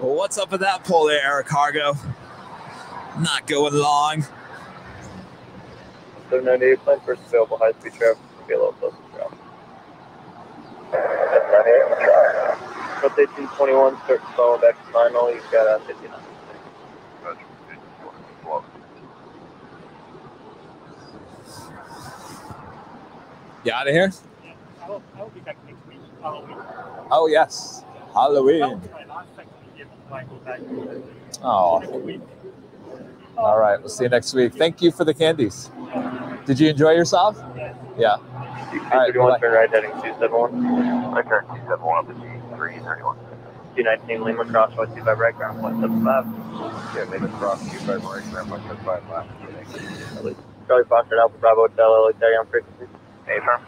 Well, what's up with that Polar Air Cargo? Not going long. 798, plan first available high-speed traffic. Be a little closer to ground. 798, Route 1821, start slow, back to final. You've got 59. You out of here? Yeah, I will be back next week. Halloween. Oh, yes. Halloween. Oh. All right. We'll see you next week. Thank you for the candies. Did you enjoy yourself? Yeah. All right. Turn right heading 271. Right turn 271 up to G331. 219 Lima Crossway 25 right ground 175. Yeah, Lima Cross 25 right ground 175 left. Charlie Foster Alpha Bravo Hotel LA on frequency. Affirm.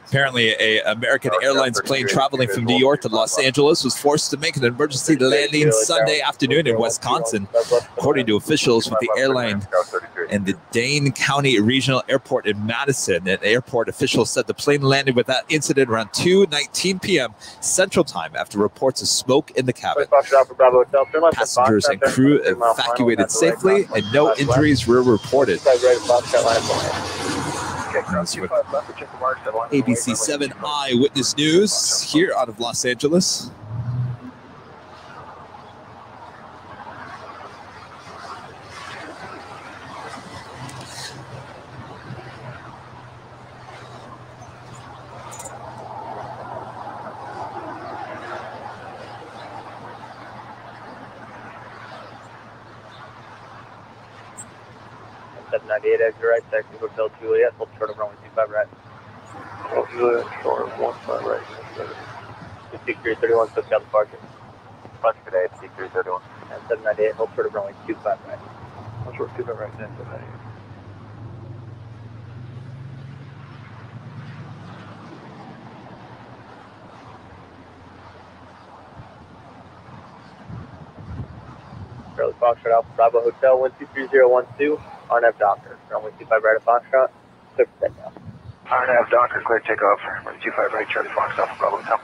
Apparently, an American Airlines plane traveling from New York to Los Angeles was forced to make an emergency landing Sunday afternoon in Wisconsin, according to officials with the airline and the Dane County Regional Airport in Madison. An airport official said the plane landed without incident around 2:19 p.m. Central Time after reports of smoke in the cabin. Passengers and crew evacuated safely, and no injuries were reported. ABC 7 Eyewitness News here out of Los Angeles. Exit right, taxi Hotel Juliet, hold short of runway 25 right. Hotel Juliet, short of 15 right. C331, SoCal departure. Departure today, C331. And 798, hold short of runway 25 right. Hold short of 25 right, 798. Charlie Foxtrot Alpha Bravo Hotel 123012, RNAV Doctor, runway 25 right of Foxtrot, clear for takeoff. RNAV Doctor, clear takeoff, runway 25 right, Charlie Fox Alpha Bravo Hotel.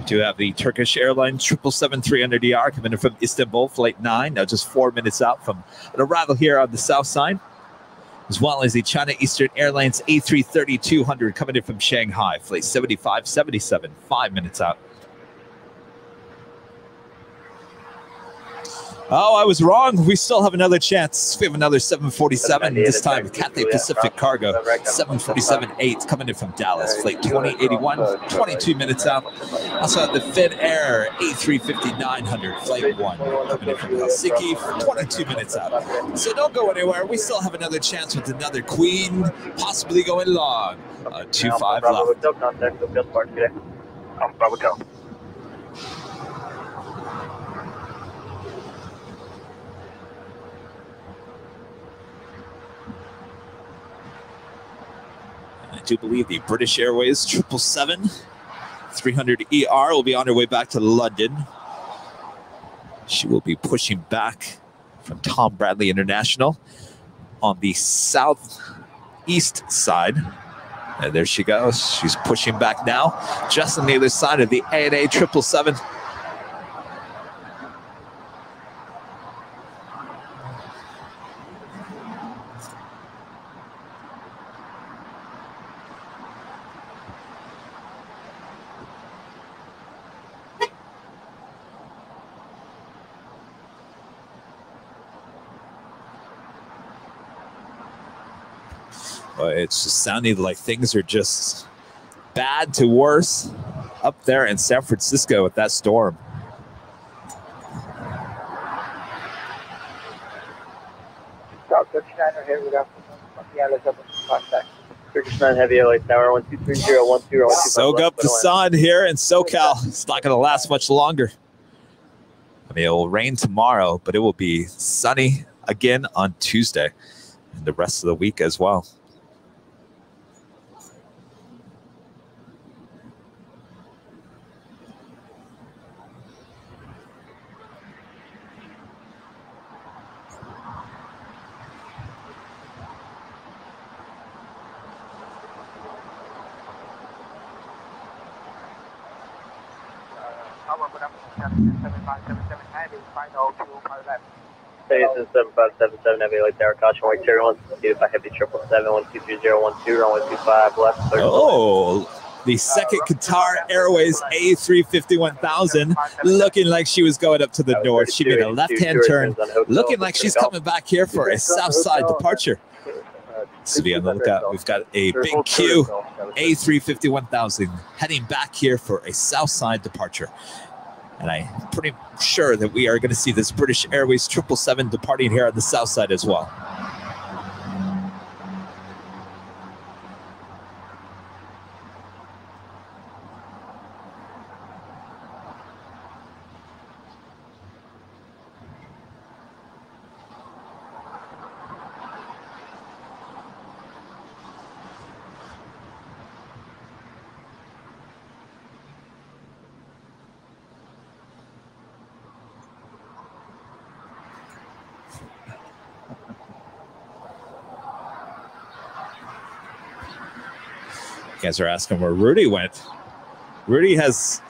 Do have the Turkish Airlines 777-300ER coming in from Istanbul, flight 9, now just 4 minutes out from an arrival here on the south side, as well as the China Eastern Airlines A330-200 coming in from Shanghai, flight 7577, 5 minutes out. Oh, I was wrong. We still have another chance. We have another 747, this time with Cathay Pacific Cargo, 747-8 coming in from Dallas, flight 2081, 22 minutes out. Also have the Finnair A350-900, flight 1, coming in from Helsinki, 22 minutes out. So don't go anywhere. We still have another chance with another Queen, possibly going long. 25 left. I do believe the British Airways 777-300ER will be on her way back to London. She will be pushing back from Tom Bradley International on the southeast side. And there she goes. She's pushing back now, just on the other side of the ANA 777. It's just sounding like things are just bad to worse up there in San Francisco with that storm. South 39 here, good afternoon. Yeah, let's have a contact. Turkish 9 Heavy LA Tower 123012. Soak up the sun here in SoCal. It's not going to last much longer. I mean, it will rain tomorrow, but it will be sunny again on Tuesday and the rest of the week as well. Station 7577 Heavy LA Tower, caution white Cherry 1, seated by Heavy 777 runway 25 left. Oh, the second Qatar Airways A350-1000, looking like she was going up to the north. She made a left-hand turn, looking like she's coming back here for a south side departure. So be on the lookout. We've got a big Q A350-1000 heading back here for a south side departure. And I'm pretty sure that we are going to see this British Airways 777 departing here on the south side as well. You guys are asking where Rudy went. Rudy he's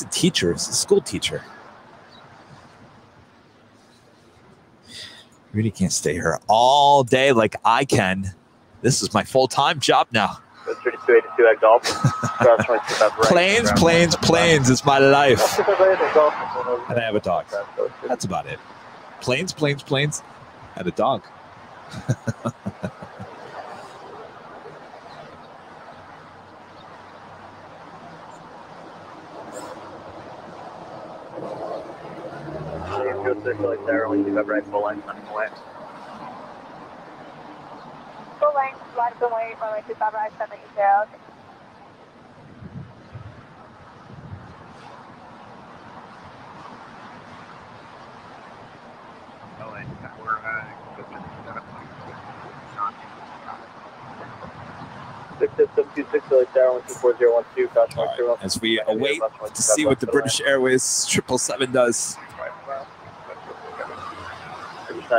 a teacher, he's a school teacher. Rudy can't stay here all day like I can. This is my full-time job now. 3282 at Golf. Planes is my life. And I have a dog. That's about it. Planes, and a dog. Full length, right away, runway 25 right, 780. As we await to see what the British Airways 777 does.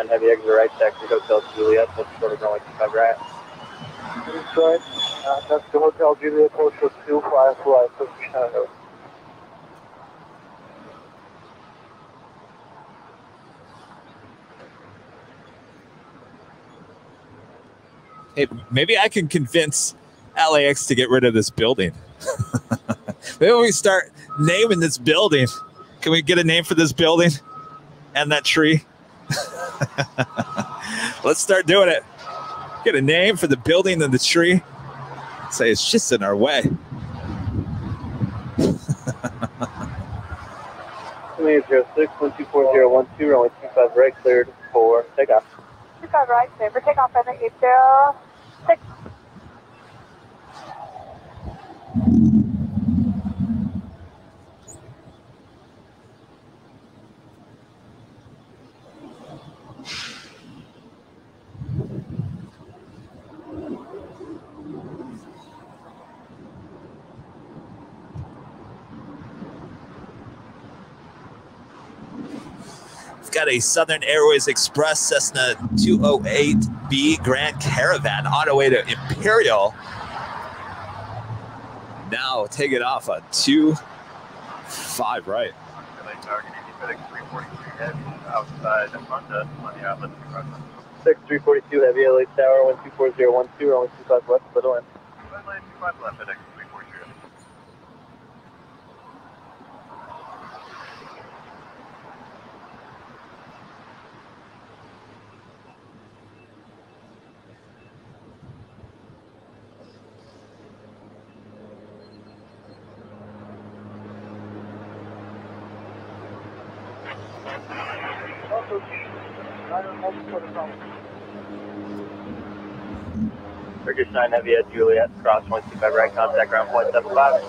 Heavy exit right, taxi Hotel Juliet, sort of runway 25 right. Right, that's the Hotel Juliet, postal 255 Chicago. Hey, maybe I can convince LAX to get rid of this building. Maybe we start naming this building. Can we get a name for this building and that tree? Let's start doing it. Get a name for the building and the tree. Say it's just in our way. 2806-124-012, runway 25 right, cleared for takeoff. 25 right, clear for takeoff, runway 806. Got a Southern Airways Express Cessna 208B Grand Caravan on our way to Imperial. Now take it off on 25 right. Outside 6342 Heavy LA Tower, 124012, runway 25 left, little end. 25 left at exit 340. Turkish 9 Heavy at Juliet, cross 125 right, contact ground point 75.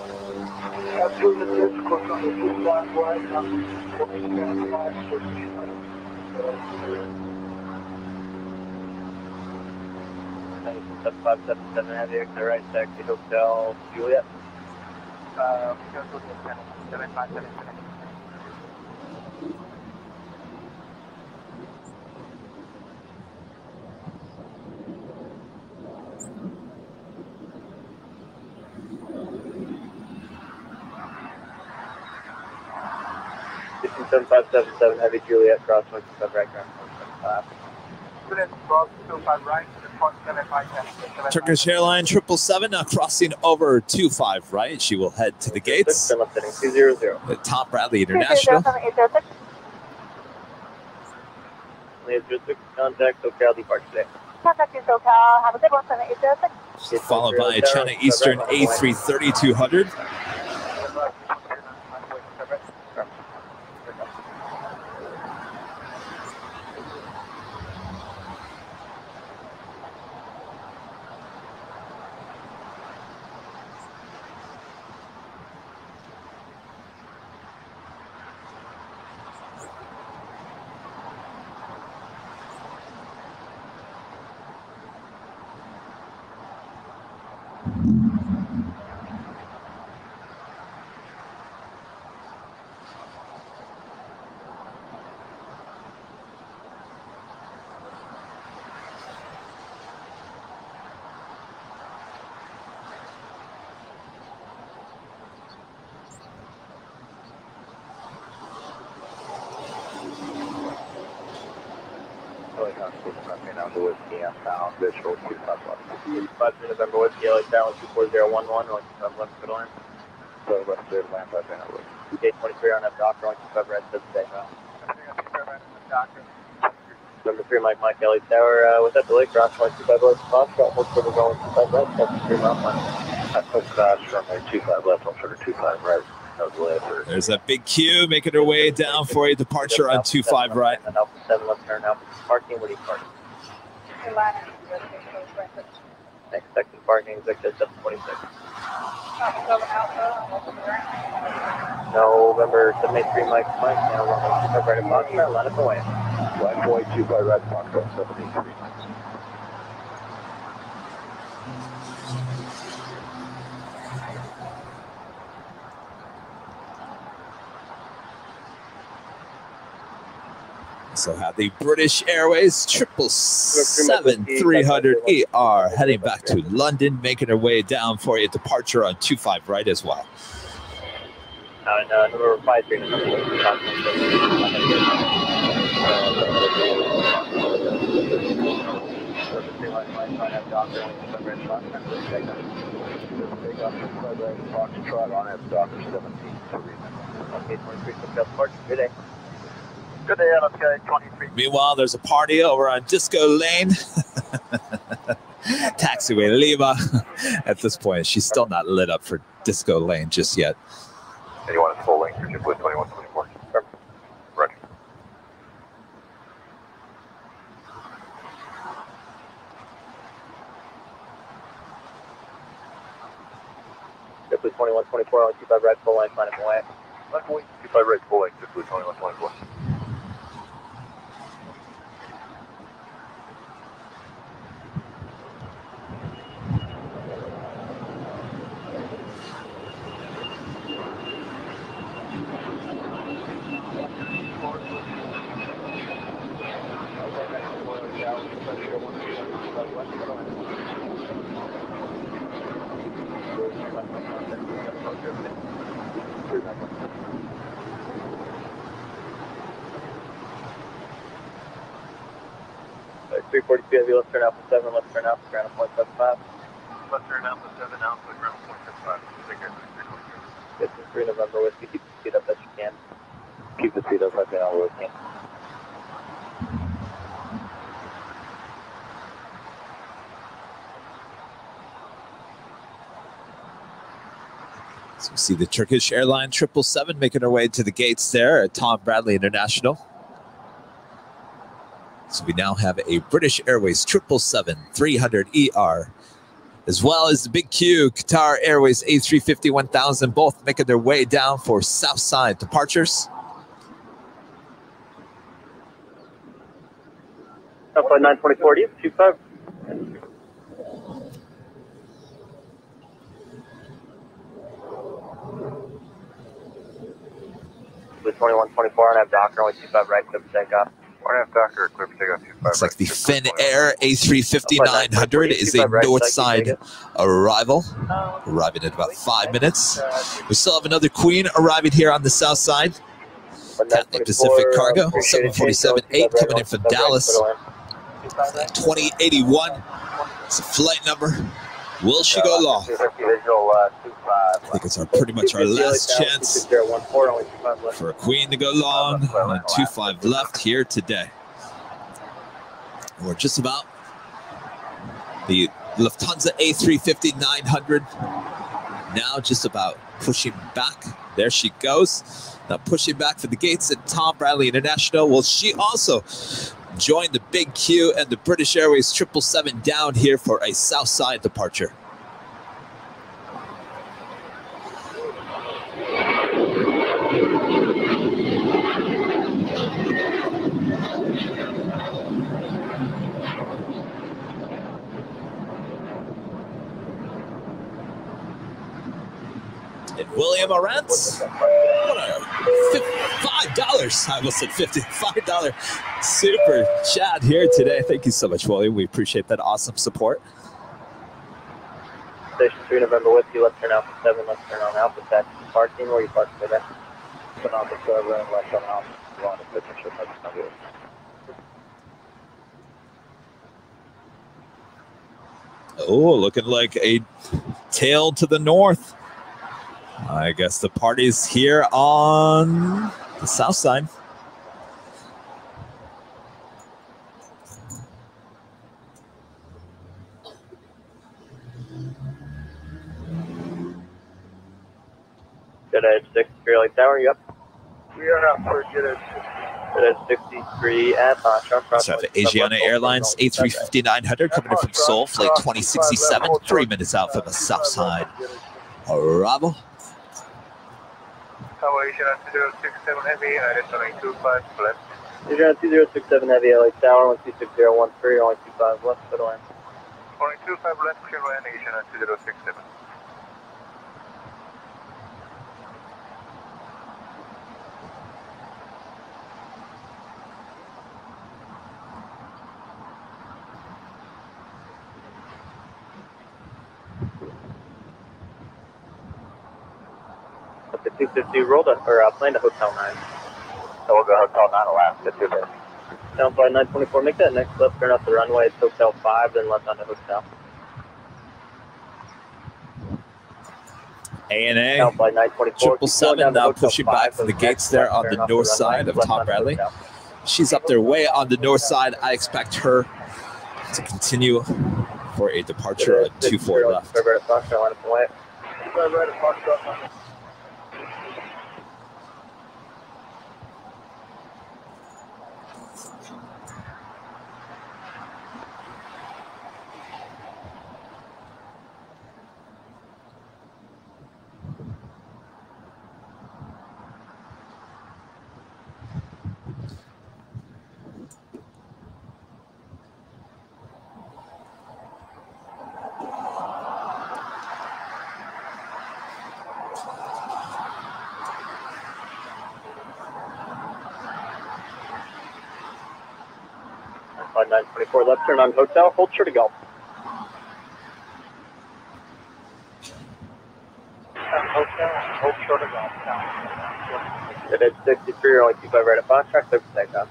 Absolutely, course on the 25 right, 7577 Heavy, exit right, taxi Hotel Juliet. 7577. 7577 Heavy Juliet, cross 25 right ground. Cross 25 right, 7510. Turkish Airline 777 now crossing over 25 right. She will head to the gates. The Tom Bradley International. Contact SoCal departure today. Contact SoCal. Have a good one. 7806. Followed by China Eastern A330-200. Visual 5 November Whiskey, LA Tower 24011, left middle line. So left there, land 5 November. Gate 23 on that dock, going 25 red, 7 day. Number 3, Mike, LA Tower, with that delay, cross 25 left, cross, got more for going 25 right, 73 mile line. I put cross from a 25 left, on sugar 25 right. No delay. There's that big queue making her way down for a departure on 25 right. And Alpha 7 left turn, Alpha parking, what do you park? Next section parking, executive 726. November 783, Mike, now running right at Foxtrot, line up away. Flight boy 25 right, Foxtrot 783. So have the British Airways 777-300ER heading back to London, making her way down for a departure on 25 right as well. And number 53. Foxtrot on that Docker 17. Okay, 23, good day. Good day, LSK 23. Meanwhile, there's a party over on Disco Lane. Taxiway Lima. At this point, she's still not lit up for Disco Lane just yet. Anyone at full length, JetTip 2124. Roger. JetTip 2124, on 25 right, full line, line up away. 25 right, full length, JetTip 2124. Like 342 heavy, left turn Alpha 7, left turn Alpha, ground 0.75. Left turn Alpha 7, Alpha, ground 0.75. Take care. Get to 3 November Whiskey, keep the speed up as you can. Keep the speed up right now, Whiskey. So we see the Turkish Airline 777 making her way to the gates there at Tom Bradley International. So we now have a British Airways 777-300ER, as well as the big Q, Qatar Airways A350-1000, both making their way down for Southside departures. Southside 924, 25. 2124 and I have Docker, only 25 right, clear for takeoff. 1.5 Docker, clear for takeoff. Looks like the Finn Air A350-900 is a north side arrival, arriving in about 5 minutes. We still have another Queen arriving here on the south side. Cathay Pacific Cargo, 747-8 coming in from Dallas. 2081. It's a flight number. Will she go long? I think it's pretty much our last chance for a queen to go long. And 25 left here today. We're just about the Lufthansa A350-900 now just about pushing back. There she goes. Now pushing back for the gates at Tom Bradley International. Will she also join the big queue and the British Airways 777 down here for a south side departure? And William Arantz, $5. I almost said $50. $5 super chat here today. Thank you so much, William. We appreciate that awesome support. Station 3 November Whiskey, left turn Alpha 7, left turn on Alpha taxi parking. Where you park today? Turn Alpha 7, left on Alpha 1, and signature. Oh, looking like a tail to the north. I guess the party's here on the south side. JetTip 6, Imperial Tower, you up? We are up for JetTip 63 at Foxtrot. So the Asiana Airlines A350-900 coming in from Seoul, flight 2067, 3 minutes out from the south side. Arrival. Asiana 2067 Heavy, runway 25 left. Asiana 2067 Heavy, LA Tower, 126013, only 25 left, middle end. Only 25 left, clear land, Asiana 2067. The 250 rolled up, or plane to Hotel 9. So we'll go Hotel 9 Alaska 2 minutes. Down flight 924, make that next left turn off the runway, it's Hotel 5, then left onto Hotel. ANA Down flight 924. 777 now pushing back for the gates there on the north side of Tom Bradley. She's up there way on the north side. I expect her to continue for a departure at 24 left. Right at Foxtrot, line up and wait. Right at Foxtrot. Flight 924, left turn on Hotel, hold sure to go. Hotel, hold short of golf. JetTip 63, only 25 right at Foxtrot, clear for takeoff.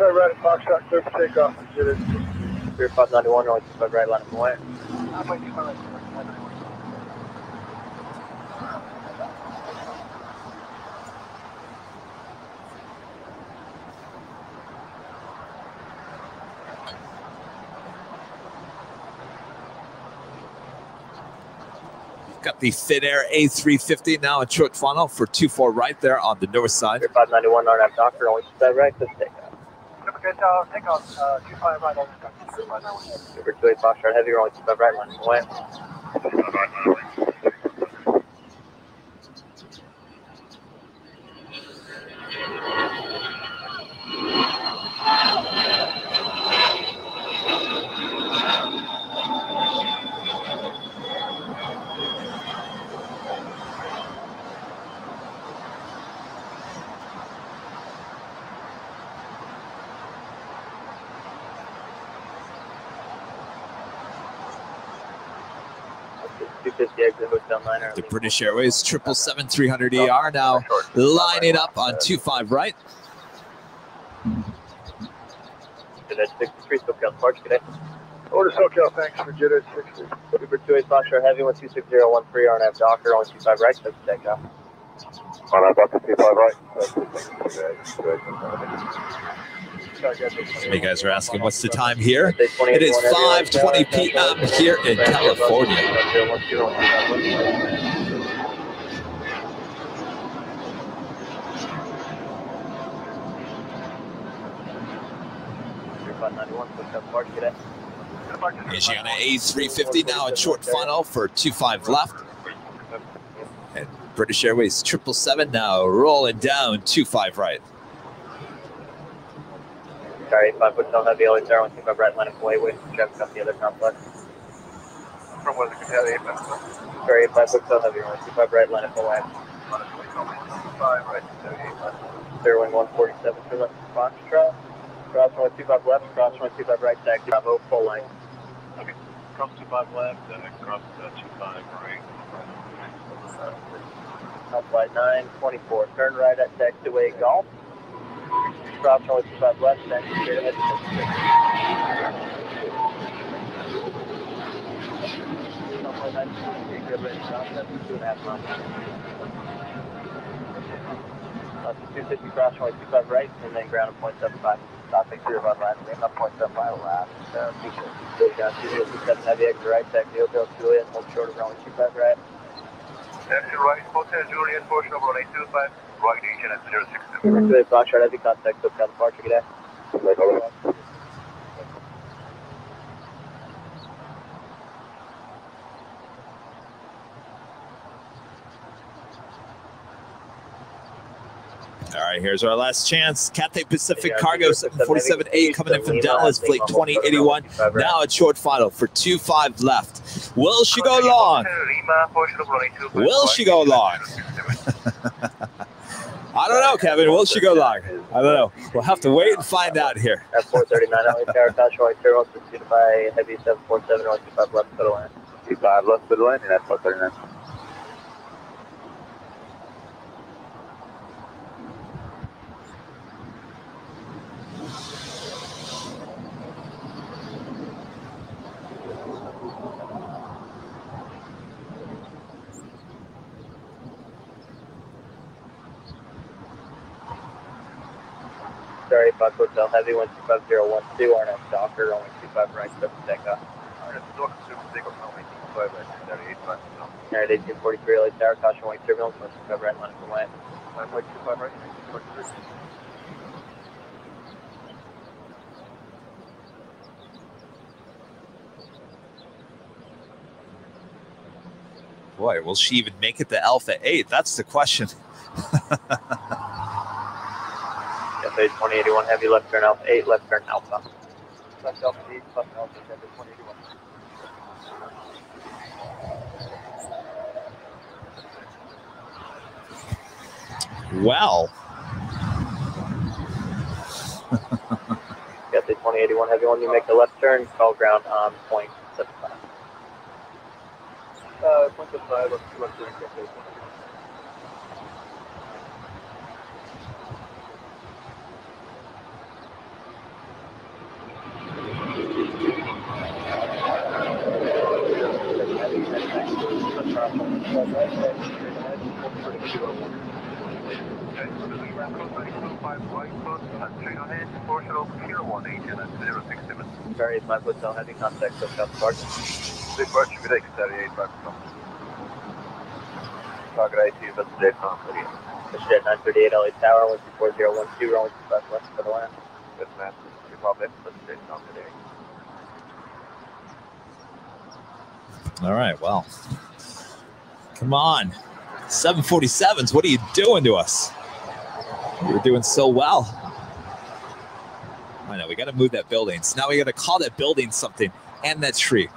Right at Foxtrot, clear for takeoff. JetTip 591, only 25 right, line up and wait. Got the Finnair A350 now in short funnel for 24 right there on the north side. 591, RNAV Doctor, only 25 right, clear for takeoff. Okay, take off 25 right on the Super 28 Foxtrot Heavy, only 25 right, line up and wait. 250 exit Hotel 9. The British Airways 777-300ER now lining up on 25 right. JetTip 63, SoCal Park today. Order SoCal, thanks for JetTip 60. Uber 28 Foxtrot Heavy 126.013 RNAV Docker, 125 right, that's the takeoff. RNAV Docker 25 right. Some of you guys are asking what's the time here. It is 5:20 p.m. here in California. Asiana A350 now in short final for 25 left. And British Airways 777 now rolling down 25 right. Sorry, 5 Hotel Heavy LA Tower, 125 right, line up away with traffic up the other complex. From what the Sorry, 5 Hotel Heavy, 125 right, line up away. 5 right, 78 left. Clear wing 147 to left, Foxtrot. Cross 125 left, cross 125 right, taxi Bravo, full line. Okay, cross 25 left, cross 25 right. Flight 924, turn right at taxiway Golf. Cross 125 left, taxi straight ahead. Flight 924, good ready, cross, that's 2.5 miles. 250 cross 125 right, and then ground at 0.75. Stopping 05 last, name up 0.75 last. 257 heavy exit right, taxi Hotel Juliet, hold short of runway 25 right. Taxi right, Hotel Juliet, portion of runway 25, right agent at 067. Good, Foxtrot heavy contact, SoCal departure, good day. All right, here's our last chance. Cathay Pacific Cargo 747-8 coming in from Dallas, flight 2081. Now at short final for 25 left. Will she go long? Will she go long? I don't know, Kevin. Will she go long? I don't know. We'll have to wait and find out here. At 439, LA Tower, Tosh, right, turn pursued by heavy 747, 125 left, to the line. 25 left to the line, and that's 439. Sorry, 5 Hotel Heavy, 125.012, RNAV Docker, 125 right, step to takeoff. Alright, 1843, LA Tower, caution white turbulence, 125 right, line up away. 125 right, 123. Boy, will she even make it to Alpha 8? That's the question. Cafe 2081 heavy, left turn Alpha 8, left turn Alpha. Left Alpha 8, left Alpha 2081. Well. Cafe 2081 heavy, when you make the left turn, call ground on 0.75. 0.75, left turn, Cafe. Sorry, 5 Hotel Heavy, contact SoCal departure. Departure, good day, 38, 5 Target IT, that's Jet 938. That's Jet 938, LA Tower, 124.012, runway 25 left for the land. Yes, ma'am. Republic, that's Jet 938. All right, well. Come on. 747s, what are you doing to us? You were doing so well. I know, we got to move that building. So now we got to call that building something and that tree.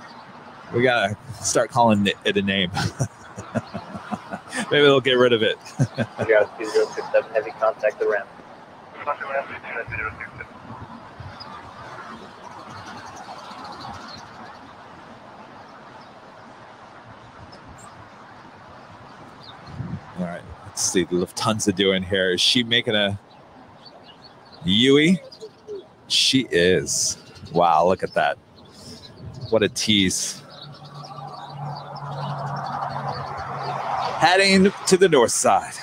We got to start calling it a name. Maybe they'll get rid of it. 2067, heavy contact the ramp. All right, let's see the Lufthansa doing here. Is she making a Yui? She is. Wow, look at that. What a tease. Heading to the north side.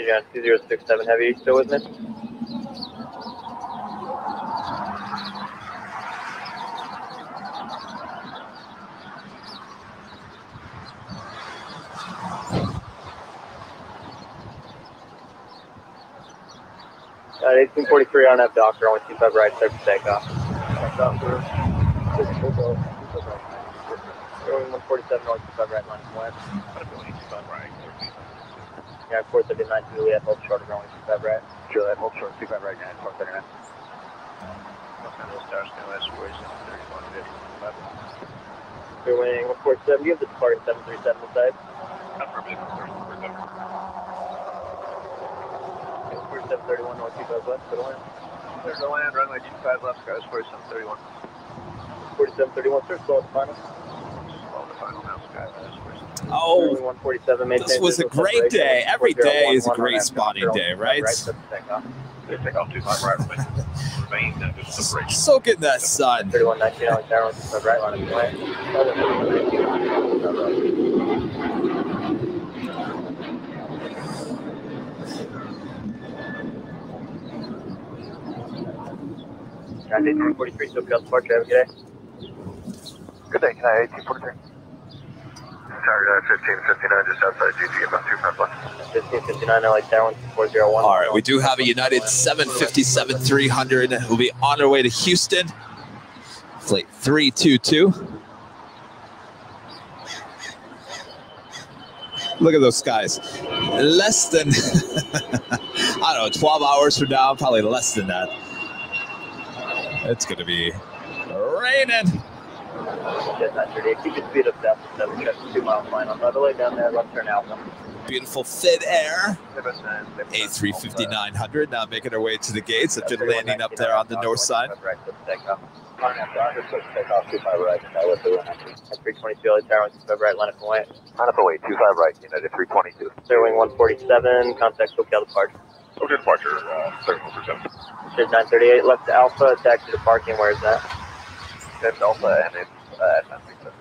John 2067 Heavy, you still with me? At 1843 on F Doctor, only 25 right, start to take off. Doctor, going 147, only 25 right, line of west. 25 right. Yeah, 439, Juliet, hold short, only 25 right. Juliet, hold short, 25 right, 439. You're winning 147, you have the departing 737 inside. 4731, north 25 west, clear to land. Clear to land, runway 25 left, guys, 4731. 4731, sir, slow at the final. Slow at the final now, guys. Oh, 147, this was a great day. Every day is a great spotting day, right? Take off 25 right, Soak in that sun. 3119, Alex Arrow, right line of way. John 1843, so Cal Departure, have a good day. Good day, 1843. Sorry, 1559, just outside GG, about 25 left. 1559, Alex Arrow, 401. All right, we do have a United 757-300. We'll be on our way to Houston. Flight 322. Look at those skies. Less than, I don't know, 12 hours from now, probably less than that. It's going to be raining. Keep your speed up down to 7, check 2 mile line on the other way down there, left turn Alpha. Beautiful thin air. A350-900 now making our way to the gates. I've been landing up there on the north side. Right, let's take off. Take off 25 right, at 322, LA Tower, 25 right, line up away. Line up away, 25 right, United 322. Clearwing 147, contact SoCal departure. Okay, departure, 747. There's 938, left to Alpha, taxi to parking, where is that? That's Alpha, and it's at 937.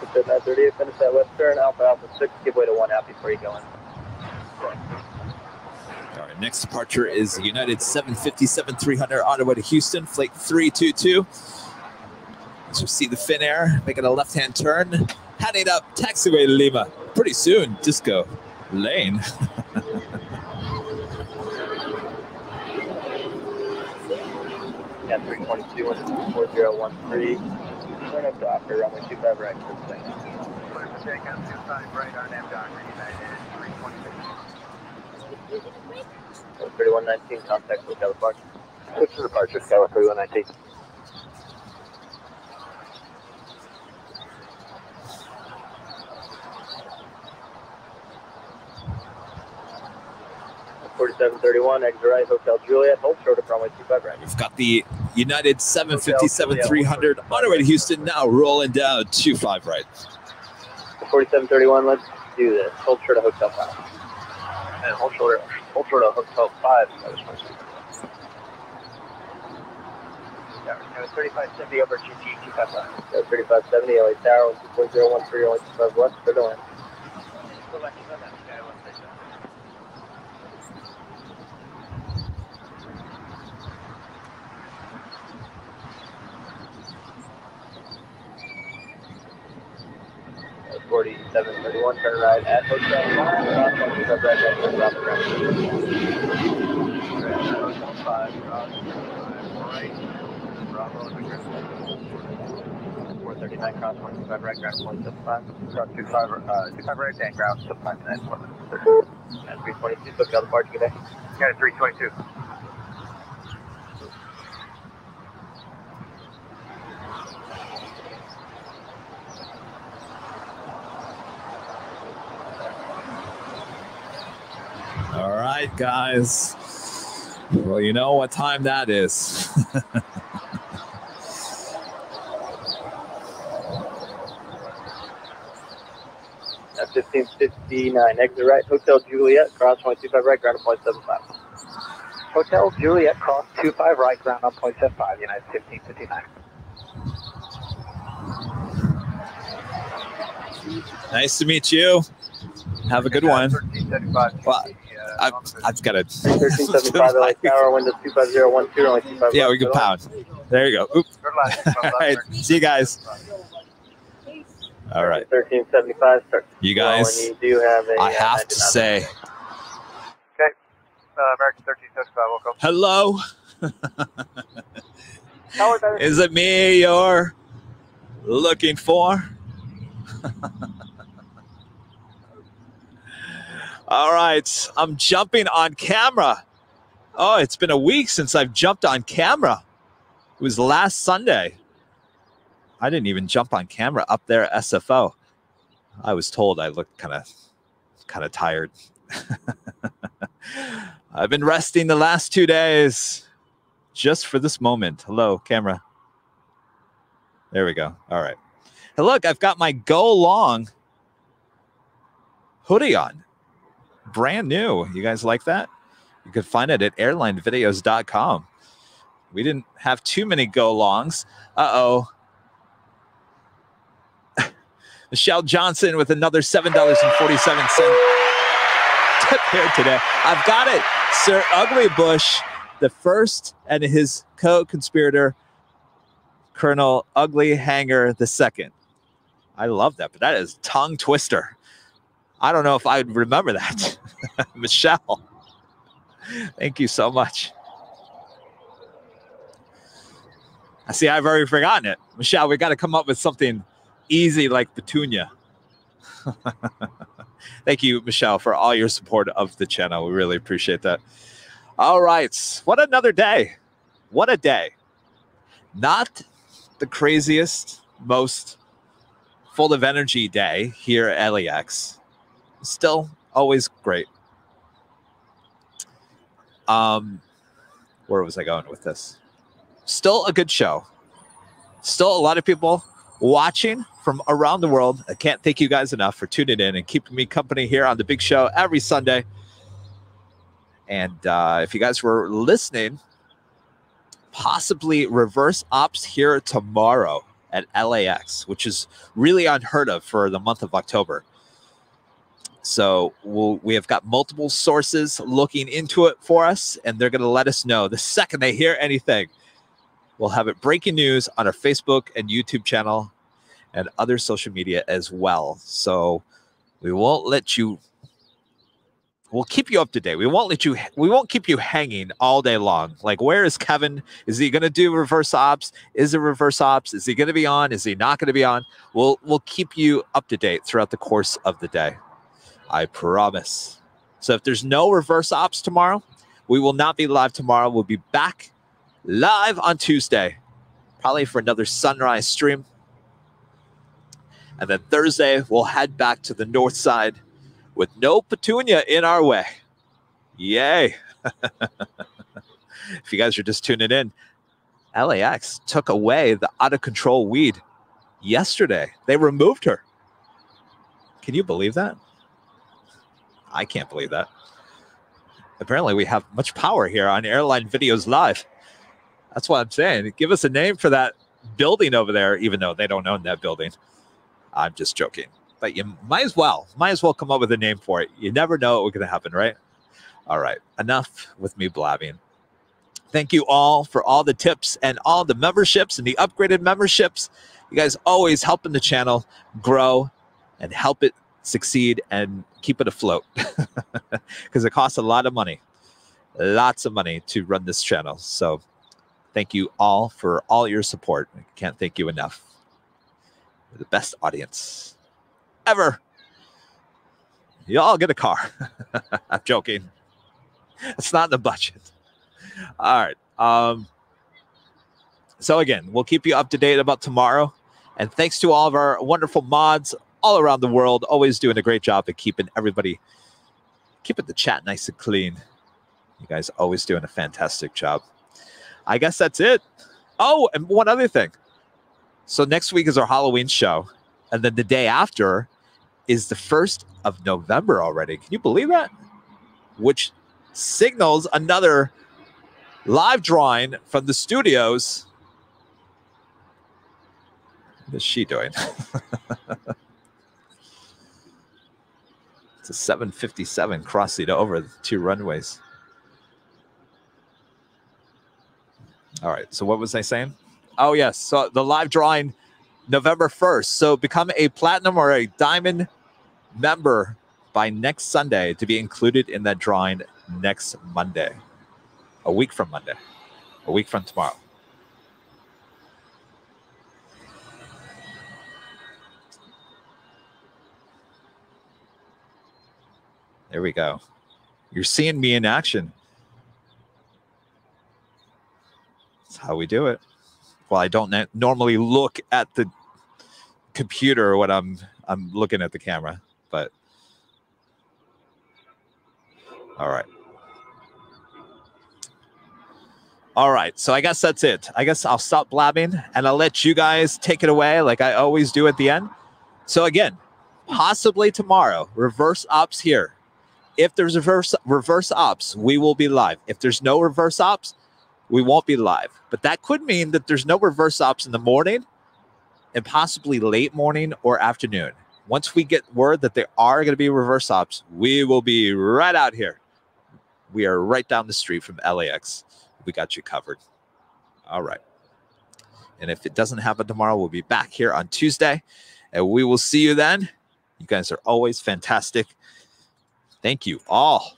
It's 938, finish that left turn, Alpha 6, give way to 1 out before you go in. All right, next departure is United 757-300 on our way to Houston, flight 322. As you see the Finnair making a left-hand turn, heading up taxiway to Lima. Pretty soon, disco lane. Yeah, 322 and 4013. Turn up Doctor, runway 25 right, for the thing. Take on 25 right on M Doctor, United 326. 3119, contact SoCal departure. Switch to departure, Skylar 3119. exit right, Hotel Juliet, hold short of runway 25 right. We've got the United 757-300 on our way to Houston, now rolling down 25 right. 4731, let's do this. Hold short of Hotel 5. And hold short of Hotel 5. Yeah, 3570 over GT 255. 3570, LA Tower, 24013, only 25 west, clear to land. That's 4731, turn right at Hotel 5, contact SoCal right, drop the ground. Hotel 5, right, Bravo, 439, cross 125 right, ground 175. Cross 25 right, and ground 75 minutes. At 322, SoCal departure, good day. Yeah, 322. right, guys. Well, you know what time that is. At 1559, exit right, Hotel Juliet, cross 125 right, ground 0.75. Hotel Juliet, cross 25 right, ground on 0.75, United 1559. Nice to meet you. Have a good one. 1375. Well, I've got to. 1375 LA Tower, windows 25012, only 25. Yeah, we can pound. There you go. Oops. All right. See you guys. All right. 1375, start. You guys, You do have a, I have to say, Okay. American 1375, welcome. hello. Is it me you're looking for? All right, I'm jumping on camera. Oh, it's been a week since I've jumped on camera. It was last Sunday. I didn't even jump on camera up there at SFO. I was told I looked kind of tired. I've been resting the last 2 days just for this moment. Hello, camera. There we go. All right. Hey, look, I've got my Go Long hoodie on. Brand new. You guys like that? You can find it at airlinevideos.com. We didn't have too many Go Longs. Uh-oh. Michelle Johnson with another $7.47 tip here today. I've got it. Sir Ugly Bush, the first, and his co-conspirator, Colonel Ugly Hanger the second. I love that, but that is tongue twister. I don't know if I'd remember that. Michelle, thank you so much. I see I've already forgotten it. Michelle, we got to come up with something easy like Petunia. Thank you, Michelle, for all your support of the channel. We really appreciate that. All right. What another day. What a day. Not the craziest, most full of energy day here at LAX. Still always great. Where was I going with this? Still a good show. Still a lot of people watching from around the world. I can't thank you guys enough for tuning in and keeping me company here on the big show every Sunday. And if you guys were listening, possibly reverse ops here tomorrow at LAX, which is really unheard of for the month of October. So we have got multiple sources looking into it for us, and they're going to let us know the second they hear anything. We'll have it breaking news on our Facebook and YouTube channel and other social media as well. So we won't let you, we'll keep you up to date. We won't keep you hanging all day long. Like, where is Kevin? Is he going to do reverse ops? Is it reverse ops? Is he going to be on? Is he not going to be on? We'll keep you up to date throughout the course of the day. I promise. So if there's no reverse ops tomorrow, we will not be live tomorrow. We'll be back live on Tuesday, probably for another sunrise stream. And then Thursday, we'll head back to the north side with no Petunia in our way. Yay. If you guys are just tuning in, LAX took away the out-of-control weed yesterday. They removed her. Can you believe that? I can't believe that. Apparently, we have much power here on Airline Videos Live. That's what I'm saying. Give us a name for that building over there, even though they don't own that building. I'm just joking. But you might as well come up with a name for it. You never know what's going to happen, right? All right. Enough with me blabbing. Thank you all for all the tips and all the memberships and the upgraded memberships. You guys always helping the channel grow and help it succeed and keep it afloat, because it costs a lot of money, lots of money to run this channel. So thank you all for all your support. I can't thank you enough. You're the best audience ever. You all get a car. I'm joking. It's not in the budget. All right. So again, we'll keep you up to date about tomorrow. And thanks to all of our wonderful mods all around the world, always doing a great job of keeping the chat nice and clean. You guys are always doing a fantastic job. I guess that's it. Oh, and one other thing. So next week is our Halloween show. And then the day after is the 1st of November already. Can you believe that? Which signals another live drawing from the studios. What is she doing? It's a 757 crossing over the 2 runways. All right. So what was I saying? Oh, yes. So the live drawing November 1st. So become a platinum or a diamond member by next Sunday to be included in that drawing next Monday. A week from Monday. A week from tomorrow. There we go. You're seeing me in action. That's how we do it. Well, I don't normally look at the computer when I'm looking at the camera, but all right. All right, so I guess that's it. I guess I'll stop blabbing and I'll let you guys take it away like I always do at the end. So again, possibly tomorrow, reverse ops here. If there's reverse ops, we will be live. If there's no reverse ops, we won't be live. But that could mean that there's no reverse ops in the morning and possibly late morning or afternoon. Once we get word that there are going to be reverse ops, we will be right out here. We are right down the street from LAX. We got you covered. All right. And if it doesn't happen tomorrow, we'll be back here on Tuesday, and we will see you then. You guys are always fantastic. Thank you all.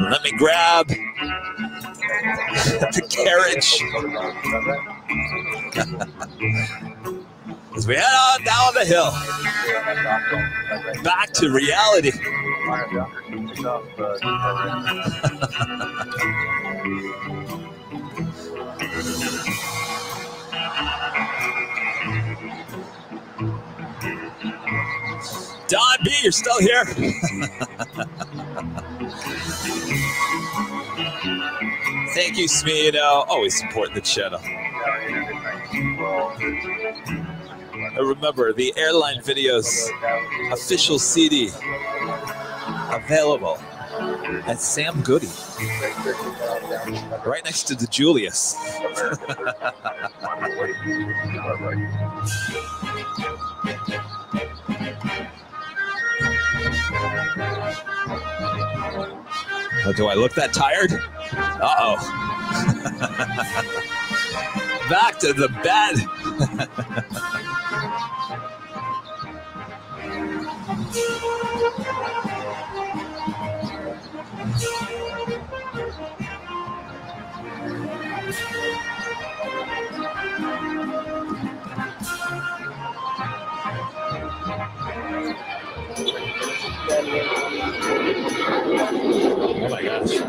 Let me grab the carriage as we head on down the hill. Back to reality. Don B, you're still here. Thank you, Smeedo. Always support the channel. And remember, the Airline Videos official CD available at Sam Goody, right next to the Julius. Oh, do I look that tired? Uh-oh. Back to the bed. Oh my gosh.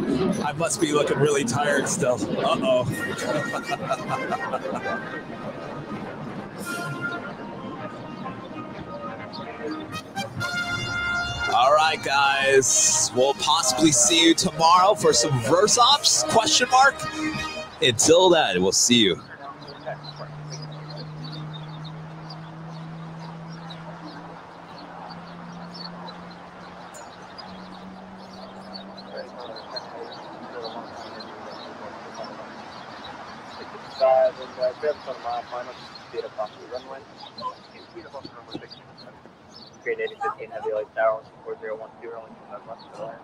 I must be looking really tired still. Uh-oh. All right, guys. We'll possibly see you tomorrow for some verse ops, question mark. Until then, we'll see you. Green 8015 Heavy Light Tower, 4012, rolling from that left to the left.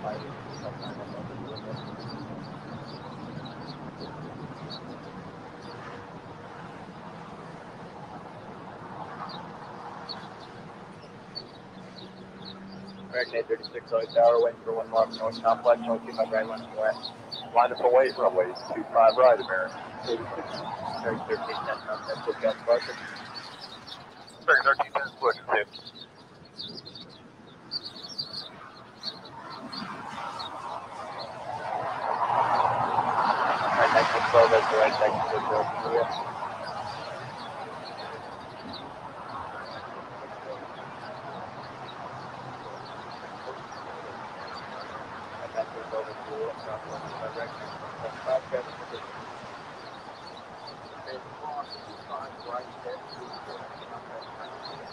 American 836 Early Tower, waiting for 1 Mark North Complex, 125 right, line west. Line up away, runway 25 right, American. 86, 1310, contact with Gas Departure. American 1310, pushing 2. Alright, next is 12, that's the right, second to the Korea. Alright, next is over to 1 South 125 right, 75, traffic position.